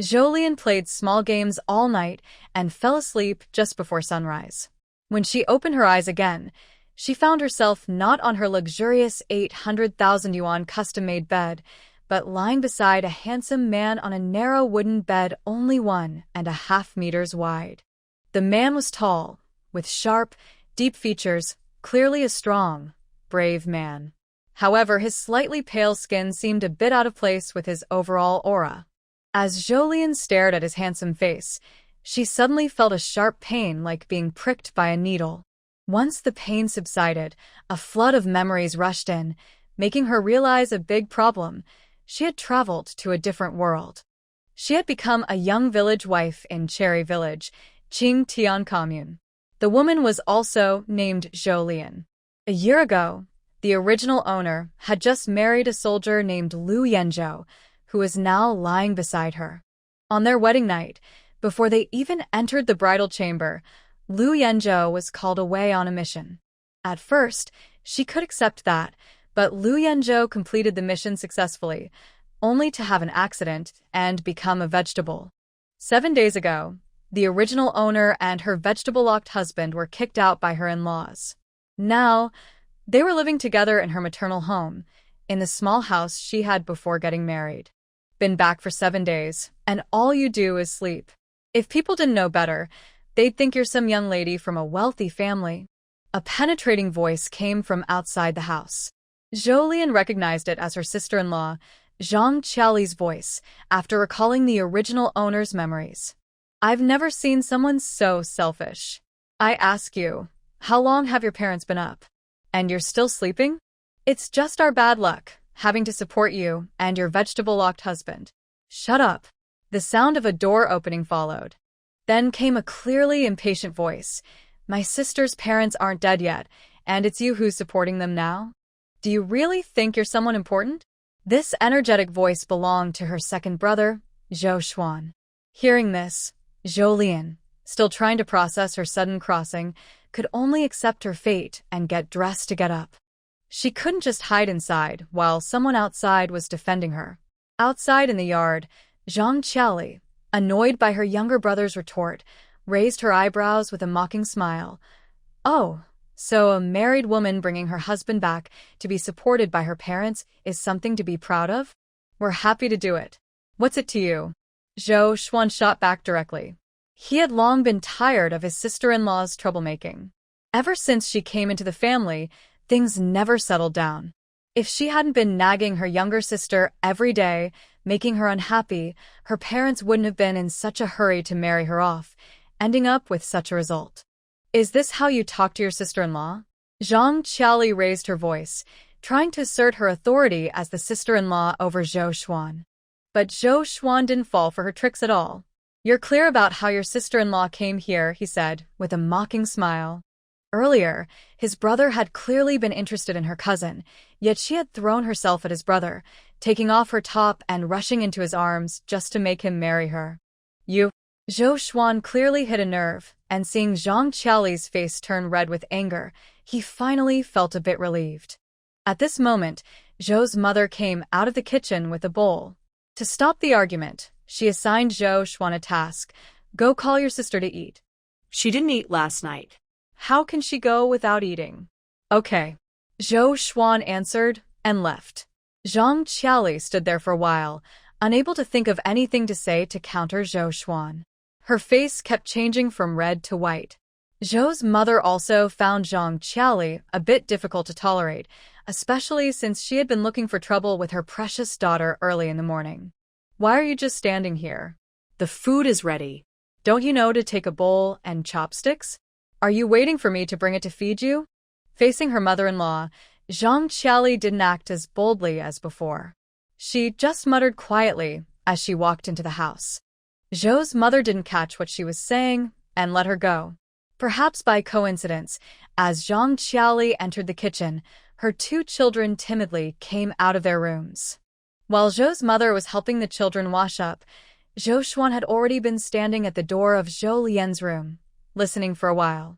Zhou played small games all night and fell asleep just before sunrise. When she opened her eyes again, she found herself not on her luxurious 800,000 yuan custom-made bed, but lying beside a handsome man on a narrow wooden bed only 1.5 meters wide. The man was tall, with sharp, deep features, clearly a strong, brave man. However, his slightly pale skin seemed a bit out of place with his overall aura. As Zhou stared at his handsome face, she suddenly felt a sharp pain like being pricked by a needle. Once the pain subsided, a flood of memories rushed in, making her realize a big problem. She had traveled to a different world. She had become a young village wife in Cherry Village, Qingtian Commune. The woman was also named Zhou. A year ago, the original owner had just married a soldier named Lu Yanzhou, who was now lying beside her. On their wedding night, before they even entered the bridal chamber, Lu Yanzhou was called away on a mission. At first, she could accept that, but Lu Yanzhou completed the mission successfully, only to have an accident and become a vegetable. 7 days ago, the original owner and her vegetable-locked husband were kicked out by her in-laws. Now, they were living together in her maternal home, in the small house she had before getting married. Been back for 7 days, and all you do is sleep. If people didn't know better, they'd think you're some young lady from a wealthy family. A penetrating voice came from outside the house. Zhou recognized it as her sister-in-law, Zhang Qiaoli's voice, after recalling the original owner's memories. I've never seen someone so selfish. I ask you, how long have your parents been up? And you're still sleeping? It's just our bad luck, having to support you and your vegetable-locked husband. Shut up. The sound of a door opening followed. Then came a clearly impatient voice. My sister's parents aren't dead yet, and it's you who's supporting them now? Do you really think you're someone important? This energetic voice belonged to her second brother, Zhou Xuan. Hearing this, Zhou, still trying to process her sudden crossing, could only accept her fate and get dressed to get up. She couldn't just hide inside while someone outside was defending her. Outside in the yard, Zhang Qiaoli, annoyed by her younger brother's retort, raised her eyebrows with a mocking smile. Oh, so a married woman bringing her husband back to be supported by her parents is something to be proud of? We're happy to do it. What's it to you? Zhou Xuan shot back directly. He had long been tired of his sister-in-law's troublemaking. Ever since she came into the family, things never settled down. If she hadn't been nagging her younger sister every day, making her unhappy, her parents wouldn't have been in such a hurry to marry her off, ending up with such a result. Is this how you talk to your sister-in-law? Zhang Qiaoli raised her voice, trying to assert her authority as the sister-in-law over Zhou Xuan. But Zhou Xuan didn't fall for her tricks at all. You're clear about how your sister-in-law came here, he said, with a mocking smile. Earlier, his brother had clearly been interested in her cousin, yet she had thrown herself at his brother, taking off her top and rushing into his arms just to make him marry her. You. Zhou Xuan clearly hit a nerve, and seeing Zhang Qiaoli's face turn red with anger, he finally felt a bit relieved. At this moment, Zhou's mother came out of the kitchen with a bowl. To stop the argument, she assigned Zhou Xuan a task. Go call your sister to eat. She didn't eat last night. How can she go without eating? Okay. Zhou Xuan answered and left. Zhang Qiaoli stood there for a while, unable to think of anything to say to counter Zhou Xuan. Her face kept changing from red to white. Zhou's mother also found Zhang Qiaoli a bit difficult to tolerate, especially since she had been looking for trouble with her precious daughter early in the morning. Why are you just standing here? The food is ready. Don't you know to take a bowl and chopsticks? Are you waiting for me to bring it to feed you? Facing her mother-in-law, Zhang Qiaoli didn't act as boldly as before. She just muttered quietly as she walked into the house. Zhou's mother didn't catch what she was saying and let her go. Perhaps by coincidence, as Zhang Qiaoli entered the kitchen, her 2 children timidly came out of their rooms. While Zhou's mother was helping the children wash up, Zhou Xuan had already been standing at the door of Zhou Lian's room, listening for a while.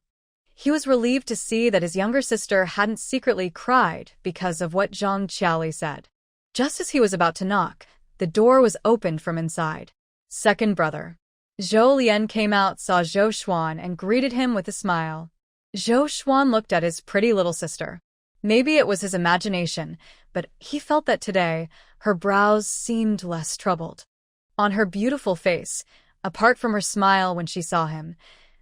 He was relieved to see that his younger sister hadn't secretly cried because of what Zhang Qiaoli said. Just as he was about to knock, the door was opened from inside. Second brother. Zhou Lian came out, saw Zhou Xuan, and greeted him with a smile. Zhou Xuan looked at his pretty little sister. Maybe it was his imagination, but he felt that today, her brows seemed less troubled. On her beautiful face, apart from her smile when she saw him,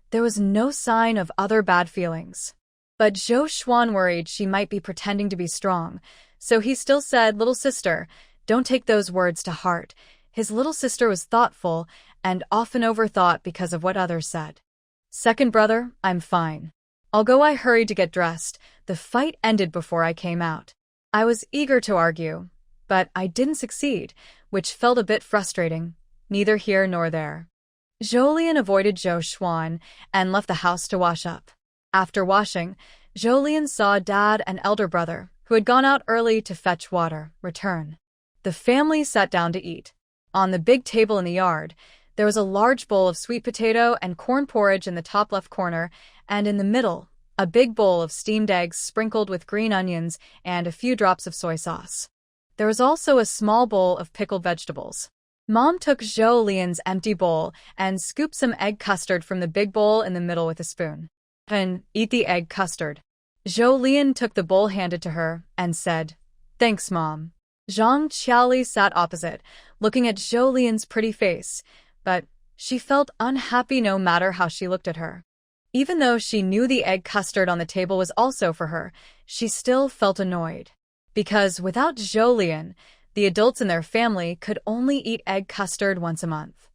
there was no sign of other bad feelings. But Zhou Xuan worried she might be pretending to be strong, so he still said, "Little sister, don't take those words to heart." His little sister was thoughtful and often overthought because of what others said. Second brother, I'm fine. Although I hurried to get dressed, the fight ended before I came out. I was eager to argue, but I didn't succeed, which felt a bit frustrating, neither here nor there. Zhou Lian avoided Zhou Xuan and left the house to wash up. After washing, Zhou Lian saw Dad and elder brother, who had gone out early to fetch water, return. The family sat down to eat. On the big table in the yard, there was a large bowl of sweet potato and corn porridge in the top left corner, and in the middle, a big bowl of steamed eggs sprinkled with green onions and a few drops of soy sauce. There was also a small bowl of pickled vegetables. Mom took Zhou Lian's empty bowl and scooped some egg custard from the big bowl in the middle with a spoon. "And eat the egg custard." Zhou Lian took the bowl handed to her and said, "Thanks, Mom." Zhang Qiaoli sat opposite, looking at Zhou Lian's pretty face, but she felt unhappy no matter how she looked at her. Even though she knew the egg custard on the table was also for her, she still felt annoyed. Because without Zhou Lian, the adults in their family could only eat egg custard once a month.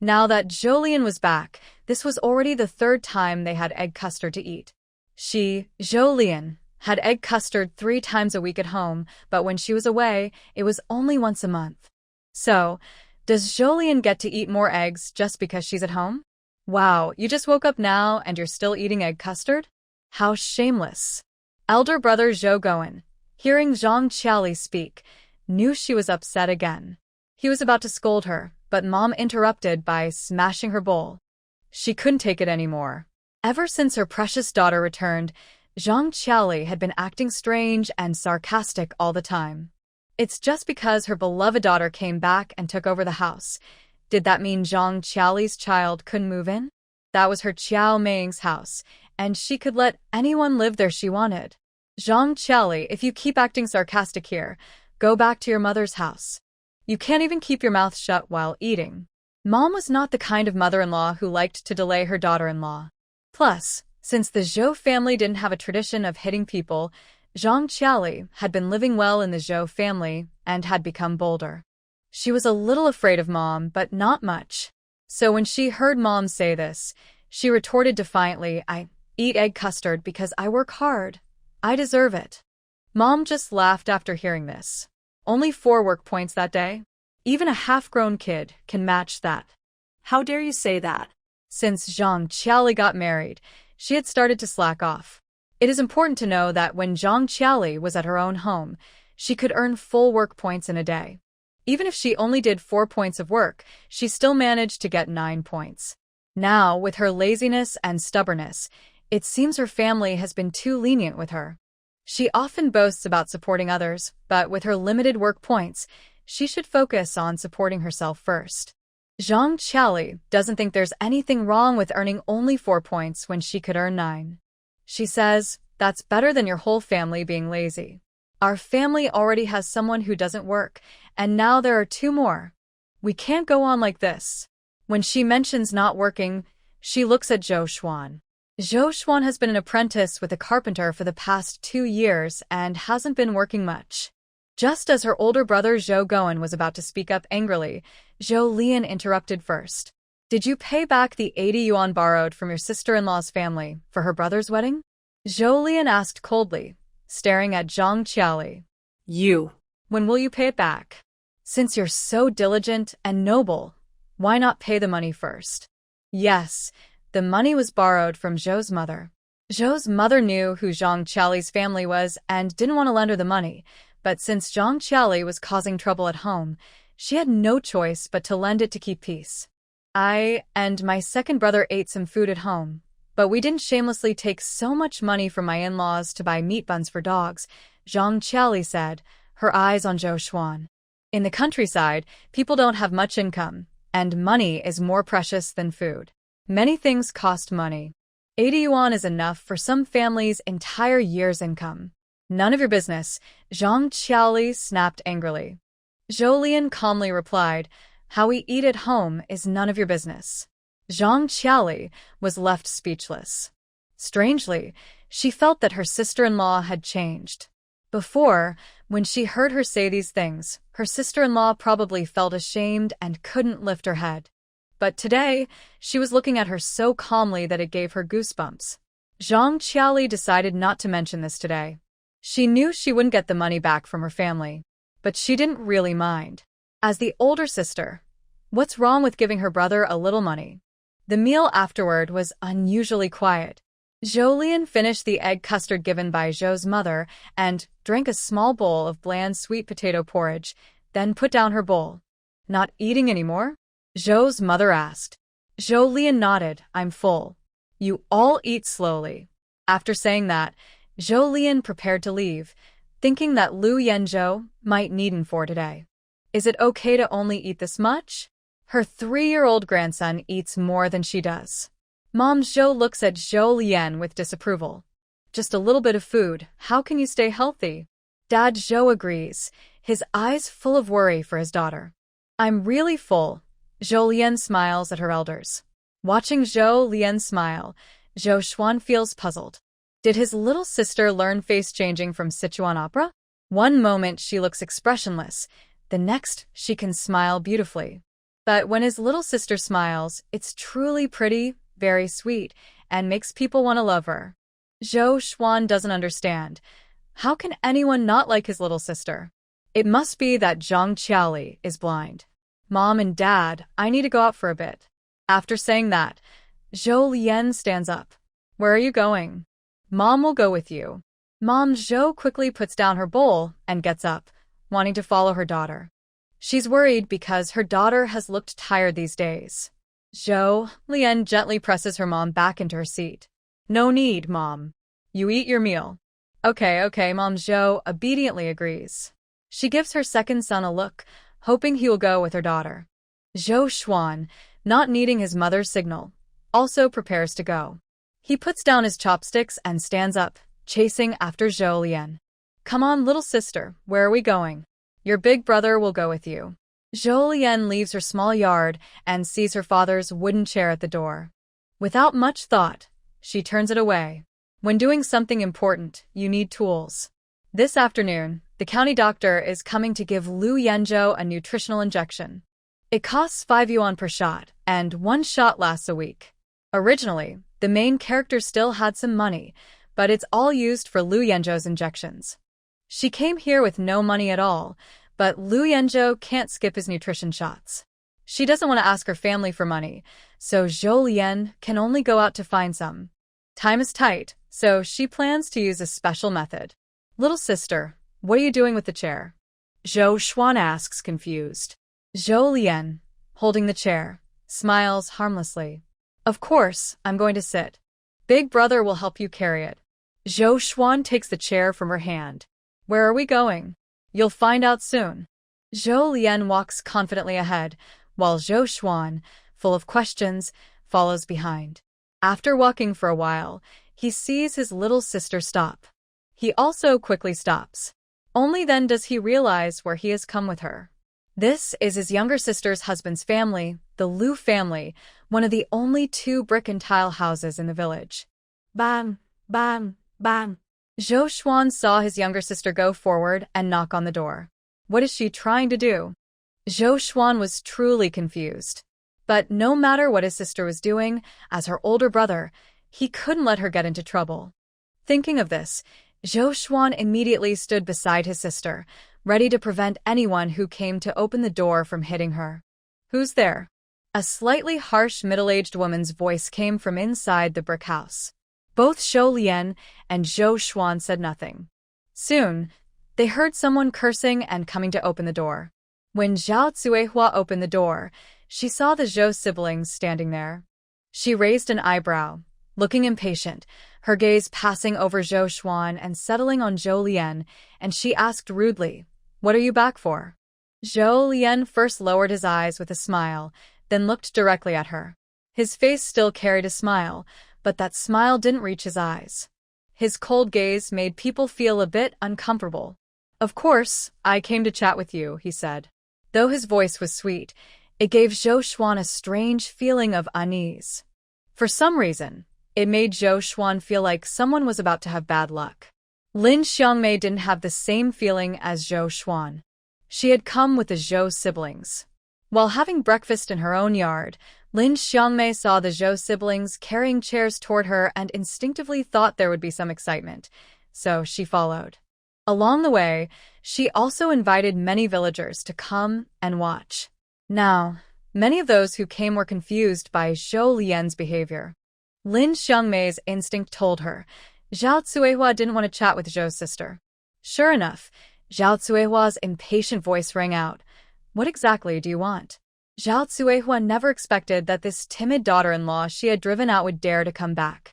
Now that Zhou Lian was back, this was already the third time they had egg custard to eat. She, Zhou Lian, had egg custard 3 times a week at home, but when she was away, it was only once a month. So, does Zhou Lian get to eat more eggs just because she's at home? Wow, you just woke up now and you're still eating egg custard? How shameless. Elder brother Zhou Goen, hearing Zhang Qiaoli speak, knew she was upset again. He was about to scold her, but Mom interrupted by smashing her bowl. She couldn't take it anymore. Ever since her precious daughter returned, Zhang Qiaoli had been acting strange and sarcastic all the time. It's just because her beloved daughter came back and took over the house. Did that mean Zhang Qiaoli's child couldn't move in? That was her Qiao Meing's house, and she could let anyone live there she wanted. Zhang Qiaoli, if you keep acting sarcastic here, go back to your mother's house. You can't even keep your mouth shut while eating. Mom was not the kind of mother-in-law who liked to delay her daughter-in-law. Plus, since the Zhou family didn't have a tradition of hitting people, Zhang Qiaoli had been living well in the Zhou family and had become bolder. She was a little afraid of Mom, but not much. So when she heard Mom say this, she retorted defiantly, "I eat egg custard because I work hard. I deserve it." Mom just laughed after hearing this. Only 4 work points that day? Even a half-grown kid can match that. How dare you say that? Since Zhang Qiaoli got married, she had started to slack off. It is important to know that when Zhang Qiaoli was at her own home, she could earn full work points in a day. Even if she only did 4 points of work, she still managed to get 9 points. Now, with her laziness and stubbornness, it seems her family has been too lenient with her. She often boasts about supporting others, but with her limited work points, she should focus on supporting herself first. Zhang Qiaoli doesn't think there's anything wrong with earning only 4 points when she could earn 9. She says, "That's better than your whole family being lazy. Our family already has someone who doesn't work, and now there are 2 more. We can't go on like this." When she mentions not working, she looks at Zhou Xuan. Zhou Xuan has been an apprentice with a carpenter for the past 2 years and hasn't been working much. Just as her older brother Zhou Goen was about to speak up angrily, Zhou Lian interrupted first. "Did you pay back the 80 yuan borrowed from your sister-in-law's family for her brother's wedding?" Zhou Lian asked coldly, staring at Zhang Qiaoli. You. "When will you pay it back? Since you're so diligent and noble, why not pay the money first?" Yes, the money was borrowed from Zhou's mother. Zhou's mother knew who Zhang Qiaoli's family was and didn't want to lend her the money, but since Zhang Qiaoli was causing trouble at home, she had no choice but to lend it to keep peace. "I and my second brother ate some food at home, but we didn't shamelessly take so much money from my in-laws to buy meat buns for dogs," Zhang Qiaoli said, her eyes on Zhou Xuan. In the countryside, people don't have much income, And money is more precious than food. Many things cost money. 80 yuan is enough for some families' entire year's income. None of your business, Zhang Qiaoli snapped angrily. Zhou Lian calmly replied, how we eat at home is none of your business. Zhang Qiaoli was left speechless. Strangely, she felt that her sister-in-law had changed. Before, when she heard her say these things, her sister-in-law probably felt ashamed and couldn't lift her head. But today, she was looking at her so calmly that it gave her goosebumps. Zhang Qiaoli decided not to mention this today. She knew she wouldn't get the money back from her family, but she didn't really mind. As the older sister, what's wrong with giving her brother a little money? The meal afterward was unusually quiet. Zhou Lian finished the egg custard given by Zhou's mother and drank a small bowl of bland sweet potato porridge, then put down her bowl. Not eating anymore? Zhou's mother asked. Zhou Lian nodded, I'm full. You all eat slowly. After saying that, Zhou Lian prepared to leave, thinking that Lu Yanzhou might need him for today. Is it okay to only eat this much? Her 3-year-old grandson eats more than she does. Mom Zhou looks at Zhou Lian with disapproval. Just a little bit of food, how can you stay healthy? Dad Zhou agrees, his eyes full of worry for his daughter. I'm really full. Zhou Lian smiles at her elders. Watching Zhou Lian smile, Zhou Xuan feels puzzled. Did his little sister learn face-changing from Sichuan opera? One moment she looks expressionless, the next she can smile beautifully. But when his little sister smiles, it's truly pretty, very sweet, and makes people want to love her. Zhou Xuan doesn't understand. How can anyone not like his little sister? It must be that Zhang Qiaoli is blind. Mom and Dad, I need to go out for a bit. After saying that, Zhou Lian stands up. Where are you going? Mom will go with you. Mom Zhou quickly puts down her bowl and gets up, wanting to follow her daughter. She's worried because her daughter has looked tired these days. Zhou Lian gently presses her mom back into her seat. No need, Mom. You eat your meal. Okay, Mom Zhou obediently agrees. She gives her second son a look, hoping he will go with her daughter. Zhou Xuan, not needing his mother's signal, also prepares to go. He puts down his chopsticks and stands up, chasing after Zhou Lian. Come on, little sister, where are we going? Your big brother will go with you. Zhou Lian leaves her small yard and sees her father's wooden chair at the door. Without much thought, she turns it away. When doing something important, you need tools. This afternoon, the county doctor is coming to give Lu Yanzhou a nutritional injection. It costs 5 yuan per shot, and 1 shot lasts a week. Originally, the main character still had some money, but it's all used for Lu Yanzhou's injections. She came here with no money at all, but Lu Yanzhou can't skip his nutrition shots. She doesn't want to ask her family for money, so Zhou Lian can only go out to find some. Time is tight, so she plans to use a special method. Little sister, what are you doing with the chair? Zhou Xuan asks, confused. Zhou Lian, holding the chair, smiles harmlessly. Of course, I'm going to sit. Big brother will help you carry it. Zhou Xuan takes the chair from her hand. Where are we going? You'll find out soon. Zhou Lian walks confidently ahead, while Zhou Xuan, full of questions, follows behind. After walking for a while, he sees his little sister stop. He also quickly stops. Only then does he realize where he has come with her. This is his younger sister's husband's family, the Lu family, one of the only 2 brick and tile houses in the village. Bang, bang, bang. Zhou Xuan saw his younger sister go forward and knock on the door. What is she trying to do? Zhou Xuan was truly confused. But no matter what his sister was doing, as her older brother, he couldn't let her get into trouble. Thinking of this, Zhou Xuan immediately stood beside his sister, ready to prevent anyone who came to open the door from hitting her. Who's there? A slightly harsh middle-aged woman's voice came from inside the brick house. Both Zhou Lian and Zhou Xuan said nothing. Soon, they heard someone cursing and coming to open the door. When Zhao Zuihua opened the door, she saw the Zhou siblings standing there. She raised an eyebrow, looking impatient, her gaze passing over Zhou Xuan and settling on Zhou Lian, and she asked rudely, "What are you back for?" Zhou Lian first lowered his eyes with a smile, then looked directly at her. His face still carried a smile, but that smile didn't reach his eyes. His cold gaze made people feel a bit uncomfortable. "Of course, I came to chat with you," he said. Though his voice was sweet, it gave Zhou Xuan a strange feeling of unease. For some reason, it made Zhou Xuan feel like someone was about to have bad luck. Lin Xiangmei didn't have the same feeling as Zhou Xuan. She had come with the Zhou siblings. While having breakfast in her own yard, Lin Xiangmei saw the Zhou siblings carrying chairs toward her and instinctively thought there would be some excitement, so she followed. Along the way, she also invited many villagers to come and watch. Now, many of those who came were confused by Zhou Lian's behavior. Lin Xiangmei's instinct told her Zhao Cuihua didn't want to chat with Zhou's sister. Sure enough, Zhao Cuihua's impatient voice rang out. "What exactly do you want?" Zhao Cuihua never expected that this timid daughter-in-law she had driven out would dare to come back.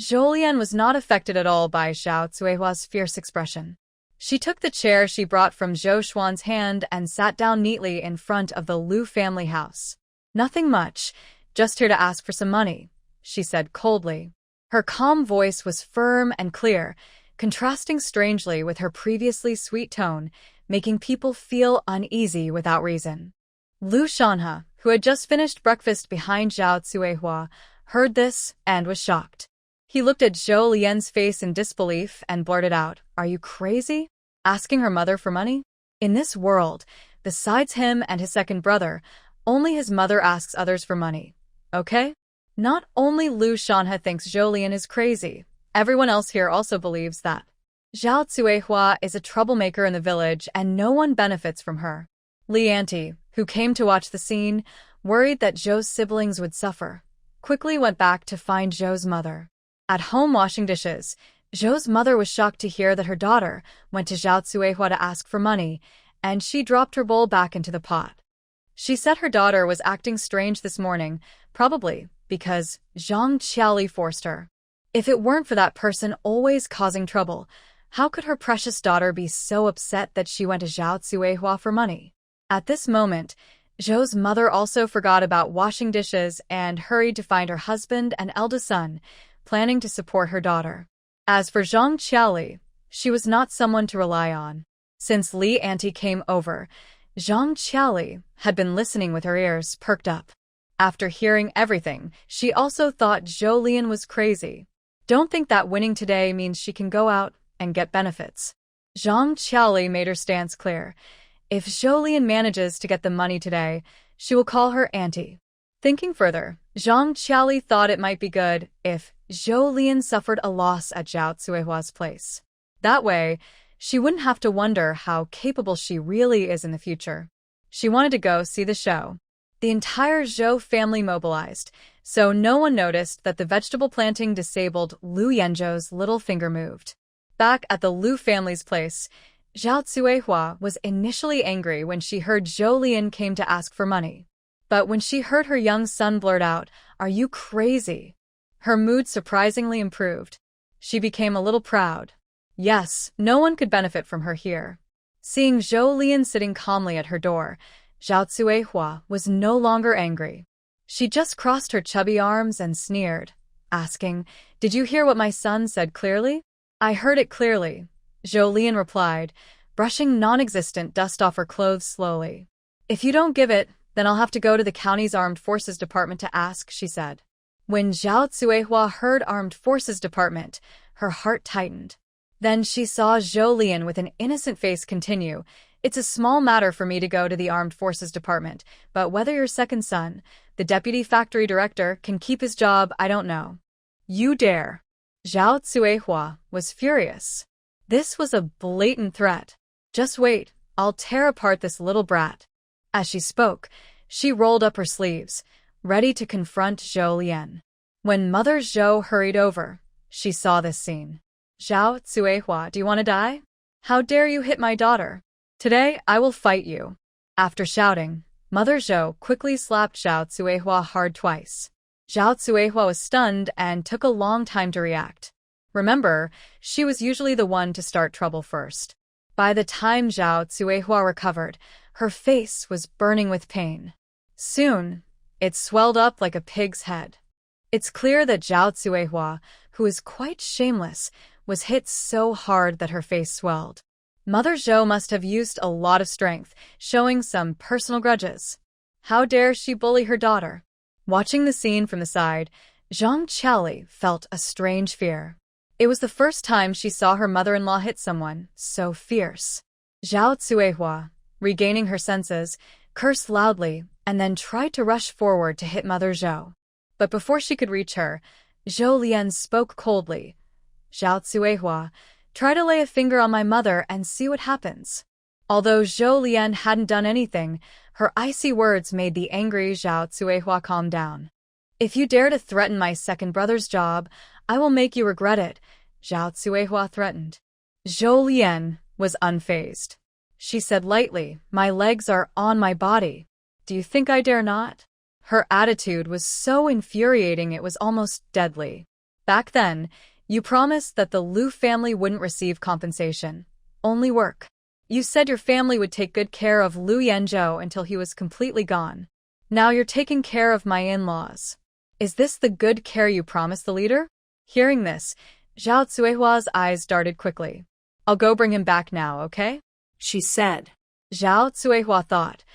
Zhou Lian was not affected at all by Zhao Cuihua's fierce expression. She took the chair she brought from Zhou Xuan's hand and sat down neatly in front of the Lu family house. "Nothing much, just here to ask for some money," she said coldly. Her calm voice was firm and clear, contrasting strangely with her previously sweet tone, making people feel uneasy without reason. Lu Shanhe, who had just finished breakfast behind Zhao Cuihua, heard this and was shocked. He looked at Zhou Lian's face in disbelief and blurted out, "Are you crazy? Asking her mother for money? In this world, besides him and his second brother, only his mother asks others for money. Okay?" Not only Lu Shanhe thinks Zhou Lian is crazy, everyone else here also believes that. Zhao Cuihua is a troublemaker in the village and no one benefits from her. Li Auntie, who came to watch the scene, worried that Zhou's siblings would suffer, quickly went back to find Zhou's mother. At home washing dishes, Zhou's mother was shocked to hear that her daughter went to Zhao Cuihua to ask for money, and she dropped her bowl back into the pot. She said her daughter was acting strange this morning, probably because Zhang Qiaoli forced her. If it weren't for that person always causing trouble, how could her precious daughter be so upset that she went to Zhao Cuihua for money? At this moment, Zhou's mother also forgot about washing dishes and hurried to find her husband and eldest son, planning to support her daughter. As for Zhang Qiaoli, she was not someone to rely on. Since Li Auntie came over, Zhang Qiaoli had been listening with her ears perked up. After hearing everything, she also thought Zhou Lian was crazy. Don't think that winning today means she can go out and get benefits. Zhang Qiaoli made her stance clear. If Zhou Lian manages to get the money today, she will call her auntie. Thinking further, Zhang Qiaoli thought it might be good if Zhou Lian suffered a loss at Zhao Cuihua's place. That way, she wouldn't have to wonder how capable she really is in the future. She wanted to go see the show. The entire Zhou family mobilized, so no one noticed that the vegetable planting disabled Lu Yanzhou's little finger moved. Back at the Lu family's place, Zhao Cuihua was initially angry when she heard Zhou Lian came to ask for money. But when she heard her young son blurt out, "Are you crazy?" her mood surprisingly improved. She became a little proud. Yes, no one could benefit from her here. Seeing Zhou Lian sitting calmly at her door, Zhao Cuihua was no longer angry. She just crossed her chubby arms and sneered, asking, "Did you hear what my son said clearly?" "I heard it clearly," Zhou Lian replied, brushing non-existent dust off her clothes slowly. "If you don't give it, then I'll have to go to the county's Armed Forces Department to ask," she said. When Zhao Cuihua heard Armed Forces Department, her heart tightened. Then she saw Zhou Lian with an innocent face continue, "It's a small matter for me to go to the Armed Forces Department, but whether your second son, the deputy factory director, can keep his job, I don't know." "You dare!" Zhao Cuihua was furious. This was a blatant threat. "Just wait, I'll tear apart this little brat." As she spoke, she rolled up her sleeves, ready to confront Zhou Lian. When Mother Zhou hurried over, she saw this scene. "Zhao Cuihua, do you want to die? How dare you hit my daughter? Today, I will fight you." After shouting, Mother Zhou quickly slapped Zhao Cuihua hard twice. Zhao Cuihua was stunned and took a long time to react. Remember, she was usually the one to start trouble first. By the time Zhao Cuihua recovered, her face was burning with pain. Soon, It swelled up like a pig's head. It's clear that Zhao Cuihua, who is quite shameless, was hit so hard that her face swelled. Mother Zhou must have used a lot of strength, showing some personal grudges. How dare she bully her daughter? Watching the scene from the side, Zhang Qiaoli felt a strange fear. It was the first time she saw her mother-in-law hit someone so fierce. Zhao Cuihua, regaining her senses, cursed loudly and then tried to rush forward to hit Mother Zhou. But before she could reach her, Zhou Lian spoke coldly. Zhao Cuihua, try to lay a finger on my mother and see what happens. Although Zhou Lian hadn't done anything, her icy words made the angry Zhao Cuihua calm down. If you dare to threaten my second brother's job, I will make you regret it, Zhao Cuihua threatened. Zhou Lian was unfazed. She said lightly, my legs are on my body. Do you think I dare not? Her attitude was so infuriating it was almost deadly. Back then, you promised that the Lu family wouldn't receive compensation, only work. You said your family would take good care of Lu Yanzhou until he was completely gone. Now you're taking care of my in-laws. Is this the good care you promised the leader? Hearing this, Zhao Cuihua's eyes darted quickly. I'll go bring him back now, okay? She said. Zhao Cuihua thought,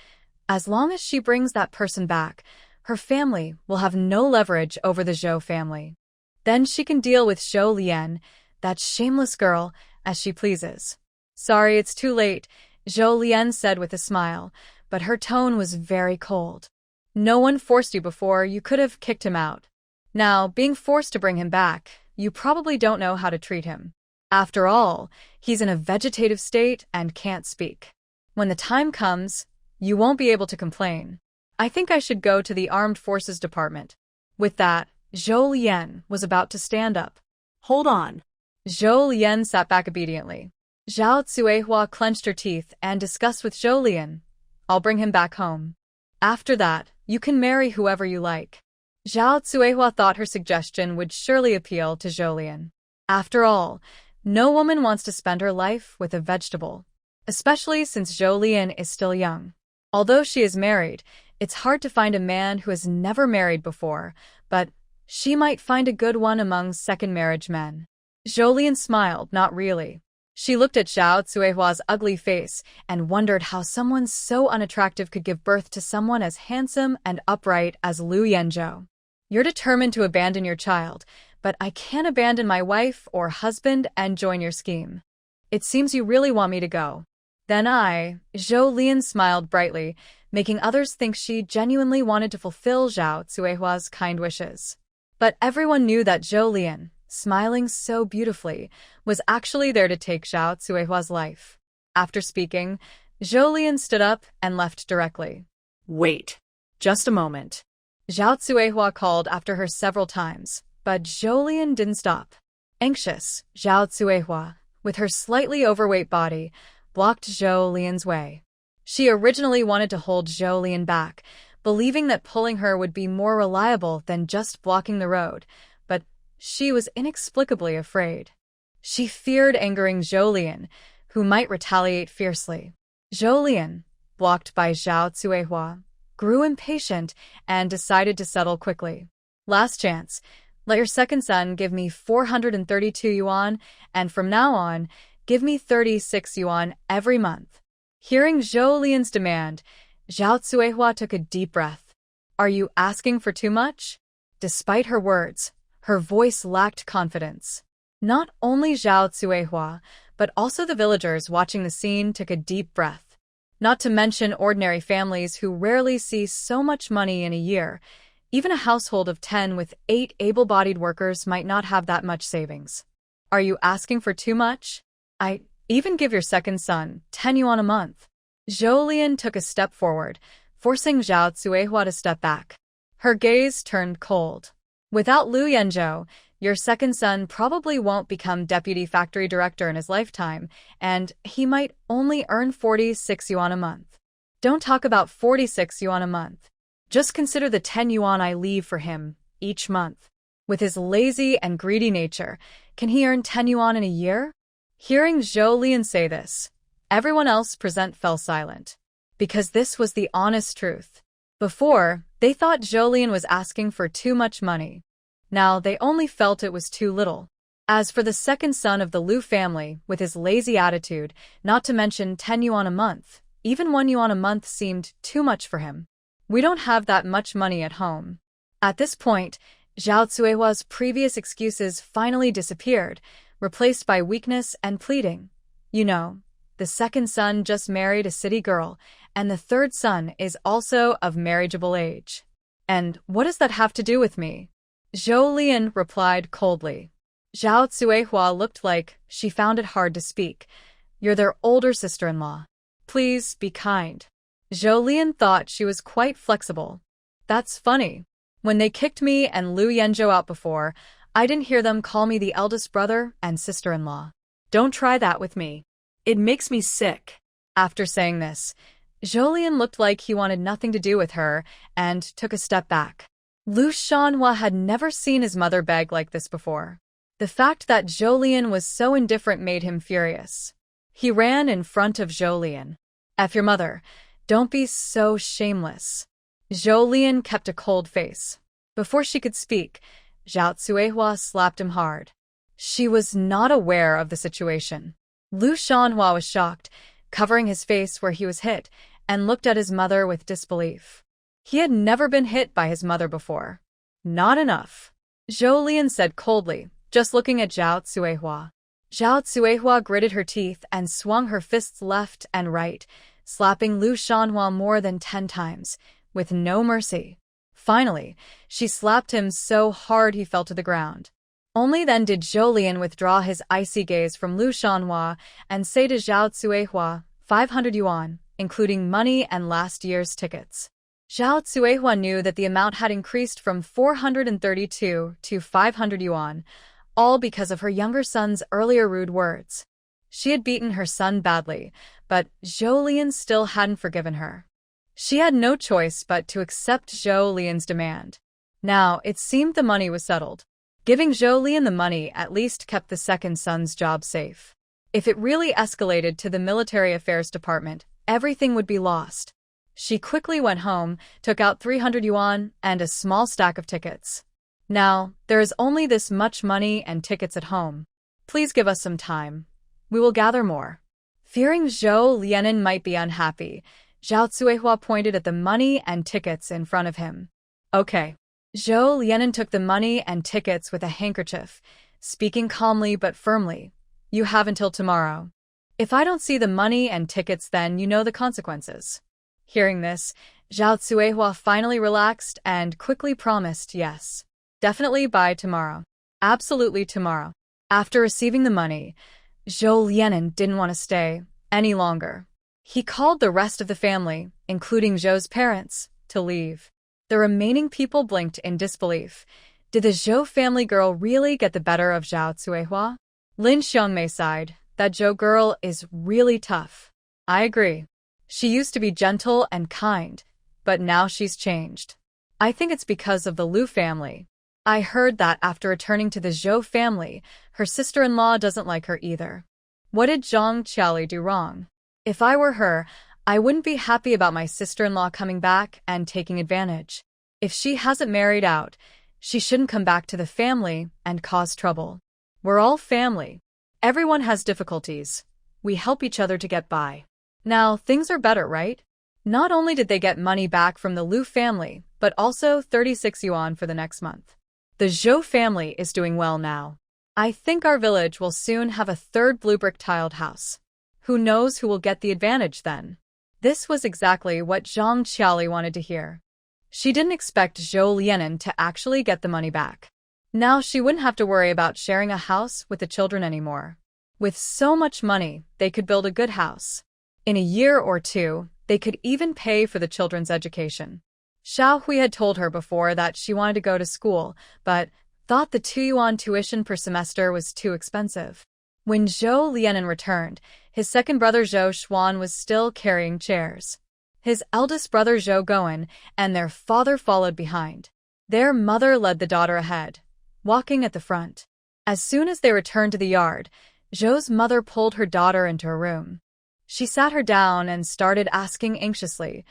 as long as she brings that person back, her family will have no leverage over the Zhou family. Then she can deal with Zhou Lian, that shameless girl, as she pleases. Sorry, it's too late, Zhou Lian said with a smile, but her tone was very cold. No one forced you before, you could have kicked him out. Now, being forced to bring him back, you probably don't know how to treat him. After all, he's in a vegetative state and can't speak. When the time comes, you won't be able to complain. I think I should go to the Armed Forces Department. With that, Zhou Lian was about to stand up. Hold on. Zhou Lian sat back obediently. Zhao Cuihua clenched her teeth and discussed with Zhou Lian. I'll bring him back home. After that, you can marry whoever you like. Zhao Cuihua thought her suggestion would surely appeal to Zhou Lian. After all, no woman wants to spend her life with a vegetable, especially since Zhou Lian is still young. Although she is married, it's hard to find a man who has never married before, but she might find a good one among second marriage men. Zhou Lian smiled, not really. She looked at Zhao Cuihua's ugly face and wondered how someone so unattractive could give birth to someone as handsome and upright as Lu Yanzhou. You're determined to abandon your child, but I can't abandon my wife or husband and join your scheme. It seems you really want me to go. Then Zhou Lian smiled brightly, making others think she genuinely wanted to fulfill Zhao Cuihua's kind wishes. But everyone knew that Zhou Lian, smiling so beautifully, was actually there to take Zhao Cuihua's life. After speaking, Zhou Lian stood up and left directly. Wait. Just a moment. Zhao Cuihua called after her several times, but Zhou Lian didn't stop. Anxious, Zhao Cuihua, with her slightly overweight body, blocked Zhou Lian's way. She originally wanted to hold Zhou Lian back, believing that pulling her would be more reliable than just blocking the road, but she was inexplicably afraid. She feared angering Zhou Lian, who might retaliate fiercely. Zhou Lian, blocked by Zhao Cuihua, grew impatient and decided to settle quickly. Last chance. Let your second son give me 432 yuan, and from now on, give me 36 yuan every month. Hearing Zhou Lian's demand, Zhao Cuihua took a deep breath. Are you asking for too much? Despite her words, her voice lacked confidence. Not only Zhao Cuihua, but also the villagers watching the scene took a deep breath. Not to mention ordinary families who rarely see so much money in a year. Even a household of 10 with 8 able-bodied workers might not have that much savings. Are you asking for too much? I even give your second son 10 yuan a month. Zhou Lian took a step forward, forcing Zhao Cuihua to step back. Her gaze turned cold. Without Lu Yanzhou, your second son probably won't become deputy factory director in his lifetime, and he might only earn 46 yuan a month. Don't talk about 46 yuan a month. Just consider the 10 yuan I leave for him each month. With his lazy and greedy nature, can he earn 10 yuan in a year? Hearing Zhou Lian say this, everyone else present fell silent. Because this was the honest truth. Before, they thought Zhou was asking for too much money. Now they only felt it was too little. As for the second son of the Lu family, with his lazy attitude, not to mention 10 yuan a month, even 1 yuan a month seemed too much for him. We don't have that much money at home. At this point, Zhao Cuihua's previous excuses finally disappeared, replaced by weakness and pleading. You know, the second son just married a city girl, and the third son is also of marriageable age. And what does that have to do with me? Zhou Lian replied coldly. Zhao Cuihua looked like she found it hard to speak. You're their older sister-in-law. Please be kind. Zhou Lian thought she was quite flexible. That's funny. When they kicked me and Lu Yanzhou out before, I didn't hear them call me the eldest brother and sister-in-law. Don't try that with me. It makes me sick. After saying this, Zhou Lian looked like he wanted nothing to do with her and took a step back. Lu Shanhua had never seen his mother beg like this before. The fact that Zhou Lian was so indifferent made him furious. He ran in front of Zhou Lian. F your mother. Don't be so shameless. Zhou Lian kept a cold face. Before she could speak, Zhao Cuihua slapped him hard. She was not aware of the situation. Lu Shanhua was shocked, covering his face where he was hit, and looked at his mother with disbelief. He had never been hit by his mother before. Not enough. Zhou Lian said coldly, just looking at Zhao Cuihua. Zhao Cuihua gritted her teeth and swung her fists left and right, slapping Lu Shanhua more than 10 times, with no mercy. Finally, she slapped him so hard he fell to the ground. Only then did Zhou Lian withdraw his icy gaze from Lu Shanhua and say to Zhao Cuihua, 500 yuan, including money and last year's tickets. Zhao Cuihua knew that the amount had increased from 432 to 500 yuan, all because of her younger son's earlier rude words. She had beaten her son badly, but Zhou Lian still hadn't forgiven her. She had no choice but to accept Zhou Lian's demand. Now, it seemed the money was settled. Giving Zhou Lian the money at least kept the second son's job safe. If it really escalated to the military affairs department, everything would be lost. She quickly went home, took out 300 yuan and a small stack of tickets. Now, there is only this much money and tickets at home. Please give us some time. We will gather more. Fearing Zhou Lian might be unhappy, Zhao Cuihua pointed at the money and tickets in front of him. Okay. Zhou Lian took the money and tickets with a handkerchief, speaking calmly but firmly. You have until tomorrow. If I don't see the money and tickets, then you know the consequences. Hearing this, Zhao Cuihua finally relaxed and quickly promised yes. Definitely by tomorrow. Absolutely tomorrow. After receiving the money, Zhou Lian didn't want to stay any longer. He called the rest of the family, including Zhou's parents, to leave. The remaining people blinked in disbelief. Did the Zhou family girl really get the better of Zhao Cuihua? Lin Xiongmei sighed. That Zhou girl is really tough. I agree. She used to be gentle and kind, but now she's changed. I think it's because of the Lu family. I heard that after returning to the Zhou family, her sister-in-law doesn't like her either. What did Zhang Qiali do wrong? If I were her, I wouldn't be happy about my sister-in-law coming back and taking advantage. If she hasn't married out, she shouldn't come back to the family and cause trouble. We're all family. Everyone has difficulties. We help each other to get by. Now, things are better, right? Not only did they get money back from the Lu family, but also 36 yuan for the next month. The Zhou family is doing well now. I think our village will soon have a third blue brick tiled house. Who knows who will get the advantage then? This was exactly what Zhang Qiali wanted to hear. She didn't expect Zhou Lian to actually get the money back. Now she wouldn't have to worry about sharing a house with the children anymore. With so much money, they could build a good house. In a year or two, they could even pay for the children's education. Xiao Hui had told her before that she wanted to go to school, but thought the 2 yuan tuition per semester was too expensive. When Zhou Lian returned, his second brother Zhou Xuan was still carrying chairs. His eldest brother Zhou Goen and their father followed behind. Their mother led the daughter ahead, walking at the front. As soon as they returned to the yard, Zhou's mother pulled her daughter into her room. She sat her down and started asking anxiously,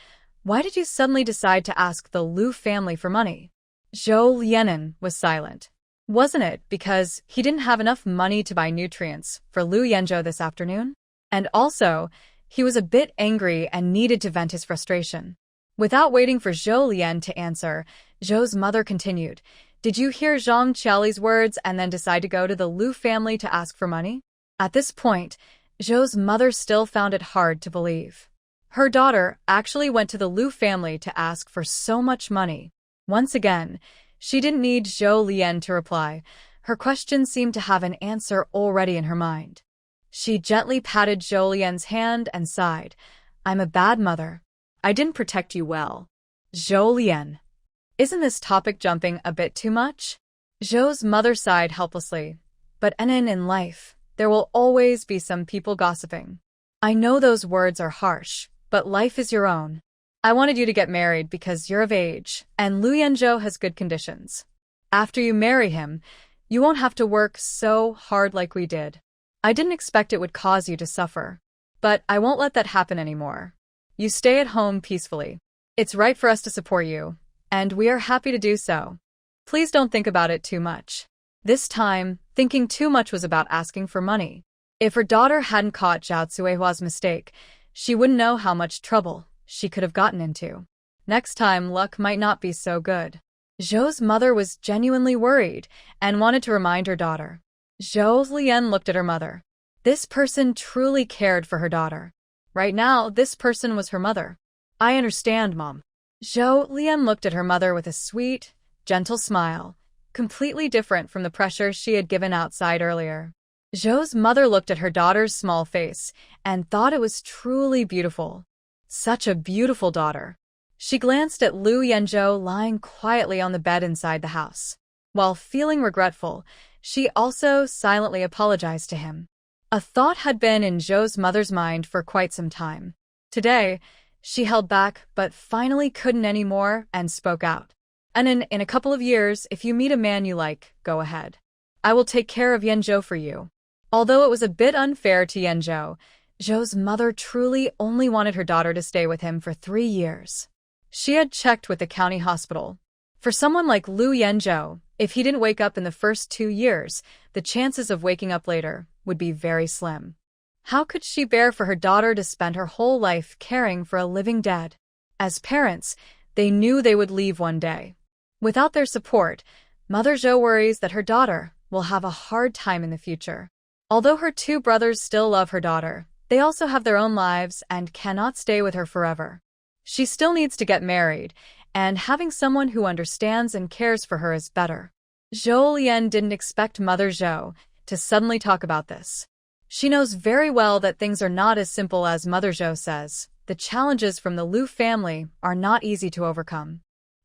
Why did you suddenly decide to ask the Lu family for money? Zhou Lianen was silent. Wasn't it because he didn't have enough money to buy nutrients for Lu Yanzhou this afternoon? And also, he was a bit angry and needed to vent his frustration. Without waiting for Zhou Lian to answer, Zhou's mother continued, "Did you hear Zhang Qiali's words and then decide to go to the Lu family to ask for money?" At this point, Zhou's mother still found it hard to believe. Her daughter actually went to the Lu family to ask for so much money. Once again, she didn't need Zhou Lian to reply. Her question seemed to have an answer already in her mind. She gently patted Zhou Lian's hand and sighed, "I'm a bad mother. I didn't protect you well." Zhou Lian. Isn't this topic jumping a bit too much? Zhou's mother sighed helplessly. But in life, there will always be some people gossiping. I know those words are harsh, but life is your own. I wanted you to get married because you're of age, and Lu Yanzhou has good conditions. After you marry him, you won't have to work so hard like we did. I didn't expect it would cause you to suffer. But I won't let that happen anymore. You stay at home peacefully. It's right for us to support you, and we are happy to do so. Please don't think about it too much." This time, thinking too much was about asking for money. If her daughter hadn't caught Zhao Cuihua's mistake, she wouldn't know how much trouble she could have gotten into. Next time, luck might not be so good. Zhou's mother was genuinely worried and wanted to remind her daughter. Zhou Lian looked at her mother. This person truly cared for her daughter. Right now, this person was her mother. "I understand, Mom." Zhou Lian looked at her mother with a sweet, gentle smile, completely different from the pressure she had given outside earlier. Zhou's mother looked at her daughter's small face and thought it was truly beautiful. Such a beautiful daughter. She glanced at Lu Yanzhou lying quietly on the bed inside the house. While feeling regretful, she also silently apologized to him. A thought had been in Zhou's mother's mind for quite some time. Today, she held back but finally couldn't anymore and spoke out. "And in a couple of years, if you meet a man you like, go ahead. I will take care of Yanzhou for you." Although it was a bit unfair to Yanzhou, Zhou's mother truly only wanted her daughter to stay with him for 3 years. She had checked with the county hospital. For someone like Lu Yanzhou, if he didn't wake up in the first 2 years, the chances of waking up later would be very slim. How could she bear for her daughter to spend her whole life caring for a living dead? As parents, they knew they would leave one day. Without their support, Mother Zhou worries that her daughter will have a hard time in the future. Although her 2 brothers still love her daughter, they also have their own lives and cannot stay with her forever. She still needs to get married, and having someone who understands and cares for her is better. Zhou Lian didn't expect Mother Zhou to suddenly talk about this. She knows very well that things are not as simple as Mother Zhou says. The challenges from the Lu family are not easy to overcome.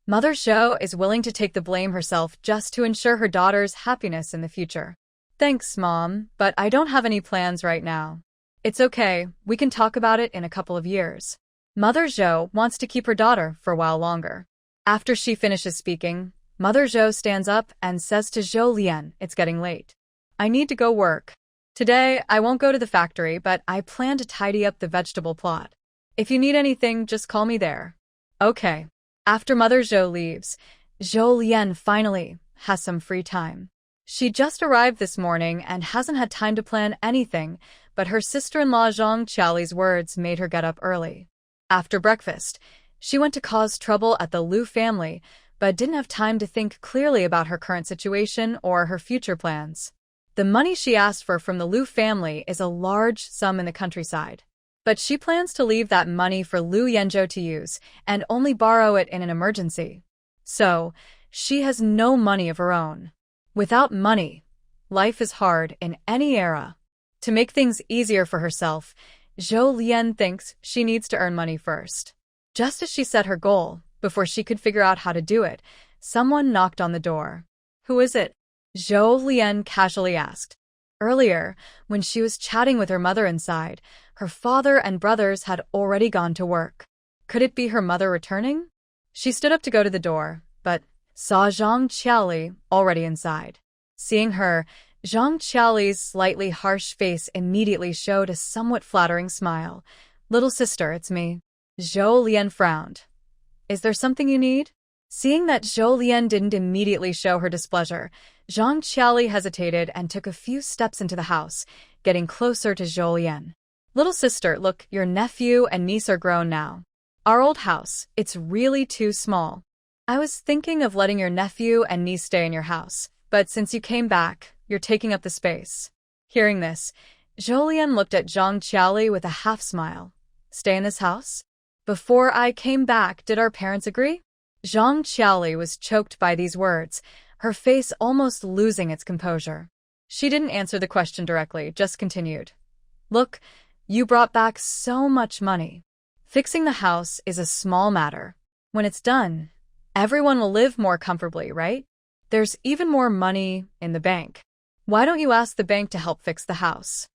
Mother Zhou is willing to take the blame herself just to ensure her daughter's happiness in the future. "Thanks, Mom, but I don't have any plans right now." "It's okay, we can talk about it in a couple of years." Mother Zhou wants to keep her daughter for a while longer. After she finishes speaking, Mother Zhou stands up and says to Zhou Lian, "It's getting late. I need to go work. Today, I won't go to the factory, but I plan to tidy up the vegetable plot. If you need anything, just call me there." "Okay." After Mother Zhou leaves, Zhou Lian finally has some free time. She just arrived this morning and hasn't had time to plan anything, but her sister-in-law Zhang Qiali's words made her get up early. After breakfast, she went to cause trouble at the Lu family, but didn't have time to think clearly about her current situation or her future plans. The money she asked for from the Lu family is a large sum in the countryside. But she plans to leave that money for Lu Yanzhou to use and only borrow it in an emergency. So, she has no money of her own. Without money, life is hard in any era. To make things easier for herself, Zhou Lian thinks she needs to earn money first. Just as she set her goal, before she could figure out how to do it, someone knocked on the door. "Who is it?" Zhou Lian casually asked. Earlier, when she was chatting with her mother inside, her father and brothers had already gone to work. Could it be her mother returning? She stood up to go to the door, but saw Zhang Qiali already inside. Seeing her, Zhang Qiali's slightly harsh face immediately showed a somewhat flattering smile. "Little sister, it's me." Zhou Lian frowned. Is there something you need? Seeing that Zhou Lian didn't immediately show her displeasure, Zhang Qiali hesitated and took a few steps into the house, getting closer to Zhou Lian. Little sister, look, your nephew and niece are grown now. Our old house, it's really too small. I was thinking of letting your nephew and niece stay in your house, but since you came back, you're taking up the space. Hearing this, Zhou Lian looked at Zhang Qiali with a half-smile. Stay in this house? Before I came back, did our parents agree? Zhang Qiali was choked by these words, her face almost losing its composure. She didn't answer the question directly, just continued. Look, you brought back so much money. Fixing the house is a small matter. When it's done, everyone will live more comfortably, right? There's even more money in the bank. Why don't you ask the bank to help fix the house?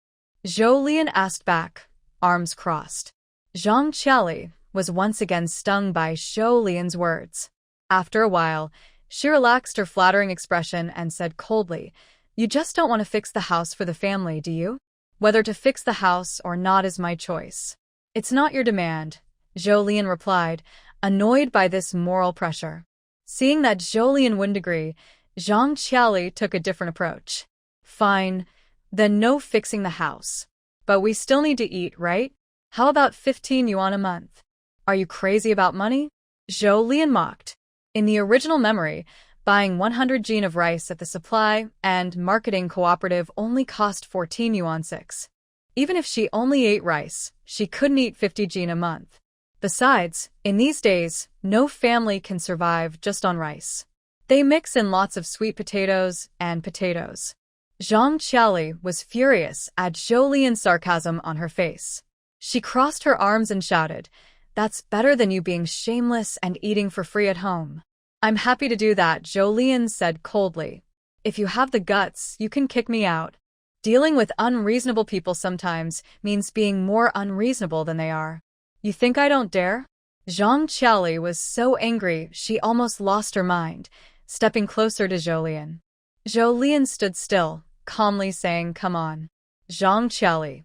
Zhou Lian asked back, arms crossed. Zhang Qiali was once again stung by Zhou Lian's words. After a while, she relaxed her flattering expression and said coldly, You just don't want to fix the house for the family, do you? Whether to fix the house or not is my choice. It's not your demand, Zhou Lian replied, annoyed by this moral pressure. Seeing that Zhou Lian wouldn't agree, Zhang Qiali took a different approach. Fine, then no fixing the house. But we still need to eat, right? How about 15 yuan a month? Are you crazy about money? Zhou Lian mocked. In the original memory, buying 100 jin of rice at the supply and marketing cooperative only cost 14 yuan 6. Even if she only ate rice, she couldn't eat 50 jin a month. Besides, in these days, no family can survive just on rice. They mix in lots of sweet potatoes and potatoes. Zhang Qiali was furious at Zhou Lian's sarcasm on her face. She crossed her arms and shouted, That's better than you being shameless and eating for free at home. I'm happy to do that, Zhou Lian said coldly. If you have the guts, you can kick me out. Dealing with unreasonable people sometimes means being more unreasonable than they are. You think I don't dare? Zhang Qiali was so angry she almost lost her mind, stepping closer to Zhou Lian. Zhou Lian stood still, calmly saying, Come on. Zhang Qiali.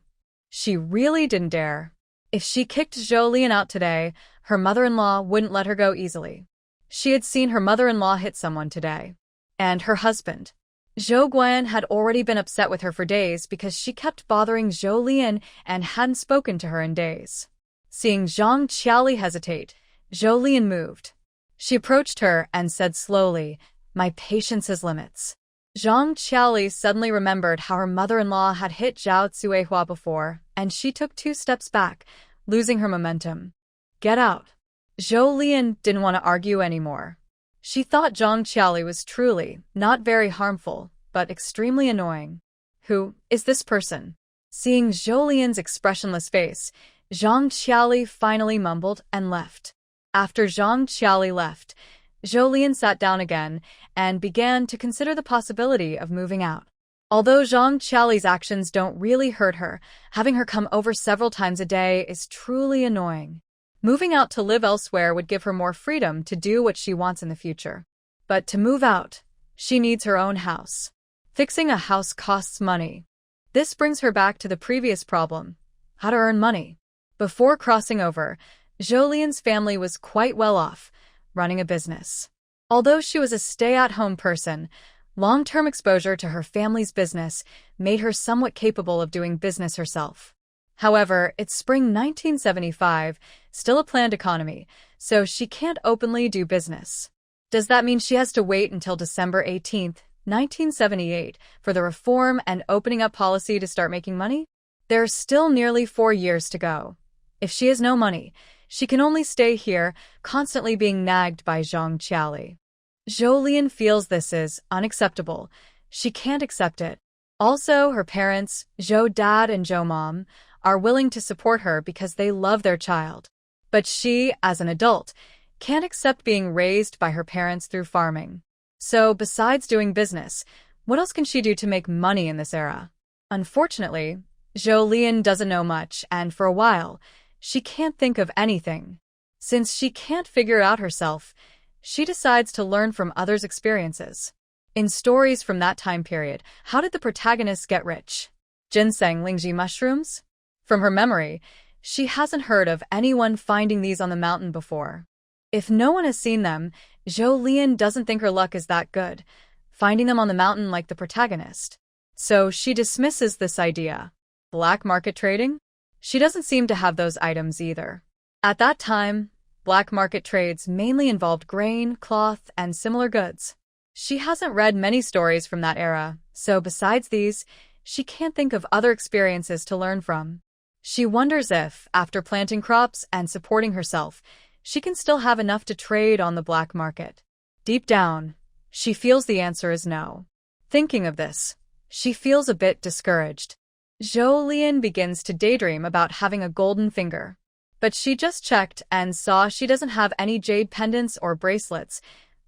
She really didn't dare. If she kicked Zhou Lian out today, her mother-in-law wouldn't let her go easily. She had seen her mother-in-law hit someone today. And her husband. Zhou Guan had already been upset with her for days because she kept bothering Zhou Lian and hadn't spoken to her in days. Seeing Zhang Qiali hesitate, Zhou Lian moved. She approached her and said slowly, My patience has limits. Zhang Qiali suddenly remembered how her mother-in-law had hit Zhao Cuihua before, and she took 2 steps back, losing her momentum. Get out. Zhou Lian didn't want to argue anymore. She thought Zhang Qiali was truly not very harmful, but extremely annoying. Who is this person? Seeing Zhou Lian's expressionless face, Zhang Qiali finally mumbled and left. After Zhang Qiali left, Zhou Lian sat down again and began to consider the possibility of moving out. Although Zhang Qiali's actions don't really hurt her, having her come over several times a day is truly annoying. Moving out to live elsewhere would give her more freedom to do what she wants in the future. But to move out, she needs her own house. Fixing a house costs money. This brings her back to the previous problem, how to earn money. Before crossing over, Zhou Lian's family was quite well off, running a business. Although she was a stay-at-home person, long-term exposure to her family's business made her somewhat capable of doing business herself. However, it's spring 1975, still a planned economy, so she can't openly do business. Does that mean she has to wait until December 18, 1978, for the reform and opening up policy to start making money? There are still nearly 4 years to go. If she has no money, she can only stay here, constantly being nagged by Zhang Qiali. Zhou Lian feels this is unacceptable. She can't accept it. Also, her parents, Zhou Dad and Zhou Mom, are willing to support her because they love their child. But she, as an adult, can't accept being raised by her parents through farming. So, besides doing business, what else can she do to make money in this era? Unfortunately, Zhou Lian doesn't know much, and for a while, she can't think of anything. Since she can't figure it out herself, she decides to learn from others' experiences. In stories from that time period, how did the protagonists get rich? Ginseng Lingji mushrooms? From her memory, She hasn't heard of anyone finding these on the mountain before. If no one has seen them, Zhou Lian doesn't think her luck is that good, finding them on the mountain like the protagonist. So she dismisses this idea. Black market trading? She doesn't seem to have those items either. At that time, black market trades mainly involved grain, cloth, and similar goods. She hasn't read many stories from that era, so besides these, she can't think of other experiences to learn from. She wonders if, after planting crops and supporting herself, she can still have enough to trade on the black market. Deep down, she feels the answer is no. Thinking of this, she feels a bit discouraged. Zhou Lian begins to daydream about having a golden finger. But she just checked and saw she doesn't have any jade pendants or bracelets,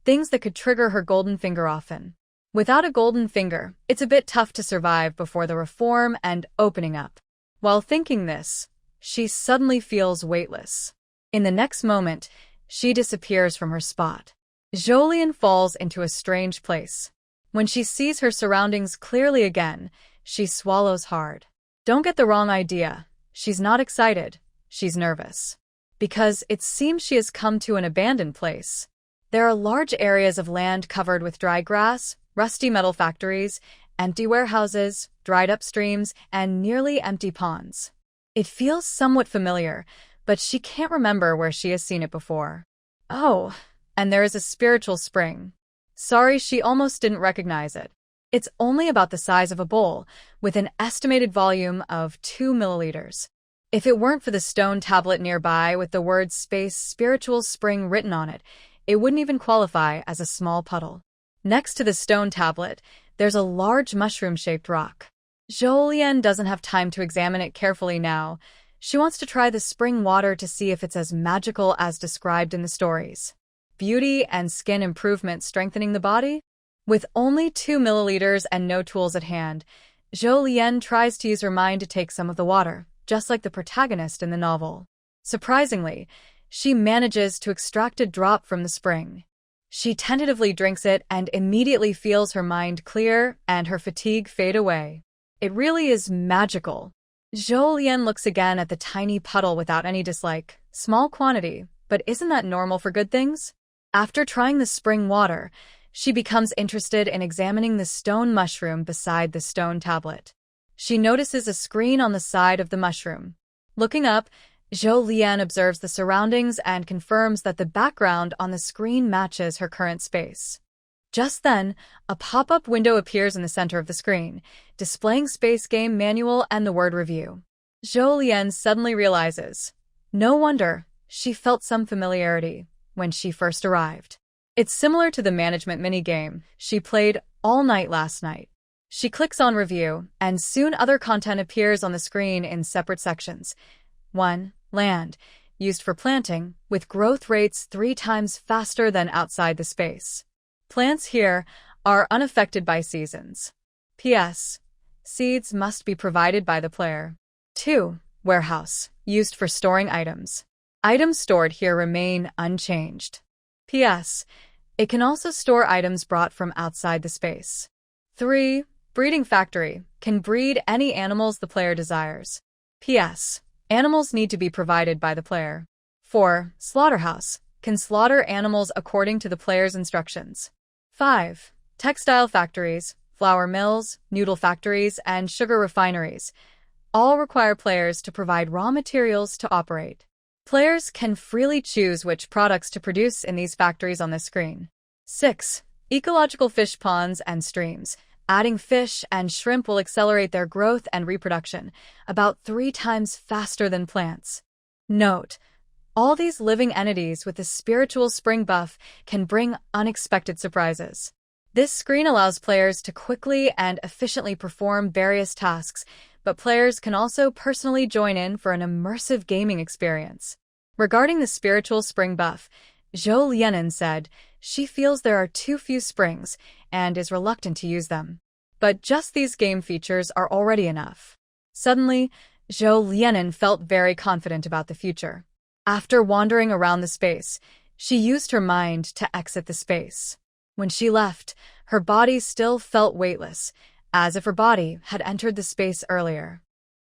things that could trigger her golden finger often. Without a golden finger, it's a bit tough to survive before the reform and opening up. While thinking this, she suddenly feels weightless. In the next moment, she disappears from her spot. Zhou Lian falls into a strange place. When she sees her surroundings clearly again, she swallows hard. Don't get the wrong idea. She's not excited. She's nervous. Because it seems she has come to an abandoned place. There are large areas of land covered with dry grass, rusty metal factories, empty warehouses, dried-up streams, and nearly empty ponds. It feels somewhat familiar, but she can't remember where she has seen it before. Oh, and there is a spiritual spring. Sorry, she almost didn't recognize it. It's only about the size of a bowl, with an estimated volume of 2 milliliters. If it weren't for the stone tablet nearby with the words Space Spiritual Spring written on it, it wouldn't even qualify as a small puddle. Next to the stone tablet, there's a large mushroom-shaped rock. Zhou Lian doesn't have time to examine it carefully now. She wants to try the spring water to see if it's as magical as described in the stories. Beauty and skin improvement strengthening the body? With only 2 milliliters and no tools at hand, Zhou Lian tries to use her mind to take some of the water, just like the protagonist in the novel. Surprisingly, she manages to extract a drop from the spring. She tentatively drinks it and immediately feels her mind clear and her fatigue fade away. It really is magical. Zhou Lian looks again at the tiny puddle without any dislike. Small quantity, but isn't that normal for good things? After trying the spring water, she becomes interested in examining the stone mushroom beside the stone tablet. She notices a screen on the side of the mushroom. Looking up, Zhou Lian observes the surroundings and confirms that the background on the screen matches her current space. Just then, a pop-up window appears in the center of the screen, displaying Space Game Manual and the word Review. Zhou Lian suddenly realizes. No wonder, she felt some familiarity when she first arrived. It's similar to the management minigame she played all night last night. She clicks on Review, and soon other content appears on the screen in separate sections. 1. Land, used for planting, with growth rates 3 times faster than outside the space. Plants here are unaffected by seasons. P.S. Seeds must be provided by the player. 2. Warehouse, used for storing items. Items stored here remain unchanged. P.S. It can also store items brought from outside the space. 3. Breeding factory, can breed any animals the player desires. P.S. Animals need to be provided by the player. 4. Slaughterhouse, can slaughter animals according to the player's instructions. 5. Textile factories, flour mills, noodle factories, and sugar refineries all require players to provide raw materials to operate. Players can freely choose which products to produce in these factories on the screen. 6. Ecological fish ponds and streams. Adding fish and shrimp will accelerate their growth and reproduction, about 3 times faster than plants. Note: all these living entities with the spiritual spring buff can bring unexpected surprises. This screen allows players to quickly and efficiently perform various tasks, but players can also personally join in for an immersive gaming experience. Regarding the spiritual spring buff, Zhou Lian said she feels there are too few springs and is reluctant to use them. But just these game features are already enough. Suddenly, Zhou Lian felt very confident about the future. After wandering around the space, she used her mind to exit the space. When she left, her body still felt weightless, as if her body had entered the space earlier.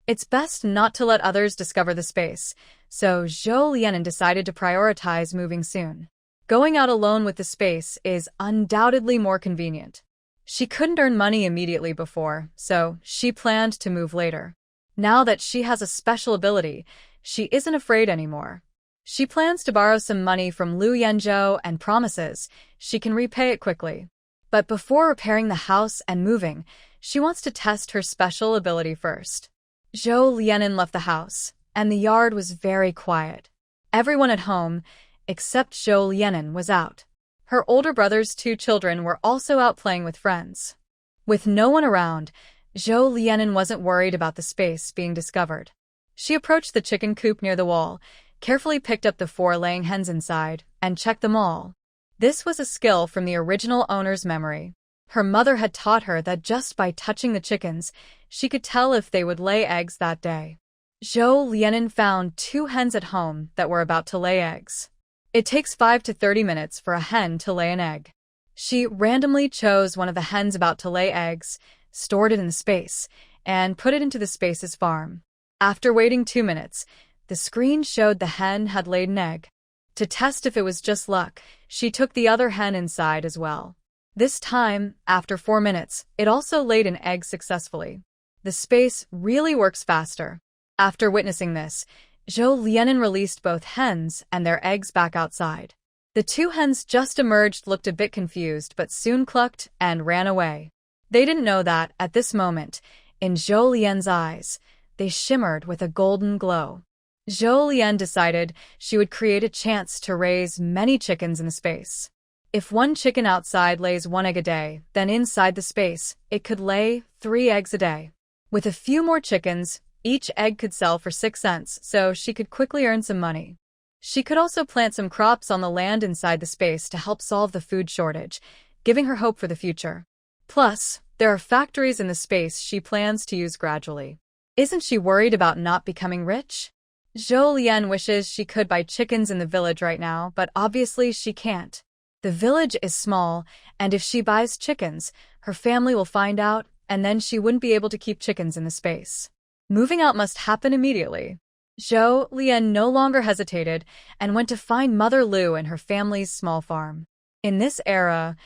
It's best not to let others discover the space, so Zhou Lianen decided to prioritize moving soon. Going out alone with the space is undoubtedly more convenient. She couldn't earn money immediately before, so she planned to move later. Now that she has a special ability, she isn't afraid anymore. She plans to borrow some money from Lu Yenzhou and promises she can repay it quickly. But before repairing the house and moving, she wants to test her special ability first. Zhou Lianen left the house, and the yard was very quiet. Everyone at home, except Zhou Lianen, was out. Her older brother's 2 children were also out playing with friends. With no one around, Zhou Lianen wasn't worried about the space being discovered. She approached the chicken coop near the wall, carefully picked up the 4 laying hens inside, and checked them all. This was a skill from the original owner's memory. Her mother had taught her that just by touching the chickens, she could tell if they would lay eggs that day. Zhou Lianen found 2 hens at home that were about to lay eggs. It takes 5 to 30 minutes for a hen to lay an egg. She randomly chose one of the hens about to lay eggs, stored it in the space, and put it into the space's farm. After waiting 2 minutes, the screen showed the hen had laid an egg. To test if it was just luck, she took the other hen inside as well. This time, after 4 minutes, it also laid an egg successfully. The space really works faster. After witnessing this, Zhou Lianen released both hens and their eggs back outside. The 2 hens just emerged looked a bit confused but soon clucked and ran away. They didn't know that, at this moment, in Zhou Lian's eyes, they shimmered with a golden glow. Zhou Lian decided she would create a chance to raise many chickens in the space. If 1 chicken outside lays 1 egg a day, then inside the space, it could lay 3 eggs a day. With a few more chickens, each egg could sell for 6 cents, so she could quickly earn some money. She could also plant some crops on the land inside the space to help solve the food shortage, giving her hope for the future. Plus, there are factories in the space she plans to use gradually. Isn't she worried about not becoming rich? Zhou Lian wishes she could buy chickens in the village right now, but obviously she can't. The village is small, and if she buys chickens, her family will find out, and then she wouldn't be able to keep chickens in the space. Moving out must happen immediately. Zhou Lian no longer hesitated and went to find Mother Lu and her family's small farm. In this era,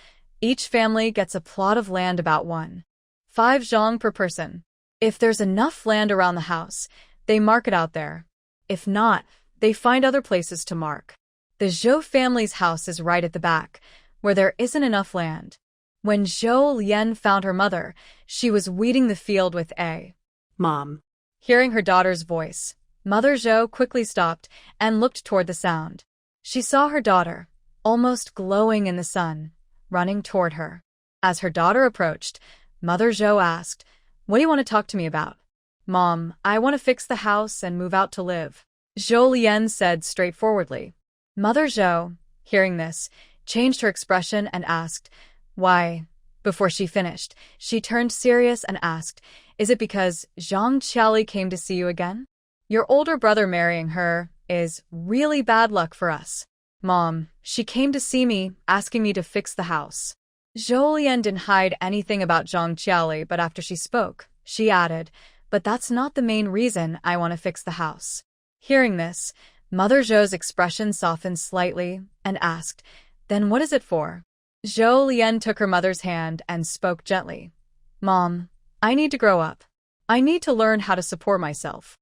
each family gets a plot of land about 1.5 zhong per person. If there's enough land around the house, they mark it out there. If not, they find other places to mark. The Zhou family's house is right at the back, where there isn't enough land. When Zhou Lian found her mother, she was weeding the field with a Mom. Hearing her daughter's voice, Mother Zhou quickly stopped and looked toward the sound. She saw her daughter, almost glowing in the sun, running toward her. As her daughter approached, Mother Zhou asked, "What do you want to talk to me about?" "Mom, I want to fix the house and move out to live," Zhou Lian said straightforwardly. Mother Zhou, hearing this, changed her expression and asked, "Why?" Before she finished, she turned serious and asked, "Is it because Zhang Qiali came to see you again? Your older brother marrying her is really bad luck for us." "Mom, she came to see me, asking me to fix the house." Zhou Lian didn't hide anything about Zhang Qiali, but after she spoke, she added, "But that's not the main reason I want to fix the house." Hearing this, Mother Zhou's expression softened slightly and asked, "Then what is it for?" Zhou Lian took her mother's hand and spoke gently. "Mom, I need to grow up. I need to learn how to support myself.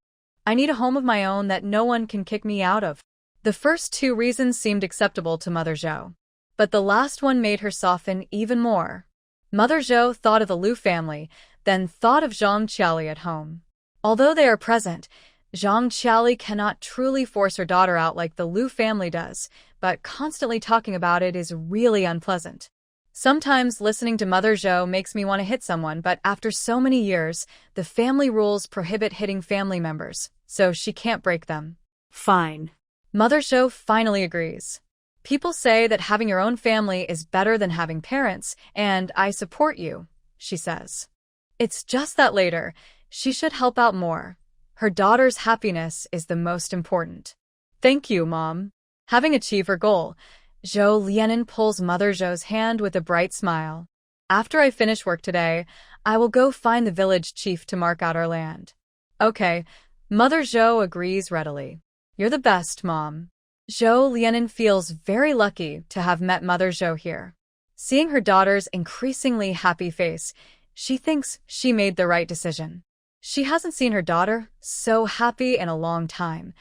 I need a home of my own that no one can kick me out of." The first 2 reasons seemed acceptable to Mother Zhou, but the last one made her soften even more. Mother Zhou thought of the Lu family, then thought of Zhang Qiali at home. Although they are present, Zhang Qiali cannot truly force her daughter out like the Lu family does, but constantly talking about it is really unpleasant. Sometimes listening to Mother Zhou makes me want to hit someone, but after so many years, the family rules prohibit hitting family members, so she can't break them. Fine. Mother Zhou finally agrees. "People say that having your own family is better than having parents, and I support you," she says. It's just that later, she should help out more. Her daughter's happiness is the most important. "Thank you, Mom." Having achieved her goal, Zhou Lianen pulls Mother Zhou's hand with a bright smile. "After I finish work today, I will go find the village chief to mark out our land." Okay, Mother Zhou agrees readily. You're the best, Mom. Zhou Lianen feels very lucky to have met Mother Zhou here. Seeing her daughter's increasingly happy face, she thinks she made the right decision. She hasn't seen her daughter so happy in a long time.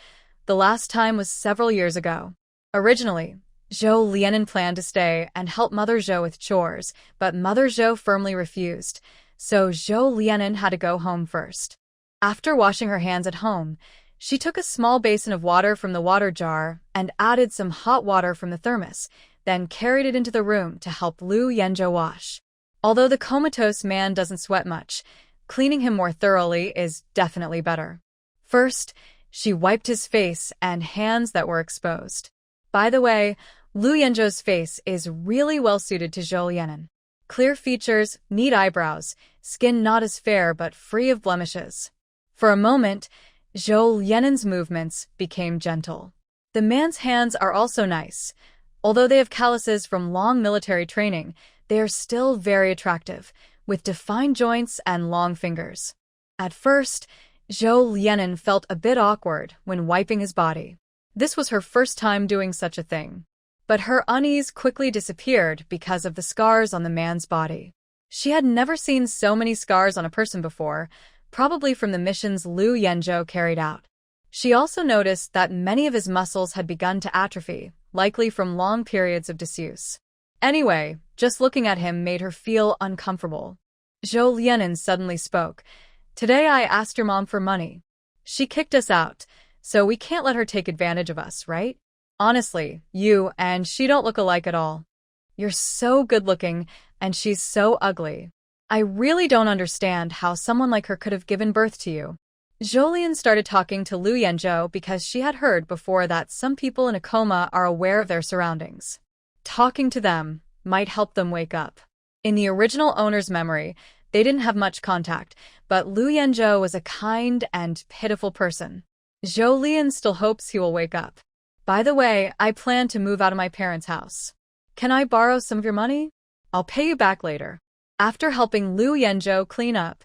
The last time was several years ago. Originally, Zhou Lianen planned to stay and help Mother Zhou with chores, but Mother Zhou firmly refused, so Zhou Lianen had to go home first. After washing her hands at home, she took a small basin of water from the water jar and added some hot water from the thermos, then carried it into the room to help Lu Yanzhou wash. Although the comatose man doesn't sweat much, cleaning him more thoroughly is definitely better. First, she wiped his face and hands that were exposed. By the way, Lu Yanzhou's face is really well suited to Zhou Lianen. Clear features, neat eyebrows, skin not as fair but free of blemishes. For a moment, Zhou Lianen's movements became gentle. The man's hands are also nice. Although they have calluses from long military training, they are still very attractive, with defined joints and long fingers. At first, Zhou Lianen felt a bit awkward when wiping his body. This was her first time doing such a thing. But her unease quickly disappeared because of the scars on the man's body. She had never seen so many scars on a person before, probably from the missions Lu Yanzhou carried out. She also noticed that many of his muscles had begun to atrophy, likely from long periods of disuse. Anyway, just looking at him made her feel uncomfortable. Zhou Lianen suddenly spoke. Today I asked your mom for money. She kicked us out, so we can't let her take advantage of us, right? Honestly, you and she don't look alike at all. You're so good-looking, and she's so ugly. I really don't understand how someone like her could have given birth to you. Zhou Lian started talking to Lu Yanzhou because she had heard before that some people in a coma are aware of their surroundings. Talking to them might help them wake up. In the original owner's memory, they didn't have much contact, but Lu Yanzhou was a kind and pitiful person. Zhou Lian still hopes he will wake up. By the way, I plan to move out of my parents' house. Can I borrow some of your money? I'll pay you back later. After helping Lu Yanzhou clean up,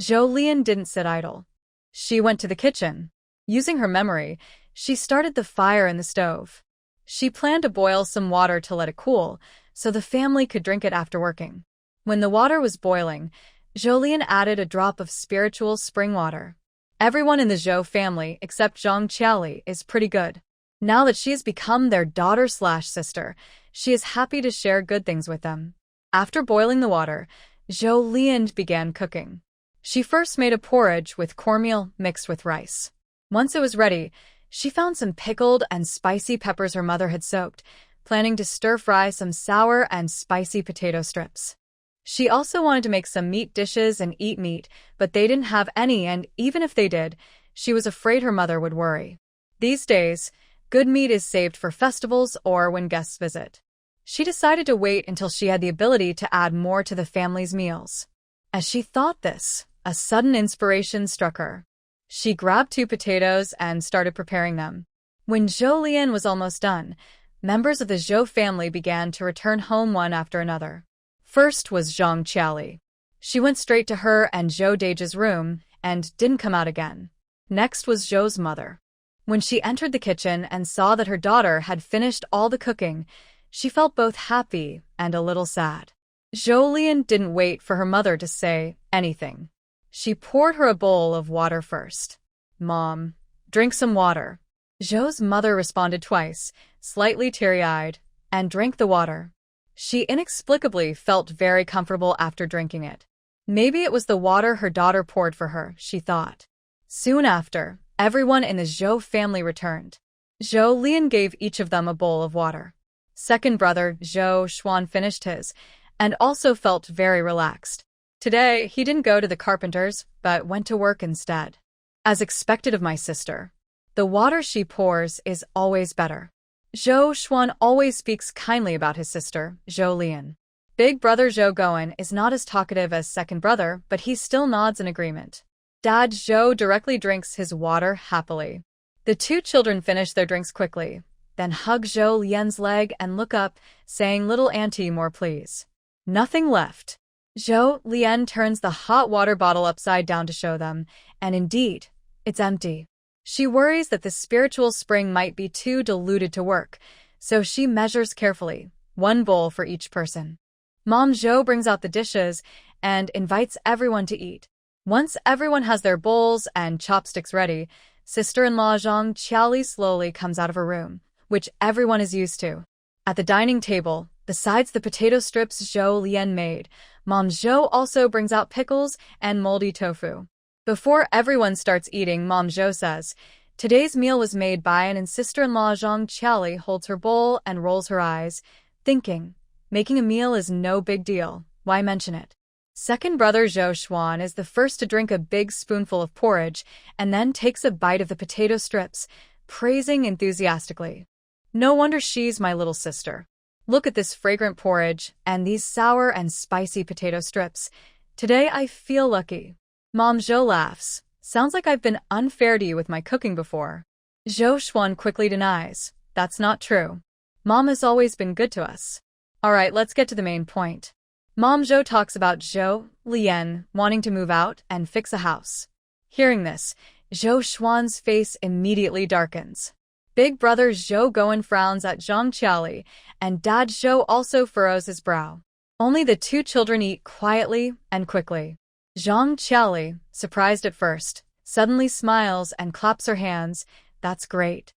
Zhou Lian didn't sit idle. She went to the kitchen. Using her memory, she started the fire in the stove. She planned to boil some water to let it cool, so the family could drink it after working. When the water was boiling, Zhou Lian added a drop of spiritual spring water. Everyone in the Zhou family except Zhang Qiali is pretty good. Now that she has become their daughter/sister, she is happy to share good things with them. After boiling the water, Zhou Lian began cooking. She first made a porridge with cornmeal mixed with rice. Once it was ready, she found some pickled and spicy peppers her mother had soaked, planning to stir-fry some sour and spicy potato strips. She also wanted to make some meat dishes and eat meat, but they didn't have any, and even if they did, she was afraid her mother would worry. These days, good meat is saved for festivals or when guests visit. She decided to wait until she had the ability to add more to the family's meals. As she thought this, a sudden inspiration struck her. She grabbed 2 potatoes and started preparing them. When Zhou Lian was almost done, members of the Zhou family began to return home one after another. First was Zhang Qiali. She went straight to her and Zhou Dage's room and didn't come out again. Next was Zhou's mother. When she entered the kitchen and saw that her daughter had finished all the cooking, she felt both happy and a little sad. Zhou Lian didn't wait for her mother to say anything. She poured her a bowl of water first. "Mom, drink some water." Zhou's mother responded twice, slightly teary-eyed, and drank the water. She inexplicably felt very comfortable after drinking it. Maybe it was the water her daughter poured for her, she thought. Soon after, everyone in the Zhou family returned. Zhou Lian gave each of them a bowl of water. Second brother Zhou Xuan finished his, and also felt very relaxed. Today, he didn't go to the carpenter's, but went to work instead. As expected of my sister, the water she pours is always better. Zhou Xuan always speaks kindly about his sister, Zhou Lian. Big brother Zhou Goen is not as talkative as second brother, but he still nods in agreement. Dad Zhou directly drinks his water happily. The 2 children finish their drinks quickly, then hug Zhou Lian's leg and look up, saying, "Little auntie, more please." Nothing left. Zhou Lian turns the hot water bottle upside down to show them, and indeed, It's empty. She worries that the spiritual spring might be too diluted to work, so she measures carefully, one bowl for each person. Mom Zhou brings out the dishes and invites everyone to eat. Once everyone has their bowls and chopsticks ready, sister-in-law Zhang Qiaoli slowly comes out of her room, which everyone is used to. At the dining table, besides the potato strips Zhou Lian made, Mom Zhou also brings out pickles and moldy tofu. Before everyone starts eating, Mom Zhou says, "Today's meal was made by," and sister-in-law Zhang Qiaoli holds her bowl and rolls her eyes, thinking, making a meal is no big deal, why mention it? Second brother Zhou Xuan is the first to drink a big spoonful of porridge and then takes a bite of the potato strips, praising enthusiastically. "No wonder she's my little sister. Look at this fragrant porridge and these sour and spicy potato strips. Today I feel lucky." Mom Zhou laughs. "Sounds like I've been unfair to you with my cooking before." Zhou Xuan quickly denies. "That's not true. Mom has always been good to us." Alright, let's get to the main point. Mom Zhou talks about Zhou Lian wanting to move out and fix a house. Hearing this, Zhou Xuan's face immediately darkens. Big brother Zhou Guan frowns at Zhang Qiaoli, and dad Zhou also furrows his brow. Only the two children eat quietly and quickly. Zhang Qiaoli, surprised at first, suddenly smiles and claps her hands. "That's great."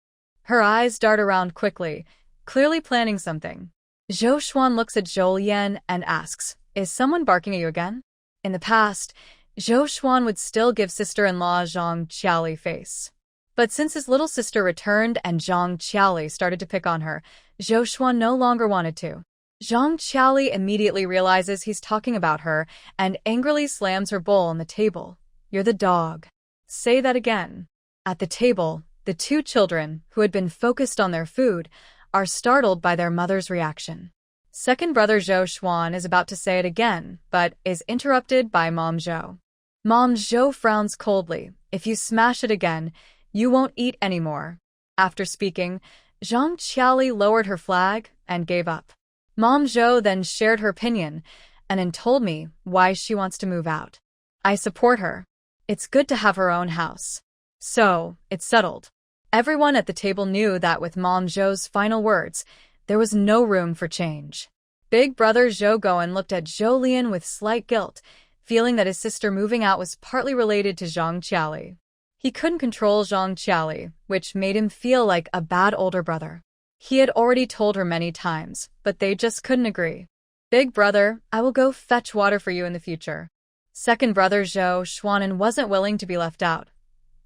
Her eyes dart around quickly, clearly planning something. Zhou Xuan looks at Zhou Lian and asks, "Is someone barking at you again?" In the past, Zhou Xuan would still give sister-in-law Zhang Qiaoli face. But since his little sister returned and Zhang Qiaoli started to pick on her, Zhou Xuan no longer wanted to. Zhang Qiaoli immediately realizes he's talking about her and angrily slams her bowl on the table. "You're the dog." "Say that again." At the table, the two children, who had been focused on their food, are startled by their mother's reaction. Second brother Zhou Xuan is about to say it again, but is interrupted by Mom Zhou. Mom Zhou frowns coldly. "If you smash it again, you won't eat anymore." After speaking, Zhang Qiaoli lowered her flag and gave up. Mom Zhou then shared her opinion and told me why she wants to move out. I support her. It's good to have her own house. So, it's settled. Everyone at the table knew that with Mom Zhou's final words, there was no room for change. Big brother Zhou Guan looked at Zhou Lian with slight guilt, feeling that his sister moving out was partly related to Zhang Qiaoli. He couldn't control Zhang Qiaoli, which made him feel like a bad older brother. He had already told her many times, but they just couldn't agree. "Big brother, I will go fetch water for you in the future." Second brother Zhou Xuan wasn't willing to be left out.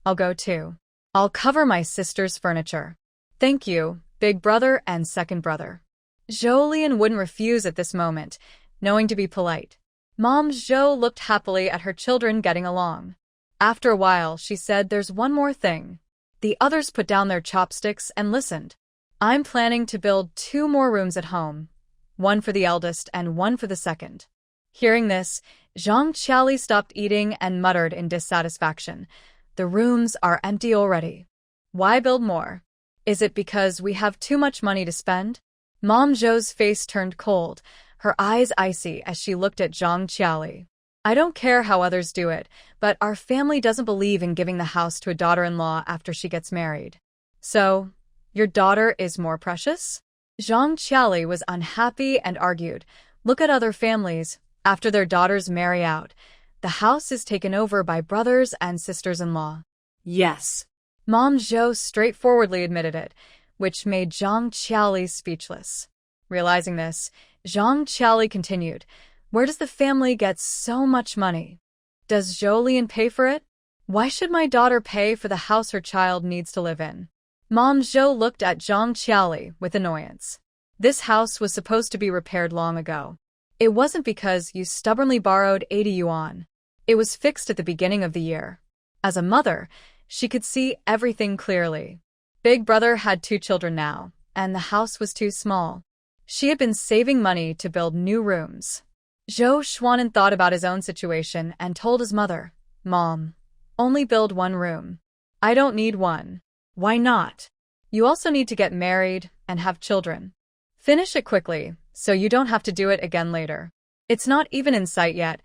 "I'll go too. I'll cover my sister's furniture." "Thank you, big brother and second brother." Zhou Lian wouldn't refuse at this moment, knowing to be polite. Mom Zhou looked happily at her children getting along. After a while, she said, "There's one more thing." The others put down their chopsticks and listened. "I'm planning to build 2 more rooms at home, one for the eldest and one for the second." Hearing this, Zhang Qiaoli stopped eating and muttered in dissatisfaction, "The rooms are empty already. Why build more? Is it because we have too much money to spend?" Mom Zhou's face turned cold, her eyes icy as she looked at Zhang Qiaoli. "I don't care how others do it, but our family doesn't believe in giving the house to a daughter-in-law after she gets married. So, your daughter is more precious?" Zhang Qiaoli was unhappy and argued, "Look at other families. After their daughters marry out, the house is taken over by brothers and sisters-in-law." "Yes." Mom Zhou straightforwardly admitted it, which made Zhang Qiaoli speechless. Realizing this, Zhang Qiaoli continued, "Where does the family get so much money? Does Zhou Lian pay for it? Why should my daughter pay for the house her child needs to live in?" Mom Zhou looked at Zhang Qiaoli with annoyance. "This house was supposed to be repaired long ago. It wasn't because you stubbornly borrowed 80 yuan. It was fixed at the beginning of the year." As a mother, she could see everything clearly. Big brother had 2 children now, and the house was too small. She had been saving money to build new rooms. Zhou Xuan thought about his own situation and told his mother, "Mom, only build 1 room. I don't need 1. "Why not? You also need to get married and have children. Finish it quickly, so you don't have to do it again later." "It's not even in sight yet,"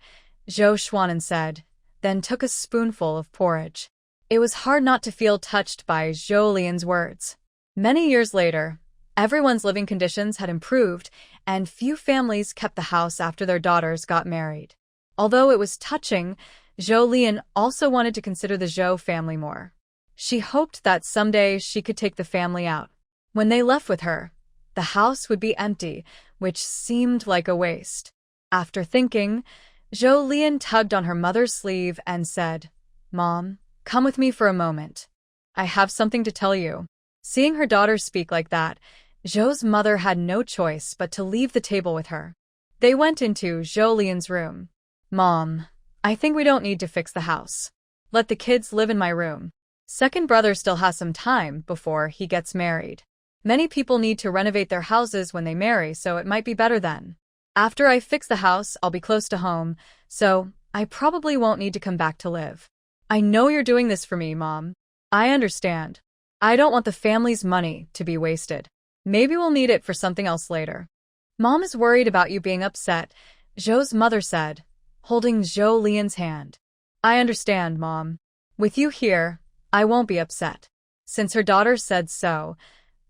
Zhou Xuan said, then took a spoonful of porridge. It was hard not to feel touched by Zhou Lian's words. Many years later, everyone's living conditions had improved, and few families kept the house after their daughters got married. Although it was touching, Zhou Lian also wanted to consider the Zhou family more. She hoped that someday she could take the family out. When they left with her, the house would be empty, which seemed like a waste. After thinking, Zhou Lian tugged on her mother's sleeve and said, "Mom, come with me for a moment. I have something to tell you." Seeing her daughter speak like that, Zhou's mother had no choice but to leave the table with her. They went into Zhou Lian's room. "Mom, I think we don't need to fix the house. Let the kids live in my room. Second brother still has some time before he gets married. Many people need to renovate their houses when they marry, so it might be better then. After I fix the house, I'll be close to home, so I probably won't need to come back to live. I know you're doing this for me, Mom. I understand. I don't want the family's money to be wasted. Maybe we'll need it for something else later." "Mom is worried about you being upset," Zhou's mother said, holding Zhou Lian's hand. "I understand, Mom. With you here, I won't be upset." Since her daughter said so,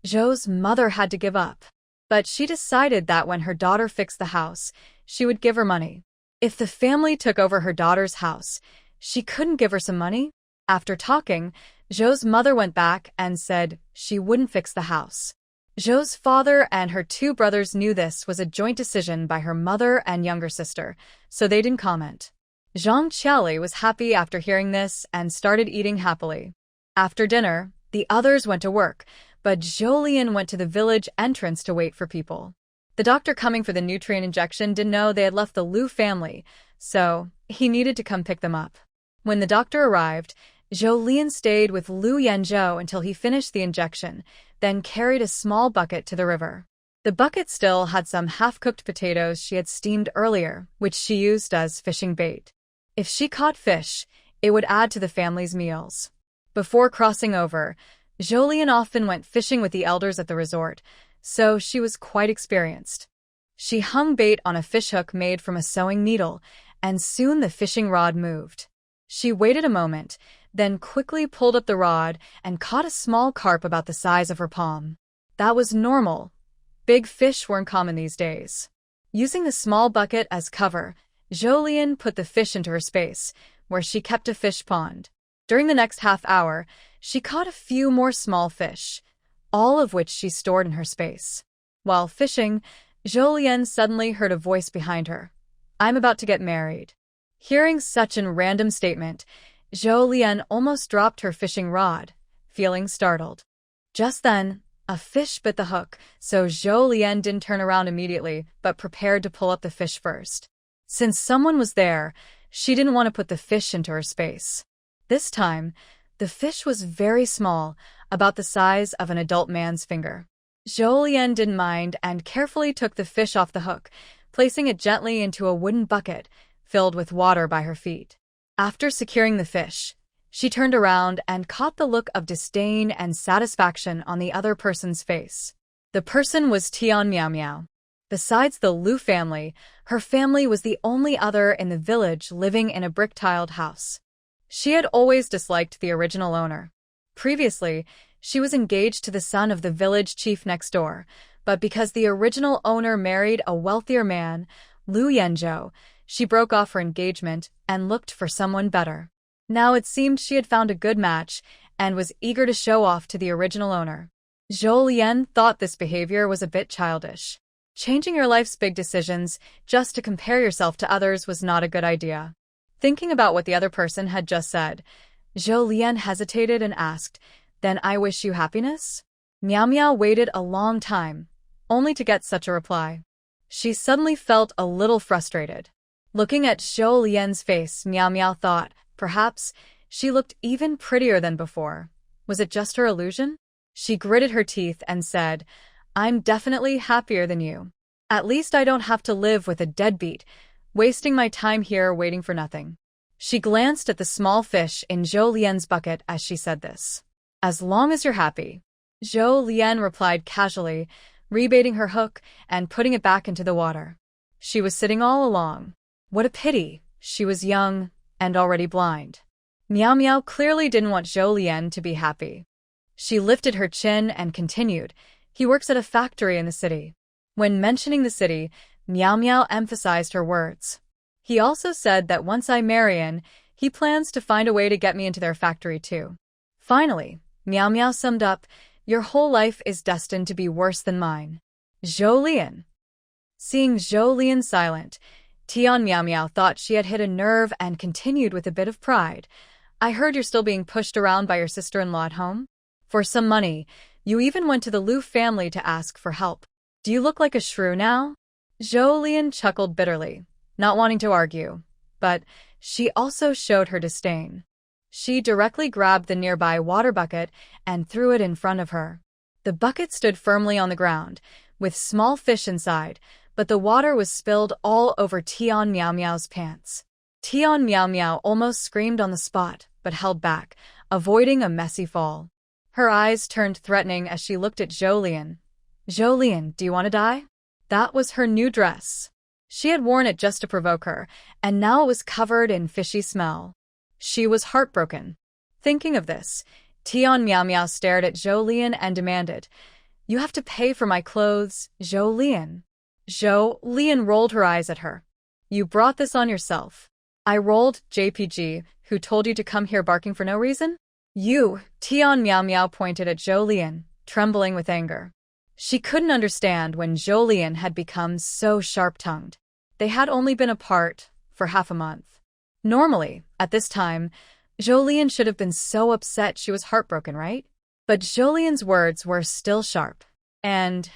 Zhou's mother had to give up. But she decided that when her daughter fixed the house, she would give her money. If the family took over her daughter's house, she couldn't give her some money? After talking, Zhou's mother went back and said she wouldn't fix the house. Zhou's father and her two brothers knew this was a joint decision by her mother and younger sister, so they didn't comment. Zhang Qiali was happy after hearing this and started eating happily. After dinner, the others went to work, but Zhou Lian went to the village entrance to wait for people. The doctor coming for the nutrient injection didn't know they had left the Lu family, so he needed to come pick them up. When the doctor arrived, Zhou Lian stayed with Lu Yanzhou until he finished the injection, then carried a small bucket to the river. The bucket still had some half-cooked potatoes she had steamed earlier, which she used as fishing bait. If she caught fish, it would add to the family's meals. Before crossing over, Zhou Lian often went fishing with the elders at the resort, so she was quite experienced. She hung bait on a fishhook made from a sewing needle, and soon the fishing rod moved. She waited a moment, then quickly pulled up the rod and caught a small carp about the size of her palm. That was normal. Big fish weren't common these days. Using the small bucket as cover, Zhou Lian put the fish into her space, where she kept a fish pond. During the next half hour, she caught a few more small fish, all of which she stored in her space. While fishing, Zhou Lian suddenly heard a voice behind her. "I'm about to get married." Hearing such a random statement, Zhou Lian almost dropped her fishing rod, feeling startled. Just then, a fish bit the hook, so Zhou Lian didn't turn around immediately, but prepared to pull up the fish first. Since someone was there, she didn't want to put the fish into her space. This time, the fish was very small, about the size of an adult man's finger. Zhou Lian didn't mind and carefully took the fish off the hook, placing it gently into a wooden bucket filled with water by her feet. After securing the fish, she turned around and caught the look of disdain and satisfaction on the other person's face. The person was Tian Miao Miao. Besides the Lu family, her family was the only other in the village living in a brick-tiled house. She had always disliked the original owner. Previously, she was engaged to the son of the village chief next door, but because the original owner married a wealthier man, Lu Yanzhou, she broke off her engagement and looked for someone better. Now it seemed she had found a good match and was eager to show off to the original owner. Zhou Lian thought this behavior was a bit childish. Changing your life's big decisions just to compare yourself to others was not a good idea. Thinking about what the other person had just said, Zhou Lian hesitated and asked, "Then I wish you happiness?" Miao Miao waited a long time, only to get such a reply. She suddenly felt a little frustrated. Looking at Zhou Lian's face, Miao Miao thought, perhaps, she looked even prettier than before. Was it just her illusion? She gritted her teeth and said, "I'm definitely happier than you. At least I don't have to live with a deadbeat, wasting my time here waiting for nothing." She glanced at the small fish in Zhou Lian's bucket as she said this. "As long as you're happy." Zhou Lian replied casually, rebaiting her hook and putting it back into the water. She was sitting all along. What a pity, she was young and already blind. Meow Meow clearly didn't want Zhou Lian to be happy. She lifted her chin and continued, "He works at a factory in the city." When mentioning the city, Meow Meow emphasized her words. "He also said that once I marry in, he plans to find a way to get me into their factory too." Finally, Meow Meow summed up, "Your whole life is destined to be worse than mine." Zhou Lian. Seeing Zhou Lian silent, Tian Meow Meow thought she had hit a nerve and continued with a bit of pride. "I heard you're still being pushed around by your sister-in-law at home. For some money, you even went to the Lu family to ask for help. Do you look like a shrew now?" Zhou Lian chuckled bitterly, not wanting to argue, but she also showed her disdain. She directly grabbed the nearby water bucket and threw it in front of her. The bucket stood firmly on the ground, with small fish inside, but the water was spilled all over Tian Meow Meow's pants. Tian Meow Meow almost screamed on the spot, but held back, avoiding a messy fall. Her eyes turned threatening as she looked at Zhou Lian. "Zhou Lian, do you want to die?" That was her new dress. She had worn it just to provoke her, and now it was covered in fishy smell. She was heartbroken. Thinking of this, Tian Meow Meow stared at Zhou Lian and demanded, "You have to pay for my clothes, Zhou Lian." Zhou Lian rolled her eyes at her. "You brought this on yourself." "I rolled, JPG, who told you to come here barking for no reason?" "You," Tian Meow Meow pointed at Zhou Lian, trembling with anger. She couldn't understand when Zhou Lian had become so sharp-tongued. They had only been apart for half a month. Normally, at this time, Zhou Lian should have been so upset she was heartbroken, right? But Zhou Lian's words were still sharp. And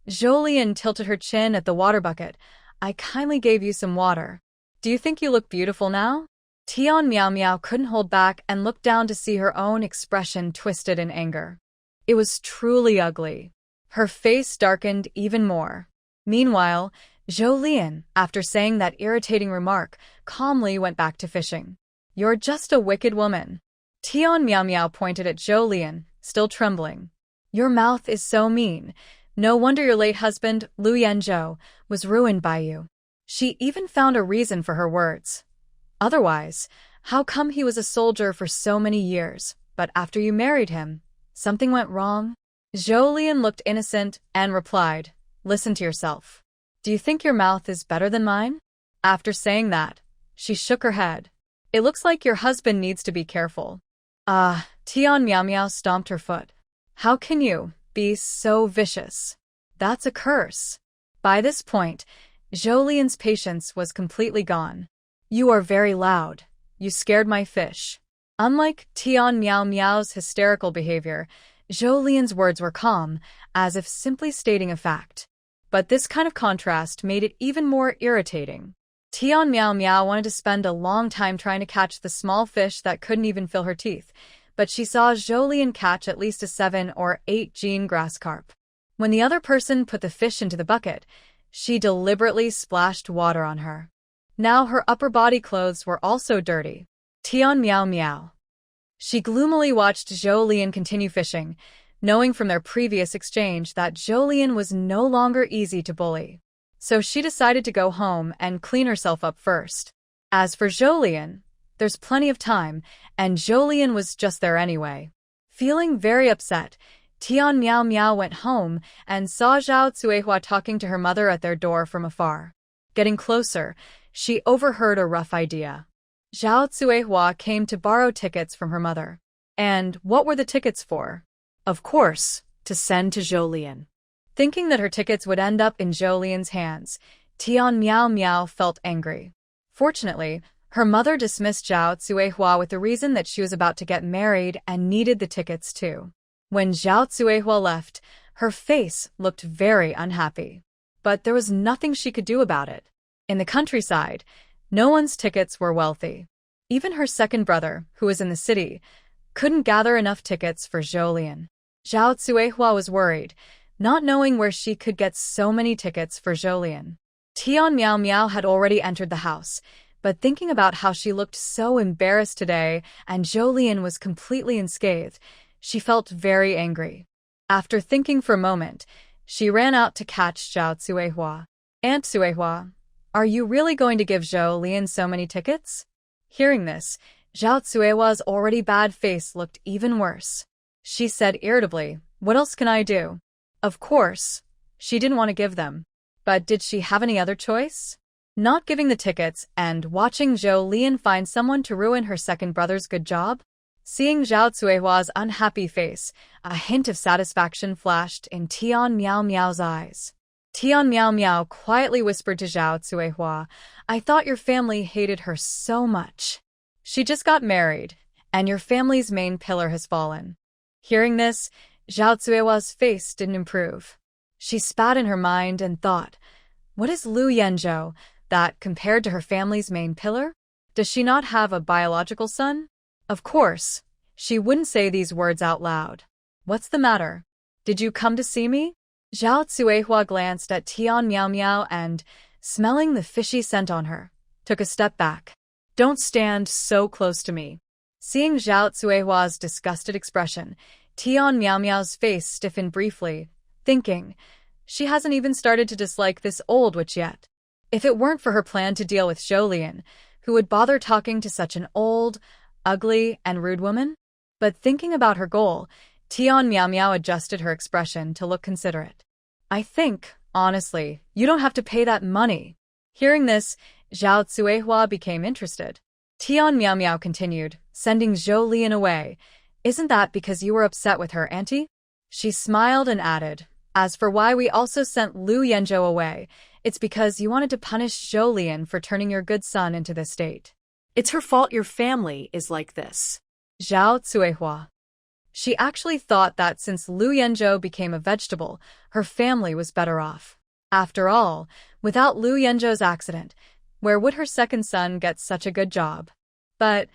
Zhou Lian tilted her chin at the water bucket. "I kindly gave you some water. Do you think you look beautiful now?" Tian Meow Meow couldn't hold back and looked down to see her own expression twisted in anger. It was truly ugly. Her face darkened even more. Meanwhile, Zhou Lian, after saying that irritating remark, calmly went back to fishing. "You're just a wicked woman." Tian Meow Meow pointed at Zhou Lian, still trembling. "Your mouth is so mean. No wonder your late husband, Lu Yanzhou, was ruined by you." She even found a reason for her words. "Otherwise, how come he was a soldier for so many years, but after you married him, something went wrong?" Zhou Lian looked innocent and replied, "Listen to yourself. Do you think your mouth is better than mine?" After saying that, she shook her head. "It looks like your husband needs to be careful." Tian Meow Meow stomped her foot. "How can you be so vicious? That's a curse." By this point, Zhou Lian's patience was completely gone. "You are very loud. You scared my fish." Unlike Tian Meow Meow's hysterical behavior, Zhou Lian's words were calm, as if simply stating a fact. But this kind of contrast made it even more irritating. Tian Meow Meow wanted to spend a long time trying to catch the small fish that couldn't even fill her teeth, but she saw Zhou Lian catch at least a 7 or 8 gene grass carp. When the other person put the fish into the bucket, she deliberately splashed water on her. Now her upper body clothes were also dirty. Tian Meow Meow. She gloomily watched Zhou Lian continue fishing, knowing from their previous exchange that Zhou Lian was no longer easy to bully. So she decided to go home and clean herself up first. As for Zhou Lian, there's plenty of time, and Zhou Lian was just there anyway. Feeling very upset, Tian Meow Meow went home and saw Zhao Cuihua talking to her mother at their door from afar. Getting closer, she overheard a rough idea. Zhao Cuihua came to borrow tickets from her mother. And what were the tickets for? Of course, to send to Zhou Lian. Thinking that her tickets would end up in Zhou Lian's hands, Tian Meow Meow felt angry. Fortunately, her mother dismissed Zhao Cuihua with the reason that she was about to get married and needed the tickets too. When Zhao Cuihua left, her face looked very unhappy. But there was nothing she could do about it. In the countryside, no one's tickets were wealthy. Even her second brother, who was in the city, couldn't gather enough tickets for Zhou Lian. Zhao Cuihua was worried, not knowing where she could get so many tickets for Zhou Lian. Tian Meow Meow had already entered the house, but thinking about how she looked so embarrassed today and Zhou Lian was completely unscathed, she felt very angry. After thinking for a moment, she ran out to catch Zhao Cuihua. "Aunt Cuihua, are you really going to give Zhou Lian so many tickets?" Hearing this, Zhao Cuihua's already bad face looked even worse. She said irritably, "What else can I do?" Of course, she didn't want to give them. But did she have any other choice? Not giving the tickets and watching Zhou Lian find someone to ruin her second brother's good job? Seeing Zhao Cuihua's unhappy face, a hint of satisfaction flashed in Tian Miao Miao's eyes. Tian Miao Miao quietly whispered to Zhao Cuihua, "I thought your family hated her so much. She just got married, and your family's main pillar has fallen." Hearing this, Zhao Cuihua's face didn't improve. She spat in her mind and thought, what is Lu Yanzhou, that compared to her family's main pillar? Does she not have a biological son? Of course, she wouldn't say these words out loud. What's the matter? Did you come to see me? Zhao Cuihua glanced at Tian Miao Miao and, smelling the fishy scent on her, took a step back. Don't stand so close to me. Seeing Zhao Cuihua's disgusted expression, Tian Miao Miao's face stiffened briefly, thinking, she hasn't even started to dislike this old witch yet. If it weren't for her plan to deal with Zhou Lian, who would bother talking to such an old, ugly, and rude woman? But thinking about her goal, Tian Miao Miao adjusted her expression to look considerate. I think, honestly, you don't have to pay that money. Hearing this, Zhao Cuihua became interested. Tian Miao Miao continued, sending Zhou Lian away. Isn't that because you were upset with her, auntie? She smiled and added, as for why we also sent Lu Yanzhou away, it's because you wanted to punish Zhou Lian for turning your good son into this state. It's her fault your family is like this. Zhao Cuihua. She actually thought that since Lu Yanzhou became a vegetable, her family was better off. After all, without Lu Yanzhou's accident, where would her second son get such a good job? But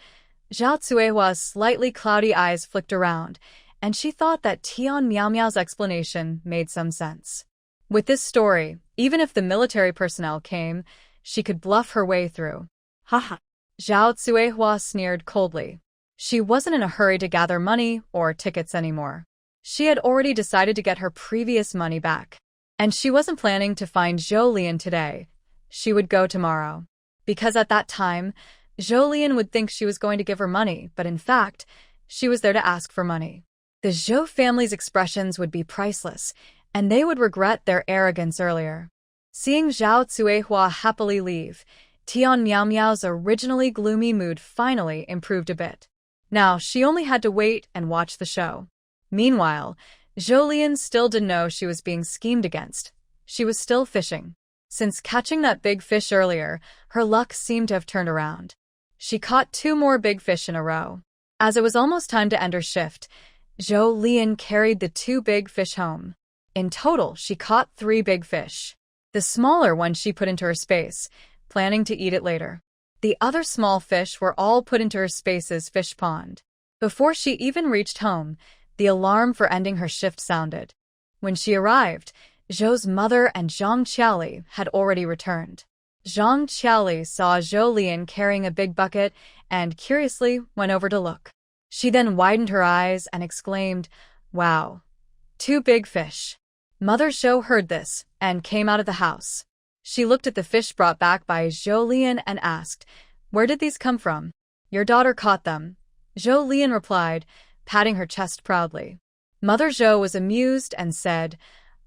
Zhao Cuihua's slightly cloudy eyes flicked around, and she thought that Tian Miao Miao's explanation made some sense. With this story, even if the military personnel came, she could bluff her way through. Haha. Zhao Cuihua sneered coldly. She wasn't in a hurry to gather money or tickets anymore. She had already decided to get her previous money back. And she wasn't planning to find Zhou Lian today. She would go tomorrow. Because at that time, Zhou Lian would think she was going to give her money, but in fact, she was there to ask for money. The Zhou family's expressions would be priceless, and they would regret their arrogance earlier. Seeing Zhao Cuihua happily leave, Tian Miao Miao's originally gloomy mood finally improved a bit. Now she only had to wait and watch the show. Meanwhile, Zhou Lian still didn't know she was being schemed against. She was still fishing. Since catching that big fish earlier, her luck seemed to have turned around. She caught 2 more big fish in a row. As it was almost time to end her shift, Zhou Lian carried the 2 big fish home. In total, she caught 3 big fish. The smaller one she put into her space, planning to eat it later. The other small fish were all put into her space's fish pond. Before she even reached home, the alarm for ending her shift sounded. When she arrived, Zhou's mother and Zhang Qiaoli had already returned. Zhang Qiaoli saw Zhou Lian carrying a big bucket and curiously went over to look. She then widened her eyes and exclaimed, "Wow, 2 big fish." Mother Zhou heard this and came out of the house. She looked at the fish brought back by Zhou Lian and asked, "Where did these come from?" "Your daughter caught them," Zhou Lian replied, patting her chest proudly. Mother Zhou was amused and said,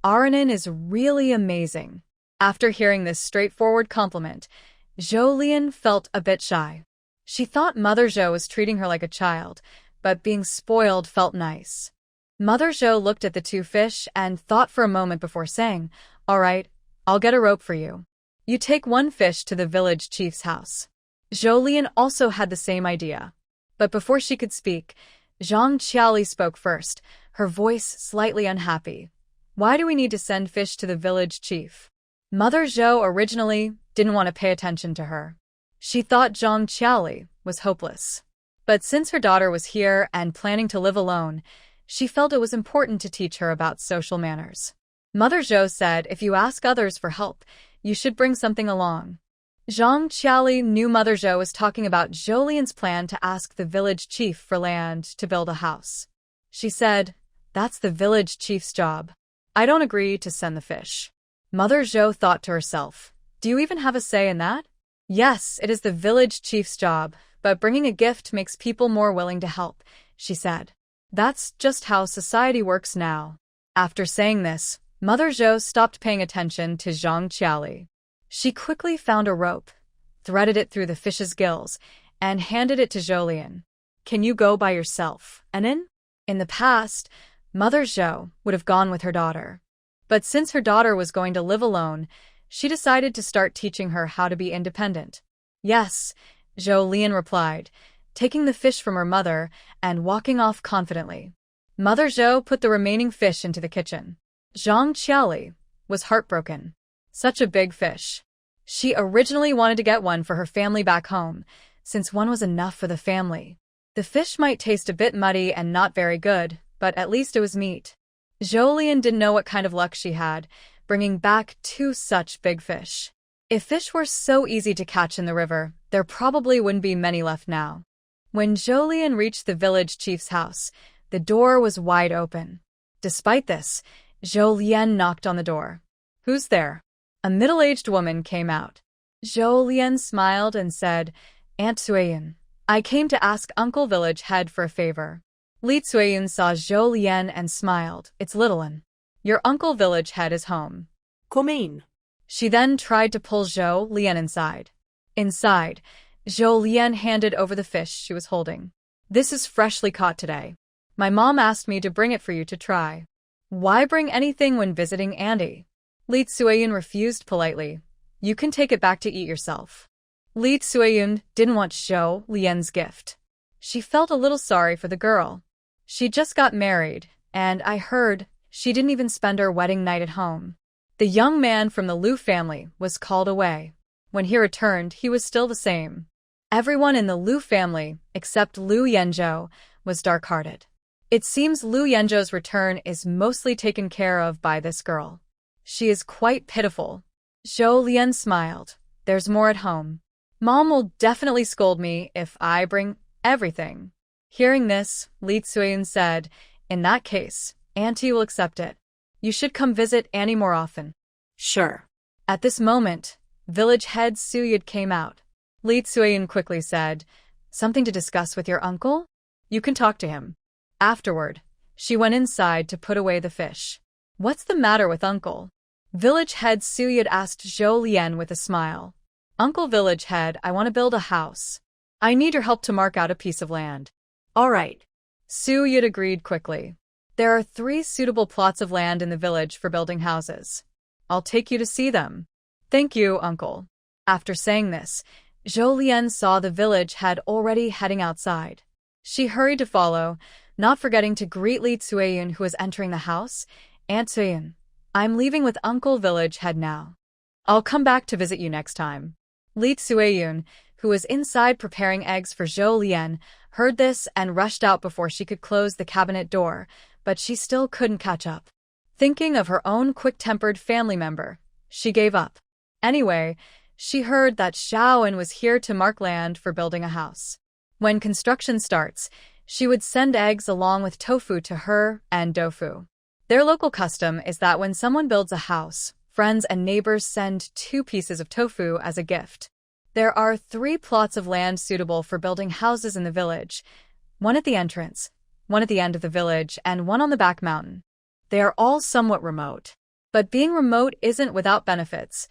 "Aranin is really amazing." After hearing this straightforward compliment, Zhou Lian felt a bit shy. She thought Mother Zhou was treating her like a child, but being spoiled felt nice. Mother Zhou looked at the 2 fish and thought for a moment before saying, "All right, I'll get a rope for you. You take 1 fish to the village chief's house." Zhou Lian also had the same idea. But before she could speak, Zhang Qiaoli spoke first, her voice slightly unhappy. "Why do we need to send fish to the village chief?" Mother Zhou originally didn't want to pay attention to her. She thought Zhang Qiaoli was hopeless. But since her daughter was here and planning to live alone, she felt it was important to teach her about social manners. Mother Zhou said if you ask others for help, you should bring something along. Zhang Qiaoli knew Mother Zhou was talking about Zhou Lian's plan to ask the village chief for land to build a house. She said, "That's the village chief's job. I don't agree to send the fish." Mother Zhou thought to herself, "Do you even have a say in that?" "Yes, it is the village chief's job, but bringing a gift makes people more willing to help, she said. That's just how society works now. After saying this, Mother Zhou stopped paying attention to Zhang Qiali. She quickly found a rope, threaded it through the fish's gills, and handed it to Zhou. Can you go by yourself, Anin? In the past, Mother Zhou would have gone with her daughter. But since her daughter was going to live alone, she decided to start teaching her how to be independent. Yes, Zhou Lian replied, taking the fish from her mother and walking off confidently. Mother Zhou put the remaining fish into the kitchen. Zhang Qiali was heartbroken. Such a big fish. She originally wanted to get one for her family back home, since one was enough for the family. The fish might taste a bit muddy and not very good, but at least it was meat. Zhou Lian didn't know what kind of luck she had, bringing back 2 such big fish. If fish were so easy to catch in the river, there probably wouldn't be many left now. When Zhou Lian reached the village chief's house, the door was wide open. Despite this, Zhou Lian knocked on the door. Who's there? A middle-aged woman came out. Zhou Lian smiled and said, Aunt Suiyun, I came to ask Uncle Village Head for a favor. Li Suiyun saw Zhou Lian and smiled. It's little An. Your Uncle Village Head is home. Come in. She then tried to pull Zhou Lian inside. Inside, Zhou Lian handed over the fish she was holding. This is freshly caught today. My mom asked me to bring it for you to try. Why bring anything when visiting Andy? Li Suiyun refused politely. You can take it back to eat yourself. Li Suiyun didn't want Zhou Lian's gift. She felt a little sorry for the girl. She just got married, and I heard she didn't even spend her wedding night at home. The young man from the Lu family was called away. When he returned, he was still the same. Everyone in the Lu family, except Lu Yanzhou, was dark-hearted. It seems Lu Yanzhou's return is mostly taken care of by this girl. She is quite pitiful. Zhou Lian smiled. There's more at home. Mom will definitely scold me if I bring everything. Hearing this, Li Suiyun said, in that case, Auntie will accept it. You should come visit Annie more often. Sure. At this moment, village head Suyud came out. Li Suiyun quickly said, Something to discuss with your uncle? You can talk to him. Afterward, she went inside to put away the fish. What's the matter with uncle? Village head Suyud asked Zhou Lian with a smile. Uncle Village Head, I want to build a house. I need your help to mark out a piece of land. All right. Suyud agreed quickly. There are 3 suitable plots of land in the village for building houses. I'll take you to see them. Thank you, uncle. After saying this, Zhou Lian saw the village head already heading outside. She hurried to follow, not forgetting to greet Li Suiyun, who was entering the house. Aunt Suiyun, I'm leaving with Uncle Village Head now. I'll come back to visit you next time. Li Suiyun, who was inside preparing eggs for Zhou Lian, heard this and rushed out before she could close the cabinet door, but she still couldn't catch up. Thinking of her own quick-tempered family member, she gave up. Anyway, she heard that Xiaoan was here to mark land for building a house. When construction starts, she would send eggs along with tofu to her and Dofu. Their local custom is that when someone builds a house, friends and neighbors send 2 pieces of tofu as a gift. There are 3 plots of land suitable for building houses in the village, one at the entrance, one at the end of the village, and one on the back mountain. They are all somewhat remote. But being remote isn't without benefits.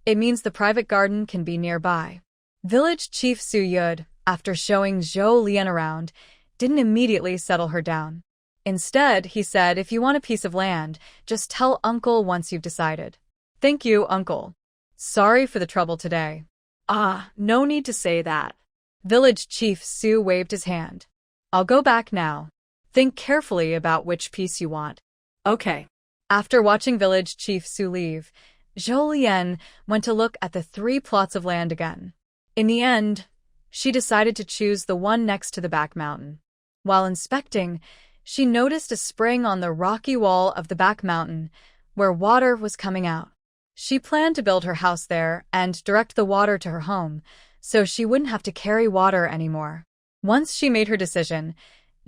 It means the private garden can be nearby. Village Chief Su Yud, after showing Zhou Lian around, didn't immediately settle her down. Instead, he said, if you want a piece of land, just tell Uncle once you've decided. Thank you, Uncle. Sorry for the trouble today. No need to say that. Village Chief Su waved his hand. I'll go back now. Think carefully about which piece you want. Okay. After watching Village Chief Su leave, Zhou Lian went to look at the 3 plots of land again. In the end, she decided to choose the one next to the back mountain. While inspecting, she noticed a spring on the rocky wall of the back mountain where water was coming out. She planned to build her house there and direct the water to her home, so she wouldn't have to carry water anymore. Once she made her decision,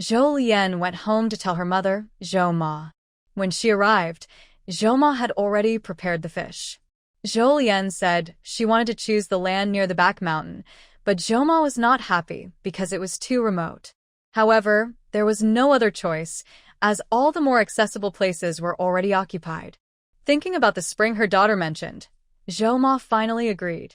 Zhou Lian went home to tell her mother, Zhou Ma. When she arrived, Zhou Ma had already prepared the fish. Zhou Lian said she wanted to choose the land near the back mountain, But Zhoma was not happy because it was too remote. However, there was no other choice, as all the more accessible places were already occupied. Thinking about the spring her daughter mentioned, Zhoma finally agreed.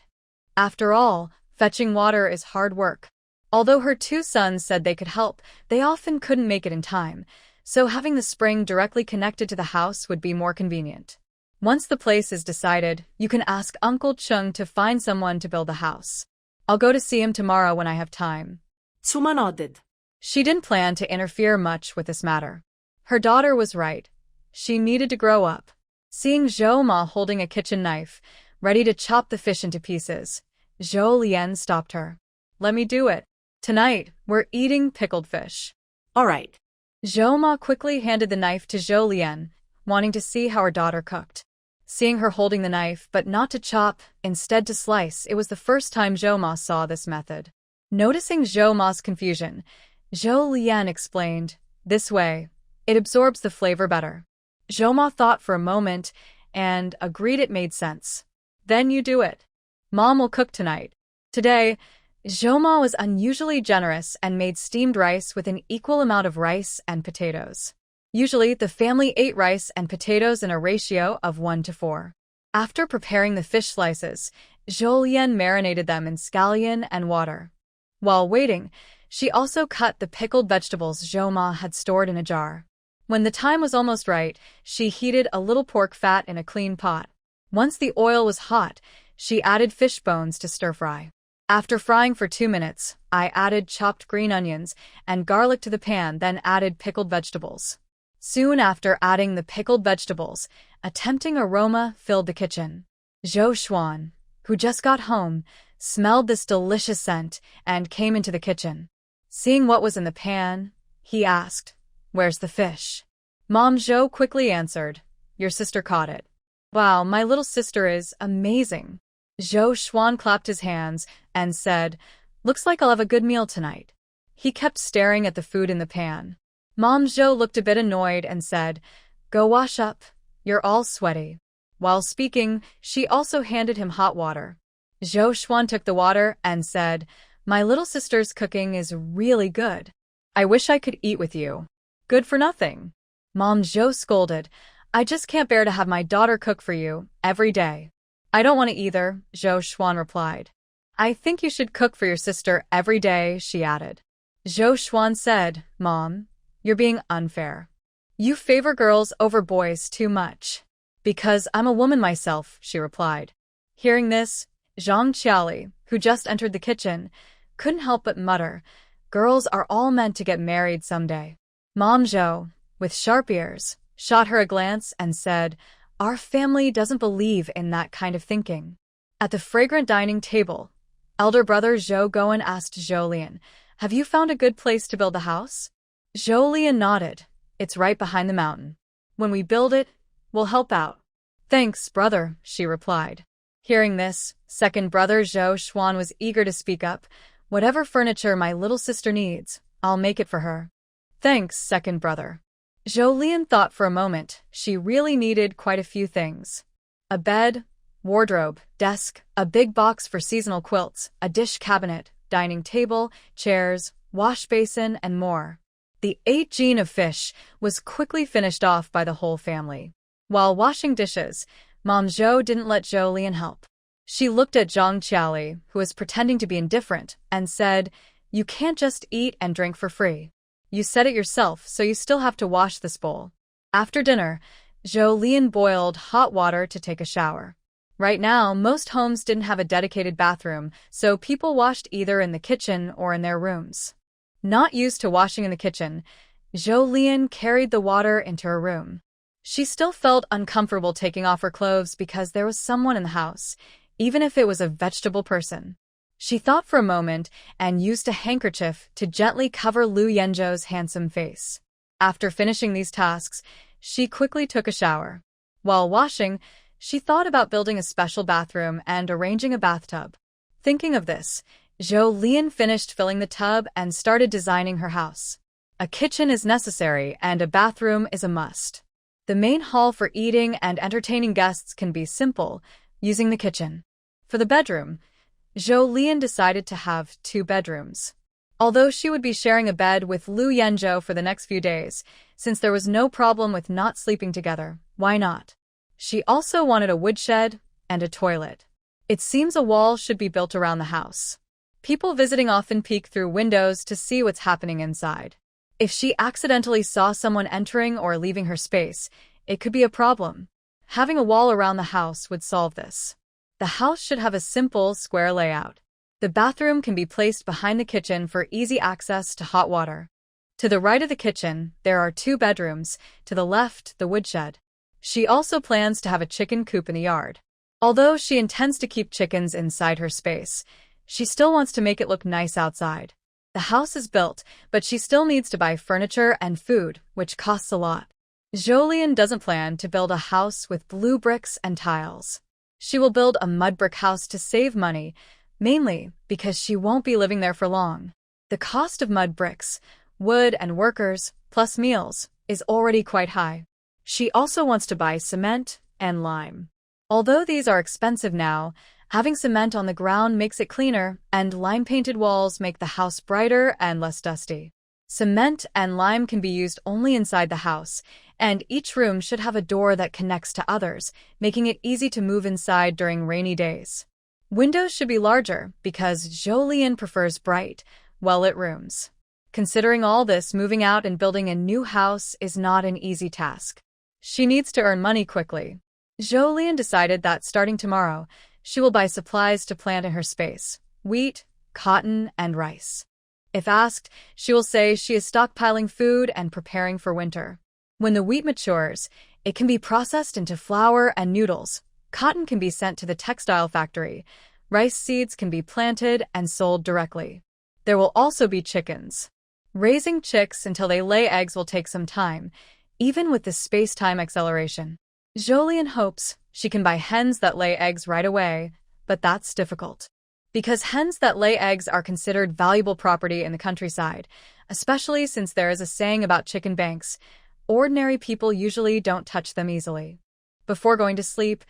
After all, fetching water is hard work. Although her two sons said they could help, they often couldn't make it in time, so having the spring directly connected to the house would be more convenient. Once the place is decided, you can ask Uncle Chung to find someone to build the house. I'll go to see him tomorrow when I have time. Suma nodded. She didn't plan to interfere much with this matter. Her daughter was right. She needed to grow up. Seeing Zhou Ma holding a kitchen knife, ready to chop the fish into pieces, Zhou Lian stopped her. Let me do it. Tonight, we're eating pickled fish. All right. Zhou Ma quickly handed the knife to Zhou Lian, wanting to see how her daughter cooked. Seeing her holding the knife, but not to chop, instead to slice, it was the first time Zhou Ma saw this method. Noticing Zhou Ma's confusion, Zhou Lian explained, "This way, it absorbs the flavor better." Zhou Ma thought for a moment and agreed it made sense. Then you do it. Mom will cook tonight. Today, Zhou Ma was unusually generous and made steamed rice with an equal amount of rice and potatoes. Usually, the family ate rice and potatoes in a ratio of 1:4. After preparing the fish slices, Zhou Lian marinated them in scallion and water. While waiting, she also cut the pickled vegetables Zhou Ma had stored in a jar. When the time was almost right, she heated a little pork fat in a clean pot. Once the oil was hot, she added fish bones to stir-fry. After frying for 2 minutes, I added chopped green onions and garlic to the pan, then added pickled vegetables. Soon after adding the pickled vegetables, a tempting aroma filled the kitchen. Zhou Xuan, who just got home, smelled this delicious scent and came into the kitchen. Seeing what was in the pan, he asked, "Where's the fish?" Mom Zhou quickly answered, "Your sister caught it." "Wow, my little sister is amazing." Zhou Xuan clapped his hands and said, "Looks like I'll have a good meal tonight." He kept staring at the food in the pan. Mom Zhou looked a bit annoyed and said, "Go wash up. You're all sweaty." While speaking, she also handed him hot water. Zhou Xuan took the water and said, "My little sister's cooking is really good. I wish I could eat with you." "Good for nothing." Mom Zhou scolded, "I just can't bear to have my daughter cook for you every day." "I don't want to either," Zhou Xuan replied. "I think you should cook for your sister every day," she added. Zhou Xuan said, "Mom, you're being unfair. You favor girls over boys too much." "Because I'm a woman myself," she replied. Hearing this, Zhang Qiali, who just entered the kitchen, couldn't help but mutter, "Girls are all meant to get married someday." Mom Zhou, with sharp ears, shot her a glance and said, "Our family doesn't believe in that kind of thinking." At the fragrant dining table, elder brother Zhou Goen asked Zhou Lian, "Have you found a good place to build the house?" Zhou Lian nodded. "It's right behind the mountain. When we build it, we'll help out." "Thanks, brother," she replied. Hearing this, second brother Zhou Xuan was eager to speak up. "Whatever furniture my little sister needs, I'll make it for her." "Thanks, second brother." Zhou Lian thought for a moment. She really needed quite a few things. A bed, wardrobe, desk, a big box for seasonal quilts, a dish cabinet, dining table, chairs, wash basin, and more. The 8 gene of fish was quickly finished off by the whole family. While washing dishes, Mom Zhou didn't let Zhou Lian help. She looked at Zhang Qiali, who was pretending to be indifferent, and said, "You can't just eat and drink for free. You said it yourself, so you still have to wash this bowl." After dinner, Zhou Lian boiled hot water to take a shower. Right now, most homes didn't have a dedicated bathroom, so people washed either in the kitchen or in their rooms. Not used to washing in the kitchen, Zhou Lian carried the water into her room. She still felt uncomfortable taking off her clothes because there was someone in the house, even if it was a vegetable person. She thought for a moment and used a handkerchief to gently cover Lu Yanzhou's handsome face. After finishing these tasks, she quickly took a shower. While washing, she thought about building a special bathroom and arranging a bathtub. Thinking of this, Zhou Lian finished filling the tub and started designing her house. A kitchen is necessary and a bathroom is a must. The main hall for eating and entertaining guests can be simple, using the kitchen. For the bedroom, Zhou Lian decided to have 2 bedrooms. Although she would be sharing a bed with Lu Yanzhou for the next few days, since there was no problem with not sleeping together, why not? She also wanted a woodshed and a toilet. It seems a wall should be built around the house. People visiting often peek through windows to see what's happening inside. If she accidentally saw someone entering or leaving her space, it could be a problem. Having a wall around the house would solve this. The house should have a simple, square layout. The bathroom can be placed behind the kitchen for easy access to hot water. To the right of the kitchen, there are 2 bedrooms, to the left, the woodshed. She also plans to have a chicken coop in the yard. Although she intends to keep chickens inside her space, she still wants to make it look nice outside. The house is built, but she still needs to buy furniture and food, which costs a lot. Zhou Lian doesn't plan to build a house with blue bricks and tiles. She will build a mud brick house to save money, mainly because she won't be living there for long. The cost of mud bricks, wood and workers, plus meals, is already quite high. She also wants to buy cement and lime. Although these are expensive now, having cement on the ground makes it cleaner, and lime-painted walls make the house brighter and less dusty. Cement and lime can be used only inside the house, and each room should have a door that connects to others, making it easy to move inside during rainy days. Windows should be larger because Zhou Lian prefers bright, well-lit rooms. Considering all this, moving out and building a new house is not an easy task. She needs to earn money quickly. Zhou Lian decided that starting tomorrow, she will buy supplies to plant in her space: wheat, cotton, and rice. If asked, she will say she is stockpiling food and preparing for winter. When the wheat matures, it can be processed into flour and noodles. Cotton can be sent to the textile factory. Rice seeds can be planted and sold directly. There will also be chickens. Raising chicks until they lay eggs will take some time, even with the space-time acceleration. Zhou Lian hopes she can buy hens that lay eggs right away, but that's difficult. Because hens that lay eggs are considered valuable property in the countryside, especially since there is a saying about chicken banks, ordinary people usually don't touch them easily. Before going to sleep,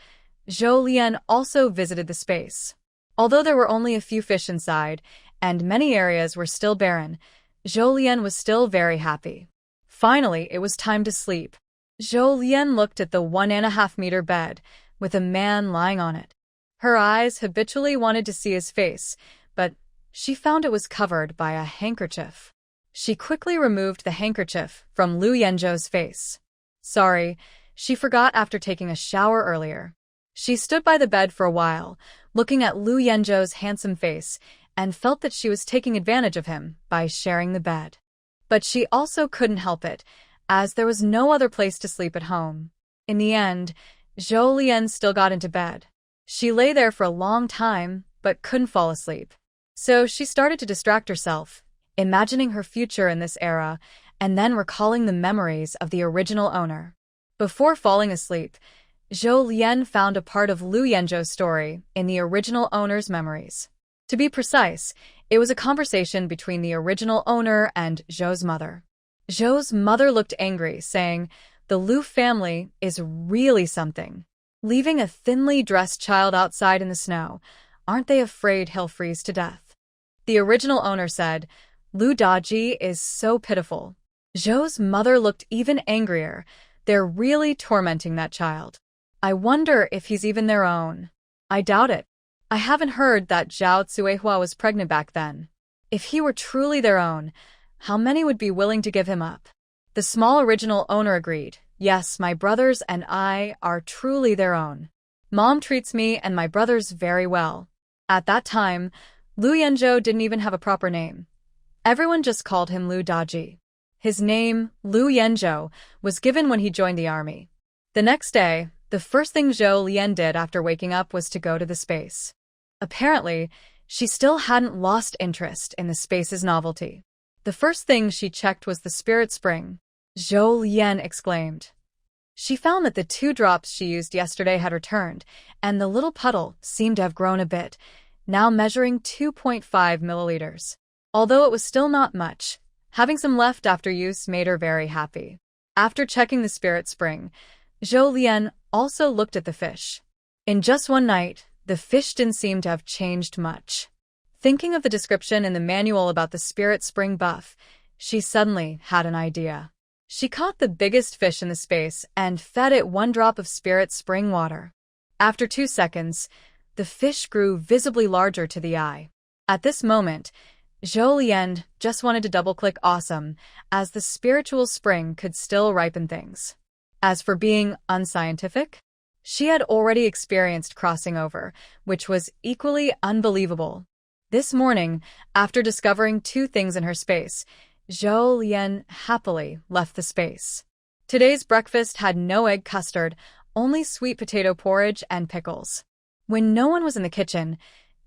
Zhou Lian also visited the space. Although there were only a few fish inside, and many areas were still barren, Zhou Lian was still very happy. Finally, it was time to sleep. Zhou Lian looked at the 1.5-meter bed, with a man lying on it. Her eyes habitually wanted to see his face, but she found it was covered by a handkerchief. She quickly removed the handkerchief from Lu Yanzhou's face. Sorry, she forgot after taking a shower earlier. She stood by the bed for a while, looking at Lu Yanzhou's handsome face, and felt that she was taking advantage of him by sharing the bed. But she also couldn't help it, as there was no other place to sleep at home. In the end, Zhou Lian still got into bed. She lay there for a long time, but couldn't fall asleep. So she started to distract herself, imagining her future in this era, and then recalling the memories of the original owner. Before falling asleep, Zhou Lian found a part of Lu Yanzhou's story in the original owner's memories. To be precise, it was a conversation between the original owner and Zhou's mother. Zhou's mother looked angry, saying, "The Lu family is really something. Leaving a thinly dressed child outside in the snow, aren't they afraid he'll freeze to death?" The original owner said, "Lu Daji is so pitiful." Zhou's mother looked even angrier. They're really tormenting that child. I wonder if he's even their own. I doubt it. I haven't heard that Zhao Cuihua was pregnant back then. If he were truly their own, how many would be willing to give him up? The small original owner agreed. Yes, my brothers and I are truly their own. Mom treats me and my brothers very well. At that time, Lu Yanzhou didn't even have a proper name. Everyone just called him Lu Daji. His name, Lu Yanzhou, was given when he joined the army. The next day, the first thing Zhou Lian did after waking up was to go to the space. Apparently, she still hadn't lost interest in the space's novelty. The first thing she checked was the spirit spring. Zhou Lian exclaimed. She found that the 2 drops she used yesterday had returned, and the little puddle seemed to have grown a bit, now measuring 2.5 milliliters. Although it was still not much, having some left after use made her very happy. After checking the spirit spring, Zhou Lian also looked at the fish. In just one night, The fish didn't seem to have changed much. Thinking of the description in the manual about the spirit spring buff, she suddenly had an idea. She caught the biggest fish in the space and fed it 1 drop of spirit spring water. After 2 seconds, the fish grew visibly larger to the eye. At this moment, Zhou Lian just wanted to double-click awesome, as the spiritual spring could still ripen things. As for being unscientific, she had already experienced crossing over, which was equally unbelievable. This morning, after discovering 2 things in her space, Zhou Lian happily left the space. Today's breakfast had no egg custard, only sweet potato porridge and pickles. When no one was in the kitchen,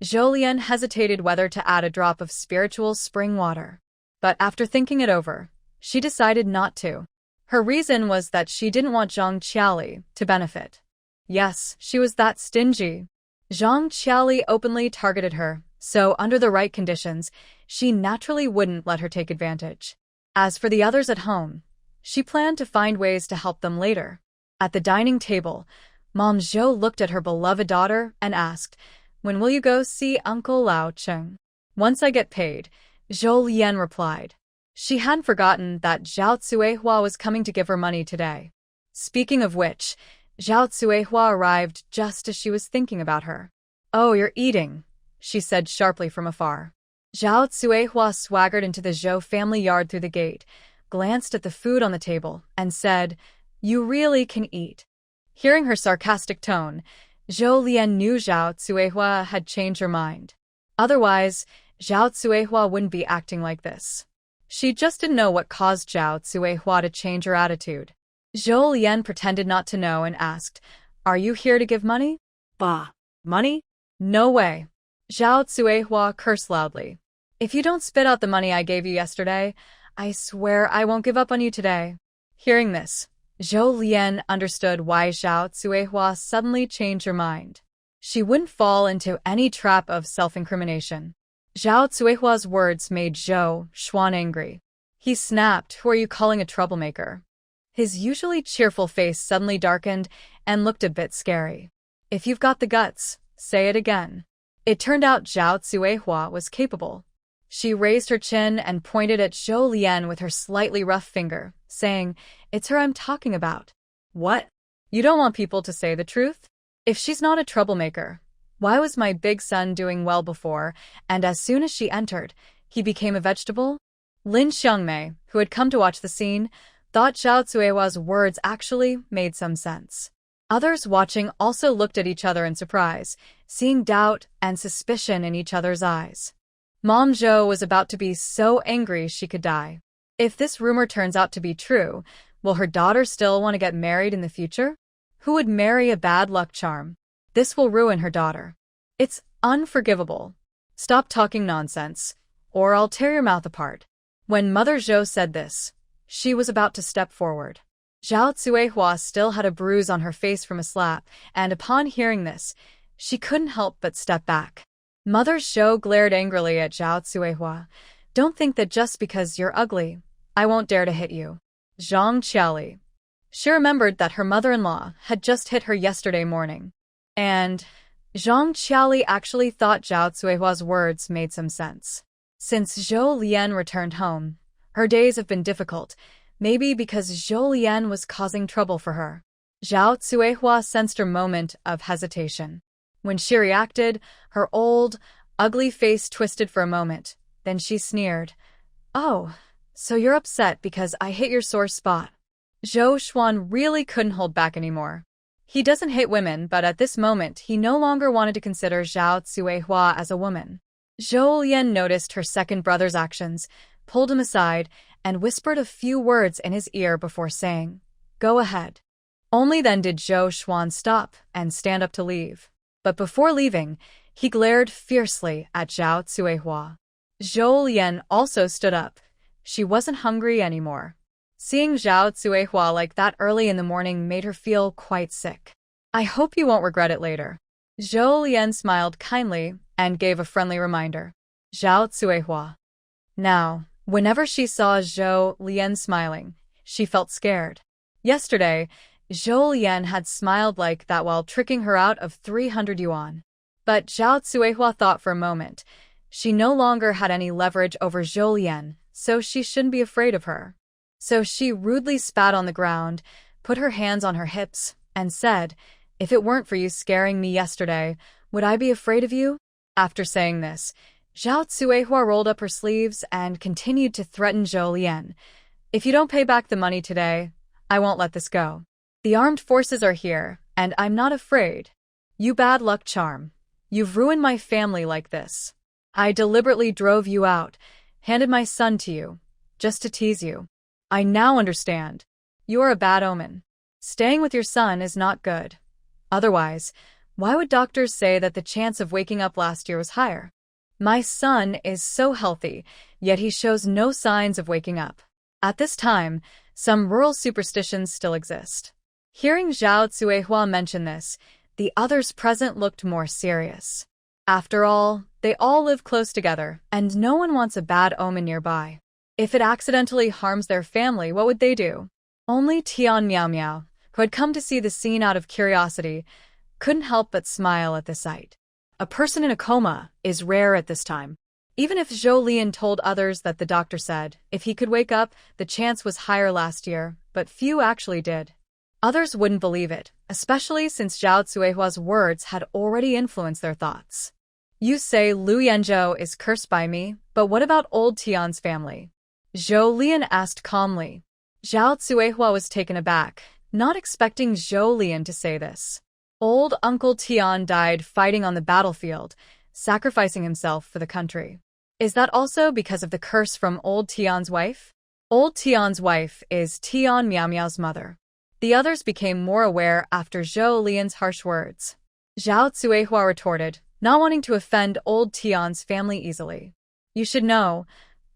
Zhou Lian hesitated whether to add a drop of spiritual spring water. But after thinking it over, she decided not to. Her reason was that she didn't want Zhang Qiali to benefit. Yes, she was that stingy. Zhang Qiali openly targeted her, so under the right conditions, she naturally wouldn't let her take advantage. As for the others at home, she planned to find ways to help them later. At the dining table, Mom Zhou looked at her beloved daughter and asked, "When will you go see Uncle Lao Cheng?" "Once I get paid," Zhou Lian replied. She hadn't forgotten that Zhao Cuihua was coming to give her money today. Speaking of which, Zhao Cuihua arrived just as she was thinking about her. "Oh, you're eating," she said sharply from afar. Zhao Cuihua swaggered into the Zhou family yard through the gate, glanced at the food on the table, and said, "You really can eat." Hearing her sarcastic tone, Zhou Lian knew Zhao Cuihua had changed her mind. Otherwise, Zhao Cuihua wouldn't be acting like this. She just didn't know what caused Zhao Cuihua to change her attitude. Zhou Lian pretended not to know and asked, "Are you here to give money?" Bah, money? "No way." Zhao Cuihua cursed loudly. "If you don't spit out the money I gave you yesterday, I swear I won't give up on you today." Hearing this, Zhou Lian understood why Zhao Cuihua suddenly changed her mind. She wouldn't fall into any trap of self-incrimination. Zhao Cuihua's words made Zhou Xuan angry. He snapped, "Who are you calling a troublemaker?" His usually cheerful face suddenly darkened and looked a bit scary. "If you've got the guts, say it again." It turned out Zhao Cuihua was capable. She raised her chin and pointed at Zhou Lian with her slightly rough finger, saying, "It's her I'm talking about." "What? You don't want people to say the truth? If she's not a troublemaker, why was my big son doing well before, and as soon as she entered, he became a vegetable?" Lin Xiangmei, who had come to watch the scene, thought Zhao Cuihua's words actually made some sense. Others watching also looked at each other in surprise, seeing doubt and suspicion in each other's eyes. Mom Zhou was about to be so angry she could die. If this rumor turns out to be true, will her daughter still want to get married in the future? Who would marry a bad luck charm? This will ruin her daughter. It's unforgivable. Stop talking nonsense, or I'll tear your mouth apart. When Mother Zhou said this, she was about to step forward. Zhao Cuihua still had a bruise on her face from a slap, and upon hearing this, she couldn't help but step back. Mother Zhou glared angrily at Zhao Cuihua. "Don't think that just because you're ugly, I won't dare to hit you." Zhang Qiali. She remembered that her mother-in-law had just hit her yesterday morning. And Zhang Qiali actually thought Zhao Cuihua's words made some sense. Since Zhou Lian returned home, her days have been difficult, maybe because Zhou Lian was causing trouble for her. Zhao Cuihua sensed her moment of hesitation. When she reacted, her old, ugly face twisted for a moment. Then she sneered. "Oh, so you're upset because I hit your sore spot." Zhou Xuan really couldn't hold back anymore. He doesn't hate women, but at this moment he no longer wanted to consider Zhao Cuihua as a woman. Zhou Lian noticed her second brother's actions, pulled him aside, and whispered a few words in his ear before saying, "Go ahead." Only then did Zhou Xuan stop and stand up to leave. But before leaving, he glared fiercely at Zhao Cuihua. Zhou Lian also stood up. She wasn't hungry anymore. Seeing Zhao Cuihua like that early in the morning made her feel quite sick. "I hope you won't regret it later." Zhou Lian smiled kindly and gave a friendly reminder. Zhao Cuihua. Now, whenever she saw Zhou Lian smiling, she felt scared. Yesterday, Zhou Lian had smiled like that while tricking her out of 300 yuan. But Zhao Cuihua thought for a moment. She no longer had any leverage over Zhou Lian, so she shouldn't be afraid of her. So she rudely spat on the ground, put her hands on her hips, and said, "If it weren't for you scaring me yesterday, would I be afraid of you?" After saying this, Zhao Cuihua rolled up her sleeves and continued to threaten Zhou Lian. "If you don't pay back the money today, I won't let this go. The armed forces are here, and I'm not afraid. You bad luck charm. You've ruined my family like this. I deliberately drove you out, handed my son to you, just to tease you. I now understand. You're a bad omen. Staying with your son is not good. Otherwise, why would doctors say that the chance of waking up last year was higher? My son is so healthy, yet he shows no signs of waking up." At this time, some rural superstitions still exist. Hearing Zhao Cuihua mention this, the others present looked more serious. After all, they all live close together, and no one wants a bad omen nearby. If it accidentally harms their family, what would they do? Only Tian Miao Miao, who had come to see the scene out of curiosity, couldn't help but smile at the sight. A person in a coma is rare at this time. Even if Zhou Lian told others that the doctor said, if he could wake up, the chance was higher last year, but few actually did. Others wouldn't believe it, especially since Zhao Cuihua's words had already influenced their thoughts. "You say Lu Yanzhou is cursed by me, but what about old Tian's family?" Zhou Lian asked calmly. Zhao Cuihua was taken aback, not expecting Zhou Lian to say this. Old Uncle Tian died fighting on the battlefield, sacrificing himself for the country. Is that also because of the curse from old Tian's wife? Old Tian's wife is Tian Miao Miao's mother. The others became more aware after Zhou Lian's harsh words. Zhao Cuihua retorted, not wanting to offend old Tian's family easily. "You should know,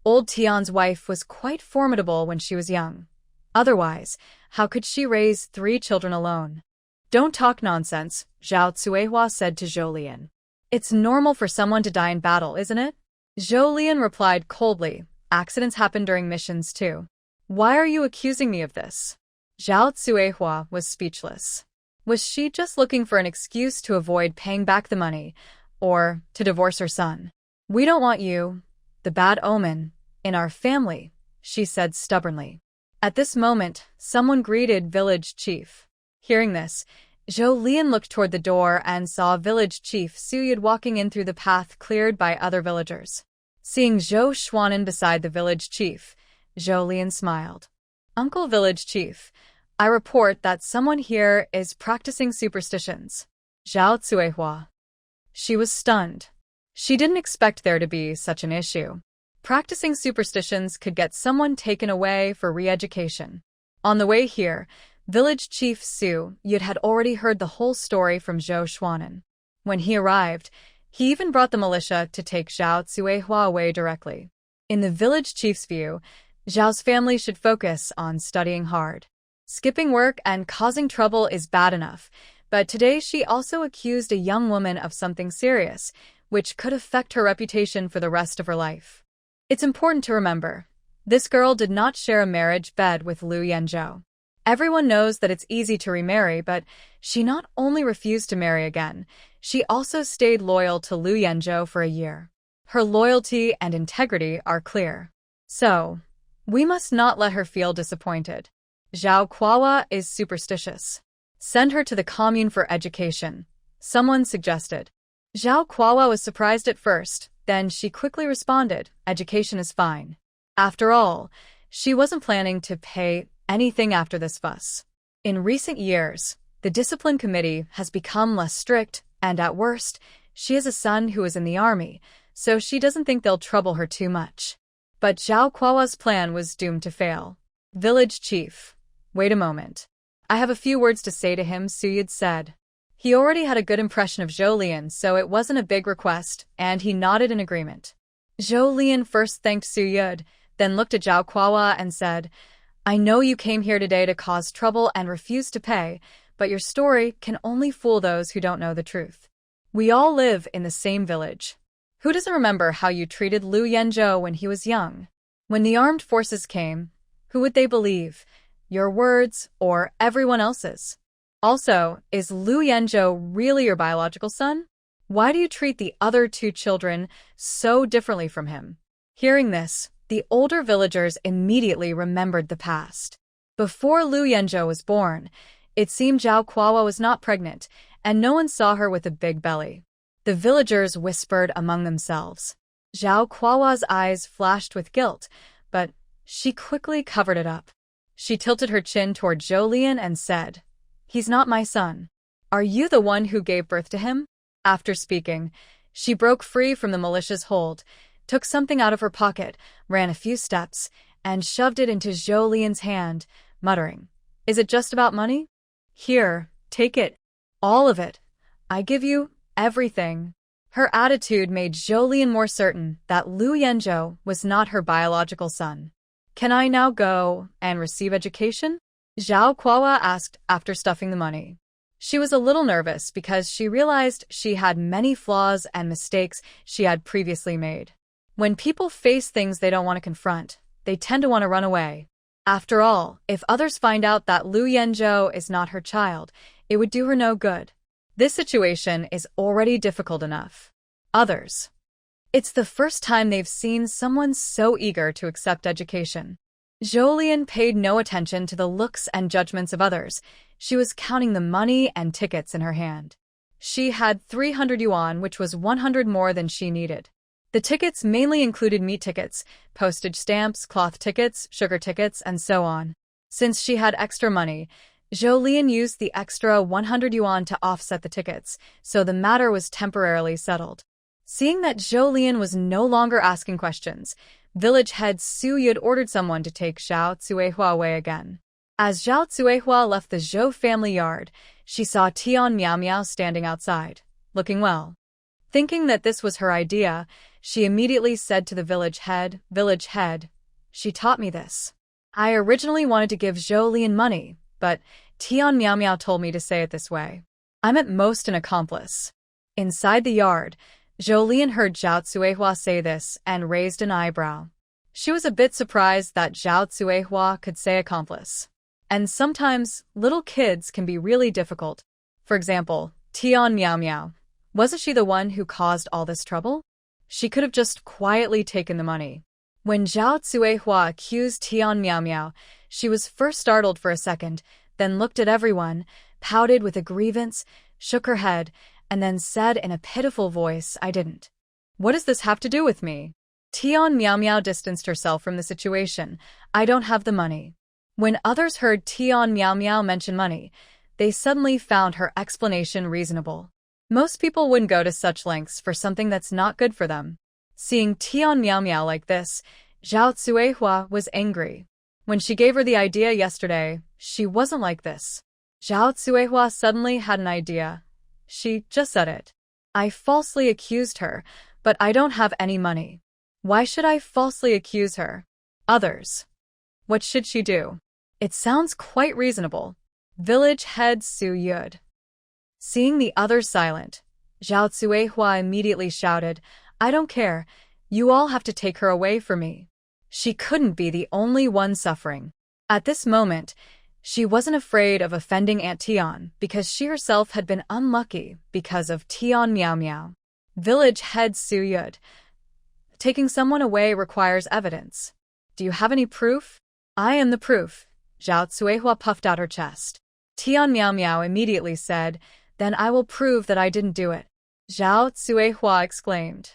old Tian's wife was quite formidable when she was young. Otherwise, how could she raise 3 children alone?" "Don't talk nonsense," Zhao Cuihua said to Zhou Lian. "It's normal for someone to die in battle, isn't it?" Zhou Lian replied coldly, "Accidents happen during missions too. Why are you accusing me of this?" Zhao Cuihua was speechless. Was she just looking for an excuse to avoid paying back the money, or to divorce her son? "We don't want you, the bad omen, in our family," she said stubbornly. At this moment, someone greeted Village Chief. Hearing this, Zhou Lian looked toward the door and saw Village Chief Suyud walking in through the path cleared by other villagers. Seeing Zhou Xuanan beside the village chief, Zhou Lian smiled. "Uncle Village Chief, I report that someone here is practicing superstitions." Zhao Cuihua. She was stunned. She didn't expect there to be such an issue. Practicing superstitions could get someone taken away for re-education. On the way here, Village Chief Su Yud had already heard the whole story from Zhou Xuanan. When he arrived, he even brought the militia to take Zhao Cuihua away directly. In the village chief's view, Zhao's family should focus on studying hard. Skipping work and causing trouble is bad enough, but today she also accused a young woman of something serious, which could affect her reputation for the rest of her life. It's important to remember, this girl did not share a marriage bed with Lu Yanzhou. Everyone knows that it's easy to remarry, but she not only refused to marry again, she also stayed loyal to Lu Yanzhou for a year. Her loyalty and integrity are clear. So, we must not let her feel disappointed. Zhao Kuawa is superstitious. Send her to the commune for education, someone suggested. Zhao Kuawa was surprised at first, then she quickly responded, education is fine. After all, she wasn't planning to pay anything after this fuss. In recent years, the discipline committee has become less strict, and at worst, she has a son who is in the army, so she doesn't think they'll trouble her too much. But Zhao Kuawa's plan was doomed to fail. Village chief. Wait a moment. I have a few words to say to him, Suyud said. He already had a good impression of Zhou Lian, so it wasn't a big request, and he nodded in agreement. Zhou Lian first thanked Suyud, then looked at Zhao Kuawa and said, I know you came here today to cause trouble and refuse to pay, but your story can only fool those who don't know the truth. We all live in the same village. Who doesn't remember how you treated Lu Yanzhou when he was young? When the armed forces came, who would they believe? Your words or everyone else's? Also, is Lu Yanzhou really your biological son? Why do you treat the other two children so differently from him? Hearing this, the older villagers immediately remembered the past. Before Lu Yanzhou was born, it seemed Zhao Kuawa was not pregnant, and no one saw her with a big belly. The villagers whispered among themselves. Zhao Kuawa's eyes flashed with guilt, but she quickly covered it up. She tilted her chin toward Zhou and said, "He's not my son. Are you the one who gave birth to him?" After speaking, she broke free from the malicious hold, took something out of her pocket, ran a few steps, and shoved it into Zhou hand, muttering, "Is it just about money? Here, take it. All of it. I give you everything." Her attitude made Zhou more certain that Lu Yanzhou was not her biological son. "Can I now go and receive education?" Zhao Kuawa asked after stuffing the money. She was a little nervous because she realized she had many flaws and mistakes she had previously made. When people face things they don't want to confront, they tend to want to run away. After all, if others find out that Lu Yanzhou is not her child, it would do her no good. This situation is already difficult enough. Others. It's the first time they've seen someone so eager to accept education. Zhou paid no attention to the looks and judgments of others. She was counting the money and tickets in her hand. She had 300 yuan, which was 100 more than she needed. The tickets mainly included meat tickets, postage stamps, cloth tickets, sugar tickets, and so on. Since she had extra money, Zhou used the extra 100 yuan to offset the tickets, so the matter was temporarily settled. Seeing that Zhou was no longer asking questions, village head Su Yud ordered someone to take Zhao Cuihua away again. As Zhao Cuihua left the Zhou family yard, she saw Tian Miao Miao standing outside, looking well. Thinking that this was her idea, she immediately said to the village head, "She taught me this. I originally wanted to give Zhou money, but Tian Miao Miao told me to say it this way. I'm at most an accomplice." Inside the yard, Zhou heard Zhao Cuihua say this and raised an eyebrow. She was a bit surprised that Zhao Cuihua could say accomplice. And sometimes, little kids can be really difficult. For example, Tian Miao Miao. Wasn't she the one who caused all this trouble? She could have just quietly taken the money. When Zhao Cuihua accused Tian Miao Miao, she was first startled for a second, then looked at everyone, pouted with a grievance, shook her head, and then said in a pitiful voice, "I didn't." "What does this have to do with me?" Tian Miao Miao distanced herself from the situation. "I don't have the money." When others heard Tian Miao Miao mention money, they suddenly found her explanation reasonable. Most people wouldn't go to such lengths for something that's not good for them. Seeing Tian Miao Miao like this, Zhao Cuihua was angry. When she gave her the idea yesterday, she wasn't like this. Zhao Cuihua suddenly had an idea. She just said it. "I falsely accused her, but I don't have any money. Why should I falsely accuse her?" Others. What should she do? It sounds quite reasonable. Village head Su Yud. Seeing the others silent, Zhao Cuihua immediately shouted, "I don't care. You all have to take her away from me." She couldn't be the only one suffering. At this moment, she wasn't afraid of offending Aunt Tian because she herself had been unlucky because of Tian Miao Miao. Village head Su Yud. Taking someone away requires evidence. "Do you have any proof?" "I am the proof." Zhao Cuihua puffed out her chest. Tian Miao Miao immediately said, "Then I will prove that I didn't do it." Zhao Cuihua exclaimed.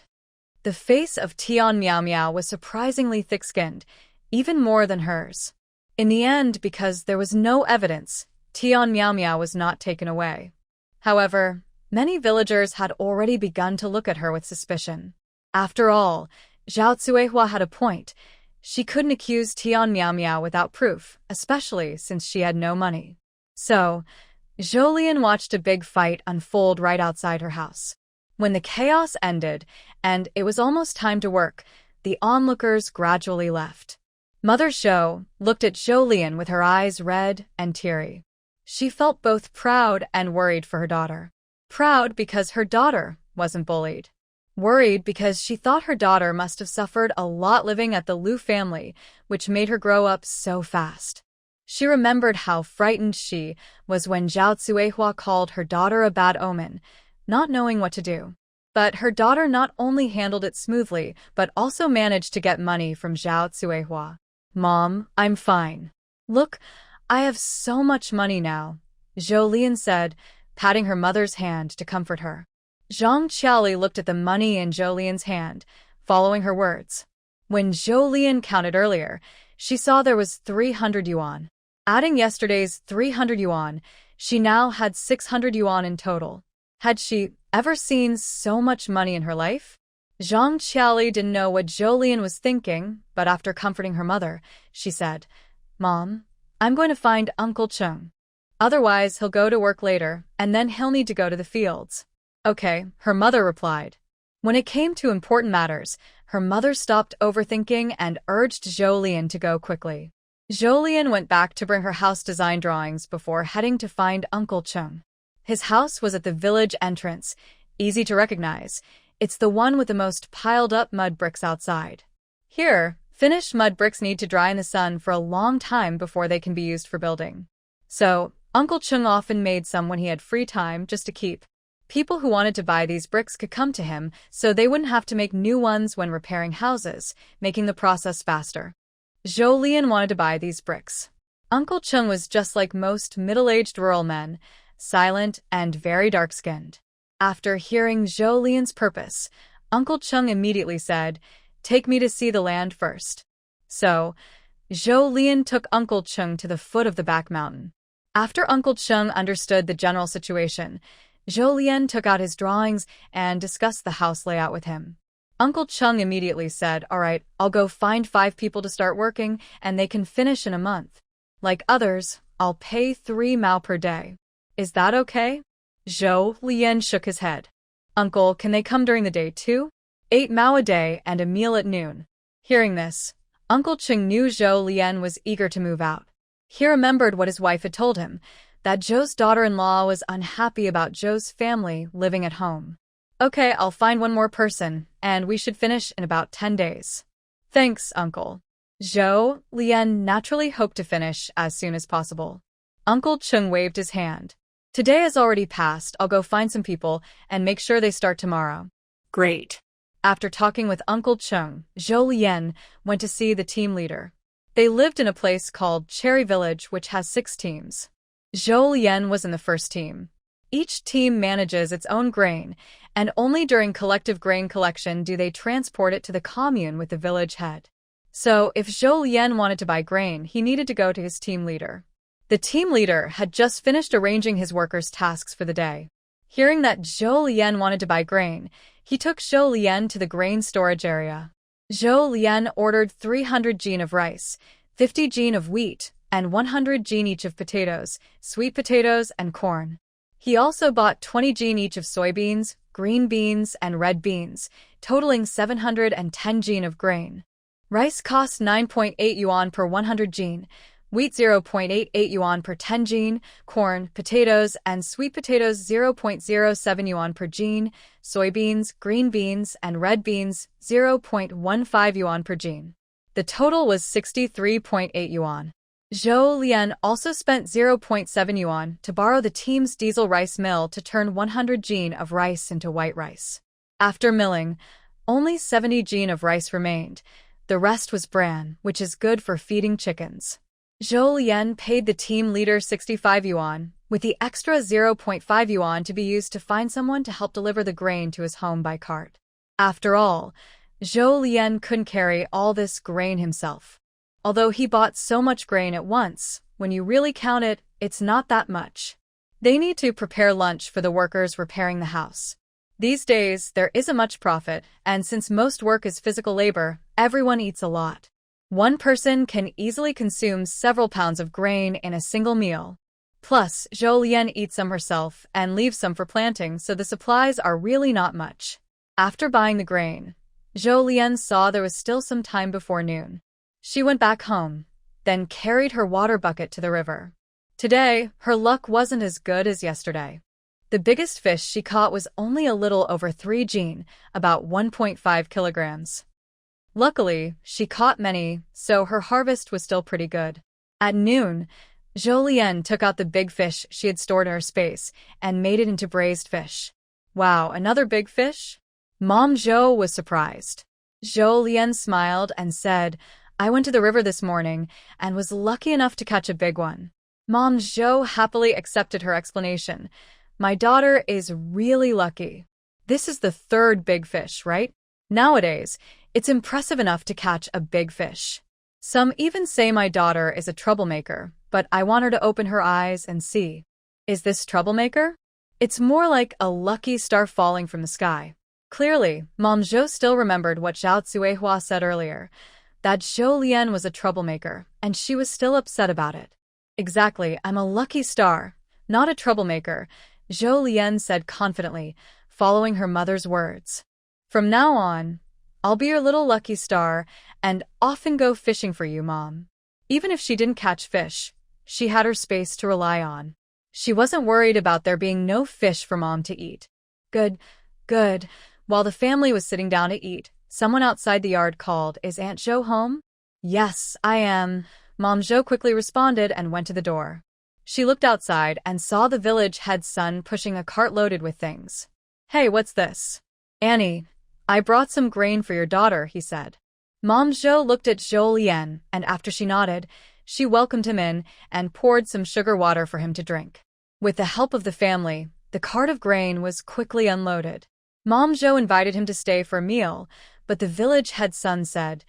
The face of Tian Miao Miao was surprisingly thick-skinned, even more than hers. In the end, because there was no evidence, Tian Miao Miao was not taken away. However, many villagers had already begun to look at her with suspicion. After all, Zhao Cuihua had a point. She couldn't accuse Tian Miao Miao without proof, especially since she had no money. So, Zhou watched a big fight unfold right outside her house. When the chaos ended, and it was almost time to work, the onlookers gradually left. Mother Shou looked at Zhou with her eyes red and teary. She felt both proud and worried for her daughter. Proud because her daughter wasn't bullied. Worried because she thought her daughter must have suffered a lot living at the Lu family, which made her grow up so fast. She remembered how frightened she was when Zhao Cuihua called her daughter a bad omen, not knowing what to do. But her daughter not only handled it smoothly, but also managed to get money from Zhao Tsuehua. "Mom, I'm fine. Look, I have so much money now," Zhou Lian said, patting her mother's hand to comfort her. Zhang Qiaoli looked at the money in Zhou Lian's hand, following her words. When Zhou Lian counted earlier, she saw there was 300 yuan. Adding yesterday's 300 yuan, she now had 600 yuan in total. Had she ever seen so much money in her life? Zhang Qiaoli didn't know what Zhou Lian was thinking, but after comforting her mother, she said, "Mom, I'm going to find Uncle Chung. Otherwise, he'll go to work later, and then he'll need to go to the fields." "Okay," her mother replied. When it came to important matters, her mother stopped overthinking and urged Zhou Lian to go quickly. Zhou Lian went back to bring her house design drawings before heading to find Uncle Chung. His house was at the village entrance, easy to recognize. It's the one with the most piled-up mud bricks outside. Here, finished mud bricks need to dry in the sun for a long time before they can be used for building. So, Uncle Chung often made some when he had free time just to keep. People who wanted to buy these bricks could come to him, so they wouldn't have to make new ones when repairing houses, making the process faster. Zhou Lian wanted to buy these bricks. Uncle Chung was just like most middle-aged rural men, silent and very dark-skinned. After hearing Zhou Lian's purpose, Uncle Chung immediately said, "Take me to see the land first." So, Zhou Lian took Uncle Chung to the foot of the back mountain. After Uncle Chung understood the general situation, Zhou Lian took out his drawings and discussed the house layout with him. Uncle Chung immediately said, "All right, I'll go find 5 people to start working, and they can finish in a month. Like others, I'll pay 3 mao per day. Is that okay?" Zhou Lian shook his head. "Uncle, can they come during the day too? 8 mao a day and a meal at noon." Hearing this, Uncle Chung knew Zhou Lian was eager to move out. He remembered what his wife had told him, that Zhou's daughter-in-law was unhappy about Zhou's family living at home. "Okay, I'll find one more person, and we should finish in about 10 days. "Thanks, Uncle." Zhou Lian naturally hoped to finish as soon as possible. Uncle Chung waved his hand. "Today has already passed. I'll go find some people and make sure they start tomorrow." Great. After talking with Uncle Chung, Zhou Lian went to see the team leader. They lived in a place called Cherry Village, which has 6 teams. Zhou Lian was in the first team. Each team manages its own grain, and only during collective grain collection do they transport it to the commune with the village head. So, if Zhou Lian wanted to buy grain, he needed to go to his team leader. The team leader had just finished arranging his workers' tasks for the day. Hearing that Zhou Lian wanted to buy grain, he took Zhou Lian to the grain storage area. Zhou Lian ordered 300 jin of rice, 50 jin of wheat, and 100 jin each of potatoes, sweet potatoes, and corn. He also bought 20 jin each of soybeans, green beans, and red beans, totaling 710 jin of grain. Rice cost 9.8 yuan per 100 jin, wheat 0.88 yuan per 10 jin, corn, potatoes, and sweet potatoes 0.07 yuan per jin, soybeans, green beans, and red beans 0.15 yuan per jin. The total was 63.8 yuan. Zhou Lian also spent 0.7 yuan to borrow the team's diesel rice mill to turn 100 jin of rice into white rice. After milling, only 70 jin of rice remained. The rest was bran, which is good for feeding chickens. Zhou Lian paid the team leader 65 yuan, with the extra 0.5 yuan to be used to find someone to help deliver the grain to his home by cart. After all, Zhou Lian couldn't carry all this grain himself. Although he bought so much grain at once, when you really count it, it's not that much. They need to prepare lunch for the workers repairing the house. These days, there isn't much profit, and since most work is physical labor, everyone eats a lot. One person can easily consume several pounds of grain in a single meal. Plus, Zhou Lian eats some herself and leaves some for planting, so the supplies are really not much. After buying the grain, Zhou Lian saw there was still some time before noon. She went back home, then carried her water bucket to the river. Today, her luck wasn't as good as yesterday. The biggest fish she caught was only a little over 3 jin, about 1.5 kilograms. Luckily, she caught many, so her harvest was still pretty good. At noon, Zhou Lian took out the big fish she had stored in her space and made it into braised fish. Wow, another big fish? Mom Zhou was surprised. Zhou Lian smiled and said, I went to the river this morning and was lucky enough to catch a big one. Mom Zhou happily accepted her explanation. My daughter is really lucky. This is the third big fish, right? Nowadays, it's impressive enough to catch a big fish. Some even say my daughter is a troublemaker, but I want her to open her eyes and see. Is this troublemaker? It's more like a lucky star falling from the sky. Clearly, Mom Zhou still remembered what Zhao Cuihua said earlier, that Zhou Lian was a troublemaker, and she was still upset about it. Exactly, I'm a lucky star, not a troublemaker, Zhou Lian said confidently, following her mother's words. From now on, I'll be your little lucky star and often go fishing for you, Mom. Even if she didn't catch fish, she had her space to rely on. She wasn't worried about there being no fish for Mom to eat. Good, good. While the family was sitting down to eat, someone outside the yard called, Is Aunt Zhou home? Yes, I am. Mom Zhou quickly responded and went to the door. She looked outside and saw the village head's son pushing a cart loaded with things. Hey, what's this? Annie, I brought some grain for your daughter, he said. Mom Zhou looked at Zhou Lian, and after she nodded, she welcomed him in and poured some sugar water for him to drink. With the help of the family, the cart of grain was quickly unloaded. Mom Zhou invited him to stay for a meal, but the village head son said,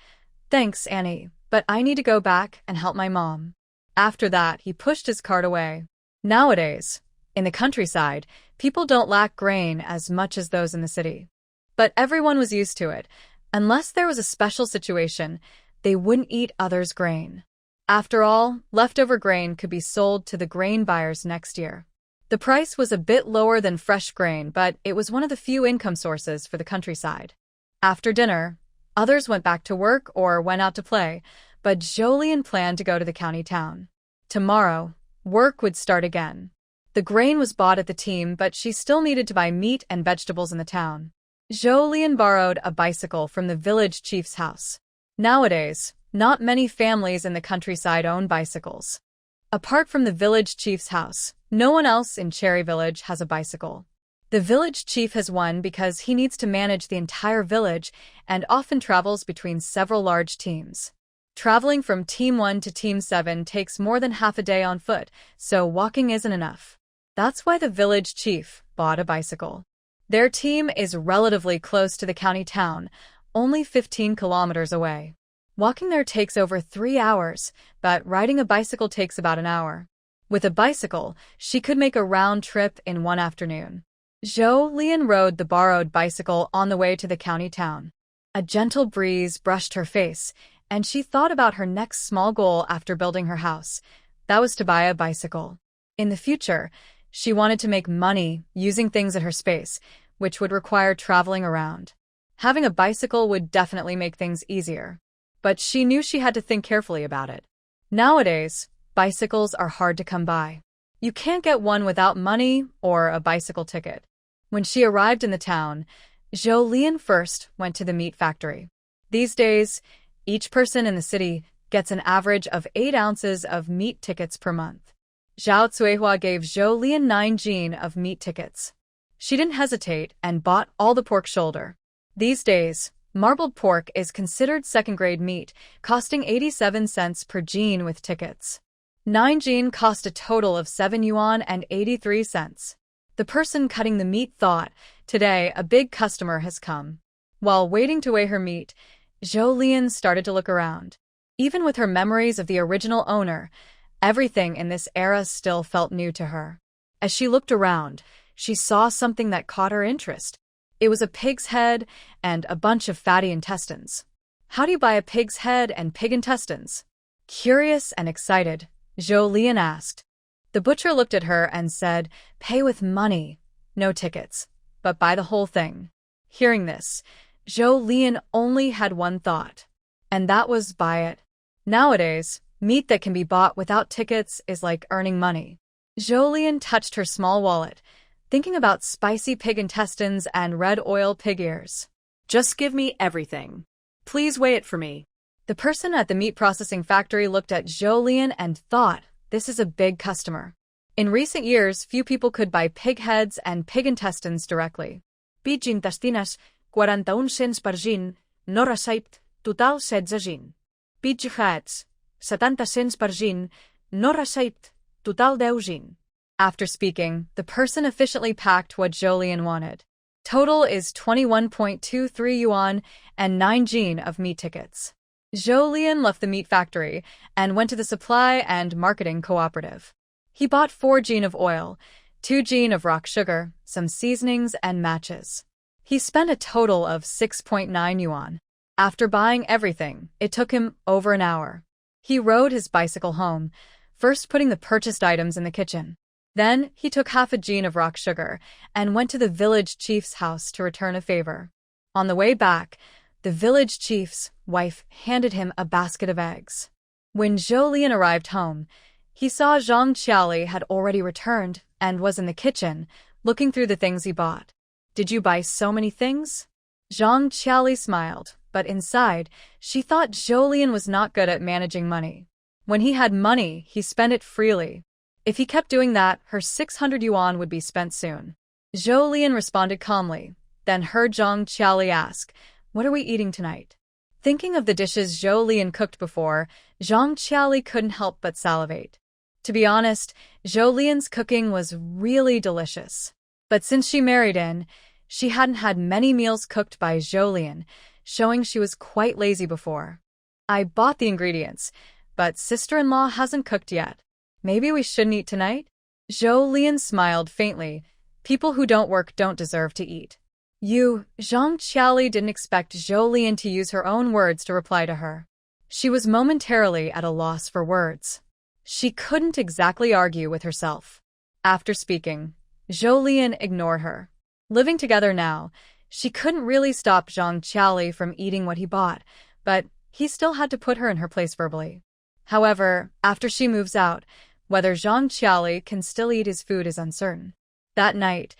Thanks, Annie, but I need to go back and help my mom. After that, he pushed his cart away. Nowadays, in the countryside, people don't lack grain as much as those in the city. But everyone was used to it. Unless there was a special situation, they wouldn't eat others' grain. After all, leftover grain could be sold to the grain buyers next year. The price was a bit lower than fresh grain, but it was one of the few income sources for the countryside. After dinner, others went back to work or went out to play, but Zhou Lian planned to go to the county town. Tomorrow, work would start again. The grain was bought at the team, but she still needed to buy meat and vegetables in the town. Zhou Lian borrowed a bicycle from the village chief's house. Nowadays, not many families in the countryside own bicycles. Apart from the village chief's house, no one else in Cherry Village has a bicycle. The village chief has one because he needs to manage the entire village and often travels between several large teams. Traveling from Team 1 to Team 7 takes more than half a day on foot, so walking isn't enough. That's why the village chief bought a bicycle. Their team is relatively close to the county town, only 15 kilometers away. Walking there takes over 3 hours, but riding a bicycle takes about an hour. With a bicycle, she could make a round trip in one afternoon. Zhou Lian rode the borrowed bicycle on the way to the county town. A gentle breeze brushed her face, and she thought about her next small goal after building her house. That was to buy a bicycle. In the future, she wanted to make money using things at her space, which would require traveling around. Having a bicycle would definitely make things easier. But she knew she had to think carefully about it. Nowadays, bicycles are hard to come by. You can't get one without money or a bicycle ticket. When she arrived in the town, Zhou Lian first went to the meat factory. These days, each person in the city gets an average of 8 ounces of meat tickets per month. Zhao Cuihua gave Zhou Lian 9 jin of meat tickets. She didn't hesitate and bought all the pork shoulder. These days, marbled pork is considered second-grade meat, costing 87 cents per jin with tickets. 9 jin cost a total of 7 yuan and 83 cents. The person cutting the meat thought, today a big customer has come. While waiting to weigh her meat, Zhou Lian started to look around. Even with her memories of the original owner, everything in this era still felt new to her. As she looked around, she saw something that caught her interest. It was a pig's head and a bunch of fatty intestines. How do you buy a pig's head and pig intestines? Curious and excited, Zhou Lian asked. The butcher looked at her and said, Pay with money, no tickets, but buy the whole thing. Hearing this, Zhou Lian only had one thought, and that was buy it. Nowadays, meat that can be bought without tickets is like earning money. Zhou Lian touched her small wallet, thinking about spicy pig intestines and red oil pig ears. Just give me everything. Please weigh it for me. The person at the meat processing factory looked at Zhou Lian and thought, this is a big customer. In recent years, few people could buy pig heads and pig intestines directly. Pig intestinas, 41 cents per gin, no receipt, total 16 gin. Pizza Hats, 70 cents per gin, no receipt, total 10 gin. After speaking, the person efficiently packed what Jolien wanted. Total is 21.23 yuan and 9 jin of meat tickets. Jolien left the meat factory and went to the supply and marketing cooperative. He bought 4 jin of oil, 2 jin of rock sugar, some seasonings, and matches. He spent a total of 6.9 yuan. After buying everything, it took him over an hour. He rode his bicycle home, first putting the purchased items in the kitchen. Then he took half a jin of rock sugar and went to the village chief's house to return a favor. On the way back, the village chief's wife handed him a basket of eggs. When Jolien arrived home, he saw Zhang Qiali had already returned and was in the kitchen, looking through the things he bought. "Did you buy so many things?" Zhang Qiali smiled, but inside, she thought Jolien was not good at managing money. When he had money, he spent it freely. If he kept doing that, her 600 yuan would be spent soon. Jolien responded calmly, then heard Zhang Qiali ask, "What are we eating tonight?" Thinking of the dishes Jolien cooked before, Zhang Qiali couldn't help but salivate. To be honest, Jolien's cooking was really delicious. But since she married in, she hadn't had many meals cooked by Jolien, showing she was quite lazy before. "I bought the ingredients, but sister-in-law hasn't cooked yet. Maybe we shouldn't eat tonight?" Jolien smiled faintly. People who don't work don't deserve to eat. Zhang Qiali didn't expect Jolien to use her own words to reply to her. She was momentarily at a loss for words. She couldn't exactly argue with herself. After speaking, Jolien ignored her. Living together now, she couldn't really stop Zhang Qiali from eating what he bought, but he still had to put her in her place verbally. However, after she moves out, whether Zhang Qiali can still eat his food is uncertain. That night,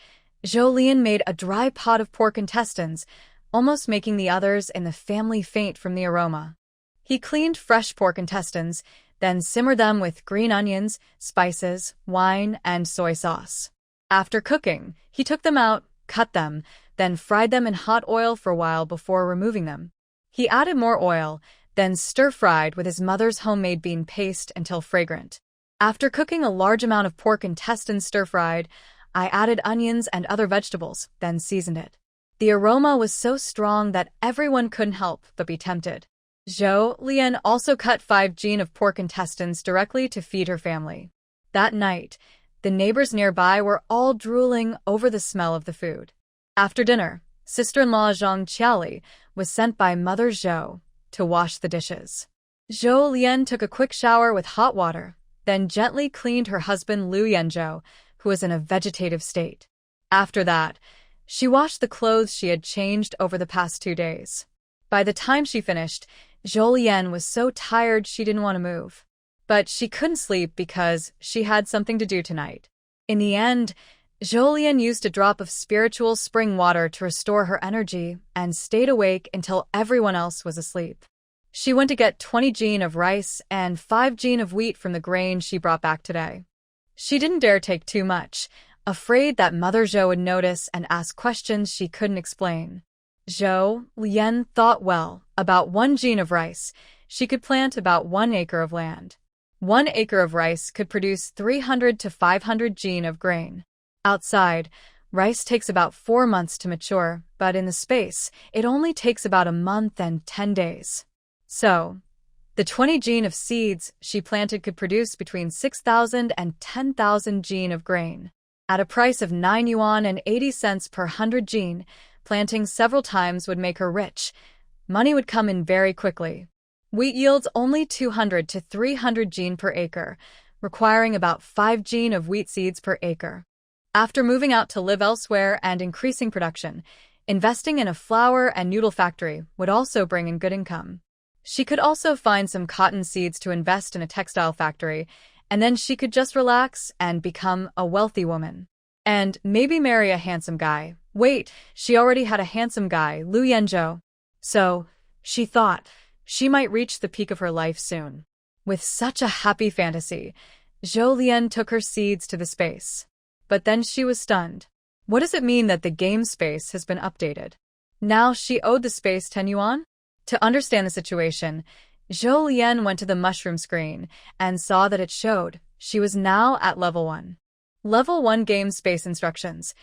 Jolien made a dry pot of pork intestines, almost making the others in the family faint from the aroma. He cleaned fresh pork intestines, then simmered them with green onions, spices, wine, and soy sauce. After cooking, he took them out, cut them, then fried them in hot oil for a while before removing them. He added more oil, then stir-fried with his mother's homemade bean paste until fragrant. After cooking a large amount of pork intestines stir-fried, I added onions and other vegetables, then seasoned it. The aroma was so strong that everyone couldn't help but be tempted. Jolien also cut 5 jin of pork intestines directly to feed her family. That night, the neighbors nearby were all drooling over the smell of the food. After dinner, sister-in-law Zhang Qiali was sent by Mother Zhou to wash the dishes. Jolien took a quick shower with hot water, then gently cleaned her husband Lu Yanzhou, who was in a vegetative state. After that, she washed the clothes she had changed over the past 2 days. By the time she finished, Jolien was so tired she didn't want to move. But she couldn't sleep because she had something to do tonight. In the end, Jolien used a drop of spiritual spring water to restore her energy and stayed awake until everyone else was asleep. She went to get 20 jin of rice and 5 jin of wheat from the grain she brought back today. She didn't dare take too much, afraid that Mother Zhou would notice and ask questions she couldn't explain. Jolien thought well, about 1 jin of rice, she could plant about 1 acre of land. 1 acre of rice could produce 300 to 500 jin of grain. Outside, rice takes about 4 months to mature, but in the space, it only takes about a month and 10 days. So, the 20 jin of seeds she planted could produce between 6,000 and 10,000 jin of grain. At a price of 9 yuan and 80 cents per 100 jin, planting several times would make her rich. Money would come in very quickly. Wheat yields only 200 to 300 jin per acre, requiring about 5 jin of wheat seeds per acre. After moving out to live elsewhere and increasing production, investing in a flour and noodle factory would also bring in good income. She could also find some cotton seeds to invest in a textile factory, and then she could just relax and become a wealthy woman. And maybe marry a handsome guy. Wait, she already had a handsome guy, Lu Yanzhou. So, she thought, she might reach the peak of her life soon. With such a happy fantasy, Jolien took her seeds to the space. But then she was stunned. What does it mean that the game space has been updated? Now she owed the space 10 yuan? To understand the situation, Zhou Lian went to the mushroom screen and saw that it showed she was now at level 1. Level 1 game space instructions.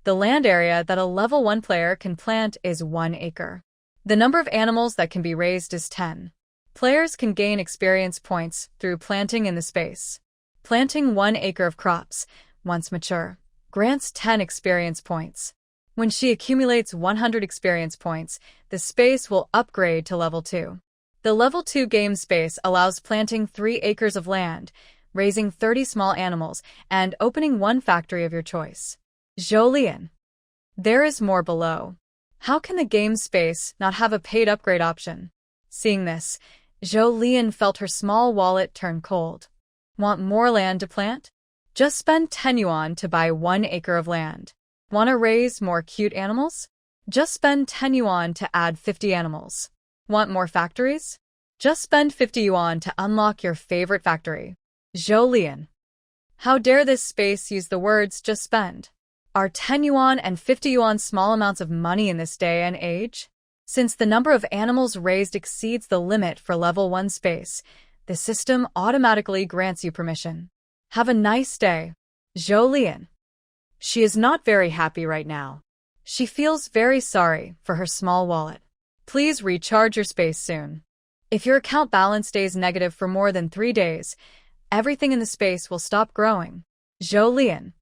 The land area that a level 1 player can plant is 1 acre. The number of animals that can be raised is 10. Players can gain experience points through planting in the space. Planting 1 acre of crops, once mature, grants 10 experience points. When she accumulates 100 experience points, the space will upgrade to level 2. The level 2 game space allows planting 3 acres of land, raising 30 small animals, and opening 1 factory of your choice. Zhou Lian. There is more below. How can the game space not have a paid upgrade option? Seeing this, Zhou Lian felt her small wallet turn cold. Want more land to plant? Just spend 10 yuan to buy 1 acre of land. Want to raise more cute animals? Just spend 10 yuan to add 50 animals. Want more factories? Just spend 50 yuan to unlock your favorite factory. Zhou Lian. How dare this space use the words just spend? Are 10 yuan and 50 yuan small amounts of money in this day and age? Since the number of animals raised exceeds the limit for level 1 space, the system automatically grants you permission. Have a nice day. Zhou Lian. She is not very happy right now. She feels very sorry for her small wallet. Please recharge your space soon. If your account balance stays negative for more than 3 days, everything in the space will stop growing. Zhou Lian.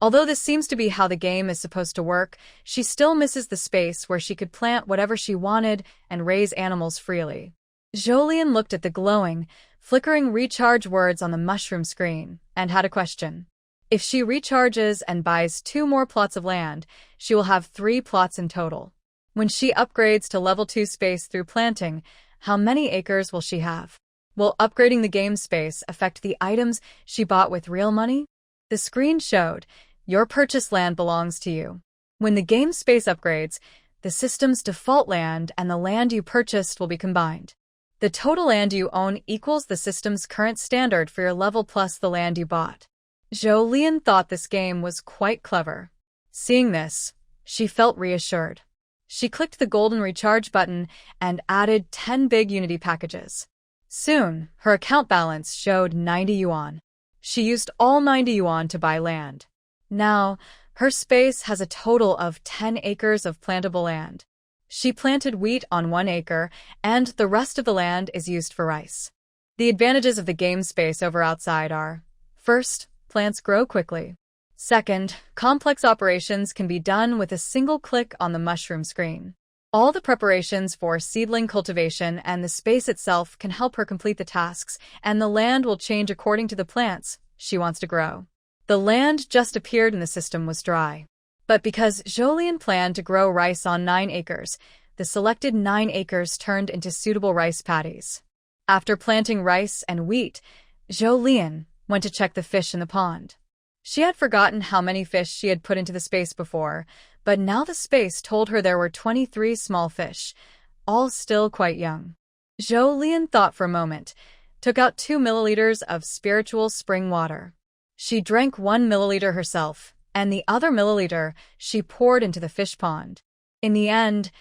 Although this seems to be how the game is supposed to work, she still misses the space where she could plant whatever she wanted and raise animals freely. Zhou Lian looked at the glowing, flickering recharge words on the mushroom screen and had a question. If she recharges and buys 2 more plots of land, she will have 3 plots in total. When she upgrades to level 2 space through planting, how many acres will she have? Will upgrading the game space affect the items she bought with real money? The screen showed, your purchased land belongs to you. When the game space upgrades, the system's default land and the land you purchased will be combined. The total land you own equals the system's current standard for your level plus the land you bought. Zhou Lian thought this game was quite clever. Seeing this, she felt reassured. She clicked the golden recharge button and added 10 big Unity packages. Soon, her account balance showed 90 yuan. She used all 90 yuan to buy land. Now, her space has a total of 10 acres of plantable land. She planted wheat on 1 acre, and the rest of the land is used for rice. The advantages of the game space over outside are: first, plants grow quickly. Second, complex operations can be done with a single click on the mushroom screen. All the preparations for seedling cultivation and the space itself can help her complete the tasks, and the land will change according to the plants she wants to grow. The land just appeared in the system was dry. But because Zhou Lian planned to grow rice on 9 acres, the selected 9 acres turned into suitable rice paddies. After planting rice and wheat, Zhou Lian went to check the fish in the pond. She had forgotten how many fish she had put into the space before, but now the space told her there were 23 small fish, all still quite young. Zhou Lian thought for a moment, took out 2 milliliters of spiritual spring water. She drank 1 milliliter herself, and the other milliliter she poured into the fish pond. In the end,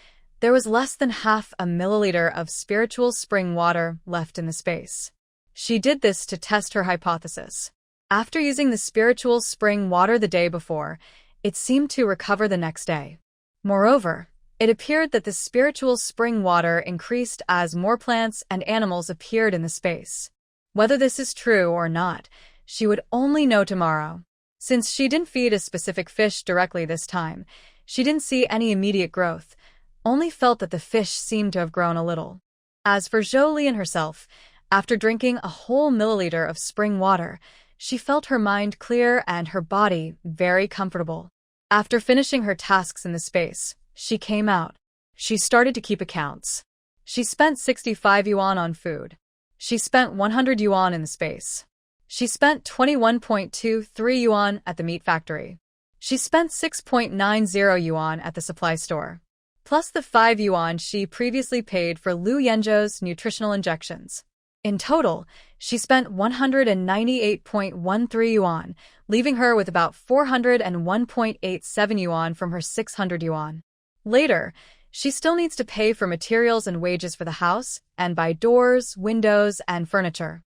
there was less than half a milliliter of spiritual spring water left in the space. She did this to test her hypothesis. After using the spiritual spring water the day before, it seemed to recover the next day. Moreover, it appeared that the spiritual spring water increased as more plants and animals appeared in the space. Whether this is true or not, she would only know tomorrow. Since she didn't feed a specific fish directly this time, she didn't see any immediate growth, only felt that the fish seemed to have grown a little. As for Zhou Lian herself, after drinking a whole milliliter of spring water, she felt her mind clear and her body very comfortable. After finishing her tasks in the space, she came out. She started to keep accounts. She spent 65 yuan on food. She spent 100 yuan in the space. She spent 21.23 yuan at the meat factory. She spent 6.90 yuan at the supply store, plus the 5 yuan she previously paid for Lu Yanzhou's nutritional injections. In total, she spent 198.13 yuan, leaving her with about 401.87 yuan from her 600 yuan. Later, She still needs to pay for materials and wages for the house, and buy doors, windows, and furniture.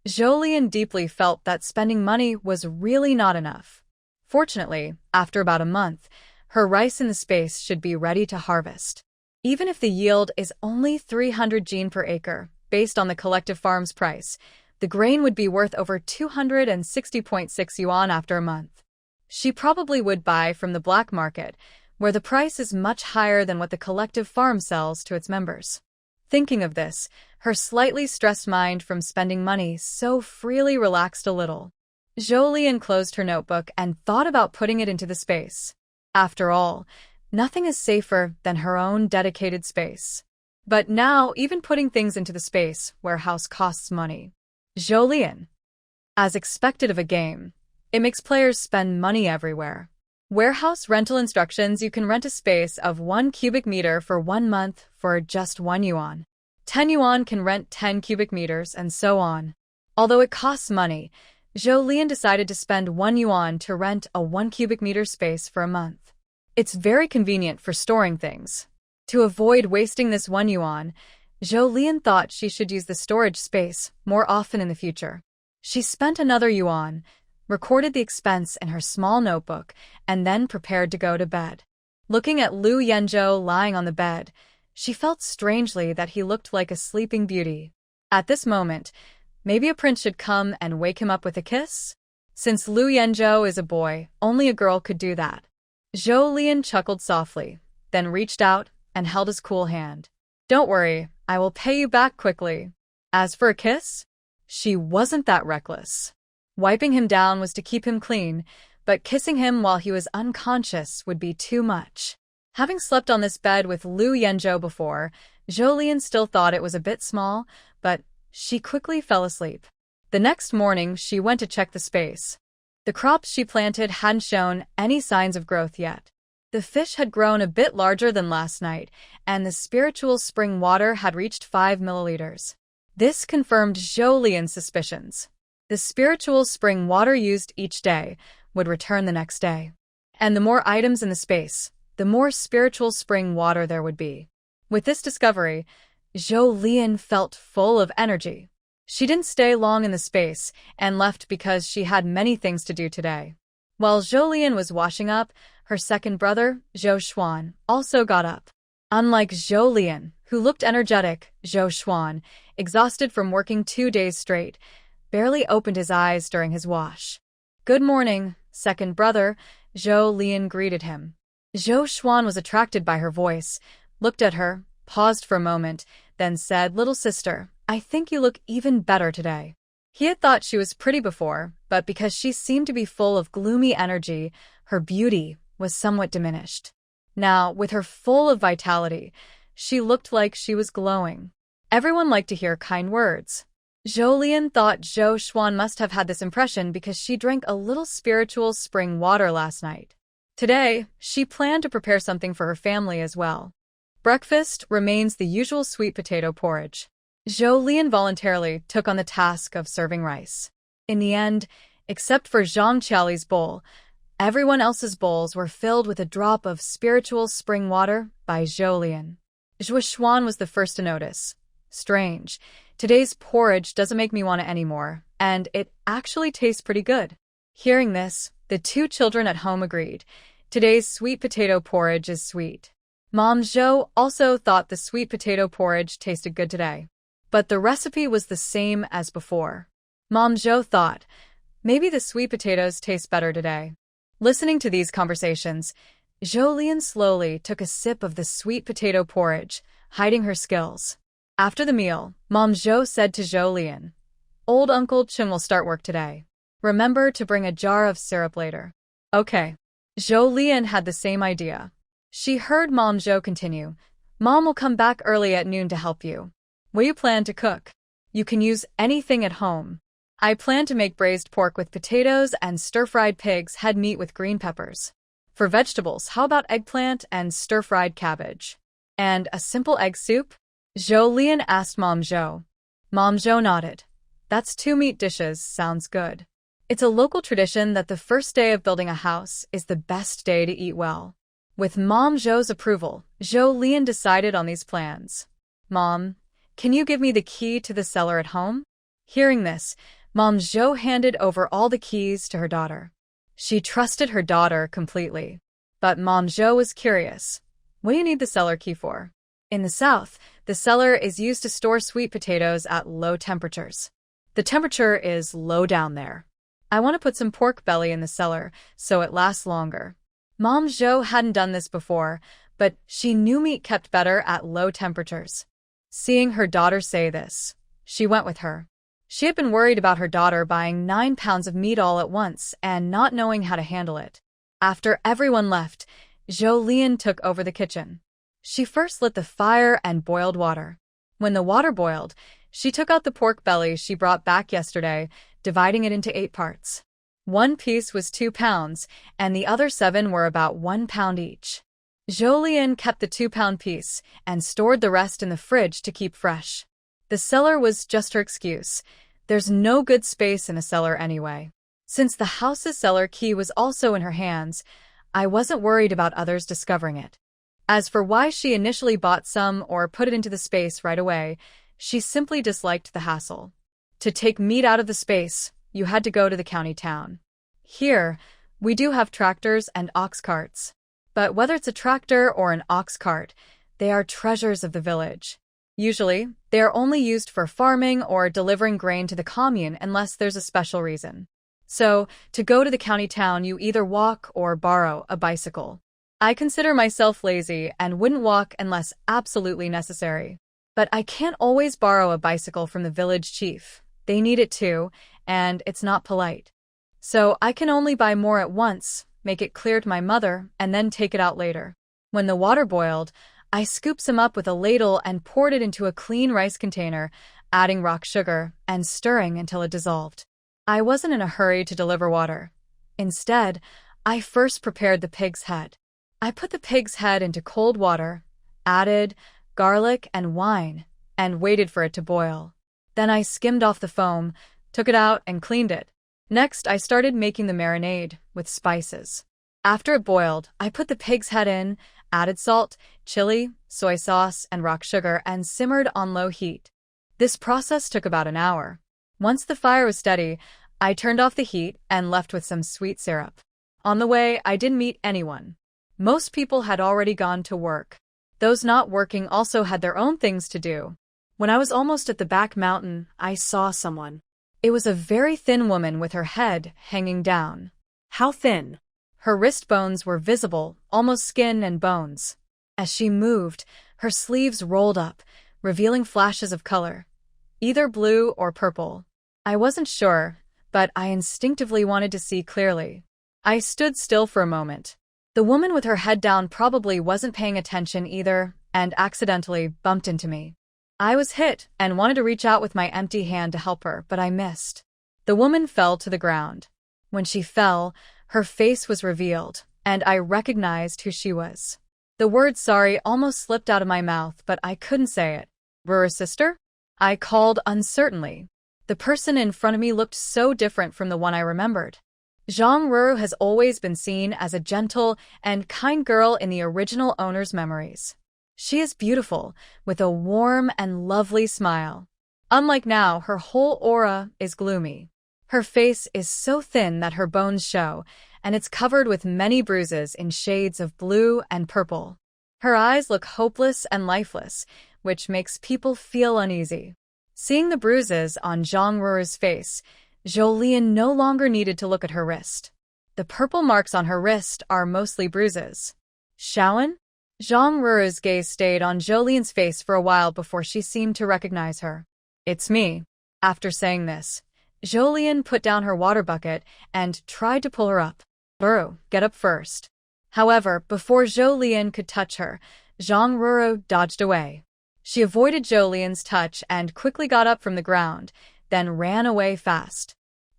Jolene deeply felt that spending money was really not enough. Fortunately, after about a month, her rice in the space should be ready to harvest. Even if the yield is only 300 jin per acre, based on the collective farm's price, the grain would be worth over 260.6 yuan after a month. She probably would buy from the black market, where the price is much higher than what the collective farm sells to its members. Thinking of this, her slightly stressed mind from spending money so freely relaxed a little. Jolene closed her notebook and thought about putting it into the space. After all, nothing is safer than her own dedicated space. But now, even putting things into the space warehouse costs money. Jolene. As expected of a game, it makes players spend money everywhere. Warehouse rental instructions: you can rent a space of 1 cubic meter for 1 month for just 1 yuan. 10 yuan can rent 10 cubic meters, and so on. Although it costs money, Jolene decided to spend 1 yuan to rent a 1 cubic meter space for a month. It's very convenient for storing things. To avoid wasting this 1 yuan, Jolene thought she should use the storage space more often in the future. She spent another yuan, recorded the expense in her small notebook, and then prepared to go to bed. Looking at Lu Yanzhou lying on the bed, she felt strangely that he looked like a sleeping beauty. At this moment, maybe a prince should come and wake him up with a kiss? Since Lu Yanzhou is a boy, only a girl could do that. Jolene chuckled softly, then reached out and held his cool hand. Don't worry, I will pay you back quickly. As for a kiss, she wasn't that reckless. Wiping him down was to keep him clean, but kissing him while he was unconscious would be too much. Having slept on this bed with Lu Yanzhou before, Jolene still thought it was a bit small, but she quickly fell asleep. The next morning, she went to check the space. The crops she planted hadn't shown any signs of growth yet. The fish had grown a bit larger than last night, and the spiritual spring water had reached 5 milliliters. This confirmed Jolene's suspicions. The spiritual spring water used each day would return the next day. And the more items in the space, the more spiritual spring water there would be. With this discovery, Jolene felt full of energy. She didn't stay long in the space and left because she had many things to do today. While Jolene was washing up, her second brother, Zhou Xuan, also got up. Unlike Jolene, who looked energetic, Zhou Xuan, exhausted from working 2 days straight, barely opened his eyes during his wash. Good morning, second brother, Jolene greeted him. Zhou Xuan was attracted by her voice, looked at her, paused for a moment, then said, Little sister, I think you look even better today. He had thought she was pretty before, but because she seemed to be full of gloomy energy, her beauty was somewhat diminished. Now, with her full of vitality, she looked like she was glowing. Everyone liked to hear kind words. Jolene thought Zhou Xuan must have had this impression because she drank a little spiritual spring water last night. Today, she planned to prepare something for her family as well. Breakfast remains the usual sweet potato porridge. Jolene voluntarily took on the task of serving rice. In the end, except for Zhang Qiaoli's bowl, everyone else's bowls were filled with a drop of spiritual spring water by Jolene. Zhou Xuan was the first to notice. Strange. Today's porridge doesn't make me want it anymore, and it actually tastes pretty good. Hearing this, the 2 children at home agreed. Today's sweet potato porridge is sweet. Mom Zhou also thought the sweet potato porridge tasted good today. But the recipe was the same as before. Mom Zhou thought, maybe the sweet potatoes taste better today. Listening to these conversations, Jolene slowly took a sip of the sweet potato porridge, hiding her skills. After the meal, Mom Zhou said to Jolene, Old Uncle Chun will start work today. Remember to bring a jar of syrup later. Okay. Jolene had the same idea. She heard Mom Zhou continue, Mom will come back early at noon to help you. What do you plan to cook? You can use anything at home. I plan to make braised pork with potatoes and stir-fried pig's head meat with green peppers. For vegetables, how about eggplant and stir-fried cabbage? And a simple egg soup? Jolene asked Mom Zhou. Mom Zhou nodded. That's 2 meat dishes, sounds good. It's a local tradition that the first day of building a house is the best day to eat well. With Mom Zhou's approval, Zhou Lian decided on these plans. Mom, can you give me the key to the cellar at home? Hearing this, Mom Zhou handed over all the keys to her daughter. She trusted her daughter completely. But Mom Zhou was curious. What do you need the cellar key for? In the south, the cellar is used to store sweet potatoes at low temperatures. The temperature is low down there. I want to put some pork belly in the cellar so it lasts longer. Mom Zhou hadn't done this before, but she knew meat kept better at low temperatures. Seeing her daughter say this, she went with her. She had been worried about her daughter buying 9 pounds of meat all at once and not knowing how to handle it. After everyone left, Zhou Lian took over the kitchen. She first lit the fire and boiled water. When the water boiled, she took out the pork belly she brought back yesterday, dividing it into 8 parts. 1 piece was 2 pounds, and the other 7 were about 1 pound each. Zhou Lian kept the 2-pound piece and stored the rest in the fridge to keep fresh. The cellar was just her excuse. There's no good space in a cellar anyway. Since the house's cellar key was also in her hands, I wasn't worried about others discovering it. As for why she initially bought some or put it into the space right away, she simply disliked the hassle. To take meat out of the space, you had to go to the county town. Here, we do have tractors and ox carts. But whether it's a tractor or an ox cart, they are treasures of the village. Usually, they are only used for farming or delivering grain to the commune unless there's a special reason. So, to go to the county town, you either walk or borrow a bicycle. I consider myself lazy and wouldn't walk unless absolutely necessary. But I can't always borrow a bicycle from the village chief. They need it too, and it's not polite. So I can only buy more at once, make it clear to my mother, and then take it out later. When the water boiled, I scooped some up with a ladle and poured it into a clean rice container, adding rock sugar and stirring until it dissolved. I wasn't in a hurry to deliver water. Instead, I first prepared the pig's head. I put the pig's head into cold water, added garlic and wine, and waited for it to boil. Then I skimmed off the foam, took it out, and cleaned it. Next, I started making the marinade with spices. After it boiled, I put the pig's head in, added salt, chili, soy sauce, and rock sugar, and simmered on low heat. This process took about an hour. Once the fire was steady, I turned off the heat and left with some sweet syrup. On the way, I didn't meet anyone. Most people had already gone to work. Those not working also had their own things to do. When I was almost at the back mountain, I saw someone. It was a very thin woman with her head hanging down. How thin? Her wrist bones were visible, almost skin and bones. As she moved, her sleeves rolled up, revealing flashes of color, either blue or purple. I wasn't sure, but I instinctively wanted to see clearly. I stood still for a moment. The woman with her head down probably wasn't paying attention either, and accidentally bumped into me. I was hit and wanted to reach out with my empty hand to help her, but I missed. The woman fell to the ground. When she fell, her face was revealed, and I recognized who she was. The word sorry almost slipped out of my mouth, but I couldn't say it. Ruru's sister? I called uncertainly. The person in front of me looked so different from the one I remembered. Zhang Ruru has always been seen as a gentle and kind girl in the original owner's memories. She is beautiful, with a warm and lovely smile. Unlike now, her whole aura is gloomy. Her face is so thin that her bones show, and it's covered with many bruises in shades of blue and purple. Her eyes look hopeless and lifeless, which makes people feel uneasy. Seeing the bruises on Zhang Ruru's face, Zhou Lian no longer needed to look at her wrist. The purple marks on her wrist are mostly bruises. Shaoan? Zhang Ruru's gaze stayed on Zhou Lian's face for a while before she seemed to recognize her. It's me. After saying this, Zhou Lian put down her water bucket and tried to pull her up. Ruru, get up first. However, before Zhou Lian could touch her, Zhang Ruru dodged away. She avoided Zhou Lian's touch and quickly got up from the ground, then ran away fast.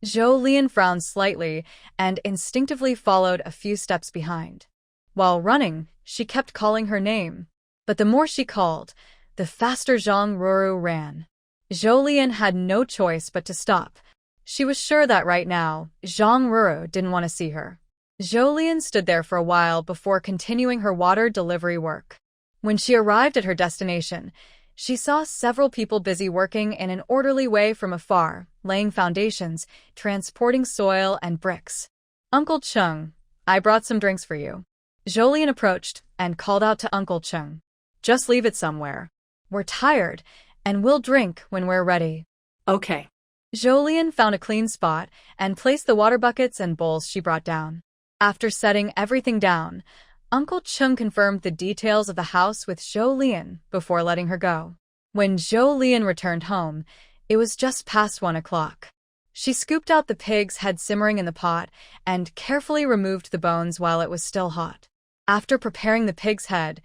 Zhou Lian frowned slightly and instinctively followed a few steps behind. While running, she kept calling her name. But the more she called, the faster Zhang Ruru ran. Zhou Lian had no choice but to stop. She was sure that right now, Zhang Ruru didn't want to see her. Jolene stood there for a while before continuing her water delivery work. When she arrived at her destination, she saw several people busy working in an orderly way from afar, laying foundations, transporting soil and bricks. "Uncle Chung, I brought some drinks for you." Jolene approached and called out to Uncle Chung. "Just leave it somewhere. We're tired, and we'll drink when we're ready." Okay. Jolene found a clean spot and placed the water buckets and bowls she brought down. After setting everything down, Uncle Chung confirmed the details of the house with Jolene before letting her go. When Jolene returned home, it was just past 1 o'clock. She scooped out the pig's head simmering in the pot and carefully removed the bones while it was still hot. After preparing the pig's head,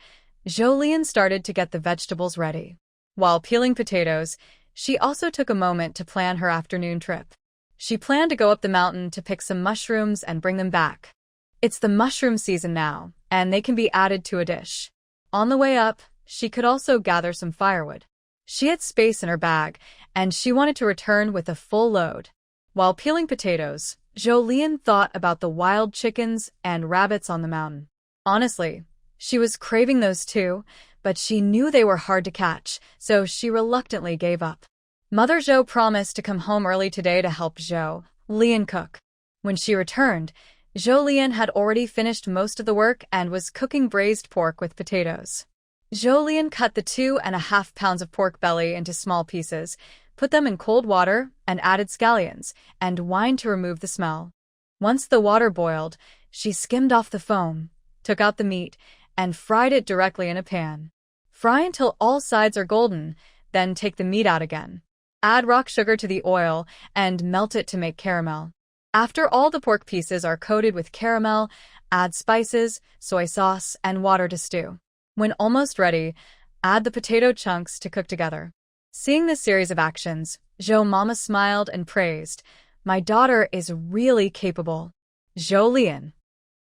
Jolene started to get the vegetables ready. While peeling potatoes, she also took a moment to plan her afternoon trip. She planned to go up the mountain to pick some mushrooms and bring them back. It's the mushroom season now, and they can be added to a dish. On the way up, she could also gather some firewood. She had space in her bag, and she wanted to return with a full load. While peeling potatoes, Jolene thought about the wild chickens and rabbits on the mountain. Honestly, she was craving those too, but she knew they were hard to catch, so she reluctantly gave up. Mother Zhou promised to come home early today to help Jolene cook. When she returned, Jolene had already finished most of the work and was cooking braised pork with potatoes. Jolene cut the 2.5 pounds of pork belly into small pieces, put them in cold water, and added scallions and wine to remove the smell. Once the water boiled, she skimmed off the foam, took out the meat, and fried it directly in a pan. Fry until all sides are golden, then take the meat out again. Add rock sugar to the oil and melt it to make caramel. After all the pork pieces are coated with caramel, add spices, soy sauce, and water to stew. When almost ready, add the potato chunks to cook together. Seeing this series of actions, Mama smiled and praised, "My daughter is really capable." Jolene.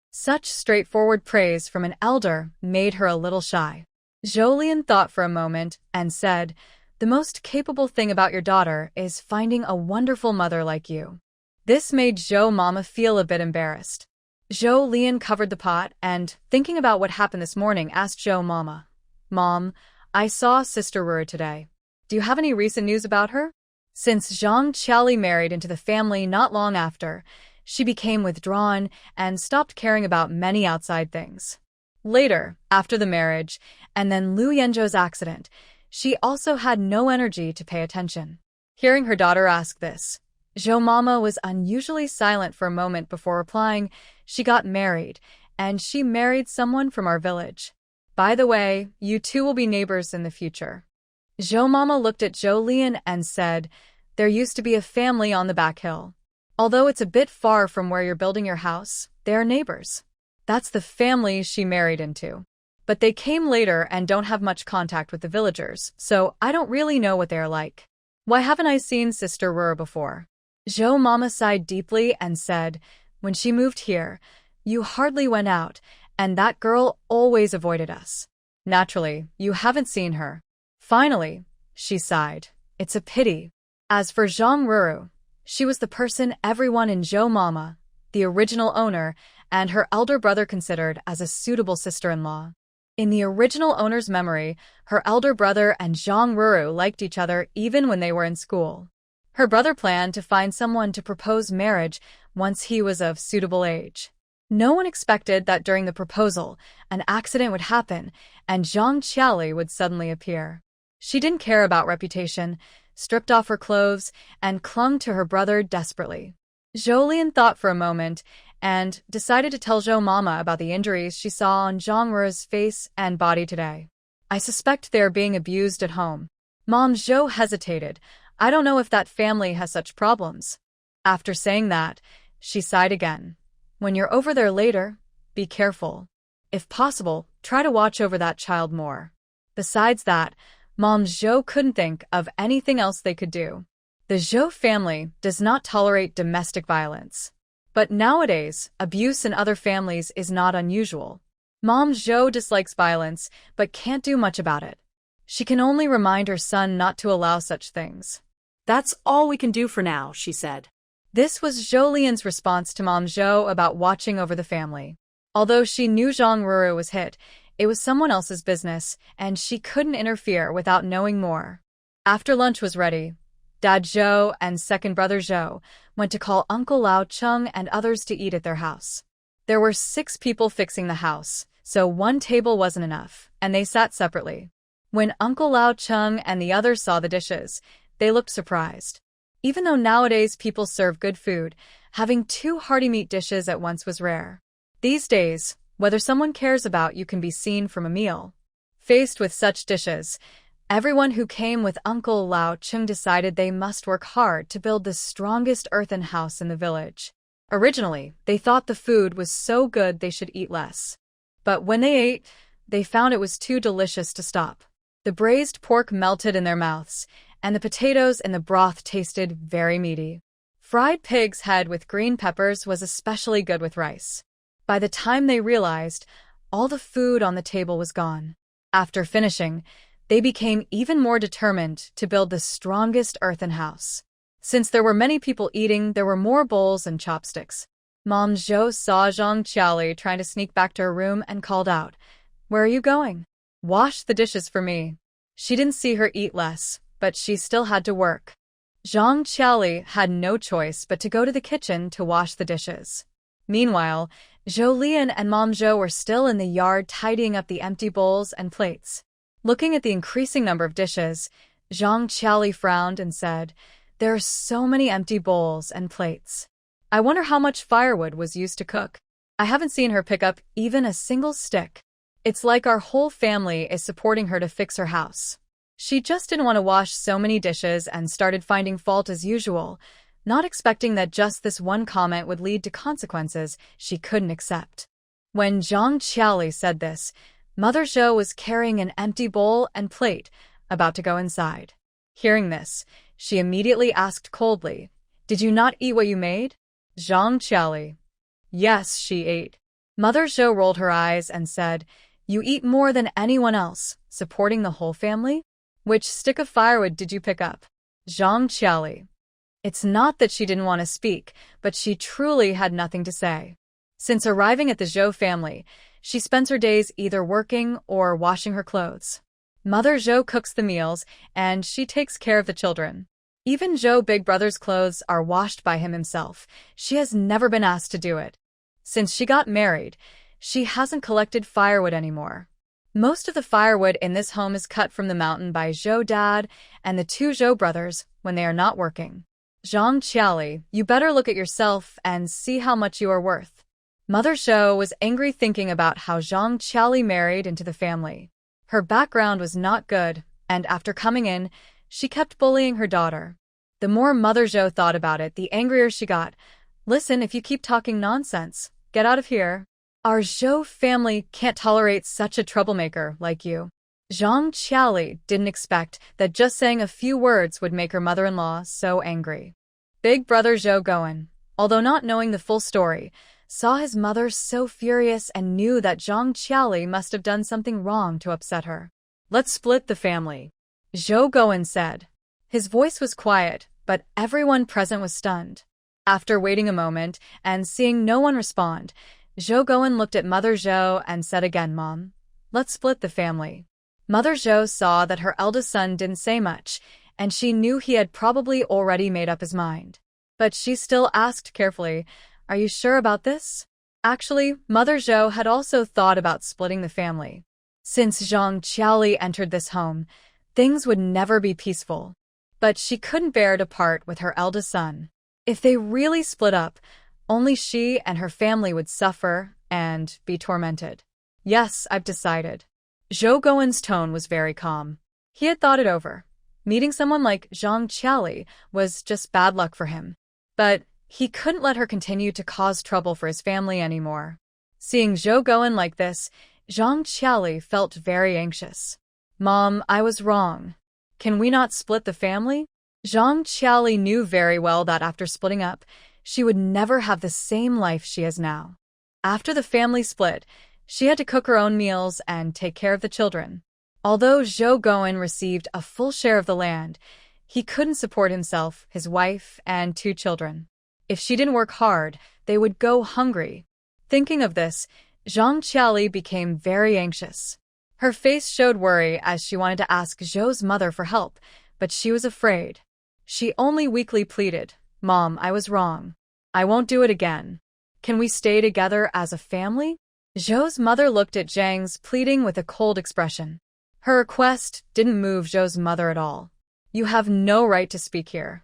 Such straightforward praise from an elder made her a little shy. Jolene thought for a moment and said, "The most capable thing about your daughter is finding a wonderful mother like you." This made Mama feel a bit embarrassed. Jolene covered the pot and, thinking about what happened this morning, asked Mama, "Mom, I saw Sister Ruru today. Do you have any recent news about her?" Since Zhang Qiali married into the family not long after, she became withdrawn and stopped caring about many outside things. Later, after the marriage, and then Lu Yanzhou's accident, she also had no energy to pay attention. Hearing her daughter ask this, Mama was unusually silent for a moment before replying, "She got married, and she married someone from our village. By the way, you two will be neighbors in the future." Mama looked at Jolene and said, "There used to be a family on the back hill. Although it's a bit far from where you're building your house, they are neighbors." That's the family she married into. But they came later and don't have much contact with the villagers, so I don't really know what they are like. Why haven't I seen Sister Ruru before? Mama sighed deeply and said, "When she moved here, you hardly went out, and that girl always avoided us. Naturally, you haven't seen her." Finally, she sighed. "It's a pity." As for Zhang Ruru, she was the person everyone in Mama, the original owner, and her elder brother considered as a suitable sister-in-law. In the original owner's memory, her elder brother and Zhang Ruru liked each other even when they were in school. Her brother planned to find someone to propose marriage once he was of suitable age. No one expected that during the proposal, an accident would happen and Zhang Qiali would suddenly appear. She didn't care about reputation, stripped off her clothes, and clung to her brother desperately. Jolene thought for a moment and decided to tell Mama about the injuries she saw on Zhang Ruru's face and body today. "I suspect they are being abused at home." Mom Zhou hesitated. "I don't know if that family has such problems." After saying that, she sighed again. "When you're over there later, be careful. If possible, try to watch over that child more." Besides that, Mom Zhou couldn't think of anything else they could do. The Zhou family does not tolerate domestic violence. But nowadays, abuse in other families is not unusual. Mom Zhou dislikes violence, but can't do much about it. She can only remind her son not to allow such things. "That's all we can do for now," she said. This was Zhou Lian's response to Mom Zhou about watching over the family. Although she knew Zhang Ruru was hit, it was someone else's business, and she couldn't interfere without knowing more. After lunch was ready, Dad Zhou and second brother Zhou went to call Uncle Lao Chung and others to eat at their house. There were 6 people fixing the house, so one table wasn't enough, and they sat separately. When Uncle Lao Chung and the others saw the dishes, they looked surprised. Even though nowadays people serve good food, having 2 hearty meat dishes at once was rare. These days, whether someone cares about you can be seen from a meal. Faced with such dishes, everyone who came with Uncle Lao Chung decided they must work hard to build the strongest earthen house in the village. Originally, they thought the food was so good they should eat less. But when they ate, they found it was too delicious to stop. The braised pork melted in their mouths, and the potatoes in the broth tasted very meaty. Fried pig's head with green peppers was especially good with rice. By the time they realized, all the food on the table was gone. After finishing, they became even more determined to build the strongest earthen house. Since there were many people eating, there were more bowls and chopsticks. Mom Zhou saw Zhang Qiali trying to sneak back to her room and called out, "Where are you going? Wash the dishes for me." She didn't see her eat less, but she still had to work. Zhang Qiali had no choice but to go to the kitchen to wash the dishes. Meanwhile, Zhou Lian and Mom Zhou were still in the yard tidying up the empty bowls and plates. Looking at the increasing number of dishes, Zhang Qiali frowned and said, "There are so many empty bowls and plates. I wonder how much firewood was used to cook. I haven't seen her pick up even a single stick. It's like our whole family is supporting her to fix her house." She just didn't want to wash so many dishes and started finding fault as usual, not expecting that just this one comment would lead to consequences she couldn't accept. When Zhang Qiali said this, Mother Zhou was carrying an empty bowl and plate, about to go inside. Hearing this, she immediately asked coldly, "Did you not eat what you made?" Zhang Qiali. Yes, she ate. Mother Zhou rolled her eyes and said, "You eat more than anyone else, supporting the whole family? Which stick of firewood did you pick up?" Zhang Qiali. It's not that she didn't want to speak, but she truly had nothing to say. Since arriving at the Zhou family, she spends her days either working or washing her clothes. Mother Zhou cooks the meals, and she takes care of the children. Even Zhou Big Brother's clothes are washed by him himself. She has never been asked to do it. Since she got married, she hasn't collected firewood anymore. Most of the firewood in this home is cut from the mountain by Zhou Dad and the 2 Zhou brothers when they are not working. Zhang Qiali, you better look at yourself and see how much you are worth. Mother Zhou was angry thinking about how Zhang Qiali married into the family. Her background was not good, and after coming in, she kept bullying her daughter. The more Mother Zhou thought about it, the angrier she got. "Listen, if you keep talking nonsense, get out of here. Our Zhou family can't tolerate such a troublemaker like you." Zhang Qiali didn't expect that just saying a few words would make her mother-in-law so angry. Big brother Zhou Goen, although not knowing the full story, saw his mother so furious and knew that Zhang Qiali must have done something wrong to upset her. "Let's split the family," Zhou Goen said. His voice was quiet, but everyone present was stunned. After waiting a moment and seeing no one respond, Zhou Goen looked at Mother Zhou and said again, "Mom, let's split the family." Mother Zhou saw that her eldest son didn't say much, and she knew he had probably already made up his mind. But she still asked carefully, "Are you sure about this?" Actually, Mother Zhou had also thought about splitting the family. Since Zhang Qiali entered this home, things would never be peaceful. But she couldn't bear to part with her eldest son. If they really split up, only she and her family would suffer and be tormented. "Yes, I've decided." Zhou Goen's tone was very calm. He had thought it over. Meeting someone like Zhang Qiali was just bad luck for him. But he couldn't let her continue to cause trouble for his family anymore. Seeing Zhou Goen like this, Zhang Qiali felt very anxious. "Mom, I was wrong. Can we not split the family?" Zhang Qiali knew very well that after splitting up, she would never have the same life she has now. After the family split, she had to cook her own meals and take care of the children. Although Zhou Goen received a full share of the land, he couldn't support himself, his wife, and 2 children. If she didn't work hard, they would go hungry. Thinking of this, Zhang Qiali became very anxious. Her face showed worry as she wanted to ask Zhou's mother for help, but she was afraid. She only weakly pleaded, "Mom, I was wrong. I won't do it again. Can we stay together as a family?" Zhou's mother looked at Zhang's pleading with a cold expression. Her request didn't move Zhou's mother at all. "You have no right to speak here."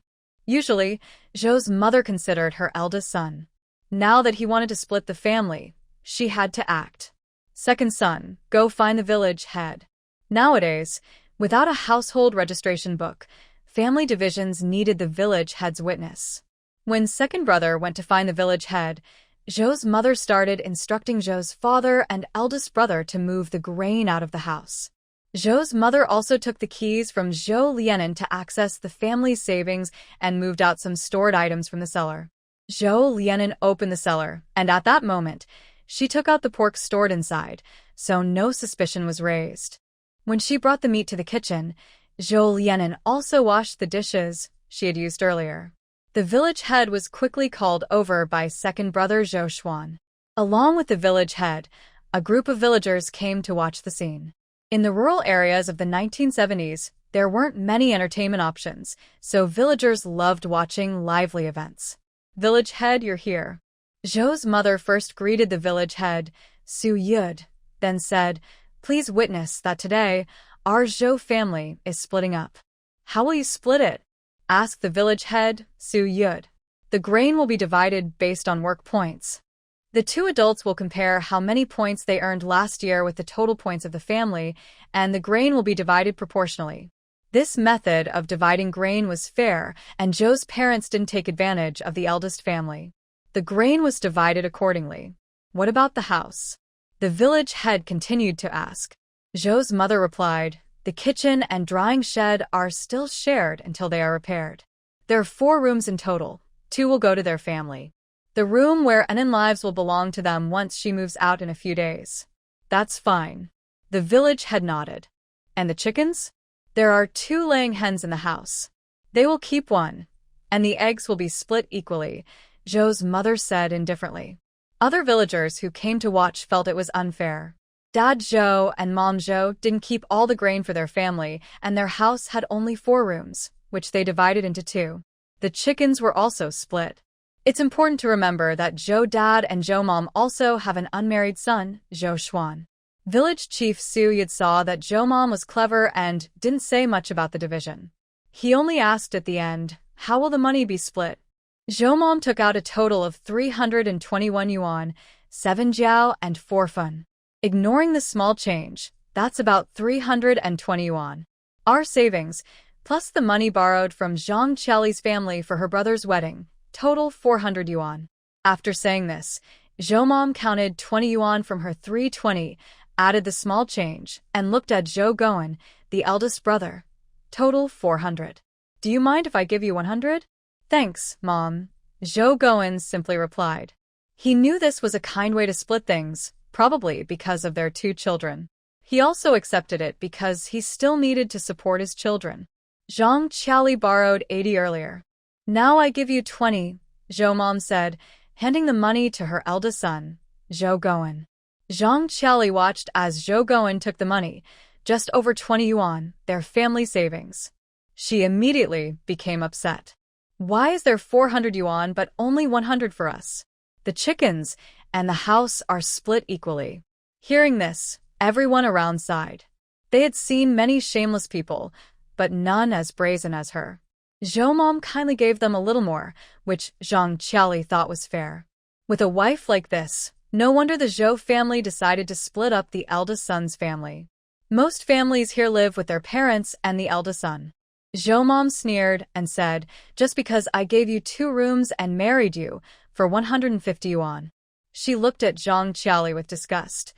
Usually, Zhou's mother considered her eldest son. Now that he wanted to split the family, she had to act. "Second son, go find the village head." Nowadays, without a household registration book, family divisions needed the village head's witness. When second brother went to find the village head, Zhou's mother started instructing Zhou's father and eldest brother to move the grain out of the house. Zhou's mother also took the keys from Zhou Lianen to access the family's savings and moved out some stored items from the cellar. Zhou Lianen opened the cellar, and at that moment, she took out the pork stored inside, so no suspicion was raised. When she brought the meat to the kitchen, Zhou Lianen also washed the dishes she had used earlier. The village head was quickly called over by second brother Zhou Xuan. Along with the village head, a group of villagers came to watch the scene. In the rural areas of the 1970s, there weren't many entertainment options, so villagers loved watching lively events. "Village head, you're here." Zhou's mother first greeted the village head, Su Yud, then said, "Please witness that today, our Zhou family is splitting up." "How will you split it?" asked the village head, Su Yud. "The grain will be divided based on work points. The two adults will compare how many points they earned last year with the total points of the family, and the grain will be divided proportionally." This method of dividing grain was fair, and Zhou's parents didn't take advantage of the eldest family. The grain was divided accordingly. "What about the house?" the village head continued to ask. Zhou's mother replied, "The kitchen and drying shed are still shared until they are repaired. There are 4 rooms in total. 2 will go to their family. The room where Anan lives will belong to them once she moves out in a few days." "That's fine." The village head nodded. "And the chickens?" "There are 2 laying hens in the house. They will keep 1, and the eggs will be split equally," Zhou's mother said indifferently. Other villagers who came to watch felt it was unfair. Dad Zhou and Mom Zhou didn't keep all the grain for their family, and their house had only 4 rooms, which they divided into 2. The chickens were also split. It's important to remember that Zhou Dad and Zhou Mom also have an unmarried son, Zhou Xuan. Village Chief Su Yud saw that Zhou Mom was clever and didn't say much about the division. He only asked at the end, "How will the money be split?" Zhou Mom took out a total of 321 yuan, 7 jiao, and 4 fun. Ignoring the small change, that's about 320 yuan. "Our savings, plus the money borrowed from Zhang Qiali's family for her brother's wedding, total 400 yuan. After saying this, Zhou Mom counted 20 yuan from her 320, added the small change, and looked at Zhou Goen, the eldest brother. Total 400. "Do you mind if I give you 100? "Thanks, Mom," Zhou Goen simply replied. He knew this was a kind way to split things, probably because of their 2 children. He also accepted it because he still needed to support his children. Zhang Qiali borrowed 80 earlier. "Now I give you 20, Zhou Mom said, handing the money to her eldest son, Zhou Goen. Zhang Qiali watched as Zhou Goen took the money, just over 20 yuan, their family savings. She immediately became upset. "Why is there 400 yuan but only 100 for us? The chickens and the house are split equally." Hearing this, everyone around sighed. They had seen many shameless people, but none as brazen as her. Zhou Mom kindly gave them a little more, which Zhang Qiali thought was fair. With a wife like this, no wonder the Zhou family decided to split up the eldest son's family. Most families here live with their parents and the eldest son. Zhou Mom sneered and said, "Just because I gave you 2 rooms and married you for 150 yuan. She looked at Zhang Qiali with disgust.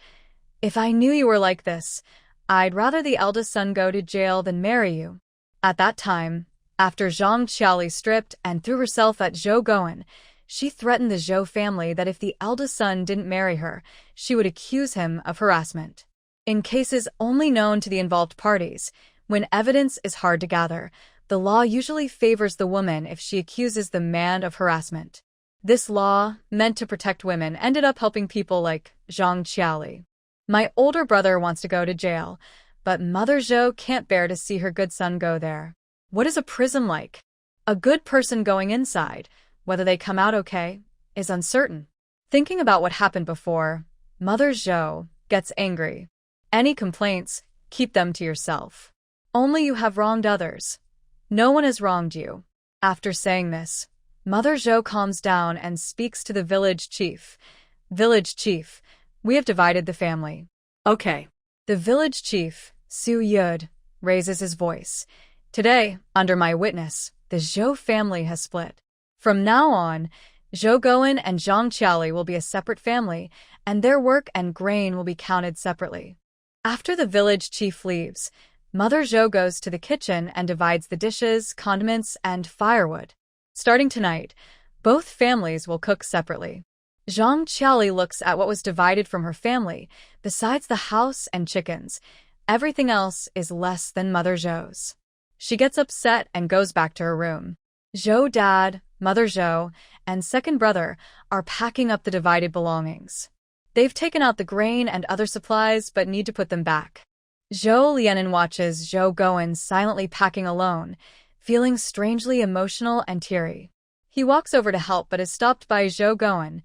"If I knew you were like this, I'd rather the eldest son go to jail than marry you." At that time, after Zhang Qiali stripped and threw herself at Zhou Goen, she threatened the Zhou family that if the eldest son didn't marry her, she would accuse him of harassment. In cases only known to the involved parties, when evidence is hard to gather, the law usually favors the woman if she accuses the man of harassment. This law, meant to protect women, ended up helping people like Zhang Qiali. My older brother wants to go to jail, but Mother Zhou can't bear to see her good son go there. What is a prison like? A good person going inside, whether they come out okay, is uncertain. Thinking about what happened before, Mother Zhou gets angry. Any complaints, keep them to yourself. Only you have wronged others. No one has wronged you. After saying this, Mother Zhou calms down and speaks to the village chief. Village chief, we have divided the family. Okay. The village chief, Su Yud, raises his voice. Today, under my witness, the Zhou family has split. From now on, Zhou Goen and Zhang Qiali will be a separate family, and their work and grain will be counted separately. After the village chief leaves, Mother Zhou goes to the kitchen and divides the dishes, condiments, and firewood. Starting tonight, both families will cook separately. Zhang Qiali looks at what was divided from her family. Besides the house and chickens, everything else is less than Mother Zhou's. She gets upset and goes back to her room. Zhou Dad, Mother Zhou, and second brother are packing up the divided belongings. They've taken out the grain and other supplies but need to put them back. Zhou Lianen watches Zhou Goen silently packing alone, feeling strangely emotional and teary. He walks over to help but is stopped by Zhou Goen.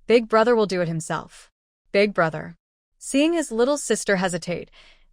Big brother will do it himself. Big brother. Seeing his little sister hesitate,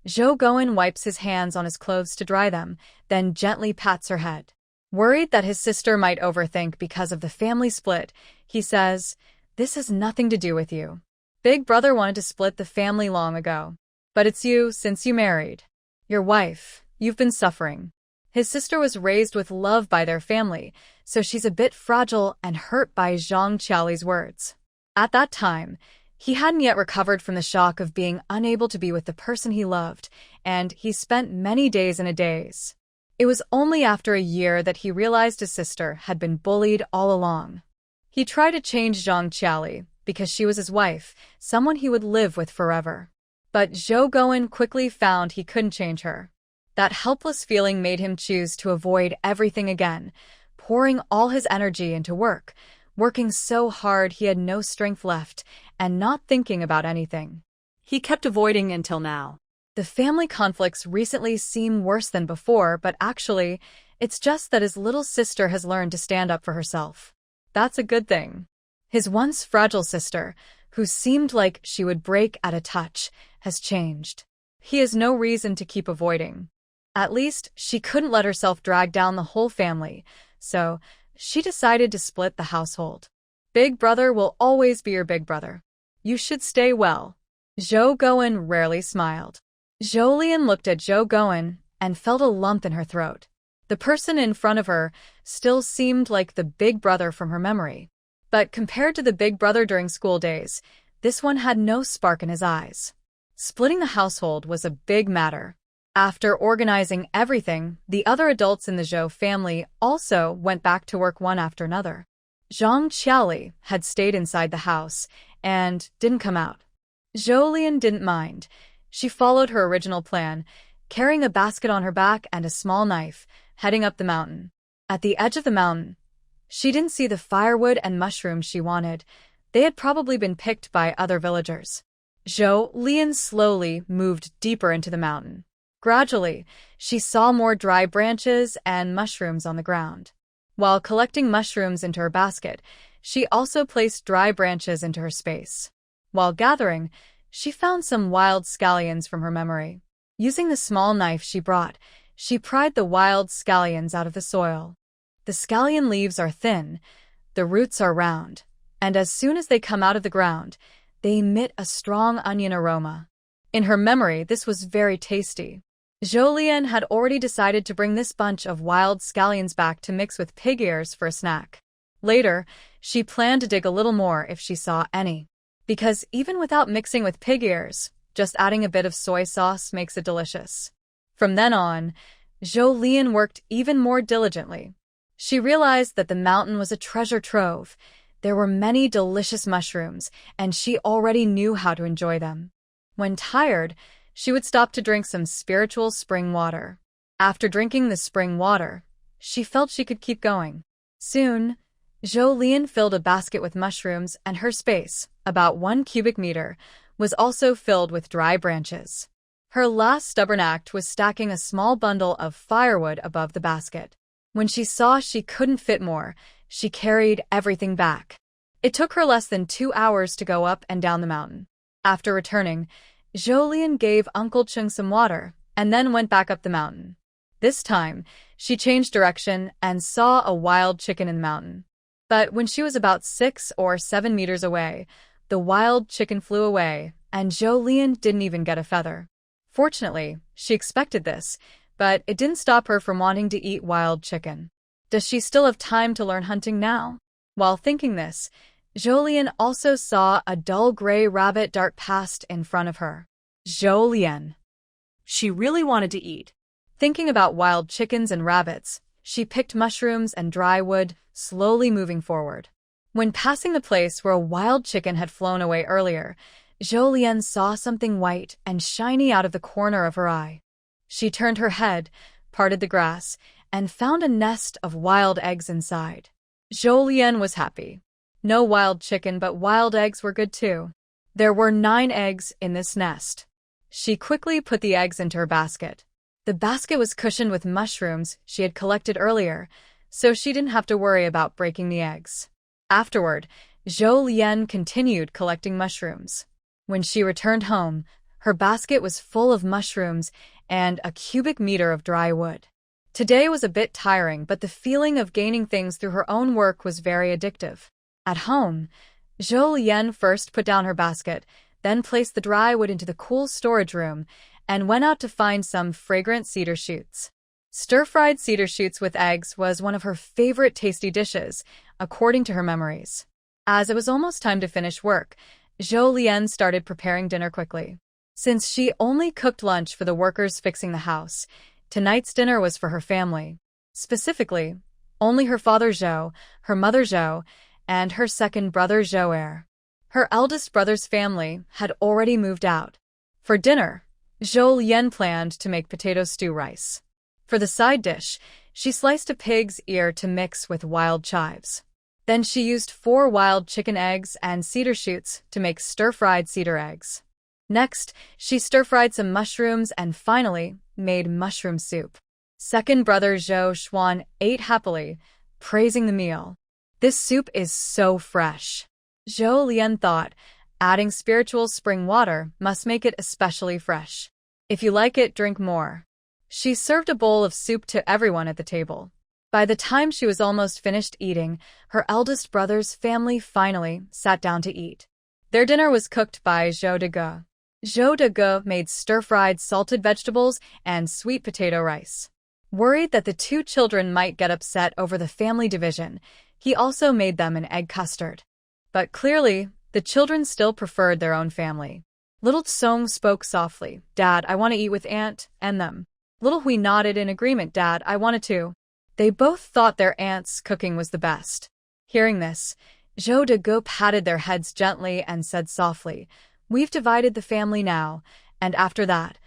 Zhou Goen wipes his hands on his clothes to dry them, then gently pats her head. Worried that his sister might overthink because of the family split, he says, "This has nothing to do with you. Big brother wanted to split the family long ago. But it's you since you married. Your wife, you've been suffering." His sister was raised with love by their family, so she's a bit fragile and hurt by Zhang Qiali's words. At that time, he hadn't yet recovered from the shock of being unable to be with the person he loved, and he spent many days in a daze. It was only after a year that he realized his sister had been bullied all along. He tried to change Zhang Qiali because she was his wife, someone he would live with forever. But Zhou Goen quickly found he couldn't change her. That helpless feeling made him choose to avoid everything again, pouring all his energy into work, working so hard he had no strength left, and not thinking about anything. He kept avoiding until now. The family conflicts recently seem worse than before, but actually, it's just that his little sister has learned to stand up for herself. That's a good thing. His once fragile sister, who seemed like she would break at a touch, has changed. He has no reason to keep avoiding. At least, she couldn't let herself drag down the whole family, so she decided to split the household. Big brother will always be your big brother. You should stay well. Zhou Goen rarely smiled. Zhou Lian looked at Zhou Goen and felt a lump in her throat. The person in front of her still seemed like the big brother from her memory. But compared to the big brother during school days, this one had no spark in his eyes. Splitting the household was a big matter. After organizing everything, the other adults in the Zhou family also went back to work one after another. Zhang Qiali had stayed inside the house and didn't come out. Zhou Lian didn't mind. She followed her original plan, carrying a basket on her back and a small knife, heading up the mountain. At the edge of the mountain, she didn't see the firewood and mushrooms she wanted. They had probably been picked by other villagers. Zhou Lian slowly moved deeper into the mountain. Gradually, she saw more dry branches and mushrooms on the ground. While collecting mushrooms into her basket, she also placed dry branches into her space. While gathering, she found some wild scallions from her memory. Using the small knife she brought, she pried the wild scallions out of the soil. The scallion leaves are thin, the roots are round, and as soon as they come out of the ground, they emit a strong onion aroma. In her memory, this was very tasty. Zhou Lian had already decided to bring this bunch of wild scallions back to mix with pig ears for a snack. Later, she planned to dig a little more if she saw any. Because even without mixing with pig ears, just adding a bit of soy sauce makes it delicious. From then on, Zhou Lian worked even more diligently. She realized that the mountain was a treasure trove. There were many delicious mushrooms, and she already knew how to enjoy them. When tired, she would stop to drink some spiritual spring water. After drinking the spring water, she felt she could keep going. Soon, Zhou Lian filled a basket with mushrooms, and her space, about 1 cubic meter, was also filled with dry branches. Her last stubborn act was stacking a small bundle of firewood above the basket. When she saw she couldn't fit more, she carried everything back. It took her less than 2 hours to go up and down the mountain. After returning, Zhou Lian gave Uncle Chung some water and then went back up the mountain. This time, she changed direction and saw a wild chicken in the mountain. But when she was about 6 or 7 meters away, the wild chicken flew away, and Zhou Lian didn't even get a feather. Fortunately, she expected this, but it didn't stop her from wanting to eat wild chicken. Does she still have time to learn hunting now? While thinking this, Zhou Lian also saw a dull gray rabbit dart past in front of her. Zhou Lian. She really wanted to eat. Thinking about wild chickens and rabbits, she picked mushrooms and dry wood, slowly moving forward. When passing the place where a wild chicken had flown away earlier, Zhou Lian saw something white and shiny out of the corner of her eye. She turned her head, parted the grass, and found a nest of wild eggs inside. Zhou Lian was happy. No wild chicken, but wild eggs were good too. There were 9 eggs in this nest. She quickly put the eggs into her basket. The basket was cushioned with mushrooms she had collected earlier, so she didn't have to worry about breaking the eggs. Afterward, Zhou Lian continued collecting mushrooms. When she returned home, her basket was full of mushrooms and a cubic meter of dry wood. Today was a bit tiring, but the feeling of gaining things through her own work was very addictive. At home, Zhou Lian first put down her basket, then placed the dry wood into the cool storage room, and went out to find some fragrant cedar shoots. Stir-fried cedar shoots with eggs was one of her favorite tasty dishes, according to her memories. As it was almost time to finish work, Zhou Lian started preparing dinner quickly. Since she only cooked lunch for the workers fixing the house, tonight's dinner was for her family. Specifically, only her father Zhou, her mother Zhou, and her second brother Zhou. Her eldest brother's family had already moved out. For dinner, Zhou Lian planned to make potato stew rice. For the side dish, she sliced a pig's ear to mix with wild chives. Then she used 4 wild chicken eggs and cedar shoots to make stir-fried cedar eggs. Next, she stir-fried some mushrooms and finally made mushroom soup. Second brother Zhou Xuan ate happily, praising the meal. This soup is so fresh. Zhou Lian thought, adding spiritual spring water must make it especially fresh. If you like it, drink more. She served a bowl of soup to everyone at the table. By the time she was almost finished eating, her eldest brother's family finally sat down to eat. Their dinner was cooked by Zhou Dege. Zhou Dege made stir-fried salted vegetables and sweet potato rice. Worried that the 2 children might get upset over the family division, he also made them an egg custard. But clearly, the children still preferred their own family. Little Tsong spoke softly. "Dad, I want to eat with Aunt and them." Little Hui nodded in agreement. "Dad, I wanted to." They both thought their aunt's cooking was the best. Hearing this, Zhou Dege patted their heads gently and said softly, "We've divided the family now, and after that,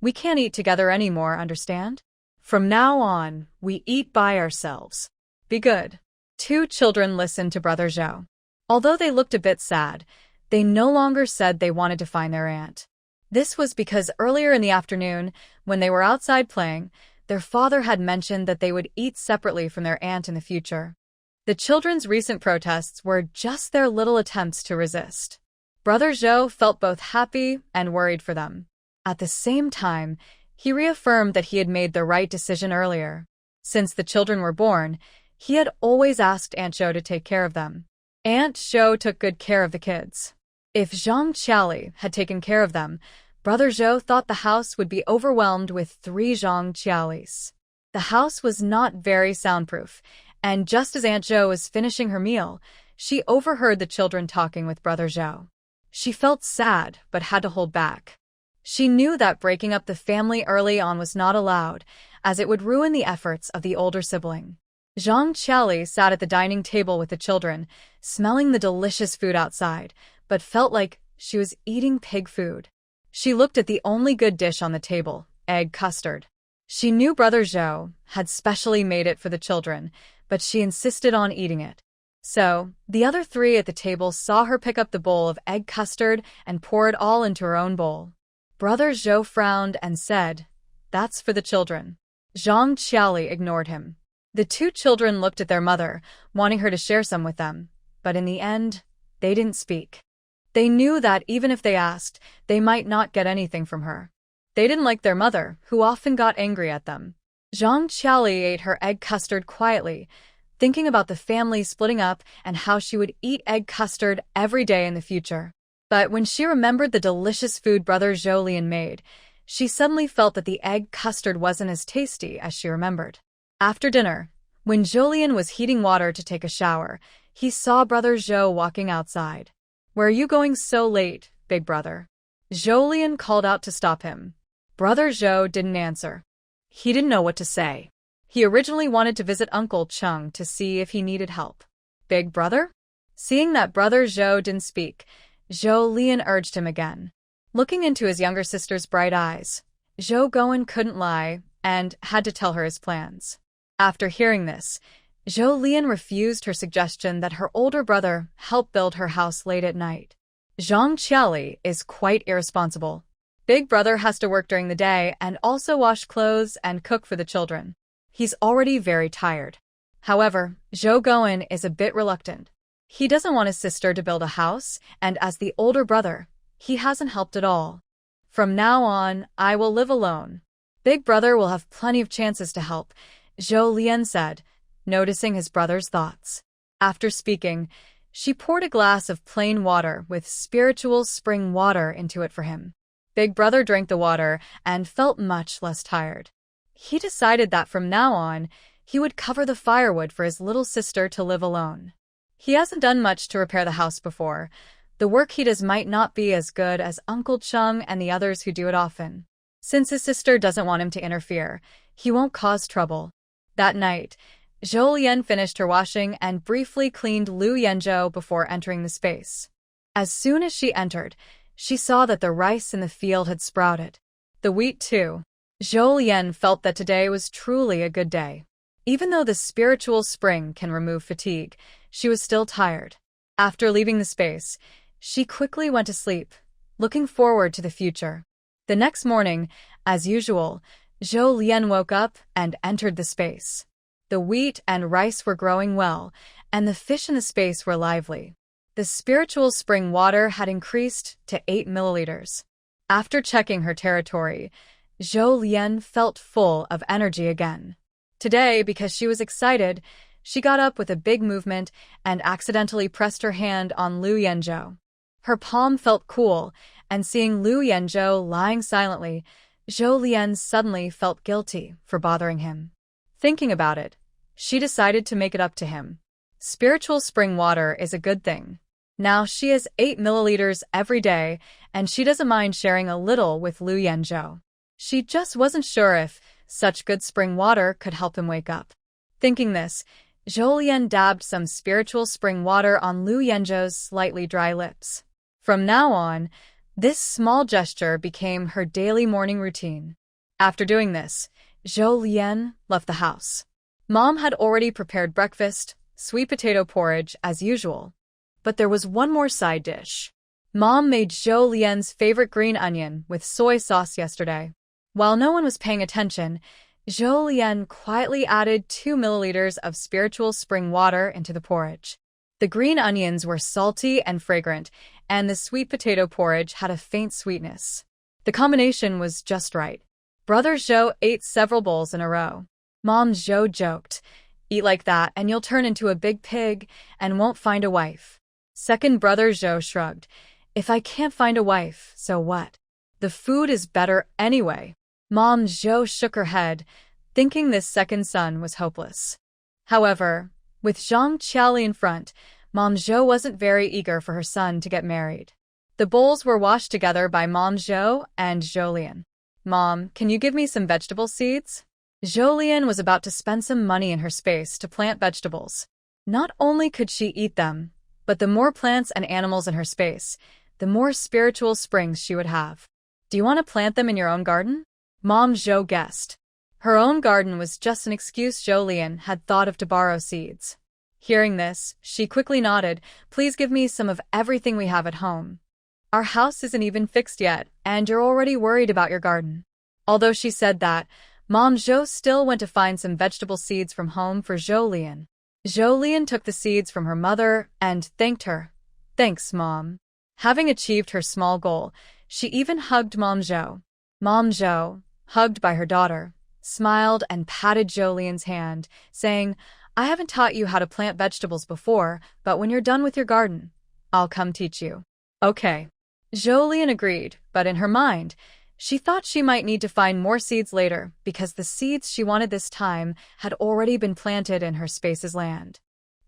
we can't eat together anymore, understand? From now on, we eat by ourselves. Be good." 2 children listened to Brother Zhou. Although they looked a bit sad, they no longer said they wanted to find their aunt. This was because earlier in the afternoon, when they were outside playing, their father had mentioned that they would eat separately from their aunt in the future. The children's recent protests were just their little attempts to resist. Brother Zhou felt both happy and worried for them. At the same time, he reaffirmed that he had made the right decision earlier. Since the children were born, he had always asked Aunt Zhou to take care of them. Aunt Zhou took good care of the kids. If Zhang Qiali had taken care of them, Brother Zhou thought the house would be overwhelmed with 3 Zhang Qialis. The house was not very soundproof, and just as Aunt Zhou was finishing her meal, she overheard the children talking with Brother Zhou. She felt sad, but had to hold back. She knew that breaking up the family early on was not allowed, as it would ruin the efforts of the older sibling. Zhang Qiali sat at the dining table with the children, smelling the delicious food outside, but felt like she was eating pig food. She looked at the only good dish on the table, egg custard. She knew Brother Zhou had specially made it for the children, but she insisted on eating it. So, the other three at the table saw her pick up the bowl of egg custard and pour it all into her own bowl. Brother Zhou frowned and said, "That's for the children." Zhang Qiali ignored him. The two children looked at their mother, wanting her to share some with them, but in the end, they didn't speak. They knew that even if they asked, they might not get anything from her. They didn't like their mother, who often got angry at them. Zhang Qiali ate her egg custard quietly, thinking about the family splitting up and how she would eat egg custard every day in the future. But when she remembered the delicious food Brother Zhou made, she suddenly felt that the egg custard wasn't as tasty as she remembered. After dinner, when Zhou was heating water to take a shower, he saw Brother Zhou walking outside. "Where are you going so late, big brother?" Zhou called out to stop him. Brother Zhou didn't answer. He didn't know what to say. He originally wanted to visit Uncle Chung to see if he needed help. "Big brother?" Seeing that Brother Zhou didn't speak, Zhou urged him again. Looking into his younger sister's bright eyes, Zhou Gowen couldn't lie and had to tell her his plans. After hearing this, Zhou refused her suggestion that her older brother help build her house late at night. Zhang Qiali is quite irresponsible. Big brother has to work during the day and also wash clothes and cook for the children. He's already very tired. However, Zhou Gowen is a bit reluctant. He doesn't want his sister to build a house, and as the older brother, he hasn't helped at all. "From now on, I will live alone. Big brother will have plenty of chances to help," Zhou said, noticing his brother's thoughts. After speaking, she poured a glass of plain water with spiritual spring water into it for him. Big brother drank the water and felt much less tired. He decided that from now on, he would cover the firewood for his little sister to live alone. He hasn't done much to repair the house before. The work he does might not be as good as Uncle Chung and the others who do it often. Since his sister doesn't want him to interfere, he won't cause trouble. That night, Zhou finished her washing and briefly cleaned Lu Yanzhou before entering the space. As soon as she entered, she saw that the rice in the field had sprouted. The wheat too. Zhou felt that today was truly a good day. Even though the spiritual spring can remove fatigue, she was still tired. After leaving the space, she quickly went to sleep, looking forward to the future. The next morning, as usual, Zhou woke up and entered the space. The wheat and rice were growing well, and the fish in the space were lively. The spiritual spring water had increased to 8 milliliters. After checking her territory, Zhou felt full of energy again. Today, because she was excited, she got up with a big movement and accidentally pressed her hand on Lu Yanzhou. Her palm felt cool, and seeing Lu Yanzhou lying silently, Zhou suddenly felt guilty for bothering him. Thinking about it, she decided to make it up to him. Spiritual spring water is a good thing. Now she has 8 milliliters every day, and she doesn't mind sharing a little with Lu Yanzhou. She just wasn't sure if such good spring water could help him wake up. Thinking this, Zhou dabbed some spiritual spring water on Lu Yanzhou's slightly dry lips. From now on, this small gesture became her daily morning routine. After doing this, Zhou left the house. Mom had already prepared breakfast, sweet potato porridge as usual. But there was one more side dish. Mom made Zhou favorite green onion with soy sauce yesterday. While no one was paying attention, Zhou quietly added 2 milliliters of spiritual spring water into the porridge. The green onions were salty and fragrant, and the sweet potato porridge had a faint sweetness. The combination was just right. Brother Zhou ate several bowls in a row. Mom Zhou joked, "Eat like that and you'll turn into a big pig and won't find a wife." Second brother Zhou shrugged, "If I can't find a wife, so what? The food is better anyway." Mom Zhou shook her head, thinking this second son was hopeless. However, with Zhang Qiali in front, Mom Zhou wasn't very eager for her son to get married. The bowls were washed together by Mom Zhou and Zhou. "Mom, can you give me some vegetable seeds?" Zhou was about to spend some money in her space to plant vegetables. Not only could she eat them, but the more plants and animals in her space, the more spiritual springs she would have. "Do you want to plant them in your own garden?" Mom Zhou guessed. Her own garden was just an excuse Zhou had thought of to borrow seeds. Hearing this, she quickly nodded. Please give me some of everything we have at home. Our house isn't even fixed yet, and you're already worried about your garden. Although she said that, Mom Zhou still went to find some vegetable seeds from home for Zhou Lian. Zhou Lian took the seeds from her mother and thanked her. Thanks, Mom. Having achieved her small goal, she even hugged Mom Zhou. Mom Zhou, hugged by her daughter, smiled and patted Zhou Lian's hand, saying, I haven't taught you how to plant vegetables before, but when you're done with your garden, I'll come teach you. Okay. Zhou Lian agreed, but in her mind, she thought she might need to find more seeds later because the seeds she wanted this time had already been planted in her space's land.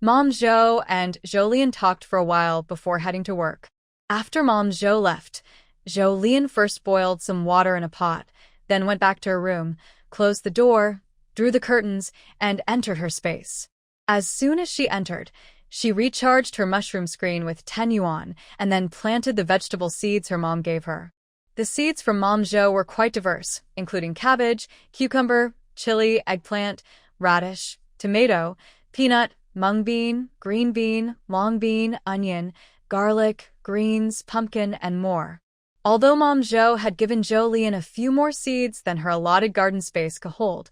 Mom Zhou and Zhou Lian talked for a while before heading to work. After Mom Zhou left, Zhou Lian first boiled some water in a pot, then went back to her room, closed the door, drew the curtains, and entered her space. As soon as she entered, she recharged her mushroom screen with 10 yuan and then planted the vegetable seeds her mom gave her. The seeds from Mom Zhou were quite diverse, including cabbage, cucumber, chili, eggplant, radish, tomato, peanut, mung bean, green bean, long bean, onion, garlic, greens, pumpkin, and more. Although Mom Zhou had given Zhou Lian a few more seeds than her allotted garden space could hold,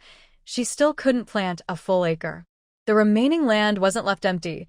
she still couldn't plant a full acre. The remaining land wasn't left empty.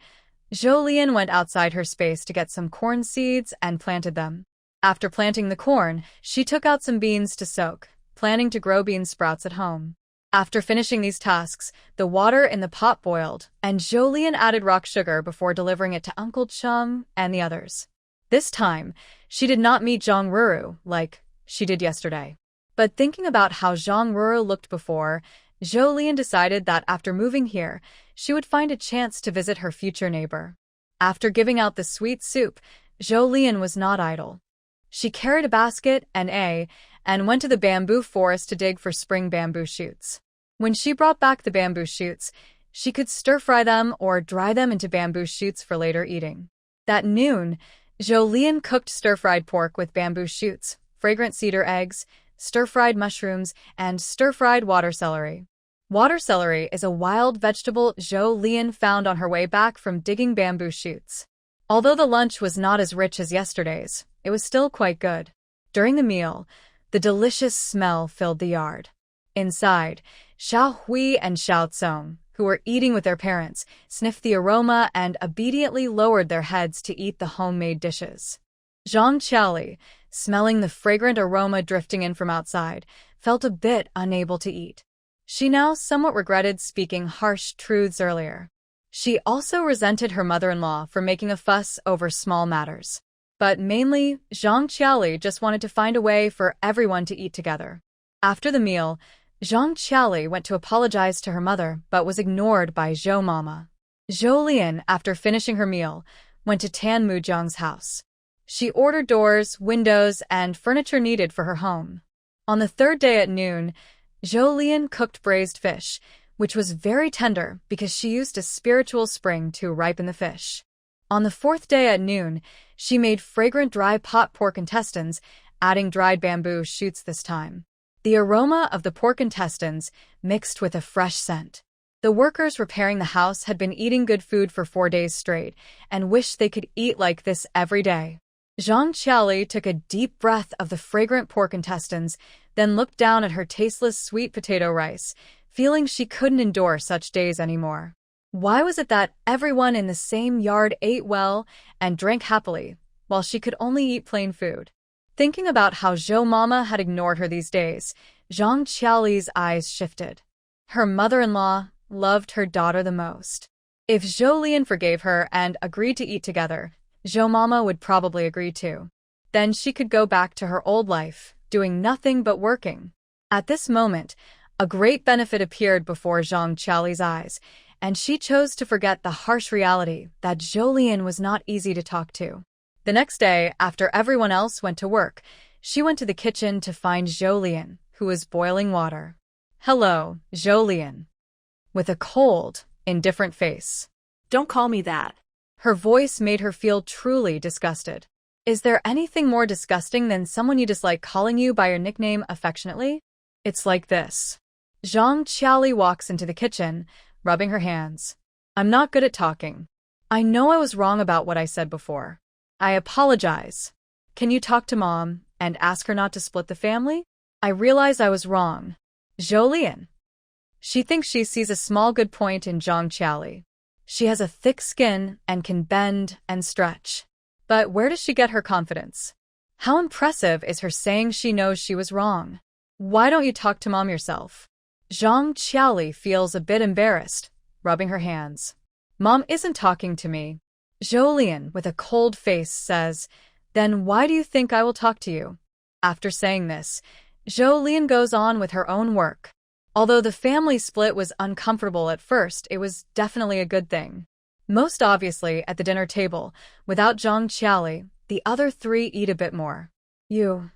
Zhou Lian went outside her space to get some corn seeds and planted them. After planting the corn, she took out some beans to soak, planning to grow bean sprouts at home. After finishing these tasks, the water in the pot boiled, and Zhou Lian added rock sugar before delivering it to Uncle Chung and the others. This time, she did not meet Zhang Ruru like she did yesterday. But thinking about how Zhang Ruru looked before, Zhou Lian decided that after moving here, she would find a chance to visit her future neighbor. After giving out the sweet soup, Zhou Lian was not idle. She carried a basket and went to the bamboo forest to dig for spring bamboo shoots. When she brought back the bamboo shoots, she could stir-fry them or dry them into bamboo shoots for later eating. That noon, Zhou Lian cooked stir-fried pork with bamboo shoots, fragrant cedar eggs, stir-fried mushrooms, and stir-fried water celery. Water celery is a wild vegetable Zhou Lian found on her way back from digging bamboo shoots. Although the lunch was not as rich as yesterday's, it was still quite good. During the meal, the delicious smell filled the yard. Inside, Xiao Hui and Xiao Tsong, who were eating with their parents, sniffed the aroma and obediently lowered their heads to eat the homemade dishes. Zhang Qiaoli, smelling the fragrant aroma drifting in from outside, felt a bit unable to eat. She now somewhat regretted speaking harsh truths earlier. She also resented her mother-in-law for making a fuss over small matters. But mainly, Zhang Qiaoli just wanted to find a way for everyone to eat together. After the meal, Zhang Qiaoli went to apologize to her mother but was ignored by Zhou Mama. Zhou Lian, after finishing her meal, went to Tan Mujiang's house. She ordered doors, windows, and furniture needed for her home. On the third day at noon, Zhou Lian cooked braised fish, which was very tender because she used a spiritual spring to ripen the fish. On the fourth day at noon, she made fragrant dry pot pork intestines, adding dried bamboo shoots this time. The aroma of the pork intestines mixed with a fresh scent. The workers repairing the house had been eating good food for 4 days straight and wished they could eat like this every day. Zhang Qiaoli took a deep breath of the fragrant pork intestines, then looked down at her tasteless sweet potato rice, feeling she couldn't endure such days anymore. Why was it that everyone in the same yard ate well and drank happily, while she could only eat plain food? Thinking about how Zhou Mama had ignored her these days, Zhang Qiaoli's eyes shifted. Her mother-in-law loved her daughter the most. If Zhou Lian forgave her and agreed to eat together, Zhou Mama would probably agree too. Then she could go back to her old life, doing nothing but working. At this moment, a great benefit appeared before Zhang Qiaoli's eyes, and she chose to forget the harsh reality that Zhou Lian was not easy to talk to. The next day, after everyone else went to work, she went to the kitchen to find Zhou Lian, who was boiling water. "Hello, Zhou Lian," with a cold, indifferent face. Don't call me that. Her voice made her feel truly disgusted. Is there anything more disgusting than someone you dislike calling you by your nickname affectionately? It's like this. Zhang Qiaoli walks into the kitchen, rubbing her hands. I'm not good at talking. I know I was wrong about what I said before. I apologize. Can you talk to Mom and ask her not to split the family? I realize I was wrong. Jolien. She thinks she sees a small good point in Zhang Qiali. She has a thick skin and can bend and stretch. But where does she get her confidence? How impressive is her saying she knows she was wrong? Why don't you talk to Mom yourself? Zhang Qiali feels a bit embarrassed, rubbing her hands. Mom isn't talking to me. Jolien, with a cold face, says, Then why do you think I will talk to you? After saying this, Jolien goes on with her own work. Although the family split was uncomfortable at first, it was definitely a good thing. Most obviously, at the dinner table, without Zhang Qiali, the other three eat a bit more. You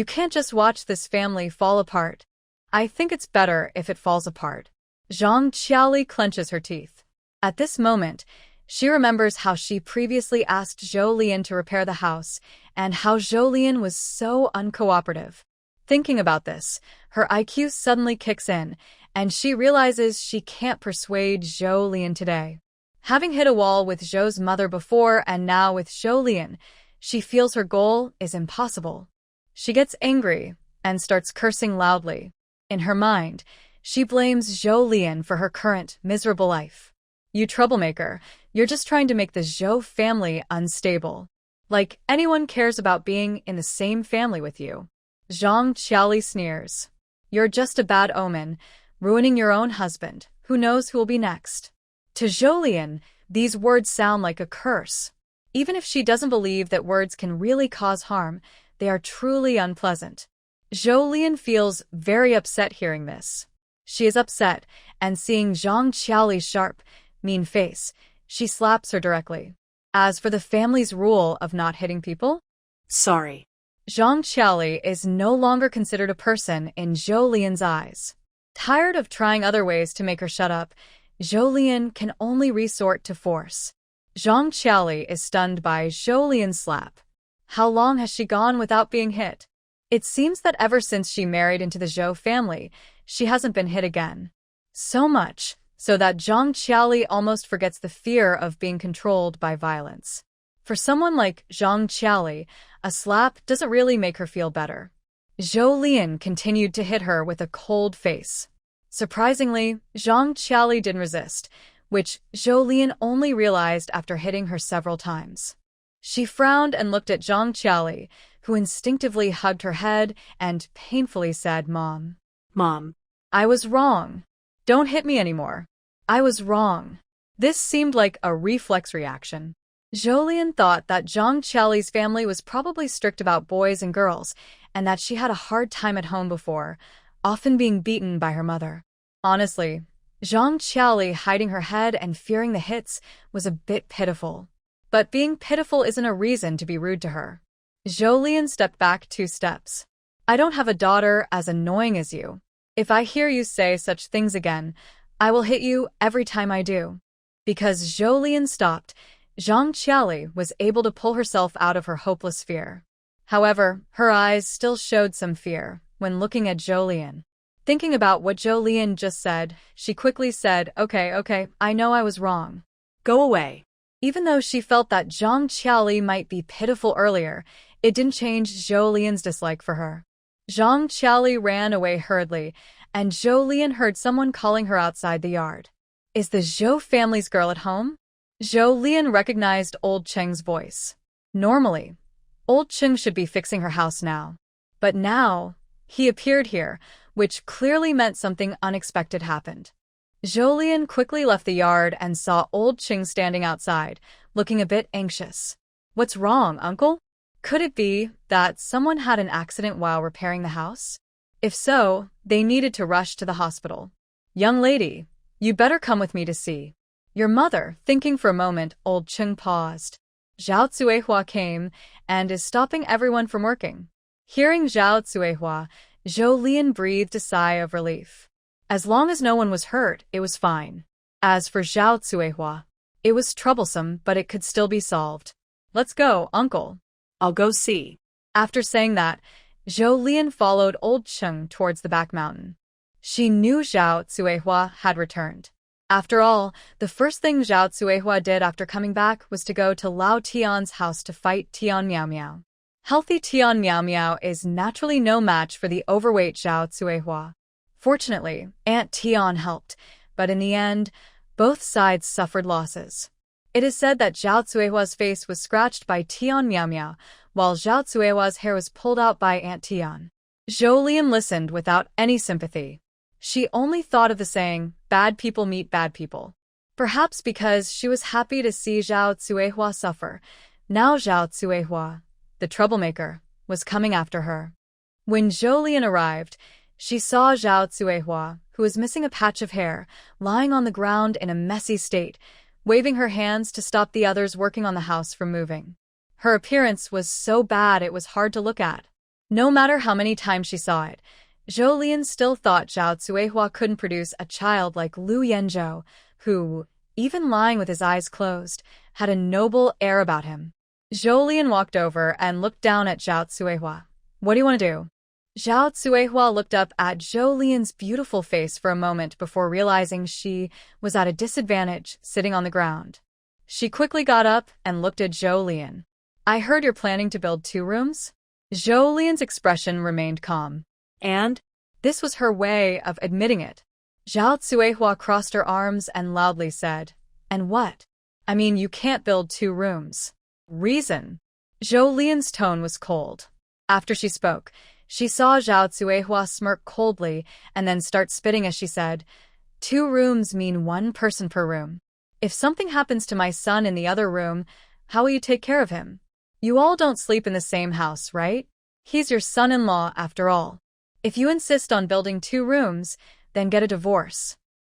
can't just watch this family fall apart. I think it's better if it falls apart. Zhang Qiali clenches her teeth. At this moment, she remembers how she previously asked Jolien to repair the house and how Jolien was so uncooperative. Thinking about this, her IQ suddenly kicks in, and she realizes she can't persuade Jolien today. Having hit a wall with Zhou's mother before and now with Jolien, she feels her goal is impossible. She gets angry and starts cursing loudly. In her mind, she blames Jolien for her current miserable life. You troublemaker, you're just trying to make the Zhou family unstable. Like anyone cares about being in the same family with you. Zhang Qiali sneers. You're just a bad omen, ruining your own husband. Who knows who will be next? To Jolien, these words sound like a curse. Even if she doesn't believe that words can really cause harm, they are truly unpleasant. Jolien feels very upset hearing this. She is upset, and seeing Zhang Qiali's sharp, mean face, she slaps her directly. As for the family's rule of not hitting people? Sorry. Zhang Qiali is no longer considered a person in Jolien's eyes. Tired of trying other ways to make her shut up, Jolien can only resort to force. Zhang Qiali is stunned by Jolien's slap. How long has she gone without being hit? It seems that ever since she married into the Zhou family, she hasn't been hit again. So much so that Zhang Qiali almost forgets the fear of being controlled by violence. For someone like Zhang Qiali, a slap doesn't really make her feel better. Jolien continued to hit her with a cold face. Surprisingly, Zhang Qiali didn't resist, which Jolien only realized after hitting her several times. She frowned and looked at Zhang Qiali, who instinctively hugged her head and painfully said, Mom. Mom. I was wrong. Don't hit me anymore. I was wrong. This seemed like a reflex reaction. Jolien thought that Zhang Qiali's family was probably strict about boys and girls, and that she had a hard time at home before, often being beaten by her mother. Honestly, Zhang Qiali hiding her head and fearing the hits was a bit pitiful. But being pitiful isn't a reason to be rude to her. Jolien stepped back 2 steps. I don't have a daughter as annoying as you. If I hear you say such things again, I will hit you every time I do. Because Jolien stopped, Zhang Qiali was able to pull herself out of her hopeless fear. However, her eyes still showed some fear when looking at Jolien. Thinking about what Jolien just said, she quickly said, Okay, I know I was wrong. Go away. Even though she felt that Zhang Qiali might be pitiful earlier, it didn't change Jolien's dislike for her. Zhang Qiali ran away hurriedly, and Jolien heard someone calling her outside the yard. Is the Zhou family's girl at home? Jolien recognized Old Cheng's voice. Normally, Old Cheng should be fixing her house now. But now, he appeared here, which clearly meant something unexpected happened. Jolien quickly left the yard and saw Old Cheng standing outside, looking a bit anxious. What's wrong, uncle? Could it be that someone had an accident while repairing the house? If so, they needed to rush to the hospital. Young lady, you better come with me to see your mother. Thinking for a moment, Old Cheng paused. Zhao Cuihua came and is stopping everyone from working. Hearing Zhao Cuihua, Jolien breathed a sigh of relief. As long as no one was hurt, it was fine. As for Zhao Cuihua, it was troublesome, but it could still be solved. Let's go, uncle. I'll go see. After saying that, Jolien followed Old Cheng towards the back mountain. She knew Zhao Cuihua had returned. After all, the first thing Zhao Cuihua did after coming back was to go to Lao Tian's house to fight Tian Miao Miao. Healthy Tian Miao Miao is naturally no match for the overweight Zhao Cuihua. Fortunately, Aunt Tian helped, but in the end, both sides suffered losses. It is said that Zhao Cuihua's face was scratched by Tian Miao Miao, while Zhao Cuihua's hair was pulled out by Aunt Tian. Zhou Lian listened without any sympathy. She only thought of the saying, bad people meet bad people. Perhaps because she was happy to see Zhao Cuihua suffer, now Zhao Cuihua, the troublemaker, was coming after her. When Zhou Lian arrived, she saw Zhao Cuihua, who was missing a patch of hair, lying on the ground in a messy state, waving her hands to stop the others working on the house from moving. Her appearance was so bad it was hard to look at. No matter how many times she saw it, Zhou Lian still thought Zhao Cuihua couldn't produce a child like Lu Yanzhou, who, even lying with his eyes closed, had a noble air about him. Zhou Lian walked over and looked down at Zhao Cuihua. What do you want to do? Zhao Cuihua looked up at Zhou Lian's beautiful face for a moment before realizing she was at a disadvantage sitting on the ground. She quickly got up and looked at Zhou Lian. I heard you're planning to build 2 rooms? Zhou Lian's expression remained calm. And? This was her way of admitting it. Zhao Cuihua crossed her arms and loudly said, and what? I mean, you can't build 2 rooms. Reason. Zhou Lian's tone was cold. After she spoke, she saw Zhao Cuihua smirk coldly and then start spitting as she said, 2 rooms mean 1 person per room. If something happens to my son in the other room, how will you take care of him? You all don't sleep in the same house, right? He's your son-in-law after all. If you insist on building 2 rooms, then get a divorce.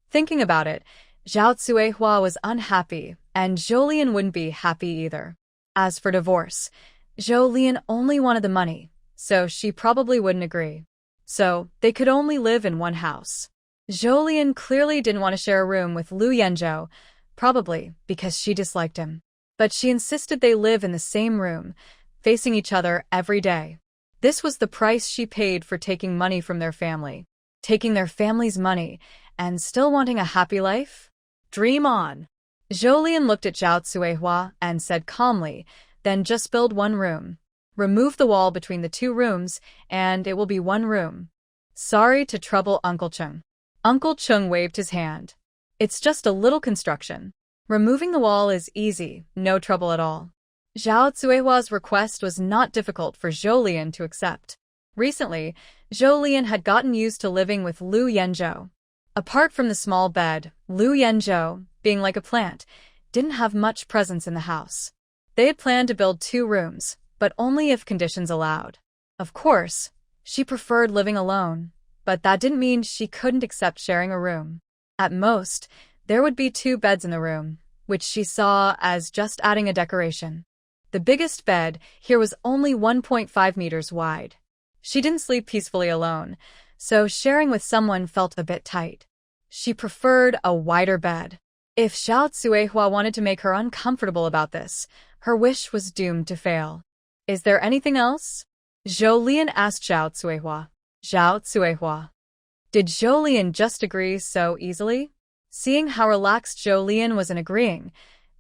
Thinking about it, Zhao Cuihua was unhappy, and Zhou Lian wouldn't be happy either. As for divorce, Zhou Lian only wanted the money, so she probably wouldn't agree. So, they could only live in one house. Zhou Lian clearly didn't want to share a room with Lu Yanzhou, probably because she disliked him. But she insisted they live in the same room, facing each other every day. This was the price she paid for taking money from their family. Taking their family's money, and still wanting a happy life? Dream on. Zhou Lian looked at Zhao Cuihua and said calmly, then just build 1 room. Remove the wall between the 2 rooms, and it will be 1 room. Sorry to trouble Uncle Chung. Uncle Chung waved his hand. It's just a little construction. Removing the wall is easy, no trouble at all. Zhao Cuihua's request was not difficult for Zhou Lian to accept. Recently, Zhou Lian had gotten used to living with Lu Yanzhou. Apart from the small bed, Lu Yanzhou, being like a plant, didn't have much presence in the house. They had planned to build 2 rooms, but only if conditions allowed. Of course, she preferred living alone, but that didn't mean she couldn't accept sharing a room. At most, there would be 2 beds in the room, which she saw as just adding a decoration. The biggest bed here was only 1.5 meters wide. She didn't sleep peacefully alone, so sharing with someone felt a bit tight. She preferred a wider bed. If Zhao Cuihua wanted to make her uncomfortable about this, her wish was doomed to fail. Is there anything else? Zhou Lian asked Zhao Cuihua. Zhao Cuihua. Did Zhou Lian just agree so easily? Seeing how relaxed Zhou Lian was in agreeing,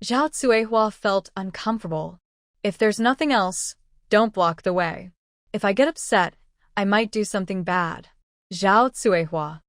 Zhao Cuihua felt uncomfortable. If there's nothing else, don't block the way. If I get upset, I might do something bad. Zhao Cuihua.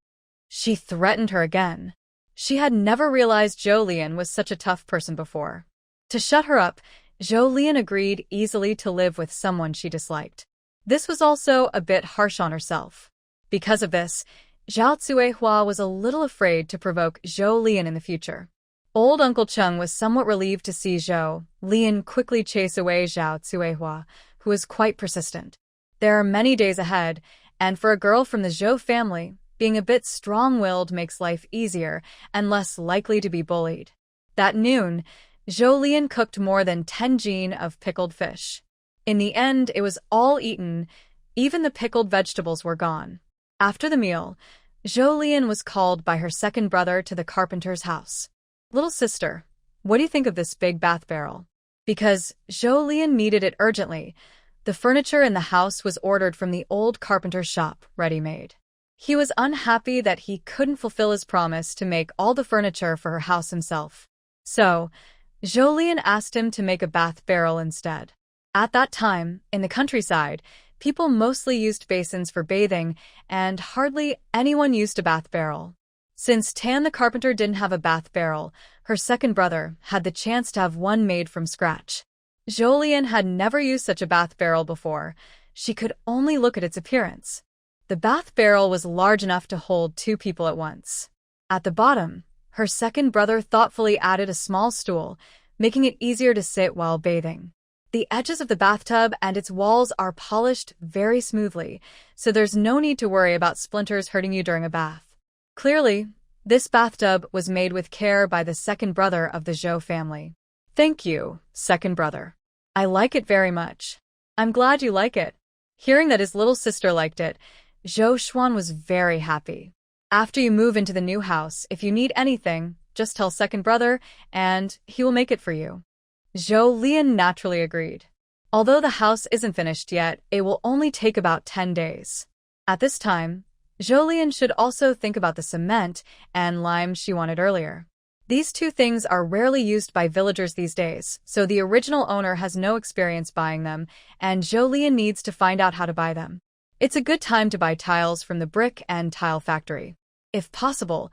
She threatened her again. She had never realized Zhou Lian was such a tough person before. To shut her up, Zhou Lian agreed easily to live with someone she disliked. This was also a bit harsh on herself. Because of this, Zhao Cuihua was a little afraid to provoke Zhou Lian in the future. Old Uncle Chung was somewhat relieved to see Zhou Lian quickly chase away Zhao Cuihua, who was quite persistent. There are many days ahead, and for a girl from the Zhou family, being a bit strong-willed makes life easier and less likely to be bullied. That noon, Zhou Lian cooked more than 10 jin of pickled fish. In the end, it was all eaten, even the pickled vegetables were gone. After the meal, Zhou Lian was called by her second brother to the carpenter's house. Little sister, what do you think of this big bath barrel? Because Zhou Lian needed it urgently, the furniture in the house was ordered from the old carpenter's shop, ready-made. He was unhappy that he couldn't fulfill his promise to make all the furniture for her house himself. So, Jolien asked him to make a bath barrel instead. At that time, in the countryside, people mostly used basins for bathing, and hardly anyone used a bath barrel. Since Tan the carpenter didn't have a bath barrel, her second brother had the chance to have one made from scratch. Jolien had never used such a bath barrel before. She could only look at its appearance. The bath barrel was large enough to hold 2 people at once. At the bottom, her second brother thoughtfully added a small stool, making it easier to sit while bathing. The edges of the bathtub and its walls are polished very smoothly, so there's no need to worry about splinters hurting you during a bath. Clearly, this bathtub was made with care by the second brother of the Zhou family. Thank you, second brother. I like it very much. I'm glad you like it. Hearing that his little sister liked it, Zhou Xuan was very happy. After you move into the new house, if you need anything, just tell second brother, and he will make it for you. Jolien naturally agreed. Although the house isn't finished yet, it will only take about 10 days. At this time, Jolien should also think about the cement and lime she wanted earlier. These 2 things are rarely used by villagers these days, so the original owner has no experience buying them, and Jolien needs to find out how to buy them. It's a good time to buy tiles from the brick and tile factory. If possible,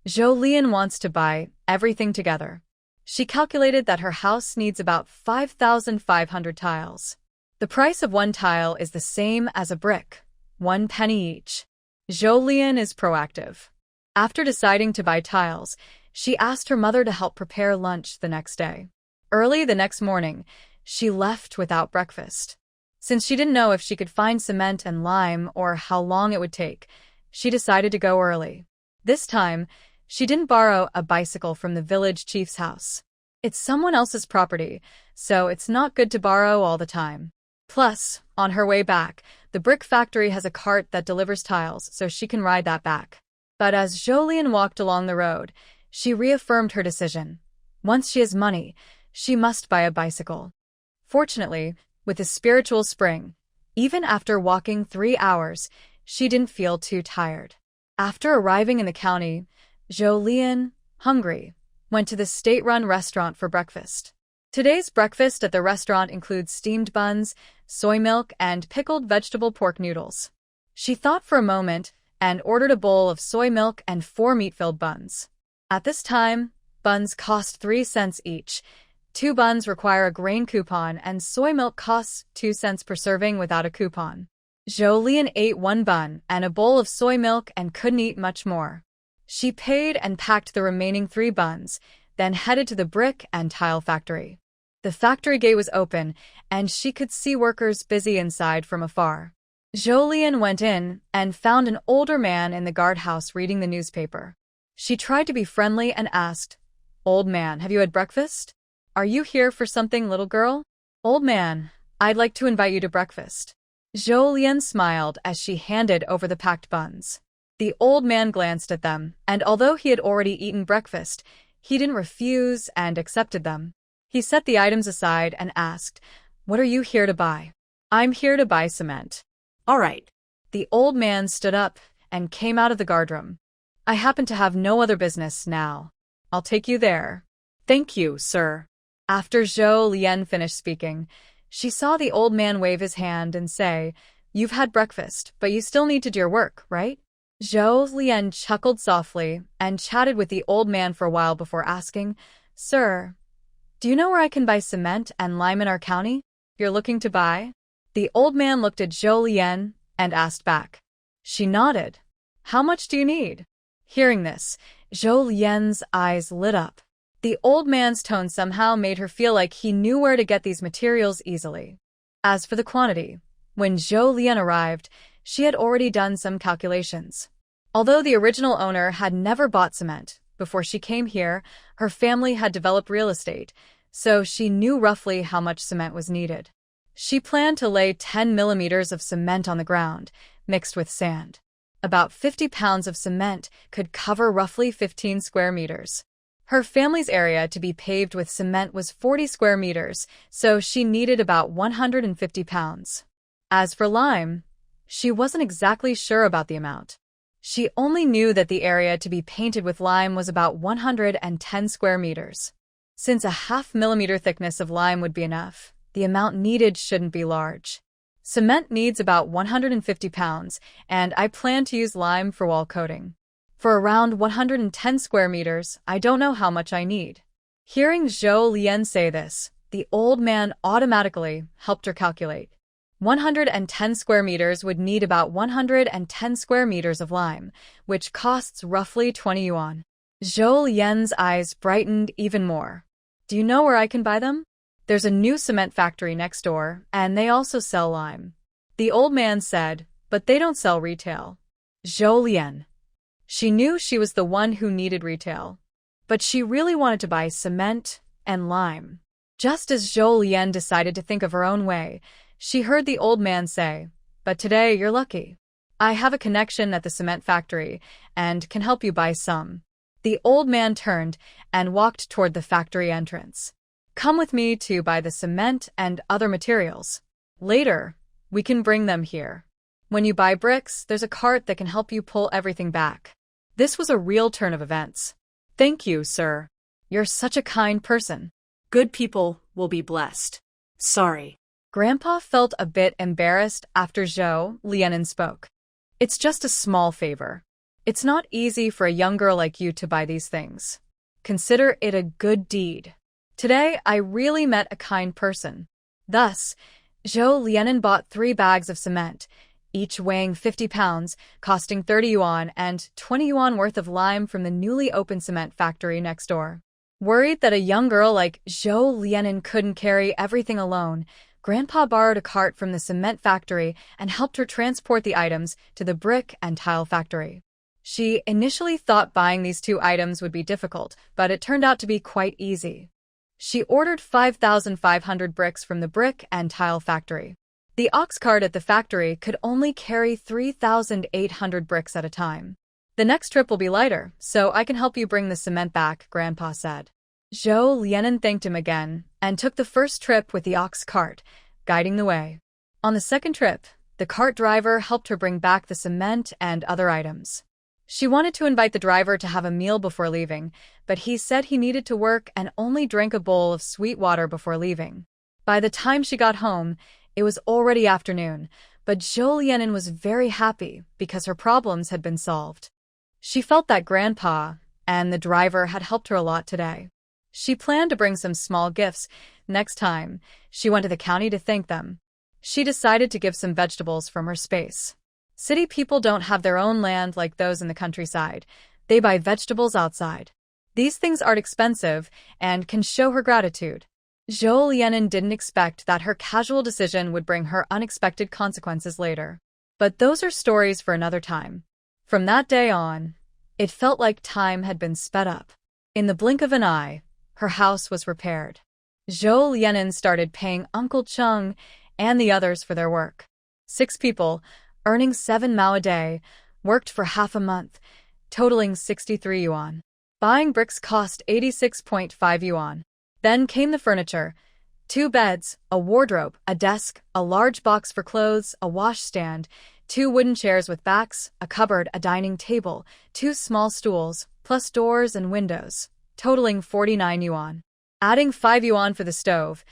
Jolien wants to buy everything together. She calculated that her house needs about 5,500 tiles. The price of 1 tile is the same as a brick, 1 penny each. Jolien is proactive. After deciding to buy tiles, she asked her mother to help prepare lunch the next day. Early the next morning, she left without breakfast. Since she didn't know if she could find cement and lime or how long it would take, she decided to go early. This time, she didn't borrow a bicycle from the village chief's house. It's someone else's property, so it's not good to borrow all the time. Plus, on her way back, the brick factory has a cart that delivers tiles, so she can ride that back. But as Jolien walked along the road, she reaffirmed her decision. Once she has money, she must buy a bicycle. Fortunately, with a spiritual spring, even after walking 3 hours, she didn't feel too tired. After arriving in the county, Jolien, hungry, went to the state-run restaurant for breakfast. Today's breakfast at the restaurant includes steamed buns, soy milk, and pickled vegetable pork noodles. She thought for a moment and ordered a bowl of soy milk and 4 meat-filled buns. At this time, buns cost 3 cents each. 2 buns require a grain coupon, and soy milk costs 2 cents per serving without a coupon. Jolien ate 1 bun and a bowl of soy milk and couldn't eat much more. She paid and packed the remaining 3 buns, then headed to the brick and tile factory. The factory gate was open, and she could see workers busy inside from afar. Jolien went in and found an older man in the guardhouse reading the newspaper. She tried to be friendly and asked, "Old man, have you had breakfast? Are you here for something, little girl?" "Old man, I'd like to invite you to breakfast." Jolien smiled as she handed over the packed buns. The old man glanced at them, and although he had already eaten breakfast, he didn't refuse and accepted them. He set the items aside and asked, "What are you here to buy?" "I'm here to buy cement." All right. The old man stood up and came out of the guardroom. "I happen to have no other business now. I'll take you there." Thank you, sir. After Jolien finished speaking, she saw the old man wave his hand and say, "You've had breakfast, but you still need to do your work, right?" Jolien chuckled softly and chatted with the old man for a while before asking, "Sir, do you know where I can buy cement and lime in our county? You're looking to buy?" The old man looked at Jolien and asked back. She nodded. "How much do you need?" Hearing this, Jolien's eyes lit up. The old man's tone somehow made her feel like he knew where to get these materials easily. As for the quantity, when Jolien arrived, she had already done some calculations. Although the original owner had never bought cement, before she came here, her family had developed real estate, so she knew roughly how much cement was needed. She planned to lay 10 millimeters of cement on the ground, mixed with sand. About 50 pounds of cement could cover roughly 15 square meters. Her family's area to be paved with cement was 40 square meters, so she needed about 150 pounds. As for lime, she wasn't exactly sure about the amount. She only knew that the area to be painted with lime was about 110 square meters. Since a half-millimeter thickness of lime would be enough, the amount needed shouldn't be large. Cement needs about 150 pounds, and I plan to use lime for wall coating. For around 110 square meters, I don't know how much I need. Hearing Zhou Lian say this, the old man automatically helped her calculate. 110 square meters would need about 110 square meters of lime, which costs roughly 20 yuan. Zhou Lian's eyes brightened even more. Do you know where I can buy them? There's a new cement factory next door, and they also sell lime. The old man said, but they don't sell retail. Zhou Lian. She knew she was the one who needed retail. But she really wanted to buy cement and lime. Just as Zhou Lian decided to think of her own way, she heard the old man say, but today you're lucky. I have a connection at the cement factory and can help you buy some. The old man turned and walked toward the factory entrance. Come with me to buy the cement and other materials. Later, we can bring them here. When you buy bricks, there's a cart that can help you pull everything back. This was a real turn of events. Thank you, sir. You're such a kind person. Good people will be blessed. Sorry. Grandpa felt a bit embarrassed after Zhou Lian spoke. It's just a small favor. It's not easy for a young girl like you to buy these things. Consider it a good deed. Today, I really met a kind person. Thus, Zhou Lian bought 3 bags of cement, each weighing 50 pounds, costing 30 yuan and 20 yuan worth of lime from the newly opened cement factory next door. Worried that a young girl like Zhou Lian couldn't carry everything alone, Grandpa borrowed a cart from the cement factory and helped her transport the items to the brick and tile factory. She initially thought buying these 2 items would be difficult, but it turned out to be quite easy. She ordered 5,500 bricks from the brick and tile factory. The ox cart at the factory could only carry 3,800 bricks at a time. The next trip will be lighter, so I can help you bring the cement back, Grandpa said. Zhou Lian thanked him again and took the first trip with the ox cart, guiding the way. On the second trip, the cart driver helped her bring back the cement and other items. She wanted to invite the driver to have a meal before leaving, but he said he needed to work and only drank a bowl of sweet water before leaving. By the time she got home, it was already afternoon, but Zhou Lian was very happy because her problems had been solved. She felt that Grandpa and the driver had helped her a lot today. She planned to bring some small gifts next time she went to the county to thank them. She decided to give some vegetables from her space. City people don't have their own land like those in the countryside. They buy vegetables outside. These things aren't expensive and can show her gratitude. Zhou Lian didn't expect that her casual decision would bring her unexpected consequences later. But those are stories for another time. From that day on, it felt like time had been sped up. In the blink of an eye, her house was repaired. Zhou Lian started paying Uncle Chung and the others for their work. 6 people, earning 7 mao a day, worked for half a month, totaling 63 yuan. Buying bricks cost 86.5 yuan. Then came the furniture: 2 beds, a wardrobe, a desk, a large box for clothes, a washstand, 2 wooden chairs with backs, a cupboard, a dining table, 2 small stools, plus doors and windows, totaling 49 yuan. Adding 5 yuan for the stove,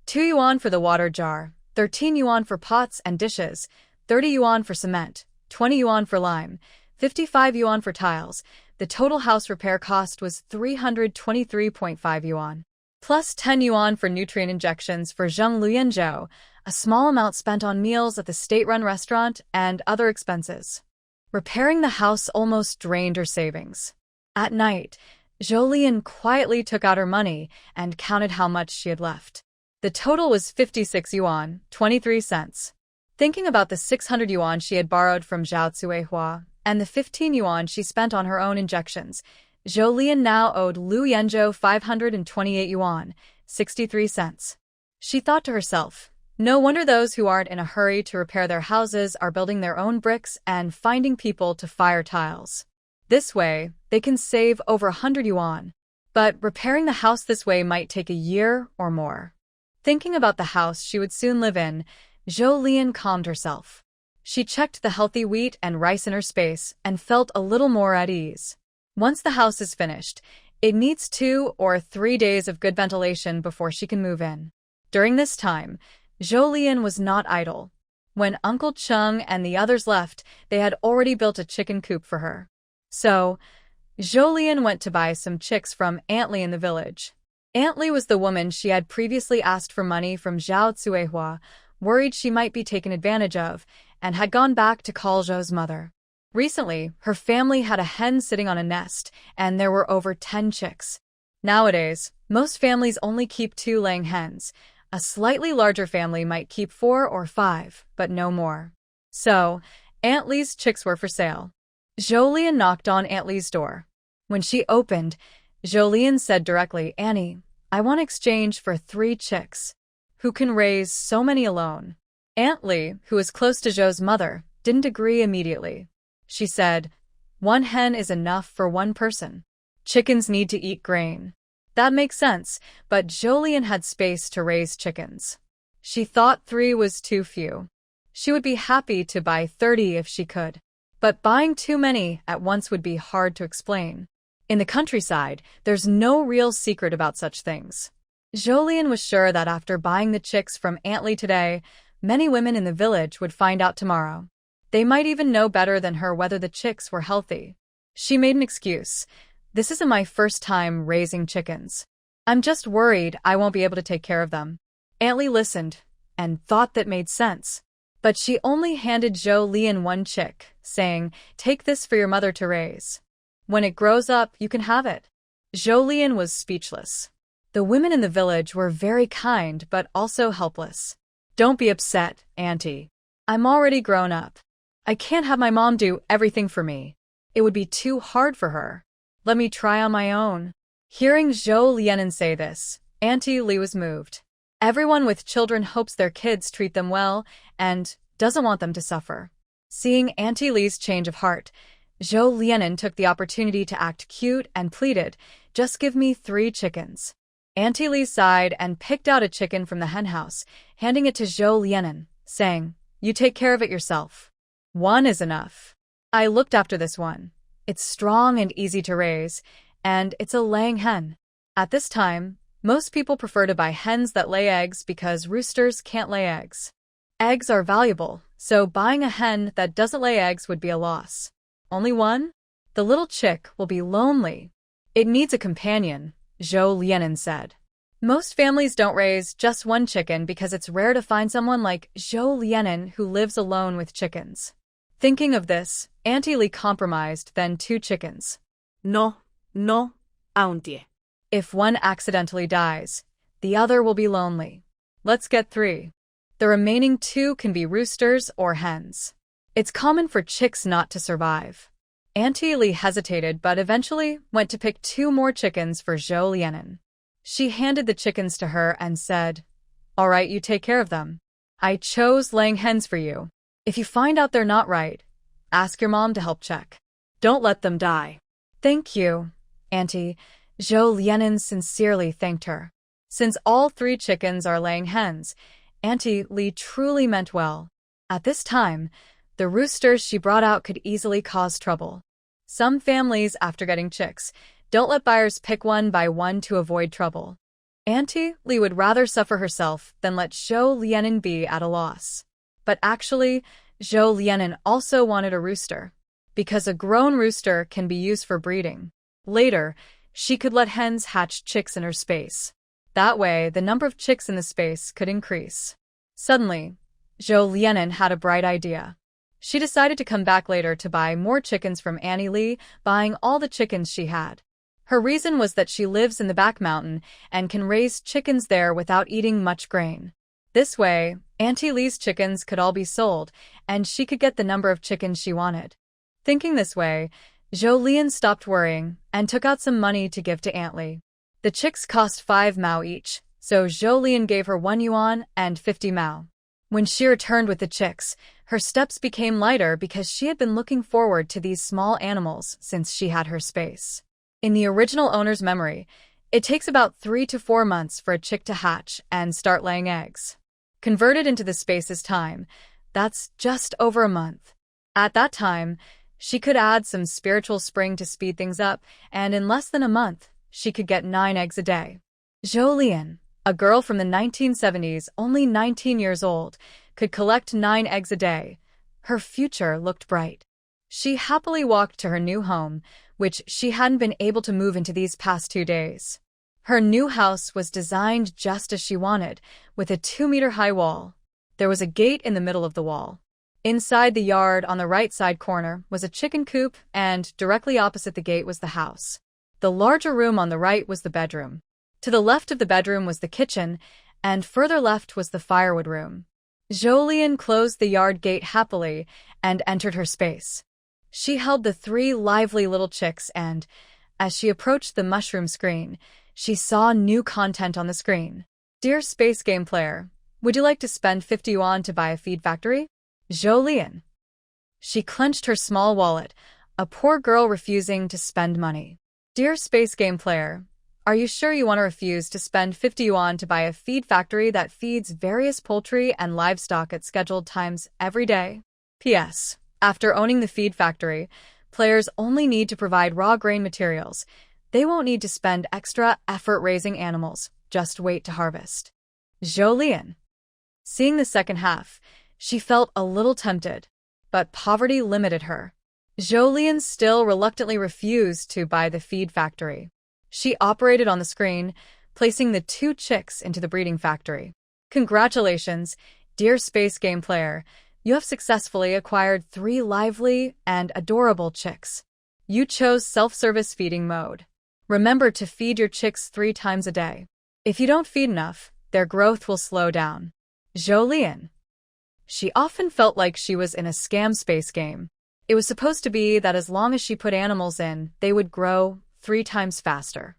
2 yuan for the water jar, 13 yuan for pots and dishes, 30 yuan for cement, 20 yuan for lime, 55 yuan for tiles. The total house repair cost was 323.5 yuan. Plus 10 yuan for nutrient injections for Zheng Luyanzhou, a small amount spent on meals at the state-run restaurant and other expenses. Repairing the house almost drained her savings. At night, Zhou Lian quietly took out her money and counted how much she had left. The total was 56 yuan, 23 cents. Thinking about the 600 yuan she had borrowed from Zhao Cuihua and the 15 yuan she spent on her own injections, Zhou Lian now owed Lu Yanzhou 528 yuan, 63 cents. She thought to herself, no wonder those who aren't in a hurry to repair their houses are building their own bricks and finding people to fire tiles. This way, they can save over 100 yuan. But repairing the house this way might take a year or more. Thinking about the house she would soon live in, Zhou Lian calmed herself. She checked the healthy wheat and rice in her space and felt a little more at ease. Once the house is finished, it needs 2 or 3 days of good ventilation before she can move in. During this time, Zhou was not idle. When Uncle Chung and the others left, they had already built a chicken coop for her. So, Zhou went to buy some chicks from Aunt Li in the village. Aunt Li was the woman she had previously asked for money from Zhao Cuihua, worried she might be taken advantage of, and had gone back to call Zhou's mother. Recently, her family had a hen sitting on a nest, and there were over 10 chicks. Nowadays, most families only keep 2 laying hens. A slightly larger family might keep 4 or 5, but no more. So, Aunt Li's chicks were for sale. Zhou knocked on Aunt Li's door. When she opened, Zhou said directly, "Annie, I want exchange for 3 chicks. Who can raise so many alone?" Aunt Li, who was close to Zhou's mother, didn't agree immediately. She said, "1 hen is enough for 1 person. Chickens need to eat grain." That makes sense, but Zhou had space to raise chickens. She thought 3 was too few. She would be happy to buy 30 if she could. But buying too many at once would be hard to explain. In the countryside, there's no real secret about such things. Zhou was sure that after buying the chicks from Aunt Li today, many women in the village would find out tomorrow. They might even know better than her whether the chicks were healthy. She made an excuse. "This isn't my first time raising chickens. I'm just worried I won't be able to take care of them." Aunt Li listened and thought that made sense. But she only handed Zhou 1 chick, saying, "Take this for your mother to raise. When it grows up, you can have it." Zhou was speechless. The women in the village were very kind but also helpless. "Don't be upset, Auntie. I'm already grown up. I can't have my mom do everything for me. It would be too hard for her. Let me try on my own." Hearing Zhou say this, Auntie Li was moved. Everyone with children hopes their kids treat them well and doesn't want them to suffer. Seeing Auntie Li's change of heart, Zhou took the opportunity to act cute and pleaded, "Just give me 3 chickens." Auntie Li sighed and picked out a chicken from the henhouse, handing it to Zhou, saying, "You take care of it yourself. 1 is enough. I looked after this one. It's strong and easy to raise, and it's a laying hen." At this time, most people prefer to buy hens that lay eggs because roosters can't lay eggs. Eggs are valuable, so buying a hen that doesn't lay eggs would be a loss. Only 1? The little chick will be lonely. "It needs a companion," Zhou said. Most families don't raise just 1 chicken because it's rare to find someone like Zhou who lives alone with chickens. Thinking of this, Auntie Li compromised, then 2 chickens. No, Auntie. If 1 accidentally dies, the other will be lonely. Let's get 3. The remaining 2 can be roosters or hens. It's common for chicks not to survive. Auntie Li hesitated but eventually went to pick 2 more chickens for Zhou. She handed the chickens to her and said, "All right, you take care of them. I chose laying hens for you. If you find out they're not right, ask your mom to help check. Don't let them die." "Thank you, Auntie." Zhou sincerely thanked her. Since all 3 chickens are laying hens, Auntie Li truly meant well. At this time, the roosters she brought out could easily cause trouble. Some families, after getting chicks, don't let buyers pick 1 by 1 to avoid trouble. Auntie Li would rather suffer herself than let Zhou be at a loss. But actually, Zhou also wanted a rooster, because a grown rooster can be used for breeding. Later, she could let hens hatch chicks in her space. That way, the number of chicks in the space could increase. Suddenly, Zhou had a bright idea. She decided to come back later to buy more chickens from Auntie Li, buying all the chickens she had. Her reason was that she lives in the back mountain and can raise chickens there without eating much grain. This way, Auntie Li's chickens could all be sold, and she could get the number of chickens she wanted. Thinking this way, Zhou stopped worrying and took out some money to give to Aunt Li. The chicks cost 5 mao each, so Zhou gave her 1 yuan and 50 mao. When she returned with the chicks, her steps became lighter because she had been looking forward to these small animals since she had her space. In the original owner's memory, it takes about 3 to 4 months for a chick to hatch and start laying eggs. Converted into the space's time, That's just over a month. At that time, she could add some spiritual spring to speed things up, and in less than a month, she could get 9 eggs a day. Zhou Lian, a girl from the 1970s, only 19 years old, could collect 9 eggs a day. Her future looked bright. She happily walked to her new home, which she hadn't been able to move into these past 2 days. Her new house was designed just as she wanted, with a 2-meter-high wall. There was a gate in the middle of the wall. Inside the yard on the right side corner was a chicken coop, and directly opposite the gate was the house. The larger room on the right was the bedroom. To the left of the bedroom was the kitchen, and further left was the firewood room. Zhou Lian closed the yard gate happily and entered her space. She held the 3 lively little chicks and, as she approached the mushroom screen, she saw new content on the screen. Dear Space Game Player, would you like to spend 50 yuan to buy a feed factory? Zhou Lian. She clenched her small wallet, a poor girl refusing to spend money. Dear Space Game Player, are you sure you want to refuse to spend 50 yuan to buy a feed factory that feeds various poultry and livestock at scheduled times every day? P.S. After owning the feed factory, players only need to provide raw grain materials. They won't need to spend extra effort raising animals. Just wait to harvest. Zhou Lian. Seeing the second half, she felt a little tempted, but poverty limited her. Zhou Lian still reluctantly refused to buy the feed factory. She operated on the screen, placing the 2 chicks into the breeding factory. Congratulations, dear Space Game Player. You have successfully acquired 3 lively and adorable chicks. You chose self-service feeding mode. Remember to feed your chicks 3 times a day. If you don't feed enough, their growth will slow down. Zhou Lian. She often felt like she was in a scam space game. It was supposed to be that as long as she put animals in, they would grow 3 times faster.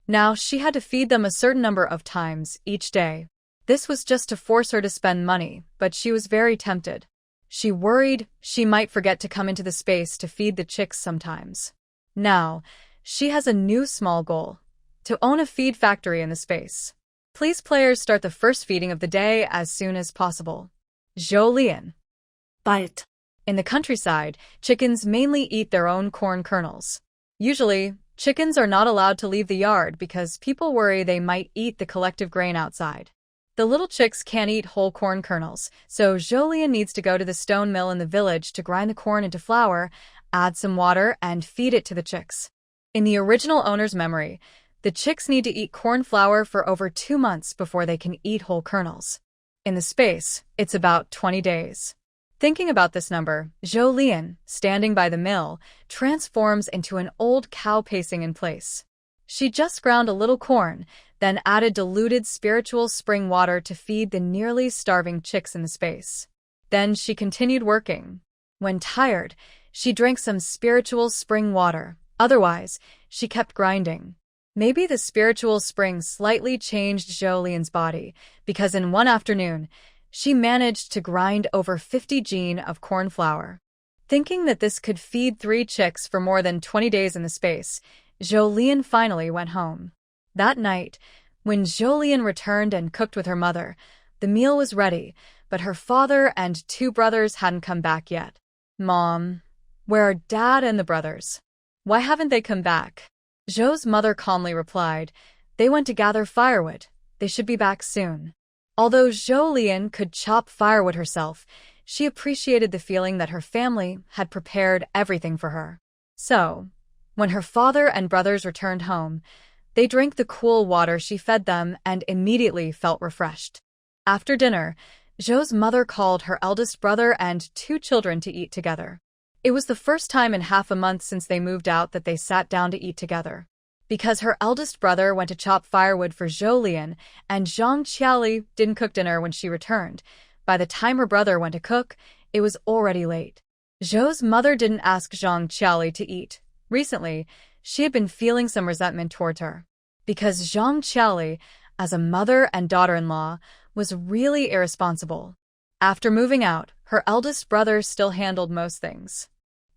Now she had to feed them a certain number of times each day. This was just to force her to spend money, but she was very tempted. She worried she might forget to come into the space to feed the chicks sometimes. Now, she has a new small goal: to own a feed factory in the space. Please players start the first feeding of the day as soon as possible. Zhou Lian. Buy it. In the countryside, chickens mainly eat their own corn kernels. Usually, chickens are not allowed to leave the yard because people worry they might eat the collective grain outside. The little chicks can't eat whole corn kernels, so Zhou Lian needs to go to the stone mill in the village to grind the corn into flour, add some water, and feed it to the chicks. In the original owner's memory, the chicks need to eat corn flour for over 2 months before they can eat whole kernels. In the space, it's about 20 days. Thinking about this number, Zhou Lian, standing by the mill, transforms into an old cow pacing in place. She just ground a little corn, then added diluted spiritual spring water to feed the nearly starving chicks in the space. Then she continued working. When tired, she drank some spiritual spring water. Otherwise, she kept grinding. Maybe the spiritual spring slightly changed Zhou Lian's body, because in one afternoon, she managed to grind over 50 jin of corn flour. Thinking that this could feed 3 chicks for more than 20 days in the space, Zhou Lian finally went home. That night, when Zhou Lian returned and cooked with her mother, the meal was ready, but her father and 2 brothers hadn't come back yet. Mom, where are Dad and the brothers? Why haven't they come back? Zhou's mother calmly replied, they went to gather firewood. They should be back soon. Although Zhou Lian could chop firewood herself, she appreciated the feeling that her family had prepared everything for her. So, when her father and brothers returned home, they drank the cool water she fed them and immediately felt refreshed. After dinner, Zhou's mother called her eldest brother and 2 children to eat together. It was the first time in half a month since they moved out that they sat down to eat together. Because her eldest brother went to chop firewood for Zhou Lian and Zhang Qiali didn't cook dinner when she returned, by the time her brother went to cook, it was already late. Zhou's mother didn't ask Zhang Qiali to eat. Recently, she had been feeling some resentment toward her. Because Zhang Qiali, as a mother and daughter-in-law, was really irresponsible. After moving out, her eldest brother still handled most things.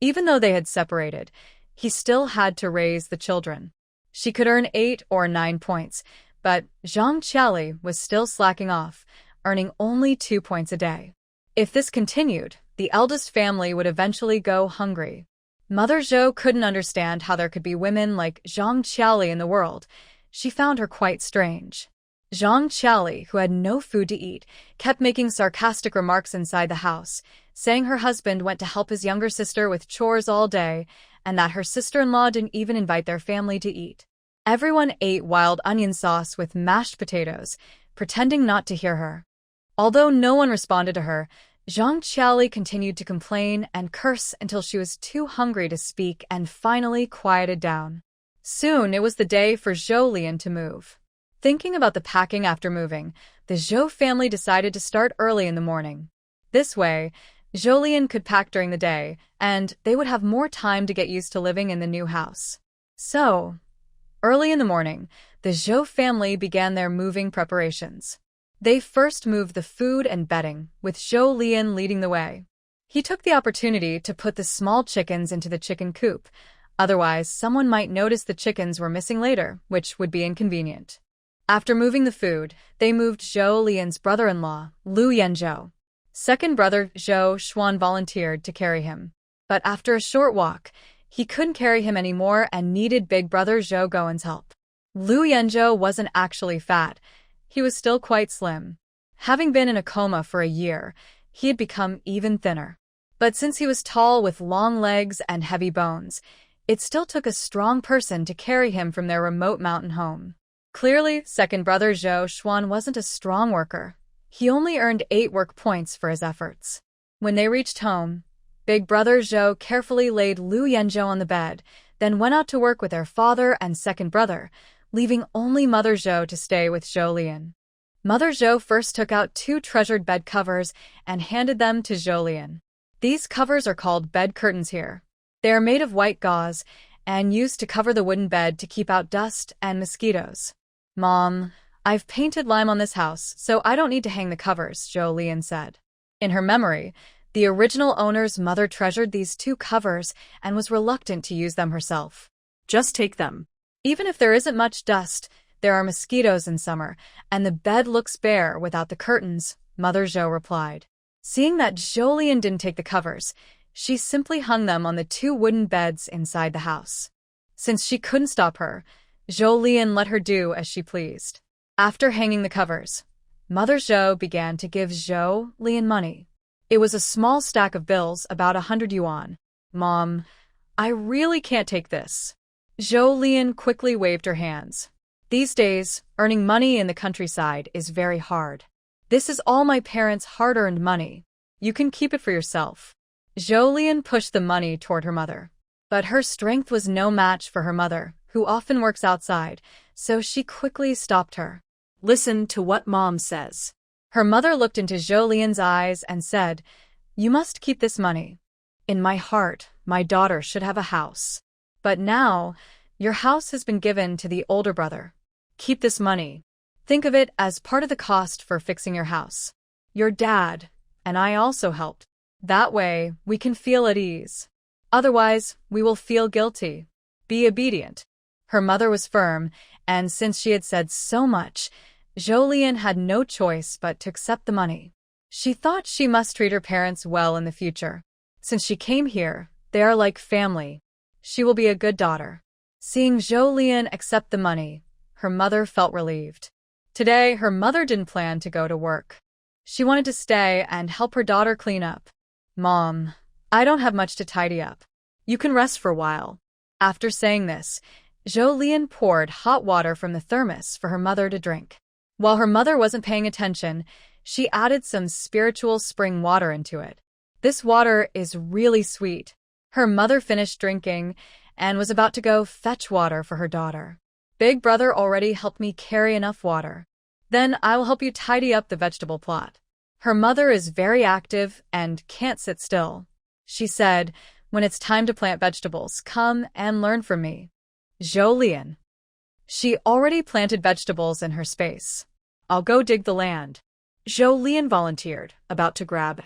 Even though they had separated, he still had to raise the children. She could earn 8 or 9 points, but Zhang Qiali was still slacking off, earning only 2 points a day. If this continued, the eldest family would eventually go hungry. Mother Zhou couldn't understand how there could be women like Zhang Qiali in the world. She found her quite strange. Zhang Qiali, who had no food to eat, kept making sarcastic remarks inside the house, saying her husband went to help his younger sister with chores all day, and that her sister-in-law didn't even invite their family to eat. Everyone ate wild onion sauce with mashed potatoes, pretending not to hear her. Although no one responded to her, Zhang Qiali continued to complain and curse until she was too hungry to speak and finally quieted down. Soon it was the day for Zhou Lian to move. Thinking about the packing after moving, the Zhou family decided to start early in the morning. This way, Zhou Lian could pack during the day, and they would have more time to get used to living in the new house. So, early in the morning, the Zhou family began their moving preparations. They first moved the food and bedding, with Zhou Lian leading the way. He took the opportunity to put the small chickens into the chicken coop. Otherwise, someone might notice the chickens were missing later, which would be inconvenient. After moving the food, they moved Zhou Lian's brother-in-law, Lu Yanzhou. Second brother Zhou Xuan volunteered to carry him. But after a short walk, he couldn't carry him anymore and needed big brother Zhou Guan's help. Lu Yanzhou wasn't actually fat. He was still quite slim. Having been in a coma for a year, he had become even thinner. But since he was tall with long legs and heavy bones, it still took a strong person to carry him from their remote mountain home. Clearly, second brother Zhou Xuan wasn't a strong worker. He only earned 8 work points for his efforts. When they reached home, big brother Zhou carefully laid Lu Yanzhou on the bed, then went out to work with their father and second brother, leaving only Mother Zhou to stay with Zhou Lian. Mother Zhou first took out 2 treasured bed covers and handed them to Zhou Lian. These covers are called bed curtains here. They are made of white gauze and used to cover the wooden bed to keep out dust and mosquitoes. Mom, I've painted lime on this house, so I don't need to hang the covers, Zhou Lian said. In her memory, the original owner's mother treasured these 2 covers and was reluctant to use them herself. Just take them. Even if there isn't much dust, there are mosquitoes in summer, and the bed looks bare without the curtains, Mother Zhou replied. Seeing that Zhou Lian didn't take the covers, she simply hung them on the 2 wooden beds inside the house. Since she couldn't stop her, Zhou Lian let her do as she pleased. After hanging the covers, Mother Zhou began to give Zhou Lian money. It was a small stack of bills, about 100 yuan. Mom, I really can't take this. Zhou Lian quickly waved her hands. These days, earning money in the countryside is very hard. This is all my parents' hard-earned money. You can keep it for yourself. Zhou Lian pushed the money toward her mother. But her strength was no match for her mother, who often works outside, so she quickly stopped her. Listen to what Mom says. Her mother looked into Zhou Lian's eyes and said, You must keep this money. In my heart, my daughter should have a house. But now, your house has been given to the older brother. Keep this money. Think of it as part of the cost for fixing your house. Your dad and I also helped. That way, we can feel at ease. Otherwise, we will feel guilty. Be obedient. Her mother was firm, and since she had said so much, Zhou Lian had no choice but to accept the money. She thought she must treat her parents well in the future. Since she came here, they are like family. She will be a good daughter. Seeing Zhou Lian accept the money, her mother felt relieved. Today, her mother didn't plan to go to work. She wanted to stay and help her daughter clean up. Mom, I don't have much to tidy up. You can rest for a while. After saying this, Zhou Lian poured hot water from the thermos for her mother to drink. While her mother wasn't paying attention, she added some spiritual spring water into it. This water is really sweet. Her mother finished drinking and was about to go fetch water for her daughter. Big brother already helped me carry enough water. Then I will help you tidy up the vegetable plot. Her mother is very active and can't sit still. She said, When it's time to plant vegetables, come and learn from me. Zhou Lian. She already planted vegetables in her space. I'll go dig the land. Zhou Lian volunteered, about to grab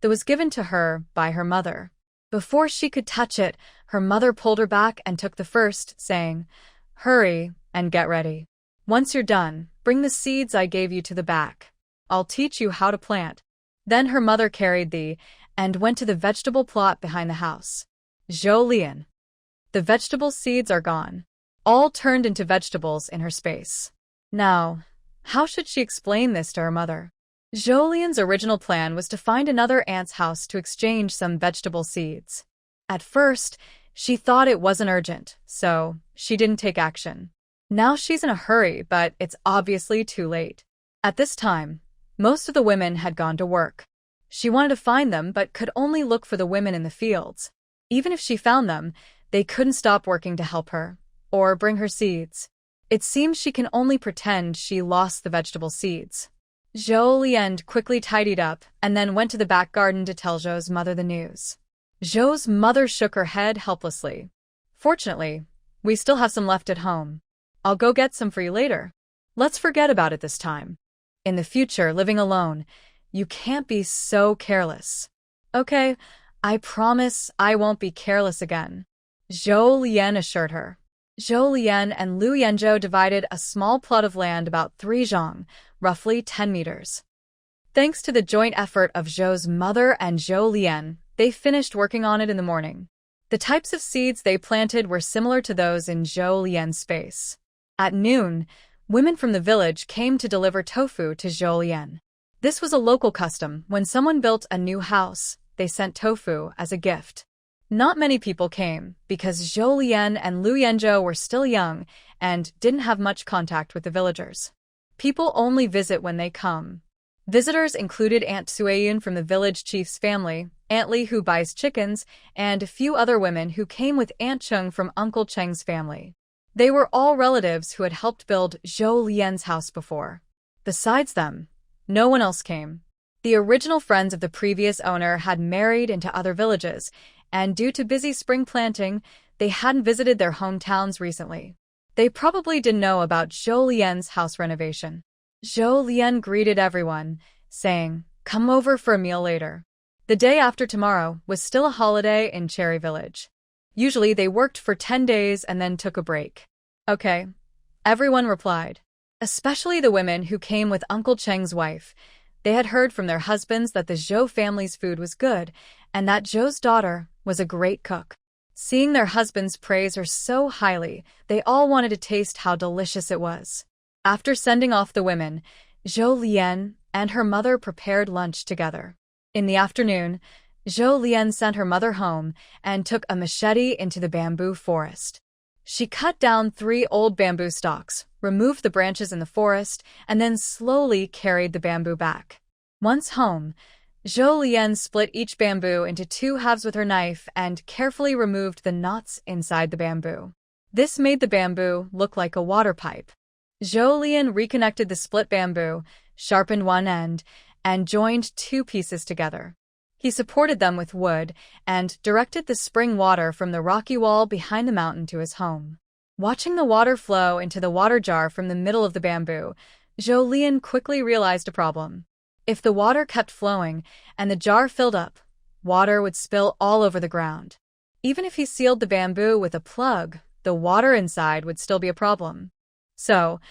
that was given to her by her mother. Before she could touch it, her mother pulled her back and took the first, saying, Hurry and get ready. Once you're done, bring the seeds I gave you to the back. I'll teach you how to plant. Then her mother carried the and went to the vegetable plot behind the house. Zhou Lian. The vegetable seeds are gone. All turned into vegetables in her space. Now, how should she explain this to her mother? Zhou Lian's original plan was to find another aunt's house to exchange some vegetable seeds. At first, she thought it wasn't urgent, so she didn't take action. Now she's in a hurry, but it's obviously too late. At this time, most of the women had gone to work. She wanted to find them but could only look for the women in the fields. Even if she found them, they couldn't stop working to help her or bring her seeds. It seems she can only pretend she lost the vegetable seeds. Zhou Lian quickly tidied up and then went to the back garden to tell Zhou's mother the news. Zhou's mother shook her head helplessly. Fortunately, we still have some left at home. I'll go get some for you later. Let's forget about it this time. In the future, living alone, you can't be so careless. Okay, I promise I won't be careless again, Zhou Lian assured her. Zhou Lian and Lu Yanzhou divided a small plot of land about 3 zhang, roughly 10 meters. Thanks to the joint effort of Zhou's mother and Zhou Lian, they finished working on it in the morning. The types of seeds they planted were similar to those in Zhou Lian's space. At noon, women from the village came to deliver tofu to Zhou Lian. This was a local custom. When someone built a new house, they sent tofu as a gift. Not many people came because Zhou Lian and Lu Yanzhou were still young and didn't have much contact with the villagers. People only visit when they come. Visitors included Aunt Suayun from the village chief's family, Aunt Li who buys chickens, and a few other women who came with Aunt Chung from Uncle Cheng's family. They were all relatives who had helped build Zhou Lian's house before. Besides them, no one else came. The original friends of the previous owner had married into other villages, and due to busy spring planting, they hadn't visited their hometowns recently. They probably didn't know about Zhou Lian's house renovation. Zhou Lian greeted everyone, saying, "Come over for a meal later." The day after tomorrow was still a holiday in Cherry Village. Usually they worked for 10 days and then took a break. Okay, everyone replied. Especially the women who came with Uncle Cheng's wife. They had heard from their husbands that the Zhou family's food was good and that Zhou's daughter was a great cook. Seeing their husbands praise her so highly, they all wanted to taste how delicious it was. After sending off the women, Zhou Lian and her mother prepared lunch together. In the afternoon, Zhou Lian sent her mother home and took a machete into the bamboo forest. She cut down 3 old bamboo stalks, removed the branches in the forest, and then slowly carried the bamboo back. Once home, Zhou Lian split each bamboo into 2 halves with her knife and carefully removed the knots inside the bamboo. This made the bamboo look like a water pipe. Zhou Lian reconnected the split bamboo, sharpened one end, and joined 2 pieces together. He supported them with wood and directed the spring water from the rocky wall behind the mountain to his home. Watching the water flow into the water jar from the middle of the bamboo, Zhou Lian quickly realized a problem. If the water kept flowing and the jar filled up, water would spill all over the ground. Even if he sealed the bamboo with a plug, the water inside would still be a problem. So,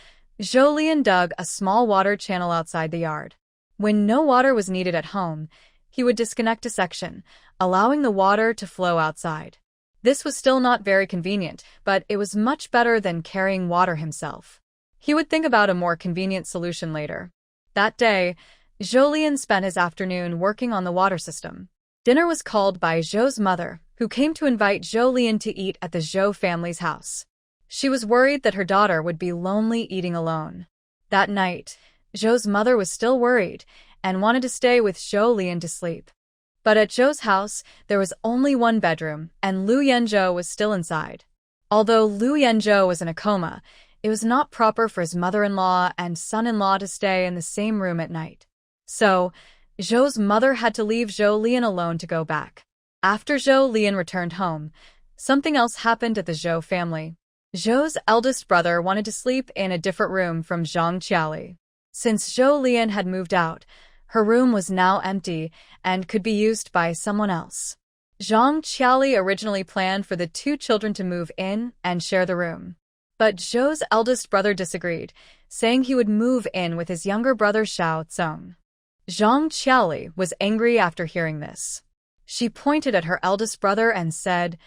Zhou Lian dug a small water channel outside the yard. When no water was needed at home, he would disconnect a section, allowing the water to flow outside. This was still not very convenient, but it was much better than carrying water himself. He would think about a more convenient solution later. That day, Zhou Lian spent his afternoon working on the water system. Dinner was called by Zhou's mother, who came to invite Zhou Lian to eat at the Zhou family's house. She was worried that her daughter would be lonely eating alone. That night, Zhou's mother was still worried and wanted to stay with Zhou Lian to sleep. But at Zhou's house, there was only 1 bedroom, and Lu Yanzhou was still inside. Although Lu Yanzhou was in a coma, it was not proper for his mother-in-law and son-in-law to stay in the same room at night. So, Zhou's mother had to leave Zhou Lian alone to go back. After Zhou Lian returned home, something else happened at the Zhou family. Zhou's eldest brother wanted to sleep in a different room from Zhang Qiali. Since Zhou Lian had moved out, her room was now empty and could be used by someone else. Zhang Qiali originally planned for the 2 children to move in and share the room. But Zhou's eldest brother disagreed, saying he would move in with his younger brother Xiao Zong. Zhang Qiaoli was angry after hearing this. She pointed at her eldest brother and said,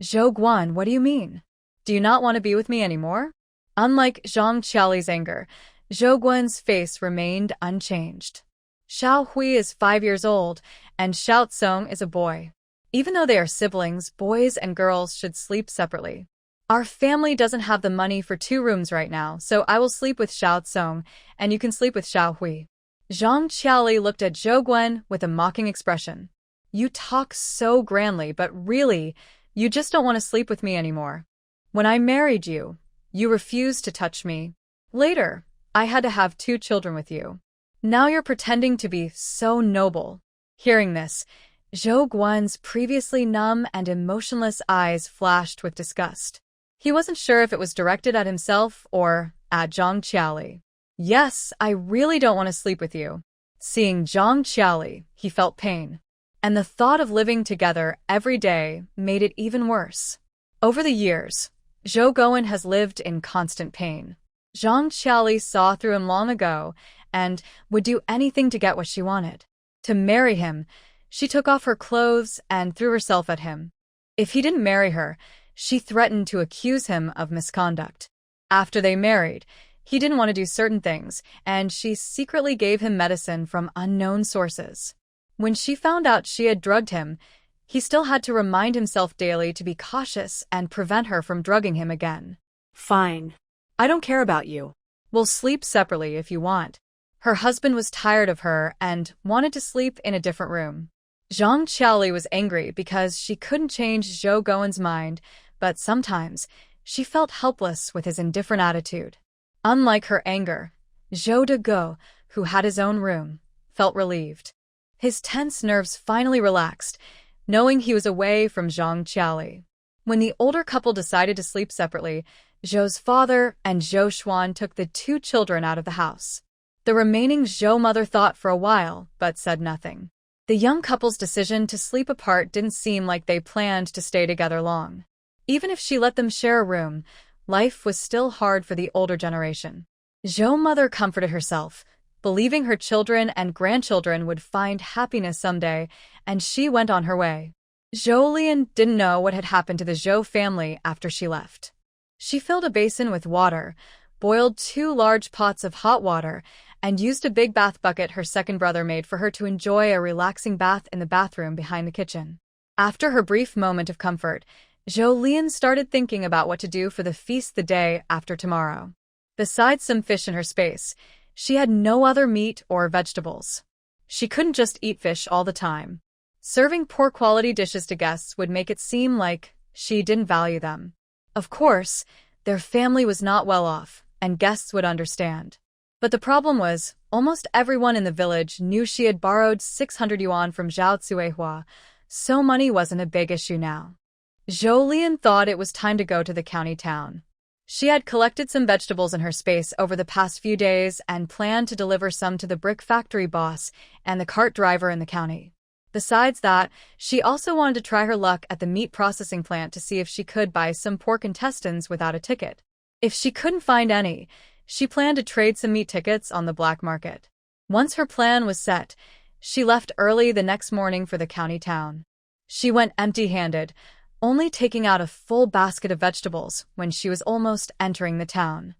"Zhou Guan, what do you mean? Do you not want to be with me anymore?" Unlike Zhang Qiaoli's anger, Zhou Guan's face remained unchanged. Xiao Hui is 5 years old, and Xiao Tsong is a boy. Even though they are siblings, boys and girls should sleep separately. Our family doesn't have the money for 2 rooms right now, so I will sleep with Xiao Tsong, and you can sleep with Xiao Hui. Zhang Qiaoli looked at Zhou Guan with a mocking expression. You talk so grandly, but really, you just don't want to sleep with me anymore. When I married you, you refused to touch me. Later, I had to have 2 children with you. Now you're pretending to be so noble. Hearing this, Zhou Guan's previously numb and emotionless eyes flashed with disgust. He wasn't sure if it was directed at himself or at Zhang Qiaoli. Yes, I really don't want to sleep with you. Seeing Zhang Qiaoli, he felt pain. And the thought of living together every day made it even worse. Over the years, Zhou Guan has lived in constant pain. Zhang Qiaoli saw through him long ago and would do anything to get what she wanted. To marry him, she took off her clothes and threw herself at him. If he didn't marry her, she threatened to accuse him of misconduct. After they married, he didn't want to do certain things, and she secretly gave him medicine from unknown sources. When she found out she had drugged him, he still had to remind himself daily to be cautious and prevent her from drugging him again. Fine. I don't care about you. We'll sleep separately if you want. Her husband was tired of her and wanted to sleep in a different room. Zhang Qiaoli was angry because she couldn't change Zhou Guan's mind, but sometimes she felt helpless with his indifferent attitude. Unlike her anger, Zhou Dego, who had his own room, felt relieved. His tense nerves finally relaxed, knowing he was away from Zhang Qiaoli. When the older couple decided to sleep separately, Zhou's father and Zhou Xuan took the 2 children out of the house. The remaining Zhou mother thought for a while, but said nothing. The young couple's decision to sleep apart didn't seem like they planned to stay together long. Even if she let them share a room, life was still hard for the older generation. Zhou mother comforted herself, believing her children and grandchildren would find happiness someday, and she went on her way. Zhou Lian didn't know what had happened to the Zhou family after she left. She filled a basin with water, boiled 2 large pots of hot water, and used a big bath bucket her second brother made for her to enjoy a relaxing bath in the bathroom behind the kitchen. After her brief moment of comfort, Zhou Lian started thinking about what to do for the feast the day after tomorrow. Besides some fish in her space, she had no other meat or vegetables. She couldn't just eat fish all the time. Serving poor quality dishes to guests would make it seem like she didn't value them. Of course, their family was not well off, and guests would understand. But the problem was, almost everyone in the village knew she had borrowed 600 yuan from Zhao Cuihua, so money wasn't a big issue now. Zhou Lian thought it was time to go to the county town. She had collected some vegetables in her space over the past few days and planned to deliver some to the brick factory boss and the cart driver in the county. Besides that, she also wanted to try her luck at the meat processing plant to see if she could buy some pork intestines without a ticket. If she couldn't find any, she planned to trade some meat tickets on the black market. Once her plan was set, she left early the next morning for the county town. She went empty-handed, only taking out a full basket of vegetables when she was almost entering the town.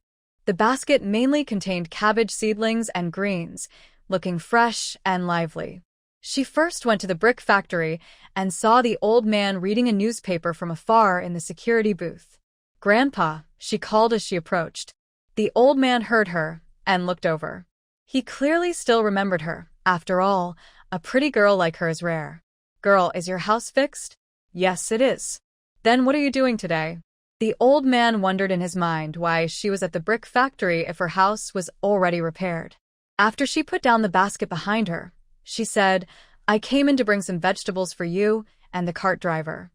The basket mainly contained cabbage seedlings and greens, looking fresh and lively. She first went to the brick factory and saw the old man reading a newspaper from afar in the security booth. "Grandpa," she called as she approached. The old man heard her and looked over. He clearly still remembered her. After all, a pretty girl like her is rare. "Girl, is your house fixed?" "Yes, it is." "Then what are you doing today?" The old man wondered in his mind why she was at the brick factory if her house was already repaired. After she put down the basket behind her, she said, "I came in to bring some vegetables for you and the cart driver.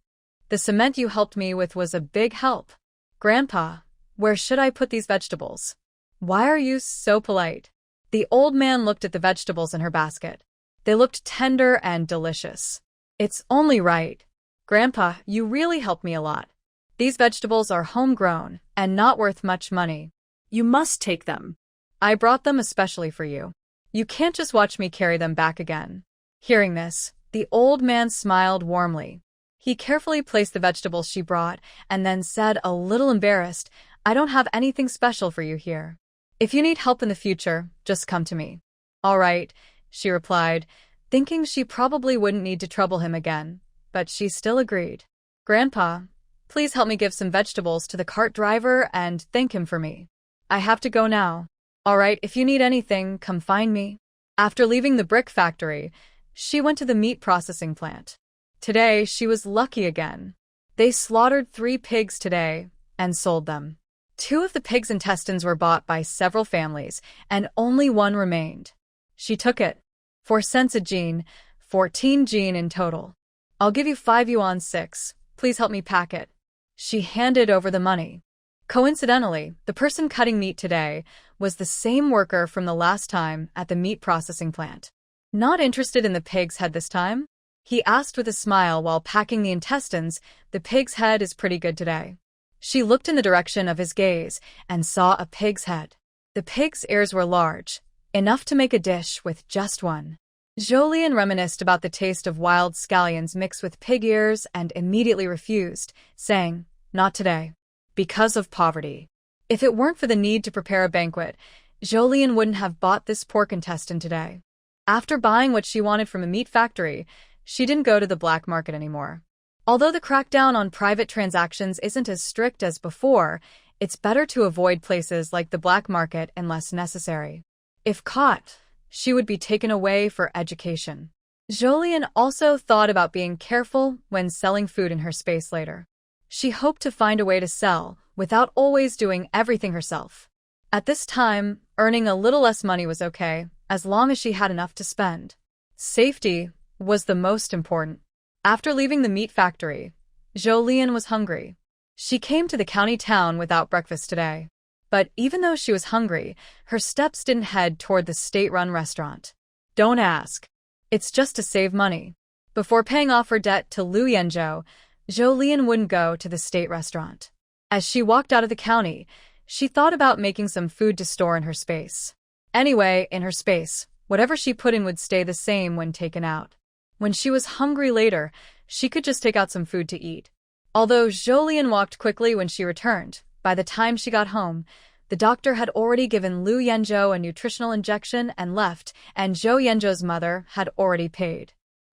The cement you helped me with was a big help." "Grandpa, where should I put these vegetables? Why are you so polite?" The old man looked at the vegetables in her basket. They looked tender and delicious. "It's only right. Grandpa, you really helped me a lot. These vegetables are homegrown and not worth much money. You must take them. I brought them especially for you." You can't just watch me carry them back again. Hearing this, the old man smiled warmly. He carefully placed the vegetables she brought and then said, a little embarrassed, I don't have anything special for you here. If you need help in the future, just come to me. All right, she replied, thinking she probably wouldn't need to trouble him again, but she still agreed. Grandpa, please help me give some vegetables to the cart driver and thank him for me. I have to go now. All right, if you need anything, come find me. After leaving the brick factory, she went to the meat processing plant. Today, she was lucky again. They slaughtered 3 pigs today and sold them. 2 of the pigs' intestines were bought by several families, and only 1 remained. She took it. 4 cents a jean, 14 jean in total. I'll give you 5 yuan 6. Please help me pack it. She handed over the money. Coincidentally, the person cutting meat today was the same worker from the last time at the meat processing plant. Not interested in the pig's head this time? He asked with a smile while packing the intestines. The pig's head is pretty good today. She looked in the direction of his gaze and saw a pig's head. The pig's ears were large, enough to make a dish with just one. Jolien reminisced about the taste of wild scallions mixed with pig ears and immediately refused, saying, not today. Because of poverty. If it weren't for the need to prepare a banquet, Jolien wouldn't have bought this pork intestine today. After buying what she wanted from a meat factory, she didn't go to the black market anymore. Although the crackdown on private transactions isn't as strict as before, it's better to avoid places like the black market unless necessary. If caught, she would be taken away for education. Jolien also thought about being careful when selling food in her space later. She hoped to find a way to sell without always doing everything herself. At this time, earning a little less money was okay, as long as she had enough to spend. Safety was the most important. After leaving the meat factory, Jolien was hungry. She came to the county town without breakfast today. But even though she was hungry, her steps didn't head toward the state-run restaurant. Don't ask. It's just to save money. Before paying off her debt to Lu Yanzhou, Jolien wouldn't go to the state restaurant. As she walked out of the county, she thought about making some food to store in her space. Anyway, in her space, whatever she put in would stay the same when taken out. When she was hungry later, she could just take out some food to eat. Although Jolien walked quickly when she returned, by the time she got home, the doctor had already given Lu Yanzhou a nutritional injection and left, and Zhou Yanzhou's mother had already paid.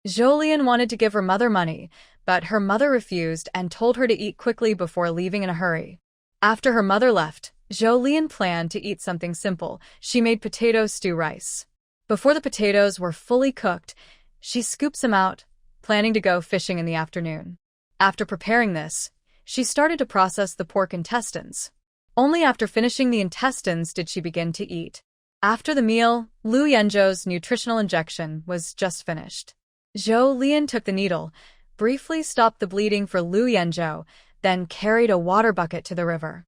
Jolien wanted to give her mother money, but her mother refused and told her to eat quickly before leaving in a hurry. After her mother left, Jolien planned to eat something simple. She made potato stew rice. Before the potatoes were fully cooked, she scooped some out, planning to go fishing in the afternoon. After preparing this, she started to process the pork intestines. Only after finishing the intestines did she begin to eat. After the meal, Lu Yanzhou's nutritional injection was just finished. Jolien took the needle, briefly stopped the bleeding for Lu Yanzhou, then carried a water bucket to the river.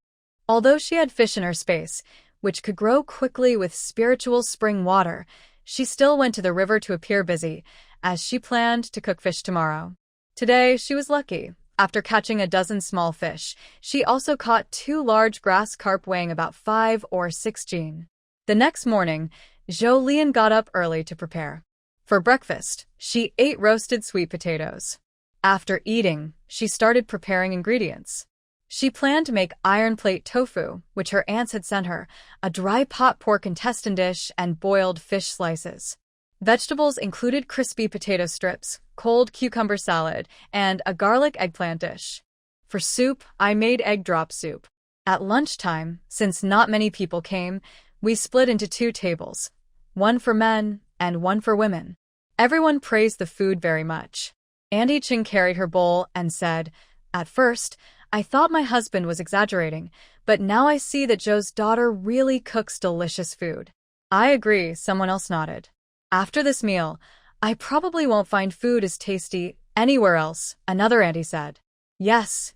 Although she had fish in her space, which could grow quickly with spiritual spring water, she still went to the river to appear busy, as she planned to cook fish tomorrow. Today, she was lucky. After catching a dozen small fish, she also caught 2 large grass carp weighing about 5 or 6 jin. The next morning, Jolien got up early to prepare. For breakfast, she ate roasted sweet potatoes. After eating, she started preparing ingredients. She planned to make iron plate tofu, which her aunts had sent her, a dry pot pork intestine dish, and boiled fish slices. Vegetables included crispy potato strips, cold cucumber salad, and a garlic eggplant dish. For soup, I made egg drop soup. At lunchtime, since not many people came, we split into 2 tables, one for men and one for women. Everyone praised the food very much. Andy Ching carried her bowl and said, "At first, I thought my husband was exaggerating, but now I see that Zhou's daughter really cooks delicious food." "I agree," someone else nodded. "After this meal, I probably won't find food as tasty anywhere else," another auntie said. Yes,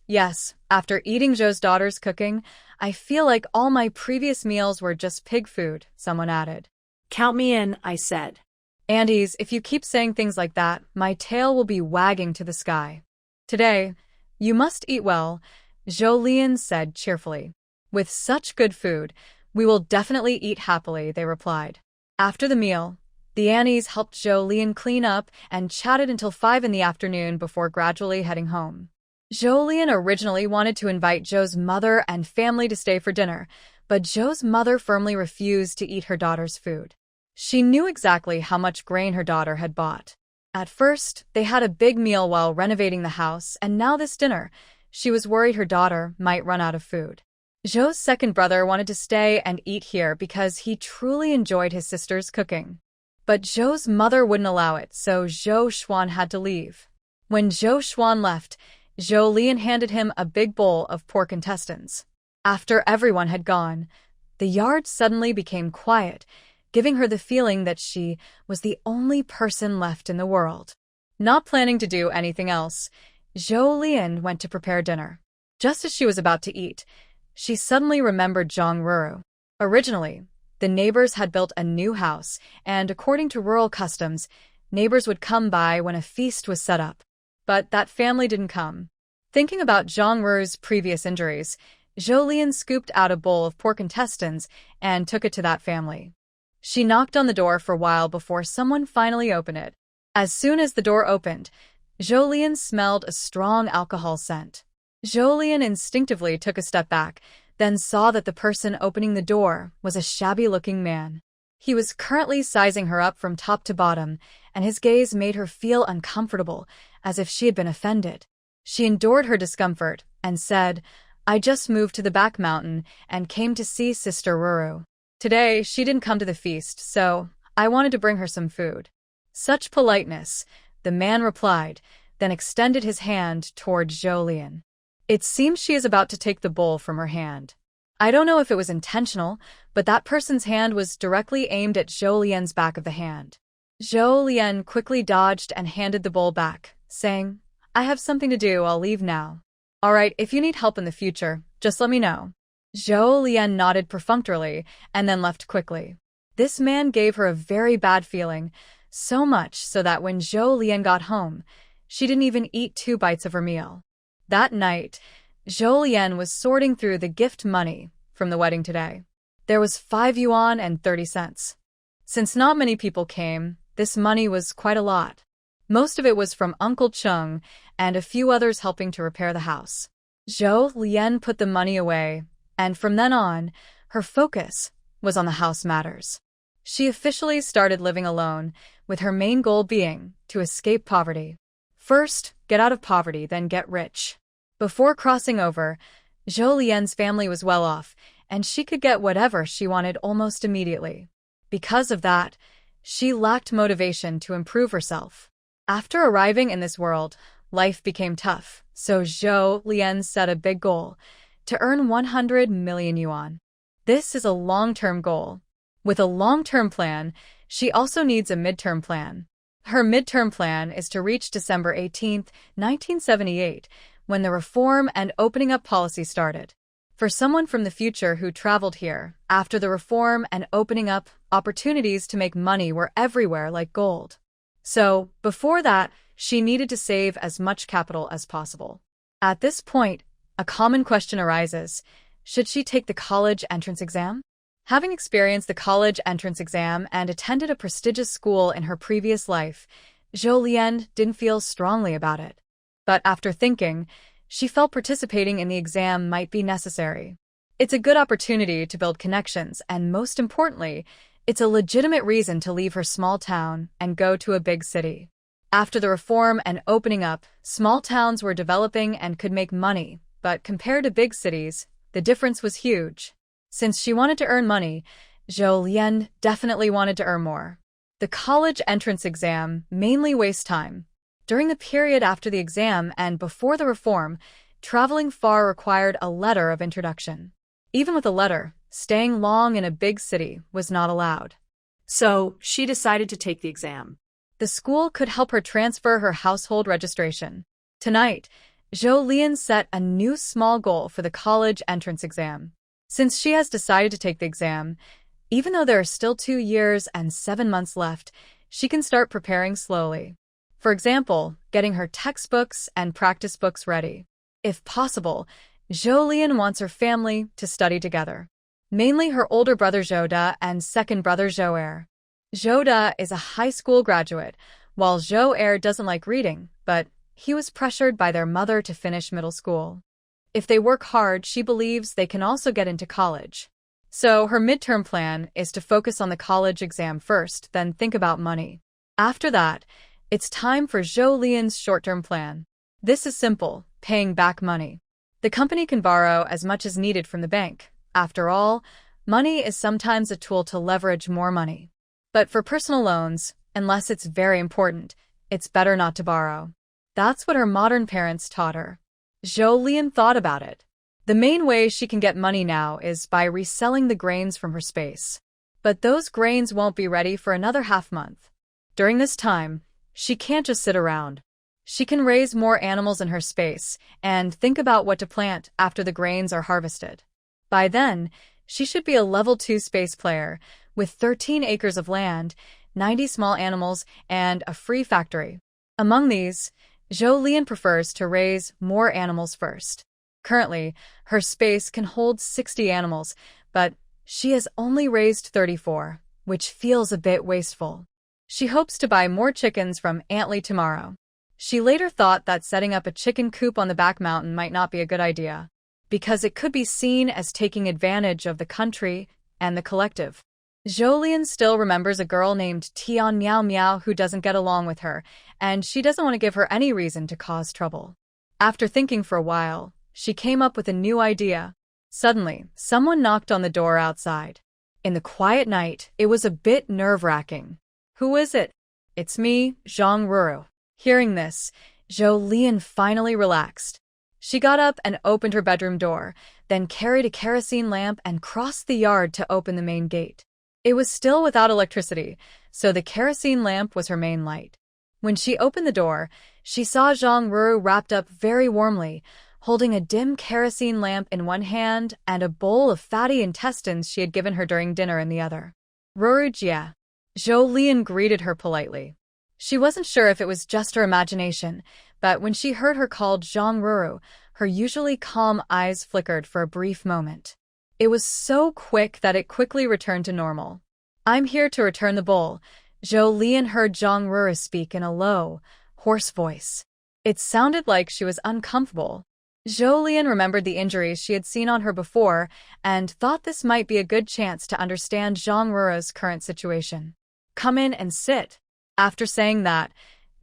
after eating Zhou's daughter's cooking, I feel like all my previous meals were just pig food," someone added. "Count me in," I said. "Andes, if you keep saying things like that, my tail will be wagging to the sky." "Today, you must eat well," Jolien said cheerfully. "With such good food, we will definitely eat happily," they replied. After the meal, the Annies helped Zhou Lian clean up and chatted until 5 in the afternoon before gradually heading home. Zhou Lian originally wanted to invite Zhou's mother and family to stay for dinner, but Zhou's mother firmly refused to eat her daughter's food. She knew exactly how much grain her daughter had bought. At first, they had a big meal while renovating the house, and now this dinner, she was worried her daughter might run out of food. Zhou's second brother wanted to stay and eat here because he truly enjoyed his sister's cooking. But Zhou's mother wouldn't allow it, so Zhou Xuan had to leave. When Zhou Xuan left, Zhou Lian handed him a big bowl of pork intestines. After everyone had gone, the yard suddenly became quiet, giving her the feeling that she was the only person left in the world. Not planning to do anything else, Zhou Lian went to prepare dinner. Just as she was about to eat, she suddenly remembered Zhang Ruru. Originally, the neighbors had built a new house, and according to rural customs, neighbors would come by when a feast was set up. But that family didn't come. Thinking about Zhang Ruru's previous injuries, Zhou Lian scooped out a bowl of pork intestines and took it to that family. She knocked on the door for a while before someone finally opened it. As soon as the door opened, Zhou Lian smelled a strong alcohol scent. Zhou Lian instinctively took a step back, then saw that the person opening the door was a shabby-looking man. He was currently sizing her up from top to bottom, and his gaze made her feel uncomfortable, as if she had been offended. She endured her discomfort and said, "I just moved to the back mountain and came to see Sister Ruru. Today, she didn't come to the feast, so I wanted to bring her some food." Such politeness, the man replied, then extended his hand toward Zhou Lian. It seems she is about to take the bowl from her hand. I don't know if it was intentional, but that person's hand was directly aimed at Zhou Lian's back of the hand. Zhou Lian quickly dodged and handed the bowl back, saying, "I have something to do, I'll leave now." "All right, if you need help in the future, just let me know." Zhou Lian nodded perfunctorily and then left quickly. This man gave her a very bad feeling, so much so that when Zhou Lian got home, she didn't even eat 2 bites of her meal. That night, Zhou Lian was sorting through the gift money from the wedding today. There was 5 yuan and 30 cents. Since not many people came, this money was quite a lot. Most of it was from Uncle Chung and a few others helping to repair the house. Zhou Lian put the money away, and from then on, her focus was on the house matters. She officially started living alone, with her main goal being to escape poverty. First, get out of poverty, then get rich. Before crossing over, Zhou Lian's family was well off, and she could get whatever she wanted almost immediately. Because of that, she lacked motivation to improve herself. After arriving in this world, life became tough, so Zhou Lian set a big goal, to earn 100 million yuan. This is a long-term goal. With a long-term plan, she also needs a midterm plan. Her midterm plan is to reach December 18, 1978, when the reform and opening up policy started. For someone from the future who traveled here, after the reform and opening up, opportunities to make money were everywhere like gold. So, before that, she needed to save as much capital as possible. At this point, a common question arises: should she take the college entrance exam? Having experienced the college entrance exam and attended a prestigious school in her previous life, Zhou Lian didn't feel strongly about it. But after thinking, she felt participating in the exam might be necessary. It's a good opportunity to build connections, and most importantly, it's a legitimate reason to leave her small town and go to a big city. After the reform and opening up, small towns were developing and could make money, but compared to big cities, the difference was huge. Since she wanted to earn money, Zhou Lian definitely wanted to earn more. The college entrance exam mainly wastes time. During the period after the exam and before the reform, traveling far required a letter of introduction. Even with a letter, staying long in a big city was not allowed. So, she decided to take the exam. The school could help her transfer her household registration. Tonight, Zhou Lian set a new small goal for the college entrance exam. Since she has decided to take the exam, even though there are still 2 years and 7 months left, she can start preparing slowly. For example, getting her textbooks and practice books ready. If possible, Zhou Lian wants her family to study together. Mainly her older brother Zhou Da and second brother Zhou Er. Zhou Da is a high school graduate, while Zhou Er doesn't like reading, but he was pressured by their mother to finish middle school. If they work hard, she believes they can also get into college. So her midterm plan is to focus on the college exam first, then think about money. After that, it's time for Zhou Lian's short-term plan. This is simple, paying back money. The company can borrow as much as needed from the bank. After all, money is sometimes a tool to leverage more money. But for personal loans, unless it's very important, it's better not to borrow. That's what her modern parents taught her. Zhou Lian thought about it. The main way she can get money now is by reselling the grains from her space. But those grains won't be ready for another half-month. During this time, she can't just sit around. She can raise more animals in her space and think about what to plant after the grains are harvested. By then, she should be a level 2 space player with 13 acres of land, 90 small animals, and a free factory. Among these, Zhou Lian prefers to raise more animals first. Currently, her space can hold 60 animals, but she has only raised 34, which feels a bit wasteful. She hopes to buy more chickens from Aunt Lee tomorrow. She later thought that setting up a chicken coop on the back mountain might not be a good idea, because it could be seen as taking advantage of the country and the collective. Zhou Lian still remembers a girl named Tian Miao Miao who doesn't get along with her, and she doesn't want to give her any reason to cause trouble. After thinking for a while, she came up with a new idea. Suddenly, someone knocked on the door outside. In the quiet night, it was a bit nerve-wracking. "Who is it?" "It's me, Zhang Ruru." Hearing this, Zhou Lian finally relaxed. She got up and opened her bedroom door, then carried a kerosene lamp and crossed the yard to open the main gate. It was still without electricity, so the kerosene lamp was her main light. When she opened the door, she saw Zhang Ruru wrapped up very warmly, holding a dim kerosene lamp in one hand and a bowl of fatty intestines she had given her during dinner in the other. "Ruru Jia." Zhou Lian greeted her politely. She wasn't sure if it was just her imagination, but when she heard her called Zhang Ruru, her usually calm eyes flickered for a brief moment. It was so quick that it quickly returned to normal. "I'm here to return the bowl." Zhou Lian heard Zhang Ruru speak in a low, hoarse voice. It sounded like she was uncomfortable. Zhou Lian remembered the injuries she had seen on her before and thought this might be a good chance to understand Zhang Ruru's current situation. "Come in and sit." After saying that,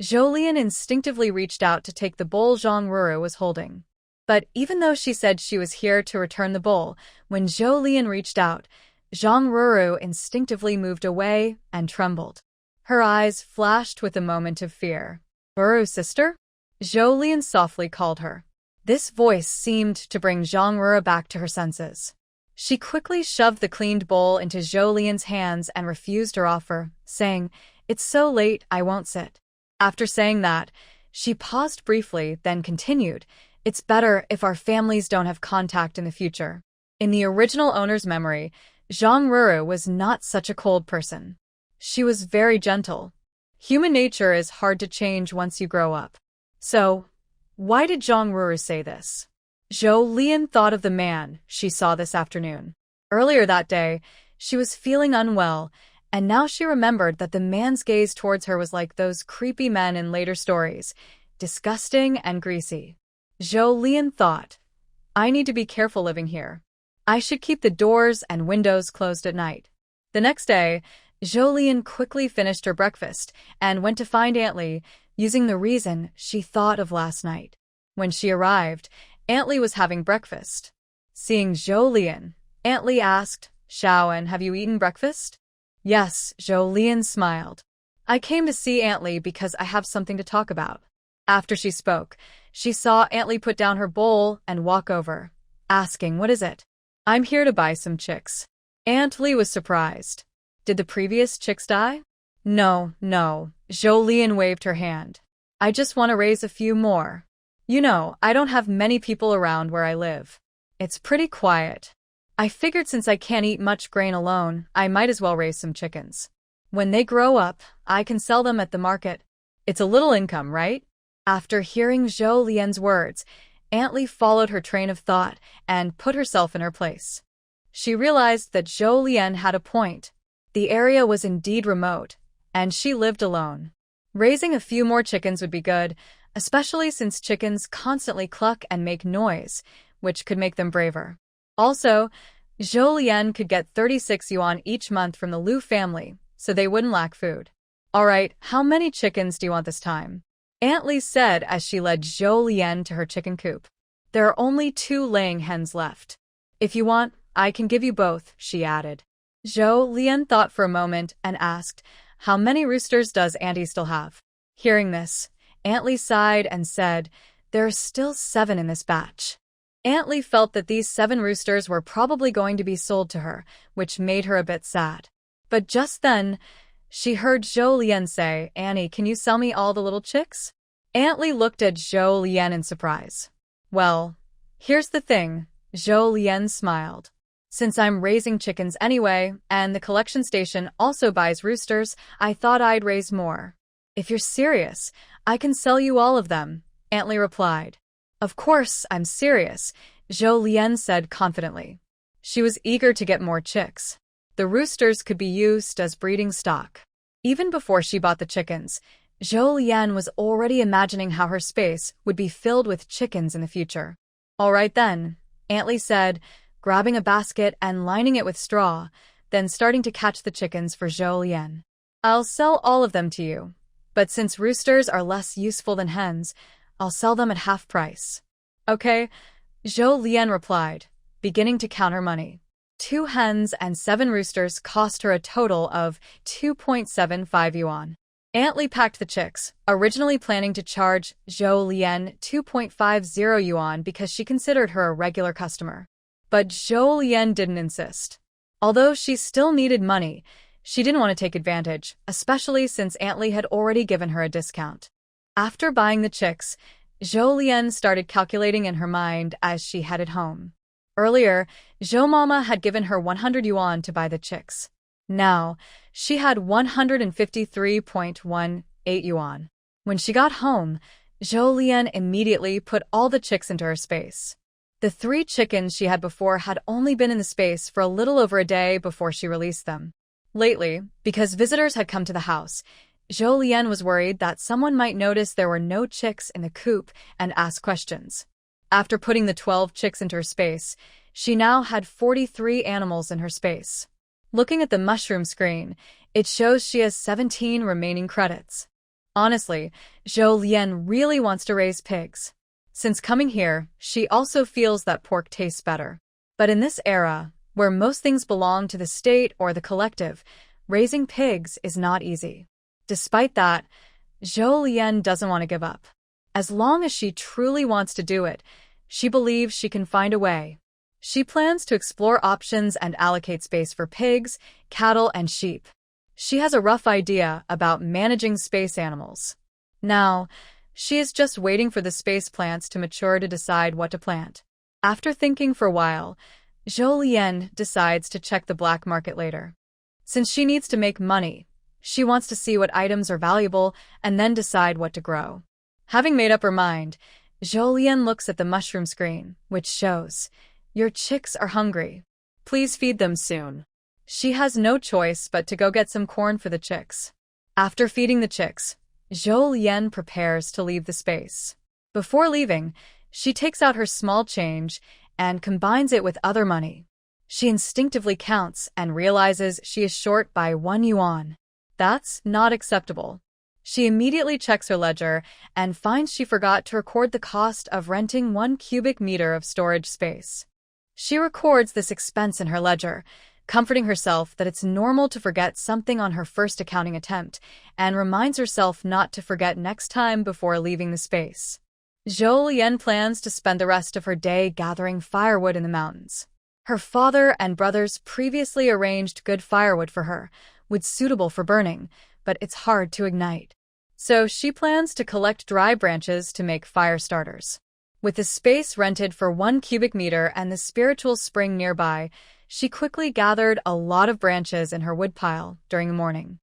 Zhou Lian instinctively reached out to take the bowl Zhang Ruru was holding. But even though she said she was here to return the bowl, when Zhou Lian reached out, Zhang Ruru instinctively moved away and trembled. Her eyes flashed with a moment of fear. "Ruru, sister?" Zhou Lian softly called her. This voice seemed to bring Zhang Ruru back to her senses. She quickly shoved the cleaned bowl into Zhou Lian's hands and refused her offer, saying, "It's so late, I won't sit." After saying that, she paused briefly, then continued, "It's better if our families don't have contact in the future." In the original owner's memory, Zhang Ruru was not such a cold person. She was very gentle. Human nature is hard to change once you grow up. So, why did Zhang Ruru say this? Zhou Lian thought of the man she saw this afternoon. Earlier that day, she was feeling unwell, and now she remembered that the man's gaze towards her was like those creepy men in later stories, disgusting and greasy. Zhou Lian thought, "I need to be careful living here. I should keep the doors and windows closed at night." The next day, Zhou Lian quickly finished her breakfast and went to find Aunt Lee, using the reason she thought of last night. When she arrived, Aunt Lee was having breakfast. Seeing Zhou Lian, Aunt Lee asked, "Shaoan, have you eaten breakfast?" "Yes," Zhou Lian smiled. "I came to see Aunt Lee because I have something to talk about." After she spoke, she saw Aunt Lee put down her bowl and walk over, asking, "What is it?" "I'm here to buy some chicks." Aunt Lee was surprised. "Did the previous chicks die?" No, Zhou Lian waved her hand. "I just want to raise a few more. You know, I don't have many people around where I live. It's pretty quiet. I figured since I can't eat much grain alone, I might as well raise some chickens. When they grow up, I can sell them at the market. It's a little income, right?" After hearing Zhou Lian's words, Aunt Lee followed her train of thought and put herself in her place. She realized that Zhou Lian had a point. The area was indeed remote, and she lived alone. Raising a few more chickens would be good, especially since chickens constantly cluck and make noise, which could make them braver. Also, Zhou Lian could get 36 yuan each month from the Lu family, so they wouldn't lack food. Alright, how many chickens do you want this time? Aunt Li said as she led Zhou Lian to her chicken coop. There are only 2 laying hens left. If you want, I can give you both, she added. Zhou Lian thought for a moment and asked, how many roosters does Auntie still have? Hearing this, Aunt Li sighed and said, there are still 7 in this batch. Aunt Li felt that these 7 roosters were probably going to be sold to her, which made her a bit sad. But just then, she heard Zhou Lian say, Annie, can you sell me all the little chicks? Aunt Li looked at Zhou Lian in surprise. Well, here's the thing, Zhou Lian smiled. Since I'm raising chickens anyway, and the collection station also buys roosters, I thought I'd raise more. If you're serious, I can sell you all of them, Aunt Li replied. Of course, I'm serious, Zhou Lian said confidently. She was eager to get more chicks. The roosters could be used as breeding stock. Even before she bought the chickens, Zhou Lian was already imagining how her space would be filled with chickens in the future. All right then, Aunt Li said, grabbing a basket and lining it with straw, then starting to catch the chickens for Zhou Lian. I'll sell all of them to you, but since roosters are less useful than hens, I'll sell them at half price. Okay, Zhou Lian replied, beginning to count her money. 2 hens and 7 roosters cost her a total of 2.75 yuan. Aunt Li packed the chicks, originally planning to charge Zhou Lian 2.50 yuan because she considered her a regular customer. But Zhou Lian didn't insist. Although she still needed money, she didn't want to take advantage, especially since Aunt Li had already given her a discount. After buying the chicks, Zhou Lian started calculating in her mind as she headed home. Earlier, Zhou Mama had given her 100 yuan to buy the chicks. Now, she had 153.18 yuan. When she got home, Zhou Lian immediately put all the chicks into her space. The 3 chickens she had before had only been in the space for a little over a day before she released them. Lately, because visitors had come to the house, Zhou Lian was worried that someone might notice there were no chicks in the coop and ask questions. After putting the 12 chicks into her space, she now had 43 animals in her space. Looking at the mushroom screen, it shows she has 17 remaining credits. Honestly, Zhou Lian really wants to raise pigs. Since coming here, she also feels that pork tastes better. But in this era, where most things belong to the state or the collective, raising pigs is not easy. Despite that, Zhou Lian doesn't want to give up. As long as she truly wants to do it, she believes she can find a way. She plans to explore options and allocate space for pigs, cattle, and sheep. She has a rough idea about managing space animals. Now, she is just waiting for the space plants to mature to decide what to plant. After thinking for a while, Zhou Lian decides to check the black market later. Since she needs to make money, she wants to see what items are valuable and then decide what to grow. Having made up her mind, Zhou Lian looks at the mushroom screen, which shows, "Your chicks are hungry. Please feed them soon." She has no choice but to go get some corn for the chicks. After feeding the chicks, Zhou Lian prepares to leave the space. Before leaving, she takes out her small change and combines it with other money. She instinctively counts and realizes she is short by 1 yuan. That's not acceptable. She immediately checks her ledger and finds she forgot to record the cost of renting 1 cubic meter of storage space. She records this expense in her ledger, comforting herself that it's normal to forget something on her first accounting attempt, and reminds herself not to forget next time before leaving the space. Zhou Lian plans to spend the rest of her day gathering firewood in the mountains. Her father and brothers previously arranged good firewood for her, wood suitable for burning, but it's hard to ignite. So she plans to collect dry branches to make fire starters. With the space rented for 1 cubic meter and the spiritual spring nearby, she quickly gathered a lot of branches in her woodpile during the morning.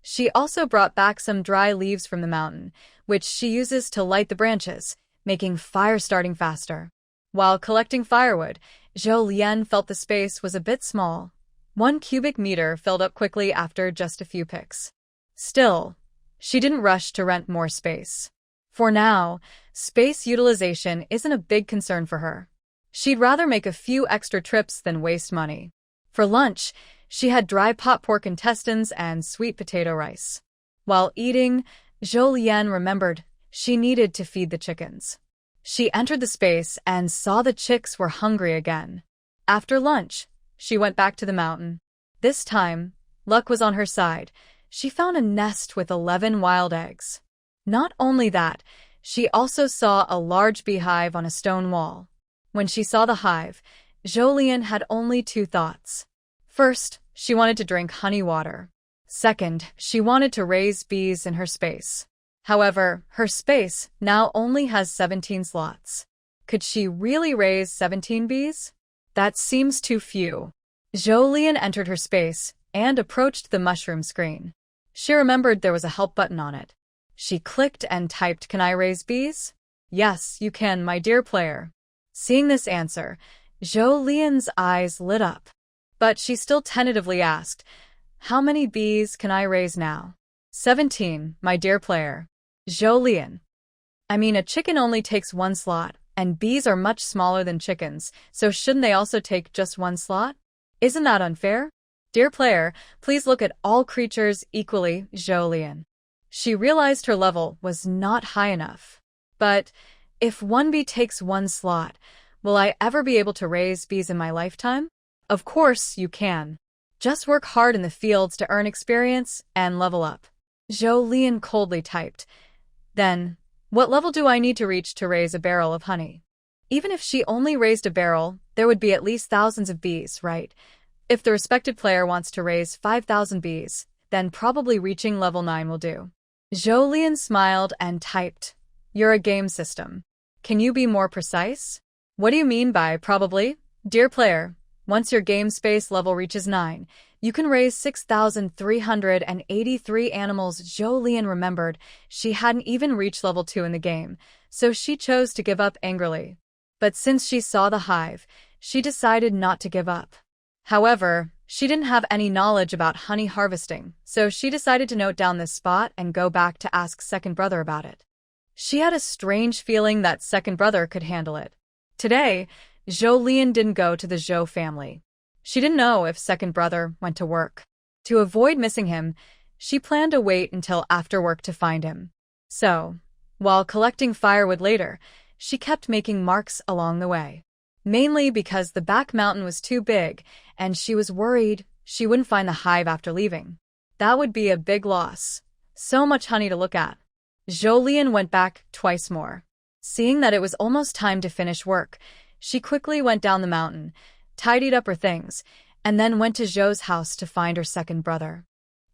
She also brought back some dry leaves from the mountain, which she uses to light the branches, making fire starting faster. While collecting firewood, Zhou Lian felt the space was a bit small. 1 cubic meter filled up quickly after just a few picks. Still, she didn't rush to rent more space. For now, space utilization isn't a big concern for her. She'd rather make a few extra trips than waste money. For lunch, she had dry pot pork intestines and sweet potato rice. While eating, Zhou Lian remembered she needed to feed the chickens. She entered the space and saw the chicks were hungry again. After lunch, she went back to the mountain. This time, luck was on her side. She found a nest with 11 wild eggs. Not only that, she also saw a large beehive on a stone wall. When she saw the hive, Zhou Lian had only 2 thoughts. First, she wanted to drink honey water. Second, she wanted to raise bees in her space. However, her space now only has 17 slots. Could she really raise 17 bees? That seems too few. Zhou Lian entered her space and approached the mushroom screen. She remembered there was a help button on it. She clicked and typed, "Can I raise bees?" "Yes, you can, my dear player." Seeing this answer, Zhou Lian's eyes lit up. But she still tentatively asked, "How many bees can I raise now?" 17, my dear player. Zhou Lian. I mean, a chicken only takes 1 slot, and bees are much smaller than chickens, so shouldn't they also take just 1 slot? Isn't that unfair? Dear player, please look at all creatures equally, Zhou Lian. She realized her level was not high enough. But if 1 bee takes 1 slot, will I ever be able to raise bees in my lifetime? Of course you can. Just work hard in the fields to earn experience and level up. Zhou Lian coldly typed. Then, what level do I need to reach to raise a barrel of honey? Even if she only raised a barrel, there would be at least thousands of bees, right? If the respected player wants to raise 5,000 bees, then probably reaching level 9 will do. Zhou Lian smiled and typed, "You're a game system. Can you be more precise?" "What do you mean by probably?" Dear player, once your game space level reaches 9, you can raise 6,383 animals. Zhou Lian remembered she hadn't even reached level 2 in the game, so she chose to give up angrily. But since she saw the hive, she decided not to give up. However, she didn't have any knowledge about honey harvesting, so she decided to note down this spot and go back to ask second brother about it. She had a strange feeling that second brother could handle it. Today, Zhou Lian didn't go to the Zhou family. She didn't know if second brother went to work. To avoid missing him, she planned to wait until after work to find him. So, while collecting firewood later, she kept making marks along the way. Mainly because the back mountain was too big, and she was worried she wouldn't find the hive after leaving. That would be a big loss. So much honey to look at. Zhou Lian went back twice more. Seeing that it was almost time to finish work, she quickly went down the mountain, tidied up her things, and then went to Zhou's house to find her second brother.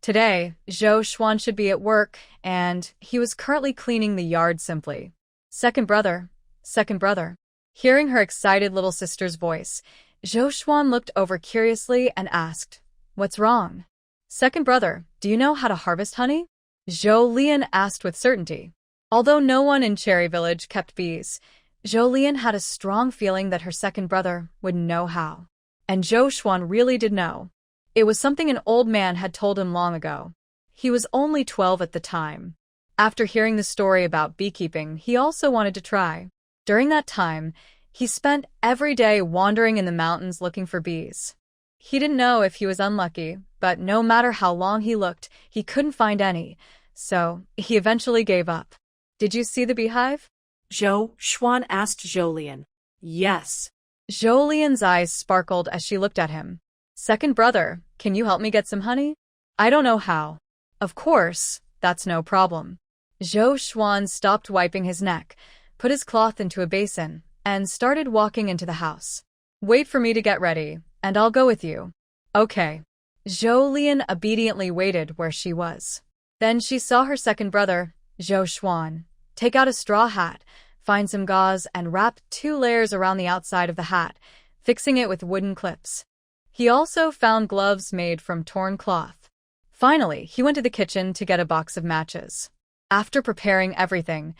Today, Zhou Xuan should be at work, and he was currently cleaning the yard simply. Second brother. Second brother. Hearing her excited little sister's voice, Zhou Xuan looked over curiously and asked, "What's wrong?" "Second brother, do you know how to harvest honey?" Zhou Lian asked with certainty. Although no one in Cherry Village kept bees, Zhou Lian had a strong feeling that her second brother would know how. And Zhou Xuan really did know. It was something an old man had told him long ago. He was only 12 at the time. After hearing the story about beekeeping, he also wanted to try. During that time, he spent every day wandering in the mountains looking for bees. He didn't know if he was unlucky, but no matter how long he looked, he couldn't find any, so he eventually gave up. "Did you see the beehive?" Zhou Xuan asked Zhou Lian. "Yes." Zhou Lian's eyes sparkled as she looked at him. "Second brother, can you help me get some honey?" "I don't know how." "Of course, that's no problem." Zhou Xuan stopped wiping his neck, put his cloth into a basin, and started walking into the house. "Wait for me to get ready, and I'll go with you." "Okay." Zhou Lian obediently waited where she was. Then she saw her second brother, Zhou Xuan, take out a straw hat, find some gauze, and wrap 2 layers around the outside of the hat, fixing it with wooden clips. He also found gloves made from torn cloth. Finally, he went to the kitchen to get a box of matches. After preparing everything,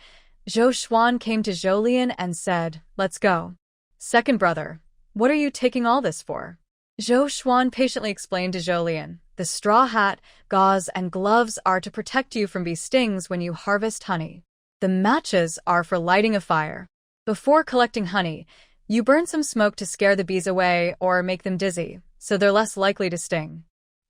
Zhou Xuan came to Zhou Lian and said, "Let's go." "Second brother, what are you taking all this for?" Zhou Xuan patiently explained to Zhou Lian, the straw hat, gauze, and gloves are to protect you from bee stings when you harvest honey. The matches are for lighting a fire. Before collecting honey, you burn some smoke to scare the bees away or make them dizzy, so they're less likely to sting.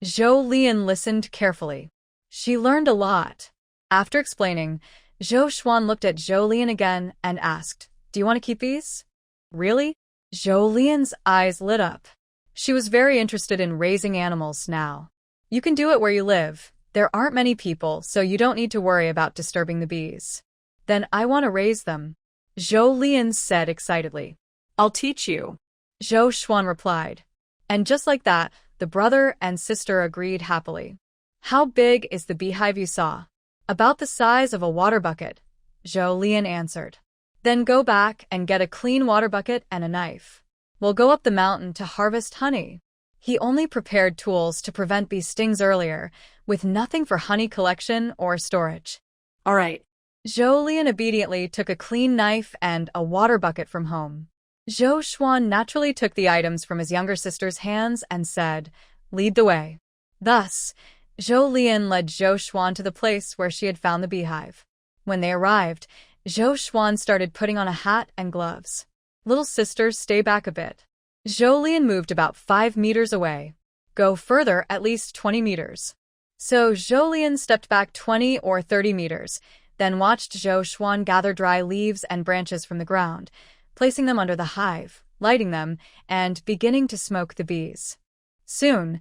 Zhou Lian listened carefully. She learned a lot. After explaining, Zhou Xuan looked at Zhou Lian again and asked, "Do you want to keep these?" "Really?" Zhou Lian's eyes lit up. She was very interested in raising animals now. "You can do it where you live. There aren't many people, so you don't need to worry about disturbing the bees." "Then I want to raise them," Zhou Lian said excitedly. "I'll teach you," Zhou Xuan replied. And just like that, the brother and sister agreed happily. "How big is the beehive you saw?" "About the size of a water bucket," Zhou Lian answered. "Then go back and get a clean water bucket and a knife. We'll go up the mountain to harvest honey." He only prepared tools to prevent bee stings earlier, with nothing for honey collection or storage. "All right." Zhou Lian obediently took a clean knife and a water bucket from home. Zhou Xuan naturally took the items from his younger sister's hands and said, "Lead the way." Thus, Zhou Lian led Zhou Xuan to the place where she had found the beehive. When they arrived, Zhou Xuan started putting on a hat and gloves. "Little sister, stay back a bit." Zhou Lian moved about 5 meters away. "Go further, at least 20 meters. So Zhou Lian stepped back 20 or 30 meters, then watched Zhou Xuan gather dry leaves and branches from the ground, placing them under the hive, lighting them, and beginning to smoke the bees. Soon,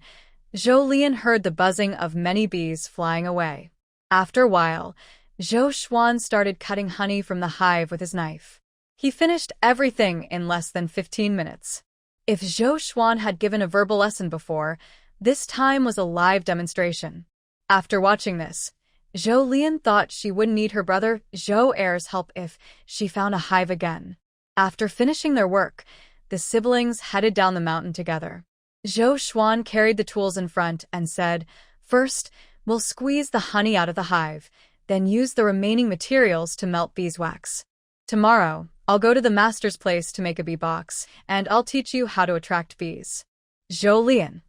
Zhou Lian heard the buzzing of many bees flying away. After a while, Zhou Xuan started cutting honey from the hive with his knife. He finished everything in less than 15 minutes. If Zhou Xuan had given a verbal lesson before, this time was a live demonstration. After watching this, Zhou Lian thought she wouldn't need her brother Zhou Er's help if she found a hive again. After finishing their work, the siblings headed down the mountain together. Zhou Xuan carried the tools in front and said, "First, we'll squeeze the honey out of the hive, then use the remaining materials to melt beeswax. Tomorrow, I'll go to the master's place to make a bee box, and I'll teach you how to attract bees." Zhou Lian.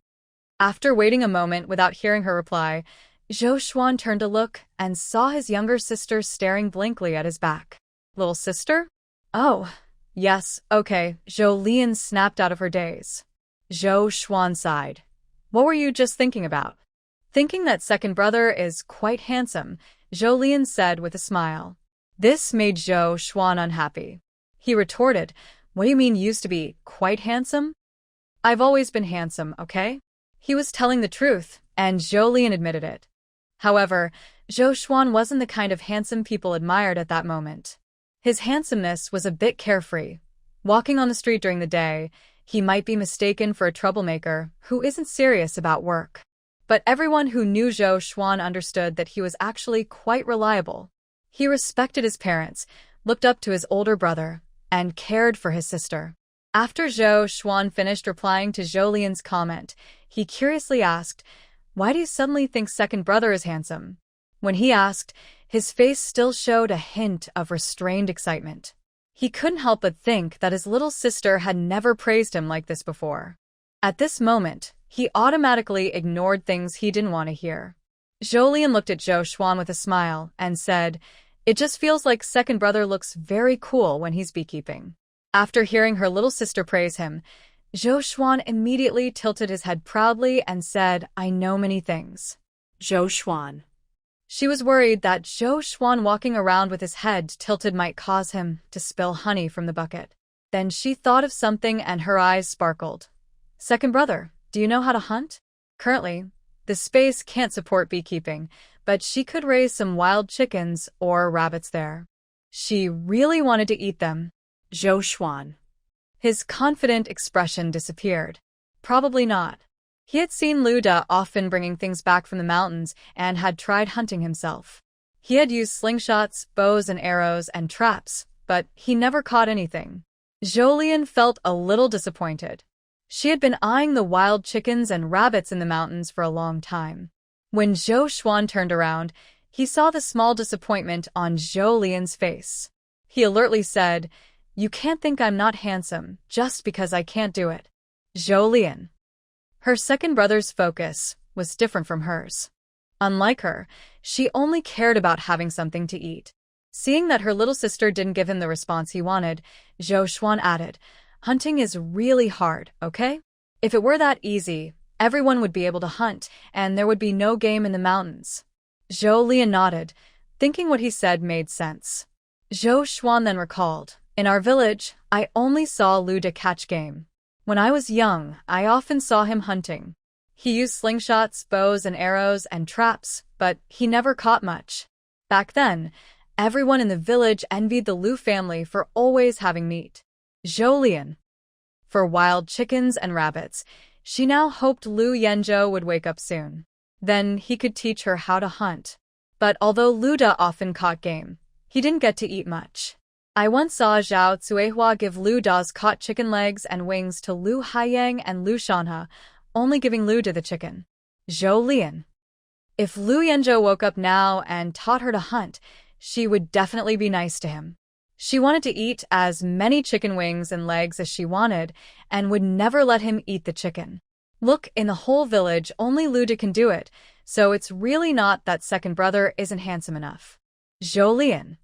After waiting a moment without hearing her reply, Zhou Xuan turned to look and saw his younger sister staring blankly at his back. "Little sister?" "Oh, yes, okay," Zhou Lian snapped out of her daze. Zhou Xuan sighed. "What were you just thinking about?" "Thinking that second brother is quite handsome," Zhou Lian said with a smile. This made Zhou Xuan unhappy. He retorted, "What do you mean used to be quite handsome?" "I've always been handsome, okay?" He was telling the truth, and Zhou Lian admitted it. However, Zhou Xuan wasn't the kind of handsome people admired at that moment. His handsomeness was a bit carefree. Walking on the street during the day, he might be mistaken for a troublemaker who isn't serious about work. But everyone who knew Zhou Xuan understood that he was actually quite reliable. He respected his parents, looked up to his older brother, and cared for his sister. After Zhou Xuan finished replying to Zhou Lian's comment, he curiously asked, "Why do you suddenly think second brother is handsome?" When he asked, his face still showed a hint of restrained excitement. He couldn't help but think that his little sister had never praised him like this before. At this moment, he automatically ignored things he didn't want to hear. Zhou Lian looked at Zhou Xuan with a smile and said, "It just feels like second brother looks very cool when he's beekeeping." After hearing her little sister praise him, Zhou Xuan immediately tilted his head proudly and said, "I know many things." Zhou Xuan. She was worried that Zhou Xuan walking around with his head tilted might cause him to spill honey from the bucket. Then she thought of something and her eyes sparkled. "Second brother, do you know how to hunt?" Currently, the space can't support beekeeping, but she could raise some wild chickens or rabbits there. She really wanted to eat them. Zhou Xuan. His confident expression disappeared. Probably not. He had seen Lu Da often bringing things back from the mountains and had tried hunting himself. He had used slingshots, bows and arrows, and traps, but he never caught anything. Zhou Lian felt a little disappointed. She had been eyeing the wild chickens and rabbits in the mountains for a long time. When Zhou Xuan turned around, he saw the small disappointment on Zhou Lian's face. He alertly said, "You can't think I'm not handsome just because I can't do it." Zhou Lian. Her second brother's focus was different from hers. Unlike her, she only cared about having something to eat. Seeing that her little sister didn't give him the response he wanted, Zhou Xuan added, "Hunting is really hard, okay? If it were that easy, everyone would be able to hunt, and there would be no game in the mountains." Zhou Lian nodded, thinking what he said made sense. Zhou Xuan then recalled, "In our village, I only saw Lu De catch game. When I was young, I often saw him hunting. He used slingshots, bows and arrows, and traps, but he never caught much. Back then, everyone in the village envied the Lu family for always having meat." Zhou Lian. For wild chickens and rabbits, she now hoped Lu Yanzhou would wake up soon. Then he could teach her how to hunt. But although Lu De often caught game, he didn't get to eat much. "I once saw Zhao Cuihua give Lu Da's caught chicken legs and wings to Lu Haiyang and Lu Shanhe, only giving Lu De the chicken." Zhou Lian. If Lu Yanzhou woke up now and taught her to hunt, she would definitely be nice to him. She wanted to eat as many chicken wings and legs as she wanted and would never let him eat the chicken. Look, in the whole village, only Lu De can do it, so it's really not that second brother isn't handsome enough. Zhou Lian.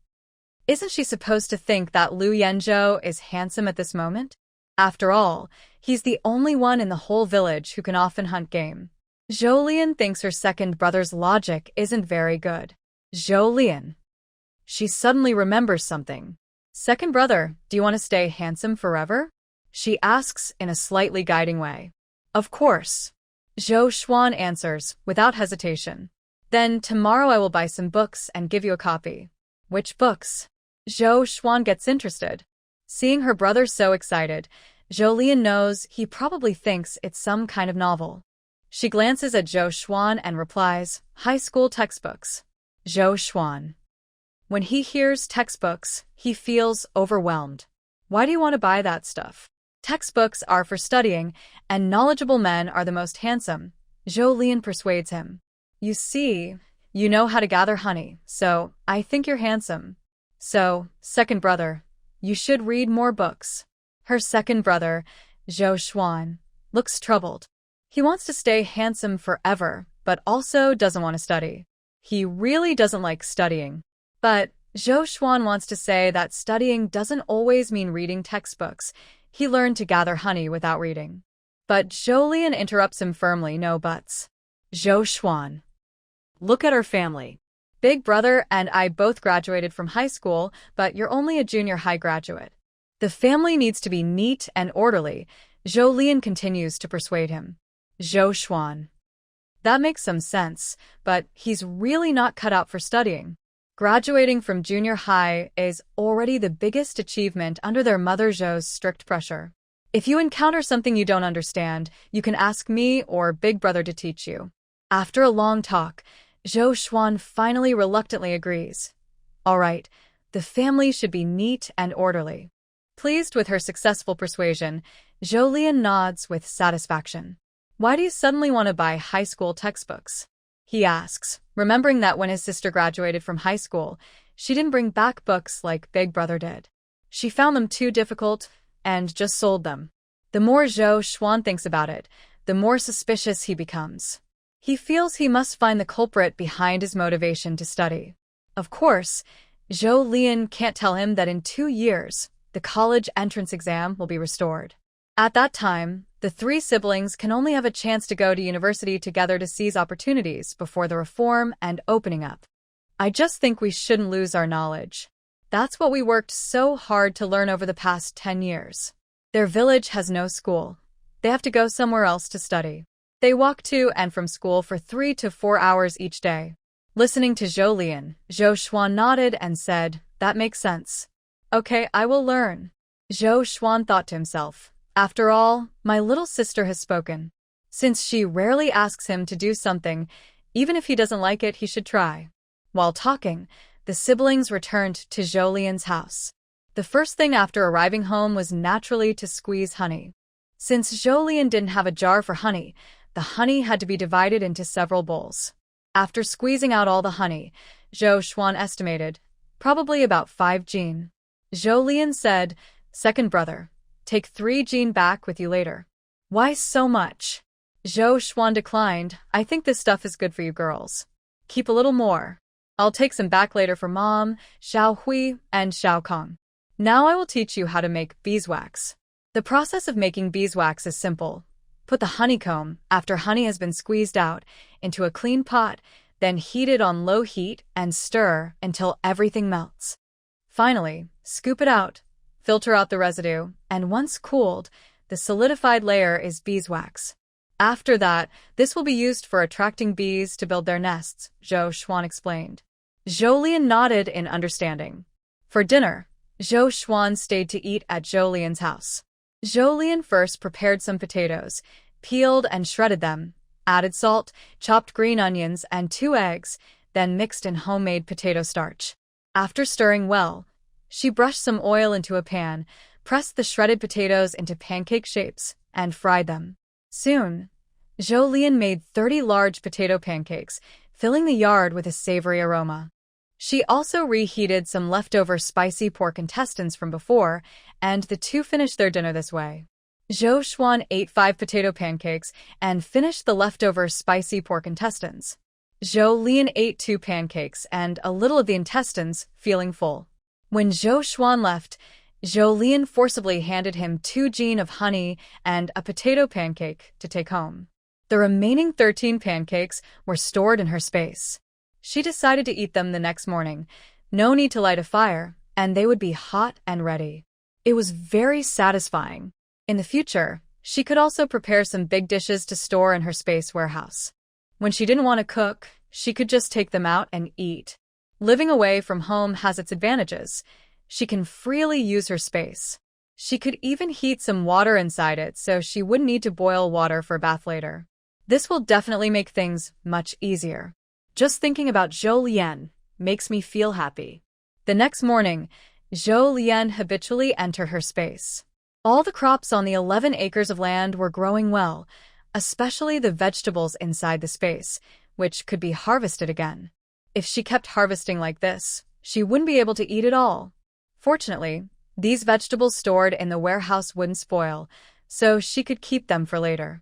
Isn't she supposed to think that Lu Yanzhou is handsome at this moment? After all, he's the only one in the whole village who can often hunt game. Zhou Lian thinks her second brother's logic isn't very good. Zhou Lian. She suddenly remembers something. "Second brother, do you want to stay handsome forever?" she asks in a slightly guiding way. "Of course." Zhou Xuan answers, without hesitation. "Then tomorrow I will buy some books and give you a copy." "Which books?" Zhou Xuan gets interested. Seeing her brother so excited, Zhou Lian knows he probably thinks it's some kind of novel. She glances at Zhou Xuan and replies, "High school textbooks." Zhou Xuan. When he hears textbooks, he feels overwhelmed. "Why do you want to buy that stuff?" "Textbooks are for studying, and knowledgeable men are the most handsome," Zhou Lian persuades him. "You see, you know how to gather honey, so I think you're handsome. So, second brother, you should read more books." Her second brother, Zhou Xuan, looks troubled. He wants to stay handsome forever, but also doesn't want to study. He really doesn't like studying. But Zhou Xuan wants to say that studying doesn't always mean reading textbooks. He learned to gather honey without reading. But Zhou Lian interrupts him firmly, "No buts. Zhou Xuan. Look at our family. Big brother and I both graduated from high school, but you're only a junior high graduate. The family needs to be neat and orderly," Zhou Lian continues to persuade him. Zhou Xuan. That makes some sense, but he's really not cut out for studying. Graduating from junior high is already the biggest achievement under their mother Zhou's strict pressure. "If you encounter something you don't understand, you can ask me or Big Brother to teach you." After a long talk, Zhou Xuan finally reluctantly agrees. All right, the family should be neat and orderly. Pleased with her successful persuasion, Zhou Lian nods with satisfaction. "Why do you suddenly want to buy high school textbooks?" he asks, remembering that when his sister graduated from high school, she didn't bring back books like Big Brother did. She found them too difficult and just sold them. The more Zhou Xuan thinks about it, the more suspicious he becomes. He feels he must find the culprit behind his motivation to study. Of course, Zhou Lian can't tell him that in 2 years, the college entrance exam will be restored. At that time, the 3 siblings can only have a chance to go to university together to seize opportunities before the reform and opening up. "I just think we shouldn't lose our knowledge. That's what we worked so hard to learn over the past 10 years. Their village has no school. They have to go somewhere else to study. They walk to and from school for 3 to 4 hours each day." Listening to Zhou Lian, Zhou Xuan nodded and said, "That makes sense. Okay, I will learn." Zhou Xuan thought to himself, "After all, my little sister has spoken. Since she rarely asks him to do something, even if he doesn't like it, he should try." While talking, the siblings returned to Zhou Lian's house. The first thing after arriving home was naturally to squeeze honey. Since Zhou Lian didn't have a jar for honey, the honey had to be divided into several bowls. After squeezing out all the honey, Zhou Xuan estimated, probably about 5 jin. Zhou Lian said, "Second brother, take 3 jin back with you later." "Why so much?" Zhou Xuan declined. I think this stuff is good for you girls. Keep a little more. I'll take some back later for Mom, Xiao Hui, and Xiao Kong. Now I will teach you how to make beeswax. The process of making beeswax is simple. Put the honeycomb, after honey has been squeezed out, into a clean pot, then heat it on low heat and stir until everything melts. Finally, scoop it out, filter out the residue, and once cooled, the solidified layer is beeswax. After that, this will be used for attracting bees to build their nests, Zhou Xuan explained. Zhou Lian nodded in understanding. For dinner, Zhou Xuan stayed to eat at Zhou Lian's house. Zhou Lian first prepared some potatoes, peeled and shredded them, added salt, chopped green onions, and 2 eggs, then mixed in homemade potato starch. After stirring well, she brushed some oil into a pan, pressed the shredded potatoes into pancake shapes, and fried them. Soon, Zhou Lian made 30 large potato pancakes, filling the yard with a savory aroma. She also reheated some leftover spicy pork intestines from before, and the two finished their dinner this way. Zhou Xuan ate 5 potato pancakes and finished the leftover spicy pork intestines. Zhou Lian ate 2 pancakes and a little of the intestines, feeling full. When Zhou Xuan left, Zhou Lian forcibly handed him 2 jin of honey and a potato pancake to take home. The remaining 13 pancakes were stored in her space. She decided to eat them the next morning. No need to light a fire, and they would be hot and ready. It was very satisfying. In the future, she could also prepare some big dishes to store in her space warehouse. When she didn't want to cook, she could just take them out and eat. Living away from home has its advantages. She can freely use her space. She could even heat some water inside it so she wouldn't need to boil water for a bath later. This will definitely make things much easier. Just thinking about Zhou Lian makes me feel happy. The next morning, Zhou Lian habitually entered her space. All the crops on the 11 acres of land were growing well, especially the vegetables inside the space, which could be harvested again. If she kept harvesting like this, she wouldn't be able to eat it all. Fortunately, these vegetables stored in the warehouse wouldn't spoil, so she could keep them for later.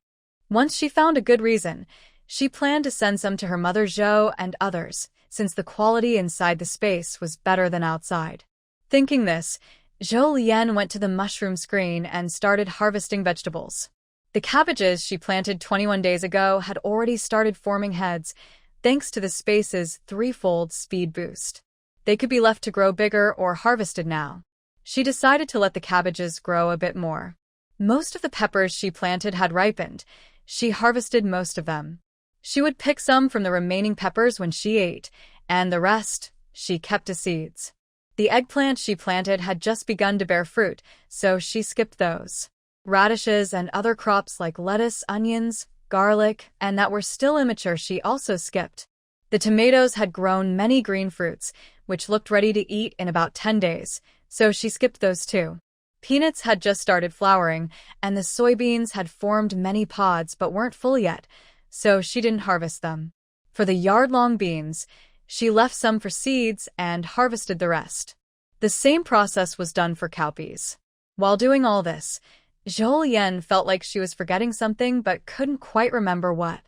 Once she found a good reason, she planned to send some to her mother Zhou and others, since the quality inside the space was better than outside. Thinking this, Zhou Lian went to the mushroom screen and started harvesting vegetables. The cabbages she planted 21 days ago had already started forming heads, thanks to the space's 3-fold speed boost. They could be left to grow bigger or harvested now. She decided to let the cabbages grow a bit more. Most of the peppers she planted had ripened. She harvested most of them. She would pick some from the remaining peppers when she ate, and the rest she kept as seeds. The eggplant she planted had just begun to bear fruit, so she skipped those. Radishes and other crops like lettuce, onions, garlic, and that were still immature she also skipped. The tomatoes had grown many green fruits, which looked ready to eat in about 10 days, so she skipped those too. Peanuts had just started flowering, and the soybeans had formed many pods but weren't full yet, so she didn't harvest them. For the yard-long beans, she left some for seeds and harvested the rest. The same process was done for cowpeas. While doing all this, Zhou Lian felt like she was forgetting something but couldn't quite remember what.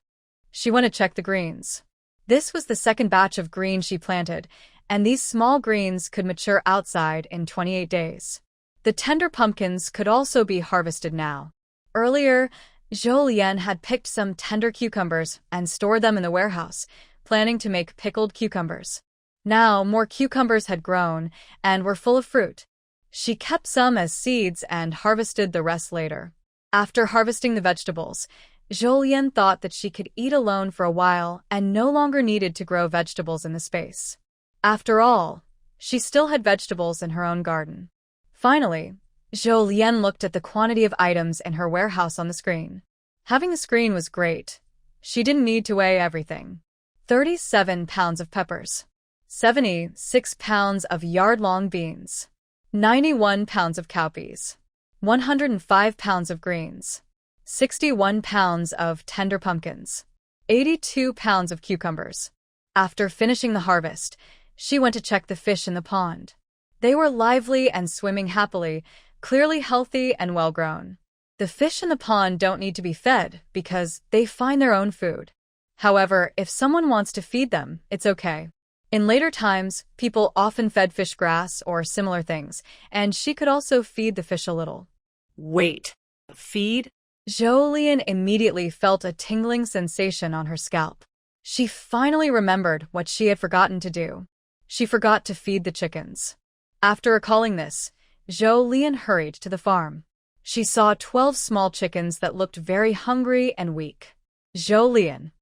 She went to check the greens. This was the second batch of greens she planted, and these small greens could mature outside in 28 days. The tender pumpkins could also be harvested now. Earlier, Zhou Lian had picked some tender cucumbers and stored them in the warehouse, planning to make pickled cucumbers. Now, more cucumbers had grown and were full of fruit. She kept some as seeds and harvested the rest later. After harvesting the vegetables, Zhou Lian thought that she could eat alone for a while and no longer needed to grow vegetables in the space. After all, she still had vegetables in her own garden. Finally, Zhou Lian looked at the quantity of items in her warehouse on the screen. Having the screen was great. She didn't need to weigh everything. 37 pounds of peppers, 76 pounds of yard-long beans, 91 pounds of cowpeas, 105 pounds of greens, 61 pounds of tender pumpkins, 82 pounds of cucumbers. After finishing the harvest, she went to check the fish in the pond. They were lively and swimming happily, clearly healthy and well-grown. The fish in the pond don't need to be fed because they find their own food. However, if someone wants to feed them, it's okay. In later times, people often fed fish grass or similar things, and she could also feed the fish a little. Wait, feed? Zhou Lian immediately felt a tingling sensation on her scalp. She finally remembered what she had forgotten to do. She forgot to feed the chickens. After recalling this, Zhou Lian hurried to the farm. She saw 12 small chickens that looked very hungry and weak. Zhou Lian.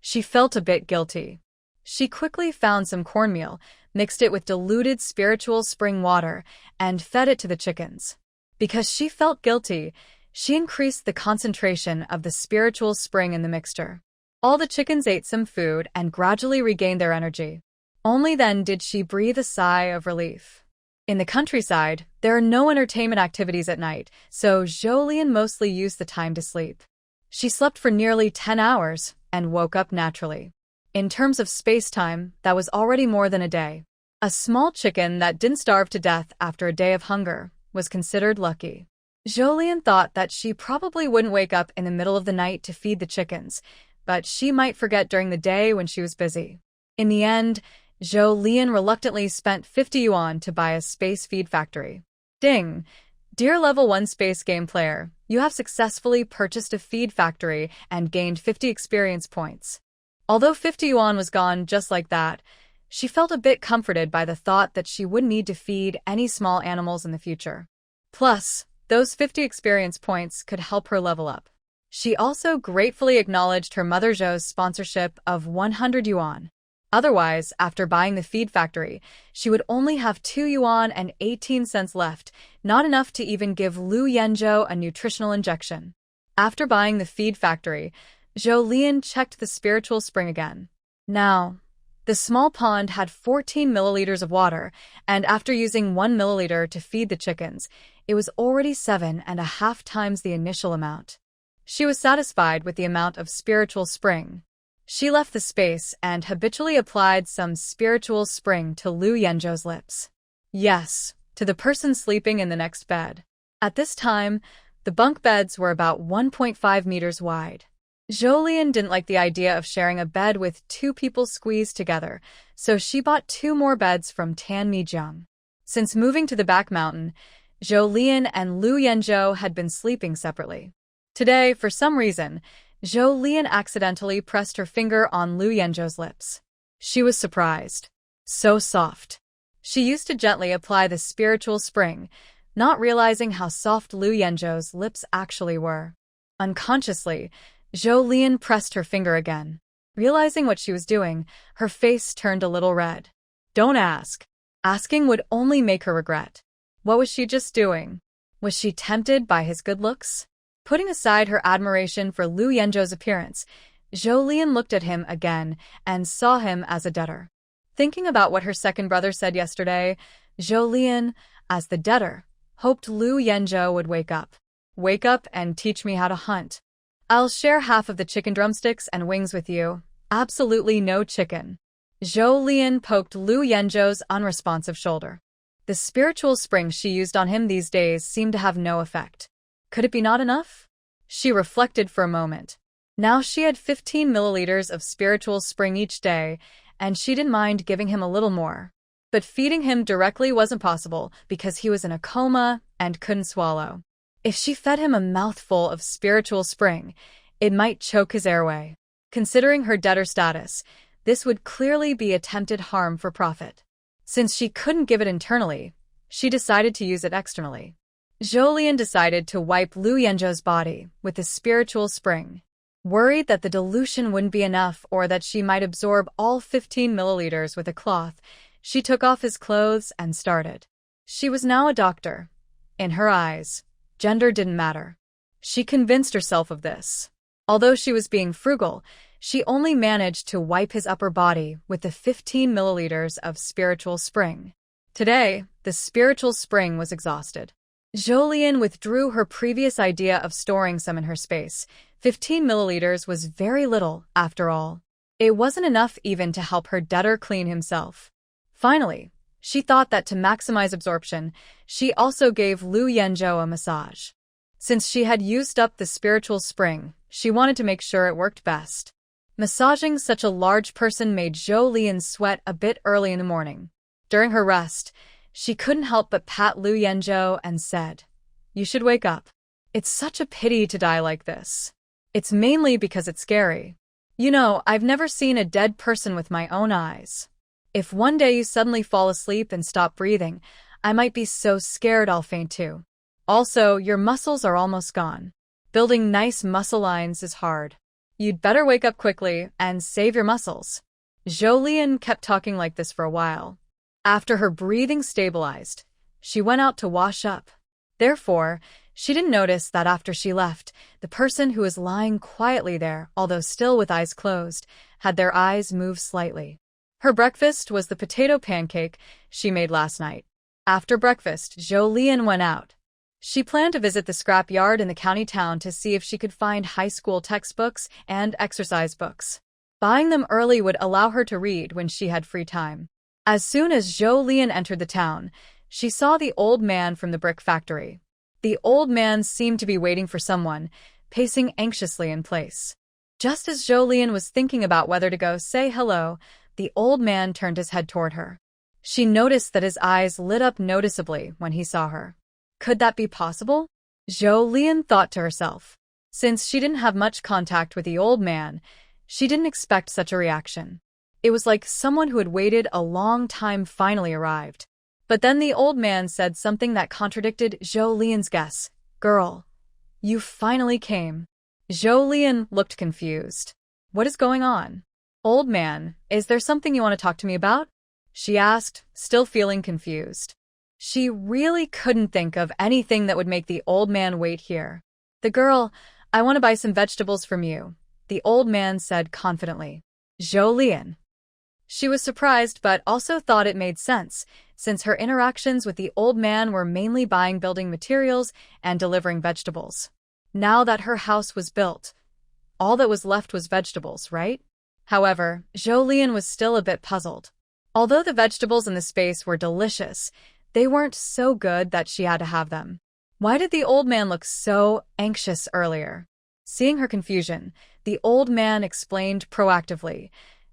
She felt a bit guilty. She quickly found some cornmeal, mixed it with diluted spiritual spring water, and fed it to the chickens. Because she felt guilty, she increased the concentration of the spiritual spring in the mixture. All the chickens ate some food and gradually regained their energy. Only then did she breathe a sigh of relief. In the countryside, there are no entertainment activities at night, so Zhou Lian mostly used the time to sleep. She slept for nearly 10 hours and woke up naturally. In terms of space-time, that was already more than a day. A small chicken that didn't starve to death after a day of hunger was considered lucky. Zhou Lian thought that she probably wouldn't wake up in the middle of the night to feed the chickens, but she might forget during the day when she was busy. In the end, Zhou Lian reluctantly spent 50 yuan to buy a space feed factory. Ding! Dear Level 1 Space Game player, you have successfully purchased a feed factory and gained 50 experience points. Although 50 yuan was gone just like that, she felt a bit comforted by the thought that she wouldn't need to feed any small animals in the future. Plus, those 50 experience points could help her level up. She also gratefully acknowledged her mother Zhou's sponsorship of 100 yuan. Otherwise, after buying the feed factory, she would only have 2 yuan and 18 cents left, not enough to even give Lu Yanzhou a nutritional injection. After buying the feed factory, Zhou Lian checked the spiritual spring again. Now, the small pond had 14 milliliters of water, and after using 1 milliliter to feed the chickens, it was already 7.5 times the initial amount. She was satisfied with the amount of spiritual spring. She left the space and habitually applied some spiritual spring to Lu Yanzhou's lips. Yes, to the person sleeping in the next bed. At this time, the bunk beds were about 1.5 meters wide. Zhou Lian didn't like the idea of sharing a bed with 2 people squeezed together, so she bought 2 more beds from Tan Mijiang. Since moving to the back mountain, Zhou Lian and Lu Yanzhou had been sleeping separately. Today, for some reason, Zhou Lian accidentally pressed her finger on Lu Yanzhou's lips. She was surprised. So soft. She used to gently apply the spiritual spring, not realizing how soft Lu Yanzhou's lips actually were. Unconsciously, Zhou Lian pressed her finger again. Realizing what she was doing, her face turned a little red. Don't ask. Asking would only make her regret. What was she just doing? Was she tempted by his good looks? Putting aside her admiration for Lu Yanzhou's appearance, Zhou Lian looked at him again and saw him as a debtor. Thinking about what her second brother said yesterday, Zhou Lian, as the debtor, hoped Lu Yanzhou would wake up. Wake up and teach me how to hunt. I'll share half of the chicken drumsticks and wings with you. Absolutely no chicken. Zhou Lian poked Lu Yanzhou's unresponsive shoulder. The spiritual spring she used on him these days seemed to have no effect. Could it be not enough? She reflected for a moment. Now she had 15 milliliters of spiritual spring each day, and she didn't mind giving him a little more. But feeding him directly wasn't possible because he was in a coma and couldn't swallow. If she fed him a mouthful of spiritual spring, it might choke his airway. Considering her debtor status, this would clearly be attempted harm for profit. Since she couldn't give it internally, she decided to use it externally. Zhou Lian decided to wipe Lu Yanzhou's body with the spiritual spring. Worried that the dilution wouldn't be enough or that she might absorb all 15 milliliters with a cloth, she took off his clothes and started. She was now a doctor. In her eyes, gender didn't matter. She convinced herself of this. Although she was being frugal, she only managed to wipe his upper body with the 15 milliliters of spiritual spring. Today, the spiritual spring was exhausted. Zhou Lian withdrew her previous idea of storing some in her space. 15 milliliters was very little, after all. It wasn't enough even to help her debtor clean himself. Finally, she thought that to maximize absorption, she also gave Lu Yanzhou a massage. Since she had used up the spiritual spring, she wanted to make sure it worked best. Massaging such a large person made Zhou Lian sweat a bit early in the morning. During her rest, she couldn't help but pat Lu Yanzhou and said, "You should wake up. It's such a pity to die like this. It's mainly because it's scary. You know, I've never seen a dead person with my own eyes. If one day you suddenly fall asleep and stop breathing, I might be so scared I'll faint too. Also, your muscles are almost gone. Building nice muscle lines is hard. You'd better wake up quickly and save your muscles." Zhou Lian kept talking like this for a while. After her breathing stabilized, she went out to wash up. Therefore, she didn't notice that after she left, the person who was lying quietly there, although still with eyes closed, had their eyes move slightly. Her breakfast was the potato pancake she made last night. After breakfast, Zhou Lian went out. She planned to visit the scrap yard in the county town to see if she could find high school textbooks and exercise books. Buying them early would allow her to read when she had free time. As soon as Zhou Lian entered the town, she saw the old man from the brick factory. The old man seemed to be waiting for someone, pacing anxiously in place. Just as Zhou Lian was thinking about whether to go say hello, the old man turned his head toward her. She noticed that his eyes lit up noticeably when he saw her. Could that be possible? Zhou Lian thought to herself. Since she didn't have much contact with the old man, she didn't expect such a reaction. It was like someone who had waited a long time finally arrived. But then the old man said something that contradicted Zhou Lian's guess. "Girl, you finally came." Zhou Lian looked confused. "What is going on?" "Old man, is there something you want to talk to me about?" she asked, still feeling confused. She really couldn't think of anything that would make the old man wait here. "The girl, I want to buy some vegetables from you," the old man said confidently. Zhou Lian. She was surprised but also thought it made sense, since her interactions with the old man were mainly buying building materials and delivering vegetables. Now that her house was built, all that was left was vegetables, right? However, Zhou Lian was still a bit puzzled. Although the vegetables in the space were delicious, they weren't so good that she had to have them. Why did the old man look so anxious earlier? Seeing her confusion, the old man explained proactively,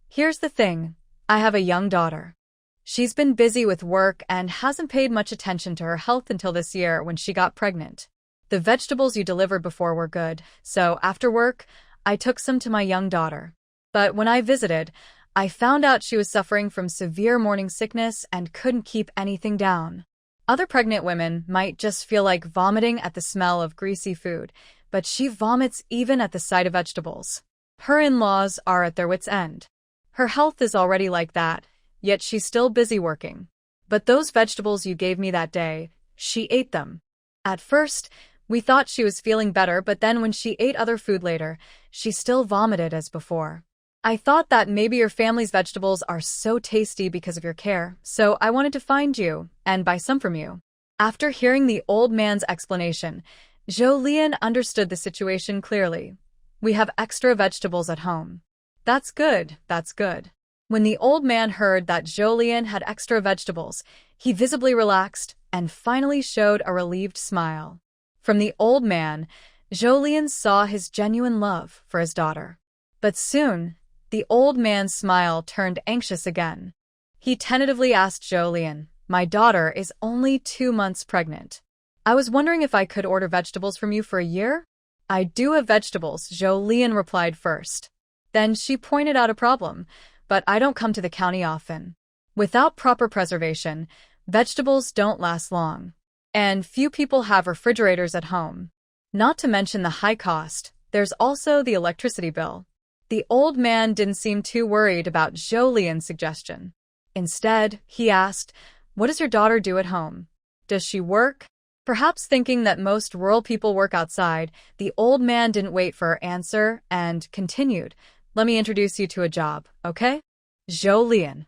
"Here's the thing. I have a young daughter. She's been busy with work and hasn't paid much attention to her health until this year when she got pregnant. The vegetables you delivered before were good, so after work, I took some to my young daughter. But when I visited, I found out she was suffering from severe morning sickness and couldn't keep anything down. Other pregnant women might just feel like vomiting at the smell of greasy food, but she vomits even at the sight of vegetables. Her in-laws are at their wits' end. Her health is already like that, yet she's still busy working. But those vegetables you gave me that day, she ate them. At first, we thought she was feeling better, but then when she ate other food later, she still vomited as before. I thought that maybe your family's vegetables are so tasty because of your care, so I wanted to find you and buy some from you." After hearing the old man's explanation, Zhou Lian understood the situation clearly. "We have extra vegetables at home." That's good, that's good. When the old man heard that Zhou Lian had extra vegetables, he visibly relaxed and finally showed a relieved smile. From the old man, Zhou Lian saw his genuine love for his daughter. But soon, the old man's smile turned anxious again. He tentatively asked Zhou Lian, "My daughter is only 2 months pregnant. I was wondering if I could order vegetables from you for a year?" "I do have vegetables," Zhou Lian replied first. Then she pointed out a problem, "But I don't come to the county often. Without proper preservation, vegetables don't last long. And few people have refrigerators at home. Not to mention the high cost, there's also the electricity bill." The old man didn't seem too worried about Zhou Lian's suggestion. Instead, he asked, "What does your daughter do at home? Does she work?" Perhaps thinking that most rural people work outside, the old man didn't wait for her answer and continued, "Let me introduce you to a job, okay?" Zhou Lian.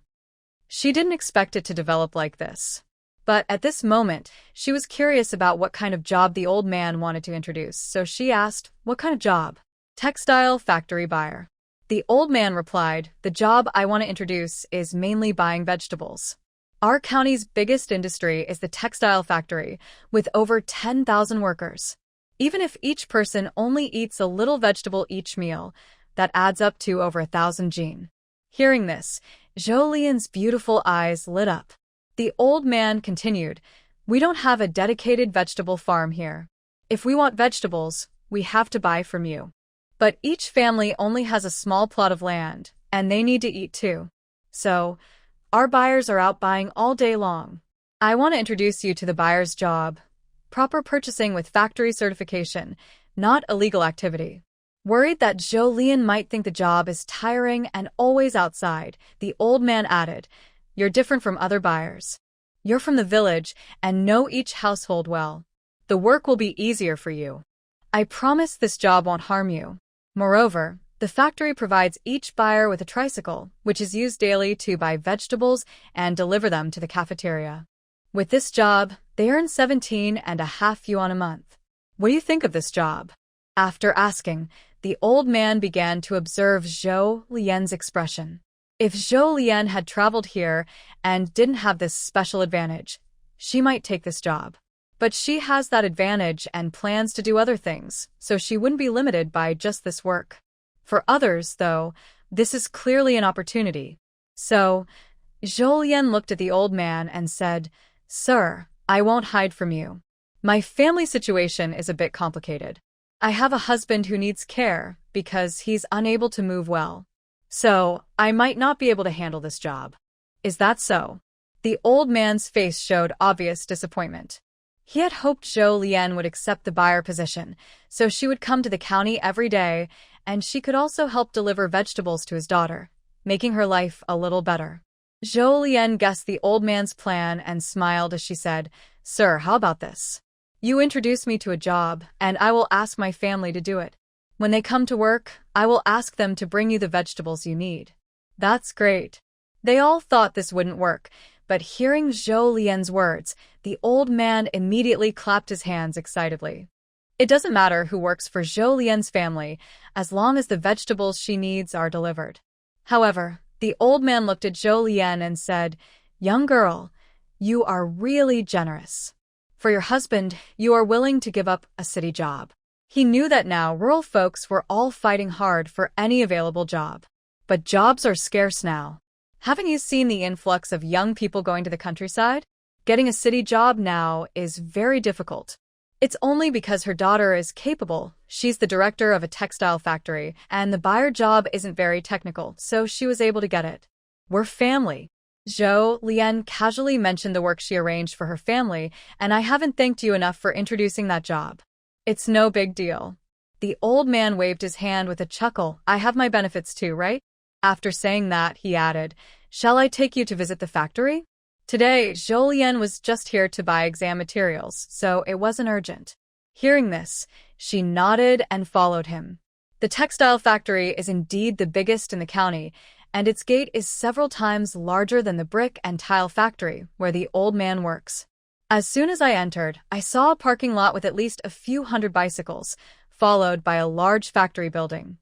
She didn't expect it to develop like this. But at this moment, she was curious about what kind of job the old man wanted to introduce, so she asked, "What kind of job?" "Textile factory buyer." The old man replied, "The job I want to introduce is mainly buying vegetables. Our county's biggest industry is the textile factory, with over 10,000 workers. Even if each person only eats a little vegetable each meal, that adds up to over 1,000 jin. Hearing this, Zhou Lian's beautiful eyes lit up. The old man continued, "We don't have a dedicated vegetable farm here. If we want vegetables, we have to buy from you. But each family only has a small plot of land, and they need to eat too. So, our buyers are out buying all day long. I want to introduce you to the buyer's job. Proper purchasing with factory certification, not illegal activity." Worried that Zhou Lian might think the job is tiring and always outside, the old man added, "You're different from other buyers. You're from the village and know each household well. The work will be easier for you. I promise this job won't harm you. Moreover, the factory provides each buyer with a tricycle, which is used daily to buy vegetables and deliver them to the cafeteria. With this job, they earn 17.5 yuan a month. What do you think of this job?" After asking, the old man began to observe Zhou Lian's expression. If Zhou Lian had traveled here and didn't have this special advantage, she might take this job. But she has that advantage and plans to do other things, so she wouldn't be limited by just this work. For others, though, this is clearly an opportunity. So, Zhou Lian looked at the old man and said, "Sir, I won't hide from you. My family situation is a bit complicated. I have a husband who needs care because he's unable to move well. So, I might not be able to handle this job." "Is that so?" The old man's face showed obvious disappointment. He had hoped Zhou Lian would accept the buyer position, so she would come to the county every day, and she could also help deliver vegetables to his daughter, making her life a little better. Zhou Lian guessed the old man's plan and smiled as she said, "Sir, how about this? You introduce me to a job, and I will ask my family to do it. When they come to work, I will ask them to bring you the vegetables you need." "That's great." They all thought this wouldn't work, but hearing Zhou Lian's words, the old man immediately clapped his hands excitedly. It doesn't matter who works for Zhou Lian's family, as long as the vegetables she needs are delivered. However, the old man looked at Zhou Lian and said, "Young girl, you are really generous. For your husband, you are willing to give up a city job." He knew that now rural folks were all fighting hard for any available job. But jobs are scarce now. Haven't you seen the influx of young people going to the countryside? Getting a city job now is very difficult. It's only because her daughter is capable. She's the director of a textile factory, and the buyer job isn't very technical, so she was able to get it. "We're family." Zhou Lian casually mentioned the work she arranged for her family, "and I haven't thanked you enough for introducing that job." "It's no big deal." The old man waved his hand with a chuckle. "I have my benefits too, right?" After saying that, he added, "Shall I take you to visit the factory?" Today, Zhou Lian was just here to buy exam materials, so it wasn't urgent. Hearing this, she nodded and followed him. The textile factory is indeed the biggest in the county, and its gate is several times larger than the brick and tile factory where the old man works. As soon as I entered, I saw a parking lot with at least a few hundred bicycles, followed by a large factory building.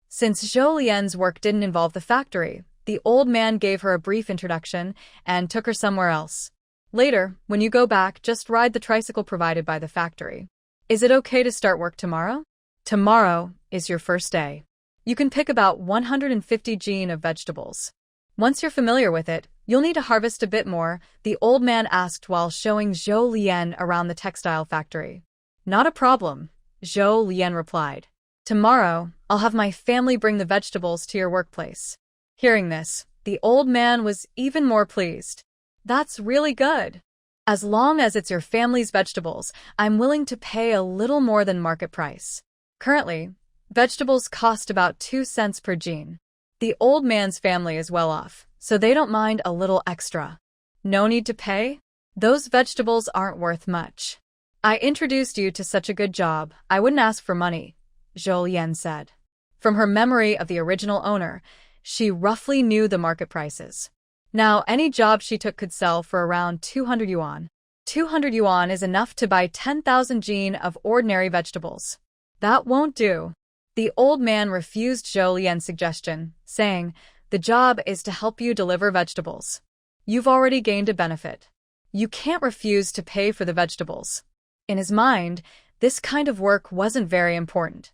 Since Zhou Lian's work didn't involve the factory, the old man gave her a brief introduction and took her somewhere else. "Later, when you go back, just ride the tricycle provided by the factory. Is it okay to start work tomorrow?" "Tomorrow is your first day. You can pick about 150 jin of vegetables. Once you're familiar with it, you'll need to harvest a bit more," the old man asked while showing Zhou Lian around the textile factory. "Not a problem," Zhou Lian replied. "Tomorrow, I'll have my family bring the vegetables to your workplace." Hearing this, the old man was even more pleased. "That's really good. As long as it's your family's vegetables, I'm willing to pay a little more than market price. Currently, vegetables cost about 2 cents per jin. The old man's family is well off, so they don't mind a little extra. No need to pay? Those vegetables aren't worth much. I introduced you to such a good job, I wouldn't ask for money," Zhou Lian said. From her memory of the original owner, she roughly knew the market prices. Now, any job she took could sell for around 200 yuan. 200 yuan is enough to buy 10,000 jin of ordinary vegetables. That won't do. The old man refused Zhou Lian's suggestion, saying, "The job is to help you deliver vegetables. You've already gained a benefit. You can't refuse to pay for the vegetables." In his mind, This kind of work wasn't very important.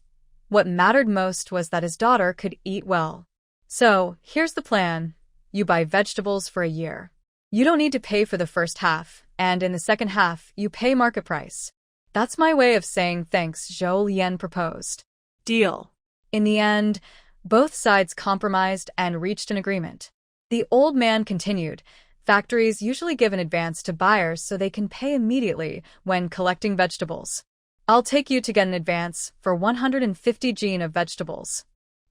What mattered most was that his daughter could eat well. So, here's the plan. You buy vegetables for a year. You don't need to pay for the first half, and in the second half, you pay market price. That's my way of saying thanks, Zhou Lian proposed. Deal. In the end, both sides compromised and reached an agreement. The old man continued, factories usually give an advance to buyers so they can pay immediately when collecting vegetables. I'll take you to get an advance for 150 jin of vegetables.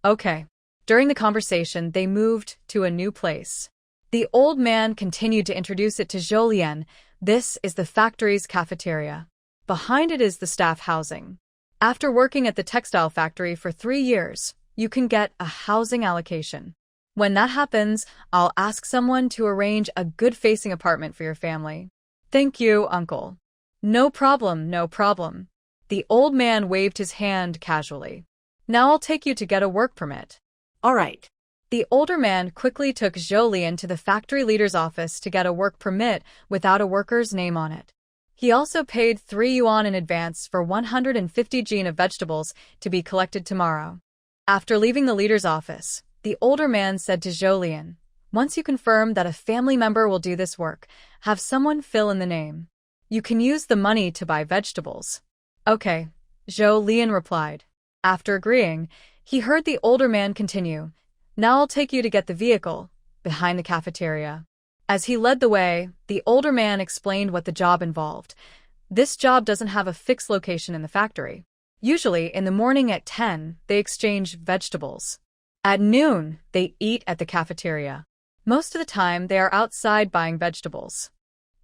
Okay. During the conversation, they moved to a new place. The old man continued to introduce it to Zhou Lian. This is the factory's cafeteria. Behind it is the staff housing. After working at the textile factory for 3 years, you can get a housing allocation. When that happens, I'll ask someone to arrange a good-facing apartment for your family. Thank you, uncle. No problem, no problem. The old man waved his hand casually. Now I'll take you to get a work permit. All right. The older man quickly took Zhou Lian to the factory leader's office to get a work permit without a worker's name on it. He also paid 3 yuan in advance for 150 jin of vegetables to be collected tomorrow. After leaving the leader's office, the older man said to Zhou Lian, once you confirm that a family member will do this work, have someone fill in the name. You can use the money to buy vegetables. Okay, Zhou Lian replied. After agreeing, he heard the older man continue, now I'll take you to get the vehicle, behind the cafeteria. As he led the way, the older man explained what the job involved. This job doesn't have a fixed location in the factory. Usually, in the morning at 10, they exchange vegetables. At noon, they eat at the cafeteria. Most of the time, they are outside buying vegetables.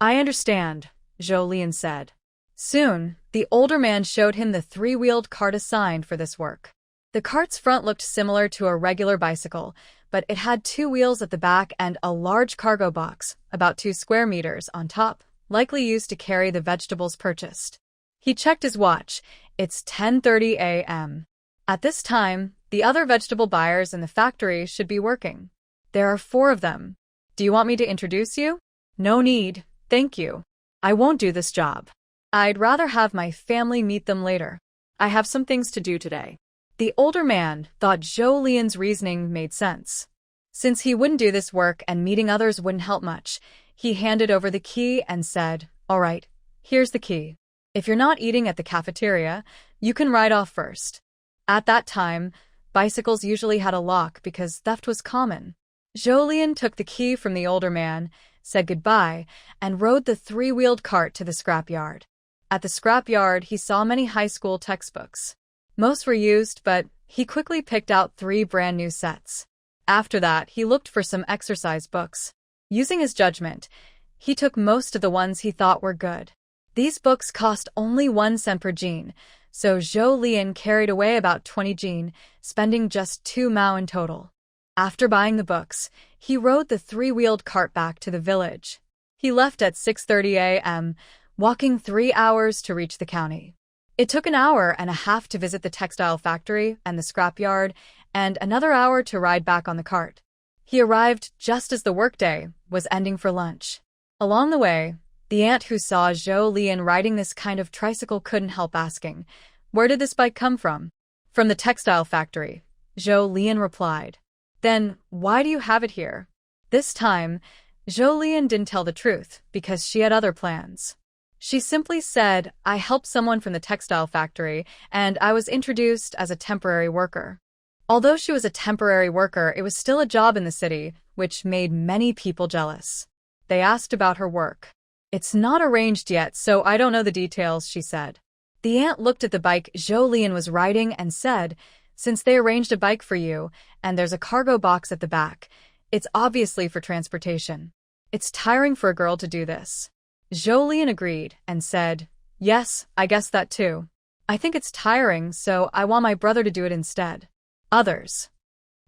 I understand, Zhou Lian said. Soon, the older man showed him the 3-wheeled cart assigned for this work. The cart's front looked similar to a regular bicycle, but it had 2 wheels at the back and a large cargo box, about 2 square meters, on top, likely used to carry the vegetables purchased. He checked his watch. It's 10:30 a.m. At this time, the other vegetable buyers in the factory should be working. There are 4 of them. Do you want me to introduce you? No need, thank you. I won't do this job. I'd rather have my family meet them later. I have some things to do today. The older man thought Zhou Lian's reasoning made sense. Since he wouldn't do this work and meeting others wouldn't help much, he handed over the key and said, all right, here's the key. If you're not eating at the cafeteria, you can ride off first. At that time, bicycles usually had a lock because theft was common. Zhou Lian took the key from the older man, said goodbye, and rode the 3-wheeled cart to the scrapyard. At the scrapyard, he saw many high school textbooks. Most were used, but he quickly picked out 3 brand new sets. After that, he looked for some exercise books. Using his judgment, he took most of the ones he thought were good. These books cost only 1 cent per jin, so Zhou Lian carried away about 20 jin, spending just 2 mao in total. After buying the books, he rode the 3-wheeled cart back to the village. He left at 6:30 a.m., walking 3 hours to reach the county. It took an hour and a half to visit the textile factory and the scrapyard, and another hour to ride back on the cart. He arrived just as the workday was ending for lunch. Along the way, the aunt who saw Zhou Lian riding this kind of tricycle couldn't help asking, where did this bike come from? From the textile factory, Zhou Lian replied. Then, why do you have it here? This time, Zhou Lian didn't tell the truth because she had other plans. She simply said, I helped someone from the textile factory, and I was introduced as a temporary worker. Although she was a temporary worker, it was still a job in the city, which made many people jealous. They asked about her work. It's not arranged yet, so I don't know the details, she said. The aunt looked at the bike Zhou Lian was riding and said, since they arranged a bike for you, and there's a cargo box at the back, it's obviously for transportation. It's tiring for a girl to do this. Zhou Lian agreed and said, yes, I guess that too. I think it's tiring, so I want my brother to do it instead. Others.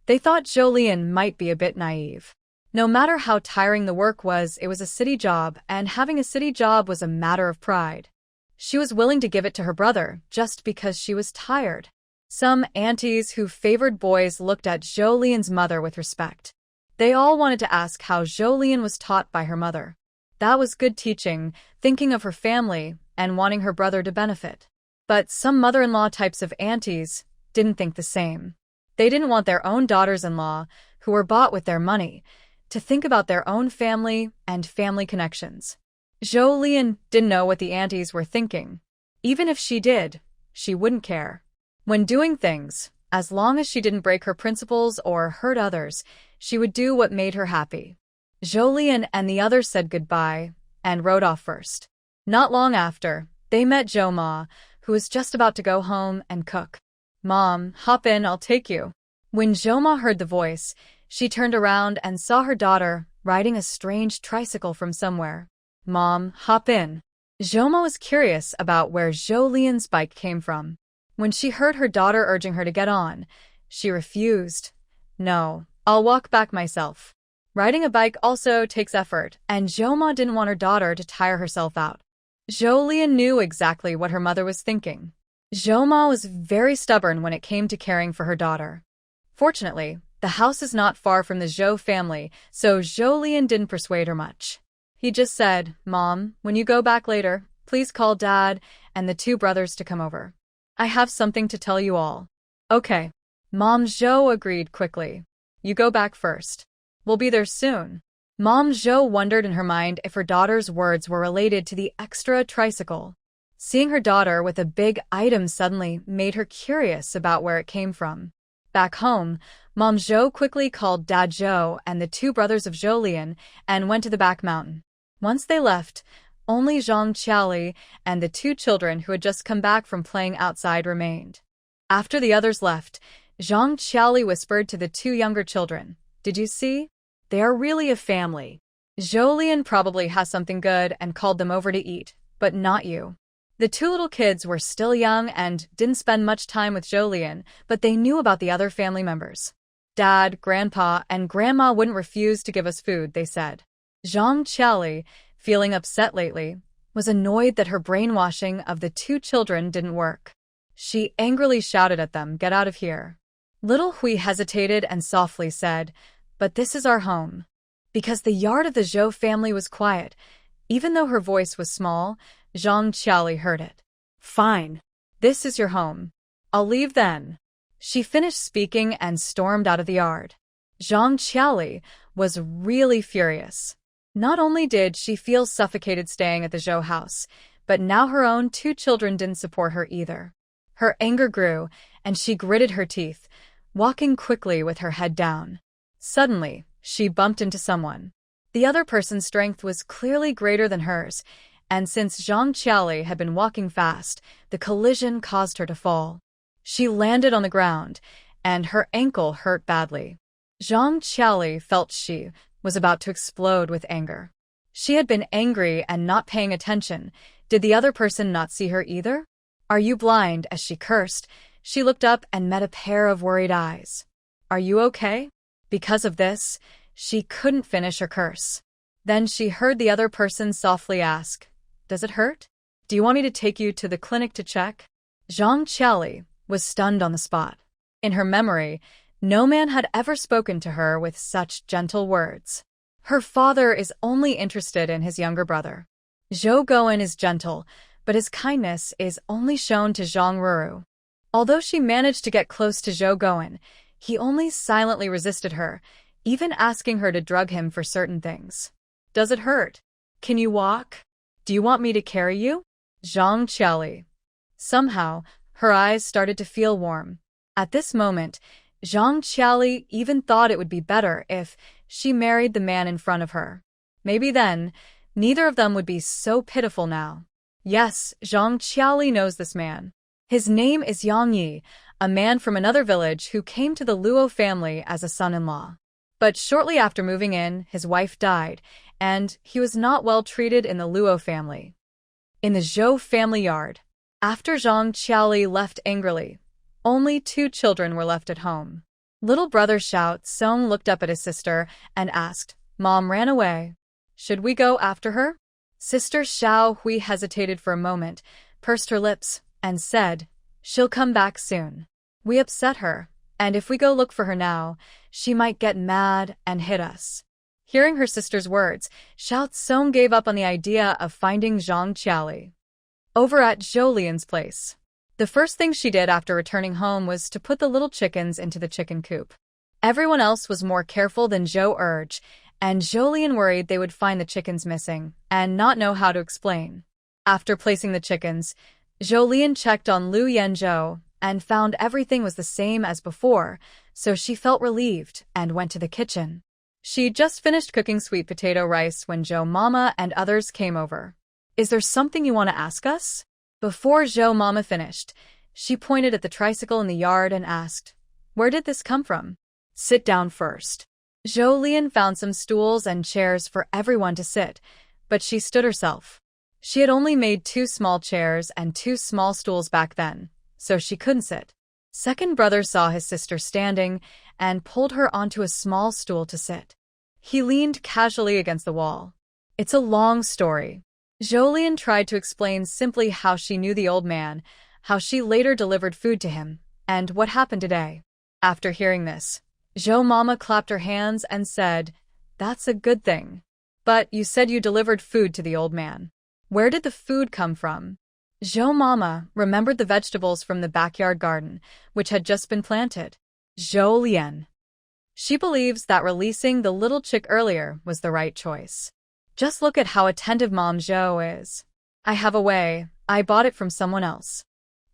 They thought Zhou Lian might be a bit naive. No matter how tiring the work was, it was a city job, and having a city job was a matter of pride. She was willing to give it to her brother just because she was tired. Some aunties who favored boys looked at Zhou Lian's mother with respect. They all wanted to ask how Zhou Lian was taught by her mother. That was good teaching, thinking of her family, and wanting her brother to benefit. But some mother-in-law types of aunties didn't think the same. They didn't want their own daughters-in-law, who were bought with their money, to think about their own family and family connections. Zhou Lian didn't know what the aunties were thinking. Even if she did, she wouldn't care. When doing things, as long as she didn't break her principles or hurt others, she would do what made her happy. Zhou Lian and the others said goodbye and rode off first. Not long after, they met Zhou Ma, who was just about to go home and cook. "Mom, hop in, I'll take you." When Zhou Ma heard the voice, she turned around and saw her daughter riding a strange tricycle from somewhere. "Mom, hop in." Zhou Ma was curious about where Zhou Lian's bike came from. When she heard her daughter urging her to get on, she refused. "No, I'll walk back myself." Riding a bike also takes effort, and Zhou Ma didn't want her daughter to tire herself out. Zhou Lian knew exactly what her mother was thinking. Zhou Ma was very stubborn when it came to caring for her daughter. Fortunately, the house is not far from the Zhou family, so Zhou Lian didn't persuade her much. He just said, "Mom, when you go back later, please call Dad and the two brothers to come over. I have something to tell you all." "Okay." Mom Zhou agreed quickly. "You go back first. We'll be there soon." Mom Zhou wondered in her mind if her daughter's words were related to the extra tricycle. Seeing her daughter with a big item suddenly made her curious about where it came from. Back home, Mom Zhou quickly called Dad Zhou and the two brothers of Zhou Lian and went to the back mountain. Once they left, only Zhang Qiaoli and the two children who had just come back from playing outside remained. After the others left, Zhang Qiaoli whispered to the two younger children, "Did you see? They are really a family. Zhou Lian probably has something good and called them over to eat, but not you." The two little kids were still young and didn't spend much time with Zhou Lian, but they knew about the other family members. "Dad, Grandpa, and Grandma wouldn't refuse to give us food," they said. Zhang Qiaoli, feeling upset lately, was annoyed that her brainwashing of the two children didn't work. She angrily shouted at them, "Get out of here." Little Hui hesitated and softly said, "But this is our home." Because the yard of the Zhou family was quiet, even though her voice was small, Zhang Qiaoli heard it. "Fine. This is your home. I'll leave then." She finished speaking and stormed out of the yard. Zhang Qiaoli was really furious. Not only did she feel suffocated staying at the Zhou house, but now her own two children didn't support her either. Her anger grew, and she gritted her teeth, walking quickly with her head down. Suddenly, she bumped into someone. The other person's strength was clearly greater than hers, and since Zhang Qiaoli had been walking fast, the collision caused her to fall. She landed on the ground, and her ankle hurt badly. Zhang Qiaoli felt she was about to explode with anger. She had been angry and not paying attention. Did the other person not see her either? "Are you blind?" As she cursed, she looked up and met a pair of worried eyes. "Are you okay?" Because of this, she couldn't finish her curse. Then she heard the other person softly ask, "Does it hurt? Do you want me to take you to the clinic to check?" Zhang Qiaoli was stunned on the spot. In her memory, no man had ever spoken to her with such gentle words. Her father is only interested in his younger brother. Zhou Goen is gentle, but his kindness is only shown to Zhang Ruru. Although she managed to get close to Zhou Goen, he only silently resisted her, even asking her to drug him for certain things. "Does it hurt? Can you walk? Do you want me to carry you?" Zhang Qiaoli. Somehow, her eyes started to feel warm. At this moment, Zhang Qiaoli even thought it would be better if she married the man in front of her. Maybe then, neither of them would be so pitiful now. Yes, Zhang Qiaoli knows this man. His name is Yang Yi, a man from another village who came to the Luo family as a son-in-law. But shortly after moving in, his wife died, and he was not well treated in the Luo family. In the Zhou family yard, after Zhang Qiaoli left angrily, only two children were left at home. Little brother Xiao Song looked up at his sister and asked, "Mom ran away. Should we go after her?" Sister Xiao Hui hesitated for a moment, pursed her lips, and said, "She'll come back soon. We upset her, and if we go look for her now, she might get mad and hit us." Hearing her sister's words, Xiao Song gave up on the idea of finding Zhang Qiaoli. Over at Zhou Lian's place, The first thing she did after returning home was to put the little chickens into the chicken coop. Everyone else was more careful than Zhou urged, and Jolien worried they would find the chickens missing and not know how to explain. After placing the chickens, Jolien checked on Lu Yanzhou and found everything was the same as before, so she felt relieved and went to the kitchen. She just finished cooking sweet potato rice when Zhou Mama and others came over. "Is there something you want to ask us?" Before Zhou Mama finished, she pointed at the tricycle in the yard and asked, "Where did this come from?" "Sit down first." Jolien found some stools and chairs for everyone to sit, but she stood herself. She had only made 2 small chairs and 2 small stools back then, so she couldn't sit. Second brother saw his sister standing and pulled her onto a small stool to sit. He leaned casually against the wall. It's a long story. Jolien tried to explain simply how she knew the old man, how she later delivered food to him, and what happened today. After hearing this, Zhou Mama clapped her hands and said, "That's a good thing. But you said you delivered food to the old man. Where did the food come from?" Zhou Mama remembered the vegetables from the backyard garden, which had just been planted. Jolien. She believes that releasing the little chick earlier was the right choice. Just look at how attentive Mom Zhou is. "I have a way. I bought it from someone else.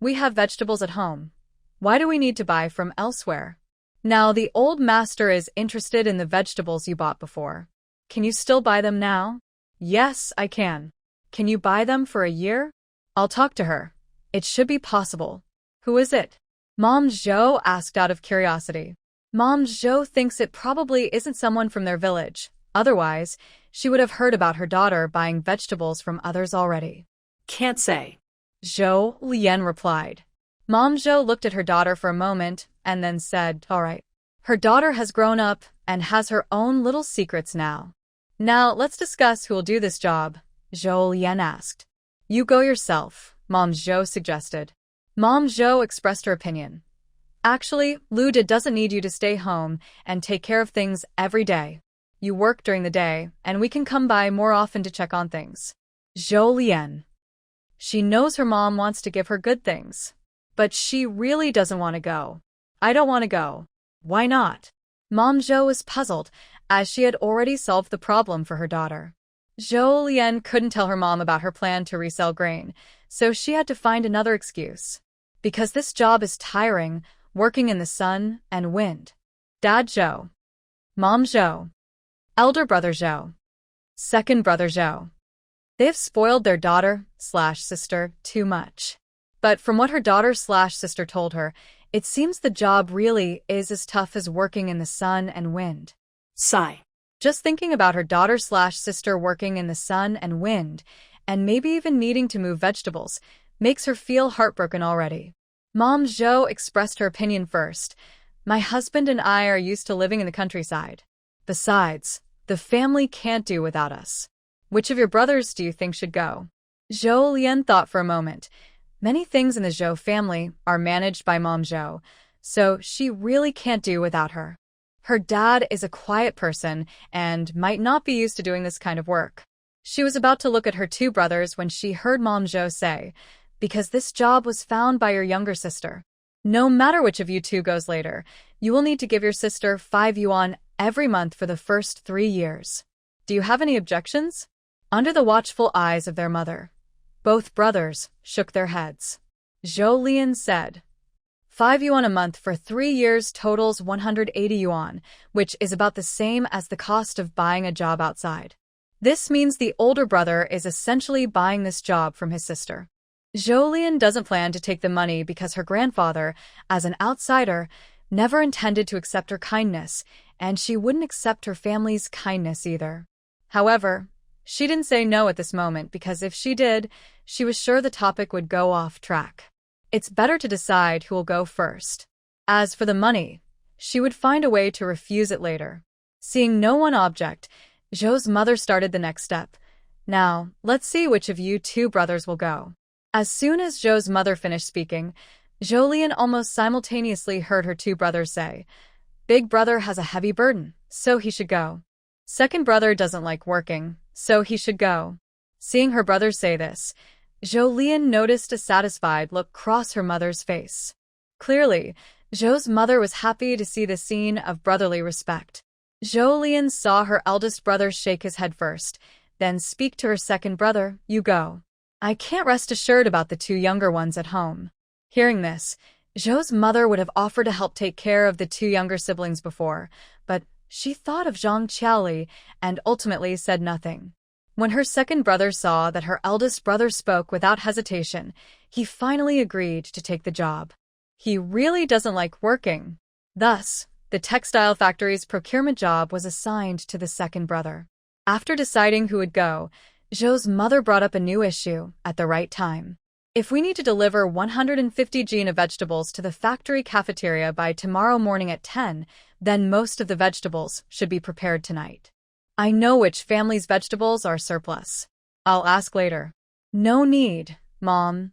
We have vegetables at home. Why do we need to buy from elsewhere?" Now the old master is interested in the vegetables you bought before. "Can you still buy them now?" "Yes, I can." "Can you buy them for a year?" "I'll talk to her. It should be possible." "Who is it?" Mom Zhou asked out of curiosity. Mom Zhou thinks it probably isn't someone from their village. Otherwise, she would have heard about her daughter buying vegetables from others already. "Can't say." Zhou Lian replied. Mom Zhou looked at her daughter for a moment and then said, "All right." Her daughter has grown up and has her own little secrets now. "Now, let's discuss who will do this job," Zhou Lian asked. "You go yourself," Mom Zhou suggested. Mom Zhou expressed her opinion. "Actually, Lu doesn't need you to stay home and take care of things every day. You work during the day, and we can come by more often to check on things." Zhou Lian. She knows her mom wants to give her good things. But she really doesn't want to go. "I don't want to go." "Why not?" Mom Zhou was puzzled, as she had already solved the problem for her daughter. Zhou Lian couldn't tell her mom about her plan to resell grain, so she had to find another excuse. "Because this job is tiring, working in the sun and wind." Dad Zhou. Mom Zhou. Elder brother Zhou. Second brother Zhou. They have spoiled their daughter/sister too much. But from what her daughter/sister told her, it seems the job really is as tough as working in the sun and wind. Sigh. Just thinking about her daughter/sister working in the sun and wind, and maybe even needing to move vegetables, makes her feel heartbroken already. Mom Zhou expressed her opinion first. "My husband and I are used to living in the countryside. Besides, the family can't do without us. Which of your brothers do you think should go?" Zhou Lian thought for a moment. Many things in the Zhou family are managed by Mom Zhou, so she really can't do without her. Her dad is a quiet person and might not be used to doing this kind of work. She was about to look at her 2 brothers when she heard Mom Zhou say, "Because this job was found by your younger sister. No matter which of you 2 goes later, you will need to give your sister 5 yuan every month for the first 3 years. Do you have any objections?" Under the watchful eyes of their mother, both brothers shook their heads. Zhou Lian said, 5 yuan a month for 3 years totals 180 yuan, which is about the same as the cost of buying a job outside. This means the older brother is essentially buying this job from his sister. Zhou Lian doesn't plan to take the money because her grandfather, as an outsider, never intended to accept her kindness, and she wouldn't accept her family's kindness either. However, she didn't say no at this moment because if she did, she was sure the topic would go off track. It's better to decide who will go first. As for the money, she would find a way to refuse it later. Seeing no one object, Zhou's mother started the next step. "Now, let's see which of you 2 brothers will go." As soon as Zhou's mother finished speaking, Zhou Lian almost simultaneously heard her 2 brothers say, "Big brother has a heavy burden, so he should go. Second brother doesn't like working, so he should go." Seeing her brothers say this, Zhou Lian noticed a satisfied look cross her mother's face. Clearly, Zhou's mother was happy to see the scene of brotherly respect. Zhou Lian saw her eldest brother shake his head first, then speak to her second brother, "You go. I can't rest assured about the two younger ones at home." Hearing this, Zhou's mother would have offered to help take care of the two younger siblings before, but she thought of Zhang Qiaoli and ultimately said nothing. When her second brother saw that her eldest brother spoke without hesitation, he finally agreed to take the job. He really doesn't like working. Thus, the textile factory's procurement job was assigned to the second brother. After deciding who would go, Zhou's mother brought up a new issue at the right time. "If we need to deliver 150 gene of vegetables to the factory cafeteria by tomorrow morning at 10, then most of the vegetables should be prepared tonight. I know which family's vegetables are surplus. I'll ask later." "No need, Mom."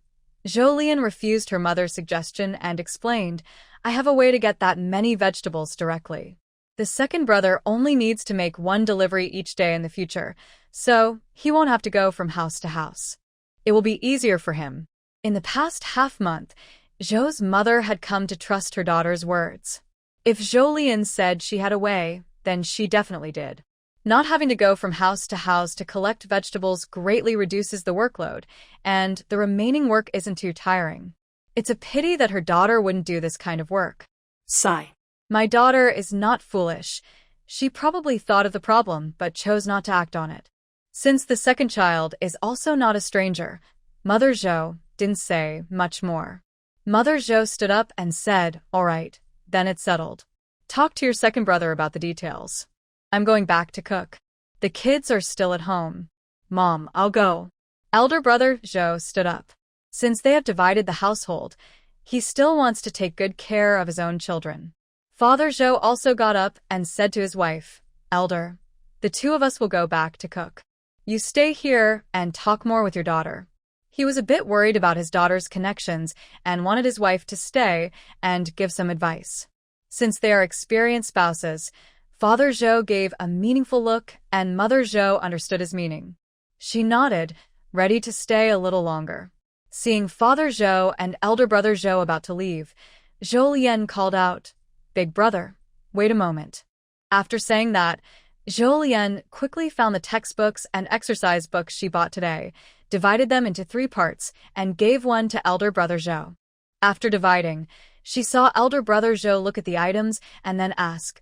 Zhou Lian refused her mother's suggestion and explained, "I have a way to get that many vegetables directly. The second brother only needs to make one delivery each day in the future, so he won't have to go from house to house. It will be easier for him." In the past half-month, Zhou's mother had come to trust her daughter's words. If Zhou Lian said she had a way, then she definitely did. Not having to go from house to collect vegetables greatly reduces the workload, and the remaining work isn't too tiring. It's a pity that her daughter wouldn't do this kind of work. Sigh. My daughter is not foolish. She probably thought of the problem but chose not to act on it. Since the second child is also not a stranger, Mother Zhou didn't say much more. Mother Zhou stood up and said, "All right, then it's settled. Talk to your second brother about the details. I'm going back to cook. The kids are still at home." "Mom, I'll go." Elder brother Zhou stood up. Since they have divided the household, he still wants to take good care of his own children. Father Zhou also got up and said to his wife, "Elder, the two of us will go back to cook. You stay here and talk more with your daughter." He was a bit worried about his daughter's connections and wanted his wife to stay and give some advice. Since they are experienced spouses, Father Zhou gave a meaningful look and Mother Zhou understood his meaning. She nodded, ready to stay a little longer. Seeing Father Zhou and elder brother Zhou about to leave, Zhou Lian called out, "Big brother, wait a moment." After saying that, Zhou Lian quickly found the textbooks and exercise books she bought today, divided them into 3 parts, and gave one to elder brother Zhou. After dividing, she saw elder brother Zhou look at the items and then ask,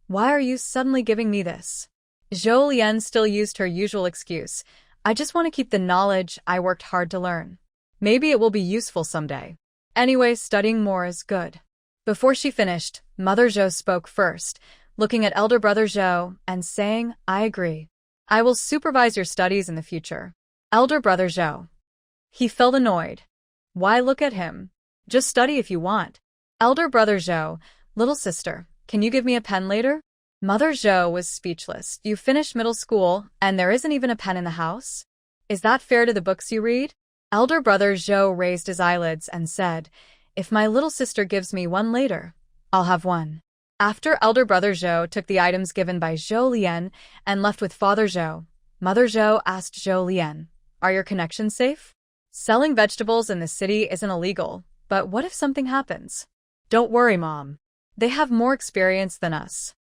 "Why are you suddenly giving me this?" Zhou Lian still used her usual excuse, "I just want to keep the knowledge I worked hard to learn. Maybe it will be useful someday. Anyway, studying more is good." Before she finished, Mother Zhou spoke first, looking at elder brother Zhou and saying, "I agree. I will supervise your studies in the future." Elder brother Zhou. He felt annoyed. Why look at him? Just study if you want. Elder brother Zhou, "Little sister, can you give me a pen later?" Mother Zhou was speechless. "You finished middle school, and there isn't even a pen in the house? Is that fair to the books you read?" Elder brother Zhou raised his eyelids and said, "If my little sister gives me one later, I'll have one." After elder brother Zhou took the items given by Zhou Lian and left with Father Zhou, Mother Zhou asked Zhou Lian, "Are your connections safe? Selling vegetables in the city isn't illegal, but what if something happens?" "Don't worry, Mom. They have more experience than us."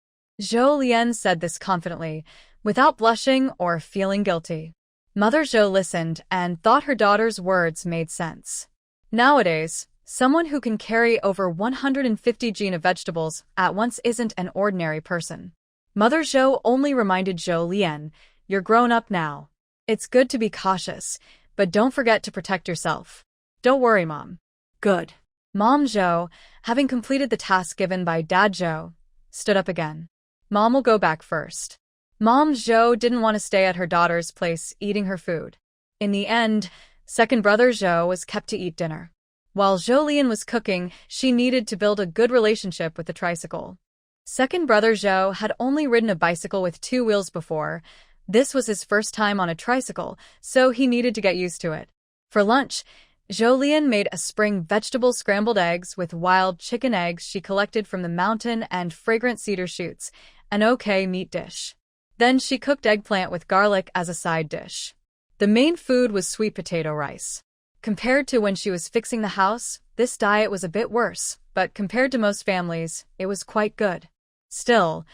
Zhou Lian said this confidently, without blushing or feeling guilty. Mother Zhou listened and thought her daughter's words made sense. Nowadays, someone who can carry over 150 gene of vegetables at once isn't an ordinary person. Mother Zhou only reminded Zhou Lian, "You're grown up now. It's good to be cautious, but don't forget to protect yourself." "Don't worry, Mom." Good. Mom Zhou, having completed the task given by Dad Zhou, stood up again. "Mom will go back first." Mom Zhou didn't want to stay at her daughter's place eating her food. In the end, second brother Zhou was kept to eat dinner. While Zhou Lian was cooking, she needed to build a good relationship with the tricycle. Second brother Zhou had only ridden a bicycle with 2 wheels before. This was his first time on a tricycle, so he needed to get used to it. For lunch, Zhou Lian made a spring vegetable scrambled eggs with wild chicken eggs she collected from the mountain and fragrant cedar shoots, an okay meat dish. Then she cooked eggplant with garlic as a side dish. The main food was sweet potato rice. Compared to when she was fixing the house, this diet was a bit worse, but compared to most families, it was quite good. Still,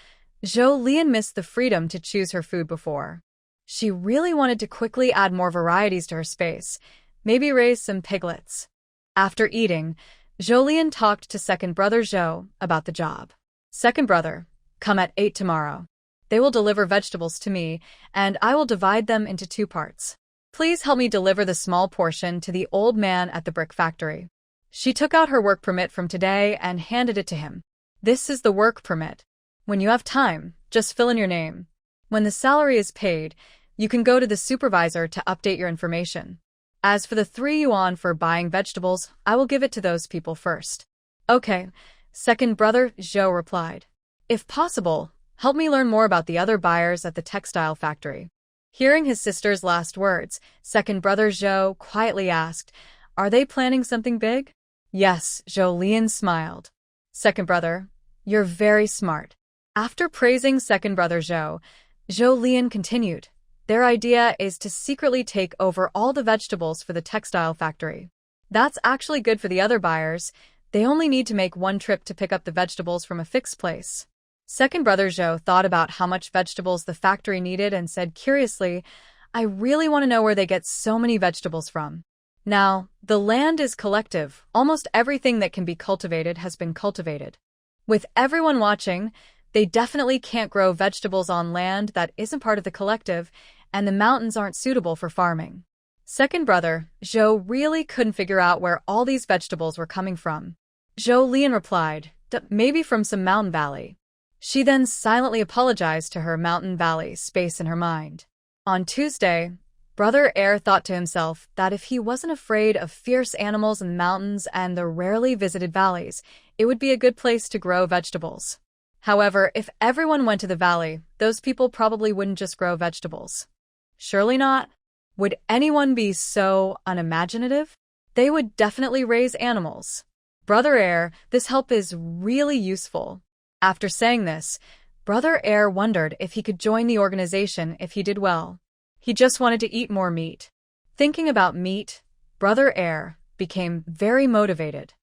Zhou Lian missed the freedom to choose her food before. She really wanted to quickly add more varieties to her space, maybe raise some piglets. After eating, Zhou Lian talked to second brother Zhou about the job. Second brother, come at 8 tomorrow. They will deliver vegetables to me, and I will divide them into 2 parts. Please help me deliver the small portion to the old man at the brick factory. She took out her work permit from today and handed it to him. This is the work permit. When you have time, just fill in your name. When the salary is paid, you can go to the supervisor to update your information. As for the 3 yuan for buying vegetables, I will give it to those people first. Okay, second brother Zhou replied. If possible, help me learn more about the other buyers at the textile factory. Hearing his sister's last words, second brother Zhou quietly asked, are they planning something big? Yes, Zhou Lian smiled. Second brother, you're very smart. After praising second brother Zhou, Zhou Lian continued, their idea is to secretly take over all the vegetables for the textile factory. That's actually good for the other buyers. They only need to make 1 trip to pick up the vegetables from a fixed place. Second brother Zhou thought about how much vegetables the factory needed and said curiously, I really want to know where they get so many vegetables from. Now, the land is collective. Almost everything that can be cultivated has been cultivated. With everyone watching, they definitely can't grow vegetables on land that isn't part of the collective, and the mountains aren't suitable for farming. Second brother Zhou really couldn't figure out where all these vegetables were coming from. Zhou Lian replied, maybe from some mountain valley. She then silently apologized to her mountain valley space in her mind. On Tuesday, Brother Air thought to himself that if he wasn't afraid of fierce animals in the mountains and the rarely visited valleys, it would be a good place to grow vegetables. However, if everyone went to the valley, those people probably wouldn't just grow vegetables. Surely not. Would anyone be so unimaginative? They would definitely raise animals. Brother Air, this help is really useful. After saying this, Brother Air wondered if he could join the organization if he did well. He just wanted to eat more meat. Thinking about meat, Brother Air became very motivated.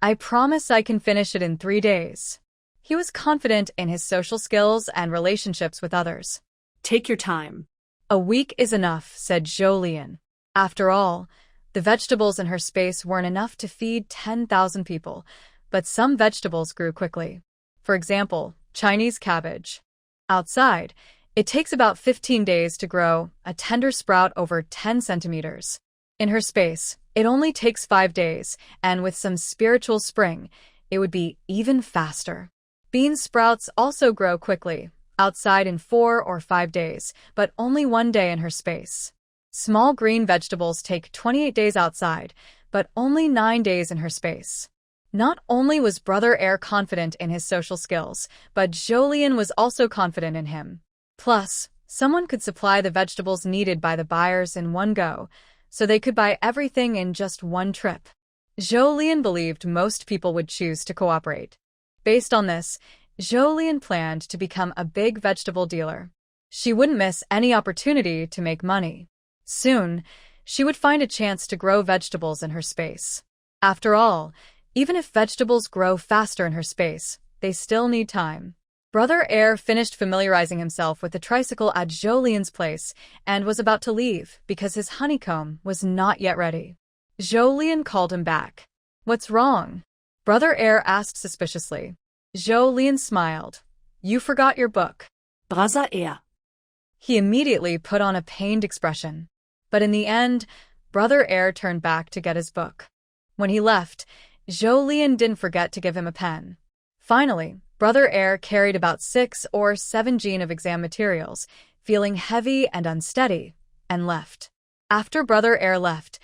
I promise I can finish it in 3 days. He was confident in his social skills and relationships with others. Take your time. A week is enough, said Zhou Lian. After all, the vegetables in her space weren't enough to feed 10,000 people, but some vegetables grew quickly. For example, Chinese cabbage. Outside, it takes about 15 days to grow a tender sprout over 10 centimeters. In her space, it only takes 5 days, and with some spiritual spring, it would be even faster. Bean sprouts also grow quickly, outside in 4 or 5 days, but only 1 day in her space. Small green vegetables take 28 days outside, but only 9 days in her space. Not only was Brother Air confident in his social skills, but Zhou Lian was also confident in him. Plus, someone could supply the vegetables needed by the buyers in one go, so they could buy everything in just 1 trip. Zhou Lian believed most people would choose to cooperate. Based on this, Zhou Lian planned to become a big vegetable dealer. She wouldn't miss any opportunity to make money. Soon, she would find a chance to grow vegetables in her space. After all, even if vegetables grow faster in her space, they still need time. Brother Air finished familiarizing himself with the tricycle at Zhou Lian's place and was about to leave because his honeycomb was not yet ready. Zhou Lian called him back. What's wrong? Brother Air asked suspiciously. Zhou Lian smiled. You forgot your book. Brother Air. He immediately put on a pained expression. But in the end, Brother Air turned back to get his book. When he left, Zhou Lian didn't forget to give him a pen. Finally, Brother Air carried about 6 or 7 jeans of exam materials, feeling heavy and unsteady, and left. After Brother Air left,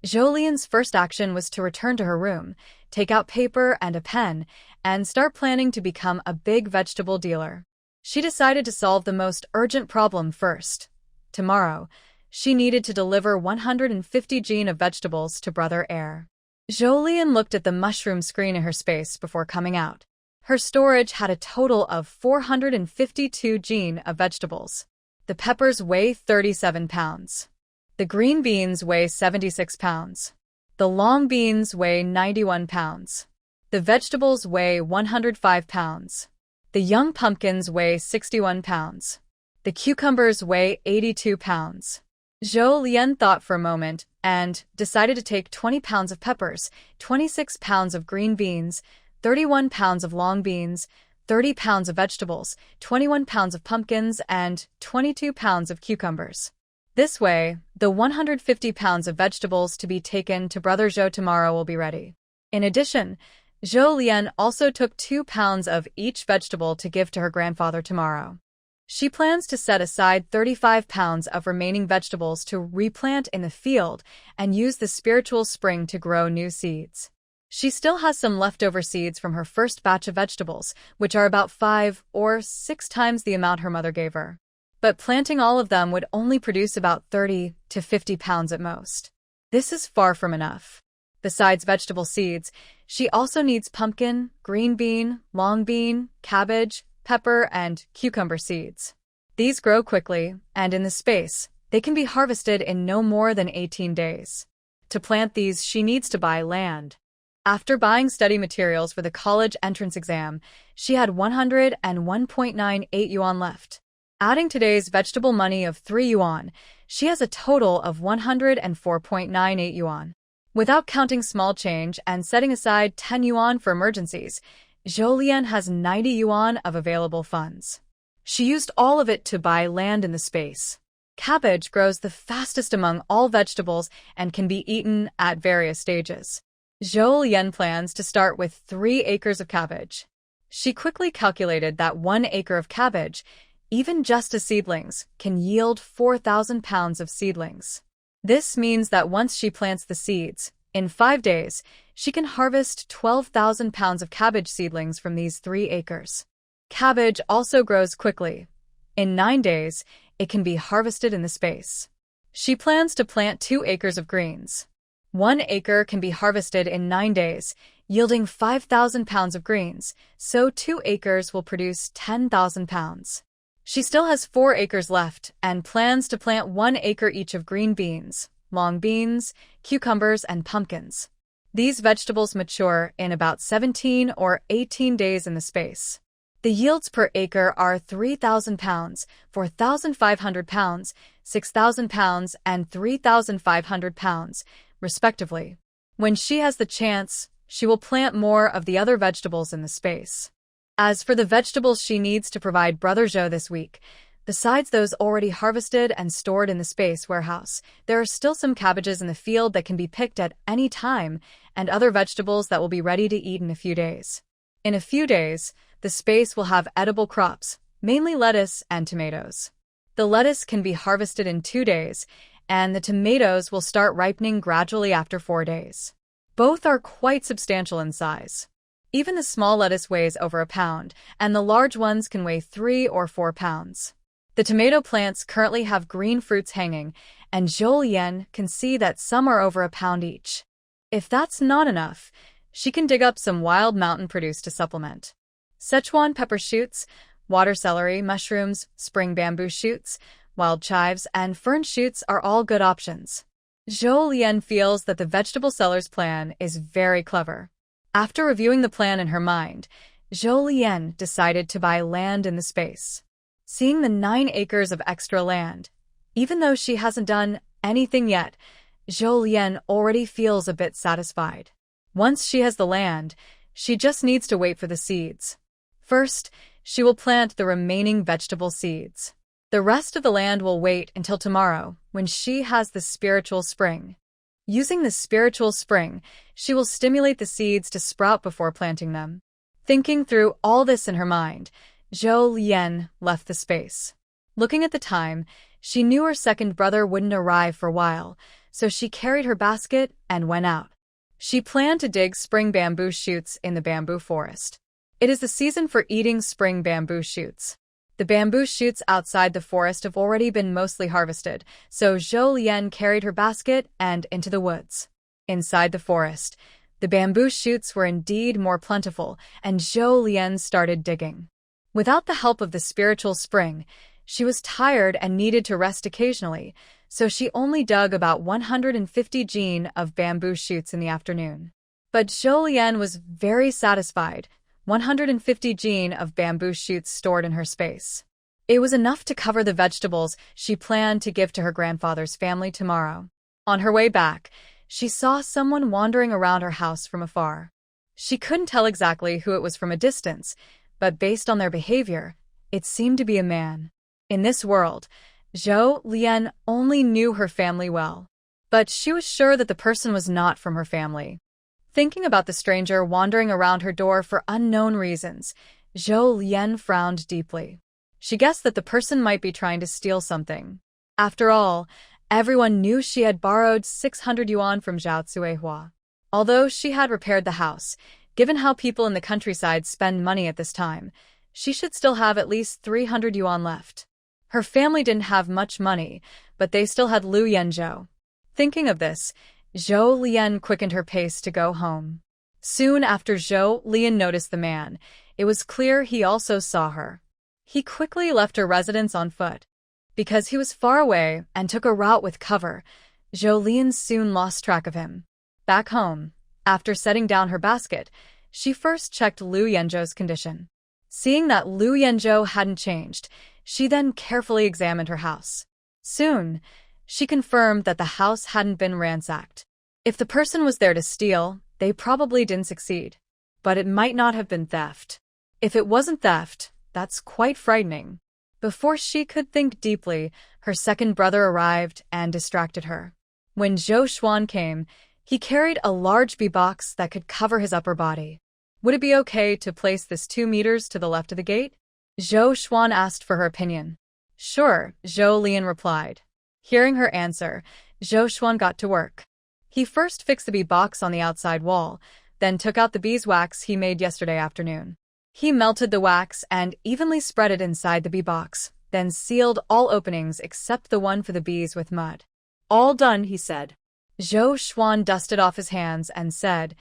Zhou Lian's first action was to return to her room, take out paper and a pen, and start planning to become a big vegetable dealer. She decided to solve the most urgent problem first. Tomorrow, she needed to deliver 150 jeans of vegetables to Brother Air. Zhou Lian looked at the mushroom screen in her space before coming out. Her storage had a total of 452 jeans of vegetables. The peppers weigh 37 pounds. The green beans weigh 76 pounds. The long beans weigh 91 pounds. The vegetables weigh 105 pounds. The young pumpkins weigh 61 pounds. The cucumbers weigh 82 pounds. Zhou Lian thought for a moment and decided to take 20 pounds of peppers, 26 pounds of green beans, 31 pounds of long beans, 30 pounds of vegetables, 21 pounds of pumpkins, and 22 pounds of cucumbers. This way, the 150 pounds of vegetables to be taken to Brother Zhou tomorrow will be ready. In addition, Zhou Lian also took 2 pounds of each vegetable to give to her grandfather tomorrow. She plans to set aside 35 pounds of remaining vegetables to replant in the field and use the spiritual spring to grow new seeds. She still has some leftover seeds from her first batch of vegetables, which are about 5 or 6 times the amount her mother gave her. But planting all of them would only produce about 30 to 50 pounds at most. This is far from enough. Besides vegetable seeds, she also needs pumpkin, green bean, long bean, cabbage, pepper, and cucumber seeds. These grow quickly, and in the space, they can be harvested in no more than 18 days. To plant these, she needs to buy land. After buying study materials for the college entrance exam, she had 101.98 yuan left. Adding today's vegetable money of 3 yuan, she has a total of 104.98 yuan. Without counting small change and setting aside 10 yuan for emergencies, Zhou Lian has 90 yuan of available funds. She used all of it to buy land in the space. Cabbage grows the fastest among all vegetables and can be eaten at various stages. Zhou Lian plans to start with 3 acres of cabbage. She quickly calculated that 1 acre of cabbage, even just as seedlings, can yield 4,000 pounds of seedlings. This means that once she plants the seeds, in 5 days, she can harvest 12,000 pounds of cabbage seedlings from these 3 acres. Cabbage also grows quickly. In 9 days, it can be harvested in the space. She plans to plant 2 acres of greens. 1 acre can be harvested in 9 days, yielding 5,000 pounds of greens, so 2 acres will produce 10,000 pounds. She still has 4 acres left and plans to plant 1 acre each of green beans, long beans, cucumbers, and pumpkins. These vegetables mature in about 17 or 18 days in the space. The yields per acre are 3,000 pounds, 4,500 pounds, 6,000 pounds, and 3,500 pounds, respectively. When she has the chance, she will plant more of the other vegetables in the space. As for the vegetables she needs to provide Brother Zhou this week, besides those already harvested and stored in the space warehouse, there are still some cabbages in the field that can be picked at any time and other vegetables that will be ready to eat in a few days. In a few days, the space will have edible crops, mainly lettuce and tomatoes. The lettuce can be harvested in 2 days, and the tomatoes will start ripening gradually after 4 days. Both are quite substantial in size. Even the small lettuce weighs over a pound, and the large ones can weigh 3 or 4 pounds. The tomato plants currently have green fruits hanging, and Zhou Lian can see that some are over a pound each. If that's not enough, she can dig up some wild mountain produce to supplement. Szechuan pepper shoots, water celery, mushrooms, spring bamboo shoots, wild chives, and fern shoots are all good options. Zhou Lian feels that the vegetable seller's plan is very clever. After reviewing the plan in her mind, Zhou Lian decided to buy land in the space. Seeing the 9 acres of extra land, even though she hasn't done anything yet, Zhou Lian already feels a bit satisfied. Once she has the land, she just needs to wait for the seeds. First, she will plant the remaining vegetable seeds. The rest of the land will wait until tomorrow, when she has the spiritual spring. Using the spiritual spring, she will stimulate the seeds to sprout before planting them. Thinking through all this in her mind, Zhou Lian left the space. Looking at the time, she knew her second brother wouldn't arrive for a while, so she carried her basket and went out. She planned to dig spring bamboo shoots in the bamboo forest. It is the season for eating spring bamboo shoots. The bamboo shoots outside the forest have already been mostly harvested, so Zhou Lian carried her basket and into the woods. Inside the forest, the bamboo shoots were indeed more plentiful, and Zhou Lian started digging. Without the help of the spiritual spring, she was tired and needed to rest occasionally, so she only dug about 150 jin of bamboo shoots in the afternoon. But Zhou Lian was very satisfied, 150 jin of bamboo shoots stored in her space. It was enough to cover the vegetables she planned to give to her grandfather's family tomorrow. On her way back, she saw someone wandering around her house from afar. She couldn't tell exactly who it was from a distance, but based on their behavior, it seemed to be a man. In this world, Zhou Lian only knew her family well, but she was sure that the person was not from her family. Thinking about the stranger wandering around her door for unknown reasons, Zhou Lian frowned deeply. She guessed that the person might be trying to steal something. After all, everyone knew she had borrowed 600 yuan from Zhao Cuihua. Although she had repaired the house, given how people in the countryside spend money at this time, she should still have at least 300 yuan left. Her family didn't have much money, but they still had Lu Yanzhou. Thinking of this, Zhou Lian quickened her pace to go home. Soon after Zhou Lian noticed the man, it was clear he also saw her. He quickly left her residence on foot. Because he was far away and took a route with cover, Zhou Lian soon lost track of him. Back home, after setting down her basket, she first checked Lu Yanzhou's condition. Seeing that Lu Yanzhou hadn't changed, she then carefully examined her house. Soon, she confirmed that the house hadn't been ransacked. If the person was there to steal, they probably didn't succeed. But it might not have been theft. If it wasn't theft, that's quite frightening. Before she could think deeply, her second brother arrived and distracted her. When Zhou Xuan came, he carried a large bee box that could cover his upper body. Would it be okay to place this 2 meters to the left of the gate? Zhou Xuan asked for her opinion. Sure, Zhou Lian replied. Hearing her answer, Zhou Xuan got to work. He first fixed the bee box on the outside wall, then took out the beeswax he made yesterday afternoon. He melted the wax and evenly spread it inside the bee box, then sealed all openings except the one for the bees with mud. All done, he said. Zhou Xuan dusted off his hands and said,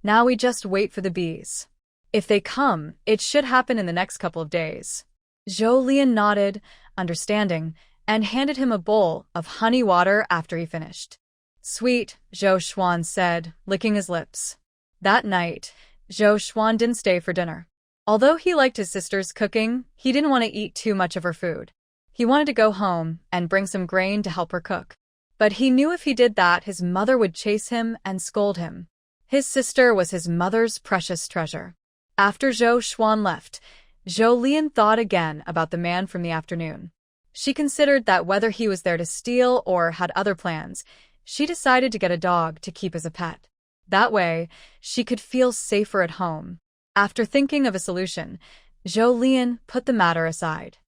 Now we just wait for the bees. If they come, it should happen in the next couple of days. Zhou Lian nodded, understanding, and handed him a bowl of honey water after he finished. Sweet, Zhou Xuan said, licking his lips. That night, Zhou Xuan didn't stay for dinner. Although he liked his sister's cooking, he didn't want to eat too much of her food. He wanted to go home and bring some grain to help her cook. But he knew if he did that, his mother would chase him and scold him. His sister was his mother's precious treasure. After Zhou Xuan left, Zhou Lian thought again about the man from the afternoon. She considered that whether he was there to steal or had other plans, she decided to get a dog to keep as a pet. That way, she could feel safer at home. After thinking of a solution, Zhou Lian put the matter aside.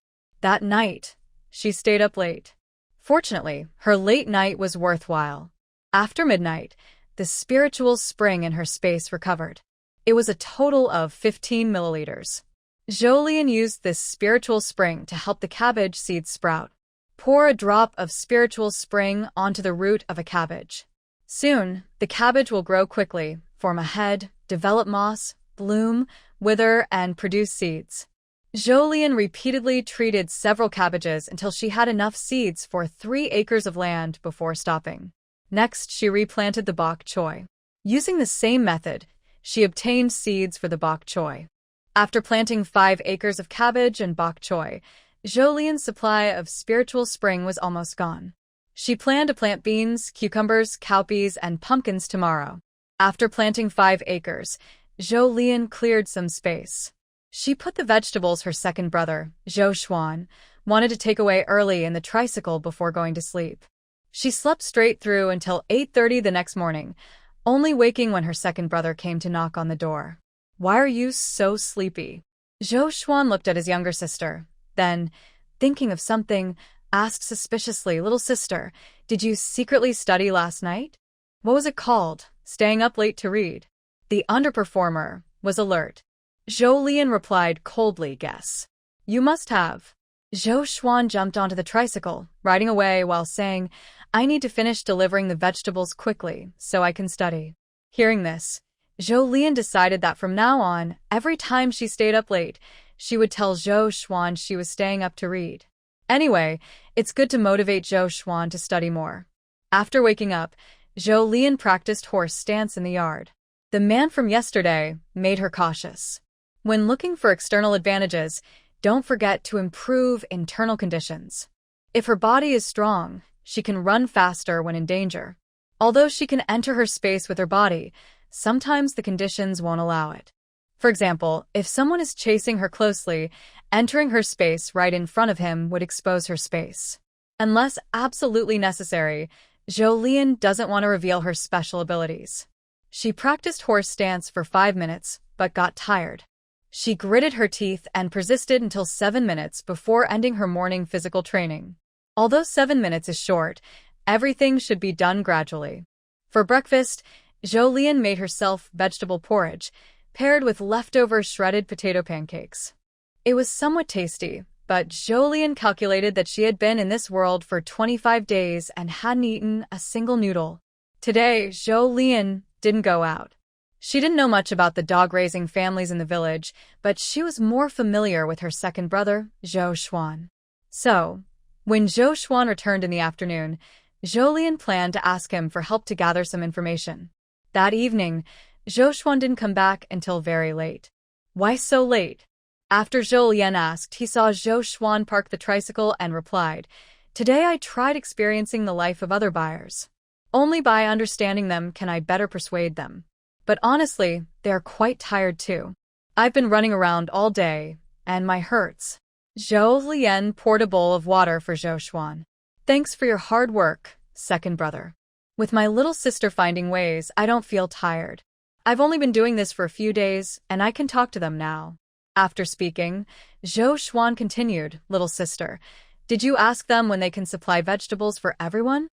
That night, she stayed up late. Fortunately, her late night was worthwhile. After midnight, the spiritual spring in her space recovered. It was a total of 15 milliliters. Zhou Lian used this spiritual spring to help the cabbage seeds sprout. Pour a drop of spiritual spring onto the root of a cabbage. Soon, the cabbage will grow quickly, form a head, develop moss, bloom, wither, and produce seeds. Zhou Lian repeatedly treated several cabbages until she had enough seeds for 3 acres of land before stopping. Next, she replanted the bok choy. Using the same method, she obtained seeds for the bok choy. After planting 5 acres of cabbage and bok choy, Zhou Lian's supply of spiritual spring was almost gone. She planned to plant beans, cucumbers, cowpeas, and pumpkins tomorrow. After planting 5 acres, Zhou Lian cleared some space. She put the vegetables her second brother, Zhou Xuan, wanted to take away early in the tricycle before going to sleep. She slept straight through until 8:30 the next morning, only waking when her second brother came to knock on the door. Why are you so sleepy? Zhou Xuan looked at his younger sister, then, thinking of something, asked suspiciously, Little sister, did you secretly study last night? What was it called? Staying up late to read? The underperformer was alert. Zhou Lian replied coldly, Guess. You must have. Zhou Xuan jumped onto the tricycle, riding away while saying, I need to finish delivering the vegetables quickly so I can study. Hearing this, Zhou Lian decided that from now on, every time she stayed up late, she would tell Zhou Xuan she was staying up to read. Anyway, it's good to motivate Zhou Xuan to study more. After waking up, Zhou Lian practiced horse stance in the yard. The man from yesterday made her cautious. When looking for external advantages, don't forget to improve internal conditions. If her body is strong, she can run faster when in danger. Although she can enter her space with her body, sometimes the conditions won't allow it. For example, if someone is chasing her closely, entering her space right in front of him would expose her space. Unless absolutely necessary, Zhou Lian doesn't want to reveal her special abilities. She practiced horse stance for 5 minutes, but got tired. She gritted her teeth and persisted until 7 minutes before ending her morning physical training. Although 7 minutes is short, everything should be done gradually. For breakfast, Zhou Lian made herself vegetable porridge, paired with leftover shredded potato pancakes. It was somewhat tasty, but Zhou Lian calculated that she had been in this world for 25 days and hadn't eaten a single noodle. Today, Zhou Lian didn't go out. She didn't know much about the dog-raising families in the village, but she was more familiar with her second brother, Zhou Xuan. So, when Zhou Xuan returned in the afternoon, Zhou Lian planned to ask him for help to gather some information. That evening, Zhou Xuan didn't come back until very late. Why so late? After Zhou Lian asked, he saw Zhou Xuan park the tricycle and replied, "Today I tried experiencing the life of other buyers. Only by understanding them can I better persuade them. But honestly, they are quite tired too. I've been running around all day, and my hurts." Zhou Lian poured a bowl of water for Zhou Xuan. "Thanks for your hard work, second brother. With my little sister finding ways, I don't feel tired. I've only been doing this for a few days, and I can talk to them now." After speaking, Zhou Xuan continued, "Little sister, did you ask them when they can supply vegetables for everyone?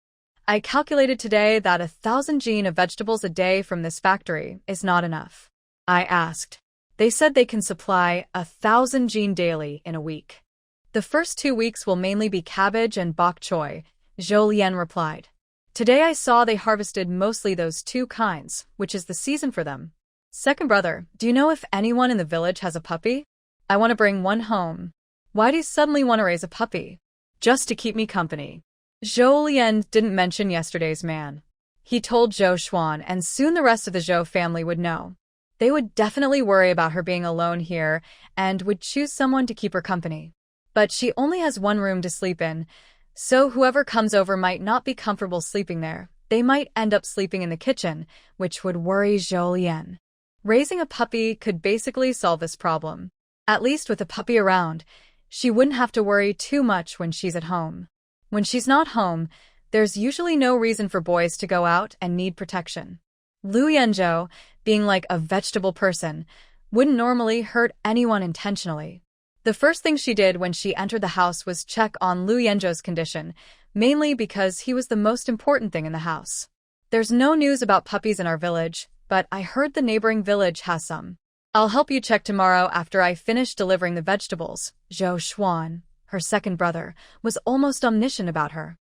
I calculated today that 1,000 jin of vegetables a day from this factory is not enough." I asked. They said they can supply 1,000 jin daily in a week. "The first 2 weeks will mainly be cabbage and bok choy," Zhou Lian replied. "Today I saw they harvested mostly those 2 kinds, which is the season for them." "Second brother, do you know if anyone in the village has a puppy? I want to bring one home." "Why do you suddenly want to raise a puppy?" "Just to keep me company." Zhou Lian didn't mention yesterday's man. He told Zhou Xuan, and soon the rest of the Zhou family would know. They would definitely worry about her being alone here and would choose someone to keep her company. But she only has 1 room to sleep in, so whoever comes over might not be comfortable sleeping there. They might end up sleeping in the kitchen, which would worry Zhou Lian. Raising a puppy could basically solve this problem. At least with a puppy around, she wouldn't have to worry too much when she's at home. When she's not home, there's usually no reason for boys to go out and need protection. Lu Yanzhou, being like a vegetable person, wouldn't normally hurt anyone intentionally. The first thing she did when she entered the house was check on Lu Yanzhou's condition, mainly because he was the most important thing in the house. "There's no news about puppies in our village, but I heard the neighboring village has some. I'll help you check tomorrow after I finish delivering the vegetables." Zhou Xuan, her second brother, was almost omniscient about her.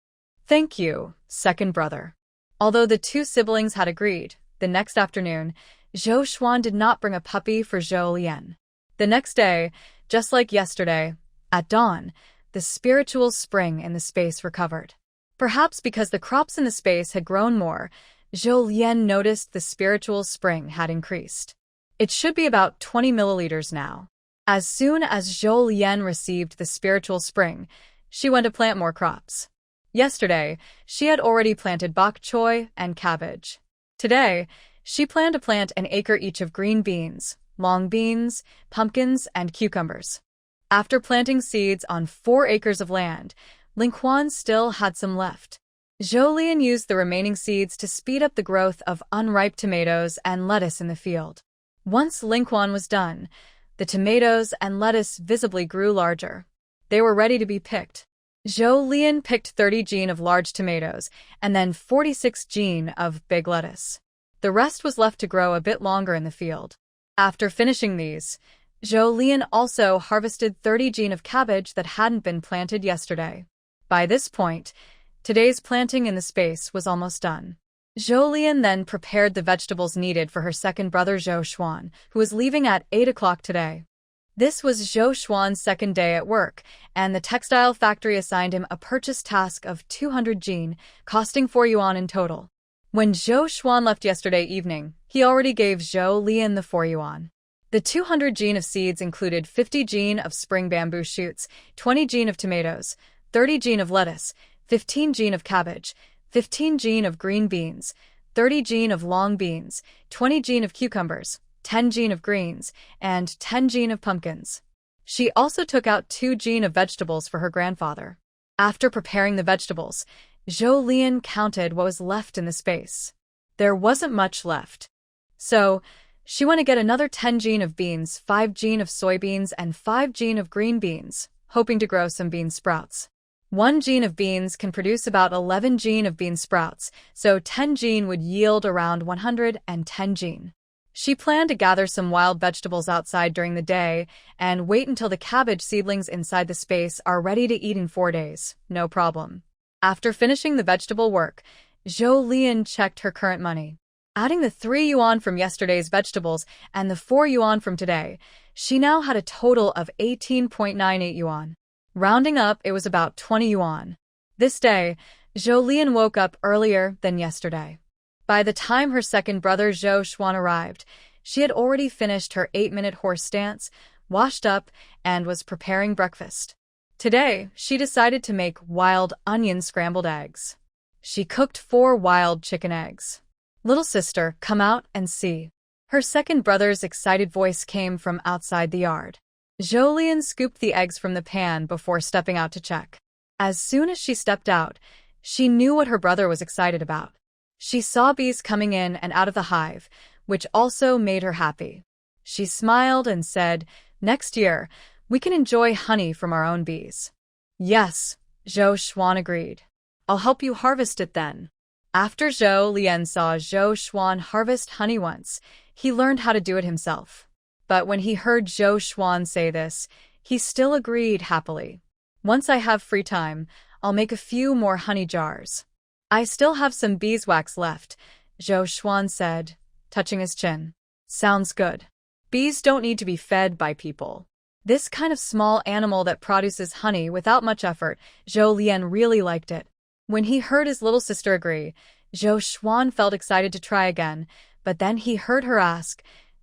"Thank you, second brother." Although the 2 siblings had agreed, the next afternoon, Zhou Xuan did not bring a puppy for Zhou Lian. The next day, just like yesterday, at dawn, the spiritual spring in the space recovered. Perhaps because the crops in the space had grown more, Zhou Lian noticed the spiritual spring had increased. It should be about 20 milliliters now. As soon as Zhou Lian received the spiritual spring, she went to plant more crops. Yesterday, she had already planted bok choy and cabbage. Today, she planned to plant an acre each of green beans, long beans, pumpkins, and cucumbers. After planting seeds on 4 acres of land, Lingquan still had some left. Zhou Lian used the remaining seeds to speed up the growth of unripe tomatoes and lettuce in the field. Once Lingquan was done, the tomatoes and lettuce visibly grew larger. They were ready to be picked. Zhou Lian picked 30 jin of large tomatoes and then 46 jin of big lettuce. The rest was left to grow a bit longer in the field. After finishing these, Zhou Lian also harvested 30 jin of cabbage that hadn't been planted yesterday. By this point, today's planting in the space was almost done. Zhou Lian then prepared the vegetables needed for her second brother Zhou Xuan, who was leaving at 8 o'clock today. This was Zhou Xuan's second day at work, and the textile factory assigned him a purchase task of 200 jin, costing 4 yuan in total. When Zhou Xuan left yesterday evening, he already gave Zhou Lian the 4 yuan. The 200 jin of seeds included 50 jin of spring bamboo shoots, 20 jin of tomatoes, 30 jin of lettuce, 15 jin of cabbage, 15 jin of green beans, 30 jin of long beans, 20 jin of cucumbers, 10 jin of greens, and 10 jin of pumpkins. She also took out 2 jin of vegetables for her grandfather. After preparing the vegetables, Zhou Lian counted what was left in the space. There wasn't much left. So, she went to get another 10 jin of beans, 5 jin of soybeans, and 5 jin of green beans, hoping to grow some bean sprouts. 1 jin of beans can produce about 11 jin of bean sprouts, so 10 jin would yield around 110 jin. She planned to gather some wild vegetables outside during the day and wait until the cabbage seedlings inside the space are ready to eat in 4 days, no problem. After finishing the vegetable work, Zhou Lian checked her current money. Adding the 3 yuan from yesterday's vegetables and the 4 yuan from today, she now had a total of 18.98 yuan. Rounding up, it was about 20 yuan. This day, Zhou Lian woke up earlier than yesterday. By the time her second brother Zhou Xuan arrived, she had already finished her 8-minute horse stance, washed up, and was preparing breakfast. Today, she decided to make wild onion scrambled eggs. She cooked 4 wild chicken eggs. "Little sister, come out and see." Her second brother's excited voice came from outside the yard. Zhou Lian scooped the eggs from the pan before stepping out to check. As soon as she stepped out, she knew what her brother was excited about. She saw bees coming in and out of the hive, which also made her happy. She smiled and said, "Next year, we can enjoy honey from our own bees." "Yes," Zhou Xuan agreed. "I'll help you harvest it then." After Zhou Lian saw Zhou Xuan harvest honey once, he learned how to do it himself. But when he heard Zhou Xuan say this, he still agreed happily. "Once I have free time, I'll make a few more honey jars. I still have some beeswax left," Zhou Xuan said, touching his chin. "Sounds good. Bees don't need to be fed by people. This kind of small animal that produces honey without much effort." Zhou Lian really liked it. When he heard his little sister agree, Zhou Xuan felt excited to try again, but then he heard her ask,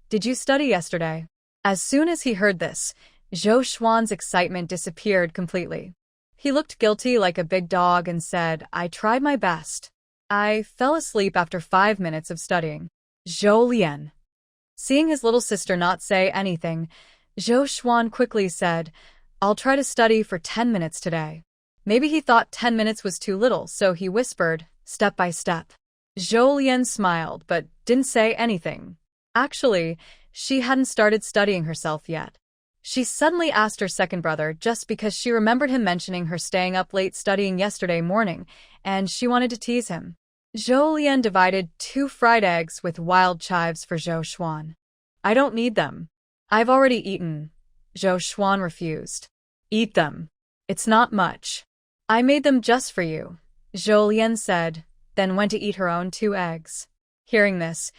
"Did you study yesterday?" As soon as he heard this, Zhou Xuan's excitement disappeared completely. He looked guilty like a big dog and said, "I tried my best. I fell asleep after 5 minutes of studying." Zhou Lian. Seeing his little sister not say anything, Zhou Xuan quickly said, "I'll try to study for 10 minutes today." Maybe he thought 10 minutes was too little, so he whispered, step by step. Zhou Lian smiled, but didn't say anything. Actually, she hadn't started studying herself yet. She suddenly asked her second brother just because she remembered him mentioning her staying up late studying yesterday morning, and she wanted to tease him. Zhou Lian divided 2 fried eggs with wild chives for Zhou Xuan. "I don't need them. I've already eaten." Zhou Xuan refused. "Eat them. It's not much. I made them just for you," Zhou Lian said, then went to eat her own 2 eggs. Hearing this,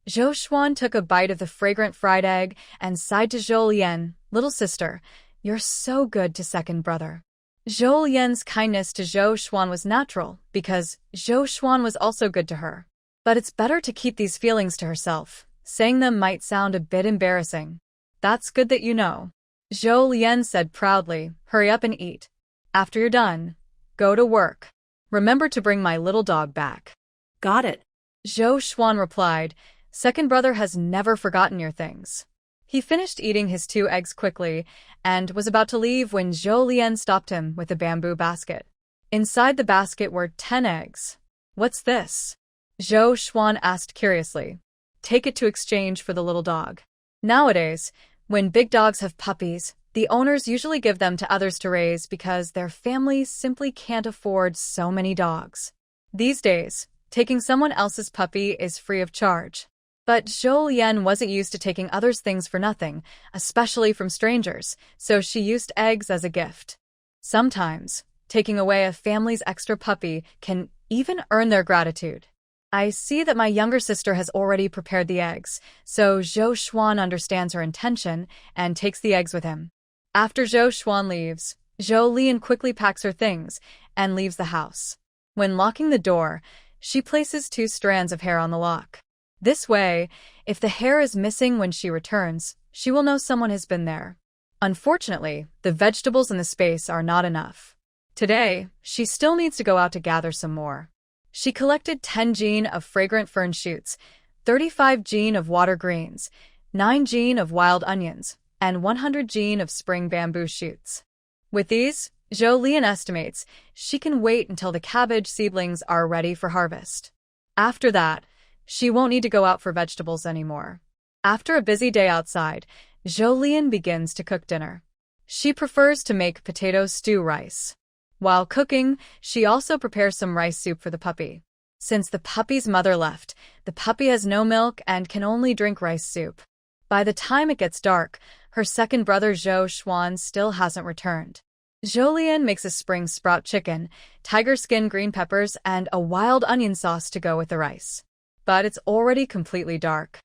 Zhou Xuan took a bite of the fragrant fried egg and sighed to Zhou Lian, "Little sister, you're so good to second brother." Zhou Lian's kindness to Zhou Xuan was natural because Zhou Xuan was also good to her. But it's better to keep these feelings to herself. Saying them might sound a bit embarrassing. "That's good that you know," Zhou Lian said proudly. "Hurry up and eat. After you're done, go to work. Remember to bring my little dog back." Got it. Zhou Xuan replied, "Second brother has never forgotten your things." He finished eating his 2 eggs quickly and was about to leave when Zhou Lian stopped him with a bamboo basket. Inside the basket were 10 eggs. "What's this?" Zhou Xuan asked curiously. "Take it to exchange for the little dog." Nowadays, when big dogs have puppies, the owners usually give them to others to raise because their families simply can't afford so many dogs. These days, taking someone else's puppy is free of charge. But Zhou Lian wasn't used to taking others' things for nothing, especially from strangers, so she used eggs as a gift. Sometimes, taking away a family's extra puppy can even earn their gratitude. I see that my younger sister has already prepared the eggs, so Zhou Xuan understands her intention and takes the eggs with him. After Zhou Xuan leaves, Zhou Lian quickly packs her things and leaves the house. When locking the door, she places 2 strands of hair on the lock. This way, if the hair is missing when she returns, she will know someone has been there. Unfortunately, the vegetables in the space are not enough. Today, she still needs to go out to gather some more. She collected 10 jin of fragrant fern shoots, 35 jin of water greens, 9 jin of wild onions, and 100 jin of spring bamboo shoots. With these, Zhou Lian estimates she can wait until the cabbage seedlings are ready for harvest. After that, she won't need to go out for vegetables anymore. After a busy day outside, Zhou Lian begins to cook dinner. She prefers to make potato stew rice. While cooking, she also prepares some rice soup for the puppy. Since the puppy's mother left, the puppy has no milk and can only drink rice soup. By the time it gets dark, her second brother Zhou Xuan still hasn't returned. Zhou Lian makes a spring sprout chicken, tiger skin green peppers, and a wild onion sauce to go with the rice. But it's already completely dark.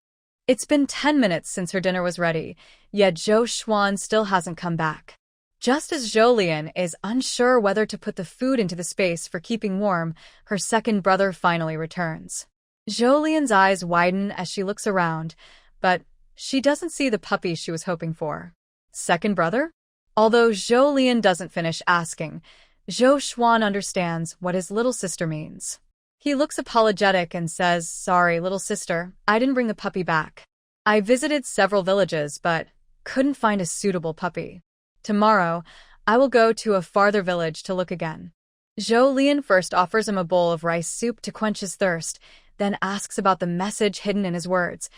It's been 10 minutes since her dinner was ready, yet Zhou Xuan still hasn't come back. Just as Zhou Lian is unsure whether to put the food into the space for keeping warm, her second brother finally returns. Zhou Lian's eyes widen as she looks around, but she doesn't see the puppy she was hoping for. Second brother? Although Zhou Lian doesn't finish asking, Zhou Xuan understands what his little sister means. He looks apologetic and says, "Sorry, little sister, I didn't bring the puppy back. I visited several villages but couldn't find a suitable puppy. Tomorrow, I will go to a farther village to look again." Zhou Lian first offers him a bowl of rice soup to quench his thirst, then asks about the message hidden in his words.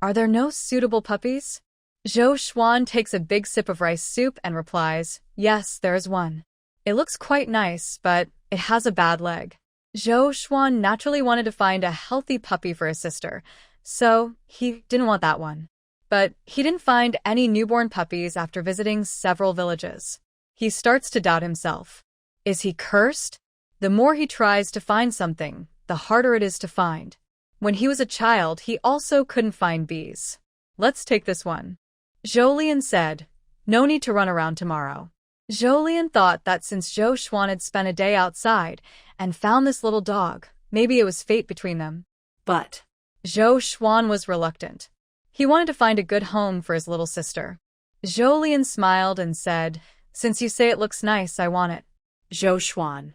Are there no suitable puppies? Zhou Xuan takes a big sip of rice soup and replies, "Yes, there is one. It looks quite nice, but it has a bad leg." Zhou Xuan naturally wanted to find a healthy puppy for his sister, so he didn't want that one. But he didn't find any newborn puppies after visiting several villages. He starts to doubt himself. Is he cursed? The more he tries to find something, the harder it is to find. When he was a child, he also couldn't find bees. Let's take this one. Zhou Lian said, "No need to run around tomorrow." Zhou Lian thought that since Zhou Xuan had spent a day outside and found this little dog, maybe it was fate between them. But Zhou Xuan was reluctant. He wanted to find a good home for his little sister. Zhou Lian smiled and said, "Since you say it looks nice, I want it." Zhou Xuan.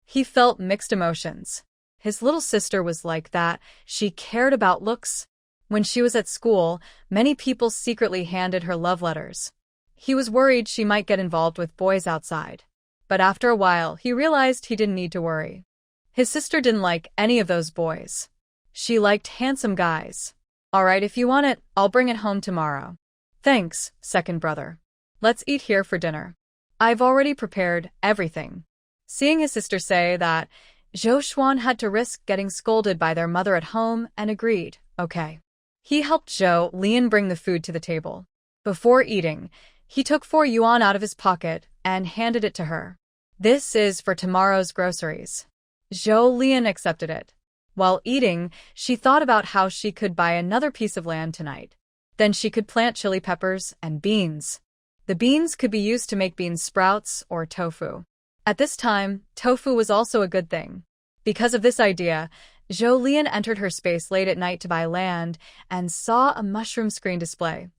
He felt mixed emotions. His little sister was like that. She cared about looks. When she was at school, many people secretly handed her love letters. He was worried she might get involved with boys outside. But after a while, he realized he didn't need to worry. His sister didn't like any of those boys. She liked handsome guys. "All right, if you want it, I'll bring it home tomorrow." "Thanks, second brother. Let's eat here for dinner. I've already prepared everything." Seeing his sister say that, Zhou Xuan had to risk getting scolded by their mother at home and agreed, okay. He helped Zhou Lian bring the food to the table. Before eating, he took 4 yuan out of his pocket and handed it to her. "This is for tomorrow's groceries." Zhou Lian accepted it. While eating, she thought about how she could buy another piece of land tonight. Then she could plant chili peppers and beans. The beans could be used to make bean sprouts or tofu. At this time, tofu was also a good thing. Because of this idea, Zhou Lian entered her space late at night to buy land and saw a mushroom screen display.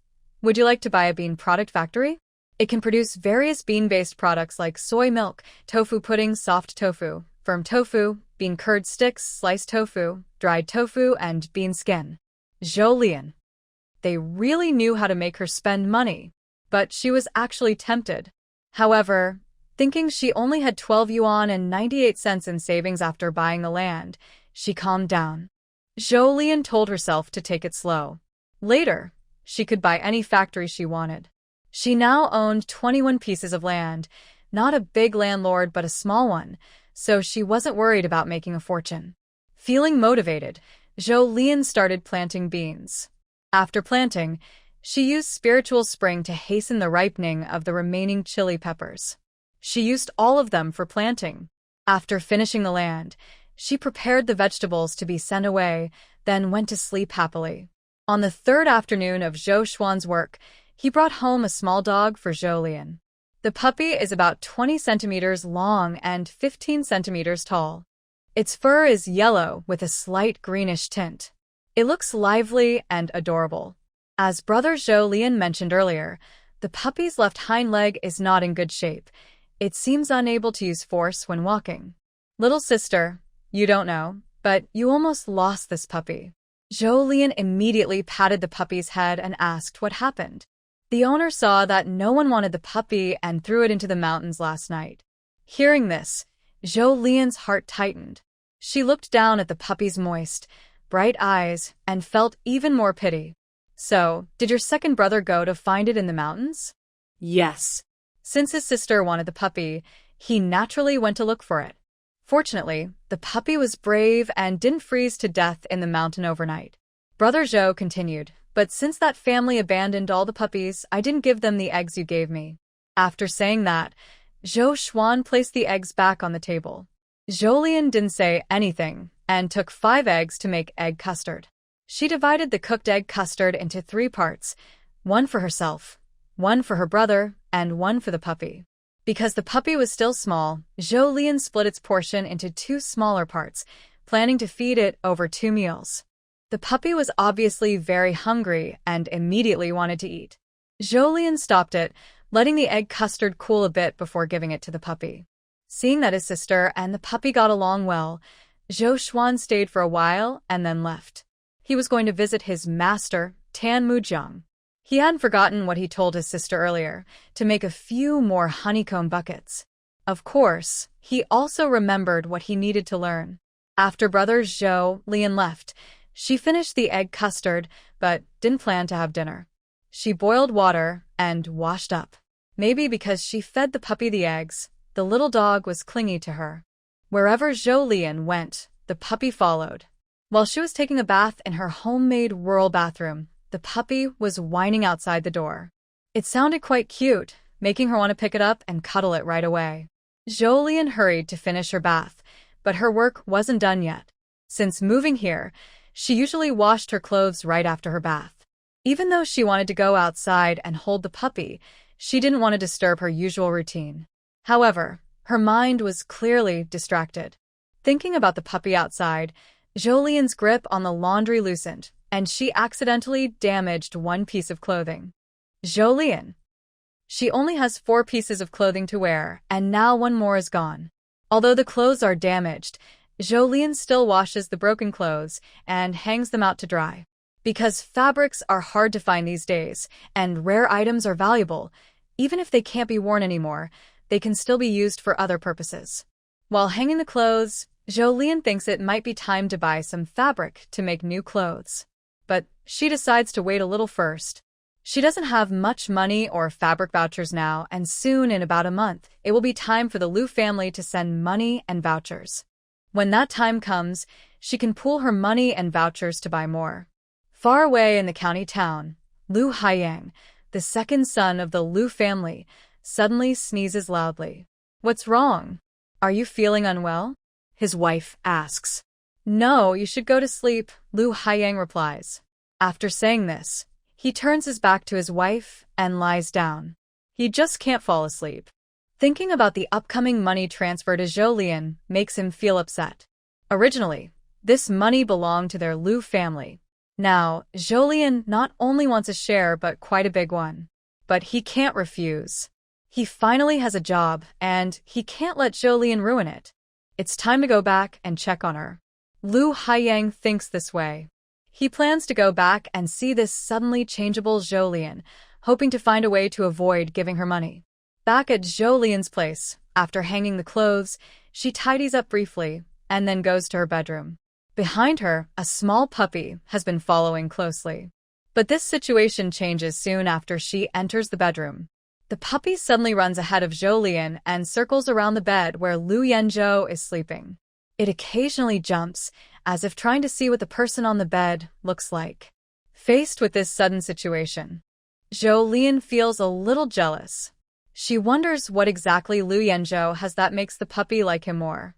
Would you like to buy a bean product factory? It can produce various bean-based products like soy milk, tofu pudding, soft tofu, firm tofu, bean curd sticks, sliced tofu, dried tofu, and bean skin. Zhou Lian. They really knew how to make her spend money, but she was actually tempted. However, thinking she only had 12 yuan and 98 cents in savings after buying the land, she calmed down. Zhou Lian told herself to take it slow. Later, she could buy any factory she wanted. She now owned 21 pieces of land, not a big landlord but a small one, so she wasn't worried about making a fortune. Feeling motivated, Zhou Lian started planting beans. After planting, she used spiritual spring to hasten the ripening of the remaining chili peppers. She used all of them for planting. After finishing the land, She prepared the vegetables to be sent away, then went to sleep happily. On the third afternoon of Zhou Xuan's work, he brought home a small dog for Zhou Lian. The puppy is about 20 centimeters long and 15 centimeters tall. Its fur is yellow with a slight greenish tint. It looks lively and adorable. As brother Zhou Lian mentioned earlier, the puppy's left hind leg is not in good shape. It seems unable to use force when walking. Little sister, you don't know, but you almost lost this puppy. Zhou Lian immediately patted the puppy's head and asked what happened. The owner saw that no one wanted the puppy and threw it into the mountains last night. Hearing this, Zhou Lian's heart tightened. She looked down at the puppy's moist, bright eyes and felt even more pity. So, did your second brother go to find it in the mountains? Yes. Since his sister wanted the puppy, he naturally went to look for it. Fortunately, the puppy was brave and didn't freeze to death in the mountain overnight. Brother Zhou continued, but since that family abandoned all the puppies, I didn't give them the eggs you gave me. After saying that, Zhou Xuan placed the eggs back on the table. Zhou Lian didn't say anything and took 5 eggs to make egg custard. She divided the cooked egg custard into 3 parts, 1 for herself, 1 for her brother, and 1 for the puppy. Because the puppy was still small, Zhou Lian split its portion into 2 smaller parts, planning to feed it over 2 meals. The puppy was obviously very hungry and immediately wanted to eat. Zhou Lian stopped it, letting the egg custard cool a bit before giving it to the puppy. Seeing that his sister and the puppy got along well, Zhou Xuan stayed for a while and then left. He was going to visit his master, Tan Mujiang. He hadn't forgotten what he told his sister earlier, to make a few more honeycomb buckets. Of course, he also remembered what he needed to learn. After brother Zhou Lian left, she finished the egg custard, but didn't plan to have dinner. She boiled water and washed up. Maybe because she fed the puppy the eggs, the little dog was clingy to her. Wherever Zhou Lian went, the puppy followed. While she was taking a bath in her homemade rural bathroom, the puppy was whining outside the door. It sounded quite cute, making her want to pick it up and cuddle it right away. Zhou Lian hurried to finish her bath, but her work wasn't done yet. Since moving here, she usually washed her clothes right after her bath. Even though she wanted to go outside and hold the puppy, she didn't want to disturb her usual routine. However, her mind was clearly distracted. Thinking about the puppy outside, Zhou Lian's grip on the laundry loosened, and she accidentally damaged 1 piece of clothing. Zhou Lian. She only has 4 pieces of clothing to wear, and now 1 more is gone. Although the clothes are damaged, Zhou Lian still washes the broken clothes and hangs them out to dry. Because fabrics are hard to find these days, and rare items are valuable, even if they can't be worn anymore, they can still be used for other purposes. While hanging the clothes, Zhou Lian thinks it might be time to buy some fabric to make new clothes. But she decides to wait a little first. She doesn't have much money or fabric vouchers now, and soon, in about a month, it will be time for the Lu family to send money and vouchers. When that time comes, she can pool her money and vouchers to buy more. Far away in the county town, Lu Haiyang, the second son of the Lu family, suddenly sneezes loudly. What's wrong? Are you feeling unwell? His wife asks. No, you should go to sleep, Lu Haiyang replies. After saying this, he turns his back to his wife and lies down. He just can't fall asleep. Thinking about the upcoming money transfer to Zhou Lian makes him feel upset. Originally, this money belonged to their Lu family. Now, Zhou Lian not only wants a share but quite a big one. But he can't refuse. He finally has a job, and he can't let Zhou Lian ruin it. It's time to go back and check on her. Lu Haiyang thinks this way. He plans to go back and see this suddenly changeable Zhou Lian, hoping to find a way to avoid giving her money. Back at Zhou Lian's place, after hanging the clothes, she tidies up briefly and then goes to her bedroom. Behind her, a small puppy has been following closely. But this situation changes soon after she enters the bedroom. The puppy suddenly runs ahead of Zhou Lian and circles around the bed where Lu Yanzhou is sleeping. It occasionally jumps, as if trying to see what the person on the bed looks like. Faced with this sudden situation, Zhou Lian feels a little jealous. She wonders what exactly Lu Yanzhou has that makes the puppy like him more.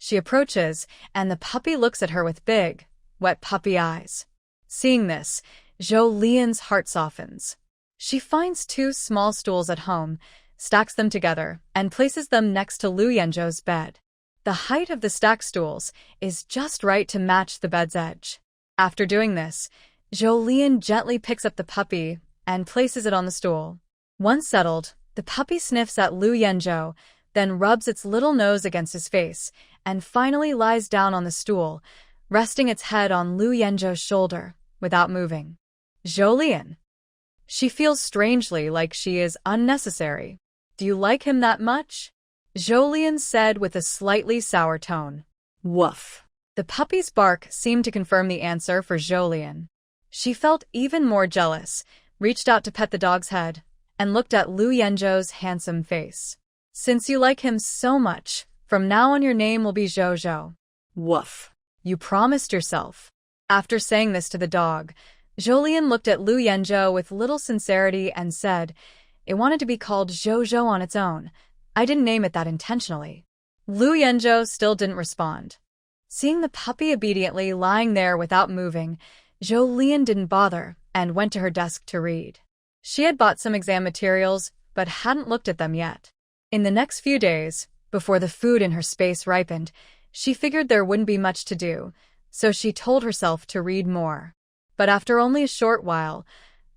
She approaches, and the puppy looks at her with big, wet puppy eyes. Seeing this, Zhou Lian's heart softens. She finds 2 small stools at home, stacks them together, and places them next to Lu Yanzhou's bed. The height of the stacked stools is just right to match the bed's edge. After doing this, Zhou Lian gently picks up the puppy and places it on the stool. Once settled, the puppy sniffs at Lu Yanzhou, then rubs its little nose against his face, and finally lies down on the stool, resting its head on Lu Yanzhou's shoulder, without moving. Zhou Lian. She feels strangely like she is unnecessary. Do you like him that much? Zhou Lian said with a slightly sour tone. Woof. The puppy's bark seemed to confirm the answer for Zhou Lian. She felt even more jealous, reached out to pet the dog's head, and looked at Lu Yanzhou's handsome face. Since you like him so much, from now on your name will be Zhou Zhou. Woof. You promised yourself. After saying this to the dog, Zhou Lian looked at Lu Yanzhou with little sincerity and said, "It wanted to be called Zhou Zhou on its own. I didn't name it that intentionally." Lu Yanzhou still didn't respond. Seeing the puppy obediently lying there without moving, Zhou Lian didn't bother and went to her desk to read. She had bought some exam materials, but hadn't looked at them yet. In the next few days, before the food in her space ripened, she figured there wouldn't be much to do, so she told herself to read more. But after only a short while,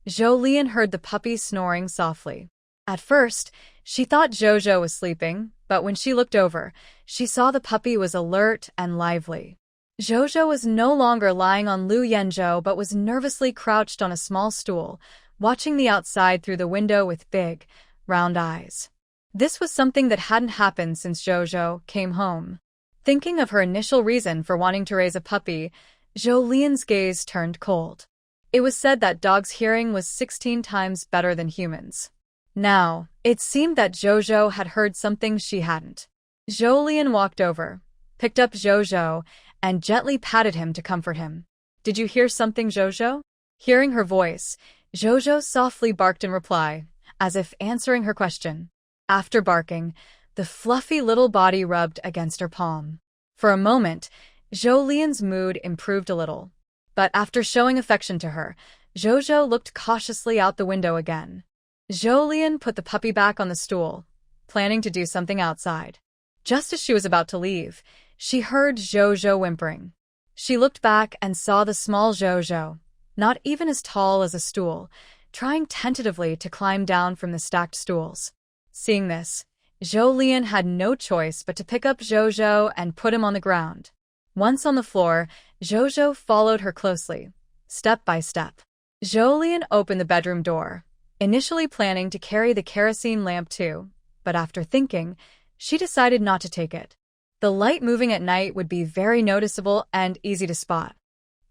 Zhou Lian heard the puppy snoring softly. At first, she thought Zhou Zhou was sleeping, but when she looked over, she saw the puppy was alert and lively. Zhou Zhou was no longer lying on Lu Yanzhou but was nervously crouched on a small stool, watching the outside through the window with big, round eyes. This was something that hadn't happened since Zhou Zhou came home. Thinking of her initial reason for wanting to raise a puppy, Zhou Lian's gaze turned cold. It was said that dogs' hearing was 16 times better than humans. Now, it seemed that Zhou Zhou had heard something she hadn't. Zhou Lian walked over, picked up Zhou Zhou, and gently patted him to comfort him. "Did you hear something, Zhou Zhou?" Hearing her voice, Zhou Zhou softly barked in reply, as if answering her question. After barking, the fluffy little body rubbed against her palm. For a moment, Zhou Lian's mood improved a little. But after showing affection to her, Zhou Zhou looked cautiously out the window again. Zhou Lian put the puppy back on the stool, planning to do something outside. Just as she was about to leave, she heard Zhou Zhou whimpering. She looked back and saw the small Zhou Zhou, not even as tall as a stool, trying tentatively to climb down from the stacked stools. Seeing this, Zhou Lian had no choice but to pick up Zhou Zhou and put him on the ground. Once on the floor, Zhou Zhou followed her closely, step by step. Zhou Lian opened the bedroom door, initially planning to carry the kerosene lamp too, but after thinking, she decided not to take it. The light moving at night would be very noticeable and easy to spot.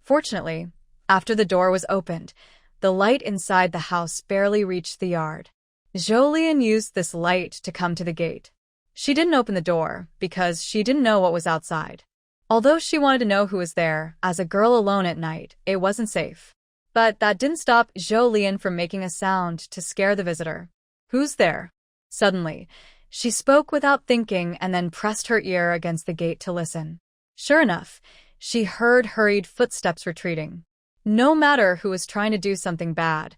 Fortunately, after the door was opened, the light inside the house barely reached the yard. Zhou Lian used this light to come to the gate. She didn't open the door because she didn't know what was outside. Although she wanted to know who was there, as a girl alone at night, it wasn't safe. But that didn't stop Zhou Lian from making a sound to scare the visitor. "Who's there?" Suddenly, she spoke without thinking and then pressed her ear against the gate to listen. Sure enough, she heard hurried footsteps retreating. No matter who was trying to do something bad,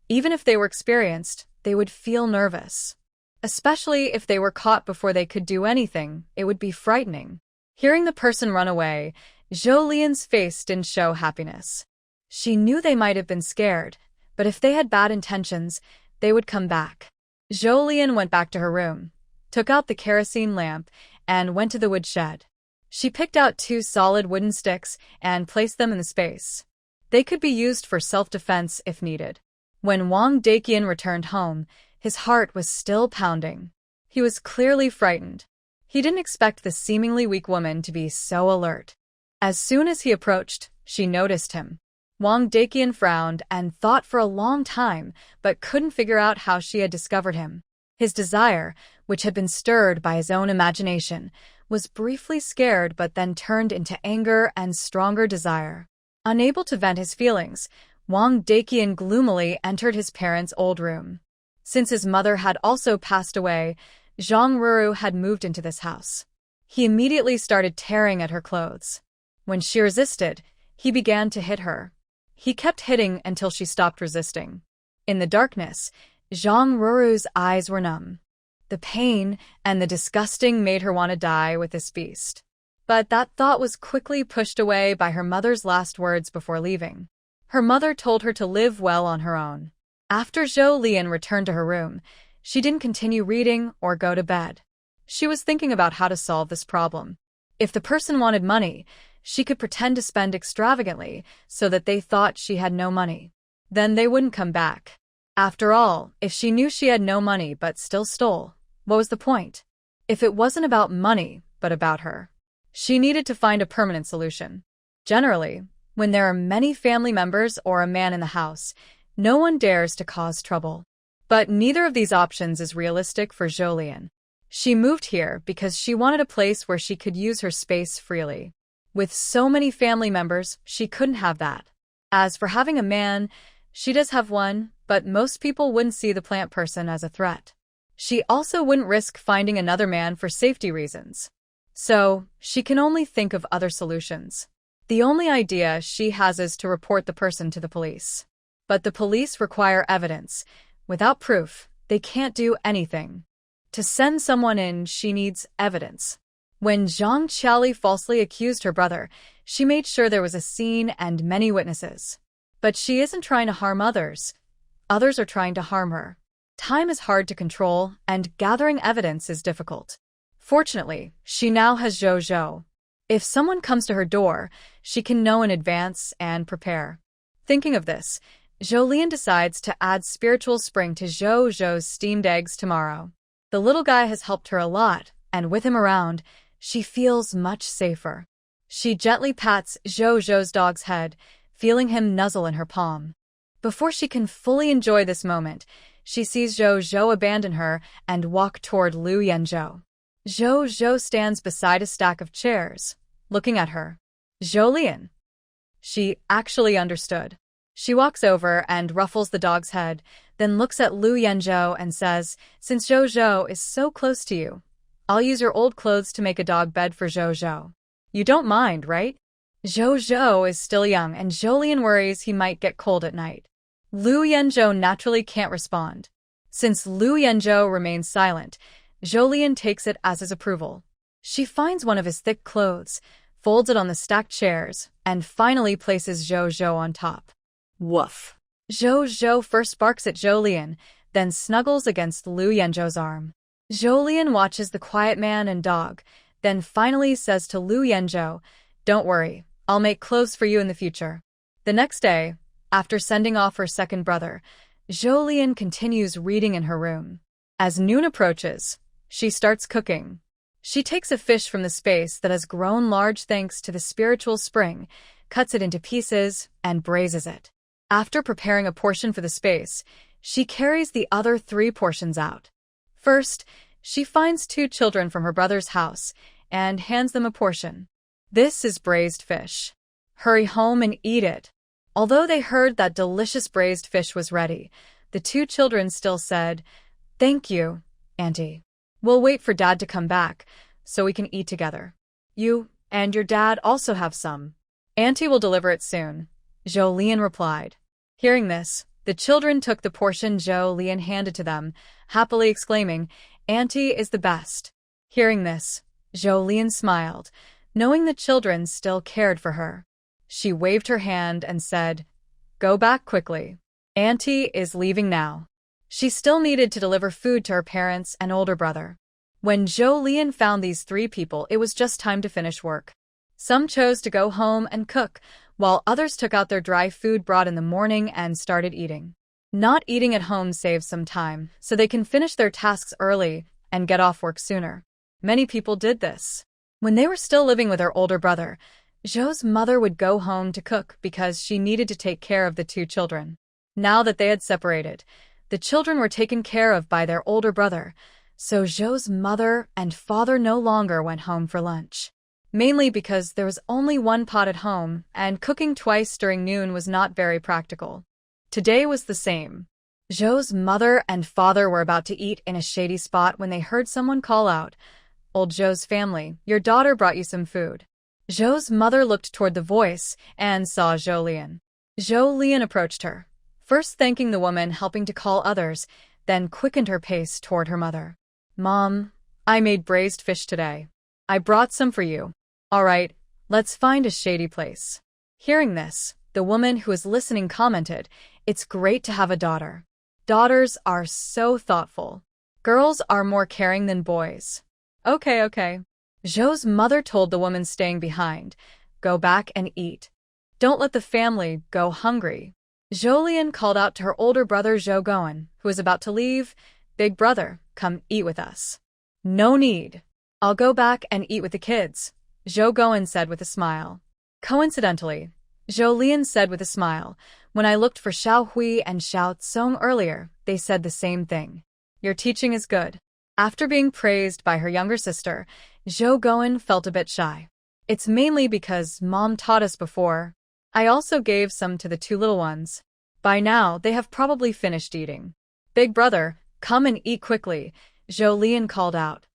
even if they were experienced, they would feel nervous. Especially if they were caught before they could do anything, it would be frightening. Hearing the person run away, Zhou Lian's face didn't show happiness. She knew they might have been scared, but if they had bad intentions, they would come back. Zhou Lian went back to her room, took out the kerosene lamp, and went to the woodshed. She picked out 2 solid wooden sticks and placed them in the space. They could be used for self-defense if needed. When Wang Daqian returned home, his heart was still pounding. He was clearly frightened. He didn't expect the seemingly weak woman to be so alert. As soon as he approached, she noticed him. Wang Daqian frowned and thought for a long time, but couldn't figure out how she had discovered him. His desire, which had been stirred by his own imagination, was briefly scared but then turned into anger and stronger desire. Unable to vent his feelings, Wang Daqian gloomily entered his parents' old room. Since his mother had also passed away, Zhang Ruru had moved into this house. He immediately started tearing at her clothes. When she resisted, he began to hit her. He kept hitting until she stopped resisting. In the darkness, Zhang Ruru's eyes were numb. The pain and the disgusting made her want to die with this beast. But that thought was quickly pushed away by her mother's last words before leaving. Her mother told her to live well on her own. After Zhou Lian returned to her room, she didn't continue reading or go to bed. She was thinking about how to solve this problem. If the person wanted money, she could pretend to spend extravagantly so that they thought she had no money. Then they wouldn't come back. After all, if she knew she had no money but still stole, what was the point? If it wasn't about money, but about her. She needed to find a permanent solution. Generally, when there are many family members or a man in the house, no one dares to cause trouble. But neither of these options is realistic for Zhou Lian. She moved here because she wanted a place where she could use her space freely. With so many family members, she couldn't have that. As for having a man, she does have one, but most people wouldn't see the plant person as a threat. She also wouldn't risk finding another man for safety reasons. So, she can only think of other solutions. The only idea she has is to report the person to the police. But the police require evidence. Without proof, they can't do anything. To send someone in, she needs evidence. When Zhang Qiali falsely accused her brother, she made sure there was a scene and many witnesses. But she isn't trying to harm others. Others are trying to harm her. Time is hard to control, and gathering evidence is difficult. Fortunately, she now has Zhou. If someone comes to her door, she can know in advance and prepare. Thinking of this, Zhou Lian decides to add spiritual spring to Zhou's steamed eggs tomorrow. The little guy has helped her a lot, and with him around, she feels much safer. She gently pats Zhou's dog's head, feeling him nuzzle in her palm. Before she can fully enjoy this moment, she sees Zhou abandon her and walk toward Lu Yanzhou. Zhou stands beside a stack of chairs, looking at her. Zhou Lian. She actually understood. She walks over and ruffles the dog's head, then looks at Lu Yanzhou and says, "Since Zhou is so close to you, I'll use your old clothes to make a dog bed for Zhou. You don't mind, right?" Zhou is still young and Zhou Lian worries he might get cold at night. Lu Yanzhou naturally can't respond. Since Lu Yanzhou remains silent, Zhou Lian takes it as his approval. She finds one of his thick clothes, folds it on the stacked chairs, and finally places Zhou on top. Woof. Zhou first barks at Zhou Lian, then snuggles against Lu Yanzhou's arm. Zhou Lian watches the quiet man and dog, then finally says to Lu Yanzhou, "Don't worry, I'll make clothes for you in the future." The next day, after sending off her second brother, Zhou Lian continues reading in her room. As noon approaches, she starts cooking. She takes a fish from the space that has grown large thanks to the spiritual spring, cuts it into pieces, and braises it. After preparing a portion for the space, she carries the other 3 portions out. First, she finds 2 children from her brother's house and hands them a portion. This is braised fish. Hurry home and eat it. Although they heard that delicious braised fish was ready, the 2 children still said, "Thank you, Auntie. We'll wait for Dad to come back, so we can eat together. You and your dad also have some. Auntie will deliver it soon," Zhou Lian replied. Hearing this, the children took the portion Zhou Lian handed to them, happily exclaiming, "Auntie is the best." Hearing this, Zhou Lian smiled, knowing the children still cared for her. She waved her hand and said, "Go back quickly. Auntie is leaving now." She still needed to deliver food to her parents and older brother. When Zhou Lian found these 3 people, it was just time to finish work. Some chose to go home and cook, while others took out their dry food brought in the morning and started eating. Not eating at home saves some time, so they can finish their tasks early and get off work sooner. Many people did this. When they were still living with her older brother, Zhou's mother would go home to cook because she needed to take care of the 2 children. Now that they had separated, the children were taken care of by their older brother, so Zhou's mother and father no longer went home for lunch. Mainly because there was only 1 pot at home, and cooking twice during noon was not very practical. Today was the same. Zhou's mother and father were about to eat in a shady spot when they heard someone call out, old Zhou's family, your daughter brought you some food." Zhou's mother looked toward the voice and saw Zhou Lian. Zhou Lian approached her, first thanking the woman helping to call others, then quickened her pace toward her mother. "Mom, I made braised fish today. I brought some for you. All right, let's find a shady place." Hearing this, the woman who was listening commented, "It's great to have a daughter. Daughters are so thoughtful. Girls are more caring than boys." Okay. Zhou's mother told the woman staying behind, "Go back and eat. Don't let the family go hungry." Zhou Lian called out to her older brother Zhou Goen, who was about to leave, "Big brother, come eat with us." "No need. I'll go back and eat with the kids," Zhou Goen said with a smile. Coincidentally, Zhou Lian said with a smile, "When I looked for Xiao Hui and Xiao Tsong earlier, they said the same thing. Your teaching is good." After being praised by her younger sister, Zhou Goen felt a bit shy. "It's mainly because Mom taught us before. I also gave some to the two little ones. By now, they have probably finished eating." "Big brother, come and eat quickly," Zhou Lian called out.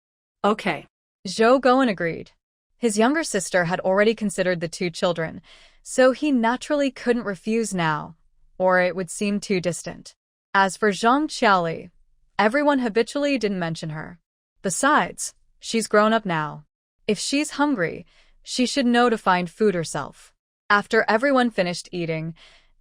Okay. Zhou Goen agreed. His younger sister had already considered the two children, so he naturally couldn't refuse now, or it would seem too distant. As for Zhang Qiaoli, everyone habitually didn't mention her. Besides, she's grown up now. If she's hungry, she should know to find food herself. After everyone finished eating,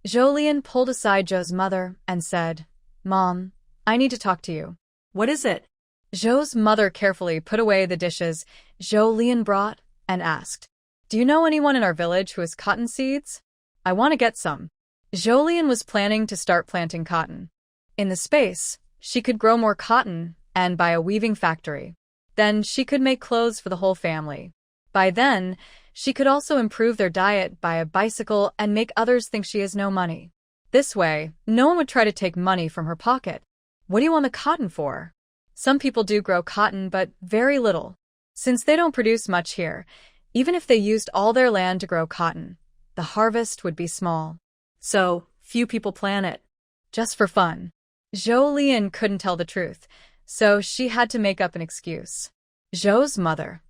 Zhou Lian pulled aside Zhou's mother and said, "Mom, I need to talk to you." What is it? Zhou's mother carefully put away the dishes Zhou Lian brought and asked, "Do you know anyone in our village who has cotton seeds? I want to get some." Zhou Lian was planning to start planting cotton. In the space, she could grow more cotton and buy a weaving factory. Then she could make clothes for the whole family. By then, she could also improve their diet, buy a bicycle, and make others think she has no money. This way, no one would try to take money from her pocket. What do you want the cotton for? Some people do grow cotton, but very little. Since they don't produce much here, even if they used all their land to grow cotton, the harvest would be small. So, few people plant it. Just for fun. Zhou Lian couldn't tell the truth, so she had to make up an excuse. Zhou's mother.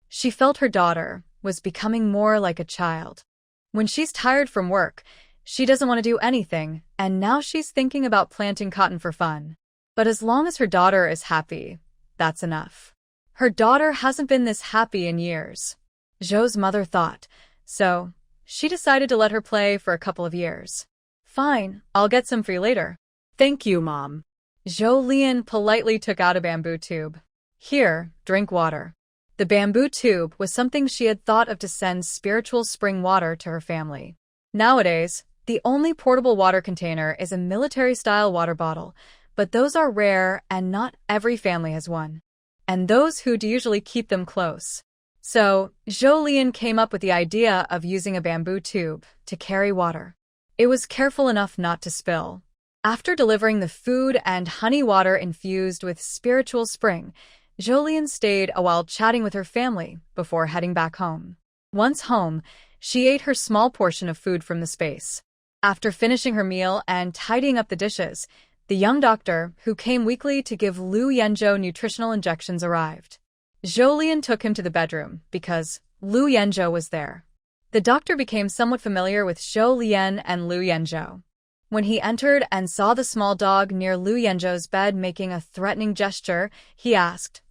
She felt her daughter was becoming more like a child. When she's tired from work, she doesn't want to do anything, and now she's thinking about planting cotton for fun. But as long as her daughter is happy, that's enough. Her daughter hasn't been this happy in years, Zhou's mother thought, so she decided to let her play for a couple of years. "Fine, I'll get some for you later." Thank you, Mom. Zhou Lian politely took out a bamboo tube. "Here, drink water." The bamboo tube was something she had thought of to send spiritual spring water to her family. Nowadays, the only portable water container is a military-style water bottle, but those are rare and not every family has one. And those who do usually keep them close. So, Zhou Lian came up with the idea of using a bamboo tube to carry water. It was careful enough not to spill. After delivering the food and honey water infused with spiritual spring, Zhou Lian stayed a while chatting with her family before heading back home. Once home, she ate her small portion of food from the space. After finishing her meal and tidying up the dishes, the young doctor, who came weekly to give Lu Yanzhou nutritional injections, arrived. Zhou Lian took him to the bedroom because Lu Yanzhou was there. The doctor became somewhat familiar with Zhou Lian and Lu Yanzhou. When he entered and saw the small dog near Lu Yanzhou's bed making a threatening gesture, he asked,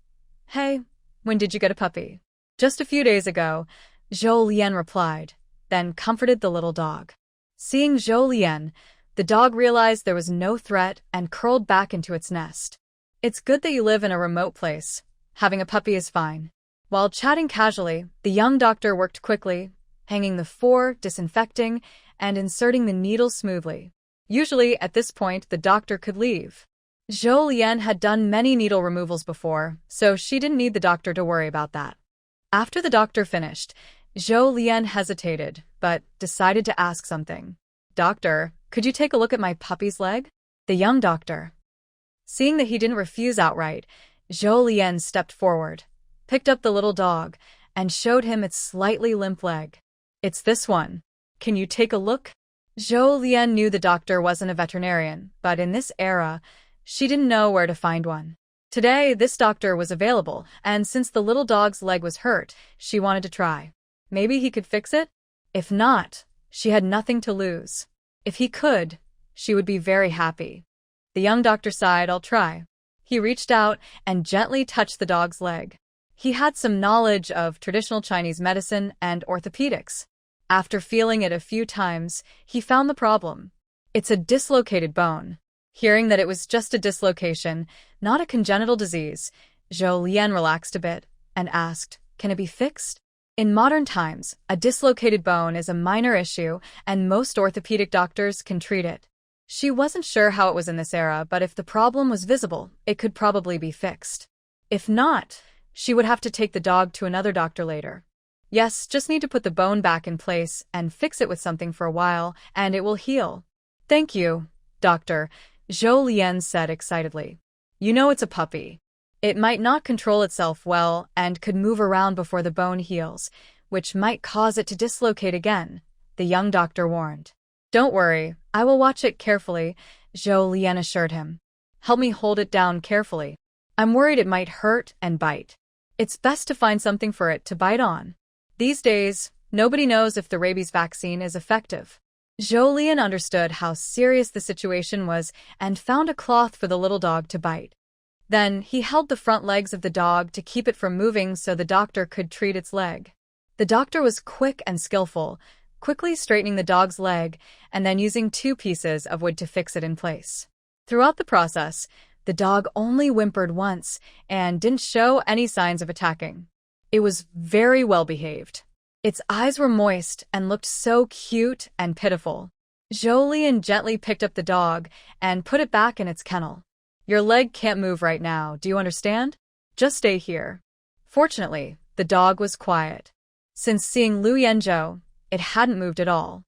"Hey, when did you get a puppy?" "Just a few days ago," Zhou Lian replied, then comforted the little dog. Seeing Zhou Lian, the dog realized there was no threat and curled back into its nest. "It's good that you live in a remote place. Having a puppy is fine." While chatting casually, the young doctor worked quickly, hanging the four, disinfecting, and inserting the needle smoothly. Usually, at this point, the doctor could leave. Zhou Lian had done many needle removals before, so she didn't need the doctor to worry about that. After the doctor finished, Zhou Lian hesitated, but decided to ask something. "Doctor, could you take a look at my puppy's leg?" The young doctor. Seeing that he didn't refuse outright, Zhou Lian stepped forward, picked up the little dog, and showed him its slightly limp leg. "It's this one. Can you take a look?" Zhou Lian knew the doctor wasn't a veterinarian, but in this era, she didn't know where to find one. Today, this doctor was available, and since the little dog's leg was hurt, she wanted to try. Maybe he could fix it? If not, she had nothing to lose. If he could, she would be very happy. The young doctor sighed, "I'll try." He reached out and gently touched the dog's leg. He had some knowledge of traditional Chinese medicine and orthopedics. After feeling it a few times, he found the problem. It's a dislocated bone. Hearing that it was just a dislocation, not a congenital disease, Zhou Lian relaxed a bit and asked, "Can it be fixed?" In modern times, a dislocated bone is a minor issue, and most orthopedic doctors can treat it. She wasn't sure how it was in this era, but if the problem was visible, it could probably be fixed. If not, she would have to take the dog to another doctor later. Yes, just need to put the bone back in place and fix it with something for a while, and it will heal. "Thank you, doctor," Zhou Lian said excitedly. "You know it's a puppy. It might not control itself well and could move around before the bone heals, which might cause it to dislocate again," the young doctor warned. "Don't worry, I will watch it carefully," Zhou Lian assured him. "Help me hold it down carefully. I'm worried it might hurt and bite. It's best to find something for it to bite on. These days, nobody knows if the rabies vaccine is effective." Zhou Lian understood how serious the situation was and found a cloth for the little dog to bite. Then he held the front legs of the dog to keep it from moving so the doctor could treat its leg. The doctor was quick and skillful, quickly straightening the dog's leg and then using 2 pieces of wood to fix it in place. Throughout the process, the dog only whimpered once and didn't show any signs of attacking. It was very well behaved. Its eyes were moist and looked so cute and pitiful. Zhou Lian gently picked up the dog and put it back in its kennel. "Your leg can't move right now, do you understand? Just stay here." Fortunately, the dog was quiet. Since seeing Lu Yanzhou, it hadn't moved at all.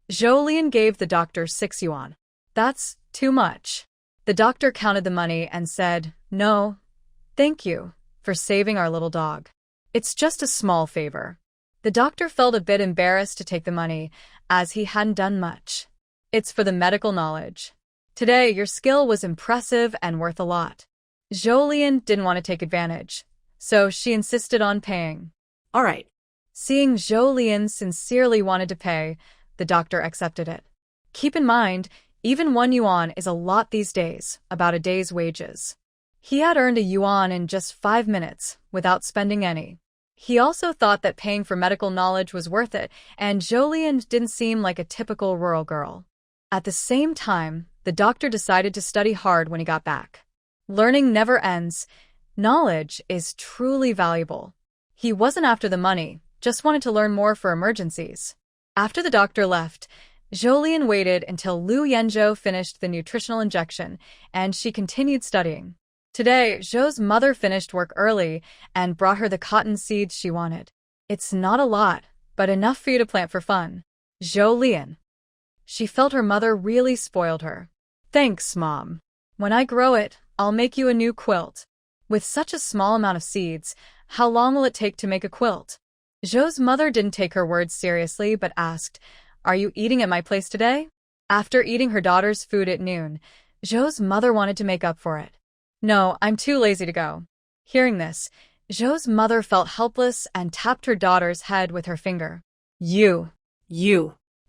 Zhou Lian gave the doctor 6 yuan. "That's too much." The doctor counted the money and said, "No, thank you for saving our little dog. It's just a small favor." The doctor felt a bit embarrassed to take the money, as he hadn't done much. "It's for the medical knowledge. Today, your skill was impressive and worth a lot." Zhou Lian didn't want to take advantage, so she insisted on paying. "All right." Seeing Zhou Lian sincerely wanted to pay, the doctor accepted it. Keep in mind, even 1 yuan is a lot these days, about a day's wages. He had earned a yuan in just 5 minutes, without spending any. He also thought that paying for medical knowledge was worth it, and Zhou Lian didn't seem like a typical rural girl. At the same time, the doctor decided to study hard when he got back. Learning never ends. Knowledge is truly valuable. He wasn't after the money, just wanted to learn more for emergencies. After the doctor left, Zhou Lian waited until Lu Yanzhou finished the nutritional injection, and she continued studying. Today, Zhou's mother finished work early and brought her the cotton seeds she wanted. "It's not a lot, but enough for you to plant for fun." Zhou Lian. She felt her mother really spoiled her. "Thanks, Mom. When I grow it, I'll make you a new quilt." With such a small amount of seeds, how long will it take to make a quilt? Zhou's mother didn't take her words seriously but asked, "Are you eating at my place today?" After eating her daughter's food at noon, Zhou's mother wanted to make up for it. "No, I'm too lazy to go." Hearing this, Zhou's mother felt helpless and tapped her daughter's head with her finger. You.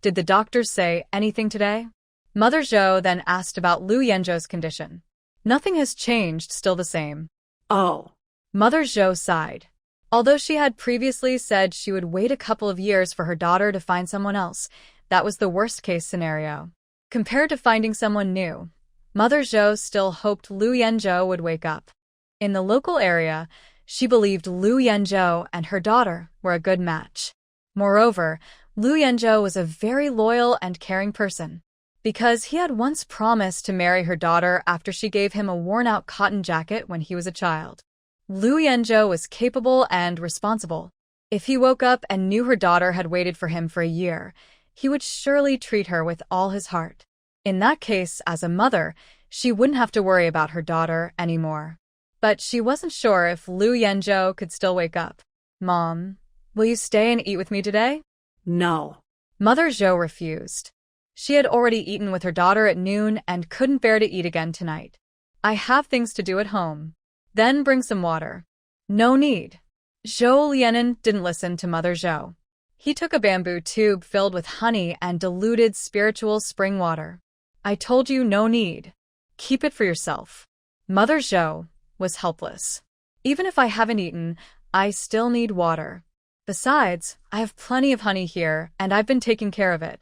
Did the doctors say anything today?" Mother Zhou then asked about Lu Yanzhou's condition. "Nothing has changed, still the same." "Oh." Mother Zhou sighed. Although she had previously said she would wait a couple of years for her daughter to find someone else, that was the worst-case scenario. Compared to finding someone new, Mother Zhou still hoped Lu Yanzhou would wake up. In the local area, she believed Lu Yanzhou and her daughter were a good match. Moreover, Lu Yanzhou was a very loyal and caring person. Because he had once promised to marry her daughter after she gave him a worn-out cotton jacket when he was a child. Lu Yanzhou was capable and responsible. If he woke up and knew her daughter had waited for him for a year, he would surely treat her with all his heart. In that case, as a mother, she wouldn't have to worry about her daughter anymore. But she wasn't sure if Lu Yanzhou could still wake up. "Mom, will you stay and eat with me today?" "No." Mother Zhou refused. She had already eaten with her daughter at noon and couldn't bear to eat again tonight. "I have things to do at home." Then bring some water. No need. Zhou Lianen didn't listen to Mother Zhou. He took a bamboo tube filled with honey and diluted spiritual spring water. I told you no need. Keep it for yourself. Mother Zhou was helpless. Even if I haven't eaten, I still need water. Besides, I have plenty of honey here, and I've been taking care of it.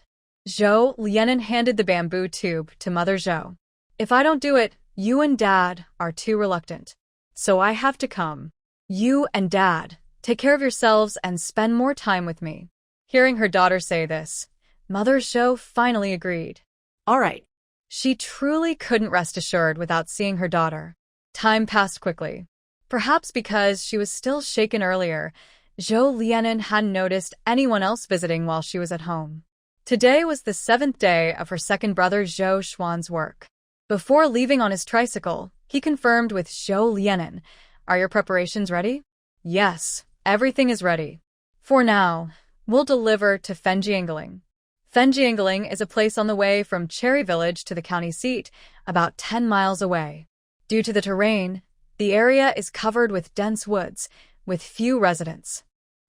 Zhou Lianen handed the bamboo tube to Mother Zhou. If I don't do it, you and Dad are too reluctant. So I have to come. You and Dad, take care of yourselves and spend more time with me. Hearing her daughter say this, Mother Zhou finally agreed. All right. She truly couldn't rest assured without seeing her daughter. Time passed quickly. Perhaps because she was still shaken earlier, Zhou Lianen hadn't noticed anyone else visiting while she was at home. Today was the 7th day of her second brother Zhou Xuan's work. Before leaving on his tricycle, he confirmed with Zhou Lianen, "Are your preparations ready?" "Yes, everything is ready. For now, we'll deliver to Fenjiangaling." Fenjiangaling is a place on the way from Cherry Village to the county seat, about 10 miles away. Due to the terrain, the area is covered with dense woods, with few residents.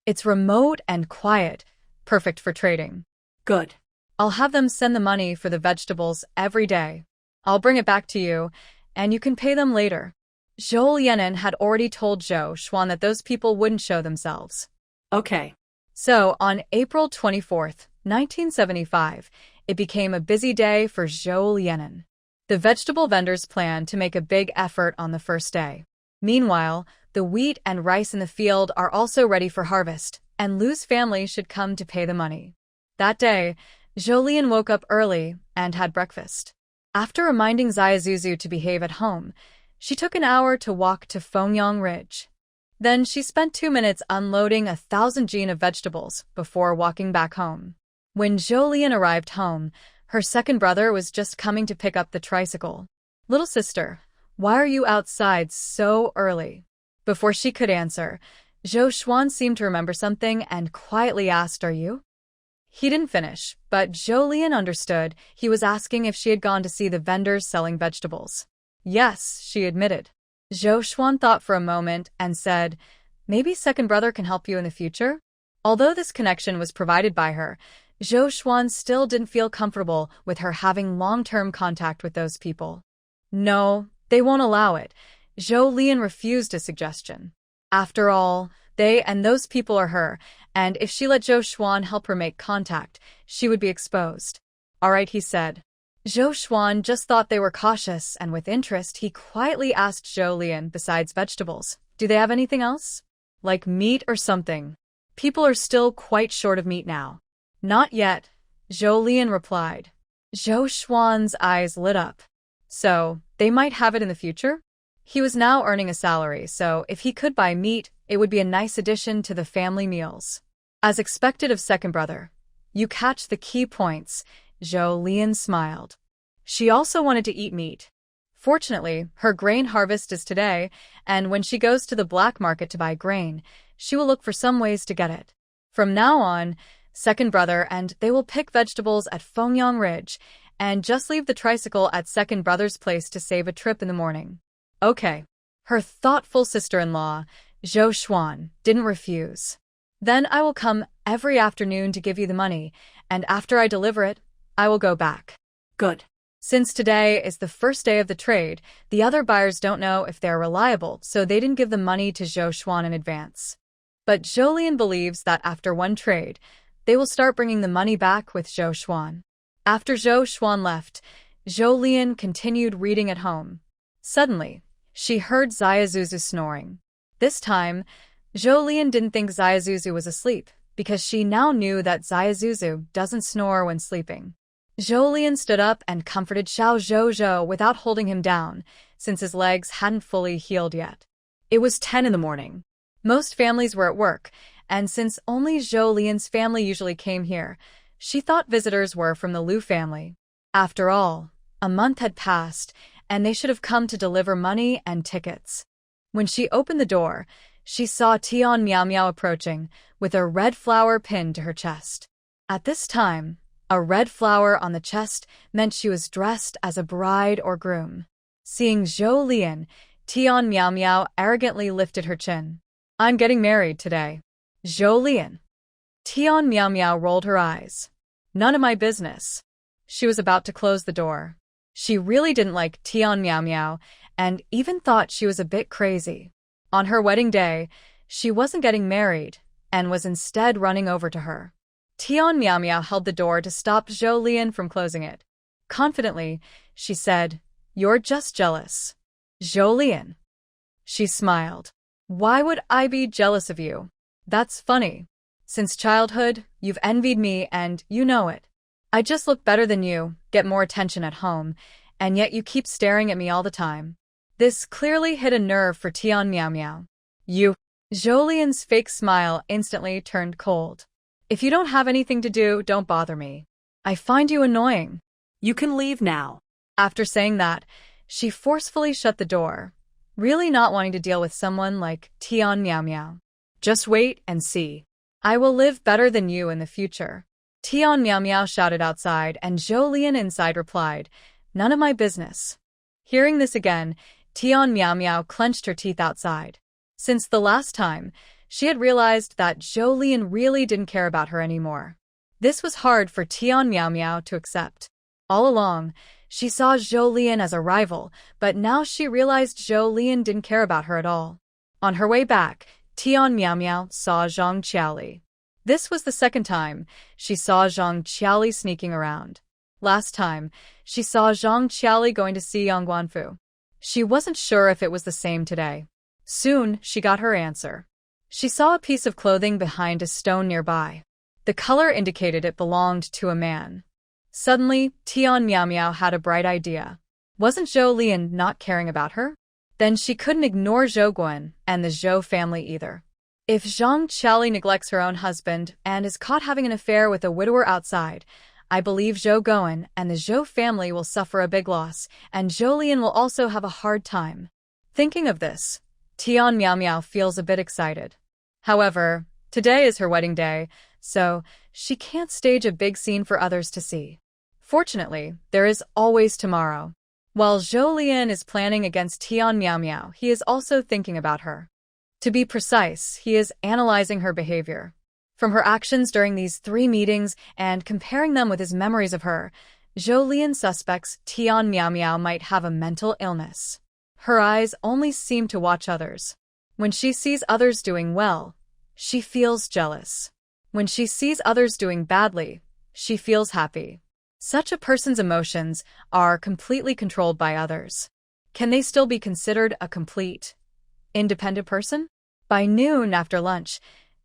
It's remote and quiet, perfect for trading. Good. I'll have them send the money for the vegetables every day. I'll bring it back to you, and you can pay them later. Zhou Lianen had already told Zhou Xuan that those people wouldn't show themselves. Okay. So, on April 24th, 1975, it became a busy day for Zhou Lianen. The vegetable vendors planned to make a big effort on the first day. Meanwhile, the wheat and rice in the field are also ready for harvest, and Lu's family should come to pay the money. That day, Zhou Lian woke up early and had breakfast. After reminding Ziazuzu to behave at home, she took an hour to walk to Fengyang Ridge. Then she spent 2 minutes unloading 1,000 jin of vegetables before walking back home. When Zhou Lian arrived home, her second brother was just coming to pick up the tricycle. "Little sister, why are you outside so early?" Before she could answer, Zhou Xuan seemed to remember something and quietly asked, "Are you?" He didn't finish, but Zhou Lian understood he was asking if she had gone to see the vendors selling vegetables. "Yes," she admitted. Zhou Xuan thought for a moment and said, "Maybe second brother can help you in the future?" Although this connection was provided by her, Zhou Xuan still didn't feel comfortable with her having long-term contact with those people. No, they won't allow it. Zhou Lian refused a suggestion. After all, they and those people are her, and if she let Zhou Xuan help her make contact, she would be exposed. "All right," he said. Zhou Xuan just thought they were cautious, and with interest, he quietly asked Zhou Lian, besides vegetables, "Do they have anything else? Like meat or something? People are still quite short of meat now." "Not yet," Zhou Lian replied. Zhou Xuan's eyes lit up. So, they might have it in the future? He was now earning a salary, so if he could buy meat, it would be a nice addition to the family meals. As expected of second brother, "You catch the key points," Zhou Lian smiled. She also wanted to eat meat. Fortunately, her grain harvest is today, and when she goes to the black market to buy grain, she will look for some ways to get it. From now on, second brother and they will pick vegetables at Fengyang Ridge and just leave the tricycle at second brother's place to save a trip in the morning. Okay. Her thoughtful sister-in-law, Zhou Xuan, didn't refuse. "Then I will come every afternoon to give you the money, and after I deliver it, I will go back." Good. Since today is the first day of the trade, the other buyers don't know if they're reliable, so they didn't give the money to Zhou Xuan in advance. But Zhou Lian believes that after one trade, they will start bringing the money back with Zhou Xuan. After Zhou Xuan left, Zhou Lian continued reading at home. Suddenly, she heard Ziazuzu snoring. This time, Zhou Lian didn't think Ziazuzu was asleep, because she now knew that Ziazuzu doesn't snore when sleeping. Zhou Lian stood up and comforted Xiao Zhou without holding him down, since his legs hadn't fully healed yet. It was 10 in the morning. Most families were at work, and since only Zhou Lian's family usually came here, she thought visitors were from the Lu family. After all, a month had passed, and they should have come to deliver money and tickets. When she opened the door, she saw Tian Miao Miao approaching, with a red flower pinned to her chest. At this time, a red flower on the chest meant she was dressed as a bride or groom. Seeing Zhou Lian, Tian Miao Miao arrogantly lifted her chin. I'm getting married today. Zhou Lian. Tian Miao Miao rolled her eyes. None of my business. She was about to close the door. She really didn't like Tian Miao Miao and even thought she was a bit crazy. On her wedding day, she wasn't getting married and was instead running over to her. Tian Miao Miao held the door to stop Zhou Lian from closing it. Confidently, she said, You're just jealous. Zhou Lian. She smiled. Why would I be jealous of you? That's funny. Since childhood, you've envied me and you know it. I just look better than you, get more attention at home, and yet you keep staring at me all the time. This clearly hit a nerve for Tian Miao Miao. You. Zhou Lian's fake smile instantly turned cold. If you don't have anything to do, don't bother me. I find you annoying. You can leave now. After saying that, she forcefully shut the door, really not wanting to deal with someone like Tian Miao Miao. Just wait and see. I will live better than you in the future. Tian Miao Miao shouted outside, and Zhou Lian inside replied, None of my business. Hearing this again, Tian Miao Miao clenched her teeth outside. Since the last time, she had realized that Zhou Lian really didn't care about her anymore. This was hard for Tian Miao Miao to accept. All along, she saw Zhou Lian as a rival, but now she realized Zhou Lian didn't care about her at all. On her way back, Tian Miao Miao saw Zhang Qiaoli. This was the second time she saw Zhang Qiaoli sneaking around. Last time, she saw Zhang Qiaoli going to see Yang Guanfu. She wasn't sure if it was the same today. Soon, she got her answer. She saw a piece of clothing behind a stone nearby. The color indicated it belonged to a man. Suddenly, Tian Miao Miao had a bright idea. Wasn't Zhou Lian not caring about her? Then she couldn't ignore Zhou Guan and the Zhou family either. If Zhang Qiaoli neglects her own husband and is caught having an affair with a widower outside, I believe Zhou Guan and the Zhou family will suffer a big loss, and Zhou Lian will also have a hard time. Thinking of this, Tian Miao Miao feels a bit excited. However, today is her wedding day, so she can't stage a big scene for others to see. Fortunately, there is always tomorrow. While Zhou Lian is planning against Tian Miao Miao, he is also thinking about her. To be precise, he is analyzing her behavior. From her actions during these 3 meetings and comparing them with his memories of her, Zhou Lian suspects Tian Miao Miao might have a mental illness. Her eyes only seem to watch others. When she sees others doing well, she feels jealous. When she sees others doing badly, she feels happy. Such a person's emotions are completely controlled by others. Can they still be considered a complete, independent person? By noon after lunch,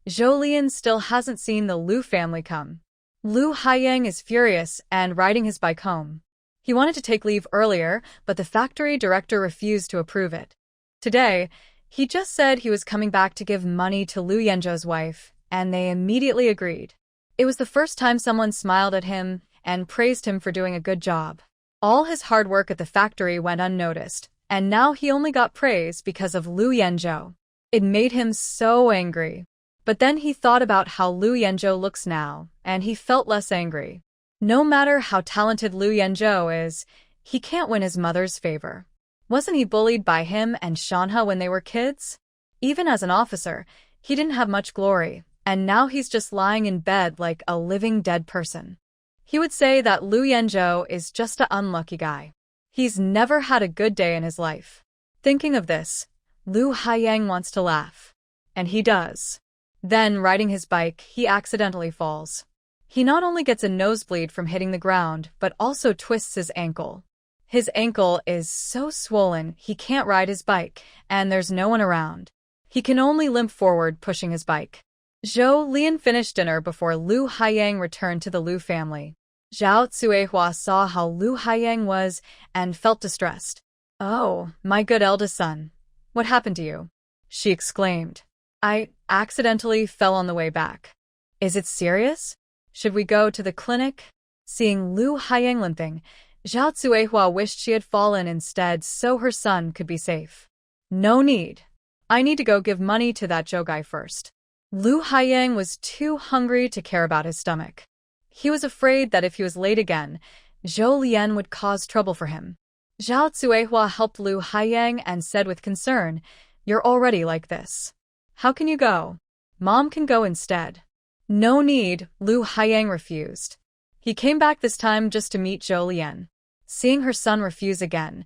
Zhou Lian still hasn't seen the Lu family come. Lu Haiyang is furious and riding his bike home. He wanted to take leave earlier, but the factory director refused to approve it. Today, he just said he was coming back to give money to Lu Yanzhou's wife, and they immediately agreed. It was the first time someone smiled at him and praised him for doing a good job. All his hard work at the factory went unnoticed, and now he only got praise because of Lu Yanzhou. It made him so angry. But then he thought about how Lu Yanzhou looks now, and he felt less angry. No matter how talented Lu Yanzhou is, he can't win his mother's favor. Wasn't he bullied by him and Shanhe when they were kids? Even as an officer, he didn't have much glory, and now he's just lying in bed like a living dead person. He would say that Lu Yanzhou is just an unlucky guy. He's never had a good day in his life. Thinking of this, Lu Haiyang wants to laugh. And he does. Then, riding his bike, he accidentally falls. He not only gets a nosebleed from hitting the ground, but also twists his ankle. His ankle is so swollen he can't ride his bike, and there's no one around. He can only limp forward pushing his bike. Zhou Lian finished dinner before Lu Haiyang returned to the Lu family. Zhao Cuihua saw how Lu Haiyang was and felt distressed. "Oh, my good eldest son. What happened to you?" she exclaimed. "I accidentally fell on the way back." "Is it serious? Should we go to the clinic?" Seeing Lu Haiyang limping, Zhao Cuihua wished she had fallen instead so her son could be safe. "No need. I need to go give money to that Zhou guy first." Lu Haiyang was too hungry to care about his stomach. He was afraid that if he was late again, Zhou Lian would cause trouble for him. Zhao Cuihua helped Lu Haiyang and said with concern, "You're already like this. How can you go? Mom can go instead." "No need," Lu Haiyang refused. He came back this time just to meet Zhou Lian. Seeing her son refuse again,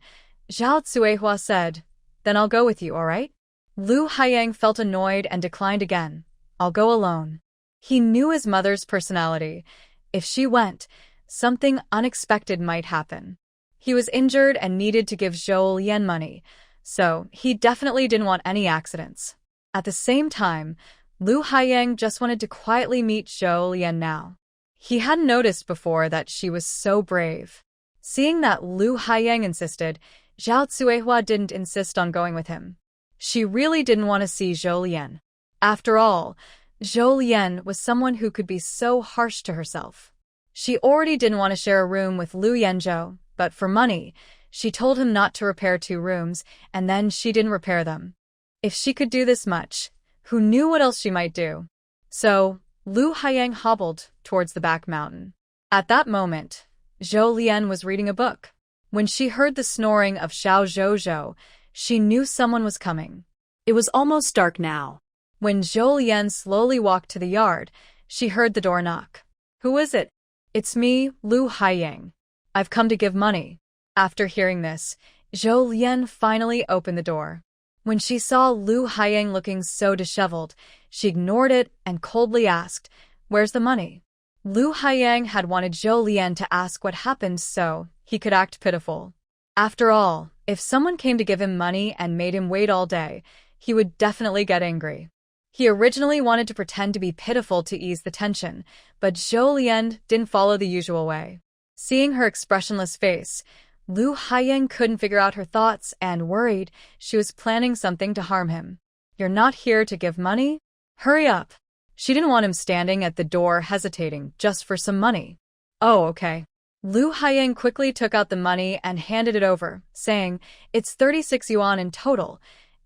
Zhao Cuihua said, "Then I'll go with you, all right?" Lu Haiyang felt annoyed and declined again. "I'll go alone." He knew his mother's personality. If she went, something unexpected might happen. He was injured and needed to give Zhou Lian money, so he definitely didn't want any accidents. At the same time, Lu Haiyang just wanted to quietly meet Zhou Lian now. He hadn't noticed before that she was so brave. Seeing that Lu Haiyang insisted, Zhao Cuihua didn't insist on going with him. She really didn't want to see Zhou Lian. After all, Zhou Lian was someone who could be so harsh to herself. She already didn't want to share a room with Lu Yanzhou, but for money, she told him not to repair 2 rooms, and then she didn't repair them. If she could do this much, who knew what else she might do? So, Lu Haiyang hobbled towards the back mountain. At that moment, Zhou Lian was reading a book. When she heard the snoring of Xiao Zhou, she knew someone was coming. It was almost dark now. When Zhou Lian slowly walked to the yard, she heard the door knock. "Who is it?" "It's me, Lu Haiyang. I've come to give money." After hearing this, Zhou Lian finally opened the door. When she saw Lu Haiyang looking so disheveled, she ignored it and coldly asked, "Where's the money?" Lu Haiyang had wanted Zhou Lian to ask what happened so he could act pitiful. After all, if someone came to give him money and made him wait all day, he would definitely get angry. He originally wanted to pretend to be pitiful to ease the tension, but Zhou Lian didn't follow the usual way. Seeing her expressionless face, Lu Haiyang couldn't figure out her thoughts and worried she was planning something to harm him. "You're not here to give money? Hurry up." She didn't want him standing at the door hesitating just for some money. "Oh, okay." Lu Haiyang quickly took out the money and handed it over, saying, "It's 36 yuan in total,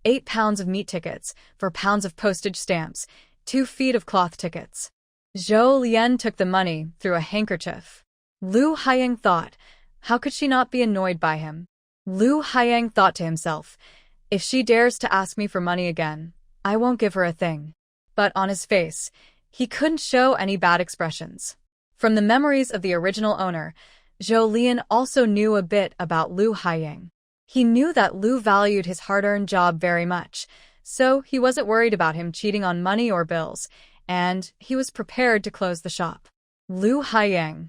8 pounds of meat tickets, 4 pounds of postage stamps, 2 feet of cloth tickets." Zhou Lian took the money through a handkerchief. Lu Haiyang thought, how could she not be annoyed by him? Lu Haiyang thought to himself, if she dares to ask me for money again, I won't give her a thing. But on his face, he couldn't show any bad expressions. From the memories of the original owner, Zhou Lian also knew a bit about Lu Haiyang. He knew that Lu valued his hard-earned job very much, so he wasn't worried about him cheating on money or bills, and he was prepared to close the shop. "Lu Haiyang,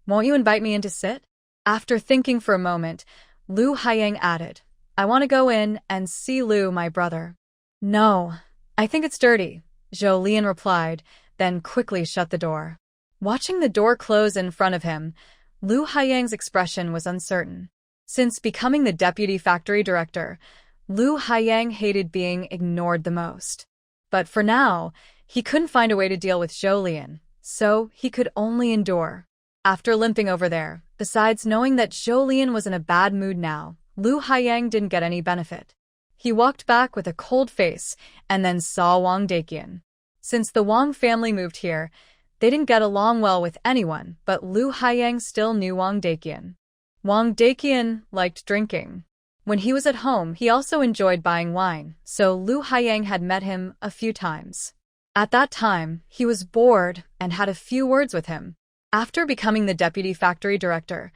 won't you invite me in to sit?" After thinking for a moment, Lu Haiyang added, "I want to go in and see Lu, my brother." "No, I think it's dirty," Zhou Lian replied, then quickly shut the door. Watching the door close in front of him, Lu Haiyang's expression was uncertain. Since becoming the deputy factory director, Lu Haiyang hated being ignored the most. But for now, he couldn't find a way to deal with Zhou Lian, so he could only endure. After limping over there, besides knowing that Zhou Lian was in a bad mood now, Lu Haiyang didn't get any benefit. He walked back with a cold face and then saw Wang Daqian. Since the Wang family moved here, they didn't get along well with anyone, but Lu Haiyang still knew Wang Daqian. Wang Daqian liked drinking. When he was at home, he also enjoyed buying wine, so Lu Haiyang had met him a few times. At that time, he was bored and had a few words with him. After becoming the deputy factory director,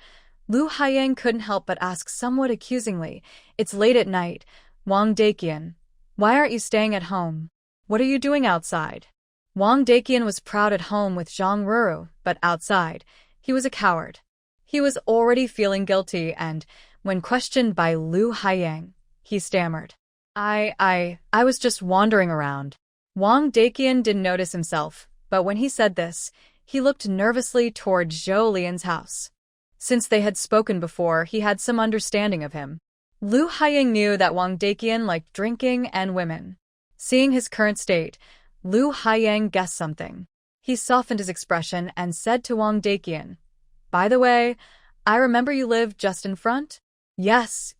Lu Haiyang couldn't help but ask somewhat accusingly, "It's late at night, Wang Daqian. Why aren't you staying at home? What are you doing outside?" Wang Daqian was proud at home with Zhang Ruru, but outside, he was a coward. He was already feeling guilty and, when questioned by Lu Haiyang, he stammered, I was just wandering around." Wang Daqian didn't notice himself, but when he said this, he looked nervously toward Zhou Lian's house. Since they had spoken before, he had some understanding of him. Lu Haiyang knew that Wang Daqian liked drinking and women. Seeing his current state, Lu Haiyang guessed something. He softened his expression and said to Wang Daqian, "By the way, I remember you live just in front?" Yes,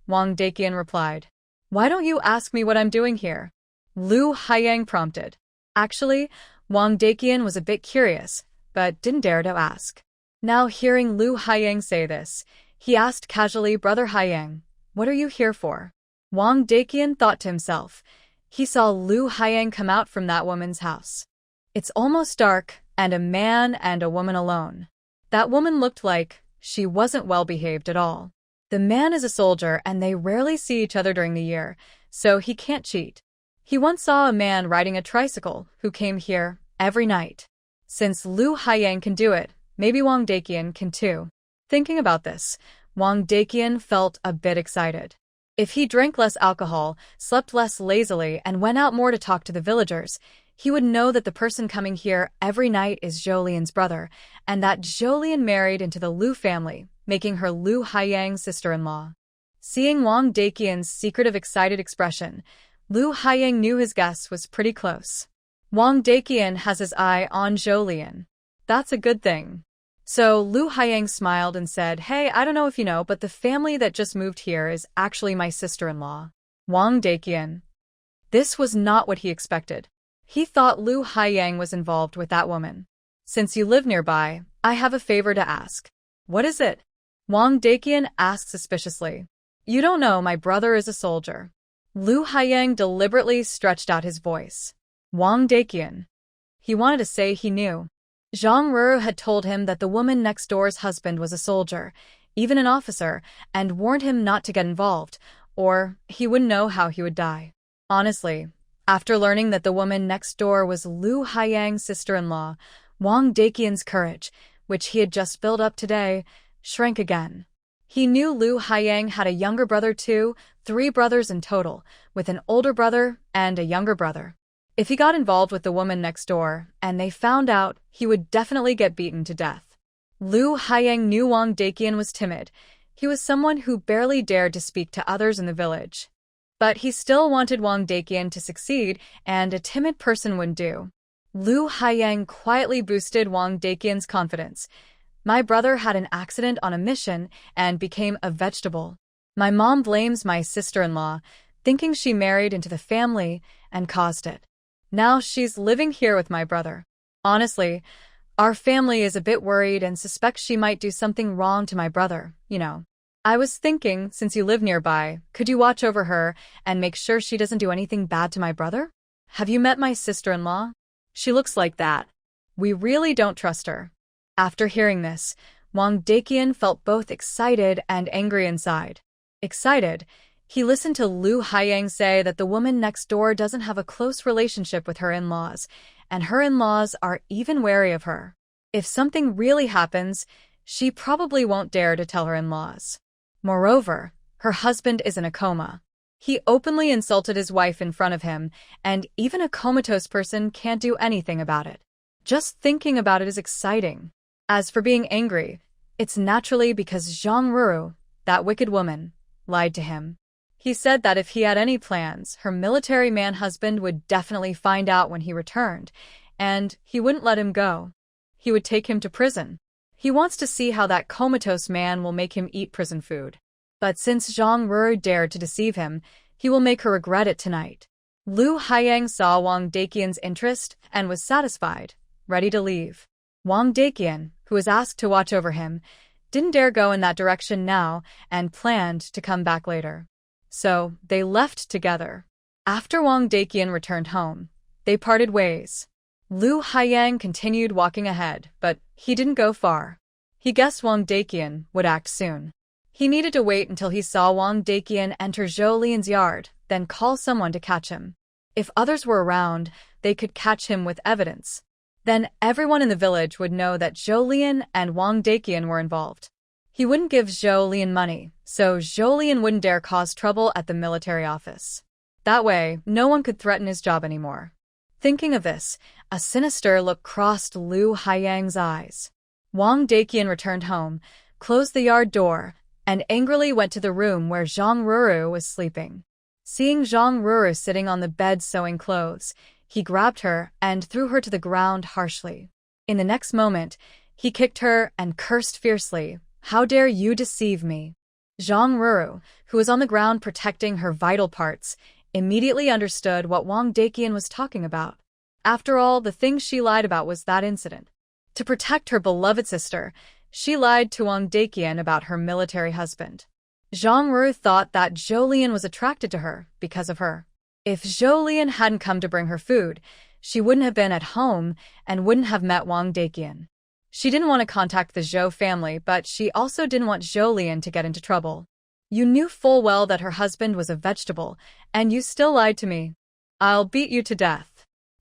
Wang Daqian replied. "Why don't you ask me what I'm doing here?" Lu Haiyang prompted. Actually, Wang Daqian was a bit curious, but didn't dare to ask. Now hearing Lu Haiyang say this, He asked casually, "Brother Haiyang, what are you here for?" Wang Daqian thought to himself. He saw Lu Haiyang come out from that woman's house. It's almost dark, and a man and a woman alone. That woman looked like she wasn't well behaved at all. The man is a soldier and they rarely see each other during the year, so he can't cheat. He once saw a man riding a tricycle who came here every night. Since Lu Haiyang can do it, maybe Wang Daqian can too. Thinking about this, Wang Daqian felt a bit excited. If he drank less alcohol, slept less lazily, and went out more to talk to the villagers, he would know that the person coming here every night is Zhoulian's brother, and that Zhoulian married into the Lu family, making her Lu Haiyang's sister-in-law. Seeing Wang Daqian's secretive, excited expression, Lu Haiyang knew his guess was pretty close. Wang Daqian has his eye on Zhoulian. That's a good thing. So Lu Haiyang smiled and said, "Hey, I don't know if you know, but the family that just moved here is actually my sister-in-law." Wang Daqian. This was not what he expected. He thought Lu Haiyang was involved with that woman. "Since you live nearby, I have a favor to ask." "What is it?" Wang Daqian asked suspiciously. "You don't know my brother is a soldier." Lu Haiyang deliberately stretched out his voice. Wang Daqian. He wanted to say he knew. Zhang Ruru had told him that the woman next door's husband was a soldier, even an officer, and warned him not to get involved, or he wouldn't know how he would die. Honestly, after learning that the woman next door was Lu Haiyang's sister-in-law, Wang Daqian's courage, which he had just built up today, shrank again. He knew Lu Haiyang had a younger brother too, 3 brothers in total, with an older brother and a younger brother. If he got involved with the woman next door, and they found out, he would definitely get beaten to death. Lu Haiyang knew Wang Daqian was timid. He was someone who barely dared to speak to others in the village. But he still wanted Wang Daqian to succeed, and a timid person wouldn't do. Lu Haiyang quietly boosted Wang Daqian's confidence. "My brother had an accident on a mission and became a vegetable. My mom blames my sister-in-law, thinking she married into the family and caused it. Now she's living here with my brother. Honestly, our family is a bit worried and suspects she might do something wrong to my brother, you know. I was thinking, since you live nearby, could you watch over her and make sure she doesn't do anything bad to my brother? Have you met my sister-in-law? She looks like that. We really don't trust her." After hearing this, Wang Daqian felt both excited and angry inside. Excited, he listened to Lu Haiyang say that the woman next door doesn't have a close relationship with her in-laws, and her in-laws are even wary of her. If something really happens, she probably won't dare to tell her in-laws. Moreover, her husband is in a coma. He openly insulted his wife in front of him, and even a comatose person can't do anything about it. Just thinking about it is exciting. As for being angry, it's naturally because Zhang Ruru, that wicked woman, lied to him. He said that if he had any plans, her military man husband would definitely find out when he returned, and he wouldn't let him go. He would take him to prison. He wants to see how that comatose man will make him eat prison food. But since Zhang Ruru dared to deceive him, he will make her regret it tonight. Lu Haiyang saw Wang Daqian's interest and was satisfied, ready to leave. Wang Daqian, who was asked to watch over him, didn't dare go in that direction now and planned to come back later. So they left together. After Wang Daqian returned home, they parted ways. Lu Haiyang continued walking ahead, but he didn't go far. He guessed Wang Daqian would act soon. He needed to wait until he saw Wang Daqian enter Zhoulian's yard, then call someone to catch him. If others were around, they could catch him with evidence. Then everyone in the village would know that Zhoulian and Wang Daqian were involved. He wouldn't give Zhoulian money, so Zhoulian wouldn't dare cause trouble at the military office. That way, no one could threaten his job anymore. Thinking of this, a sinister look crossed Lu Haiyang's eyes. Wang Daqian returned home, closed the yard door, and angrily went to the room where Zhang Ruru was sleeping. Seeing Zhang Ruru sitting on the bed sewing clothes, he grabbed her and threw her to the ground harshly. In the next moment, he kicked her and cursed fiercely, "How dare you deceive me?" Zhang Ruru, who was on the ground protecting her vital parts, immediately understood what Wang Daqian was talking about. After all, the thing she lied about was that incident. To protect her beloved sister, She lied to Wang Daqian about her military husband. Zhang Ru thought that Zhou Lian was attracted to her because of her. If Zhou Lian hadn't come to bring her food, she wouldn't have been at home and wouldn't have met Wang Daqian. She didn't want to contact the Zhou family, but she also didn't want Zhou Lian to get into trouble. You knew full well that her husband was a vegetable, and you still lied to me. I'll beat you to death.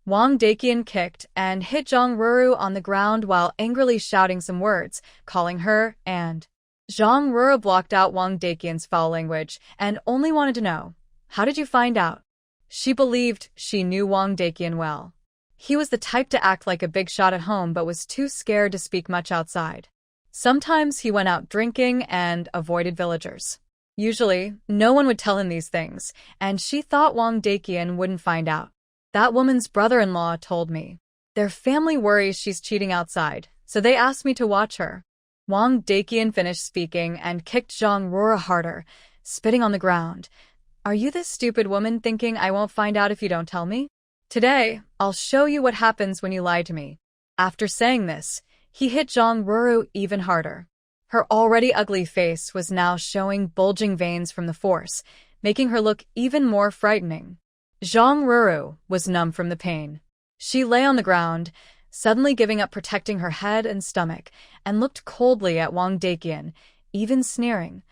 Wang Daqian kicked and hit Zhang Ruru on the ground while angrily shouting some words, calling her and. Zhang Ruru blocked out Wang Daqian's foul language and only wanted to know, how did you find out? She believed she knew Wang Daqian well. He was the type to act like a big shot at home but was too scared to speak much outside. Sometimes he went out drinking and avoided villagers. Usually, no one would tell him these things, and she thought Wang Daqian wouldn't find out. That woman's brother-in-law told me. Their family worries she's cheating outside, so they asked me to watch her. Wang Daqian finished speaking and kicked Zhang Ruru harder, spitting on the ground. Are you this stupid woman thinking I won't find out if you don't tell me? Today, I'll show you what happens when you lie to me. After saying this, he hit Zhang Ruru even harder. Her already ugly face was now showing bulging veins from the force, making her look even more frightening. Zhang Ruru was numb from the pain. She lay on the ground, suddenly giving up protecting her head and stomach, and looked coldly at Wang Daqian, even sneering.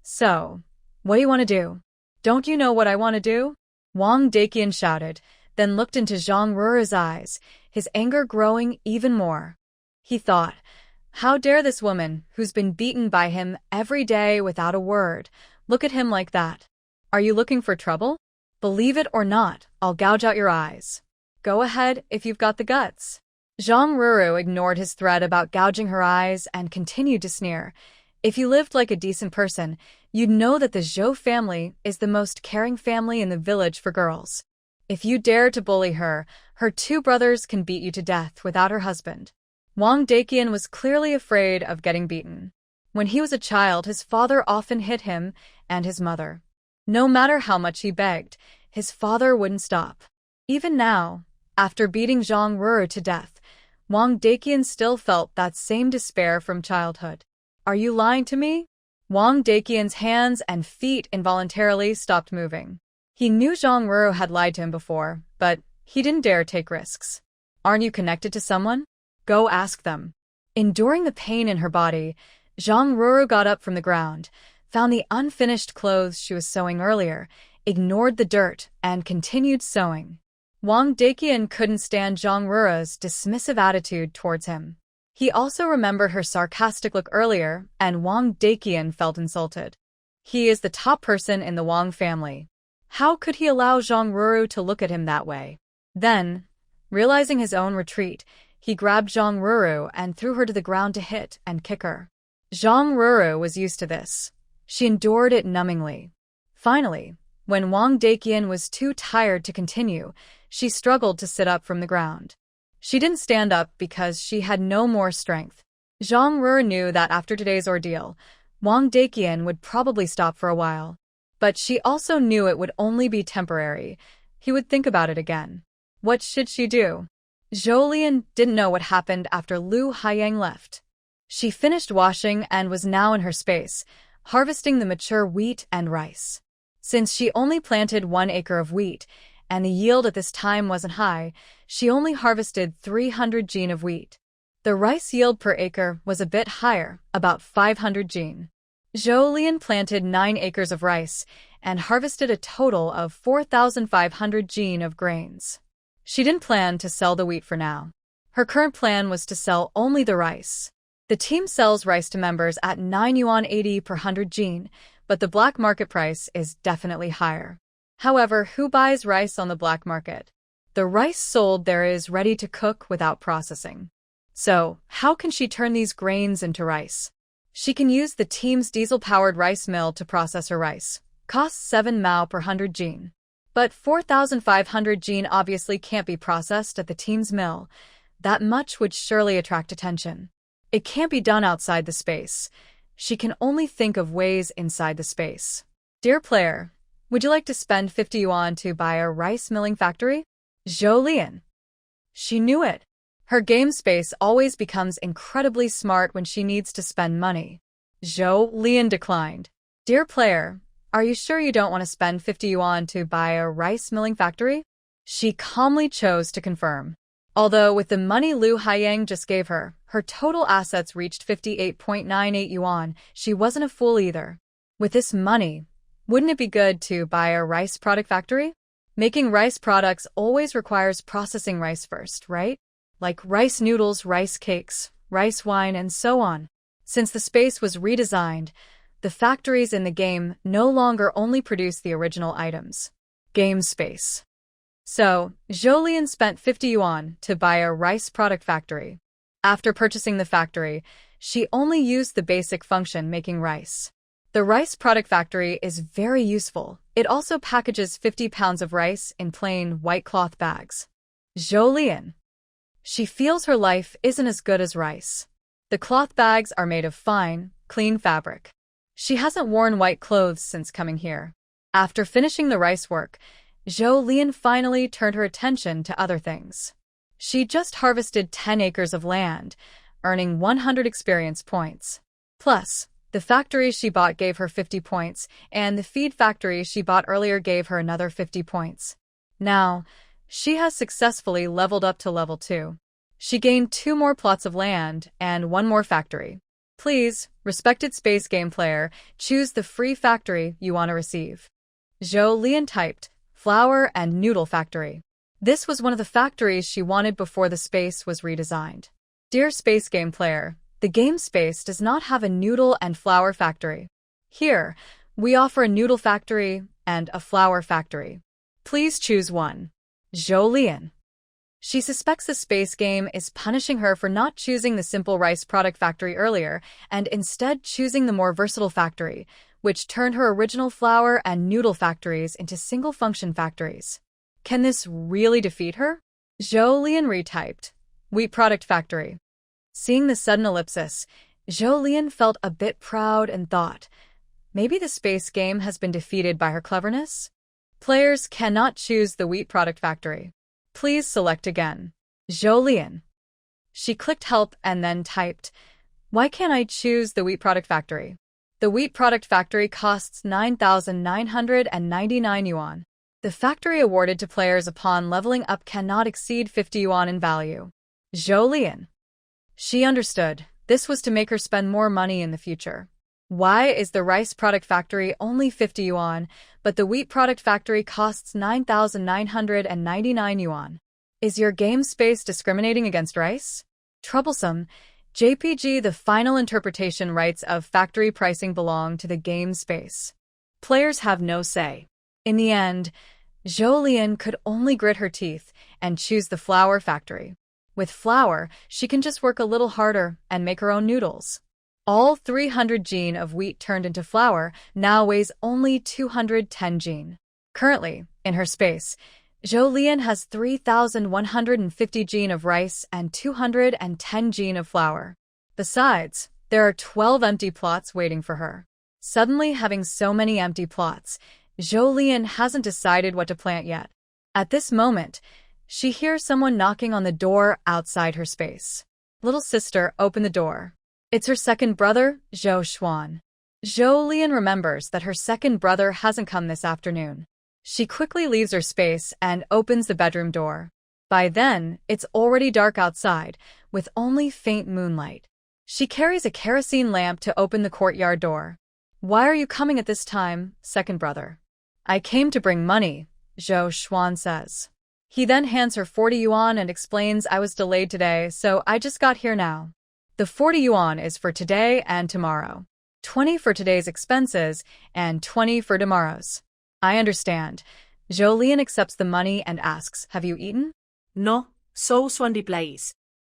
So, what do you want to do? Don't you know what I want to do? Wang Daqian shouted, then looked into Zhang Ruru's eyes, his anger growing even more. He thought, how dare this woman, who's been beaten by him every day without a word, look at him like that? Are you looking for trouble? Believe it or not, I'll gouge out your eyes. Go ahead if you've got the guts. Zhang Ruru ignored his threat about gouging her eyes and continued to sneer. If you lived like a decent person, you'd know that the Zhou family is the most caring family in the village for girls. If you dare to bully her, her two brothers can beat you to death without her husband. Wang Daqian was clearly afraid of getting beaten. When he was a child, his father often hit him and his mother. No matter how much he begged, his father wouldn't stop. Even now, after beating Zhang Ruru to death, Wang Daqian still felt that same despair from childhood. Are you lying to me? Wang Daqian's hands and feet involuntarily stopped moving. He knew Zhang Ruru had lied to him before, but he didn't dare take risks. Aren't you connected to someone? Go ask them. Enduring the pain in her body, Zhang Ruru got up from the ground, found the unfinished clothes she was sewing earlier, ignored the dirt, and continued sewing. Wang Daqian couldn't stand Zhang Ruru's dismissive attitude towards him. He also remembered her sarcastic look earlier, and Wang Daqian felt insulted. He is the top person in the Wang family. How could he allow Zhang Ruru to look at him that way? Then, realizing his own retreat, he grabbed Zhang Ruru and threw her to the ground to hit and kick her. Zhang Ruru was used to this. She endured it numbingly. Finally, when Wang Daqian was too tired to continue, she struggled to sit up from the ground. She didn't stand up because she had no more strength. Zhang Ruru knew that after today's ordeal, Wang Daqian would probably stop for a while. But she also knew it would only be temporary. He would think about it again. What should she do? Zhou Lian didn't know what happened after Lu Haiyang left. She finished washing and was now in her space, harvesting the mature wheat and rice. Since she only planted 1 acre of wheat, and the yield at this time wasn't high, she only harvested 300 jin of wheat. The rice yield per acre was a bit higher, about 500 jin. Zhou Lian planted 9 acres of rice and harvested a total of 4,500 jin of grains. She didn't plan to sell the wheat for now. Her current plan was to sell only the rice. The team sells rice to members at 9 yuan 80 per 100 jin, but the black market price is definitely higher. However, who buys rice on the black market? The rice sold there is ready to cook without processing. So, how can she turn these grains into rice? She can use the team's diesel-powered rice mill to process her rice. Costs 7 mao per 100 jin. But 4,500 jin obviously can't be processed at the team's mill. That much would surely attract attention. It can't be done outside the space. She can only think of ways inside the space. Dear player, would you like to spend 50 yuan to buy a rice milling factory? Zhou Lian. She knew it. Her game space always becomes incredibly smart when she needs to spend money. Zhou Lian declined. Dear player, are you sure you don't want to spend 50 yuan to buy a rice milling factory? She calmly chose to confirm. Although with the money Lu Haiyang just gave her, her total assets reached 58.98 yuan, she wasn't a fool either. With this money, wouldn't it be good to buy a rice product factory? Making rice products always requires processing rice first, right? Like rice noodles, rice cakes, rice wine, and so on. Since the space was redesigned, the factories in the game no longer only produce the original items. Game space. So, Zhou Lian spent 50 yuan to buy a rice product factory. After purchasing the factory, she only used the basic function making rice. The rice product factory is very useful. It also packages 50 pounds of rice in plain white cloth bags. Zhou Lian. She feels her life isn't as good as rice. The cloth bags are made of fine, clean fabric. She hasn't worn white clothes since coming here. After finishing the rice work, Zhou Lian finally turned her attention to other things. She just harvested 10 acres of land, earning 100 experience points. Plus, the factory she bought gave her 50 points, and the feed factory she bought earlier gave her another 50 points. Now, she has successfully leveled up to level 2. She gained 2 more plots of land and 1 more factory. Please, respected space game player, choose the free factory you want to receive. Zhou Lian typed, flour and noodle factory. This was one of the factories she wanted before the space was redesigned. Dear space game player, the game space does not have a noodle and flour factory. Here, we offer a noodle factory and a flour factory. Please choose one. Zhou Lian. She suspects the space game is punishing her for not choosing the simple rice product factory earlier and instead choosing the more versatile factory, which turned her original flour and noodle factories into single-function factories. Can this really defeat her? Zhou Lian retyped. Wheat product factory. Seeing the sudden ellipsis, Zhou Lian felt a bit proud and thought, maybe the space game has been defeated by her cleverness? Players cannot choose the wheat product factory. Please select again. Zhou Lian. She clicked help and then typed, why can't I choose the wheat product factory? The wheat product factory costs 9,999 yuan. The factory awarded to players upon leveling up cannot exceed 50 yuan in value. Zhou Lian. She understood. This was to make her spend more money in the future. Why is the rice product factory only 50 yuan, but the wheat product factory costs 9,999 yuan? Is your game space discriminating against rice? Troublesome. JPG. The final interpretation rights of factory pricing belong to the game space. Players have no say. In the end, Zhou Lian could only grit her teeth and choose the flour factory. With flour, she can just work a little harder and make her own noodles. All 300 jin of wheat turned into flour now weighs only 210 jin. Currently, in her space, Zhou Lian has 3,150 jin of rice and 210 jin of flour. Besides, there are 12 empty plots waiting for her. Suddenly having so many empty plots, Zhou Lian hasn't decided what to plant yet. At this moment, she hears someone knocking on the door outside her space. Little sister, open the door. It's her second brother, Zhou Xuan. Zhou Lian remembers that her second brother hasn't come this afternoon. She quickly leaves her space and opens the bedroom door. By then, it's already dark outside, with only faint moonlight. She carries a kerosene lamp to open the courtyard door. Why are you coming at this time, second brother? I came to bring money, Zhou Xuan says. He then hands her 40 yuan and explains I was delayed today, so I just got here now. The 40 yuan is for today and tomorrow. 20 for today's expenses and 20 for tomorrow's. I understand. Zhou Lian accepts the money and asks, have you eaten? No, so Swandi place.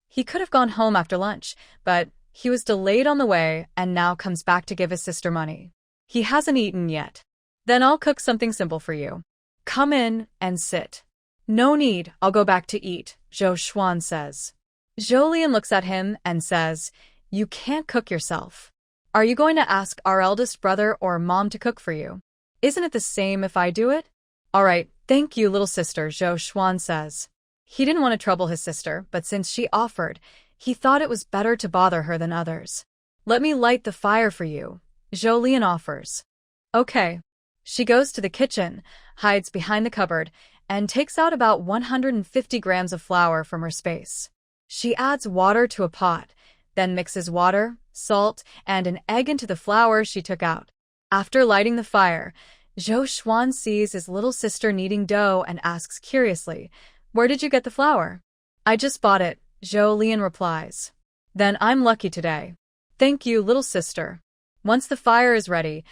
He could have gone home after lunch, but he was delayed on the way and now comes back to give his sister money. He hasn't eaten yet. Then I'll cook something simple for you. Come in and sit. No need, I'll go back to eat, Zhou Xuan says. Zhou Lian looks at him and says, you can't cook yourself. Are you going to ask our eldest brother or mom to cook for you? Isn't it the same if I do it? All right, thank you, little sister, Zhou Xuan says. He didn't want to trouble his sister, but since she offered, he thought it was better to bother her than others. "Let me light the fire for you," Jolien offers. Okay. She goes to the kitchen, hides behind the cupboard, and takes out about 150 grams of flour from her space. She adds water to a pot, then mixes water, salt, and an egg into the flour she took out. After lighting the fire, Zhou Xuan sees his little sister kneading dough and asks curiously, "Where did you get the flour?" "I just bought it," Jolien replies. "Then I'm lucky today." "Thank you, little sister." Once the fire is ready,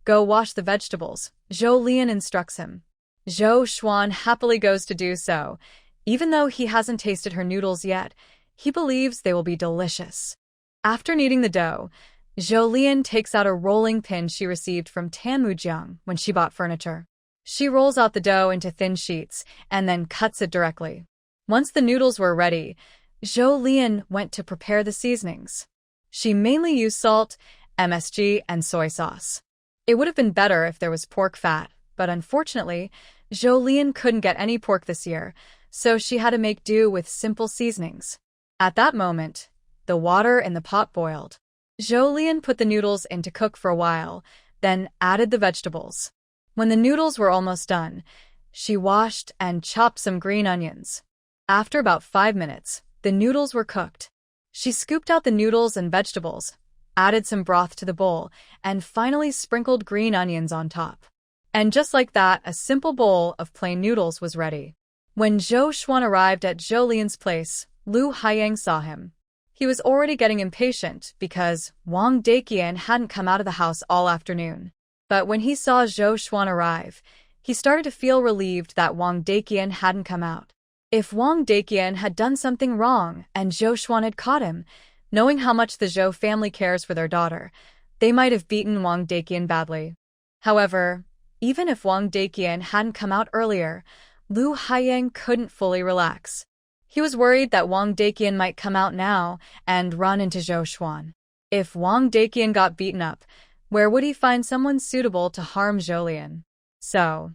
"Go wash the vegetables," Jolien instructs him. Zhou Xuan happily goes to do so. Even though he hasn't tasted her noodles yet, he believes they will be delicious. After kneading the dough, Jolien takes out a rolling pin she received from Tanmujiang when she bought furniture. She rolls out the dough into thin sheets and then cuts it directly. Once the noodles were ready, Jolien went to prepare the seasonings. She mainly used salt, MSG, and soy sauce. It would have been better if there was pork fat, but unfortunately, Jolien couldn't get any pork this year, so she had to make do with simple seasonings. At that moment, the water in the pot boiled. Jolien put the noodles in to cook for a while, then added the vegetables. When the noodles were almost done, she washed and chopped some green onions. After about 5 minutes, the noodles were cooked. She scooped out the noodles and vegetables, added some broth to the bowl, and finally sprinkled green onions on top. And just like that, a simple bowl of plain noodles was ready. When Zhou Xuan arrived at Jolien's place, Lu Haiyang saw him. He was already getting impatient because Wang Deqian hadn't come out of the house all afternoon. But when he saw Zhou Xuan arrive, he started to feel relieved that Wang Deqian hadn't come out. If Wang Deqian had done something wrong and Zhou Xuan had caught him, knowing how much the Zhou family cares for their daughter, they might have beaten Wang Deqian badly. However, even if Wang Deqian hadn't come out earlier, Lu Haiyang couldn't fully relax. He was worried that Wang Deqian might come out now and run into Zhou Xuan. If Wang Deqian got beaten up, where would he find someone suitable to harm Jolien? So,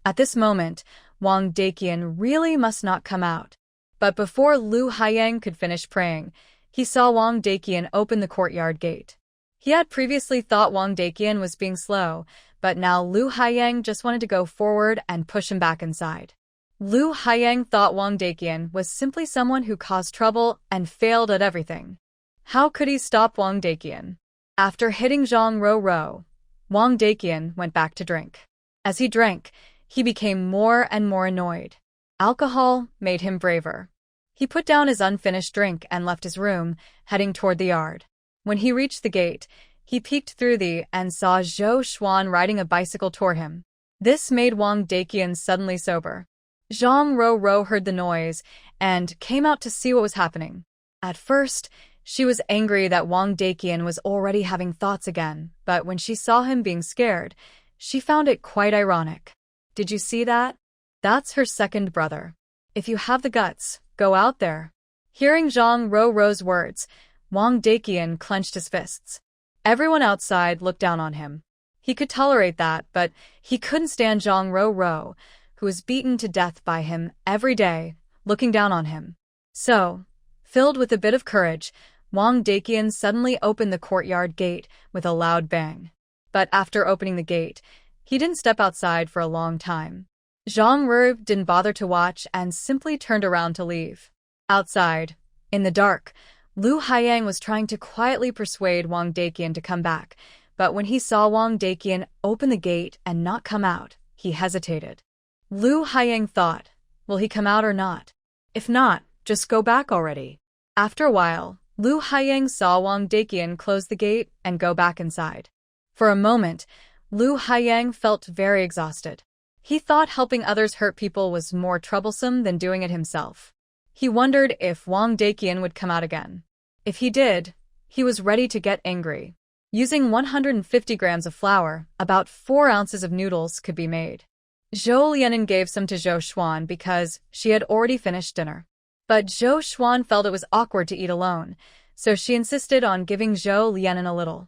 at this moment, Wang Deqian really must not come out. But before Lu Haiyang could finish praying, he saw Wang Deqian open the courtyard gate. He had previously thought Wang Deqian was being slow, but now Lu Haiyang just wanted to go forward and push him back inside. Lu Haiyang thought Wang Deqian was simply someone who caused trouble and failed at everything. How could he stop Wang Deqian? After hitting Zhang Ro, Wang Deqian went back to drink. As he drank, he became more and more annoyed. Alcohol made him braver. He put down his unfinished drink and left his room, heading toward the yard. When he reached the gate, he peeked through and saw Zhou Xuan riding a bicycle toward him. This made Wang Deqian suddenly sober. Zhang Ro heard the noise and came out to see what was happening. At first, she was angry that Wang Deqian was already having thoughts again, but when she saw him being scared, she found it quite ironic. Did you see that? That's her second brother. If you have the guts, go out there. Hearing Zhang Ro's words, Wang Deqian clenched his fists. Everyone outside looked down on him. He could tolerate that, but he couldn't stand Zhang Ro, who was beaten to death by him every day, looking down on him. So, filled with a bit of courage, Wang Deqian suddenly opened the courtyard gate with a loud bang. But after opening the gate, he didn't step outside for a long time. Zhang Ru didn't bother to watch and simply turned around to leave. Outside, in the dark, Lu Haiyang was trying to quietly persuade Wang Deqian to come back, but when he saw Wang Deqian open the gate and not come out, he hesitated. Lu Haiyang thought, will he come out or not? If not, just go back already. After a while, Lu Haiyang saw Wang Deqian close the gate and go back inside. For a moment, Lu Haiyang felt very exhausted. He thought helping others hurt people was more troublesome than doing it himself. He wondered if Wang Deqian would come out again. If he did, he was ready to get angry. Using 150 grams of flour, about 4 ounces of noodles could be made. Zhou Lianen gave some to Zhou Xuan because she had already finished dinner. But Zhou Xuan felt it was awkward to eat alone, so she insisted on giving Zhou Lianen a little.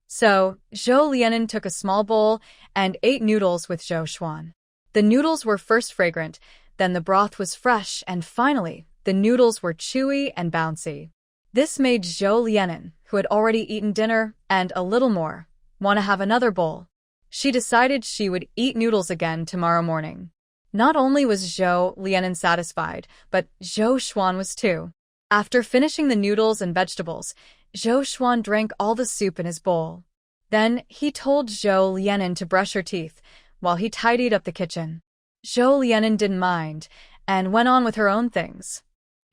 So, Zhou Lianen took a small bowl and ate noodles with Zhou Xuan. The noodles were first fragrant, then the broth was fresh, and finally, the noodles were chewy and bouncy. This made Zhou Lianen, who had already eaten dinner and a little more, want to have another bowl. She decided she would eat noodles again tomorrow morning. Not only was Zhou Lianen satisfied, but Zhou Xuan was too. After finishing the noodles and vegetables, Zhou Xuan drank all the soup in his bowl. Then he told Zhou Lianen to brush her teeth while he tidied up the kitchen. Zhou Lianen didn't mind and went on with her own things.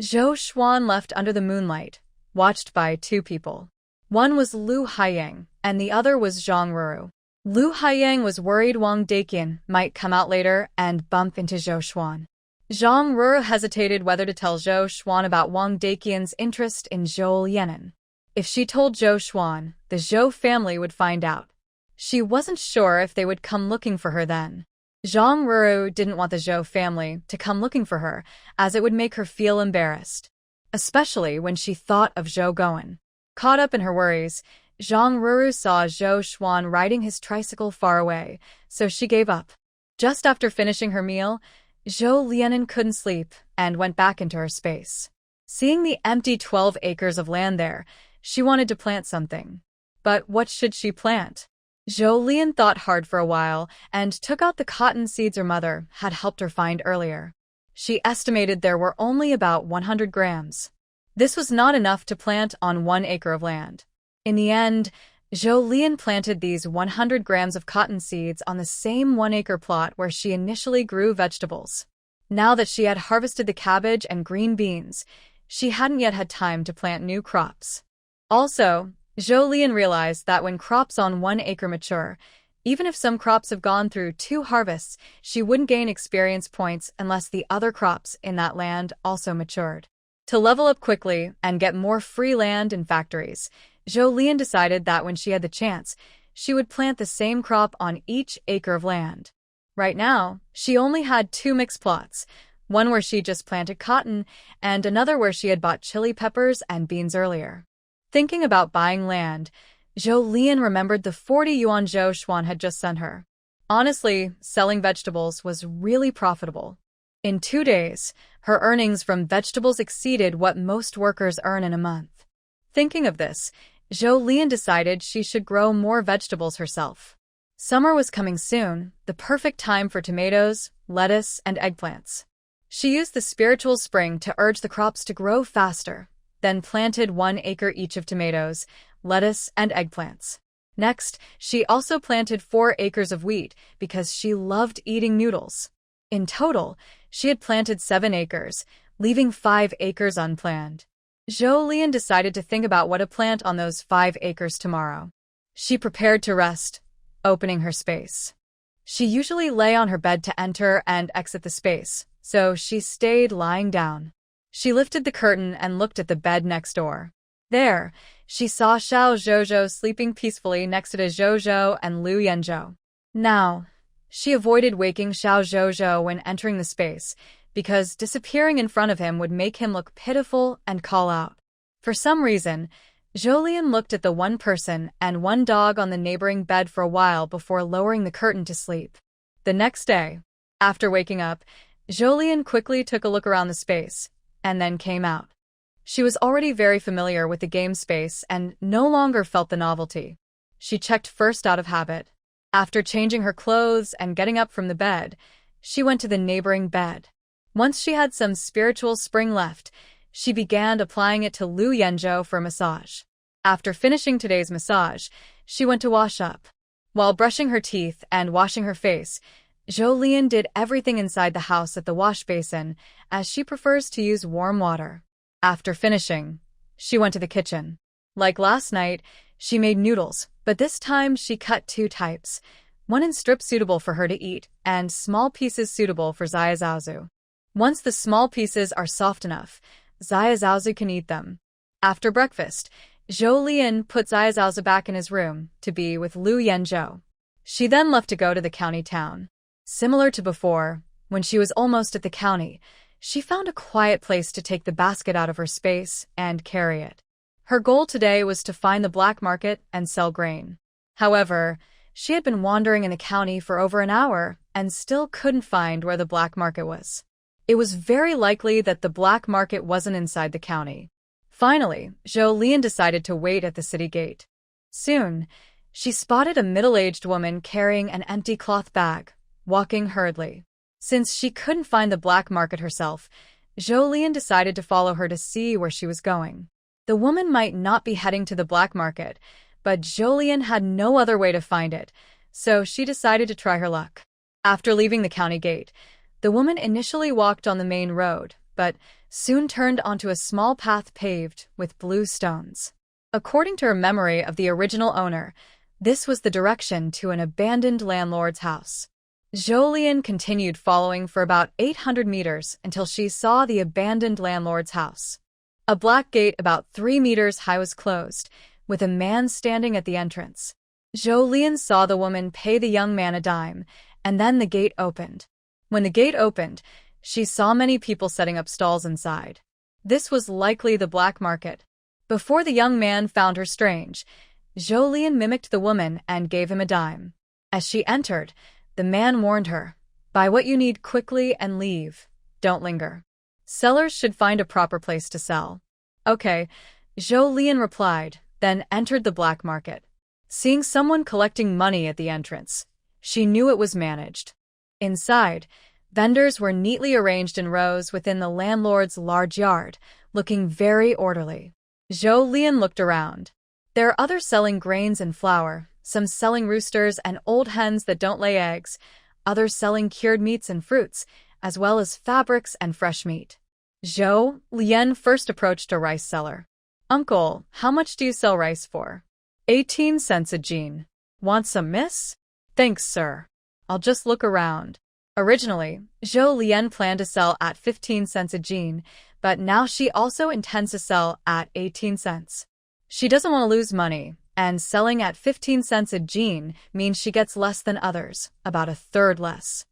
Zhou Xuan left under the moonlight, watched by two people. One was Lu Haiyang, and the other was Zhang Ruru. Lu Haiyang was worried Wang Daqian might come out later and bump into Zhou Xuan. Zhang Ruru hesitated whether to tell Zhou Xuan about Wang Daqian's interest in Zhou Lianen. If she told Zhou Xuan, the Zhou family would find out. She wasn't sure if they would come looking for her then. Zhang Ruru didn't want the Zhou family to come looking for her, as it would make her feel embarrassed, especially when she thought of Zhou Guan. Caught up in her worries, Zhang Ruru saw Zhou Xuan riding his tricycle far away, so she gave up. Just after finishing her meal, Zhou Lianen couldn't sleep and went back into her space. Seeing the empty 12 acres of land there, she wanted to plant something. But what should she plant? Zhou Lian thought hard for a while and took out the cotton seeds her mother had helped her find earlier. She estimated there were only about 100 grams. This was not enough to plant on 1 acre of land. In the end, Zhou Lian planted these 100 grams of cotton seeds on the same 1-acre plot where she initially grew vegetables. Now that she had harvested the cabbage and green beans, she hadn't yet had time to plant new crops. Also, Zhou Lian realized that when crops on 1 acre mature, even if some crops have gone through 2 harvests, she wouldn't gain experience points unless the other crops in that land also matured. To level up quickly and get more free land and factories, Zhou Lian decided that when she had the chance, she would plant the same crop on each acre of land. Right now, she only had 2 mixed plots, one where she just planted cotton and another where she had bought chili peppers and beans earlier. Thinking about buying land, Zhou Lian remembered the 40 yuan Zhou Xuan had just sent her. Honestly, selling vegetables was really profitable. In 2 days, her earnings from vegetables exceeded what most workers earn in a month. Thinking of this, Zhou Lian decided she should grow more vegetables herself. Summer was coming soon, the perfect time for tomatoes, lettuce, and eggplants. She used the spiritual spring to urge the crops to grow faster, then planted 1 acre each of tomatoes, lettuce, and eggplants. Next, she also planted 4 acres of wheat because she loved eating noodles. In total, she had planted 7 acres, leaving 5 acres unplanned. Zhou Lian decided to think about what to plant on those 5 acres tomorrow. She prepared to rest, opening her space. She usually lay on her bed to enter and exit the space, so she stayed lying down. She lifted the curtain and looked at the bed next door. There, she saw Xiao Zhozhou sleeping peacefully next to Zhozhou and Lu Yanzhou. Now, she avoided waking Xiao Zhozhou when entering the space, because disappearing in front of him would make him look pitiful and call out. For some reason, Zhou Lian looked at the 1 person and 1 dog on the neighboring bed for a while before lowering the curtain to sleep. The next day, after waking up, Zhou Lian quickly took a look around the space, and then came out. She was already very familiar with the game space and no longer felt the novelty. She checked first out of habit. After changing her clothes and getting up from the bed, she went to the neighboring bed. Once she had some spiritual spring left, she began applying it to Lu Yanzhou for a massage. After finishing today's massage, she went to wash up. While brushing her teeth and washing her face, Zhou Lian did everything inside the house at the wash basin, as she prefers to use warm water. After finishing, she went to the kitchen. Like last night, she made noodles, but this time she cut 2 types, one in strips suitable for her to eat and small pieces suitable for Xia Zhaozu. Once the small pieces are soft enough, Xia Zhaozu can eat them. After breakfast, Zhou Lian put Xia Zhaozu back in his room to be with Lu Yanzhou. She then left to go to the county town. Similar to before, when she was almost at the county, she found a quiet place to take the basket out of her space and carry it. Her goal today was to find the black market and sell grain. However, she had been wandering in the county for over an hour and still couldn't find where the black market was. It was very likely that the black market wasn't inside the county. Finally, Zhou Lian decided to wait at the city gate. Soon, she spotted a middle-aged woman carrying an empty cloth bag, walking hurriedly. Since she couldn't find the black market herself, Zhou Lian decided to follow her to see where she was going. The woman might not be heading to the black market, but Zhou Lian had no other way to find it, so she decided to try her luck. After leaving the county gate, the woman initially walked on the main road, but soon turned onto a small path paved with blue stones. According to her memory of the original owner, this was the direction to an abandoned landlord's house. Zhou Lian continued following for about 800 meters until she saw the abandoned landlord's house. A black gate about 3 meters high was closed, with a man standing at the entrance. Zhou Lian saw the woman pay the young man a dime, and then the gate opened. When the gate opened, she saw many people setting up stalls inside. This was likely the black market. Before the young man found her strange, Zhou Lian mimicked the woman and gave him a dime. As she entered, the man warned her, "Buy what you need quickly and leave. Don't linger. Sellers should find a proper place to sell." "Okay," Zhou Lian replied, then entered the black market. Seeing someone collecting money at the entrance, she knew it was managed. Inside, vendors were neatly arranged in rows within the landlord's large yard, looking very orderly. Zhou Lian looked around. There are others selling grains and flour, some selling roosters and old hens that don't lay eggs, others selling cured meats and fruits, as well as fabrics and fresh meat. Zhou Lian first approached a rice seller. "Uncle, how much do you sell rice for?" 18 cents a jean. "Want some, miss?" "Thanks, sir. I'll just look around." Originally, Zhou Lian planned to sell at 15 cents a jean, but now she also intends to sell at 18 cents. She doesn't want to lose money, and selling at 15 cents a jean means she gets less than others, about a third less.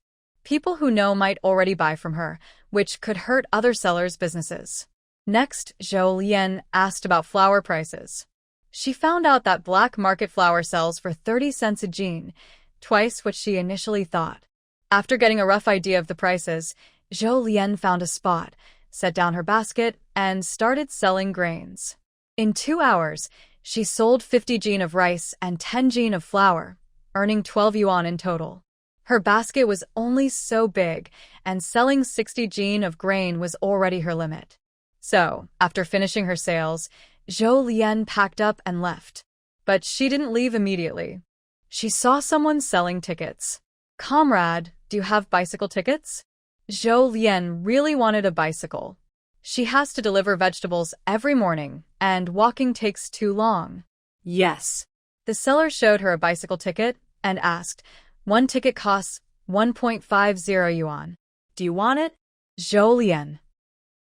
People who know might already buy from her, which could hurt other sellers' businesses. Next, Zhou Lian asked about flour prices. She found out that black market flour sells for 30 cents a jean, twice what she initially thought. After getting a rough idea of the prices, Zhou Lian found a spot, set down her basket, and started selling grains. In 2 hours, she sold 50 jean of rice and 10 jean of flour, earning 12 yuan in total. Her basket was only so big, and selling 60 jean of grain was already her limit. So, after finishing her sales, Zhou Lian packed up and left. But she didn't leave immediately. She saw someone selling tickets. "Comrade, do you have bicycle tickets?" Zhou Lian really wanted a bicycle. She has to deliver vegetables every morning, and walking takes too long. "Yes." The seller showed her a bicycle ticket and asked, "One ticket costs 1.50 yuan. Do you want it?" Zhou Lian.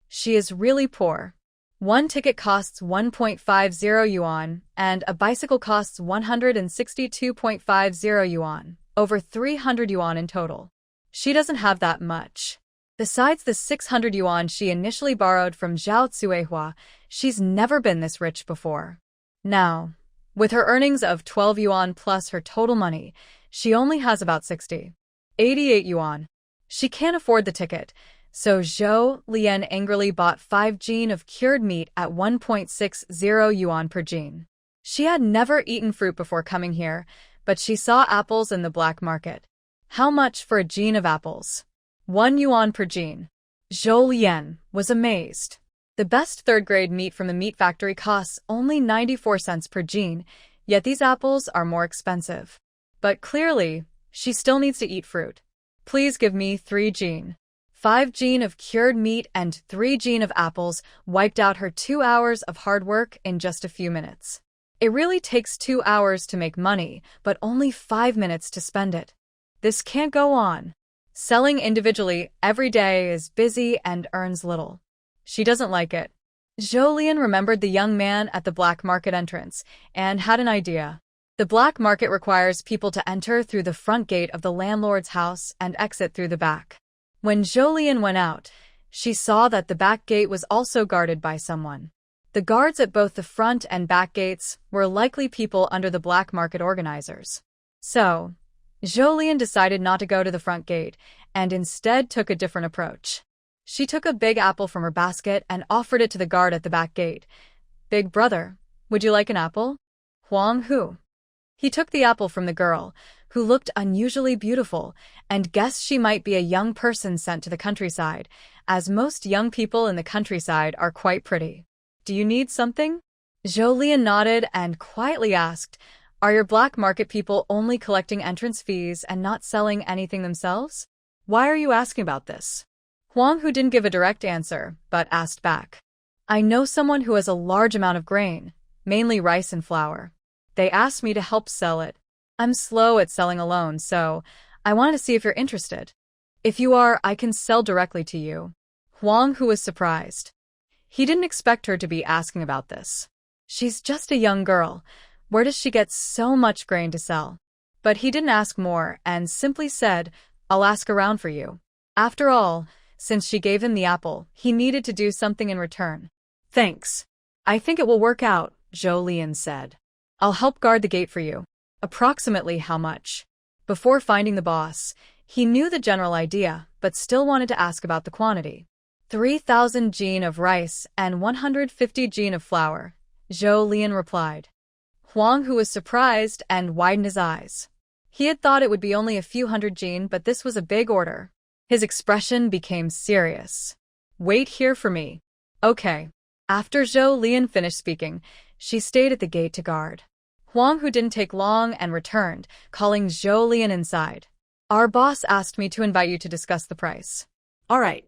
She is really poor. One ticket costs 1.50 yuan, and a bicycle costs 162.50 yuan, over 300 yuan in total. She doesn't have that much. Besides the 600 yuan she initially borrowed from Zhao Cuihua, she's never been this rich before. Now, with her earnings of 12 yuan plus her total money, she only has about 88 yuan. She can't afford the ticket, so Zhou Lian angrily bought 5 jean of cured meat at 1.60 yuan per jean. She had never eaten fruit before coming here, but she saw apples in the black market. How much for a jean of apples? 1 yuan per jean. Zhou Lian was amazed. The best third-grade meat from the meat factory costs only 94 cents per jean, yet these apples are more expensive. But clearly, she still needs to eat fruit. "Please give me 3 jean." 5 jean of cured meat and 3 jean of apples wiped out her 2 hours of hard work in just a few minutes. It really takes 2 hours to make money, but only 5 minutes to spend it. This can't go on. Selling individually every day is busy and earns little. She doesn't like it. Zhou Lian remembered the young man at the black market entrance and had an idea. The black market requires people to enter through the front gate of the landlord's house and exit through the back. When Zhou Lian went out, she saw that the back gate was also guarded by someone. The guards at both the front and back gates were likely people under the black market organizers. So, Zhou Lian decided not to go to the front gate, and instead took a different approach. She took a big apple from her basket and offered it to the guard at the back gate. "Big brother, would you like an apple?" Huang Hu. He took the apple from the girl, who looked unusually beautiful, and guessed she might be a young person sent to the countryside, as most young people in the countryside are quite pretty. "Do you need something?" Zhou Lian nodded and quietly asked, "Are your black market people only collecting entrance fees and not selling anything themselves? Why are you asking about this?" Huang Hu didn't give a direct answer, but asked back, "I know someone who has a large amount of grain, mainly rice and flour. They asked me to help sell it. I'm slow at selling alone, so I wanted to see if you're interested. If you are, I can sell directly to you." Huang Hu was surprised. He didn't expect her to be asking about this. She's just a young girl. Where does she get so much grain to sell? But he didn't ask more and simply said, "I'll ask around for you." After all, since she gave him the apple, he needed to do something in return. "Thanks. I think it will work out," Zhou Lian said. "I'll help guard the gate for you." Approximately how much? Before finding the boss, he knew the general idea, but still wanted to ask about the quantity. 3,000 jin of rice and 150 jin of flour, Zhou Lian replied. Huang Hu was surprised and widened his eyes. He had thought it would be only a few hundred jin, but this was a big order. His expression became serious. "Wait here for me." "Okay." After Zhou Lian finished speaking, she stayed at the gate to guard. Huang Hu didn't take long and returned, calling Zhou Lian inside. "Our boss asked me to invite you to discuss the price." "All right."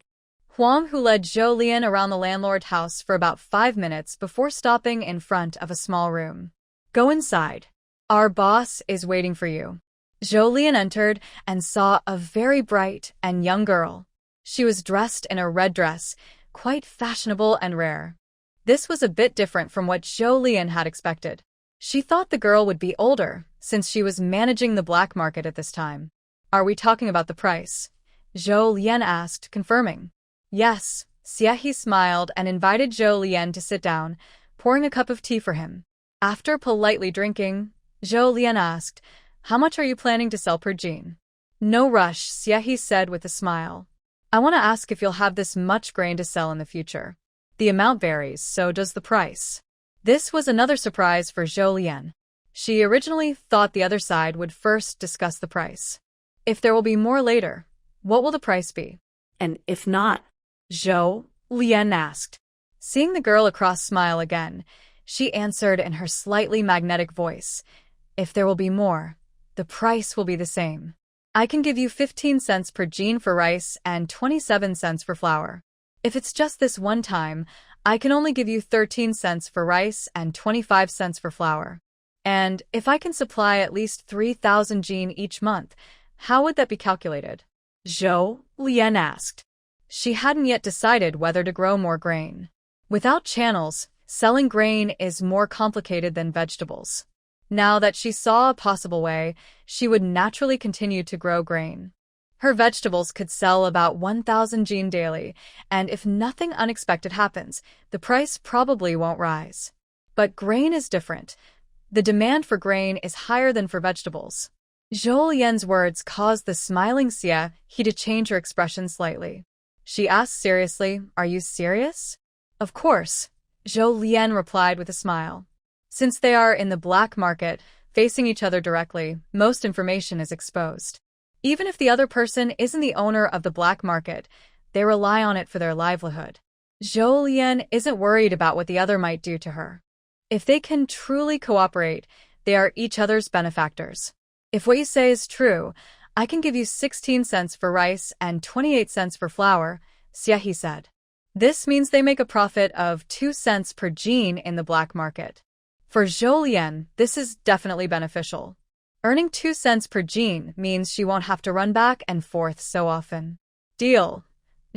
Huang Hu led Zhou Lian around the landlord's house for about 5 minutes before stopping in front of a small room. "Go inside. Our boss is waiting for you." Zhou Lian entered and saw a very bright and young girl. She was dressed in a red dress, quite fashionable and rare. This was a bit different from what Zhou Lian had expected. She thought the girl would be older, since she was managing the black market at this time. "Are we talking about the price?" Zhou Lian asked, confirming. "Yes." Xie smiled and invited Zhou Lian to sit down, pouring a cup of tea for him. After politely drinking, Zhou Lian asked, "How much are you planning to sell per jin?" "No rush," Xie said with a smile. "I want to ask if you'll have this much grain to sell in the future. The amount varies, so does the price." This was another surprise for Zhou Lian. She originally thought the other side would first discuss the price. "If there will be more later, what will the price be?" "And if not?" Zhou Lian asked. Seeing the girl across smile again, she answered in her slightly magnetic voice, "If there will be more, the price will be the same. I can give you 15 cents per jin for rice and 27 cents for flour. If it's just this one time, I can only give you 13 cents for rice and 25 cents for flour. And if I can supply at least 3,000 jin each month, how would that be calculated?" Zhou Lian asked. She hadn't yet decided whether to grow more grain. Without channels, selling grain is more complicated than vegetables. Now that she saw a possible way, she would naturally continue to grow grain. Her vegetables could sell about 1,000 jin daily, and if nothing unexpected happens, the price probably won't rise. But grain is different. The demand for grain is higher than for vegetables. Zhou Lian's words caused the smiling Xie to change her expression slightly. She asked seriously, "Are you serious?" "Of course," Zhou Lian replied with a smile. Since they are in the black market, facing each other directly, most information is exposed. Even if the other person isn't the owner of the black market, they rely on it for their livelihood. Zhou Lian isn't worried about what the other might do to her. If they can truly cooperate, they are each other's benefactors. "If what you say is true, I can give you 16 cents for rice and 28 cents for flour," Xie said. This means they make a profit of 2 cents per jin in the black market. For Zhou Lian, this is definitely beneficial. Earning 2 cents per jin means she won't have to run back and forth so often. "Deal,"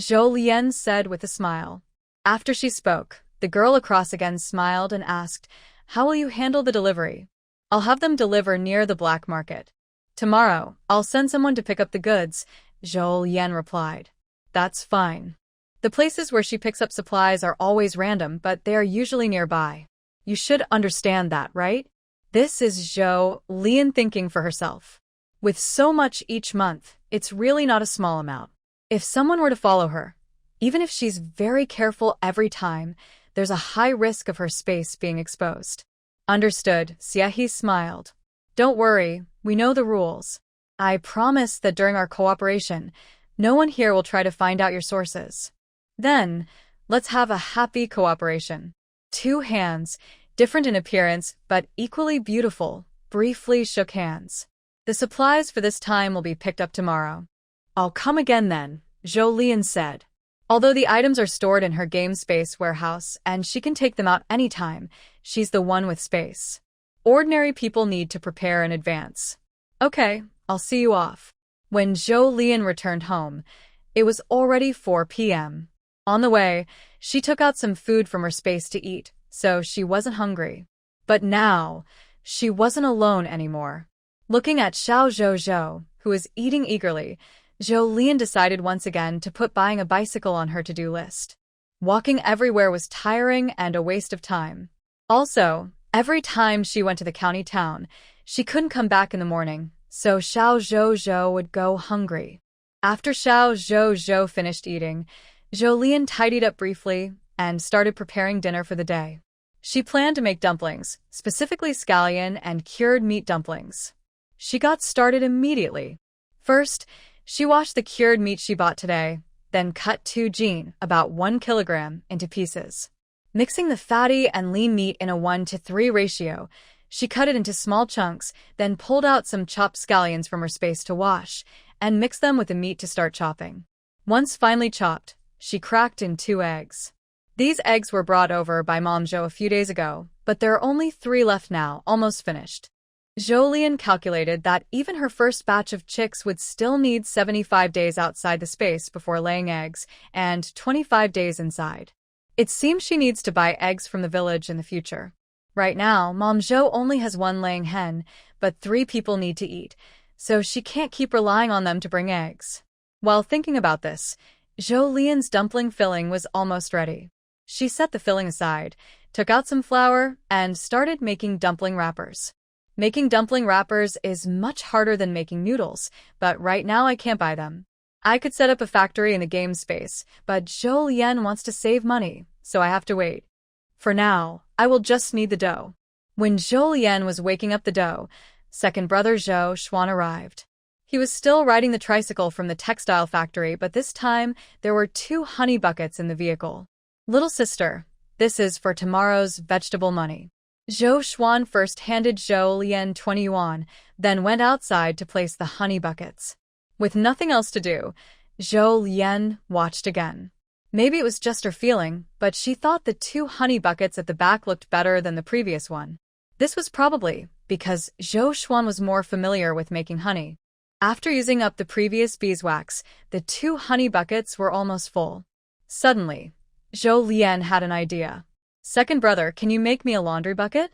Zhou Lian said with a smile. After she spoke, the girl across again smiled and asked, "How will you handle the delivery?" "I'll have them deliver near the black market. Tomorrow, I'll send someone to pick up the goods," Zhou Lian replied. "That's fine. The places where she picks up supplies are always random, but they are usually nearby. You should understand that, right?" This is Zhou Lian thinking for herself. With so much each month, it's really not a small amount. If someone were to follow her, Even if she's very careful every time, there's a high risk of her space being exposed. Understood, Xie smiled. Don't worry, we know the rules. I promise that during our cooperation, no one here will try to find out your sources. Then, let's have a happy cooperation. Two hands, different in appearance but equally beautiful, briefly shook hands. The supplies for this time will be picked up tomorrow. I'll come again then, Zhou Lian said. Although the items are stored in her game space warehouse and she can take them out anytime, she's the one with space. Ordinary people need to prepare in advance. Okay, I'll see you off. When Zhou Lian returned home, it was already 4 p.m. On the way, she took out some food from her space to eat, so she wasn't hungry. But now, she wasn't alone anymore. Looking at Xiao Zhou, who was eating eagerly, Zhou Lian decided once again to put buying a bicycle on her to-do list. Walking everywhere was tiring and a waste of time. Also, every time she went to the county town, she couldn't come back in the morning, so Xiao Zhou would go hungry. After Xiao Zhou finished eating, Zhou Lian tidied up briefly and started preparing dinner for the day. She planned to make dumplings, specifically scallion and cured meat dumplings. She got started immediately. First, she washed the cured meat she bought today, then cut 2 jin, about 1 kilogram, into pieces. Mixing the fatty and lean meat in a 1:3 ratio, she cut it into small chunks, then pulled out some chopped scallions from her space to wash, and mixed them with the meat to start chopping. Once finely chopped, she cracked in 2 eggs. These eggs were brought over by Mom Zhou a few days ago, but there are only 3 left now, almost finished. Zhou Lian calculated that even her first batch of chicks would still need 75 days outside the space before laying eggs, and 25 days inside. It seems she needs to buy eggs from the village in the future. Right now, Mom Zhou only has 1 laying hen, but 3 people need to eat, so she can't keep relying on them to bring eggs. While thinking about this, Zhou Lian's dumpling filling was almost ready. She set the filling aside, took out some flour, and started making dumpling wrappers. Making dumpling wrappers is much harder than making noodles, but right now I can't buy them. I could set up a factory in the game space, but Zhou Lian wants to save money, so I have to wait. For now, I will just knead the dough. When Zhou Lian was waking up the dough, second brother Zhou Xuan arrived. He was still riding the tricycle from the textile factory, but this time there were 2 honey buckets in the vehicle. Little sister, this is for tomorrow's vegetable money. Zhou Xuan first handed Zhou Lian 20 yuan, then went outside to place the honey buckets. With nothing else to do, Zhou Lian watched again. Maybe it was just her feeling, but she thought the 2 honey buckets at the back looked better than the previous one. This was probably because Zhou Xuan was more familiar with making honey. After using up the previous beeswax, the 2 honey buckets were almost full. Suddenly, Zhou Lian had an idea. Second brother, can you make me a laundry bucket?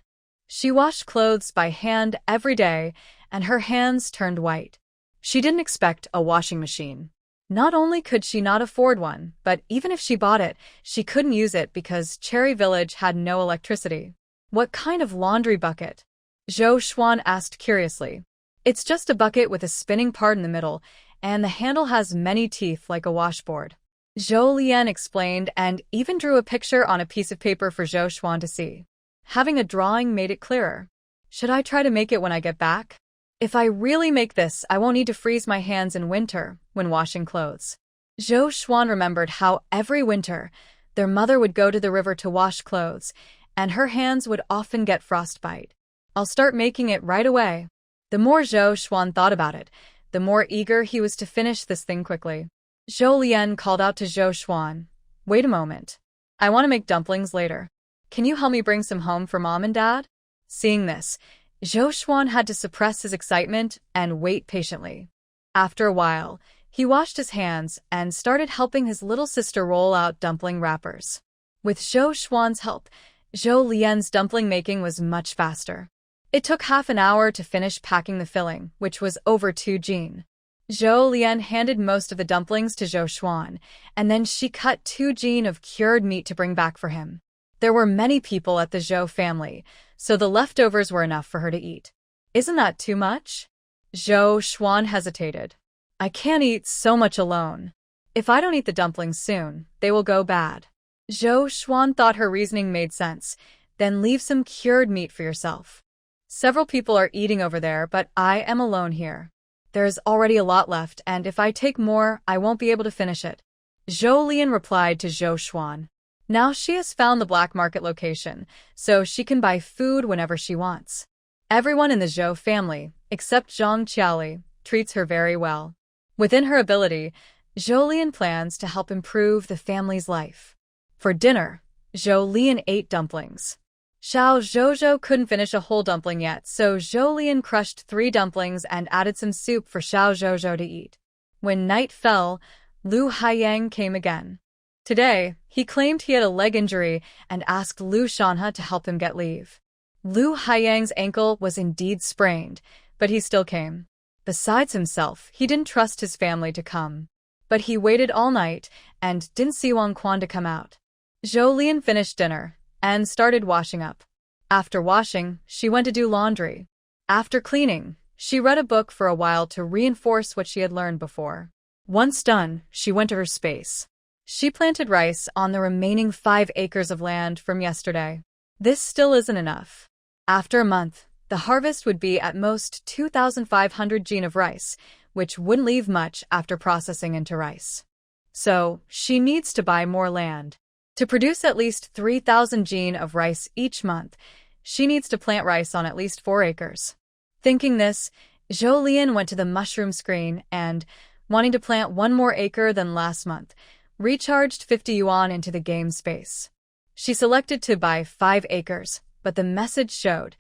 She washed clothes by hand every day, and her hands turned white. She didn't expect a washing machine. Not only could she not afford one, but even if she bought it, she couldn't use it because Cherry Village had no electricity. What kind of laundry bucket? Zhou Xuan asked curiously. It's just a bucket with a spinning part in the middle, and the handle has many teeth like a washboard. Zhou Lian explained and even drew a picture on a piece of paper for Zhou Xuan to see. Having a drawing made it clearer. Should I try to make it when I get back? If I really make this, I won't need to freeze my hands in winter when washing clothes. Zhou Xuan remembered how every winter, their mother would go to the river to wash clothes, and her hands would often get frostbite. I'll start making it right away. The more Zhou Xuan thought about it, the more eager he was to finish this thing quickly. Zhou Lian called out to Zhou Xuan, "Wait a moment. I want to make dumplings later. Can you help me bring some home for Mom and Dad?" Seeing this, Zhou Xuan had to suppress his excitement and wait patiently. After a while, he washed his hands and started helping his little sister roll out dumpling wrappers. With Zhou Xuan's help, Zhou Lian's dumpling making was much faster. It took half an hour to finish packing the filling, which was over 2 jin. Zhou Lian handed most of the dumplings to Zhou Xuan, and then she cut 2 jin of cured meat to bring back for him. There were many people at the Zhou family, so the leftovers were enough for her to eat. Isn't that too much? Zhou Xuan hesitated. I can't eat so much alone. If I don't eat the dumplings soon, they will go bad. Zhou Xuan thought her reasoning made sense. Then leave some cured meat for yourself. Several people are eating over there, but I am alone here. There's already a lot left, and if I take more, I won't be able to finish it. Zhou Lian replied to Zhou Xuan. Now she has found the black market location, so she can buy food whenever she wants. Everyone in the Zhou family, except Zhang Qiaoli, treats her very well. Within her ability, Zhou Lian plans to help improve the family's life. For dinner, Zhou Lian ate dumplings. Xiao Zhouzhou couldn't finish a whole dumpling yet, so Zhou Lian crushed 3 dumplings and added some soup for Xiao Zhouzhou to eat. When night fell, Lu Haiyang came again. Today, he claimed he had a leg injury and asked Lu Shanhe to help him get leave. Lu Haiyang's ankle was indeed sprained, but he still came. Besides himself, he didn't trust his family to come. But he waited all night and didn't see Wang Quan to come out. Zhou Lian finished dinner and started washing up. After washing, she went to do laundry. After cleaning, she read a book for a while to reinforce what she had learned before. Once done, she went to her space. She planted rice on the remaining 5 acres of land from yesterday. This still isn't enough. After a month, the harvest would be at most 2,500 jin of rice, which wouldn't leave much after processing into rice. So, she needs to buy more land. To produce at least 3,000 jin of rice each month, she needs to plant rice on at least 4 acres. Thinking this, Zhou Lian went to the mushroom screen and, wanting to plant 1 more acre than last month, recharged 50 yuan into the game space. She selected to buy 5 acres, but the message showed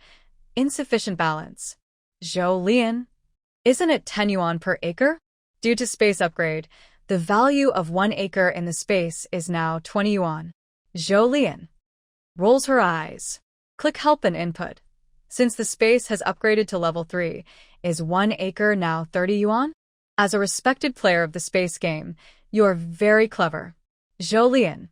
insufficient balance. Zhou Lian, isn't it 10 yuan per acre? Due to space upgrade, the value of 1 acre in the space is now 20 yuan. Zhou Lian rolls her eyes. Click help and input. Since the space has upgraded to level 3, is 1 acre now 30 yuan? As a respected player of the space game, you're very clever. Zhou Lian.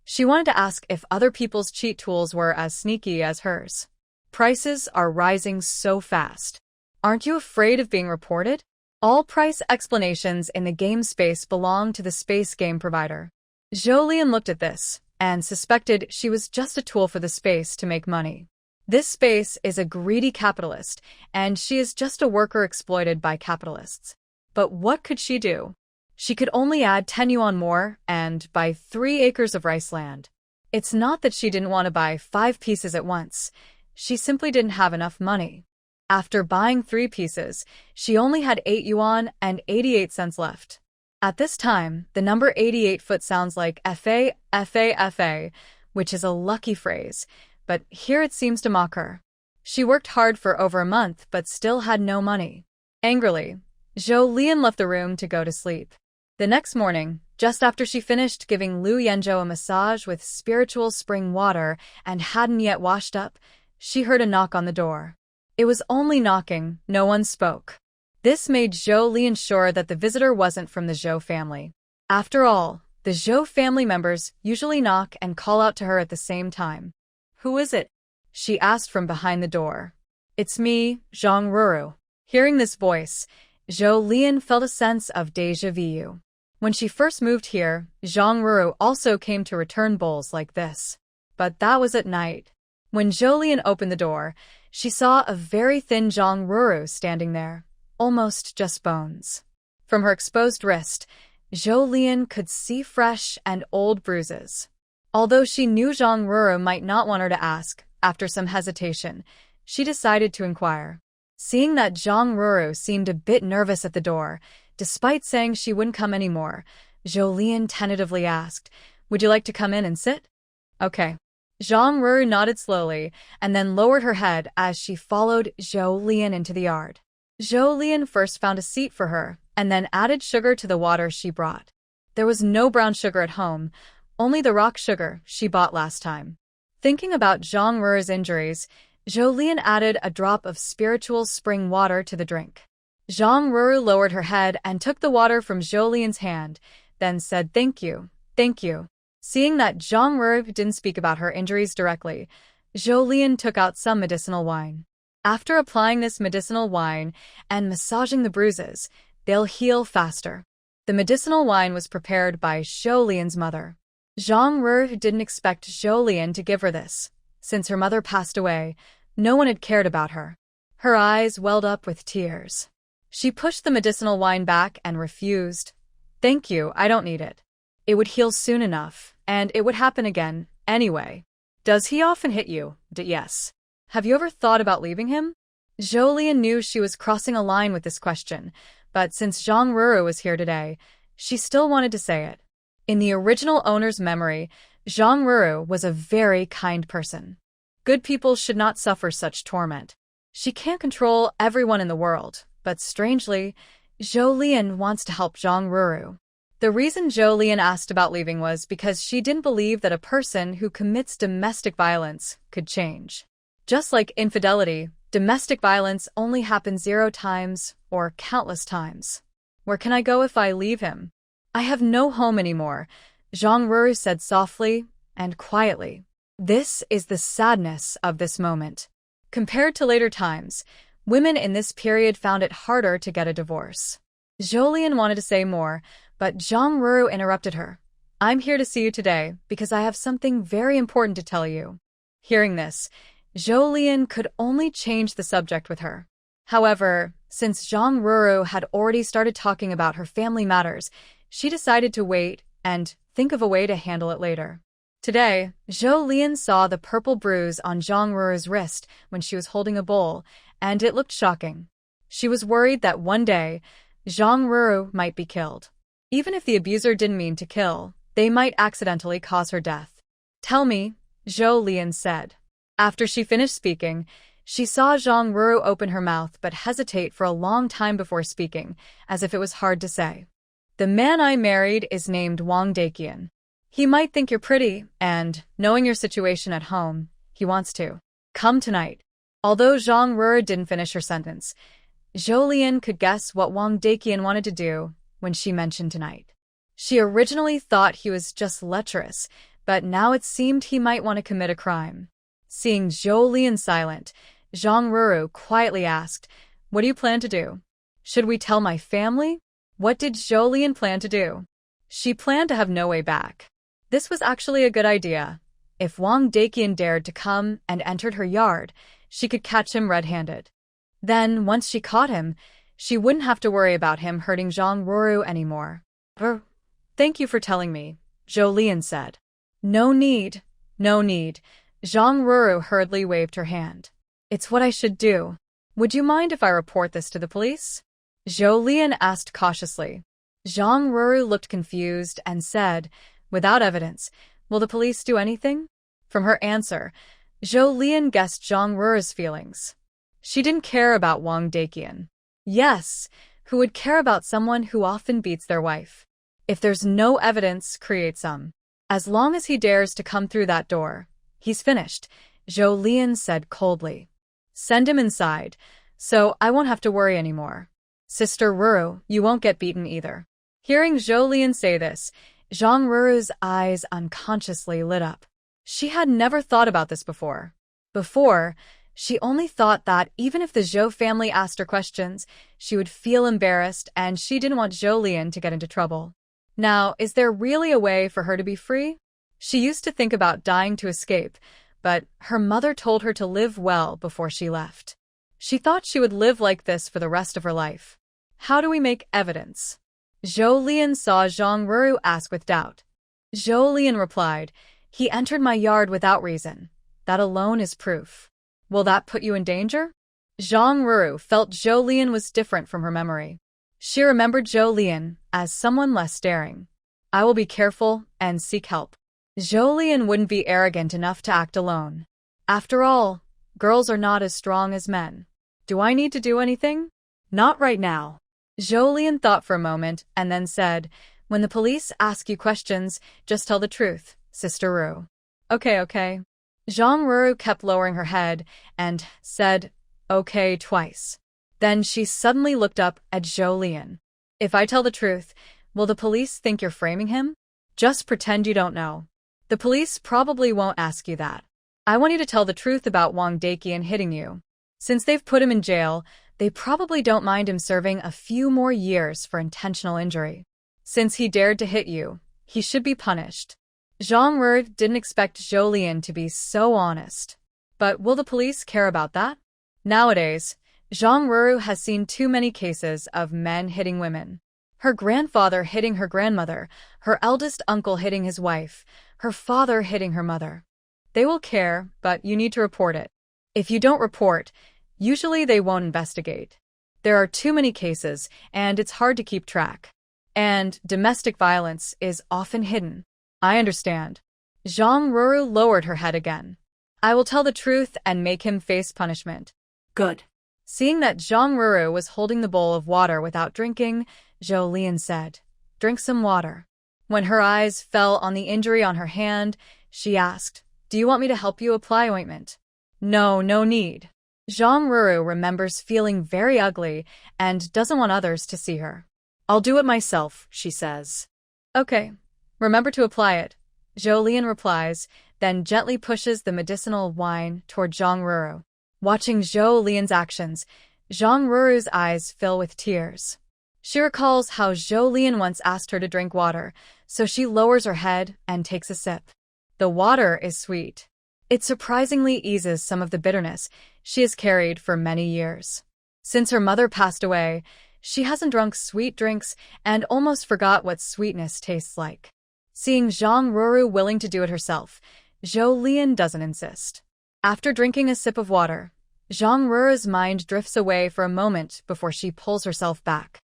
She wanted to ask if other people's cheat tools were as sneaky as hers. Prices are rising so fast. Aren't you afraid of being reported? All price explanations in the game space belong to the space game provider. Zhou Lian looked at this and suspected she was just a tool for the space to make money. This space is a greedy capitalist, and she is just a worker exploited by capitalists. But what could she do? She could only add 10 yuan more and buy 3 acres of rice land. It's not that she didn't want to buy 5 pieces at once. She simply didn't have enough money. After buying 3 pieces, she only had 8 yuan and 88 cents left. At this time, the number 88 foot sounds like FA, FA, FA, which is a lucky phrase, but here it seems to mock her. She worked hard for over a month but still had no money. Angrily, Zhou Lian left the room to go to sleep. The next morning, just after she finished giving Lu Yanzhou a massage with spiritual spring water and hadn't yet washed up, she heard a knock on the door. It was only knocking, no one spoke. This made Zhou Lian sure that the visitor wasn't from the Zhou family. After all, the Zhou family members usually knock and call out to her at the same time. "Who is it?" she asked from behind the door. "It's me, Zhang Ruru." Hearing this voice, Zhou Lian felt a sense of déjà vu. When she first moved here, Zhang Ruru also came to return bowls like this. But that was at night. When Zhou Lian opened the door, she saw a very thin Zhang Ruru standing there, almost just bones. From her exposed wrist, Zhou Lian could see fresh and old bruises. Although she knew Zhang Ruru might not want her to ask, after some hesitation, she decided to inquire. Seeing that Zhang Ruru seemed a bit nervous at the door, despite saying she wouldn't come anymore, Zhou Lian tentatively asked, "Would you like to come in and sit?" "Okay." Zhang Ruru nodded slowly and then lowered her head as she followed Zhou Lian into the yard. Zhou Lian first found a seat for her and then added sugar to the water she brought. There was no brown sugar at home, only the rock sugar she bought last time. Thinking about Zhang Ruru's injuries, Zhou Lian added a drop of spiritual spring water to the drink. Zhang Ruru lowered her head and took the water from Zhou Lian's hand, then said, "Thank you, thank you." Seeing that Zhang Ruru didn't speak about her injuries directly, Zhou Lian took out some medicinal wine. After applying this medicinal wine and massaging the bruises, they'll heal faster. The medicinal wine was prepared by Zhou Lian's mother. Zhang Ru didn't expect Zhou Lian to give her this. Since her mother passed away, no one had cared about her. Her eyes welled up with tears. She pushed the medicinal wine back and refused. "Thank you, I don't need it. It would heal soon enough, and it would happen again, anyway." "Does he often hit you?" "Yes." "Have you ever thought about leaving him?" Zhou Lian knew she was crossing a line with this question, but since Zhang Ru was here today, she still wanted to say it. In the original owner's memory, Zhang Ru was a very kind person. Good people should not suffer such torment. She can't control everyone in the world, but strangely, Zhou Lian wants to help Zhang Ru. The reason Zhou Lian asked about leaving was because she didn't believe that a person who commits domestic violence could change. Just like infidelity, domestic violence only happens 0 times or countless times. "Where can I go if I leave him?" "I have no home anymore," Zhang Ru said softly and quietly. This is the sadness of this moment. Compared to later times, women in this period found it harder to get a divorce. Zhou Lian wanted to say more, but Zhang Ru interrupted her. "I'm here to see you today because I have something very important to tell you." Hearing this, Zhou Lian could only change the subject with her. However, since Zhang Ru had already started talking about her family matters, she decided to wait and think of a way to handle it later. Today, Zhou Lian saw the purple bruise on Zhang Ru's wrist when she was holding a bowl, and it looked shocking. She was worried that one day, Zhang Ru might be killed. Even if the abuser didn't mean to kill, they might accidentally cause her death. "Tell me," Zhou Lian said. After she finished speaking, she saw Zhang Ru open her mouth but hesitate for a long time before speaking, as if it was hard to say. "The man I married is named Wang Daqian. He might think you're pretty, and, knowing your situation at home, he wants to come tonight." Although Zhang Ru didn't finish her sentence, Zhou Lian could guess what Wang Daqian wanted to do when she mentioned tonight. She originally thought he was just lecherous, but now it seemed he might want to commit a crime. Seeing Zhou Lian silent, Zhang Ru quietly asked, "What do you plan to do? Should we tell my family?" What did Zhou Lian plan to do? She planned to have no way back. This was actually a good idea. If Wang Daqian dared to come and entered her yard, she could catch him red-handed. Then, once she caught him, she wouldn't have to worry about him hurting Zhang Ru anymore. "Thank you for telling me," Zhou Lian said. No need. Zhang Ru hurriedly waved her hand. "It's what I should do. Would you mind if I report this to the police?" Zhou Lian asked cautiously. Zhang Ru looked confused and said, "Without evidence, will the police do anything?" From her answer, Zhou Lian guessed Zhang Ru's feelings. She didn't care about Wang Daqian. Yes, who would care about someone who often beats their wife? If there's no evidence, create some. As long as he dares to come through that door, he's finished, Zhou Lian said coldly. "Send him inside, so I won't have to worry anymore. Sister Ru, you won't get beaten either." Hearing Zhou Lian say this, Zhang Ru's eyes unconsciously lit up. She had never thought about this before. She only thought that even if the Zhou family asked her questions, she would feel embarrassed and she didn't want Zhou Lian to get into trouble. Now, is there really a way for her to be free? She used to think about dying to escape, but her mother told her to live well before she left. She thought she would live like this for the rest of her life. How do we make evidence? Zhou Lian saw Zhang Ru ask with doubt. Zhou Lian replied, "He entered my yard without reason. That alone is proof." "Will that put you in danger?" Zhang Ru felt Zhou Lian was different from her memory. She remembered Zhou Lian as someone less daring. "I will be careful and seek help." Zhou Lian wouldn't be arrogant enough to act alone. After all, girls are not as strong as men. "Do I need to do anything?" "Not right now." Zhou Lian thought for a moment and then said, "When the police ask you questions, just tell the truth, Sister Ru." Okay. Zhang Ru kept lowering her head and said, "Okay," twice. Then she suddenly looked up at Zhou Lian. "If I tell the truth, will the police think you're framing him? Just pretend you don't know. The police probably won't ask you that. I want you to tell the truth about Wang Daqian hitting you. Since they've put him in jail, they probably don't mind him serving a few more years for intentional injury." Since he dared to hit you, he should be punished. Zhang Ru didn't expect Zhou Lian to be so honest. But will the police care about that? Nowadays, Zhang Ru has seen too many cases of men hitting women. Her grandfather hitting her grandmother, her eldest uncle hitting his wife, her father hitting her mother. They will care, but you need to report it. If you don't report, usually they won't investigate. There are too many cases, and it's hard to keep track. And domestic violence is often hidden. I understand. Zhang Ru lowered her head again. I will tell the truth and make him face punishment. Good. Seeing that Zhang Ru was holding the bowl of water without drinking, Zhou Lian said, "Drink some water." When her eyes fell on the injury on her hand, she asked, "Do you want me to help you apply ointment?" No need. Zhang Ru remembers feeling very ugly and doesn't want others to see her. "I'll do it myself," she says. "Okay. Remember to apply it," Zhou Lian replies, then gently pushes the medicinal wine toward Zhang Ru. Watching Zhou Lian's actions, Zhang Ruru's eyes fill with tears. She recalls how Zhou Lian once asked her to drink water, so she lowers her head and takes a sip. The water is sweet. It surprisingly eases some of the bitterness she has carried for many years. Since her mother passed away, she hasn't drunk sweet drinks and almost forgot what sweetness tastes like. Seeing Zhang Ruru willing to do it herself, Zhou Lian doesn't insist. After drinking a sip of water, Zhang Ruru's mind drifts away for a moment before she pulls herself back.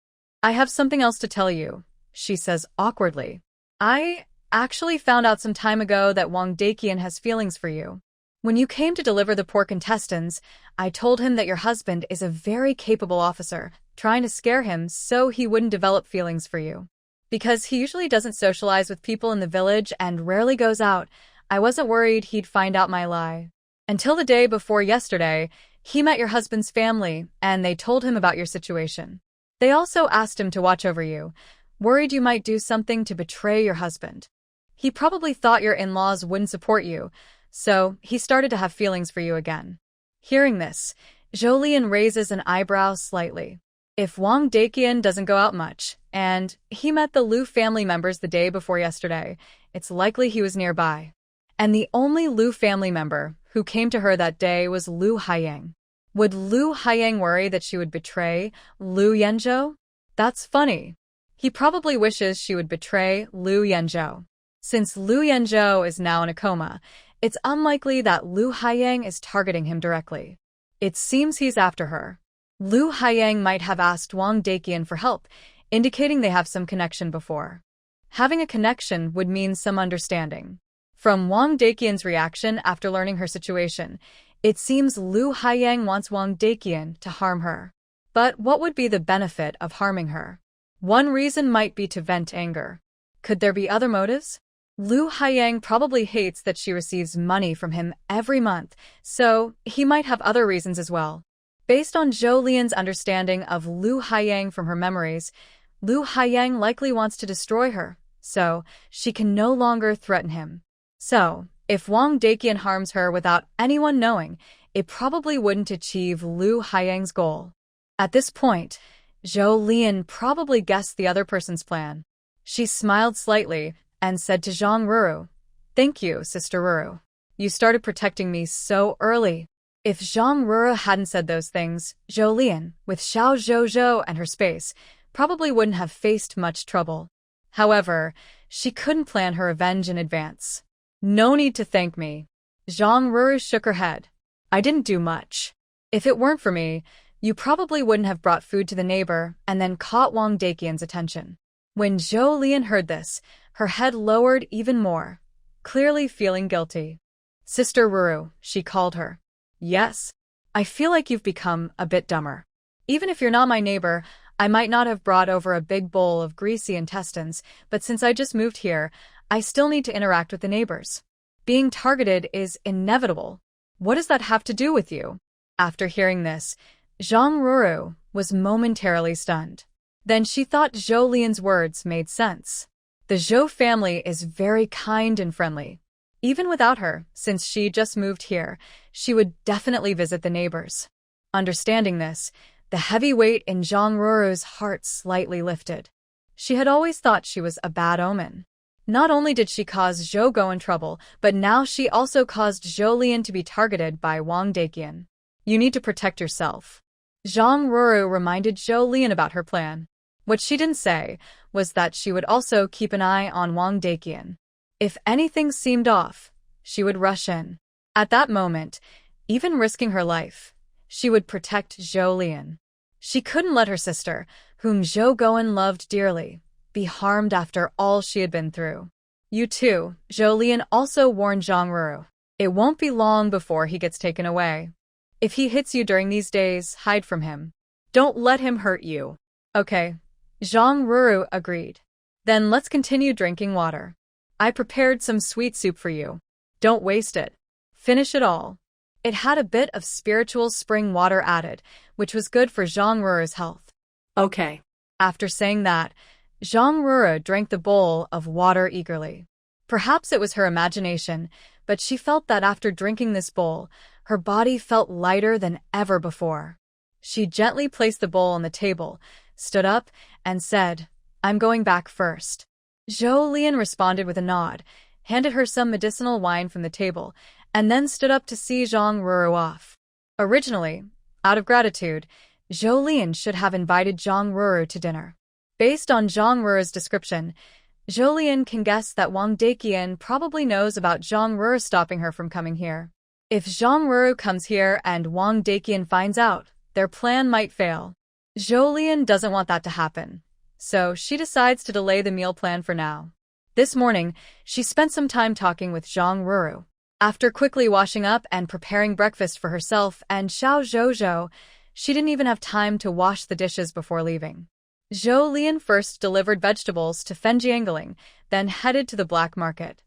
"I have something else to tell you," she says awkwardly. "I actually found out some time ago that Wang Daqian has feelings for you. When you came to deliver the pork intestines, I told him that your husband is a very capable officer, trying to scare him so he wouldn't develop feelings for you. Because he usually doesn't socialize with people in the village and rarely goes out, I wasn't worried he'd find out my lie. Until the day before yesterday, he met your husband's family and they told him about your situation. They also asked him to watch over you, worried you might do something to betray your husband. He probably thought your in-laws wouldn't support you, so he started to have feelings for you again." Hearing this, Zhou Lian raises an eyebrow slightly. If Wang Daqian doesn't go out much, and he met the Lu family members the day before yesterday, it's likely he was nearby. And the only Lu family member who came to her that day was Lu Haiyang. Would Lu Haiyang worry that she would betray Lu Yanzhou? That's funny. He probably wishes she would betray Lu Yanzhou. Since Lu Yanzhou is now in a coma, it's unlikely that Lu Haiyang is targeting him directly. It seems he's after her. Lu Haiyang might have asked Wang Daqian for help, indicating they have some connection before. Having a connection would mean some understanding. From Wang Daqian's reaction after learning her situation, it seems Lu Haiyang wants Wang Daqian to harm her. But what would be the benefit of harming her? One reason might be to vent anger. Could there be other motives? Lu Haiyang probably hates that she receives money from him every month, so he might have other reasons as well. Based on Zhou Lian's understanding of Lu Haiyang from her memories, Lu Haiyang likely wants to destroy her, so she can no longer threaten him. So, if Wang Daqian harms her without anyone knowing, it probably wouldn't achieve Lu Haiyang's goal. At this point, Zhou Lian probably guessed the other person's plan. She smiled slightly and said to Zhang Ruru, "Thank you, Sister Ruru. You started protecting me so early." If Zhang Ruru hadn't said those things, Zhou Lian, with Xiao Zhou and her space, probably wouldn't have faced much trouble. However, she couldn't plan her revenge in advance. "No need to thank me." Zhang Ruru shook her head. "I didn't do much. If it weren't for me, you probably wouldn't have brought food to the neighbor and then caught Wang Daqian's attention." When Zhou Lian heard this, her head lowered even more, clearly feeling guilty. "Sister Ruru," she called her. "Yes? I feel like you've become a bit dumber. Even if you're not my neighbor, I might not have brought over a big bowl of greasy intestines, but since I just moved here, I still need to interact with the neighbors. Being targeted is inevitable. What does that have to do with you?" After hearing this, Zhang Ruru was momentarily stunned. Then she thought Zhou Lian's words made sense. The Zhou family is very kind and friendly. Even without her, since she just moved here, she would definitely visit the neighbors. Understanding this, the heavy weight in Zhang Ruru's heart slightly lifted. She had always thought she was a bad omen. Not only did she cause Zhou Go in trouble, but now she also caused Zhou Lian to be targeted by Wang Daqian. You need to protect yourself. Zhang Ruru reminded Zhou Lian about her plan. What she didn't say was that she would also keep an eye on Wang Daqian. If anything seemed off, she would rush in. At that moment, even risking her life, she would protect Zhou Lian. She couldn't let her sister, whom Zhou Goen loved dearly, be harmed after all she had been through. You too, Zhou Lian also warned Zhang Ruru. It won't be long before he gets taken away. If he hits you during these days, hide from him. Don't let him hurt you. Okay. Zhang Ruru agreed. Then let's continue drinking water. I prepared some sweet soup for you. Don't waste it. Finish it all. It had a bit of spiritual spring water added, which was good for Zhang Ruru's health. Okay. After saying that, Zhang Ruru drank the bowl of water eagerly. Perhaps it was her imagination, but she felt that after drinking this bowl, her body felt lighter than ever before. She gently placed the bowl on the table, stood up, and said, I'm going back first. Zhou Lian responded with a nod, handed her some medicinal wine from the table, and then stood up to see Zhang Ruru off. Originally, out of gratitude, Zhou Lian should have invited Zhang Ruru to dinner. Based on Zhang Ruru's description, Zhou Lian can guess that Wang Daqian probably knows about Zhang Ruru stopping her from coming here. If Zhang Ruru comes here and Wang Daqian finds out, their plan might fail. Zhou Lian doesn't want that to happen, so she decides to delay the meal plan for now. This morning, she spent some time talking with Zhang Ruru. After quickly washing up and preparing breakfast for herself and Xiao Zhou, she didn't even have time to wash the dishes before leaving. Zhou Lian first delivered vegetables to Fenjiangaling, then headed to the black market.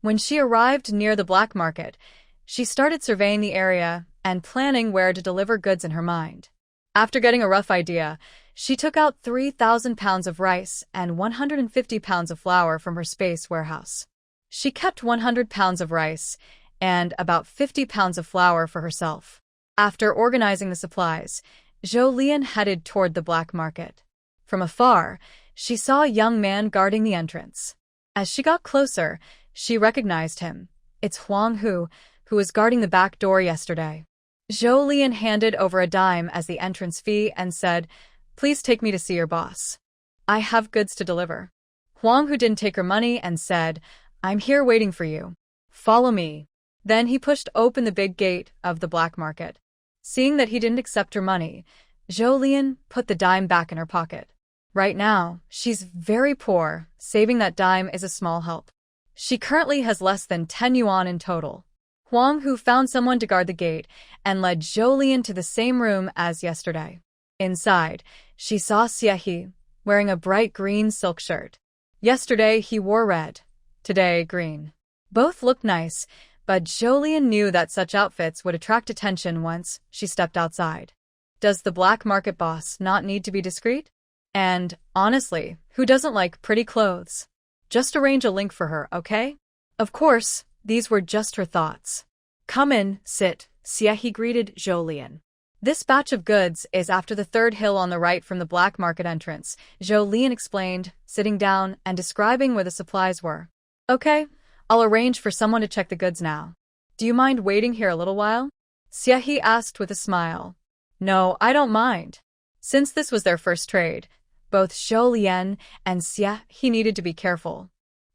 When she arrived near the black market, she started surveying the area and planning where to deliver goods in her mind. After getting a rough idea, she took out 3,000 pounds of rice and 150 pounds of flour from her space warehouse. She kept 100 pounds of rice and about 50 pounds of flour for herself. After organizing the supplies, Zhou Lian headed toward the black market. From afar, she saw a young man guarding the entrance. As she got closer, she recognized him. It's Huang Hu, who was guarding the back door yesterday. Zhou Lian handed over a dime as the entrance fee and said, Please take me to see your boss. I have goods to deliver. Huang Hu didn't take her money and said, I'm here waiting for you. Follow me. Then he pushed open the big gate of the black market. Seeing that he didn't accept her money, Zhou Lian put the dime back in her pocket. Right now, she's very poor. Saving that dime is a small help. She currently has less than 10 yuan in total. Huang Hu found someone to guard the gate and led Zhou Lian to the same room as yesterday. Inside, she saw Xie, wearing a bright green silk shirt. Yesterday, he wore red. Today, green. Both looked nice, but Zhou Lian knew that such outfits would attract attention once she stepped outside. Does the black market boss not need to be discreet? And, honestly, who doesn't like pretty clothes? Just arrange a link for her, okay? Of course, these were just her thoughts. Come in, sit, Xie greeted Zhou Lian. This batch of goods is after the third hill on the right from the black market entrance, Zhou Lian explained, sitting down and describing where the supplies were. Okay, I'll arrange for someone to check the goods now. Do you mind waiting here a little while? Xie asked with a smile. No, I don't mind. Since this was their first trade, both Zhou Lian and Xie needed to be careful.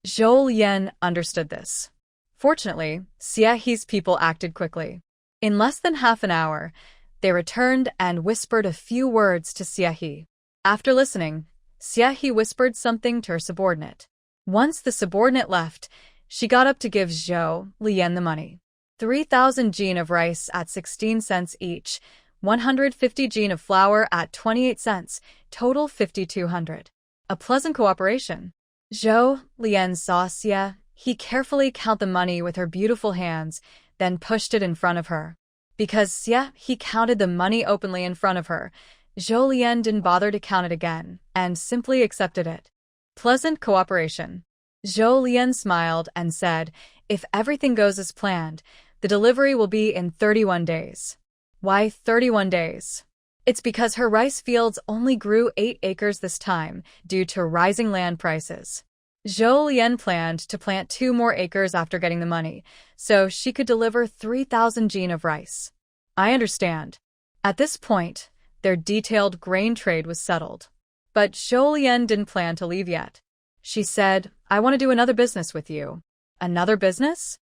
Zhou Lian understood this. Fortunately, Xie's people acted quickly. In less than half an hour, they returned and whispered a few words to Xie. After listening, Xie whispered something to her subordinate. Once the subordinate left, she got up to give Zhou Lian the money. 3,000 jin of rice at 16 cents each, 150 jin of flour at 28 cents, total 5,200. A pleasant cooperation. Zhou Lian saw Xie. He carefully counted the money with her beautiful hands, then pushed it in front of her. Because Xie counted the money openly in front of her, Zhou Lian didn't bother to count it again, and simply accepted it. Pleasant cooperation. Zhou Lian smiled and said, If everything goes as planned, the delivery will be in 31 days. Why 31 days? It's because her rice fields only grew 8 acres this time due to rising land prices. Zhou Lian planned to plant 2 more acres after getting the money, so she could deliver 3,000 jin of rice. I understand. At this point, their detailed grain trade was settled. But Zhou Lian didn't plan to leave yet. She said, I want to do another business with you. Another business?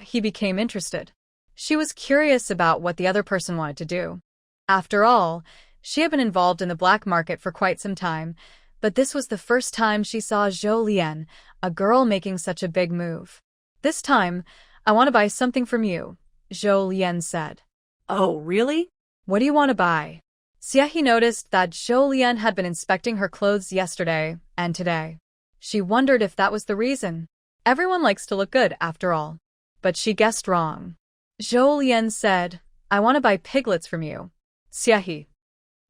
He became interested. She was curious about what the other person wanted to do. After all, she had been involved in the black market for quite some time, but this was the first time she saw Zhou Lian, a girl making such a big move. This time, I want to buy something from you, Zhou Lian said. Oh, really? What do you want to buy? He noticed that Zhou Lian had been inspecting her clothes yesterday and today. She wondered if that was the reason. Everyone likes to look good, after all. But she guessed wrong. Zhou Lian said, I want to buy piglets from you.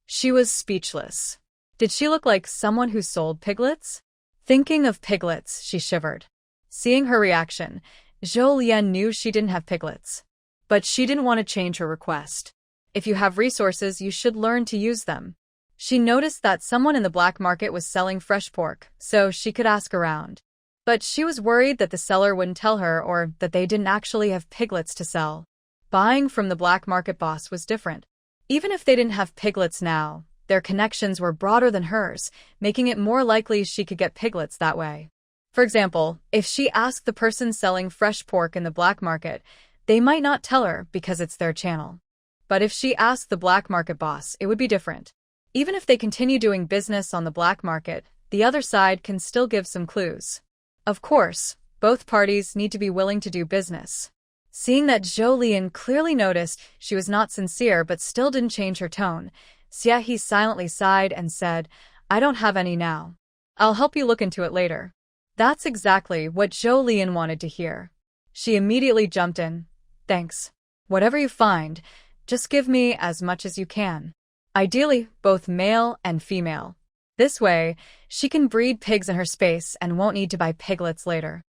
She was speechless. Did she look like someone who sold piglets? Thinking of piglets, she shivered. Seeing her reaction, Zhou Lian knew she didn't have piglets. But she didn't want to change her request. If you have resources, you should learn to use them. She noticed that someone in the black market was selling fresh pork, so she could ask around. But she was worried that the seller wouldn't tell her or that they didn't actually have piglets to sell. Buying from the black market boss was different. Even if they didn't have piglets now, their connections were broader than hers, making it more likely she could get piglets that way. For example, if she asked the person selling fresh pork in the black market, they might not tell her because it's their channel. But if she asked the black market boss, it would be different. Even if they continue doing business on the black market, the other side can still give some clues. Of course, both parties need to be willing to do business. Seeing that Zhou Lian clearly noticed she was not sincere but still didn't change her tone, he silently sighed and said, I don't have any now. I'll help you look into it later. That's exactly what Zhou Lian wanted to hear. She immediately jumped in. Thanks. Whatever you find, just give me as much as you can. Ideally, both male and female. This way, she can breed pigs in her space and won't need to buy piglets later.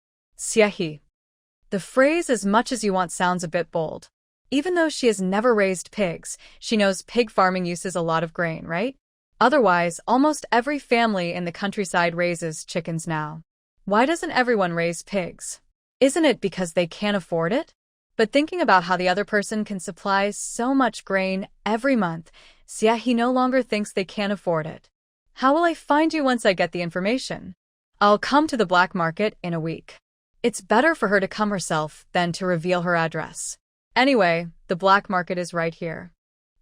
The phrase as much as you want sounds a bit bold. Even though she has never raised pigs, she knows pig farming uses a lot of grain, right? Otherwise, almost every family in the countryside raises chickens now. Why doesn't everyone raise pigs? Isn't it because they can't afford it? But thinking about how the other person can supply so much grain every month, he no longer thinks they can't afford it. How will I find you once I get the information? I'll come to the black market in a week. It's better for her to come herself than to reveal her address. Anyway, the black market is right here.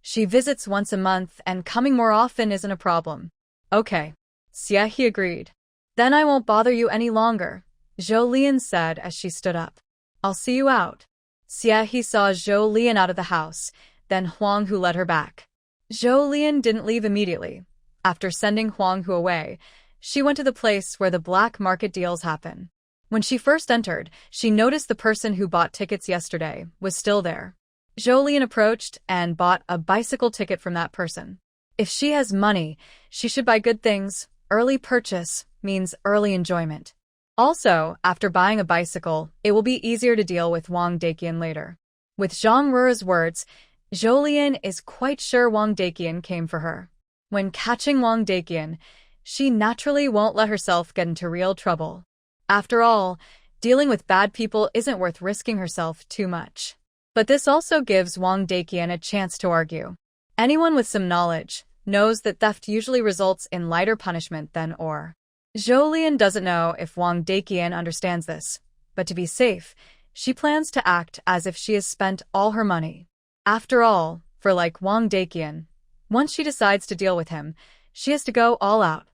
She visits once a month and coming more often isn't a problem. Okay. He agreed. Then I won't bother you any longer, Zhou Lian said as she stood up. I'll see you out. He saw Zhou Lian out of the house, then Huang Hu led her back. Zhou Lian didn't leave immediately. After sending Huang Hu away, she went to the place where the black market deals happen. When she first entered, she noticed the person who bought tickets yesterday was still there. Zhou Lian approached and bought a bicycle ticket from that person. If she has money, she should buy good things. Early purchase means early enjoyment. Also, after buying a bicycle, it will be easier to deal with Wang Daqian later. With Zhang Ru's words, Zhou Lian is quite sure Wang Daqian came for her. When catching Wang Daqian, she naturally won't let herself get into real trouble. After all, dealing with bad people isn't worth risking herself too much. But this also gives Wang Daqian a chance to argue. Anyone with some knowledge knows that theft usually results in lighter punishment than or. Zhou Lian doesn't know if Wang Daqian understands this, but to be safe, she plans to act as if she has spent all her money. After all, for like Wang Daqian, once she decides to deal with him, she has to go all out.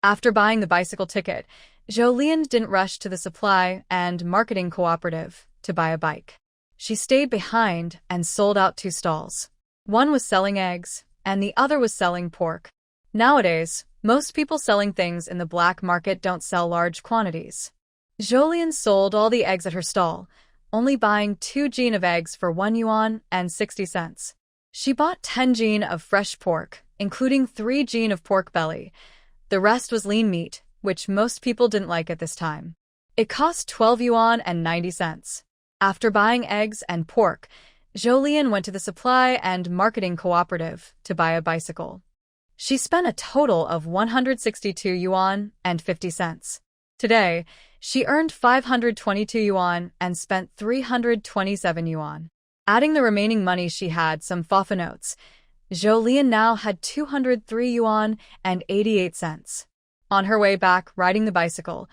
After buying the bicycle ticket, Zhou Lian didn't rush to the supply and marketing cooperative to buy a bike. She stayed behind and sold out 2 stalls. One was selling eggs, and the other was selling pork. Nowadays, most people selling things in the black market don't sell large quantities. Zhou Lian sold all the eggs at her stall, only buying 2 jin of eggs for 1 yuan and 60 cents. She bought 10 jin of fresh pork, including 3 jin of pork belly. The rest was lean meat, which most people didn't like at this time. It cost 12 yuan and 90 cents. After buying eggs and pork, Jolene went to the supply and marketing cooperative to buy a bicycle. She spent a total of 162 yuan and 50 cents. Today, she earned 522 yuan and spent 327 yuan. Adding the remaining money she had some fafa notes, Jolene now had 203 yuan and 88 cents. On her way back riding the bicycle,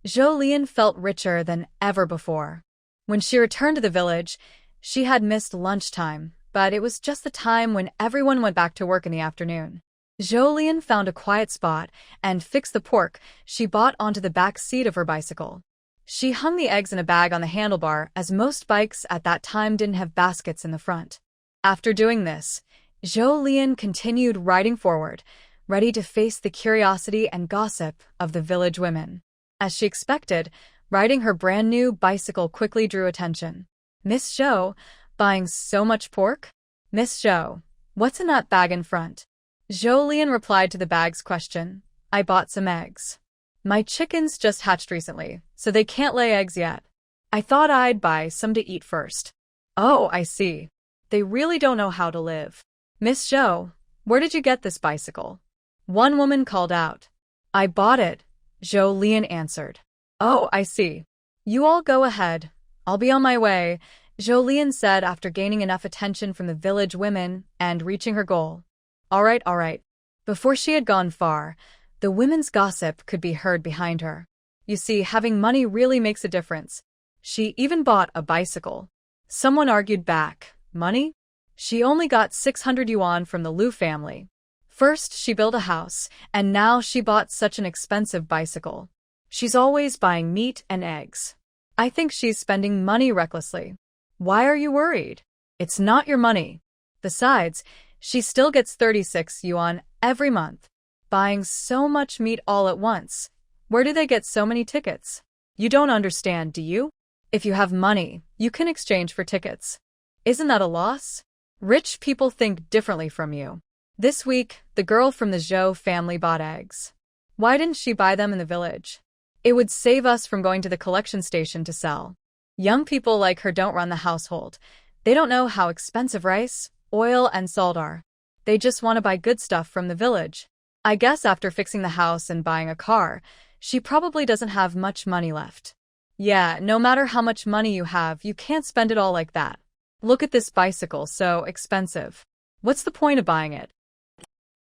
Jolene felt richer than ever before. When she returned to the village, she had missed lunchtime, but it was just the time when everyone went back to work in the afternoon. Jolene found a quiet spot and fixed the pork she bought onto the back seat of her bicycle. She hung the eggs in a bag on the handlebar as most bikes at that time didn't have baskets in the front. After doing this, Jolene continued riding forward, ready to face the curiosity and gossip of the village women. As she expected, riding her brand-new bicycle quickly drew attention. "Miss Zhou, buying so much pork? Miss Zhou, what's in that bag in front?" Jolene replied to the bag's question. "I bought some eggs. My chickens just hatched recently, so they can't lay eggs yet. I thought I'd buy some to eat first." "Oh, I see. They really don't know how to live." "Miss Zhou, where did you get this bicycle?" one woman called out. "I bought it," Jolene answered. "Oh, I see. You all go ahead. I'll be on my way," Jolene said after gaining enough attention from the village women and reaching her goal. All right. Before she had gone far, the women's gossip could be heard behind her. "You see, having money really makes a difference. She even bought a bicycle." Someone argued back. "Money? She only got 600 yuan from the Lu family. First, she built a house, and now she bought such an expensive bicycle. She's always buying meat and eggs. I think she's spending money recklessly." "Why are you worried? It's not your money. Besides, she still gets 36 yuan every month. Buying so much meat all at once. Where do they get so many tickets? You don't understand, do you? If you have money, you can exchange for tickets. Isn't that a loss? Rich people think differently from you." This week, the girl from the Zhou family bought eggs. "Why didn't she buy them in the village? It would save us from going to the collection station to sell." Young people like her don't run the household. They don't know how expensive rice, oil, and salt are. They just want to buy good stuff from the village. I guess after fixing the house and buying a car, she probably doesn't have much money left. "Yeah, no matter how much money you have, you can't spend it all like that. Look at this bicycle, so expensive. What's the point of buying it?"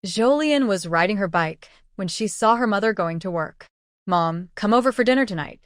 Jolene was riding her bike when she saw her mother going to work. "Mom, come over for dinner tonight.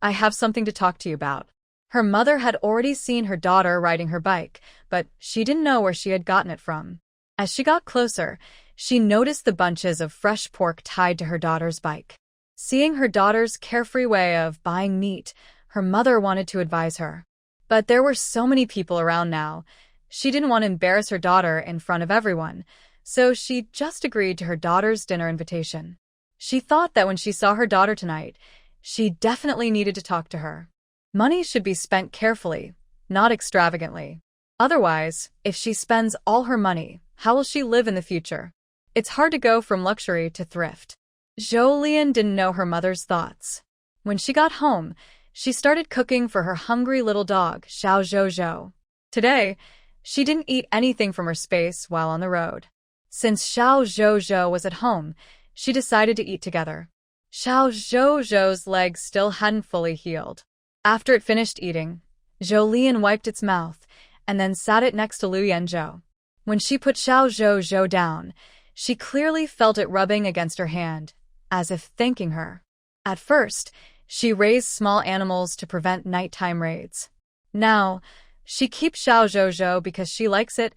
I have something to talk to you about." Her mother had already seen her daughter riding her bike, but she didn't know where she had gotten it from. As she got closer, she noticed the bunches of fresh pork tied to her daughter's bike. Seeing her daughter's carefree way of buying meat, her mother wanted to advise her. But there were so many people around now. She didn't want to embarrass her daughter in front of everyone, so she just agreed to her daughter's dinner invitation. She thought that when she saw her daughter tonight, she definitely needed to talk to her. Money should be spent carefully, not extravagantly. Otherwise, if she spends all her money, how will she live in the future? It's hard to go from luxury to thrift. Jolene didn't know her mother's thoughts. When she got home, she started cooking for her hungry little dog, Xiao Zhou. Today, she didn't eat anything from her space while on the road. Since Xiao Zhou was at home, she decided to eat together. Xiao Zhou's legs still hadn't fully healed. After it finished eating, Jolene wiped its mouth and then sat it next to Lu Yanzhou. When she put Xiao Zhou down, she clearly felt it rubbing against her hand, as if thanking her. At first, she raised small animals to prevent nighttime raids. Now, she keeps Xiao Zhou because she likes it,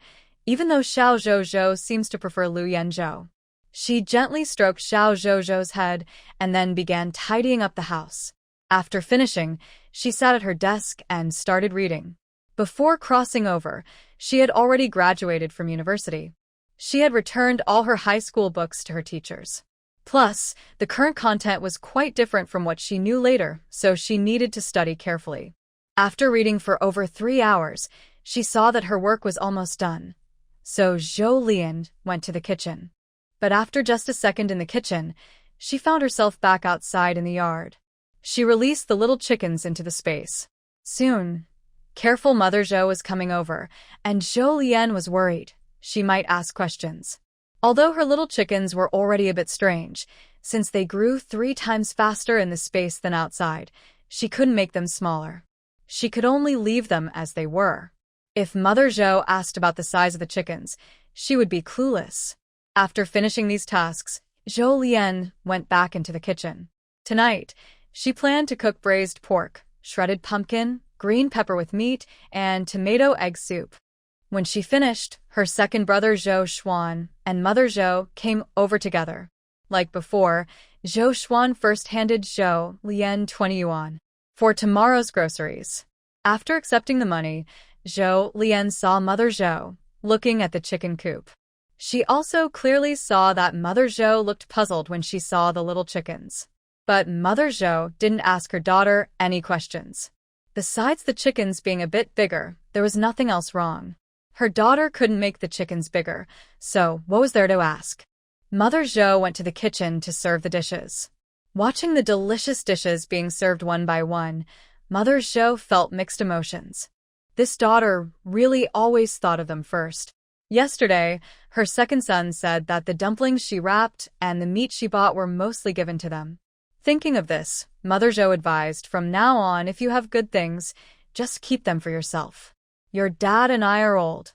even though Xiao Zhou seems to prefer Lu Yanzhou. She gently stroked Xiao Zhou's head and then began tidying up the house. After finishing, she sat at her desk and started reading. Before crossing over, she had already graduated from university. She had returned all her high school books to her teachers. Plus, the current content was quite different from what she knew later, so she needed to study carefully. After reading for over 3 hours, she saw that her work was almost done. So Jolene went to the kitchen. But after just a second in the kitchen, she found herself back outside in the yard. She released the little chickens into the space. Soon, Careful Mother Zhou was coming over, and Zhou Lian was worried. She might ask questions. Although her little chickens were already a bit strange, since they grew 3 times faster in the space than outside, she couldn't make them smaller. She could only leave them as they were. If Mother Zhou asked about the size of the chickens, she would be clueless. After finishing these tasks, Zhou Lian went back into the kitchen. Tonight, she planned to cook braised pork, shredded pumpkin, green pepper with meat, and tomato egg soup. When she finished, her second brother Zhou Xuan and Mother Zhou came over together. Like before, Zhou Xuan first handed Zhou Lian 20 yuan for tomorrow's groceries. After accepting the money, Zhou Lian saw Mother Zhou looking at the chicken coop. She also clearly saw that Mother Zhou looked puzzled when she saw the little chickens. But Mother Zhou didn't ask her daughter any questions. Besides the chickens being a bit bigger, there was nothing else wrong. Her daughter couldn't make the chickens bigger, so what was there to ask? Mother Zhou went to the kitchen to serve the dishes. Watching the delicious dishes being served one by one, Mother Zhou felt mixed emotions. This daughter really always thought of them first. Yesterday, her second son said that the dumplings she wrapped and the meat she bought were mostly given to them. Thinking of this, Mother Zhou advised, from now on, if you have good things, just keep them for yourself. Your dad and I are old.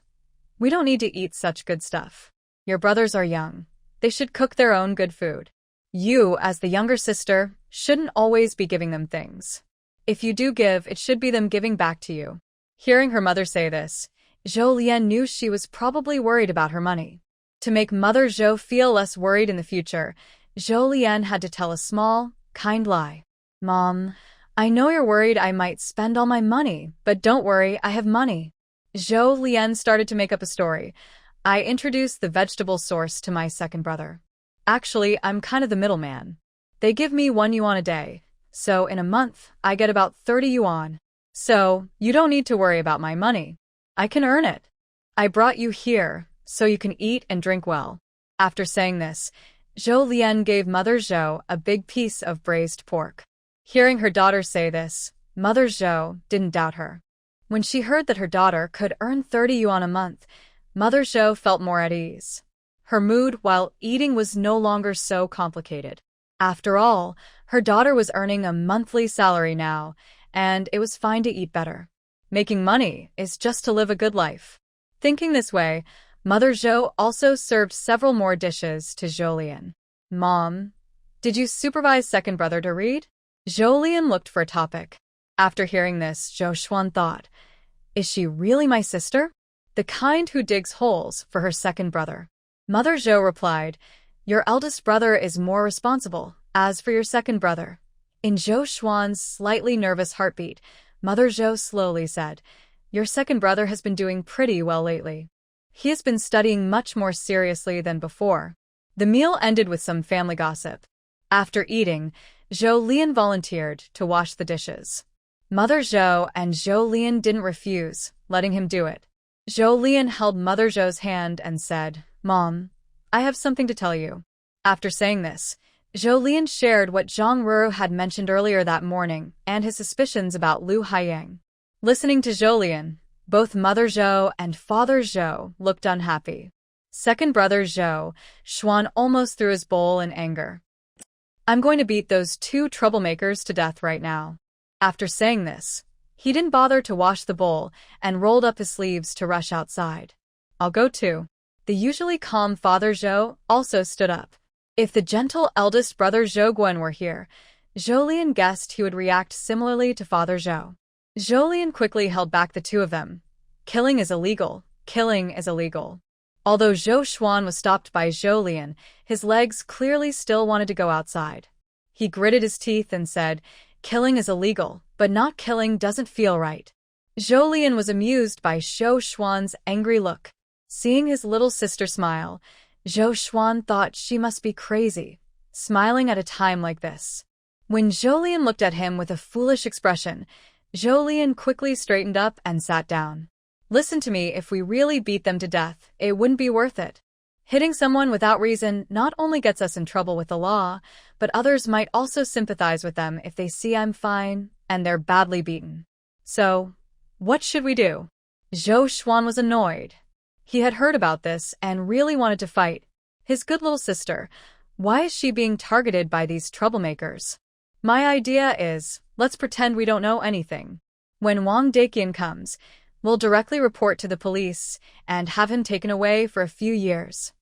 We don't need to eat such good stuff. Your brothers are young. They should cook their own good food. You, as the younger sister, shouldn't always be giving them things. If you do give, it should be them giving back to you. Hearing her mother say this, Zhou Lian knew she was probably worried about her money. To make Mother Zhou feel less worried in the future, Zhou Lian had to tell a small, kind lie. Mom, I know you're worried I might spend all my money, but don't worry, I have money. Zhou Lian started to make up a story. I introduced the vegetable source to my second brother. Actually, I'm kind of the middleman. They give me 1 yuan a day, so in a month, I get about 30 yuan. So, you don't need to worry about my money. I can earn it. I brought you here, so you can eat and drink well. After saying this, Zhou Lian gave Mother Zhou a big piece of braised pork. Hearing her daughter say this, Mother Zhou didn't doubt her. When she heard that her daughter could earn 30 yuan a month, Mother Zhou felt more at ease. Her mood while eating was no longer so complicated. After all, her daughter was earning a monthly salary now, and it was fine to eat better. Making money is just to live a good life. Thinking this way, Mother Zhou also served several more dishes to Zhou Lian. Mom, did you supervise second brother to read? Zhou Lian looked for a topic. After hearing this, Zhou Xuan thought, is she really my sister? The kind who digs holes for her second brother. Mother Zhou replied, your eldest brother is more responsible. As for your second brother. In Zhou Xuan's slightly nervous heartbeat, Mother Zhou slowly said, your second brother has been doing pretty well lately. He has been studying much more seriously than before. The meal ended with some family gossip. After eating, Zhou Lian volunteered to wash the dishes. Mother Zhou and Zhou Lian didn't refuse, letting him do it. Zhou Lian held Mother Zhou's hand and said, Mom, I have something to tell you. After saying this, Zhou Lian shared what Zhang Ru had mentioned earlier that morning and his suspicions about Lu Haiyang. Listening to Zhou Lian, both Mother Zhou and Father Zhou looked unhappy. Second brother Zhou Xuan almost threw his bowl in anger. I'm going to beat those 2 troublemakers to death right now. After saying this, he didn't bother to wash the bowl and rolled up his sleeves to rush outside. I'll go too. The usually calm Father Zhou also stood up. If the gentle eldest brother Zhou Guan were here, Zhou Lian guessed he would react similarly to Father Zhou. Zhou Lian quickly held back the 2 of them. Killing is illegal. Killing is illegal. Although Zhou Xuan was stopped by Zhou Lian, his legs clearly still wanted to go outside. He gritted his teeth and said, killing is illegal, but not killing doesn't feel right. Zhou Lian was amused by Zhou Xuan's angry look. Seeing his little sister smile, Zhou Xuan thought she must be crazy, smiling at a time like this. When Zhou Lian looked at him with a foolish expression, Zhou Lian quickly straightened up and sat down. Listen to me, if we really beat them to death, it wouldn't be worth it. Hitting someone without reason not only gets us in trouble with the law, but others might also sympathize with them if they see I'm fine and they're badly beaten. So, What should we do? Zhou Xuan was annoyed. He had heard about this and really wanted to fight. His good little sister. Why is she being targeted by these troublemakers? My idea is, let's pretend we don't know anything. When Wang Deqian comes, we'll directly report to the police and have him taken away for a few years.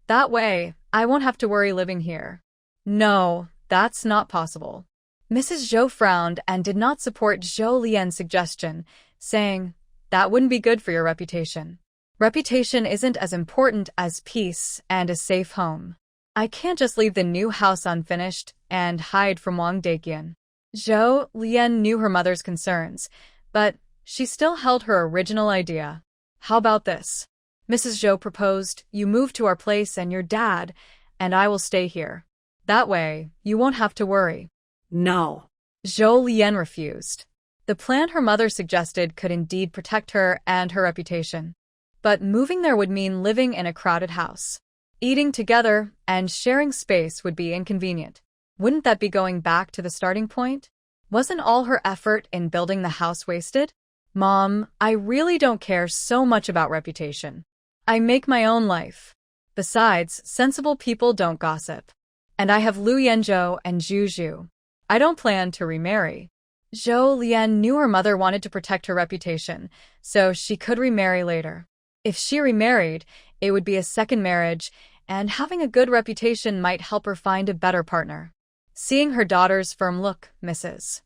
That way, I won't have to worry living here. No, that's not possible. Mrs. Zhou frowned and did not support Zhou Lian's suggestion, saying, that wouldn't be good for your reputation. Reputation isn't as important as peace and a safe home. I can't just leave the new house unfinished and hide from Wang Deqian. Zhou Lian knew her mother's concerns, but she still held her original idea. How about this? Mrs. Zhou proposed, you move to our place and your dad, and I will stay here. That way, you won't have to worry. No. Zhou Lian refused. The plan her mother suggested could indeed protect her and her reputation. But moving there would mean living in a crowded house. Eating together and sharing space would be inconvenient. Wouldn't that be going back to the starting point? Wasn't all her effort in building the house wasted? Mom, I really don't care so much about reputation. I make my own life. Besides, sensible people don't gossip. And I have Lu Yanzhou and Zhu Zhu. I don't plan to remarry. Zhou Lian knew her mother wanted to protect her reputation, so she could remarry later. If she remarried, it would be a second marriage, and having a good reputation might help her find a better partner. Seeing her daughter's firm look, Mrs.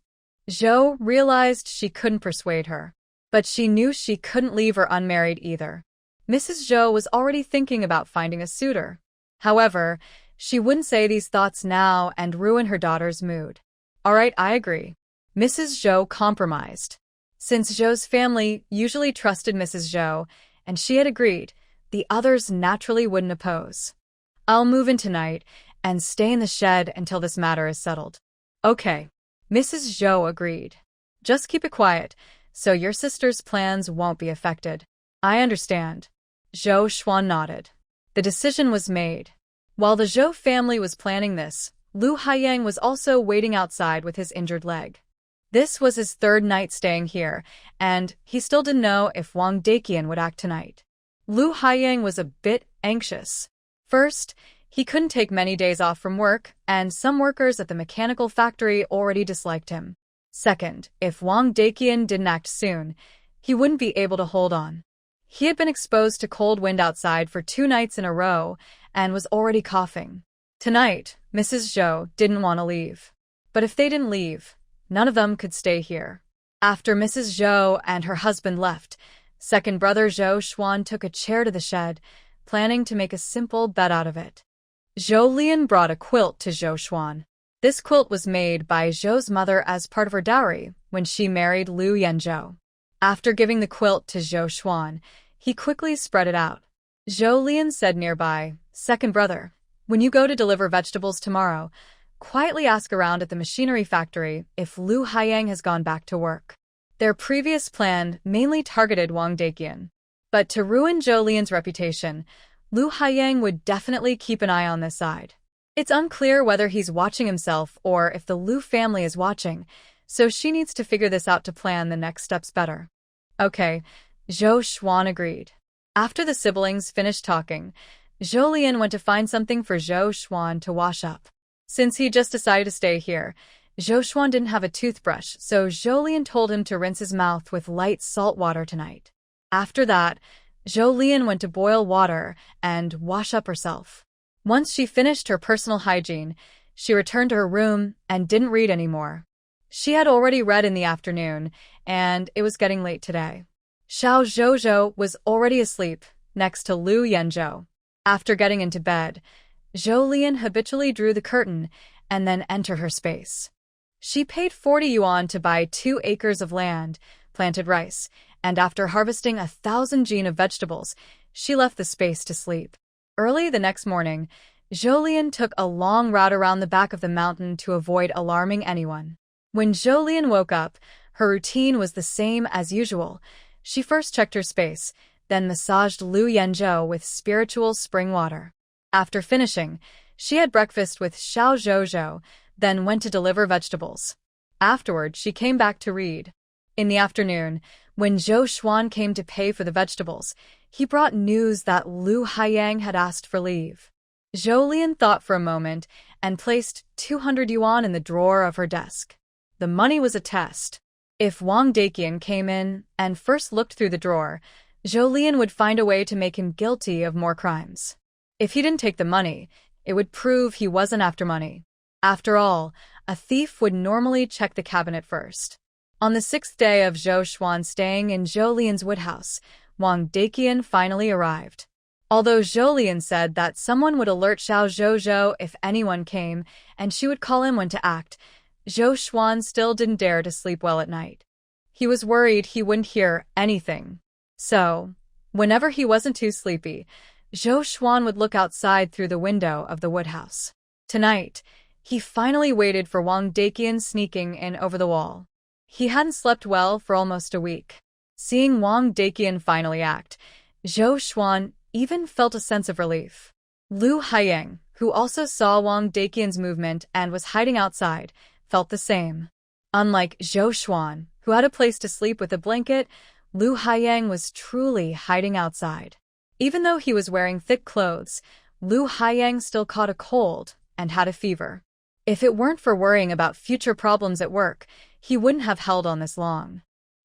Zhou realized she couldn't persuade her. But she knew she couldn't leave her unmarried either. Mrs. Zhou was already thinking about finding a suitor. However, she wouldn't say these thoughts now and ruin her daughter's mood. All right, I agree. Mrs. Zhou compromised. Since Zhou's family usually trusted Mrs. Zhou, and she had agreed, the others naturally wouldn't oppose. I'll move in tonight and stay in the shed until this matter is settled. Okay. Mrs. Zhou agreed. Just keep it quiet, so your sister's plans won't be affected. I understand. Zhou Xuan nodded. The decision was made. While the Zhou family was planning this, Lu Haiyang was also waiting outside with his injured leg. This was his third night staying here, and he still didn't know if Wang Deqian would act tonight. Lu Haiyang was a bit anxious. First, he couldn't take many days off from work, and some workers at the mechanical factory already disliked him. Second, if Wang Deqian didn't act soon, he wouldn't be able to hold on. He had been exposed to cold wind outside for 2 nights in a row and was already coughing. Tonight, Mrs. Zhou didn't want to leave. But if they didn't leave, none of them could stay here. After Mrs. Zhou and her husband left, second brother Zhou Xuan took a chair to the shed, planning to make a simple bed out of it. Zhou Lian brought a quilt to Zhou Xuan. This quilt was made by Zhou's mother as part of her dowry when she married Lu Yanzhou. After giving the quilt to Zhou Xuan, he quickly spread it out. Zhou Lian said nearby, second brother, when you go to deliver vegetables tomorrow, quietly ask around at the machinery factory if Lu Haiyang has gone back to work. Their previous plan mainly targeted Wang Deqian. But to ruin Zhou Lian's reputation, Lu Haiyang would definitely keep an eye on this side. It's unclear whether he's watching himself or if the Lu family is watching, so she needs to figure this out to plan the next steps better. Okay, Zhou Xuan agreed. After the siblings finished talking, Zhou Lian went to find something for Zhou Xuan to wash up. Since he just decided to stay here, Zhou Xuan didn't have a toothbrush, so Zhou Lian told him to rinse his mouth with light salt water tonight. After that, Zhou Lian went to boil water and wash up herself. Once she finished her personal hygiene, she returned to her room and didn't read anymore. She had already read in the afternoon, and it was getting late today. Xiao Zhouzhou was already asleep, next to Lu Yanzhou. After getting into bed, Zhou Lian habitually drew the curtain and then entered her space. She paid 40 yuan to buy 2 acres of land, planted rice, and after harvesting 1,000 jin of vegetables, she left the space to sleep. Early the next morning, Zhou Lian took a long route around the back of the mountain to avoid alarming anyone. When Zhou Lian woke up, her routine was the same as usual. She first checked her space, then massaged Lu Yanzhou with spiritual spring water. After finishing, she had breakfast with Xiao Zhouzhou, then went to deliver vegetables. Afterward, she came back to read. In the afternoon, When Zhou Xuan came to pay for the vegetables, he brought news that Lu Haiyang had asked for leave. Zhou Lian thought for a moment and placed 200 yuan in the drawer of her desk. The money was a test. If Wang Daqian came in and first looked through the drawer, Zhou Lian would find a way to make him guilty of more crimes. If he didn't take the money, it would prove he wasn't after money. After all, a thief would normally check the cabinet first. On the 6th day of Zhou Xuan staying in Zhou Lian's woodhouse, Wang Daqian finally arrived. Although Zhou Lian said that someone would alert Xiao Zhou if anyone came, and she would call him when to act, Zhou Xuan still didn't dare to sleep well at night. He was worried he wouldn't hear anything. So, whenever he wasn't too sleepy, Zhou Xuan would look outside through the window of the woodhouse. Tonight, he finally waited for Wang Daqian sneaking in over the wall. He hadn't slept well for almost a week. Seeing Wang Daqian finally act, Zhou Xuan even felt a sense of relief. Lu Haiyang, who also saw Wang Daqian's movement and was hiding outside, felt the same. Unlike Zhou Xuan, who had a place to sleep with a blanket, Lu Haiyang was truly hiding outside. Even though he was wearing thick clothes, Lu Haiyang still caught a cold and had a fever. If it weren't for worrying about future problems at work, he wouldn't have held on this long.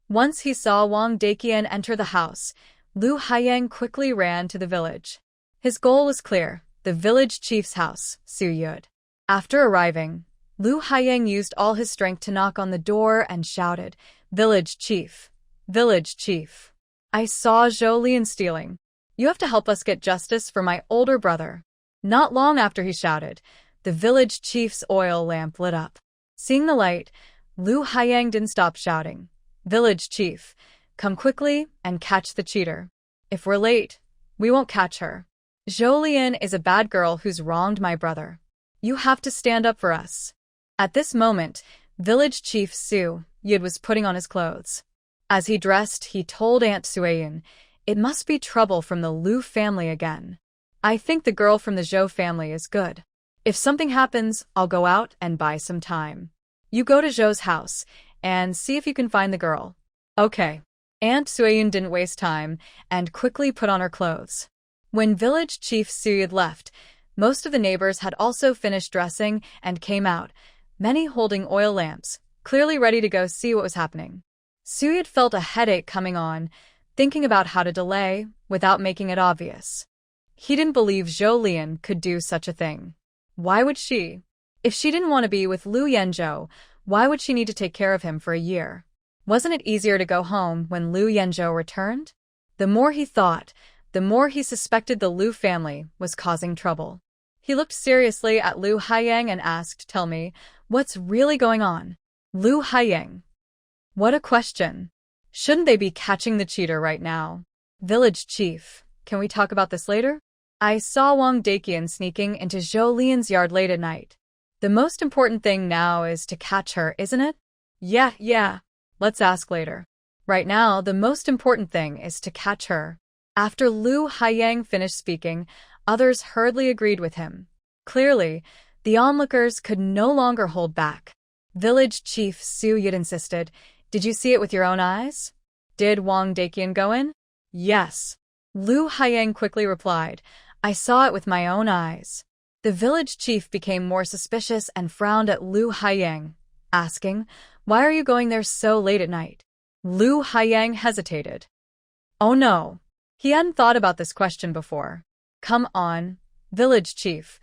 Once he saw Wang Daqian enter the house, Lu Haiyang quickly ran to the village. His goal was clear, the village chief's house, Su Yud. After arriving, Lu Haiyang used all his strength to knock on the door and shouted, "Village chief! Village chief! I saw Zhou Lian stealing. You have to help us get justice for my older brother." Not long after he shouted, the village chief's oil lamp lit up. Seeing the light, Lu Haiyang didn't stop shouting, "Village chief, come quickly and catch the cheater. If we're late, we won't catch her. Zhou Lian is a bad girl who's wronged my brother. You have to stand up for us." At this moment, village chief Su Yud was putting on his clothes. As he dressed, he told Aunt Suayin, "It must be trouble from the Lu family again. I think the girl from the Zhou family is good. If something happens, I'll go out and buy some time. You go to Zhou's house and see if you can find the girl." Okay. Aunt Suayin didn't waste time and quickly put on her clothes. When village chief Su Yud left, most of the neighbors had also finished dressing and came out, many holding oil lamps, clearly ready to go see what was happening. Su Yud felt a headache coming on, thinking about how to delay without making it obvious. He didn't believe Zhou Lian could do such a thing. Why would she? If she didn't want to be with Lu Yanzhou, why would she need to take care of him for a year? Wasn't it easier to go home when Lu Yanzhou returned? The more he thought, the more he suspected the Lu family was causing trouble. He looked seriously at Lu Haiyang and asked, "Tell me, what's really going on?" Lu Haiyang. What a question. Shouldn't they be catching the cheater right now? Village chief, can we talk about this later? I saw Wang Daqian sneaking into Zhou Lian's yard late at night. The most important thing now is to catch her, isn't it? Yeah. Let's ask later. Right now, the most important thing is to catch her. After Lu Haiyang finished speaking, others hurriedly agreed with him. Clearly, the onlookers could no longer hold back. Village chief Su Yud insisted, "Did you see it with your own eyes?" Did Wang Daqian go in? Yes. Lu Haiyang quickly replied, "I saw it with my own eyes." The village chief became more suspicious and frowned at Lu Haiyang, asking, "Why are you going there so late at night?" Lu Haiyang hesitated. Oh no. He hadn't thought about this question before. Come on, village chief.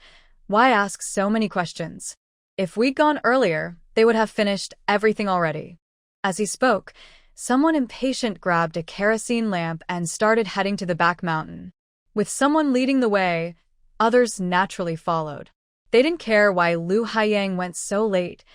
Why ask so many questions? If we'd gone earlier, they would have finished everything already. As he spoke, someone impatient grabbed a kerosene lamp and started heading to the back mountain. With someone leading the way, others naturally followed. They didn't care why Lu Haiyang went so late.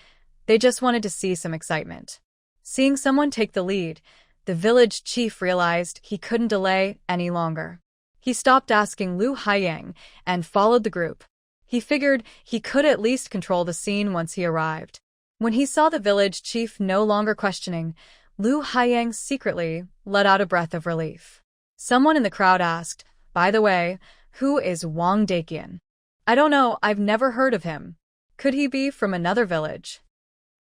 They just wanted to see some excitement. Seeing someone take the lead, the village chief realized he couldn't delay any longer. He stopped asking Lu Haiyang and followed the group. He figured he could at least control the scene once he arrived. When he saw the village chief no longer questioning, Lu Haiyang secretly let out a breath of relief. Someone in the crowd asked, "By the way, who is Wang Daqian?" "I don't know, I've never heard of him. Could he be from another village?"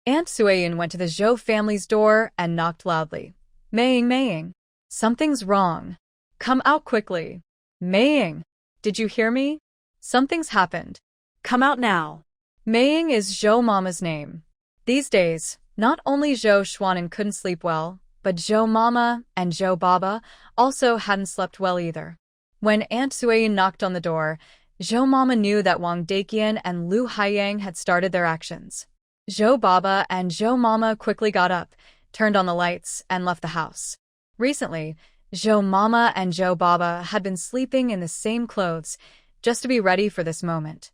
Aunt Suayin went to the Zhou family's door and knocked loudly. Maying. Something's wrong. Come out quickly. Maying. Did you hear me? Something's happened. Come out now. Maying is Zhou Mama's name. These days, not only Zhou Xuanan couldn't sleep well, but Zhou Mama and Zhou Baba also hadn't slept well either. When Aunt Suayin knocked on the door, Zhou Mama knew that Wang Daqian and Lu Haiyang had started their actions. Zhou Baba and Zhou Mama quickly got up, turned on the lights, and left the house. Recently, Zhou Mama and Zhou Baba had been sleeping in the same clothes, just to be ready for this moment.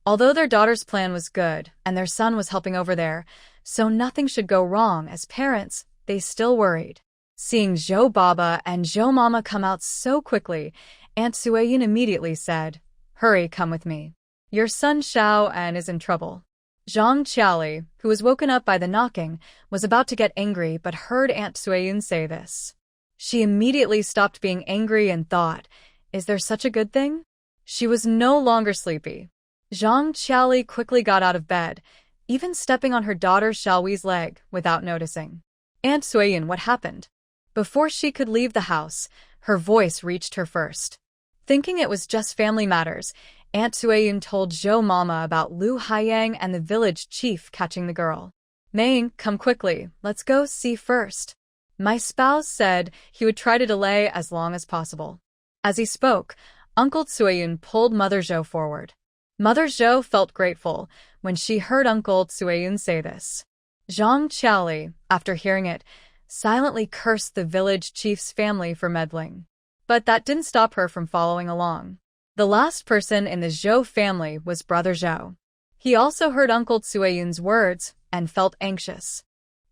Although their daughter's plan was good, and their son was helping over there, so nothing should go wrong as parents, they still worried. Seeing Zhou Baba and Zhou Mama come out so quickly, Aunt Suayin immediately said, "Hurry, come with me. Your son Xiao An is in trouble." Zhang Qiali, who was woken up by the knocking, was about to get angry but heard Aunt Suayin say this. She immediately stopped being angry and thought, is there such a good thing? She was no longer sleepy. Zhang Qiali quickly got out of bed, even stepping on her daughter Xiaoyi's leg without noticing. Aunt Suayin, what happened? Before she could leave the house, her voice reached her first. Thinking it was just family matters, Aunt Suayin told Zhou Mama about Lu Haiyang and the village chief catching the girl. Maying, come quickly, let's go see first. My spouse said he would try to delay as long as possible. As he spoke, Uncle Suayin pulled Mother Zhou forward. Mother Zhou felt grateful when she heard Uncle Suayin say this. Zhang Qiali, after hearing it, silently cursed the village chief's family for meddling. But that didn't stop her from following along. The last person in the Zhou family was Brother Zhou. He also heard Uncle Suayin's words and felt anxious.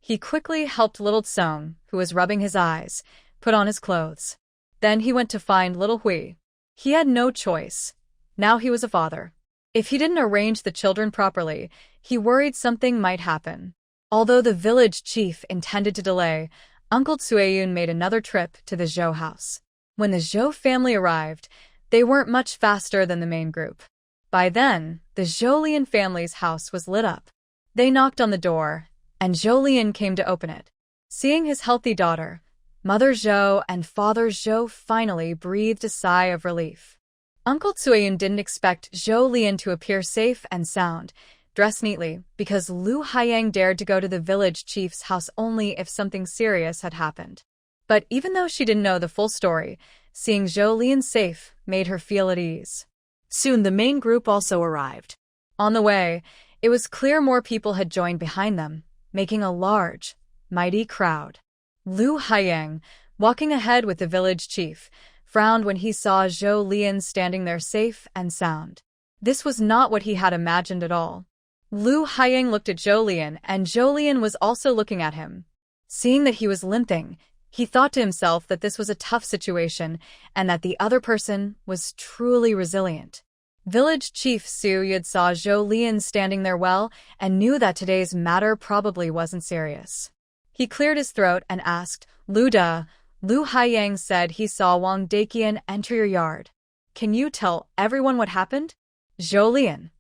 He quickly helped little Tsong, who was rubbing his eyes, put on his clothes. Then he went to find little Hui. He had no choice. Now he was a father. If he didn't arrange the children properly, he worried something might happen. Although the village chief intended to delay, Uncle Suayin made another trip to the Zhou house. When the Zhou family arrived, they weren't much faster than the main group. By then, the Zhoulian family's house was lit up. They knocked on the door, and Zhoulian came to open it. Seeing his healthy daughter, Mother Zhou and Father Zhou finally breathed a sigh of relief. Uncle Suayin didn't expect Zhoulian to appear safe and sound, dressed neatly, because Lu Haiyang dared to go to the village chief's house only if something serious had happened. But even though she didn't know the full story, seeing Zhoulian safe made her feel at ease. Soon the main group also arrived. On the way, it was clear more people had joined behind them, making a large, mighty crowd. Lu Haiyang, walking ahead with the village chief, frowned when he saw Zhoulian standing there safe and sound. This was not what he had imagined at all. Lu Haiyang looked at Zhoulian, and Zhoulian was also looking at him. Seeing that he was limping, he thought to himself that this was a tough situation and that the other person was truly resilient. Village Chief Su Yud saw Zhoulian standing there well and knew that today's matter probably wasn't serious. He cleared his throat and asked, Lu Haiyang said he saw Wang Daqian enter your yard. Can you tell everyone what happened? Zhoulian.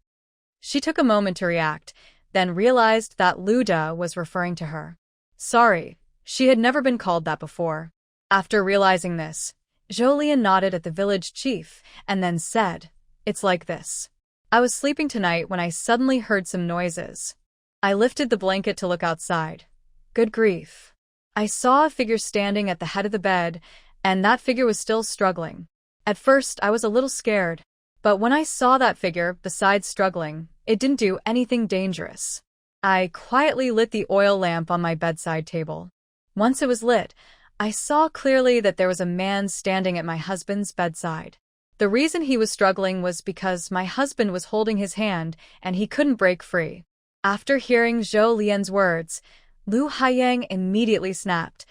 She took a moment to react, then realized that Lu was referring to her. Sorry, she had never been called that before. After realizing this, Zhoulian nodded at the village chief and then said, It's like this. I was sleeping tonight when I suddenly heard some noises. I lifted the blanket to look outside. Good grief. I saw a figure standing at the head of the bed, and that figure was still struggling. At first, I was a little scared, but when I saw that figure, besides struggling, it didn't do anything dangerous. I quietly lit the oil lamp on my bedside table. Once it was lit, I saw clearly that there was a man standing at my husband's bedside. The reason he was struggling was because my husband was holding his hand and he couldn't break free. After hearing Zhoulian's words, Lu Haiyang immediately snapped.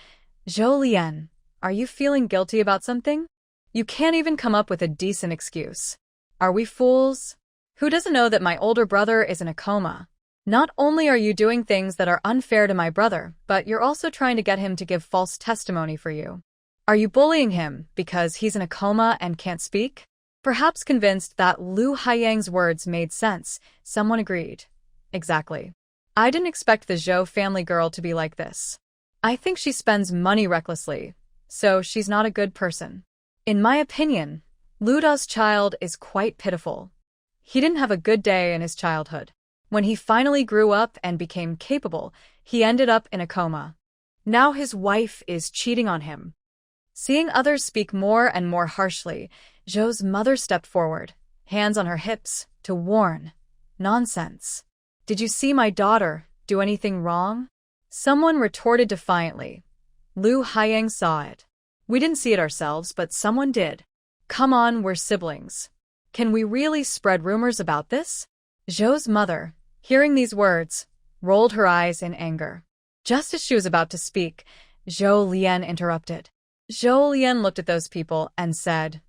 Zhoulian, are you feeling guilty about something? You can't even come up with a decent excuse. Are we fools? Who doesn't know that my older brother is in a coma? Not only are you doing things that are unfair to my brother, but you're also trying to get him to give false testimony for you. Are you bullying him because he's in a coma and can't speak? Perhaps convinced that Lu Haiyang's words made sense, someone agreed. Exactly. I didn't expect the Zhou family girl to be like this. I think she spends money recklessly, so she's not a good person. In my opinion, Lu Da's child is quite pitiful. He didn't have a good day in his childhood. When he finally grew up and became capable, he ended up in a coma. Now his wife is cheating on him. Seeing others speak more and more harshly, Zhou's mother stepped forward, hands on her hips, to warn. Nonsense. Did you see my daughter do anything wrong? Someone retorted defiantly. Lu Haiyang saw it. We didn't see it ourselves, but someone did. Come on, we're siblings. Can we really spread rumors about this? Zhou's mother, hearing these words, rolled her eyes in anger. Just as she was about to speak, Zhou Lian interrupted. Zhou Lian looked at those people and said,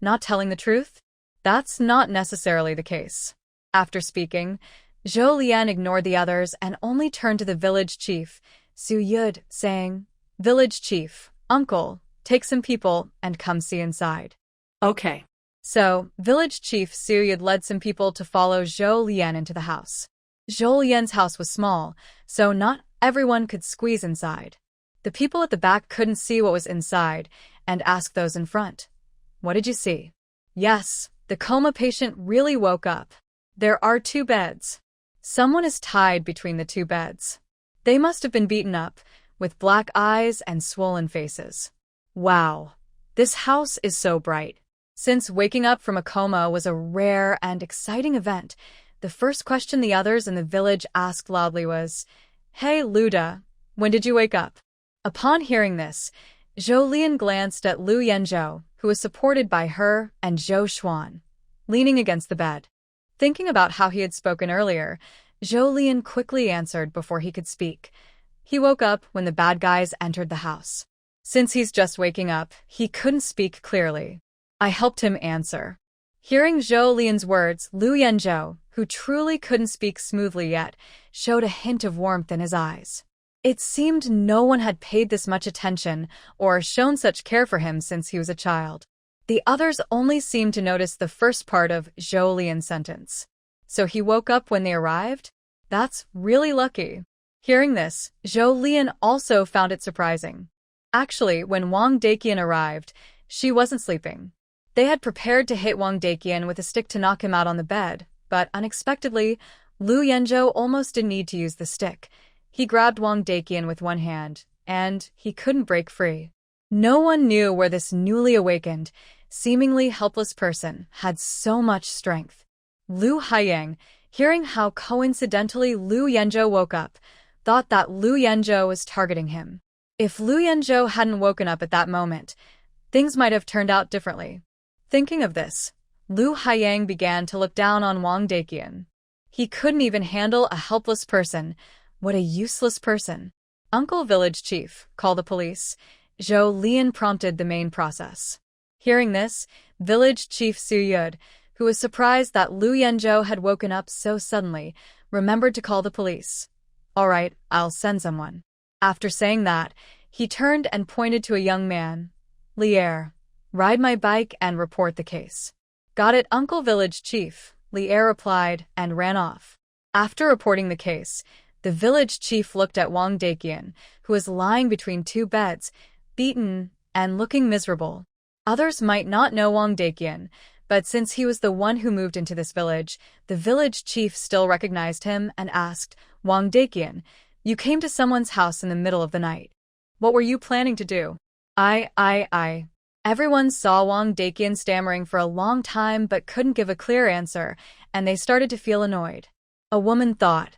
"Not telling the truth? That's not necessarily the case." After speaking, Zhou Lian ignored the others and only turned to the village chief, Su Yud, saying, "Village chief, uncle, take some people and come see inside." Okay. So, village chief Su Yud led some people to follow Zhou Lian into the house. Zhou Lian's house was small, so not everyone could squeeze inside. The people at the back couldn't see what was inside and asked those in front, "What did you see?" Yes, the coma patient really woke up. There are 2 beds. Someone is tied between the 2 beds. They must have been beaten up, with black eyes and swollen faces. Wow, this house is so bright. Since waking up from a coma was a rare and exciting event, the first question the others in the village asked loudly was, "Hey, Lu Da, when did you wake up?" Upon hearing this, Zhou Lian glanced at Lu Yanzhou, who was supported by her and Zhou Xuan, leaning against the bed. Thinking about how he had spoken earlier, Zhou Lian quickly answered before he could speak. He woke up when the bad guys entered the house. Since he's just waking up, he couldn't speak clearly. I helped him answer. Hearing Zhou Lian's words, Lu Yanzhou, who truly couldn't speak smoothly yet, showed a hint of warmth in his eyes. It seemed no one had paid this much attention or shown such care for him since he was a child. The others only seemed to notice the first part of Zhou Lian's sentence. So he woke up when they arrived? That's really lucky. Hearing this, Zhou Lian also found it surprising. Actually, when Wang Daqian arrived, she wasn't sleeping. They had prepared to hit Wang Daqian with a stick to knock him out on the bed, but unexpectedly, Lu Yanzhou almost didn't need to use the stick. He grabbed Wang Daqian with one hand, and he couldn't break free. No one knew where this newly awakened, seemingly helpless person had so much strength. Lu Haiyang, hearing how coincidentally Lu Yanzhou woke up, thought that Lu Yanzhou was targeting him. If Lu Yanzhou hadn't woken up at that moment, things might have turned out differently. Thinking of this, Lu Haiyang began to look down on Wang Daqian. He couldn't even handle a helpless person. What a useless person. Uncle Village Chief, call the police. Zhou Lian prompted the main process. Hearing this, Village Chief Su Yud, who was surprised that Lu Yanzhou had woken up so suddenly, remembered to call the police. All right, I'll send someone. After saying that, he turned and pointed to a young man. Lier, ride my bike and report the case. Got it, Uncle Village Chief, Lier replied and ran off. After reporting the case, the village chief looked at Wang Daqian, who was lying between 2 beds, beaten and looking miserable. Others might not know Wang Daqian, but since he was the one who moved into this village, the village chief still recognized him and asked, Wang Daqian, you came to someone's house in the middle of the night. What were you planning to do? I. Everyone saw Wang Daqian stammering for a long time but couldn't give a clear answer, and they started to feel annoyed. A woman thought,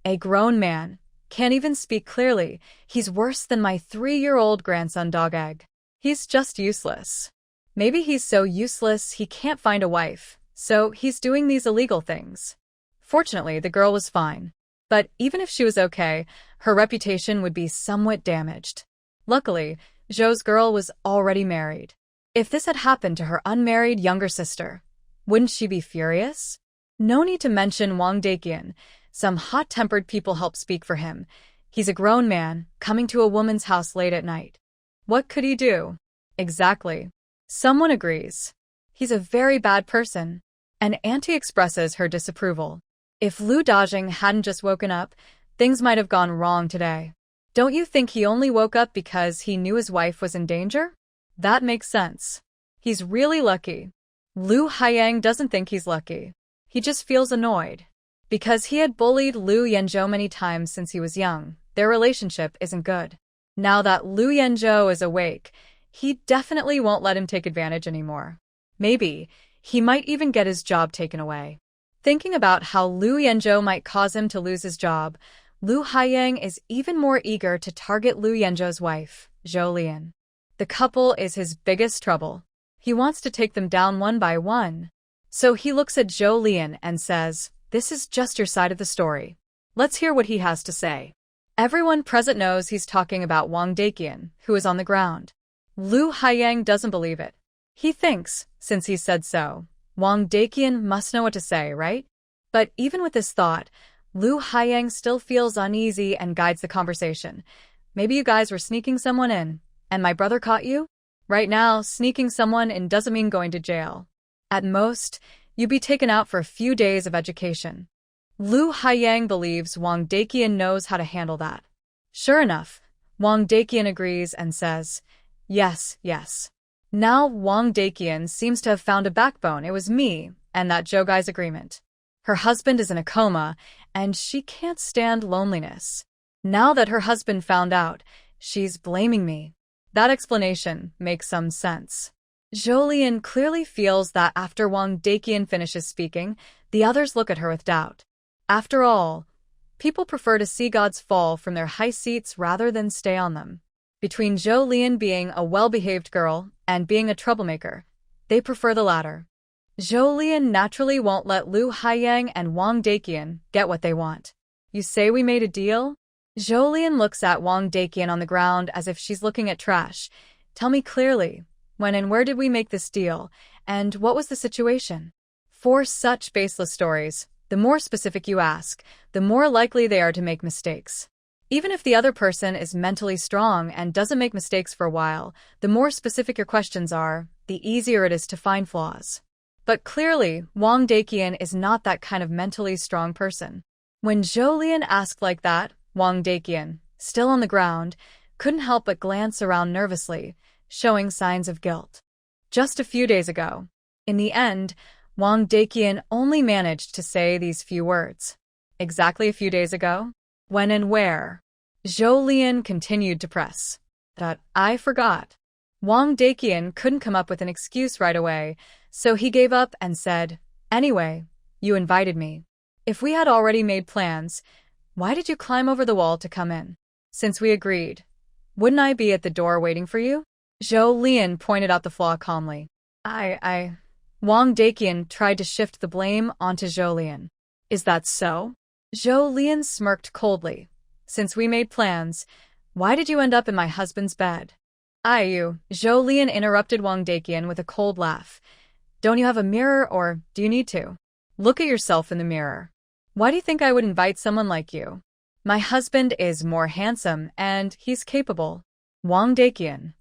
a grown man, can't even speak clearly, he's worse than my 3-year-old grandson Dog Egg. He's just useless. Maybe he's so useless he can't find a wife, so he's doing these illegal things. Fortunately, the girl was fine. But even if she was okay, her reputation would be somewhat damaged. Luckily, Zhou's girl was already married. If this had happened to her unmarried younger sister, wouldn't she be furious? No need to mention Wang Daqian. Some hot-tempered people helped speak for him. He's a grown man, coming to a woman's house late at night. What could he do? Exactly. Someone agrees. He's a very bad person. An auntie expresses her disapproval. If Lu Dajing hadn't just woken up, things might have gone wrong today. Don't you think he only woke up because he knew his wife was in danger? That makes sense. He's really lucky. Lu Haiyang doesn't think he's lucky. He just feels annoyed. Because he had bullied Lu Yanzhou many times since he was young, their relationship isn't good. Now that Lu Yanzhou is awake, he definitely won't let him take advantage anymore. Maybe he might even get his job taken away. Thinking about how Lu Yanzhou might cause him to lose his job, Lu Haiyang is even more eager to target Lu Yanzhou's wife, Zhou Lian. The couple is his biggest trouble. He wants to take them down one by one. So he looks at Zhou Lian and says, "This is just your side of the story. Let's hear what he has to say." Everyone present knows he's talking about Wang Daqian, who is on the ground. Lu Haiyang doesn't believe it. He thinks, since he said so, Wang Daqian must know what to say, right? But even with this thought, Lu Haiyang still feels uneasy and guides the conversation. "Maybe you guys were sneaking someone in, and my brother caught you? Right now, sneaking someone in doesn't mean going to jail. At most, you'd be taken out for a few days of education." Lu Haiyang believes Wang Daqian knows how to handle that. Sure enough, Wang Daqian agrees and says, "Yes, yes." Now Wang Daqian seems to have found a backbone. It was me and that Zhou guy's agreement. Her husband is in a coma, and she can't stand loneliness. Now that her husband found out, she's blaming me. That explanation makes some sense. Zhou Lian clearly feels that after Wang Daqian finishes speaking, the others look at her with doubt. After all, people prefer to see gods fall from their high seats rather than stay on them. Between Zhou Lian being a well-behaved girl and being a troublemaker, they prefer the latter. Zhou Lian naturally won't let Lu Haiyang and Wang Daqian get what they want. "You say we made a deal?" Zhou Lian looks at Wang Daqian on the ground as if she's looking at trash. "Tell me clearly, when and where did we make this deal, and what was the situation?" For such baseless stories, the more specific you ask, the more likely they are to make mistakes. Even if the other person is mentally strong and doesn't make mistakes for a while, the more specific your questions are, the easier it is to find flaws. But clearly, Wang Daqian is not that kind of mentally strong person. When Zhou Lian asked like that, Wang Daqian, still on the ground, couldn't help but glance around nervously, showing signs of guilt. Just a few days ago. In the end, Wang Daqian only managed to say these few words. Exactly a few days ago? When and where? Zhou Lian continued to press. "That I forgot." Wang Daqian couldn't come up with an excuse right away, so he gave up and said, "Anyway, you invited me. If we had already made plans, why did you climb over the wall to come in? Since we agreed, wouldn't I be at the door waiting for you?" Zhou Lian pointed out the flaw calmly. Wang Daqian tried to shift the blame onto Zhou Lian. "Is that so?" Zhou Lian smirked coldly. "Since we made plans, why did you end up in my husband's bed?" "You," Zhou Lian interrupted Wang Daqian with a cold laugh. "Don't you have a mirror, or do you need to? Look at yourself in the mirror. Why do you think I would invite someone like you? My husband is more handsome, and he's capable." Wang Daqian.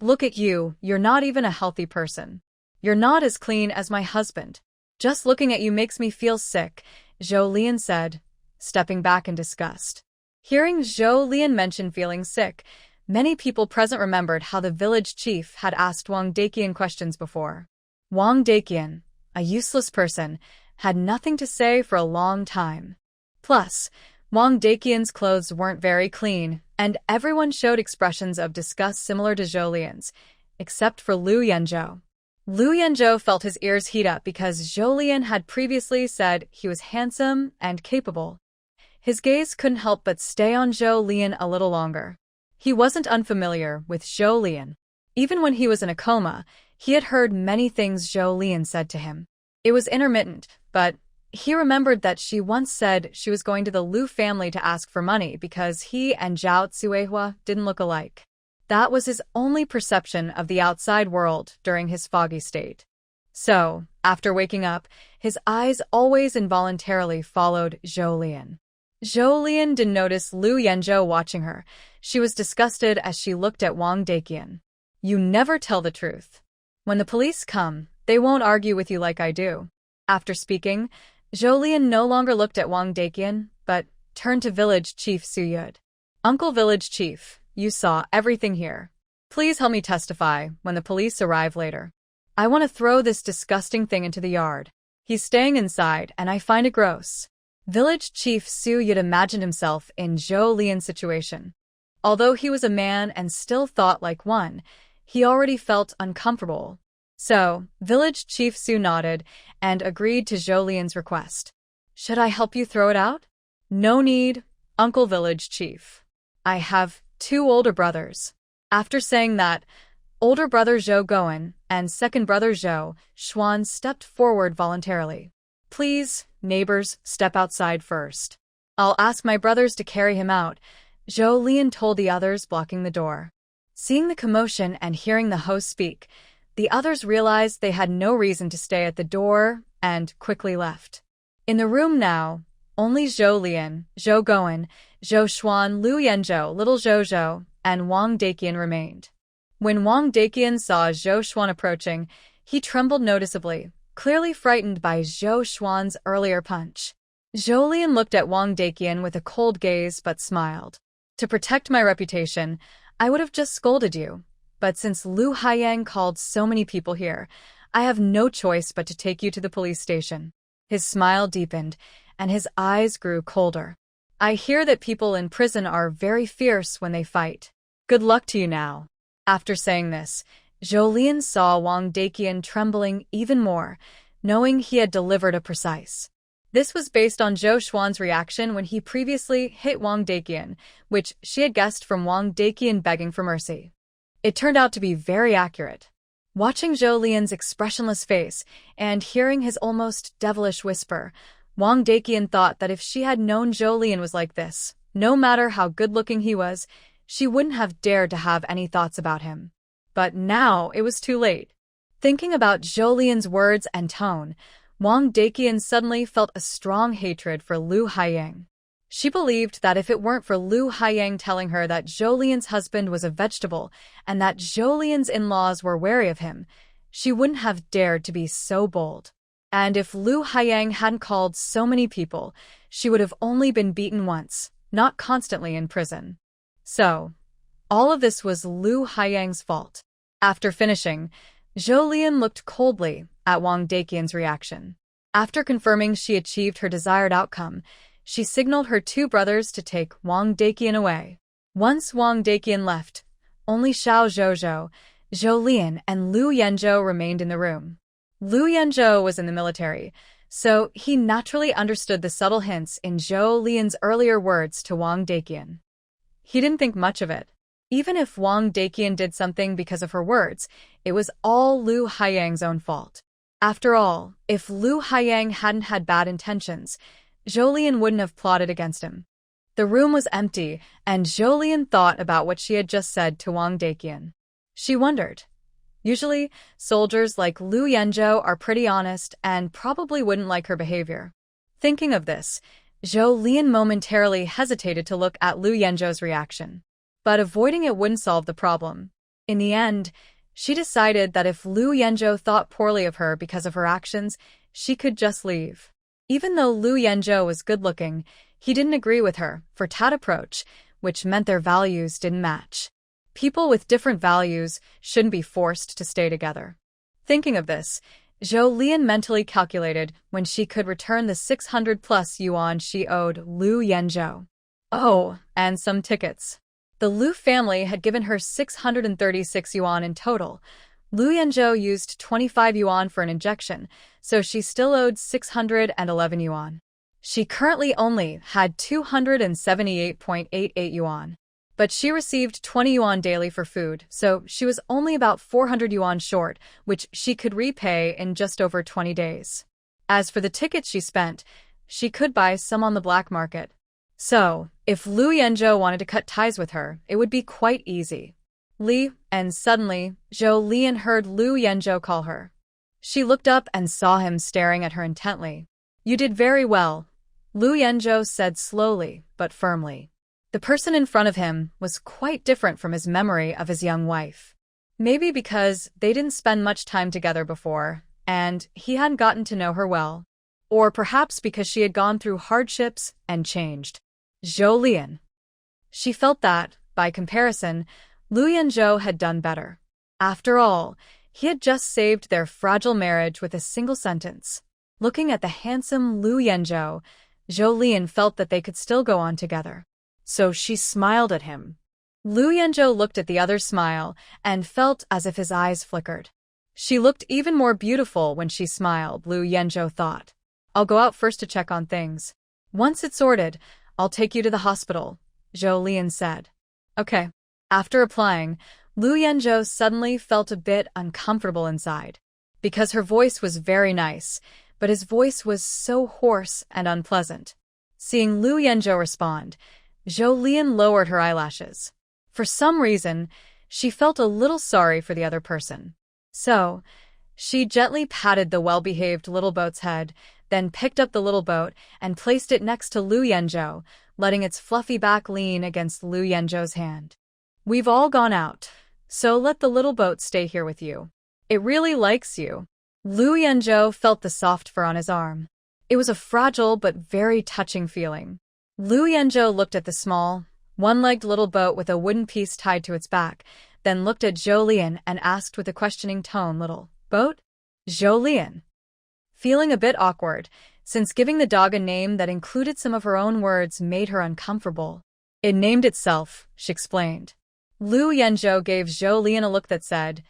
"Look at you, you're not even a healthy person. You're not as clean as my husband. Just looking at you makes me feel sick," Zhou Lian said, stepping back in disgust. Hearing Zhou Lian mention feeling sick, many people present remembered how the village chief had asked Wang Daqian questions before. Wang Daqian, a useless person, had nothing to say for a long time. Plus, Wang Daqian's clothes weren't very clean, and everyone showed expressions of disgust similar to Zhou Lian's, except for Lu Yanzhou. Lu Yanzhou felt his ears heat up because Zhou Lian had previously said he was handsome and capable. His gaze couldn't help but stay on Zhou Lian a little longer. He wasn't unfamiliar with Zhou Lian. Even when he was in a coma, he had heard many things Zhou Lian said to him. It was intermittent, but he remembered that she once said she was going to the Lu family to ask for money because he and Zhao Tsuehua didn't look alike. That was his only perception of the outside world during his foggy state. So, after waking up, his eyes always involuntarily followed Zhou Lian. Zhou Lian didn't notice Lu Yanzhou watching her. She was disgusted as she looked at Wang Daqian. "You never tell the truth. When the police come, they won't argue with you like I do." After speaking, Zhou Lian no longer looked at Wang Daqian, but turned to village chief Su Yud. Uncle Village Chief, you saw everything here. Please help me testify when the police arrive later. I want to throw this disgusting thing into the yard. He's staying inside, and I find it gross. Village Chief Su Yud imagined himself in Zhou Lian's situation. Although he was a man and still thought like one, he already felt uncomfortable. So, Village Chief Su nodded and agreed to Zhou Lian's request. Should I help you throw it out? No need, Uncle Village Chief. I have 2 older brothers. After saying that, older brother Zhou Goen and second brother Zhou Xuan stepped forward voluntarily. Please, neighbors, step outside first. I'll ask my brothers to carry him out, Zhou Lian told the others, blocking the door. Seeing the commotion and hearing the host speak, the others realized they had no reason to stay at the door and quickly left. In the room now, only Zhou Lian, Zhou Goen, Zhou Xuan, Lu Yanzhou, Little Zhou Zhou, and Wang Daqian remained. When Wang Daqian saw Zhou Xuan approaching, he trembled noticeably, clearly frightened by Zhou Xuan's earlier punch. Zhou Lian looked at Wang Daqian with a cold gaze but smiled. To protect my reputation, I would have just scolded you. But since Lu Haiyang called so many people here, I have no choice but to take you to the police station. His smile deepened, and his eyes grew colder. I hear that people in prison are very fierce when they fight. Good luck to you now. After saying this, Zhou Lian saw Wang Daqian trembling even more, knowing he had delivered a precise. This was based on Zhou Xuan's reaction when he previously hit Wang Daqian, which she had guessed from Wang Daqian begging for mercy. It turned out to be very accurate. Watching Zhou Lian's expressionless face and hearing his almost devilish whisper, Wang Daqian thought that if she had known Zhou Lian was like this, no matter how good-looking he was, she wouldn't have dared to have any thoughts about him. But now it was too late. Thinking about Zhou Lian's words and tone, Wang Daqian suddenly felt a strong hatred for Lu Haiyang. She believed that if it weren't for Lu Haiyang telling her that Zhou Lian's husband was a vegetable and that Zhou Lian's in-laws were wary of him, she wouldn't have dared to be so bold. And if Lu Haiyang hadn't called so many people, she would have only been beaten once, not constantly in prison. So, all of this was Lu Haiyang's fault. After finishing, Zhou Lian looked coldly at Wang Daqian's reaction. After confirming she achieved her desired outcome, she signaled her 2 brothers to take Wang Daqian away. Once Wang Daqian left, only Xiao Zhouzhou, Zhou Lian, and Lu Yanzhou remained in the room. Lu Yanzhou was in the military, so he naturally understood the subtle hints in Zhou Lian's earlier words to Wang Daqian. He didn't think much of it. Even if Wang Daqian did something because of her words, it was all Lu Haiyang's own fault. After all, if Lu Haiyang hadn't had bad intentions, Zhou Lian wouldn't have plotted against him. The room was empty, and Zhou Lian thought about what she had just said to Wang Daqian. She wondered. Usually, soldiers like Lu Yanzhou are pretty honest and probably wouldn't like her behavior. Thinking of this, Zhou Lian momentarily hesitated to look at Lu Yanzhou's reaction. But avoiding it wouldn't solve the problem. In the end, she decided that if Lu Yanzhou thought poorly of her because of her actions, she could just leave. Even though Lu Yanzhou was good-looking, he didn't agree with her for that approach, which meant their values didn't match. People with different values shouldn't be forced to stay together. Thinking of this, Zhou Lian mentally calculated when she could return the 600+ yuan she owed Lu Yanzhou. Oh, and some tickets. The Lu family had given her 636 yuan in total. Lu Yanzhou used 25 yuan for an injection, so she still owed 611 yuan. She currently only had 278.88 yuan. But she received 20 yuan daily for food, so she was only about 400 yuan short, which she could repay in just over 20 days. As for the tickets she spent, she could buy some on the black market. So, if Lu Yanzhou wanted to cut ties with her, it would be quite easy. And suddenly, Zhou Lian heard Lu Yanzhou call her. She looked up and saw him staring at her intently. You did very well, Lu Yanzhou said slowly but firmly. The person in front of him was quite different from his memory of his young wife. Maybe because they didn't spend much time together before, and he hadn't gotten to know her well. Or perhaps because she had gone through hardships and changed. Zhou Lian. She felt that, by comparison, Lu Yanzhou had done better. After all, he had just saved their fragile marriage with a single sentence. Looking at the handsome Lu Yanzhou, Zhou Lian felt that they could still go on together. So she smiled at him. Lu Yanzhou looked at the other's smile and felt as if his eyes flickered. She looked even more beautiful when she smiled, Lu Yanzhou thought. I'll go out first to check on things. Once it's sorted, I'll take you to the hospital, Zhou Lian said. Okay. After replying, Lu Yanzhou suddenly felt a bit uncomfortable inside. Because her voice was very nice, but his voice was so hoarse and unpleasant. Seeing Lu Yanzhou respond, Zhou Lian lowered her eyelashes. For some reason, she felt a little sorry for the other person. So, she gently patted the well-behaved little boat's head, then picked up the little boat and placed it next to Lu Yanzhou, letting its fluffy back lean against Lu Yanzhou's hand. We've all gone out, so let the little boat stay here with you. It really likes you. Lu Yanzhou felt the soft fur on his arm. It was a fragile but very touching feeling. Lu Yanzhou looked at the small, one-legged little boat with a wooden piece tied to its back, then looked at Zhou Lian and asked with a questioning tone, "Little boat?" Zhou Lian, feeling a bit awkward, since giving the dog a name that included some of her own words made her uncomfortable. It named itself, she explained. Lu Yanzhou gave Zhou Lian a look that said,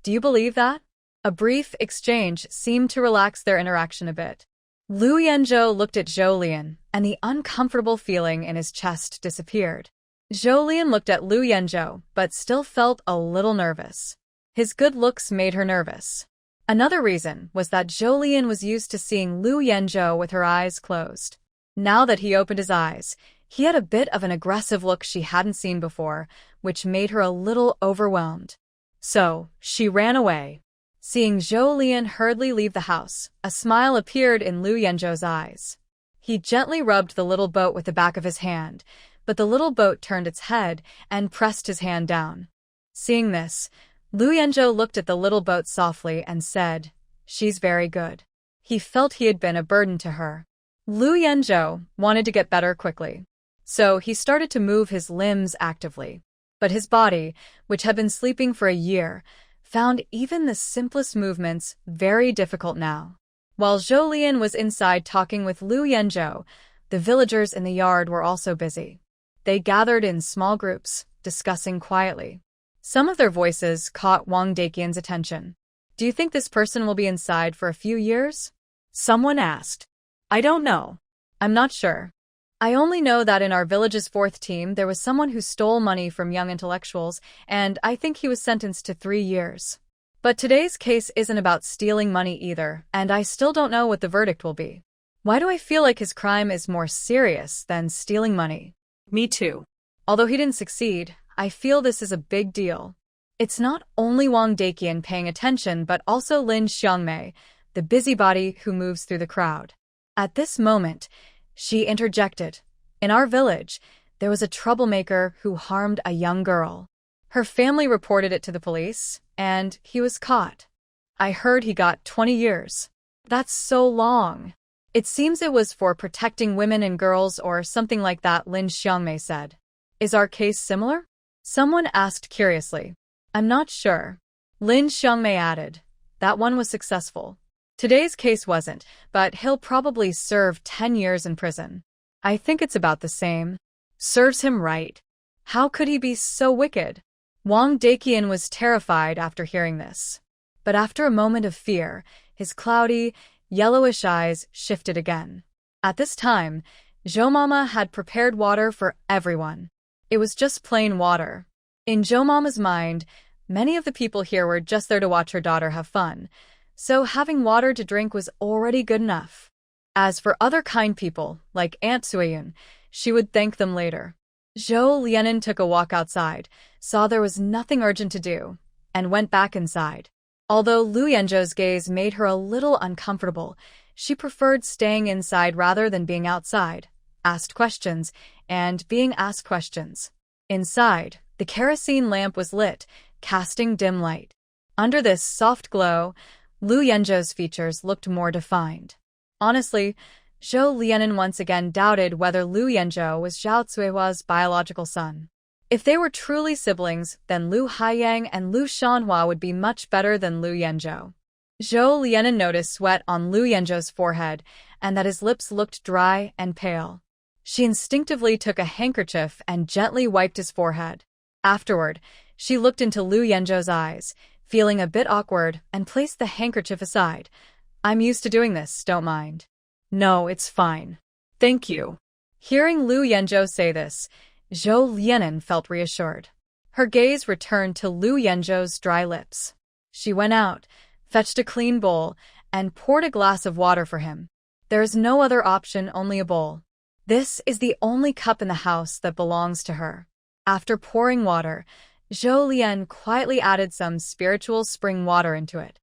"Do you believe that?" A brief exchange seemed to relax their interaction a bit. Lu Yanzhou looked at Zhou Lian, and the uncomfortable feeling in his chest disappeared. Zhou Lian looked at Lu Yanzhou, but still felt a little nervous. His good looks made her nervous. Another reason was that Zhou Lian was used to seeing Lu Yanzhou with her eyes closed. Now that he opened his eyes, he had a bit of an aggressive look she hadn't seen before, which made her a little overwhelmed. So, she ran away. Seeing Zhou Lian hurriedly leave the house, a smile appeared in Lu Yanzhou's eyes. He gently rubbed the little boat with the back of his hand, but the little boat turned its head and pressed his hand down. Seeing this, Lu Yanzhou looked at the little boat softly and said, "She's very good." He felt he had been a burden to her. Lu Yanzhou wanted to get better quickly, so he started to move his limbs actively. But his body, which had been sleeping for a year, found even the simplest movements very difficult now. While Zhou Lian was inside talking with Lu Yanzhou, the villagers in the yard were also busy. They gathered in small groups, discussing quietly. Some of their voices caught Wang Daqian's attention. "Do you think this person will be inside for a few years?" Someone asked. "I don't know. I'm not sure. I only know that in our village's 4th team there was someone who stole money from young intellectuals, and I think he was sentenced to 3 years. But today's case isn't about stealing money either, and I still don't know what the verdict will be. Why do I feel like his crime is more serious than stealing money?" "Me too. Although he didn't succeed, I feel this is a big deal." It's not only Wang Daqian paying attention but also Lin Xiangmei, the busybody who moves through the crowd. At this moment, she interjected. "In our village, there was a troublemaker who harmed a young girl. Her family reported it to the police, and he was caught. I heard he got 20 years. That's so long. It seems it was for protecting women and girls or something like that," Lin Xiangmei said. "Is our case similar?" Someone asked curiously. "I'm not sure." Lin Xiangmei added, "That one was successful. Today's case wasn't, but he'll probably serve 10 years in prison. I think it's about the same." Serves him right. How could he be so wicked? Wang Daqian was terrified after hearing this. But after a moment of fear, his cloudy, yellowish eyes shifted again. At this time, Zhou Mama had prepared water for everyone. It was just plain water. In Zhou Mama's mind, many of the people here were just there to watch her daughter have fun, so having water to drink was already good enough. As for other kind people, like Aunt Suiyun, she would thank them later. Zhou Lianen took a walk outside, saw there was nothing urgent to do, and went back inside. Although Lu Yanzhou's gaze made her a little uncomfortable, she preferred staying inside rather than being outside, asked questions, and being asked questions. Inside, the kerosene lamp was lit, casting dim light. Under this soft glow, Lu Yanzhou's features looked more defined. Honestly, Zhou Lianen once again doubted whether Lu Yanzhou was Zhao Cuihua's biological son. If they were truly siblings, then Lu Haiyang and Lu Shanhua would be much better than Lu Yanzhou. Zhou Lianen noticed sweat on Lu Yanzhou's forehead and that his lips looked dry and pale. She instinctively took a handkerchief and gently wiped his forehead. Afterward, she looked into Lu Yanzhou's eyes, feeling a bit awkward, and placed the handkerchief aside. "I'm used to doing this, don't mind." "No, it's fine. Thank you." Hearing Lu Yanzhou say this, Zhou Lianen felt reassured. Her gaze returned to Lu Yanzhou's dry lips. She went out, fetched a clean bowl, and poured a glass of water for him. There is no other option, only a bowl. This is the only cup in the house that belongs to her. After pouring water, Zhou Lian quietly added some spiritual spring water into it.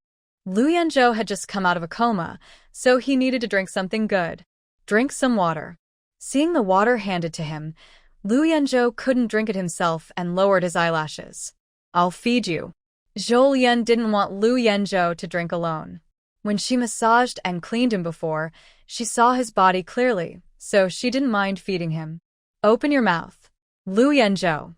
Lu Yanzhou had just come out of a coma, so he needed to drink something good. "Drink some water." Seeing the water handed to him, Lu Yanzhou couldn't drink it himself and lowered his eyelashes. "I'll feed you." Zhou Lian didn't want Lu Yanzhou to drink alone. When she massaged and cleaned him before, she saw his body clearly, so she didn't mind feeding him. "Open your mouth." Lu Yanzhou.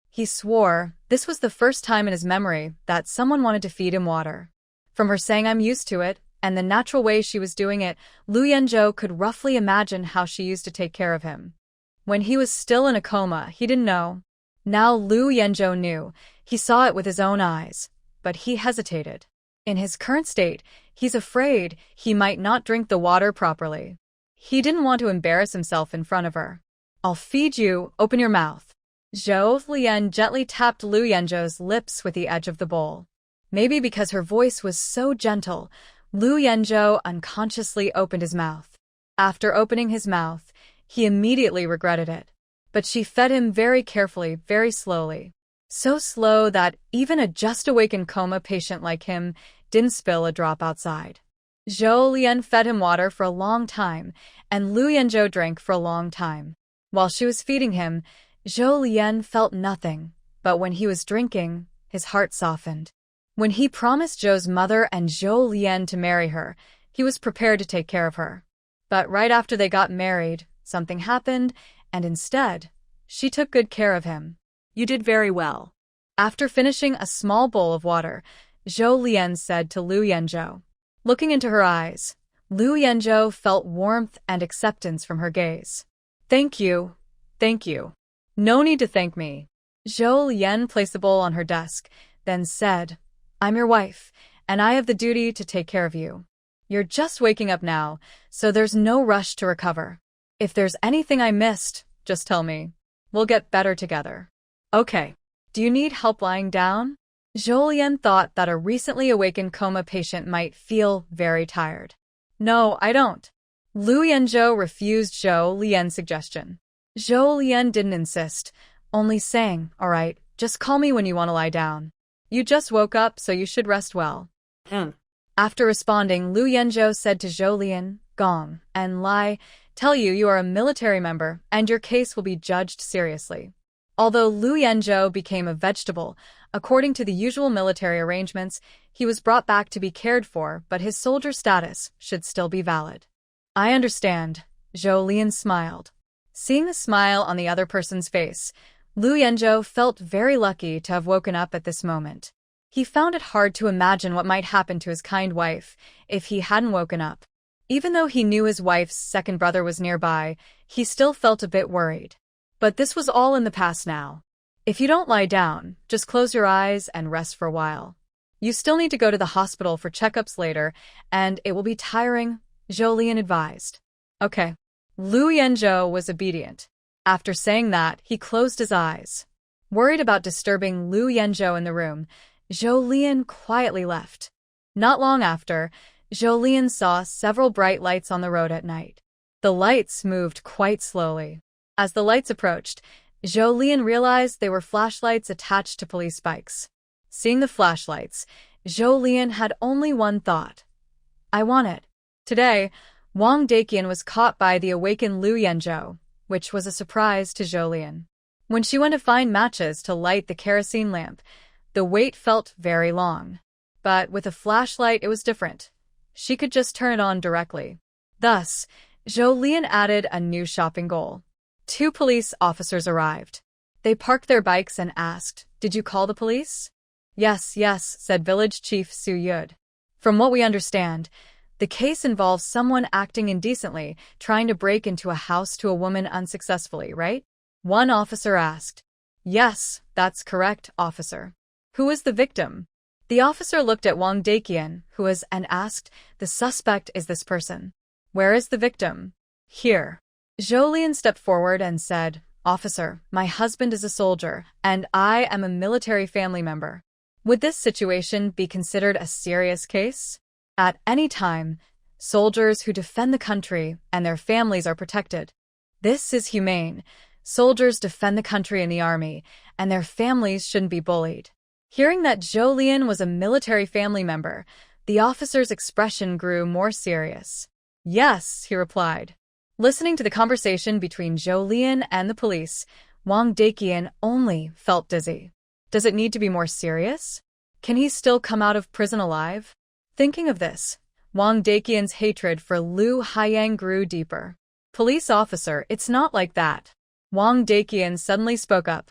He swore this was the first time in his memory that someone wanted to feed him water. From her saying "I'm used to it," and the natural way she was doing it, Lu Yanzhou could roughly imagine how she used to take care of him. When he was still in a coma, he didn't know. Now Lu Yanzhou knew. He saw it with his own eyes, but he hesitated. In his current state, he's afraid he might not drink the water properly. He didn't want to embarrass himself in front of her. "I'll feed you, open your mouth." Zhou Lian gently tapped Lu Yanzhou's lips with the edge of the bowl. Maybe because her voice was so gentle, Lu Yanzhou unconsciously opened his mouth. After opening his mouth, he immediately regretted it. But she fed him very carefully, very slowly. So slow that even a just-awakened coma patient like him didn't spill a drop outside. Zhou Lian fed him water for a long time, and Lu Yanzhou drank for a long time. While she was feeding him, Zhou Lian felt nothing, but when he was drinking, his heart softened. When he promised Zhou's mother and Zhou Lian to marry her, he was prepared to take care of her. But right after they got married, something happened, and instead, she took good care of him. "You did very well." After finishing a small bowl of water, Zhou Lian said to Lu Yanzhou. Looking into her eyes, Lu Yanzhou felt warmth and acceptance from her gaze. "Thank you. Thank you." "No need to thank me." Zhou Lian placed the bowl on her desk, then said, "I'm your wife, and I have the duty to take care of you. You're just waking up now, so there's no rush to recover. If there's anything I missed, just tell me. We'll get better together." "Okay. Do you need help lying down?" Zhou Lian thought that a recently awakened coma patient might feel very tired. "No, I don't." Lu Yanzhou refused Zhou Lian's suggestion. Zhou Lian didn't insist, only saying, "All right, just call me when you want to lie down. You just woke up, so you should rest well." After responding, Lu Yanzhou said to Zhou Lian, "Gong, and lie, tell you are a military member, and your case will be judged seriously." Although Lu Yanzhou became a vegetable, according to the usual military arrangements, he was brought back to be cared for, but his soldier status should still be valid. "I understand," Zhou Lian smiled. Seeing the smile on the other person's face, Lu Yanzhou felt very lucky to have woken up at this moment. He found it hard to imagine what might happen to his kind wife if he hadn't woken up. Even though he knew his wife's second brother was nearby, he still felt a bit worried. But this was all in the past now. "If you don't lie down, just close your eyes and rest for a while. You still need to go to the hospital for checkups later, and it will be tiring," Zhou Lian advised. "Okay." Lu Yanzhou was obedient. After saying that, he closed his eyes. Worried about disturbing Lu Yanzhou in the room, Zhou Lian quietly left. Not long after, Zhou Lian saw several bright lights on the road at night. The lights moved quite slowly. As the lights approached, Zhou Lian realized they were flashlights attached to police bikes. Seeing the flashlights, Zhou Lian had only one thought. "I want it." Today, Wang Daqian was caught by the awakened Lu Yanzhou, which was a surprise to Zhou Lian. When she went to find matches to light the kerosene lamp, the wait felt very long. But with a flashlight, it was different. She could just turn it on directly. Thus, Zhou Lian added a new shopping goal. 2 police officers arrived. They parked their bikes and asked, "Did you call the police?" "Yes, yes," said Village Chief Su Yud. "From what we understand, the case involves someone acting indecently, trying to break into a house to a woman unsuccessfully, right?" One officer asked. "Yes, that's correct, officer." "Who is the victim?" The officer looked at Wang Daqian, who was, and asked, "The suspect is this person. Where is the victim?" "Here." Zhou Lian stepped forward and said, "Officer, my husband is a soldier, and I am a military family member. Would this situation be considered a serious case? At any time, soldiers who defend the country and their families are protected. This is humane. Soldiers defend the country in the army, and their families shouldn't be bullied." Hearing that Zhou Lian was a military family member, the officer's expression grew more serious. "Yes," he replied. Listening to the conversation between Zhou Lian and the police, Wang Daqian only felt dizzy. Does it need to be more serious? Can he still come out of prison alive? Thinking of this, Wang Daqian's hatred for Lu Haiyang grew deeper. "Police officer, it's not like that." Wang Daqian suddenly spoke up.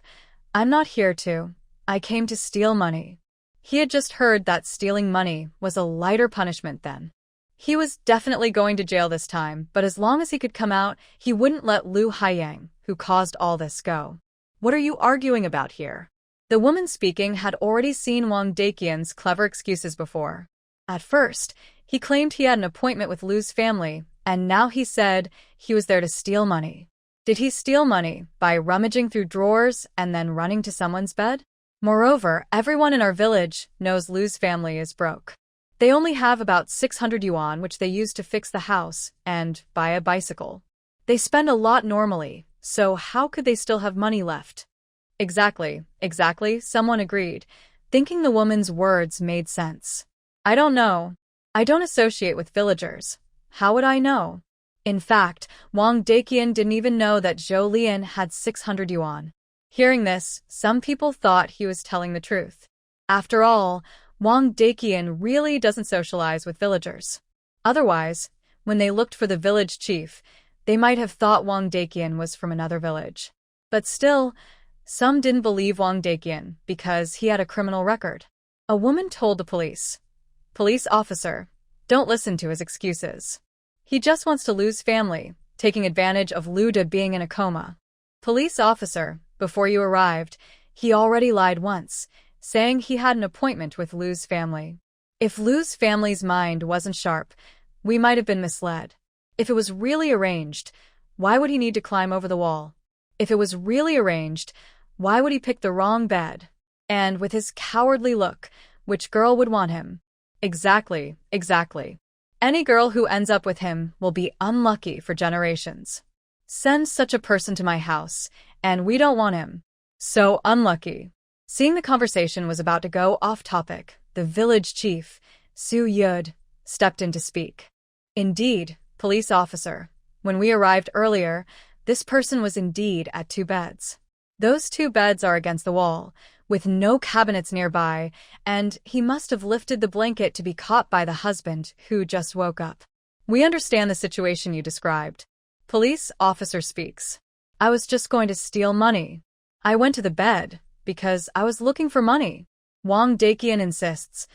"I'm not here to. I came to steal money." He had just heard that stealing money was a lighter punishment then. He was definitely going to jail this time, but as long as he could come out, he wouldn't let Lu Haiyang, who caused all this, go. "What are you arguing about here?" The woman speaking had already seen Wang Daqian's clever excuses before. At first, he claimed he had an appointment with Lu's family, and now he said he was there to steal money. Did he steal money by rummaging through drawers and then running to someone's bed? Moreover, everyone in our village knows Lu's family is broke. They only have about 600 yuan, which they use to fix the house and buy a bicycle. They spend a lot normally, so how could they still have money left? Exactly, someone agreed, thinking the woman's words made sense. "I don't know. I don't associate with villagers. How would I know?" In fact, Wang Daqian didn't even know that Zhou Lian had 600 yuan. Hearing this, some people thought he was telling the truth. After all, Wang Daqian really doesn't socialize with villagers. Otherwise, when they looked for the village chief, they might have thought Wang Daqian was from another village. But still, some didn't believe Wang Daqian because he had a criminal record. A woman told the police, "Police officer, don't listen to his excuses. He just wants to lose family, taking advantage of Luda being in a coma." "Police officer, before you arrived, he already lied once, saying he had an appointment with Lu's family. If Lu's family's mind wasn't sharp, we might have been misled. If it was really arranged, why would he need to climb over the wall? If it was really arranged, why would he pick the wrong bed? And with his cowardly look, which girl would want him?" Exactly. Any girl who ends up with him will be unlucky for generations. Send such a person to my house, and we don't want him. So unlucky. Seeing the conversation was about to go off topic, the village chief, Su Yud, stepped in to speak. "Indeed, police officer, when we arrived earlier, this person was indeed at 2 beds. Those 2 beds are against the wall, with no cabinets nearby, and he must have lifted the blanket to be caught by the husband who just woke up. We understand the situation you described." Police officer speaks. "I was just going to steal money. I went to the bed because I was looking for money." Wang Daqian insists,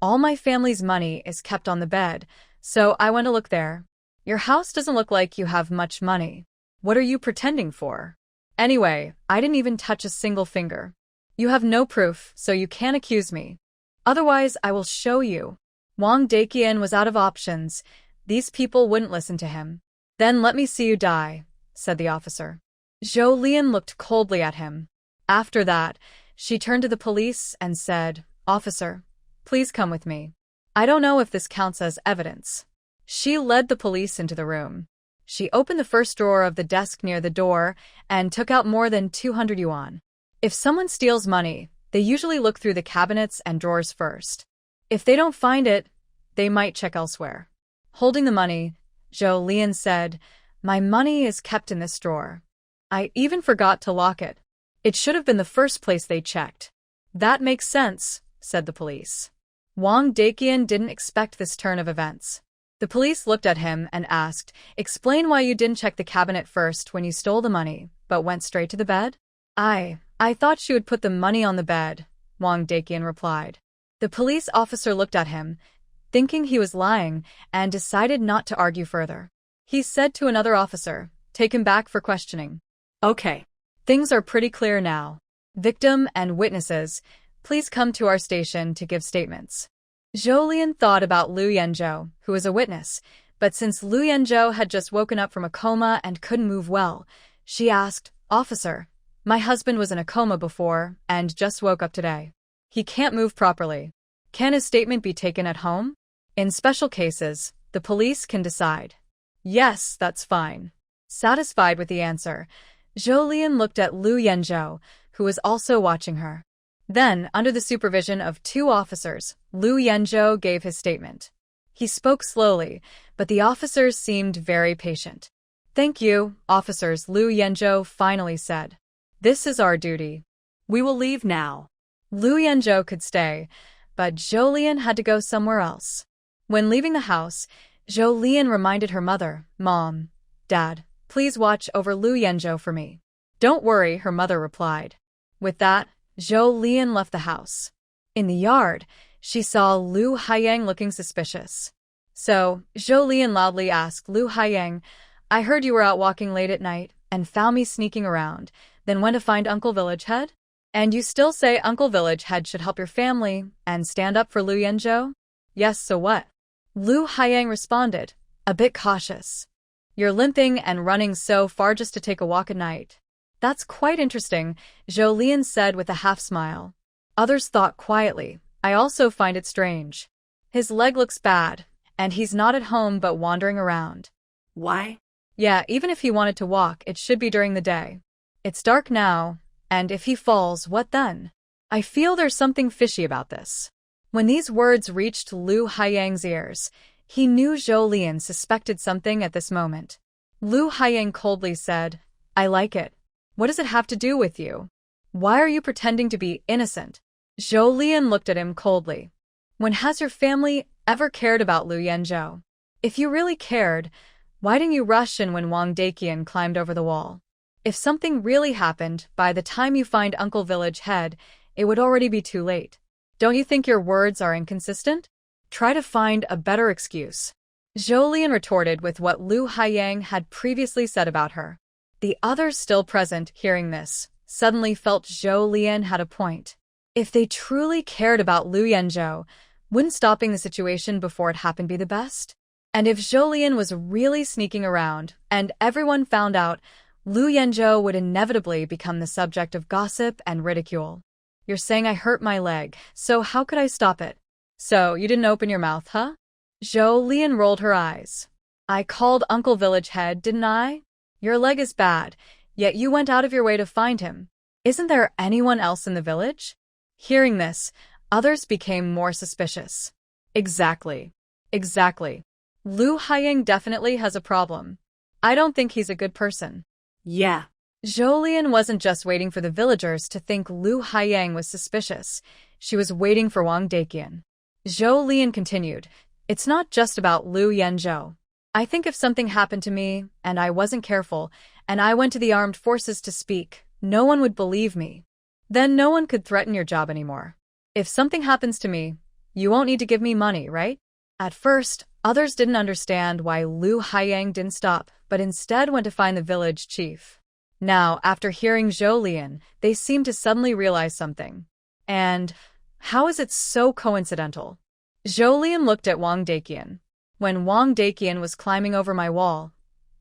"All my family's money is kept on the bed, so I went to look there. Your house doesn't look like you have much money. What are you pretending for? Anyway, I didn't even touch a single finger. You have no proof, so you can't accuse me. Otherwise, I will show you." Wang Daqian was out of options. These people wouldn't listen to him. "Then let me see you die," said the officer. Zhou Lian looked coldly at him. After that, she turned to the police and said, "Officer, please come with me. I don't know if this counts as evidence." She led the police into the room. She opened the first drawer of the desk near the door and took out more than 200 yuan. If someone steals money, they usually look through the cabinets and drawers first. If they don't find it, they might check elsewhere. Holding the money, Zhou Lian said, "My money is kept in this drawer. I even forgot to lock it. It should have been the first place they checked." "That makes sense," said the police. Wang Daqian didn't expect this turn of events. The police looked at him and asked, "Explain why you didn't check the cabinet first when you stole the money, but went straight to the bed?" I thought she would put the money on the bed," Wang Daqian replied. The police officer looked at him, thinking he was lying, and decided not to argue further. He said to another officer, "Take him back for questioning." "Okay. Things are pretty clear now. Victim and witnesses, please come to our station to give statements." Zhou Lian thought about Lu Yanzhou, who was a witness, but since Lu Yanzhou had just woken up from a coma and couldn't move well, she asked, "Officer, my husband was in a coma before and just woke up today. He can't move properly. Can his statement be taken at home? In special cases, the police can decide." "Yes, that's fine." Satisfied with the answer, Zhou Lian looked at Lu Yanzhou, who was also watching her. Then, under the supervision of two officers, Lu Yanzhou gave his statement. He spoke slowly, but the officers seemed very patient. "Thank you, officers," Lu Yanzhou finally said. "This is our duty. We will leave now." Lu Yanzhou could stay, but Zhou Lian had to go somewhere else. When leaving the house, Zhou Lian reminded her mother, "Mom, Dad, please watch over Lu Yanzhou for me." "Don't worry," her mother replied. With that, Zhou Lian left the house. In the yard, she saw Lu Haiyang looking suspicious. So, Zhou Lian loudly asked Lu Haiyang, "I heard you were out walking late at night and found me sneaking around, then went to find Uncle Village Head? And you still say Uncle Village Head should help your family and stand up for Lu Yanzhou?" "Yes, so what?" Lu Haiyang responded, a bit cautious. "You're limping and running so far just to take a walk at night. That's quite interesting," Zhou Lian said with a half-smile. Others thought quietly, "I also find it strange. His leg looks bad, and he's not at home but wandering around." "Why?" "Yeah, even if he wanted to walk, it should be during the day. It's dark now, and if he falls, what then? I feel there's something fishy about this." When these words reached Lu Haiyang's ears, he knew Zhou Lian suspected something at this moment. Lu Haiyang coldly said, "I like it. What does it have to do with you? Why are you pretending to be innocent?" Zhou Lian looked at him coldly. "When has your family ever cared about Lu Yanzhou? If you really cared, why didn't you rush in when Wang Daqian climbed over the wall? If something really happened, by the time you find Uncle Village Head, it would already be too late. Don't you think your words are inconsistent? Try to find a better excuse." Zhou Lian retorted with what Lu Haiyang had previously said about her. The others still present, hearing this, suddenly felt Zhou Lian had a point. If they truly cared about Lu Yanzhou, wouldn't stopping the situation before it happened be the best? And if Zhou Lian was really sneaking around, and everyone found out, Lu Yanzhou would inevitably become the subject of gossip and ridicule. "You're saying I hurt my leg, so how could I stop it? So, you didn't open your mouth, huh?" Zhou Lian rolled her eyes. "I called Uncle Village Head, didn't I? Your leg is bad, yet you went out of your way to find him. Isn't there anyone else in the village?" Hearing this, others became more suspicious. Exactly. Lu Haiyang definitely has a problem. I don't think he's a good person." "Yeah." Zhou Lian wasn't just waiting for the villagers to think Lu Haiyang was suspicious. She was waiting for Wang Daqian. Zhou Lian continued, "It's not just about Lu Yanzhou. I think if something happened to me, and I wasn't careful, and I went to the armed forces to speak, no one would believe me. Then no one could threaten your job anymore. If something happens to me, you won't need to give me money, right?" At first, others didn't understand why Lu Haiyang didn't stop, but instead went to find the village chief. Now, after hearing Zhou Lian, they seemed to suddenly realize something. And how is it so coincidental? Zhou Lian looked at Wang Daqian. "When Wang Daqian was climbing over my wall,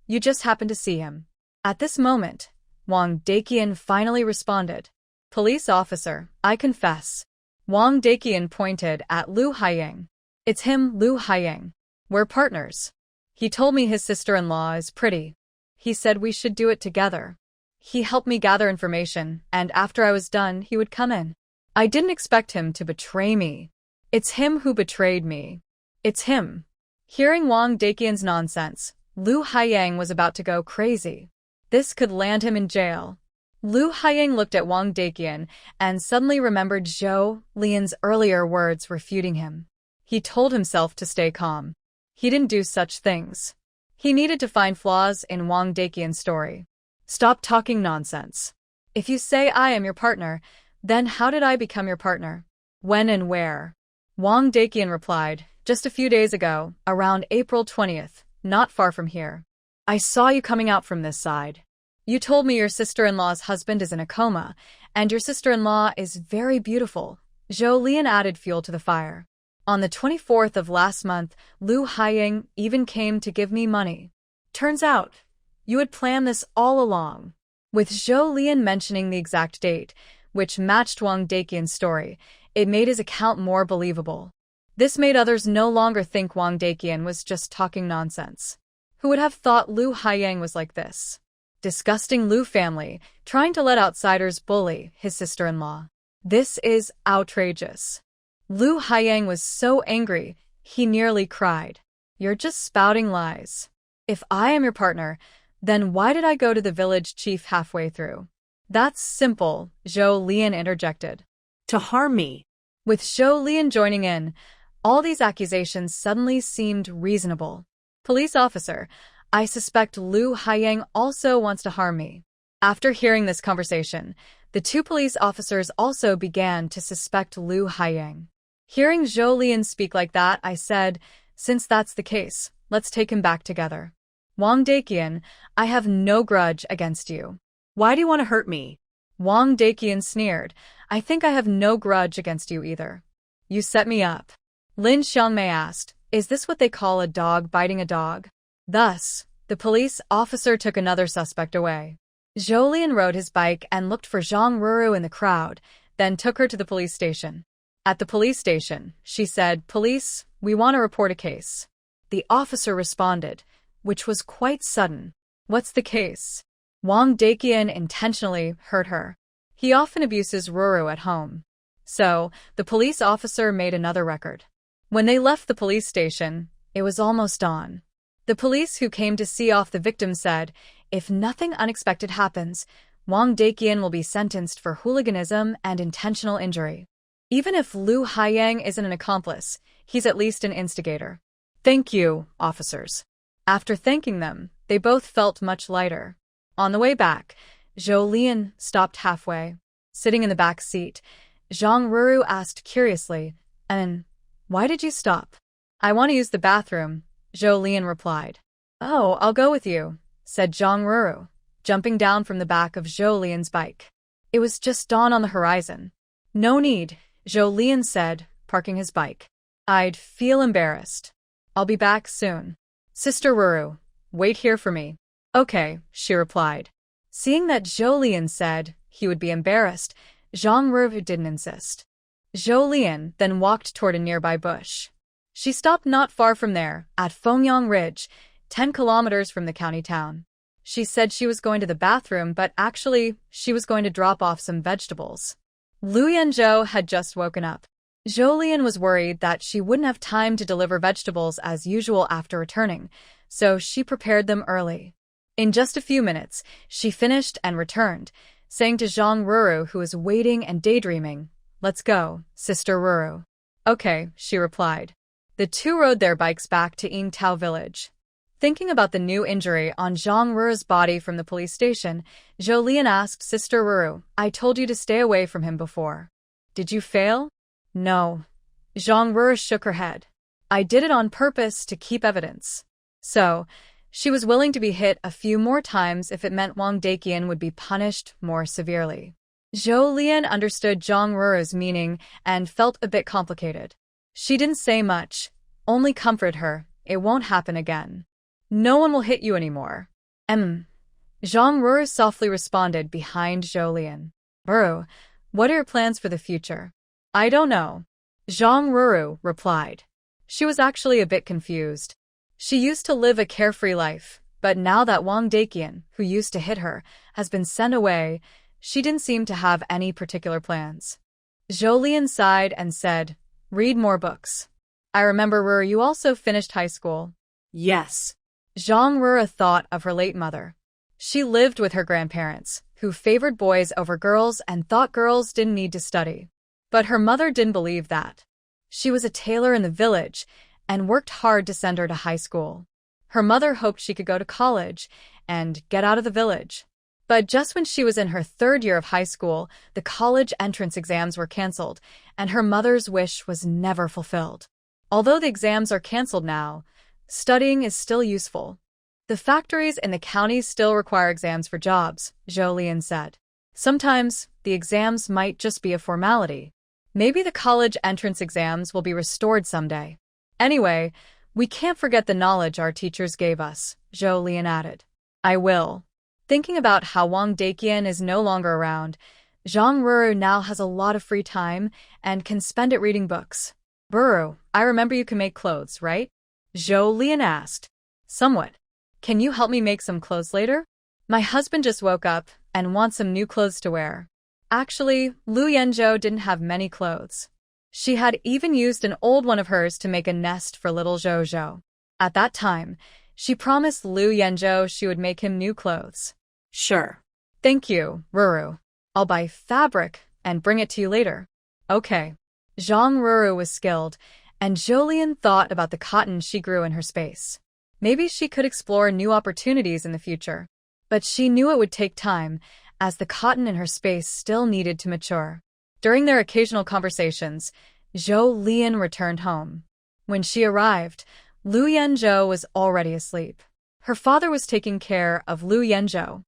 you just happened to see him." At this moment, Wang Daqian finally responded, "Police officer, I confess." Wang Daqian pointed at Lu Haiyang. "It's him, Lu Haiyang. We're partners. He told me his sister-in-law is pretty. He said we should do it together. He helped me gather information, and after I was done, he would come in. I didn't expect him to betray me. It's him who betrayed me. It's him." Hearing Wang Daqian's nonsense, Lu Haiyang was about to go crazy. This could land him in jail. Lu Haiyang looked at Wang Daqian and suddenly remembered Zhou Lian's earlier words refuting him. He told himself to stay calm. He didn't do such things. He needed to find flaws in Wang Daqian's story. Stop talking nonsense. If you say I am your partner, then how did I become your partner? When and where? Wang Daqian replied, just a few days ago, around April 20th, not far from here. I saw you coming out from this side. You told me your sister-in-law's husband is in a coma, and your sister-in-law is very beautiful. Zhou Lian added fuel to the fire. On the 24th of last month, Lu Haiying even came to give me money. Turns out, you had planned this all along. With Zhou Lian mentioning the exact date, which matched Wang Daqian's story, it made his account more believable. This made others no longer think Wang Daqian was just talking nonsense. Who would have thought Lu Haiying was like this? Disgusting Lu family, trying to let outsiders bully his sister-in-law. This is outrageous. Lu Haiying was so angry, he nearly cried. You're just spouting lies. If I am your partner, then why did I go to the village chief halfway through? That's simple, Zhou Lian interjected. To harm me. With Zhou Lian joining in, all these accusations suddenly seemed reasonable. Police officer, I suspect Lu Haiying also wants to harm me. After hearing this conversation, the two police officers also began to suspect Lu Haiying. Hearing Zhou Lian speak like that, I said, since that's the case, let's take him back together. Wang Daqian, I have no grudge against you. Why do you want to hurt me? Wang Daqian sneered, I think I have no grudge against you either. You set me up. Lin Xiangmei asked, is this what they call a dog biting a dog? Thus, the police officer took another suspect away. Zhou Lian rode his bike and looked for Zhang Ruru in the crowd, then took her to the police station. At the police station, she said, Police, we want to report a case. The officer responded, which was quite sudden. What's the case? Wang Daqian intentionally hurt her. He often abuses Ruru at home. So, the police officer made another record. When they left the police station, it was almost dawn. The police who came to see off the victim said, if nothing unexpected happens, Wang Daqian will be sentenced for hooliganism and intentional injury. Even if Lu Haiying isn't an accomplice, he's at least an instigator. Thank you, officers. After thanking them, they both felt much lighter. On the way back, Zhou Lian stopped halfway. Sitting in the back seat, Zhang Ruru asked curiously, and why did you stop? I want to use the bathroom, Zhou Lian replied. Oh, I'll go with you, said Zhang Ruru, jumping down from the back of Zhou Lian's bike. It was just dawn on the horizon. No need, Zhou Lian said, parking his bike. I'd feel embarrassed. I'll be back soon. Sister Ruru, wait here for me. Okay, she replied. Seeing that Zhou Lian said he would be embarrassed, Zhang Ruru didn't insist. Zhou Lian then walked toward a nearby bush. She stopped not far from there, at Fengyang Ridge, 10 kilometers from the county town. She said she was going to the bathroom, but actually, she was going to drop off some vegetables. Lu Yanzhou had just woken up. Zhou Lian was worried that she wouldn't have time to deliver vegetables as usual after returning, so she prepared them early. In just a few minutes, she finished and returned, saying to Zhang Ruru, who was waiting and daydreaming, Let's go, Sister Ruru. Okay, she replied. The two rode their bikes back to Yingtao village. Thinking about the new injury on Zhang Ruru's body from the police station, Zhou Lian asked Sister Ruru, I told you to stay away from him before. Did you fail? No. Zhang Ruru shook her head. I did it on purpose to keep evidence. So, she was willing to be hit a few more times if it meant Wang Daqian would be punished more severely. Zhou Lian understood Zhang Ruru's meaning and felt a bit complicated. She didn't say much, only comforted her, it won't happen again. No one will hit you anymore. Zhang Ruru softly responded behind Zhou Lian. Ruru, what are your plans for the future? I don't know. Zhang Ruru replied. She was actually a bit confused. She used to live a carefree life, but now that Wang Daqian, who used to hit her, has been sent away, she didn't seem to have any particular plans. Zhou Lian sighed and said, Read more books. I remember, Ruru, you also finished high school. Yes. Zhang Ruru thought of her late mother. She lived with her grandparents, who favored boys over girls and thought girls didn't need to study. But her mother didn't believe that. She was a tailor in the village, and worked hard to send her to high school. Her mother hoped she could go to college and get out of the village. But just when she was in her 3rd year of high school, the college entrance exams were canceled, and her mother's wish was never fulfilled. Although the exams are canceled now, studying is still useful. The factories in the county still require exams for jobs, Zhou Lian said. Sometimes, the exams might just be a formality. Maybe the college entrance exams will be restored someday. Anyway, we can't forget the knowledge our teachers gave us, Zhou Lian added. I will. Thinking about how Wang Daqian is no longer around, Zhang Ruru now has a lot of free time and can spend it reading books. Ruru, I remember you can make clothes, right? Zhou Lian asked. Somewhat. Can you help me make some clothes later? My husband just woke up and wants some new clothes to wear. Actually, Lu Yanzhou didn't have many clothes. She had even used an old one of hers to make a nest for little Zhou. At that time, she promised Lu Yanzhou she would make him new clothes. Sure. Thank you, Ruru. I'll buy fabric and bring it to you later. Okay. Zhang Ruru was skilled, and Zhou Lian thought about the cotton she grew in her space. Maybe she could explore new opportunities in the future. But she knew it would take time, as the cotton in her space still needed to mature. During their occasional conversations, Zhou Lian returned home. When she arrived, Lu Yanzhou was already asleep. Her father was taking care of Lu Yanzhou.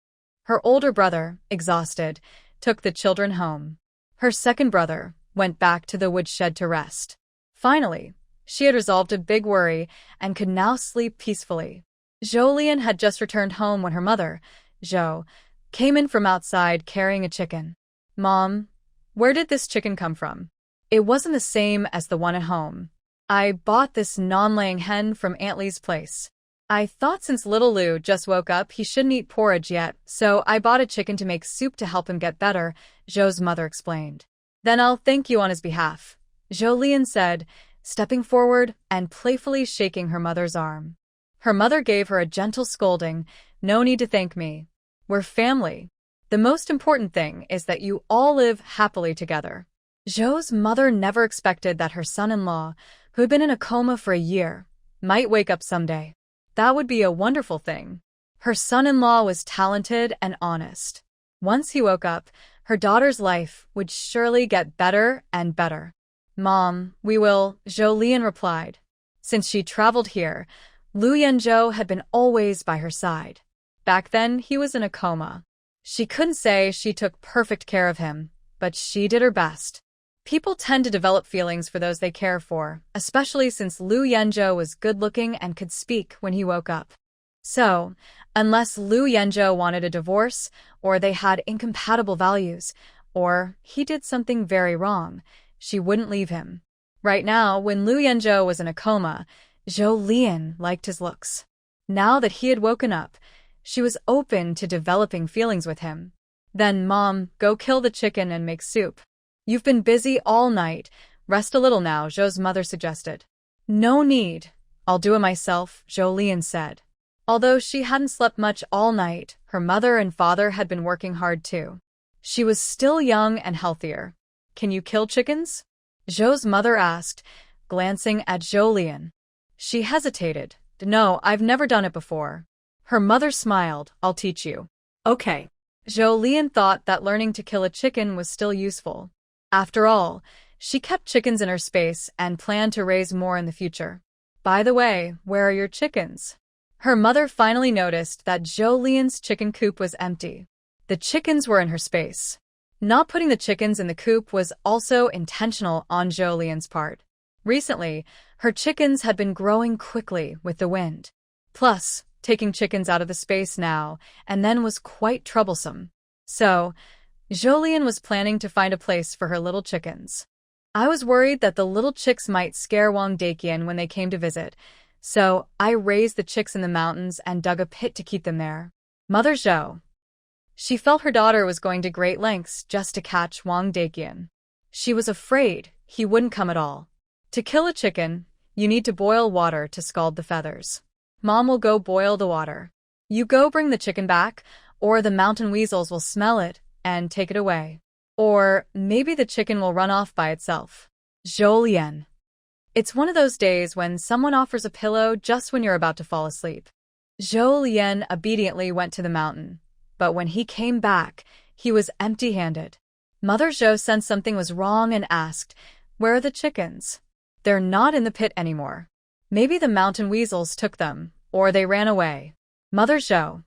Her older brother, exhausted, took the children home. Her second brother went back to the woodshed to rest. Finally, she had resolved a big worry and could now sleep peacefully. Zhou Lian had just returned home when her mother, Zhou, came in from outside carrying a chicken. Mom, where did this chicken come from? It wasn't the same as the one at home. I bought this non-laying hen from Aunt Lee's place. I thought since little Lu just woke up he shouldn't eat porridge yet, so I bought a chicken to make soup to help him get better, Zhou's mother explained. Then I'll thank you on his behalf, Zhou Lian said, stepping forward and playfully shaking her mother's arm. Her mother gave her a gentle scolding. No need to thank me. We're family. The most important thing is that you all live happily together. Zhou's mother never expected that her son-in-law, who had been in a coma for a year, might wake up someday. That would be a wonderful thing. Her son-in-law was talented and honest. Once he woke up, her daughter's life would surely get better and better. Mom, we will, Zhou Lian replied. Since she traveled here, Lu Yanzhou had been always by her side. Back then, he was in a coma. She couldn't say she took perfect care of him, but she did her best. People tend to develop feelings for those they care for, especially since Lu Yanzhou was good-looking and could speak when he woke up. So, unless Lu Yanzhou wanted a divorce, or they had incompatible values, or he did something very wrong, she wouldn't leave him. Right now, when Lu Yanzhou was in a coma, Zhou Lian liked his looks. Now that he had woken up, she was open to developing feelings with him. Then, Mom, go kill the chicken and make soup. You've been busy all night. Rest a little now, Zhou's mother suggested. No need. I'll do it myself, Zhou Lian said. Although she hadn't slept much all night, her mother and father had been working hard too. She was still young and healthier. Can you kill chickens? Zhou's mother asked, glancing at Zhou Lian. She hesitated. No, I've never done it before. Her mother smiled. I'll teach you. Okay. Zhou Lian thought that learning to kill a chicken was still useful. After all, she kept chickens in her space and planned to raise more in the future. By the way, where are your chickens? Her mother finally noticed that Zhou Lian's chicken coop was empty. The chickens were in her space. Not putting the chickens in the coop was also intentional on Zhou Lian's part. Recently, her chickens had been growing quickly with the wind. Plus, taking chickens out of the space now and then was quite troublesome. So, Zhou Lian was planning to find a place for her little chickens. I was worried that the little chicks might scare Wang Daqian when they came to visit, so I raised the chicks in the mountains and dug a pit to keep them there. Mother Zhou. She felt her daughter was going to great lengths just to catch Wang Daqian. She was afraid he wouldn't come at all. To kill a chicken, you need to boil water to scald the feathers. Mom will go boil the water. You go bring the chicken back, or the mountain weasels will smell it and take it away. Or maybe the chicken will run off by itself. Zhou Lian. It's one of those days when someone offers a pillow just when you're about to fall asleep. Zhou Lian obediently went to the mountain, but when he came back, he was empty-handed. Mother Zhou sensed something was wrong and asked, "Where are the chickens?" "They're not in the pit anymore. Maybe the mountain weasels took them, or they ran away." Mother Zhou.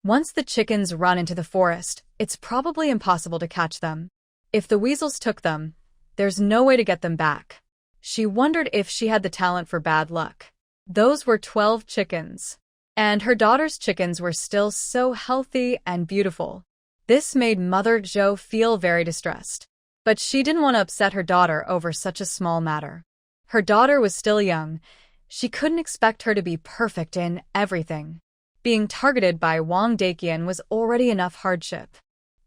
Once the chickens run into the forest, it's probably impossible to catch them. If the weasels took them, there's no way to get them back. She wondered if she had the talent for bad luck. Those were 12 chickens. And her daughter's chickens were still so healthy and beautiful. This made Mother Zhou feel very distressed. But she didn't want to upset her daughter over such a small matter. Her daughter was still young. She couldn't expect her to be perfect in everything. Being targeted by Wang Daqian was already enough hardship.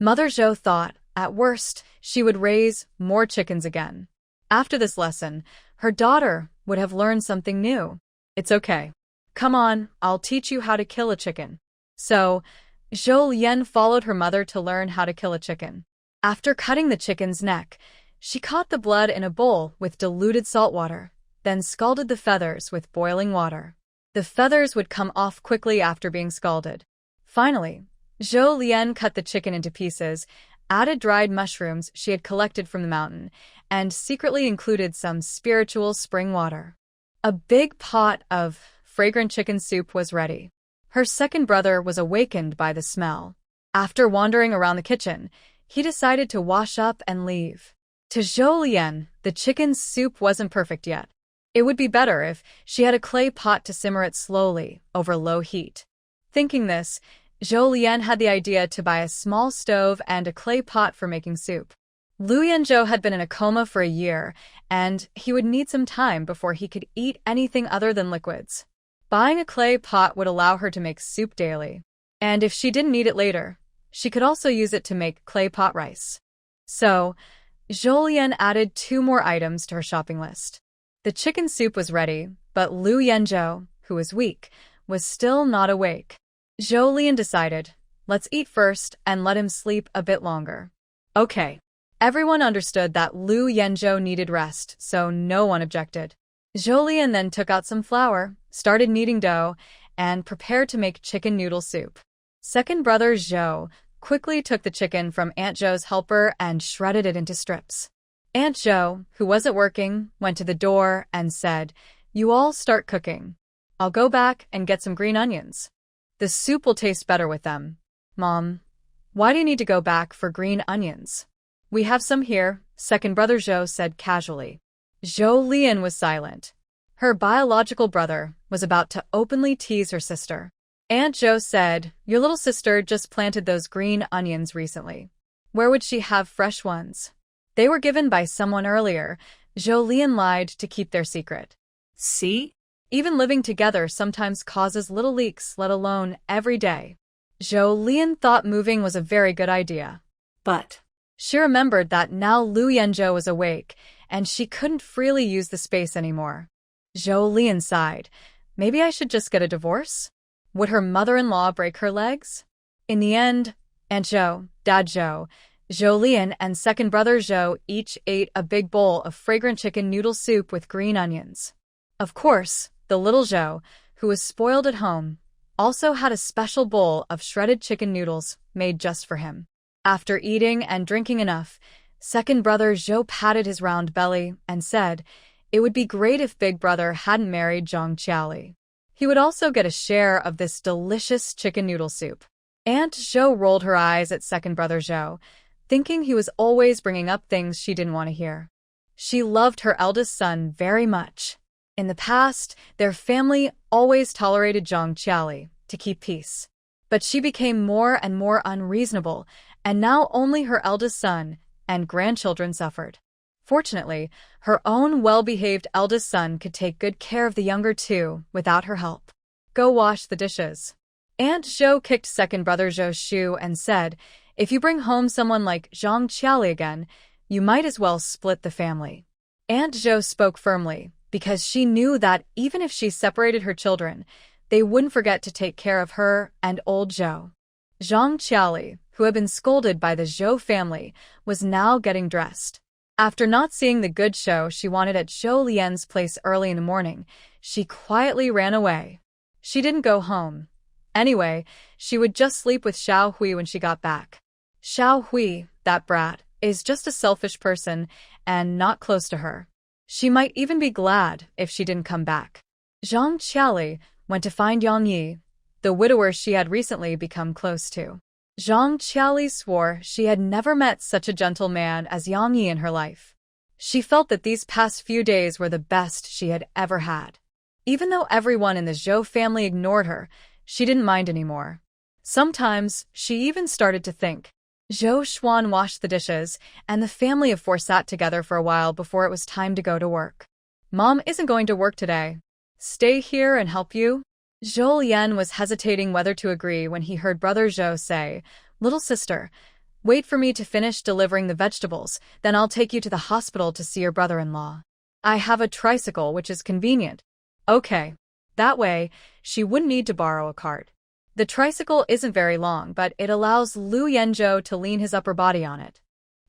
Mother Zhou thought, at worst, she would raise more chickens again. After this lesson, her daughter would have learned something new. It's okay. Come on, I'll teach you how to kill a chicken. So, Zhou Lian followed her mother to learn how to kill a chicken. After cutting the chicken's neck, she caught the blood in a bowl with diluted salt water, then scalded the feathers with boiling water. The feathers would come off quickly after being scalded. Finally, Zhou Lian cut the chicken into pieces, added dried mushrooms she had collected from the mountain, and secretly included some spiritual spring water. A big pot of fragrant chicken soup was ready. Her second brother was awakened by the smell. After wandering around the kitchen, he decided to wash up and leave. To Zhou Lian, the chicken's soup wasn't perfect yet. It would be better if she had a clay pot to simmer it slowly over low heat. Thinking this, Zhou Lian had the idea to buy a small stove and a clay pot for making soup. Lu Yanzhou had been in a coma for a year, and he would need some time before he could eat anything other than liquids. Buying a clay pot would allow her to make soup daily. And if she didn't need it later, she could also use it to make clay pot rice. So, Zhou Lian added 2 more items to her shopping list. The chicken soup was ready, but Lu Yanzhou, who was weak, was still not awake. Zhou Lian decided, let's eat first and let him sleep a bit longer. Okay. Everyone understood that Lu Yanzhou needed rest, so no one objected. Zhou Lian then took out some flour, started kneading dough, and prepared to make chicken noodle soup. Second brother Zhou quickly took the chicken from Aunt Zhou's helper and shredded it into strips. Aunt Zhou, who wasn't working, went to the door and said, "You all start cooking. I'll go back and get some green onions. The soup will taste better with them." "Mom, why do you need to go back for green onions?" "We have some here," second brother Zhou said casually. Zhou Lian was silent. Her biological brother was about to openly tease her sister. Aunt Zhou said, "Your little sister just planted those green onions recently. Where would she have fresh ones?" "They were given by someone earlier." Zhou Lian lied to keep their secret. "See? Even living together sometimes causes little leaks, let alone every day." Zhou Lian thought moving was a very good idea. But she remembered that now Lu Yanzhou was awake, and she couldn't freely use the space anymore. Zhou Lian sighed. Maybe I should just get a divorce? Would her mother-in-law break her legs? In the end, Aunt Zhou, Dad Zhou, Zhou Lian, and second brother Zhou each ate a big bowl of fragrant chicken noodle soup with green onions. Of course, the little Zhou, who was spoiled at home, also had a special bowl of shredded chicken noodles made just for him. After eating and drinking enough, second brother Zhou patted his round belly and said, it would be great if big brother hadn't married Zhang Qiaoli. He would also get a share of this delicious chicken noodle soup. Aunt Zhou rolled her eyes at second brother Zhou, thinking he was always bringing up things she didn't want to hear. She loved her eldest son very much. In the past, their family always tolerated Zhang Qiaoli to keep peace. But she became more and more unreasonable, and now only her eldest son and grandchildren suffered. Fortunately, her own well-behaved eldest son could take good care of the younger two without her help. Go wash the dishes. Aunt Zhou kicked second brother Zhou's shoe and said, if you bring home someone like Zhang Qiaoli again, you might as well split the family. Aunt Zhou spoke firmly, because she knew that even if she separated her children, they wouldn't forget to take care of her and old Zhou. Zhang Qiaoli, who had been scolded by the Zhou family, was now getting dressed. After not seeing the good show she wanted at Zhou Lian's place early in the morning, she quietly ran away. She didn't go home. Anyway, she would just sleep with Xiao Hui when she got back. Xiao Hui, that brat, is just a selfish person and not close to her. She might even be glad if she didn't come back. Zhang Qiali went to find Yang Yi, the widower she had recently become close to. Zhang Qiali swore she had never met such a gentle man as Yang Yi in her life. She felt that these past few days were the best she had ever had. Even though everyone in the Zhou family ignored her, she didn't mind anymore. Sometimes, she even started to think. Zhou Xuan washed the dishes, and the family of four sat together for a while before it was time to go to work. Mom isn't going to work today. Stay here and help you? Zhou Lian was hesitating whether to agree when he heard Brother Zhou say, "Little sister, wait for me to finish delivering the vegetables, then I'll take you to the hospital to see your brother-in-law. I have a tricycle which is convenient." Okay. That way, she wouldn't need to borrow a cart. The tricycle isn't very long, but it allows Lu Yanzhou to lean his upper body on it.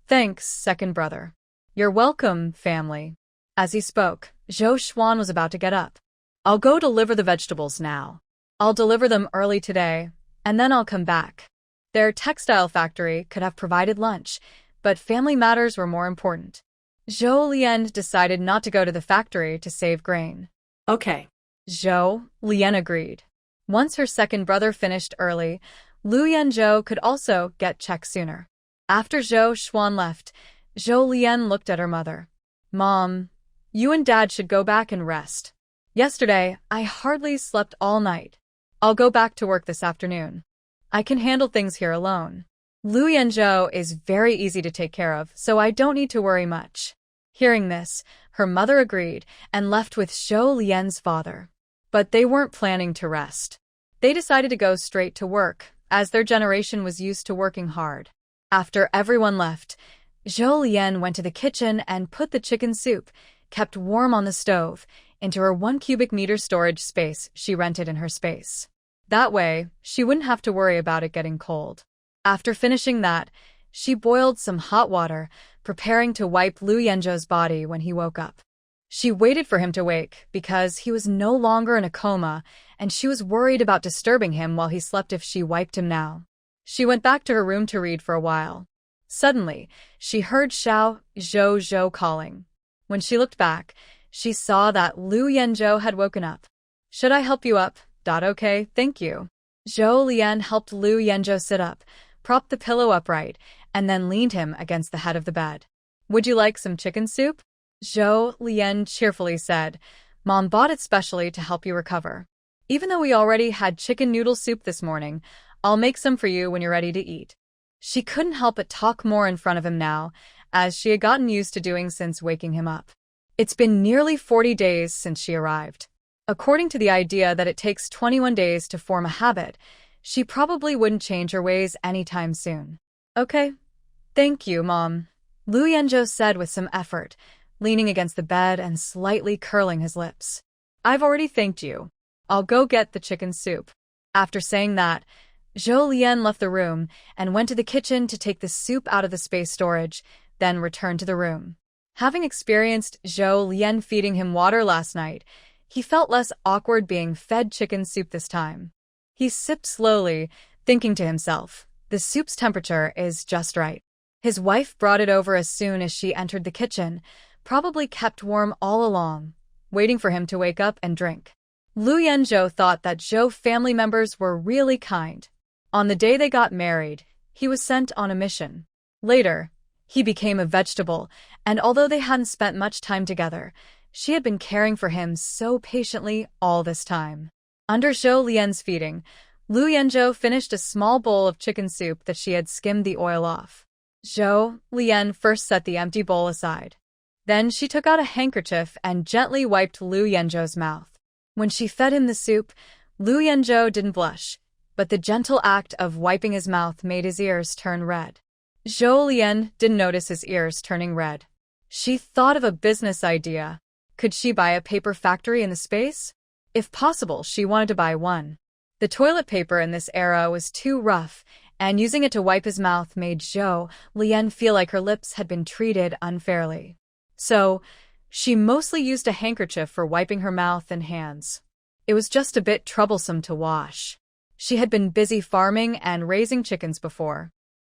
Thanks, second brother. You're welcome, family. As he spoke, Zhou Xuan was about to get up. I'll go deliver the vegetables now. I'll deliver them early today, and then I'll come back. Their textile factory could have provided lunch, but family matters were more important. Zhou Lian decided not to go to the factory to save grain. Okay. Zhou Lian agreed. Once her second brother finished early, Lu Yanzhou could also get checked sooner. After Zhou Xuan left, Zhou Lian looked at her mother. Mom, you and Dad should go back and rest. Yesterday, I hardly slept all night. I'll go back to work this afternoon. I can handle things here alone. Lu Yanzhou is very easy to take care of, so I don't need to worry much. Hearing this, her mother agreed and left with Zhou Lian's father. But they weren't planning to rest. They decided to go straight to work, as their generation was used to working hard. After everyone left, Zhou Lian went to the kitchen and put the chicken soup, kept warm on the stove, into her 1 cubic meter storage space she rented in her space. That way, she wouldn't have to worry about it getting cold. After finishing that, she boiled some hot water, preparing to wipe Lu Yanzhou's body when he woke up. She waited for him to wake because he was no longer in a coma, and she was worried about disturbing him while he slept if she wiped him now. She went back to her room to read for a while. Suddenly, she heard Zhou calling. When she looked back, she saw that Lu Yanzhou had woken up. Should I help you up? Okay, thank you. Zhou Lian helped Lu Yanzhou sit up, propped the pillow upright, and then leaned him against the head of the bed. Would you like some chicken soup? Zhou Lian cheerfully said, Mom bought it specially to help you recover. Even though we already had chicken noodle soup this morning, I'll make some for you when you're ready to eat. She couldn't help but talk more in front of him now, as she had gotten used to doing since waking him up. It's been nearly 40 days since she arrived. According to the idea that it takes 21 days to form a habit, she probably wouldn't change her ways anytime soon. Okay. Thank you, Mom. Lu Yanzhou said with some effort, leaning against the bed and slightly curling his lips. I've already thanked you. I'll go get the chicken soup. After saying that, Zhou Lian left the room and went to the kitchen to take the soup out of the space storage, then returned to the room. Having experienced Zhou Lian feeding him water last night, he felt less awkward being fed chicken soup this time. He sipped slowly, thinking to himself, the soup's temperature is just right. His wife brought it over as soon as she entered the kitchen, probably kept warm all along, waiting for him to wake up and drink. Lu Yanzhou thought that Zhou family members were really kind. On the day they got married, he was sent on a mission. Later, he became a vegetable, and although they hadn't spent much time together, she had been caring for him so patiently all this time. Under Zhou Lian's feeding, Lu Yanzhou finished a small bowl of chicken soup that she had skimmed the oil off. Zhou Lian first set the empty bowl aside. Then she took out a handkerchief and gently wiped Lu Yanzhou's mouth. When she fed him the soup, Lu Yanzhou didn't blush, but the gentle act of wiping his mouth made his ears turn red. Zhou Lian didn't notice his ears turning red. She thought of a business idea. Could she buy a paper factory in the space? If possible, she wanted to buy one. The toilet paper in this era was too rough, and using it to wipe his mouth made Zhou Lian feel like her lips had been treated unfairly. So, she mostly used a handkerchief for wiping her mouth and hands. It was just a bit troublesome to wash. She had been busy farming and raising chickens before.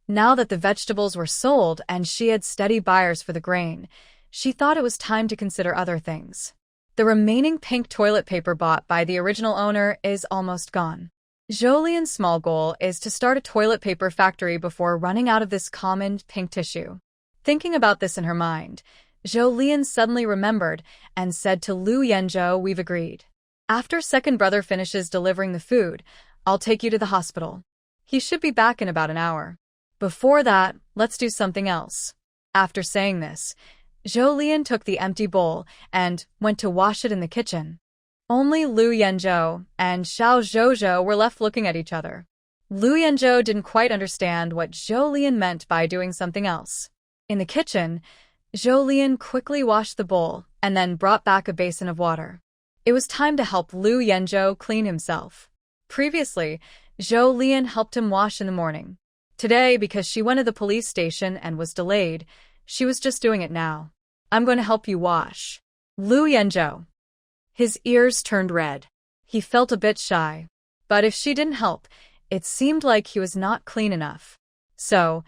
Now that the vegetables were sold and she had steady buyers for the grain, she thought it was time to consider other things. The remaining pink toilet paper bought by the original owner is almost gone. Zhou small goal is to start a toilet paper factory before running out of this common pink tissue. Thinking about this in her mind, Zhou suddenly remembered and said to Lu Yanzhou, "We've agreed. After second brother finishes delivering the food, I'll take you to the hospital. He should be back in about an hour. Before that, let's do something else." After saying this, Zhou took the empty bowl and went to wash it in the kitchen. Only Lu Yanzhou and Xiao Zhouzhou were left looking at each other. Lu Yanzhou didn't quite understand what Zhou meant by doing something else. In the kitchen, Zhou quickly washed the bowl and then brought back a basin of water. It was time to help Lu Yanzhou clean himself. Previously, Zhou helped him wash in the morning. Today, because she went to the police station and was delayed, she was just doing it now. "I'm going to help you wash." Lu Yanzhou. His ears turned red. He felt a bit shy. But if she didn't help, it seemed like he was not clean enough. So,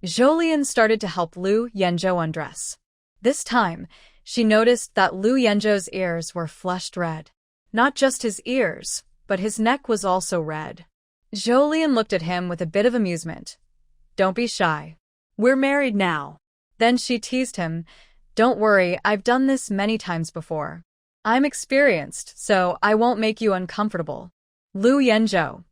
Zhou started to help Lu Yanzhou undress. This time, she noticed that Lu Yanzhou's ears were flushed red. Not just his ears, but his neck was also red. Zhou looked at him with a bit of amusement. "Don't be shy. We're married now." Then she teased him, "Don't worry, I've done this many times before. I'm experienced, so I won't make you uncomfortable." Lu Yanzhou.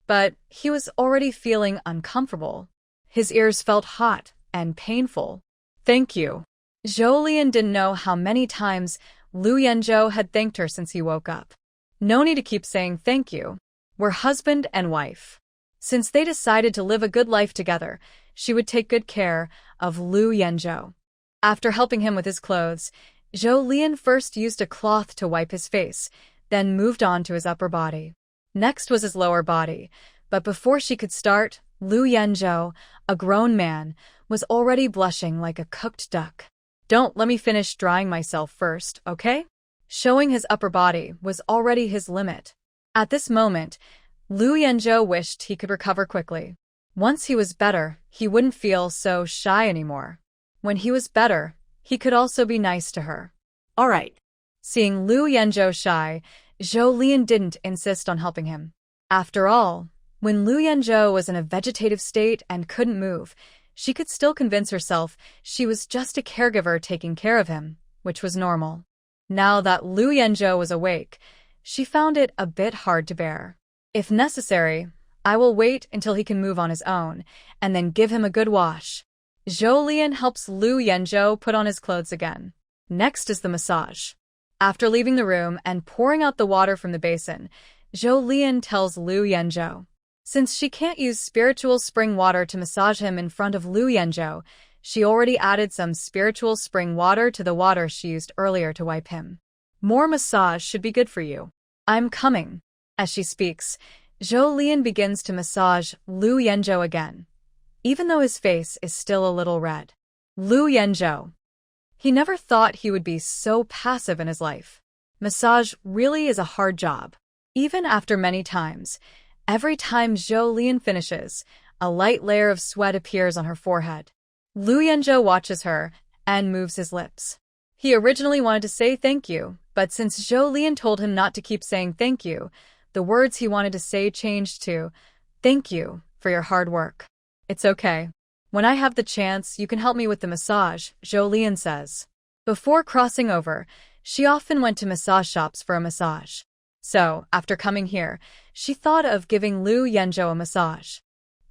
But he was already feeling uncomfortable. His ears felt hot and painful. "Thank you." Zhou didn't know how many times Lu Yanzhou had thanked her since he woke up. No need to keep saying thank you. We're husband and wife. Since they decided to live a good life together, she would take good care of Lu Yanzhou. After helping him with his clothes, Zhou first used a cloth to wipe his face, then moved on to his upper body. Next was his lower body, but before she could start, Lu Yanzhou, a grown man, was already blushing like a cooked duck. "Don't let me finish drying myself first, okay?" Showing his upper body was already his limit. At this moment, Lu Yanzhou wished he could recover quickly. Once he was better, he wouldn't feel so shy anymore. When he was better, he could also be nice to her. "All right." Seeing Lu Yanzhou shy, Zhou didn't insist on helping him. After all, when Lu Yanzhou was in a vegetative state and couldn't move, she could still convince herself she was just a caregiver taking care of him, which was normal. Now that Lu Yanzhou was awake, she found it a bit hard to bear. "If necessary, I will wait until he can move on his own, and then give him a good wash." Zhou helps Lu Yanzhou put on his clothes again. Next is the massage. After leaving the room and pouring out the water from the basin, Zhou tells Lu Yanzhou. Since she can't use spiritual spring water to massage him in front of Lu Yanzhou, she already added some spiritual spring water to the water she used earlier to wipe him. "More massage should be good for you. I'm coming." As she speaks, Zhou begins to massage Lu Yanzhou again, even though his face is still a little red. Lu Yanzhou. He never thought he would be so passive in his life. Massage really is a hard job. Even after many times, every time Zhou finishes, a light layer of sweat appears on her forehead. Lu Yanzhou watches her and moves his lips. He originally wanted to say thank you, but since Zhou told him not to keep saying thank you, the words he wanted to say changed to, "Thank you for your hard work." "It's okay. When I have the chance, you can help me with the massage," Zhou says. Before crossing over, she often went to massage shops for a massage. So, after coming here, she thought of giving Lu Yanzhou a massage.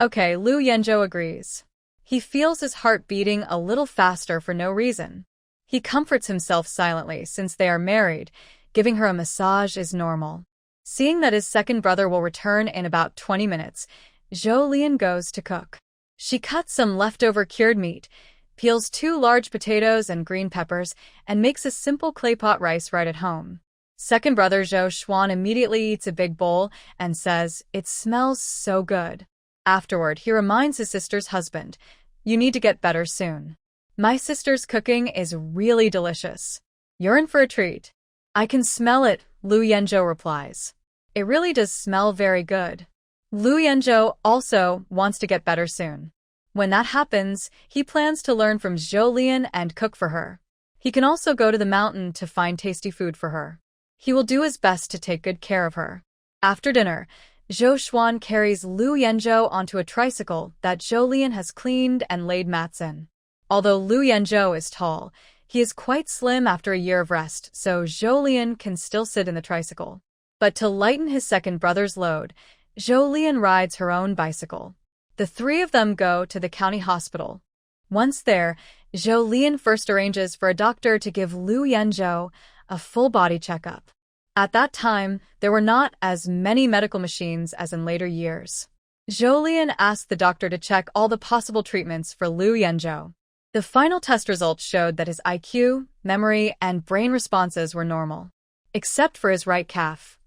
Okay, Lu Yanzhou agrees. He feels his heart beating a little faster for no reason. He comforts himself silently since they are married. Giving her a massage is normal. Seeing that his second brother will return in about 20 minutes, Zhou goes to cook. She cuts some leftover cured meat, peels 2 large potatoes and green peppers, and makes a simple clay pot rice right at home. Second brother Zhou Xuan immediately eats a big bowl and says, "It smells so good." Afterward, he reminds his sister's husband, "You need to get better soon. My sister's cooking is really delicious. You're in for a treat." "I can smell it," Lu Yanzhou replies. "It really does smell very good." Lu Yanzhou also wants to get better soon. When that happens, he plans to learn from Zhou Lian and cook for her. He can also go to the mountain to find tasty food for her. He will do his best to take good care of her. After dinner, Zhou Xuan carries Lu Yanzhou onto a tricycle that Zhou Lian has cleaned and laid mats in. Although Lu Yanzhou is tall, he is quite slim after a year of rest, so Zhou Lian can still sit in the tricycle. But to lighten his second brother's load, Zhou Lian rides her own bicycle. The three of them go to the county hospital. Once there, Zhou Lian first arranges for a doctor to give Lu Yanzhou a full-body checkup. At that time, there were not as many medical machines as in later years. Zhou Lian asked the doctor to check all the possible treatments for Lu Yanzhou. The final test results showed that his IQ, memory, and brain responses were normal. Except for his right calf.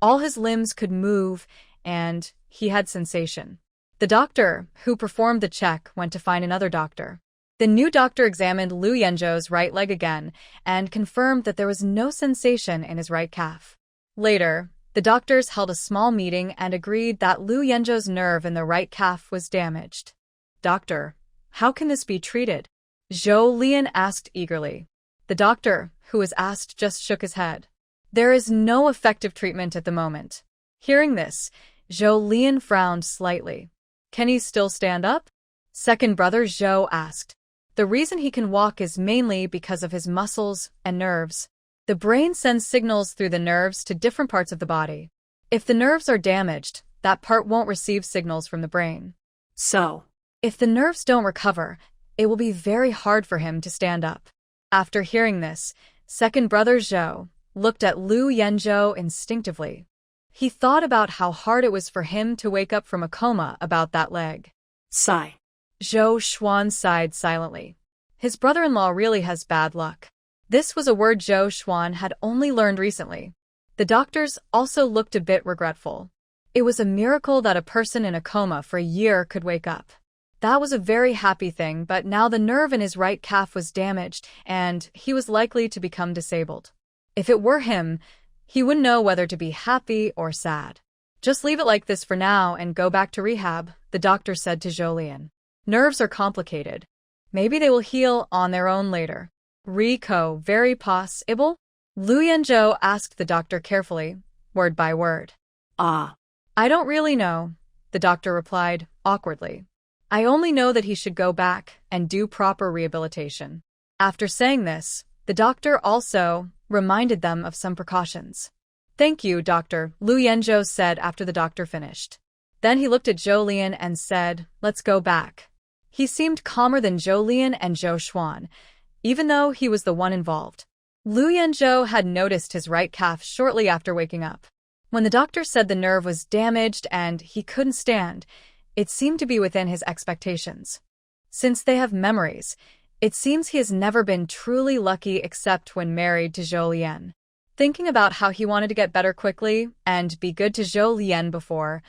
All his limbs could move, and he had sensation. The doctor, who performed the check, went to find another doctor. The new doctor examined Lu Yanzhou's right leg again and confirmed that there was no sensation in his right calf. Later, the doctors held a small meeting and agreed that Lu Yanzhou's nerve in the right calf was damaged. "Doctor, how can this be treated?" Zhou Lian asked eagerly. The doctor, who was asked, just shook his head. "There is no effective treatment at the moment." Hearing this, Zhou Lian frowned slightly. "Can he still stand up?" Second brother Zhou asked. "The reason he can walk is mainly because of his muscles and nerves. The brain sends signals through the nerves to different parts of the body. If the nerves are damaged, that part won't receive signals from the brain. So, if the nerves don't recover, it will be very hard for him to stand up." After hearing this, second brother Zhou looked at Lu Yanzhou instinctively. He thought about how hard it was for him to wake up from a coma about that leg. Sigh. Zhou Xuan sighed silently. His brother-in-law really has bad luck. This was a word Zhou Xuan had only learned recently. The doctors also looked a bit regretful. It was a miracle that a person in a coma for a year could wake up. That was a very happy thing, but now the nerve in his right calf was damaged, and he was likely to become disabled. If it were him, he wouldn't know whether to be happy or sad. "Just leave it like this for now and go back to rehab," the doctor said to Zhou Lian. "Nerves are complicated. Maybe they will heal on their own later." "Rico, very possible?" Lu Yanzhou asked the doctor carefully, word by word. "I don't really know," the doctor replied, awkwardly. "I only know that he should go back and do proper rehabilitation." After saying this, the doctor also reminded them of some precautions. "Thank you, doctor," Lu Yanzhou said after the doctor finished. Then he looked at Zhou Lian and said, "Let's go back." He seemed calmer than Zhou Lian and Zhou Xuan, even though he was the one involved. Lu Yanzhou had noticed his right calf shortly after waking up. When the doctor said the nerve was damaged and he couldn't stand, it seemed to be within his expectations. Since they have memories, it seems he has never been truly lucky except when married to Zhou Lian. Thinking about how he wanted to get better quickly and be good to Zhou Lian before,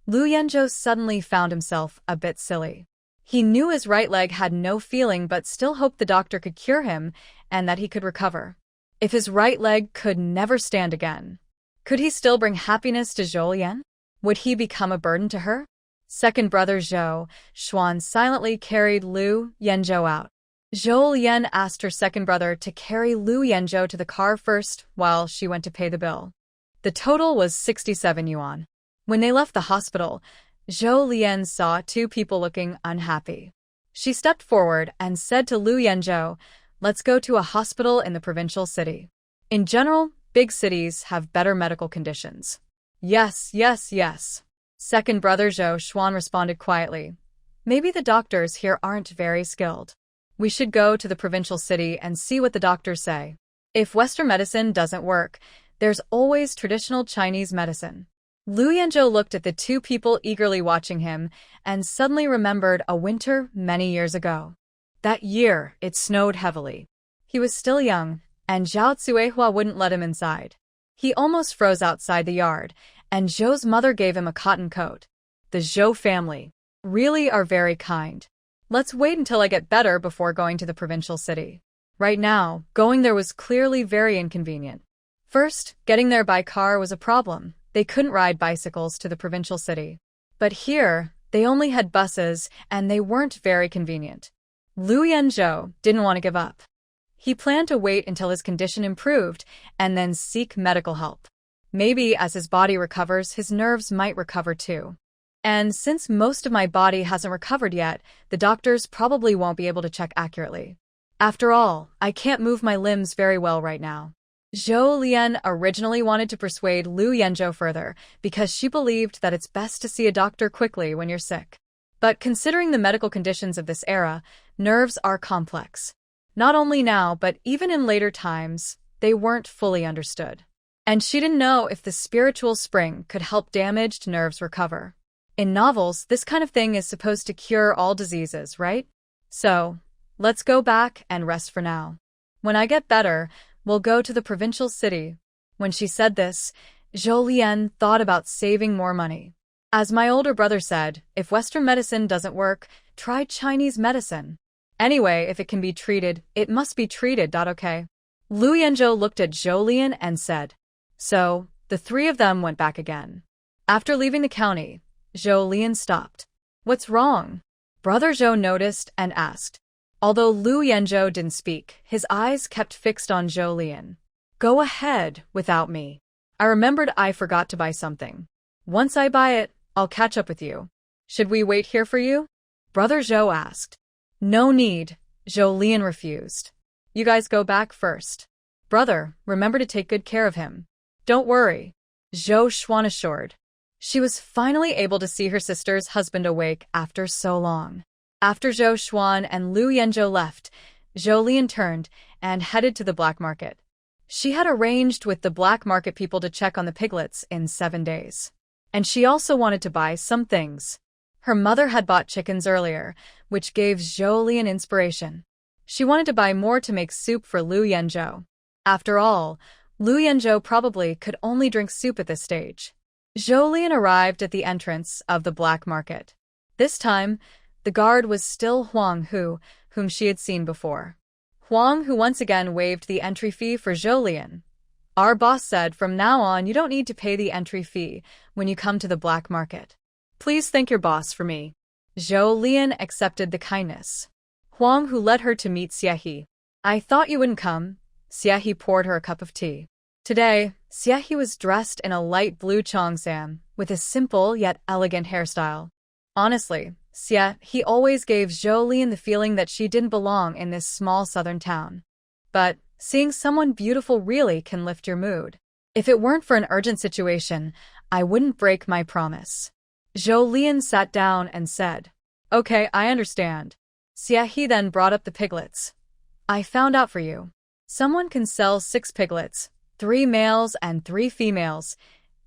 Lu Yanzhou suddenly found himself a bit silly. He knew his right leg had no feeling but still hoped the doctor could cure him and that he could recover. If his right leg could never stand again, could he still bring happiness to Zhou Lian? Would he become a burden to her? Second brother Zhou Xuan silently carried Lu Yanzhou out. Zhou Lian asked her second brother to carry Lu Yanzhou to the car first while she went to pay the bill. The total was 67 yuan. When they left the hospital, Zhou Lian saw two people looking unhappy. She stepped forward and said to Lu Yanzhou, "Let's go to a hospital in the provincial city. In general, big cities have better medical conditions." "Yes, yes, yes." Second brother Zhou Xuan responded quietly. "Maybe the doctors here aren't very skilled. We should go to the provincial city and see what the doctors say. If Western medicine doesn't work, there's always traditional Chinese medicine." Lu Yanzhou looked at the two people eagerly watching him and suddenly remembered a winter many years ago. That year, it snowed heavily. He was still young, and Zhao Cuihua wouldn't let him inside. He almost froze outside the yard, and Zhou's mother gave him a cotton coat. The Zhou family, really are very kind. Let's wait until I get better before going to the provincial city. Right now, going there was clearly very inconvenient. First, getting there by car was a problem. They couldn't ride bicycles to the provincial city. But here, they only had buses, and they weren't very convenient. Lu Yanzhou didn't want to give up. He planned to wait until his condition improved and then seek medical help. Maybe as his body recovers, his nerves might recover too. And since most of my body hasn't recovered yet, the doctors probably won't be able to check accurately. After all, I can't move my limbs very well right now. Zhou Lian originally wanted to persuade Lu Yanzhou further because she believed that it's best to see a doctor quickly when you're sick. But considering the medical conditions of this era, nerves are complex. Not only now, but even in later times, they weren't fully understood. And she didn't know if the spiritual spring could help damaged nerves recover. In novels, this kind of thing is supposed to cure all diseases, right? So, let's go back and rest for now. When I get better, we'll go to the provincial city. When she said this, Zhou Lian thought about saving more money. As my older brother said, if Western medicine doesn't work, try Chinese medicine. Anyway, if it can be treated, it must be treated. Okay. Lu Yanzhou looked at Zhou Lian and said. So, the three of them went back again. After leaving the county, Zhou Lian stopped. What's wrong? Brother Zhou noticed and asked. Although Lu Yanzhou didn't speak, his eyes kept fixed on Zhou Lian. Go ahead without me. I remembered I forgot to buy something. Once I buy it, I'll catch up with you. Should we wait here for you? Brother Zhou asked. No need, Zhou Lian refused. You guys go back first. Brother, remember to take good care of him. Don't worry, Zhou Xuan assured. She was finally able to see her sister's husband awake after so long. After Zhou Xuan and Lu Yanzhou left, Zhou Lian turned and headed to the black market. She had arranged with the black market people to check on the piglets in 7 days. And she also wanted to buy some things. Her mother had bought chickens earlier, which gave Zhou Lian inspiration. She wanted to buy more to make soup for Lu Yanzhou. After all, Lu Yanzhou probably could only drink soup at this stage. Zhou Lian arrived at the entrance of the black market. This time, the guard was still Huang Hu, whom she had seen before. Huang Hu once again waived the entry fee for Zhou Lian. Our boss said from now on you don't need to pay the entry fee when you come to the black market. Please thank your boss for me. Zhou Lian accepted the kindness. Huang Hu led her to meet Xiehe. I thought you wouldn't come. Xiehe poured her a cup of tea. Today, Xiehe was dressed in a light blue cheongsam, with a simple yet elegant hairstyle. Honestly, Xiehe always gave Zhou Lian the feeling that she didn't belong in this small southern town. But seeing someone beautiful really can lift your mood. If it weren't for an urgent situation, I wouldn't break my promise. Zhou Lian sat down and said, Okay, I understand. Xiehe then brought up the piglets. I found out for you. Someone can sell 6 piglets, 3 males and 3 females,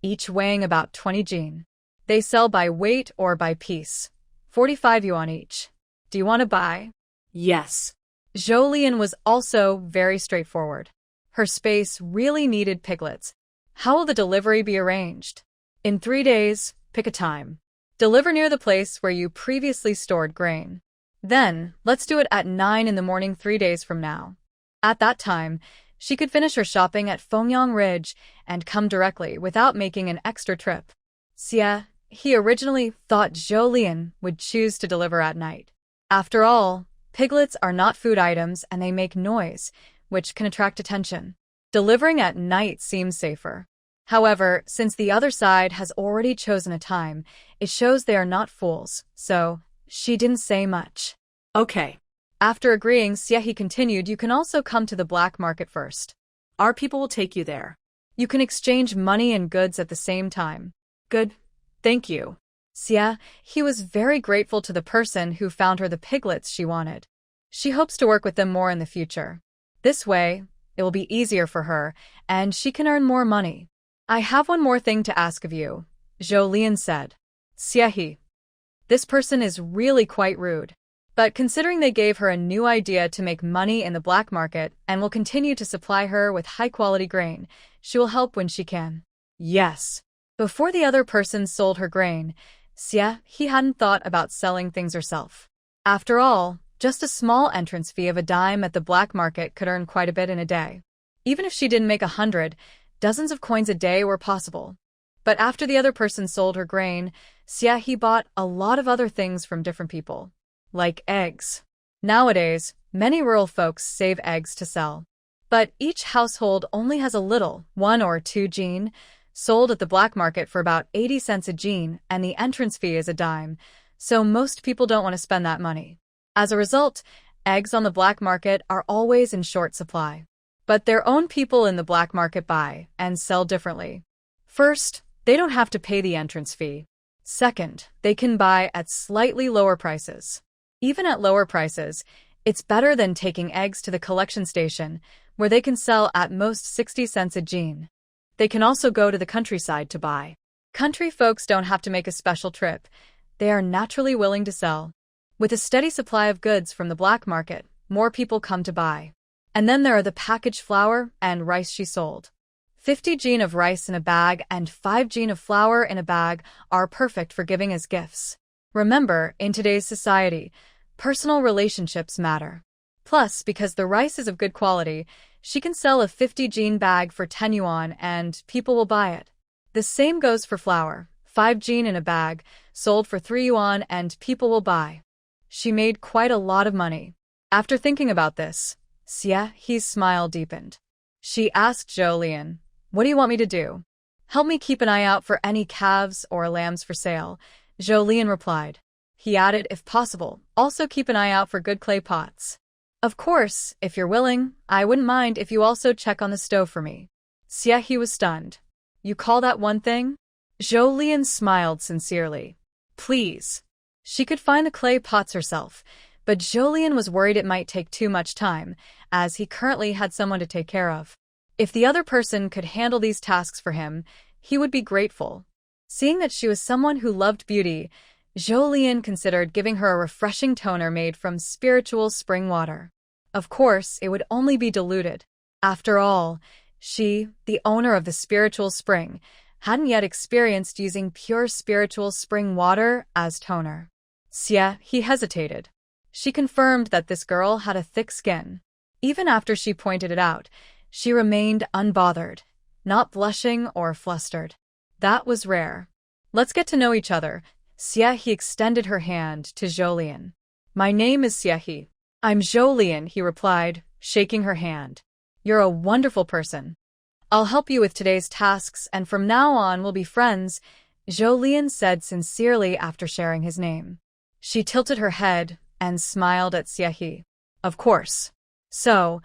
each weighing about 20 jin. They sell by weight or by piece, 45 yuan each. Do you want to buy? Yes. Zhou Lian was also very straightforward. Her space really needed piglets. How will the delivery be arranged? In 3 days, pick a time. Deliver near the place where you previously stored grain. Then, let's do it at 9 in the morning 3 days from now. At that time, she could finish her shopping at Fengyang Ridge and come directly without making an extra trip. He originally thought Zhou Lian would choose to deliver at night. After all, piglets are not food items and they make noise, which can attract attention. Delivering at night seems safer. However, since the other side has already chosen a time, it shows they are not fools, so she didn't say much. Okay. After agreeing, Xiehe continued, You can also come to the black market first. Our people will take you there. You can exchange money and goods at the same time. Good. Thank you. He was very grateful to the person who found her the piglets she wanted. She hopes to work with them more in the future. This way, it will be easier for her, and she can earn more money. I have one more thing to ask of you, Zhou Lian said. Xiehe. This person is really quite rude. But considering they gave her a new idea to make money in the black market and will continue to supply her with high-quality grain, she will help when she can. Yes. Before the other person sold her grain, Xia, he hadn't thought about selling things herself. After all, just a small entrance fee of a dime at the black market could earn quite a bit in a day. Even if she didn't make 100, dozens of coins a day were possible. But after the other person sold her grain, Xia he bought a lot of other things from different people. Like eggs. Nowadays, many rural folks save eggs to sell. But each household only has a little, 1 or 2 jin, sold at the black market for about 80 cents a jin, and the entrance fee is a dime, so most people don't want to spend that money. As a result, eggs on the black market are always in short supply. But their own people in the black market buy and sell differently. First, they don't have to pay the entrance fee. Second, they can buy at slightly lower prices. Even at lower prices, it's better than taking eggs to the collection station, where they can sell at most 60 cents a jin. They can also go to the countryside to buy. Country folks don't have to make a special trip. They are naturally willing to sell. With a steady supply of goods from the black market, more people come to buy. And then there are the packaged flour and rice she sold. 50 jin of rice in a bag and 5 jin of flour in a bag are perfect for giving as gifts. Remember, in today's society, personal relationships matter. Plus, because the rice is of good quality, she can sell a 50 jin bag for 10 yuan and people will buy it. The same goes for flour, 5 jin in a bag, sold for 3 yuan and people will buy. She made quite a lot of money. After thinking about this, Xia He's smile deepened. She asked Zhou Lian, "What do you want me to do?" "Help me keep an eye out for any calves or lambs for sale," Zhou Lian replied. He added, "If possible, also keep an eye out for good clay pots. Of course, if you're willing, I wouldn't mind if you also check on the stove for me." Xia He was stunned. "You call that one thing?" Zhou Lian smiled sincerely. "Please." She could find the clay pots herself, but Zhou Lian was worried it might take too much time, as he currently had someone to take care of. If the other person could handle these tasks for him, he would be grateful. Seeing that she was someone who loved beauty, Zhou Lian considered giving her a refreshing toner made from spiritual spring water. Of course, it would only be diluted. After all, she, the owner of the spiritual spring, hadn't yet experienced using pure spiritual spring water as toner. Xia He hesitated. She confirmed that this girl had a thick skin. Even after she pointed it out, she remained unbothered, not blushing or flustered. That was rare. "Let's get to know each other." Xia He extended her hand to Zhou Lian. "My name is Xia He." "I'm Zhou Lian," he replied, shaking her hand. "You're a wonderful person. I'll help you with today's tasks and from now on we'll be friends," Zhou Lian said sincerely after sharing his name. She tilted her head and smiled at Xia He. "Of course." So,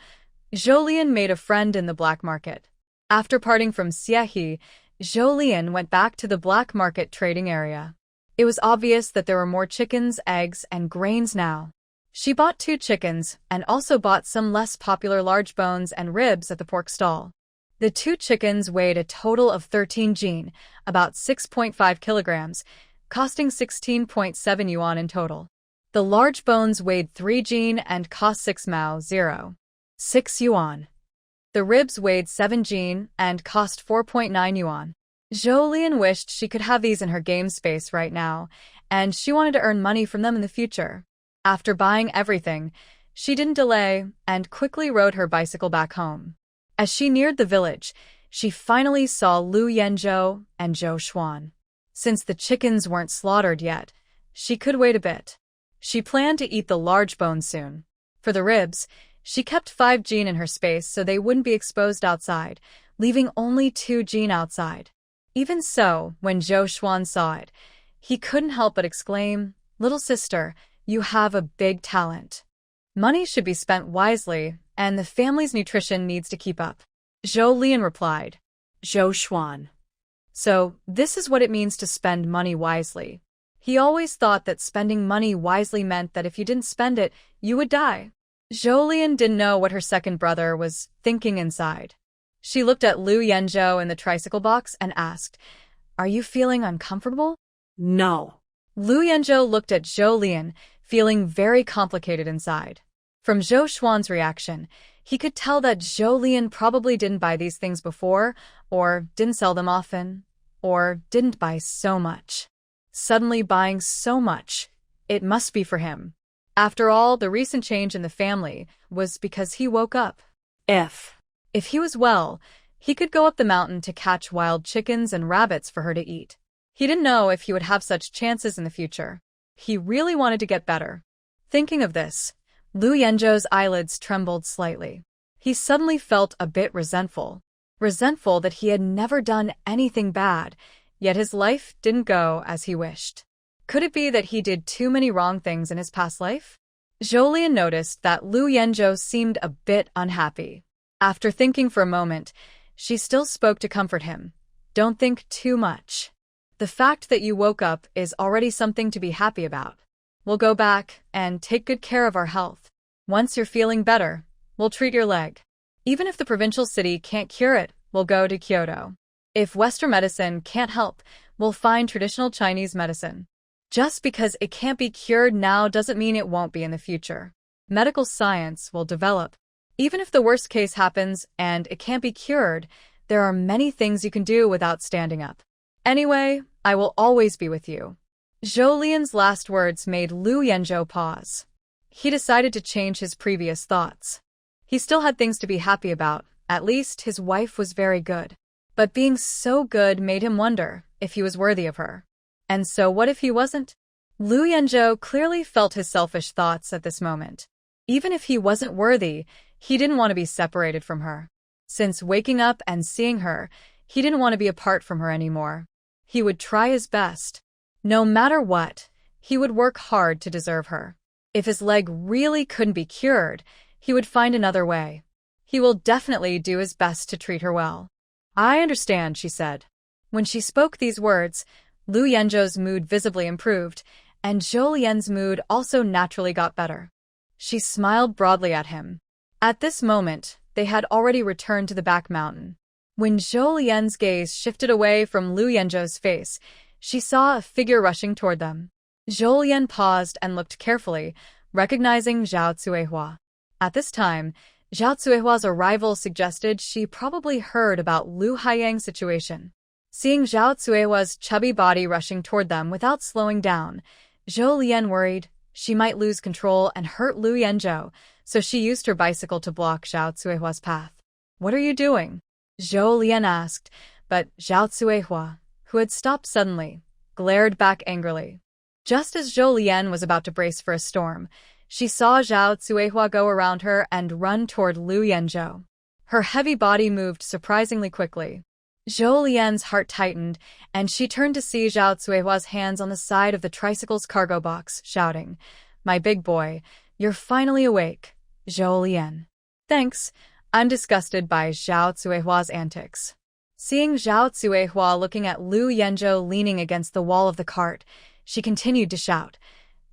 Zhou Lian made a friend in the black market. After parting from Xia He, Zhou Lian went back to the black market trading area. It was obvious that there were more chickens, eggs, and grains now. She bought 2 chickens and also bought some less popular large bones and ribs at the pork stall. The 2 chickens weighed a total of 13 jin, about 6.5 kilograms, costing 16.7 yuan in total. The large bones weighed 3 jin and cost 6 yuan. The ribs weighed 7 jin and cost 4.9 yuan. Zhou Lian wished she could have these in her game space right now, and she wanted to earn money from them in the future. After buying everything, she didn't delay and quickly rode her bicycle back home. As she neared the village, she finally saw Lu Yanzhou and Zhou Xuan. Since the chickens weren't slaughtered yet, she could wait a bit. She planned to eat the large bones soon. For the ribs, she kept 5 jin in her space so they wouldn't be exposed outside, leaving only 2 jin outside. Even so, when Zhou Xuan saw it, he couldn't help but exclaim, "Little sister, you have a big talent. Money should be spent wisely, and the family's nutrition needs to keep up." Zhou Lian replied, "Zhou Xuan. So, this is what it means to spend money wisely." He always thought that spending money wisely meant that if you didn't spend it, you would die. Zhou Lian didn't know what her second brother was thinking inside. She looked at Lu Yanzhou in the tricycle box and asked, "Are you feeling uncomfortable?" "No." Lu Yanzhou looked at Zhou Lian, feeling very complicated inside. From Zhou Xuan's reaction, he could tell that Zhou Lian probably didn't buy these things before, or didn't sell them often, or didn't buy so much. suddenly buying so much. It must be for him. After all, the recent change in the family was because he woke up. If he was well, he could go up the mountain to catch wild chickens and rabbits for her to eat. He didn't know if he would have such chances in the future. He really wanted to get better. Thinking of this, Lu Yanzhou's eyelids trembled slightly. He suddenly felt a bit resentful. Resentful that he had never done anything bad, yet his life didn't go as he wished. Could it be that he did too many wrong things in his past life? Zhou noticed that Lu Yanzhou seemed a bit unhappy. After thinking for a moment, she still spoke to comfort him. Don't think too much. The fact that you woke up is already something to be happy about. We'll go back and take good care of our health. Once you're feeling better, we'll treat your leg. Even if the provincial city can't cure it, we'll go to Kyoto. If Western medicine can't help, we'll find traditional Chinese medicine. Just because it can't be cured now doesn't mean it won't be in the future. Medical science will develop. Even if the worst case happens and it can't be cured, there are many things you can do without standing up. Anyway, I will always be with you. Zhou Lian's last words made Lu Yanzhou pause. He decided to change his previous thoughts. He still had things to be happy about. At least his wife was very good. But being so good made him wonder if he was worthy of her. And so what if he wasn't? Lu Yanzhou clearly felt his selfish thoughts at this moment. Even if he wasn't worthy, he didn't want to be separated from her. Since waking up and seeing her, he didn't want to be apart from her anymore. He would try his best. No matter what, he would work hard to deserve her. If his leg really couldn't be cured, he would find another way. He will definitely do his best to treat her well. I understand, she said. When she spoke these words, Lu Yanzhou's mood visibly improved, and Zhou Lian's mood also naturally got better. She smiled broadly at him. At this moment, they had already returned to the back mountain. When Zhou Lian's gaze shifted away from Lu Yanzhou's face, she saw a figure rushing toward them. Zhou Lian paused and looked carefully, recognizing Zhao Cuihua. At this time, Zhao Cuihua's arrival suggested she probably heard about Lu Haiyang's situation. Seeing Zhao Cuihua's chubby body rushing toward them without slowing down, Zhou Lian worried she might lose control and hurt Lu Yanzhou, so she used her bicycle to block Zhao Cuihua's path. What are you doing? Zhou Lian asked, but Zhao Cuihua, who had stopped suddenly, glared back angrily. Just as Zhou Lian was about to brace for a storm, she saw Zhao Cuihua go around her and run toward Lu Yanzhou. Her heavy body moved surprisingly quickly. Zhou Lian's heart tightened, and she turned to see Zhao Cuihua's hands on the side of the tricycle's cargo box, shouting, "My big boy, you're finally awake, Zhou Lian." Thanks, I'm disgusted by Zhao Cuihua's antics. Seeing Zhao Cuihua looking at Lu Yanzhou leaning against the wall of the cart, she continued to shout,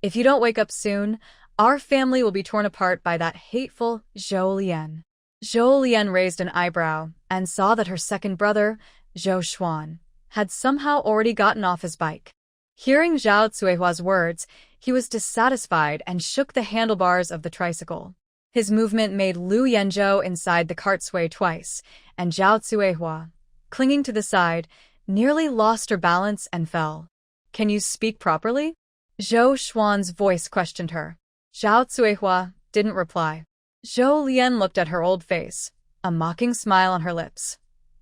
"If you don't wake up soon, our family will be torn apart by that hateful Zhou Lian." Zhou Lian raised an eyebrow and saw that her second brother, Zhou Xuan, had somehow already gotten off his bike. Hearing Zhao Cuihua's words, he was dissatisfied and shook the handlebars of the tricycle. His movement made Lu Yanzhou inside the cart sway twice, and Zhao Cuihua, clinging to the side, nearly lost her balance and fell. "Can you speak properly?" Zhou Xuan's voice questioned her. Zhao Cuihua didn't reply. Zhou Lian looked at her old face, a mocking smile on her lips.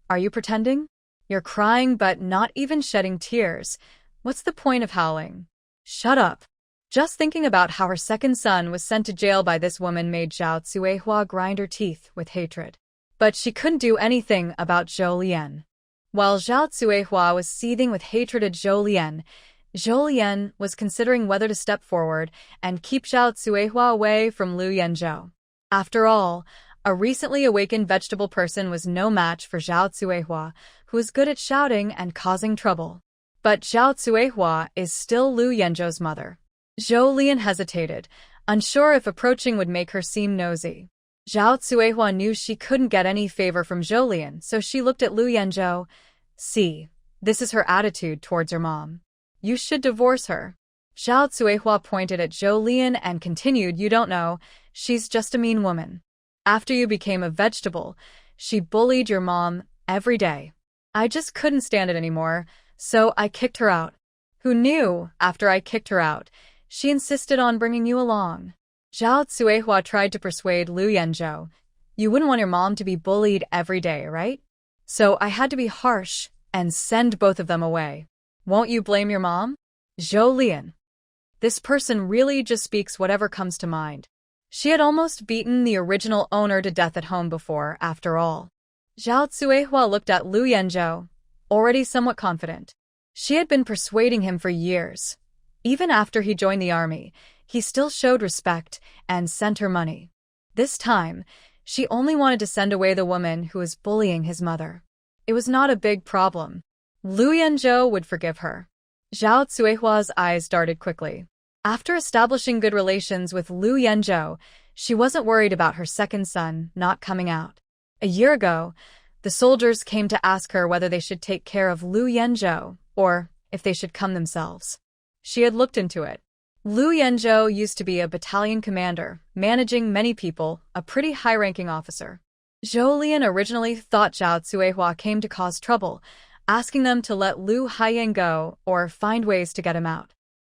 "Are you pretending? You're crying but not even shedding tears. What's the point of howling?" "Shut up." Just thinking about how her second son was sent to jail by this woman made Zhao Cuihua grind her teeth with hatred. But she couldn't do anything about Zhou Lian. While Zhao Cuihua was seething with hatred at Zhou Lian was considering whether to step forward and keep Zhao Cuihua away from Lu Yanzhou. After all, a recently awakened vegetable person was no match for Zhao Cuihua, who was good at shouting and causing trouble. But Zhao Cuihua is still Lu Yanzhou's mother. Zhou Lian hesitated, unsure if approaching would make her seem nosy. Zhao Cuihua knew she couldn't get any favor from Zhou Lian, so she looked at Lu Yanzhou. "See, this is her attitude towards her mom. You should divorce her." Zhao Cuihua pointed at Zhou Lian and continued, "You don't know, she's just a mean woman. After you became a vegetable, she bullied your mom every day. I just couldn't stand it anymore, so I kicked her out." Who knew, after I kicked her out, she insisted on bringing you along. Zhao Cuihua tried to persuade Lu Yanzhou. You wouldn't want your mom to be bullied every day, right? So I had to be harsh and send both of them away. Won't you blame your mom? Zhou Lian. This person really just speaks whatever comes to mind. She had almost beaten the original owner to death at home before, after all. Zhao Cuihua looked at Lu Yanzhou, already somewhat confident. She had been persuading him for years. Even after he joined the army, he still showed respect and sent her money. This time, she only wanted to send away the woman who was bullying his mother. It was not a big problem. Lu Yanzhou would forgive her. Zhao Cuihua's eyes darted quickly. After establishing good relations with Lu Yanzhou, she wasn't worried about her second son not coming out. A year ago, the soldiers came to ask her whether they should take care of Lu Yanzhou or if they should come themselves. She had looked into it. Lu Yanzhou used to be a battalion commander, managing many people, a pretty high-ranking officer. Zhou Lian originally thought Zhao Cuihua came to cause trouble, asking them to let Lu Haiyan go or find ways to get him out.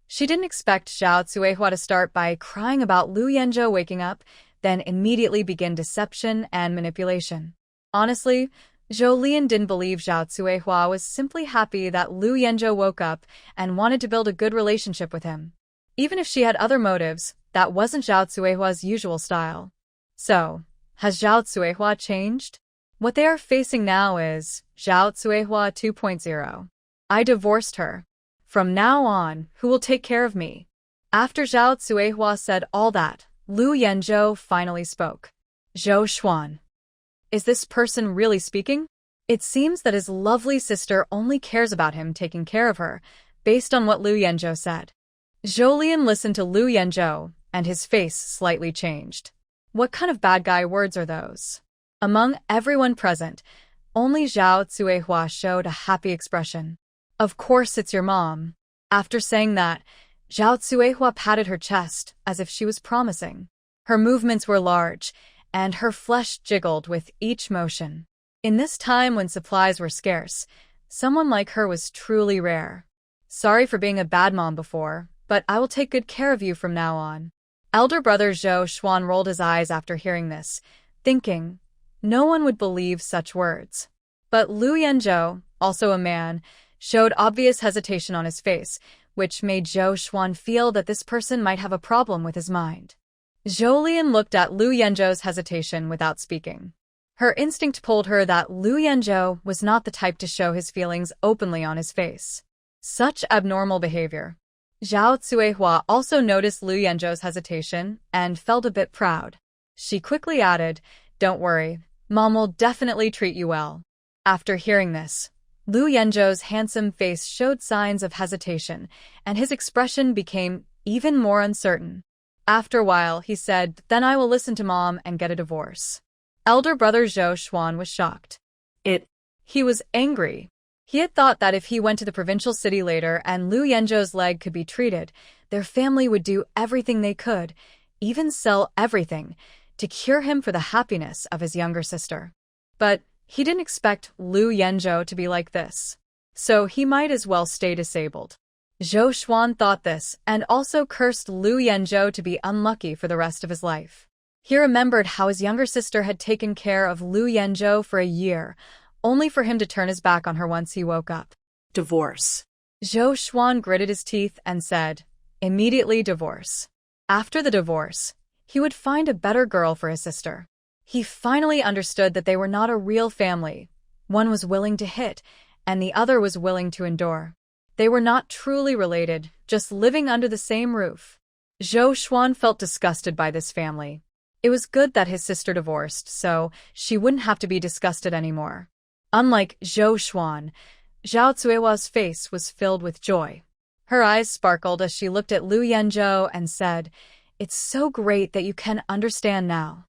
She didn't expect Zhao Cuihua to start by crying about Lu Yanzhou waking up, then immediately begin deception and manipulation. Honestly, Zhou Lian didn't believe Zhao Cuihua was simply happy that Lu Yanzhou woke up and wanted to build a good relationship with him. Even if she had other motives, that wasn't Zhao Cuihua's usual style. So, has Zhao Cuihua changed? What they are facing now is Zhao Cuihua 2.0. I divorced her. From now on, who will take care of me? After Zhao Cuihua said all that, Lu Yanzhou finally spoke. Zhou Xuan. Is this person really speaking? It seems that his lovely sister only cares about him taking care of her, based on what Lu Yanzhou said. Zhou Lian listened to Lu Yanzhou, and his face slightly changed. What kind of bad guy words are those? Among everyone present, only Zhao Cuihua showed a happy expression. Of course it's your mom. After saying that, Zhao Cuihua patted her chest as if she was promising. Her movements were large, and her flesh jiggled with each motion. In this time when supplies were scarce, someone like her was truly rare. Sorry for being a bad mom before, but I will take good care of you from now on. Elder brother Zhou Xuan rolled his eyes after hearing this, thinking, no one would believe such words. But Lu Yanzhou, also a man, showed obvious hesitation on his face, which made Zhou Xuan feel that this person might have a problem with his mind. Zhou Lian looked at Lu Yanzhou's hesitation without speaking. Her instinct told her that Lu Yanzhou was not the type to show his feelings openly on his face. Such abnormal behavior. Zhao Cuihua also noticed Lu Yanzhou's hesitation and felt a bit proud. She quickly added, don't worry, Mom will definitely treat you well. After hearing this, Lu Yanzhou's handsome face showed signs of hesitation, and his expression became even more uncertain. After a while, he said, then I will listen to Mom and get a divorce. Elder brother Zhou Xuan was shocked. He was angry. He had thought that if he went to the provincial city later and Lu Yanzhou's leg could be treated, their family would do everything they could, even sell everything, to cure him for the happiness of his younger sister. But he didn't expect Lu Yanzhou to be like this. So he might as well stay disabled. Zhou Xuan thought this and also cursed Lu Yanzhou to be unlucky for the rest of his life. He remembered how his younger sister had taken care of Lu Yanzhou for a year, only for him to turn his back on her once he woke up. Divorce. Zhou Xuan gritted his teeth and said, immediately divorce. After the divorce, he would find a better girl for his sister. He finally understood that they were not a real family. One was willing to hit, and the other was willing to endure. They were not truly related, just living under the same roof. Zhou Xuan felt disgusted by this family. It was good that his sister divorced, so she wouldn't have to be disgusted anymore. Unlike Zhou Xuan, Zhao Cuihua's face was filled with joy. Her eyes sparkled as she looked at Lu Yanzhou and said, it's so great that you can understand now.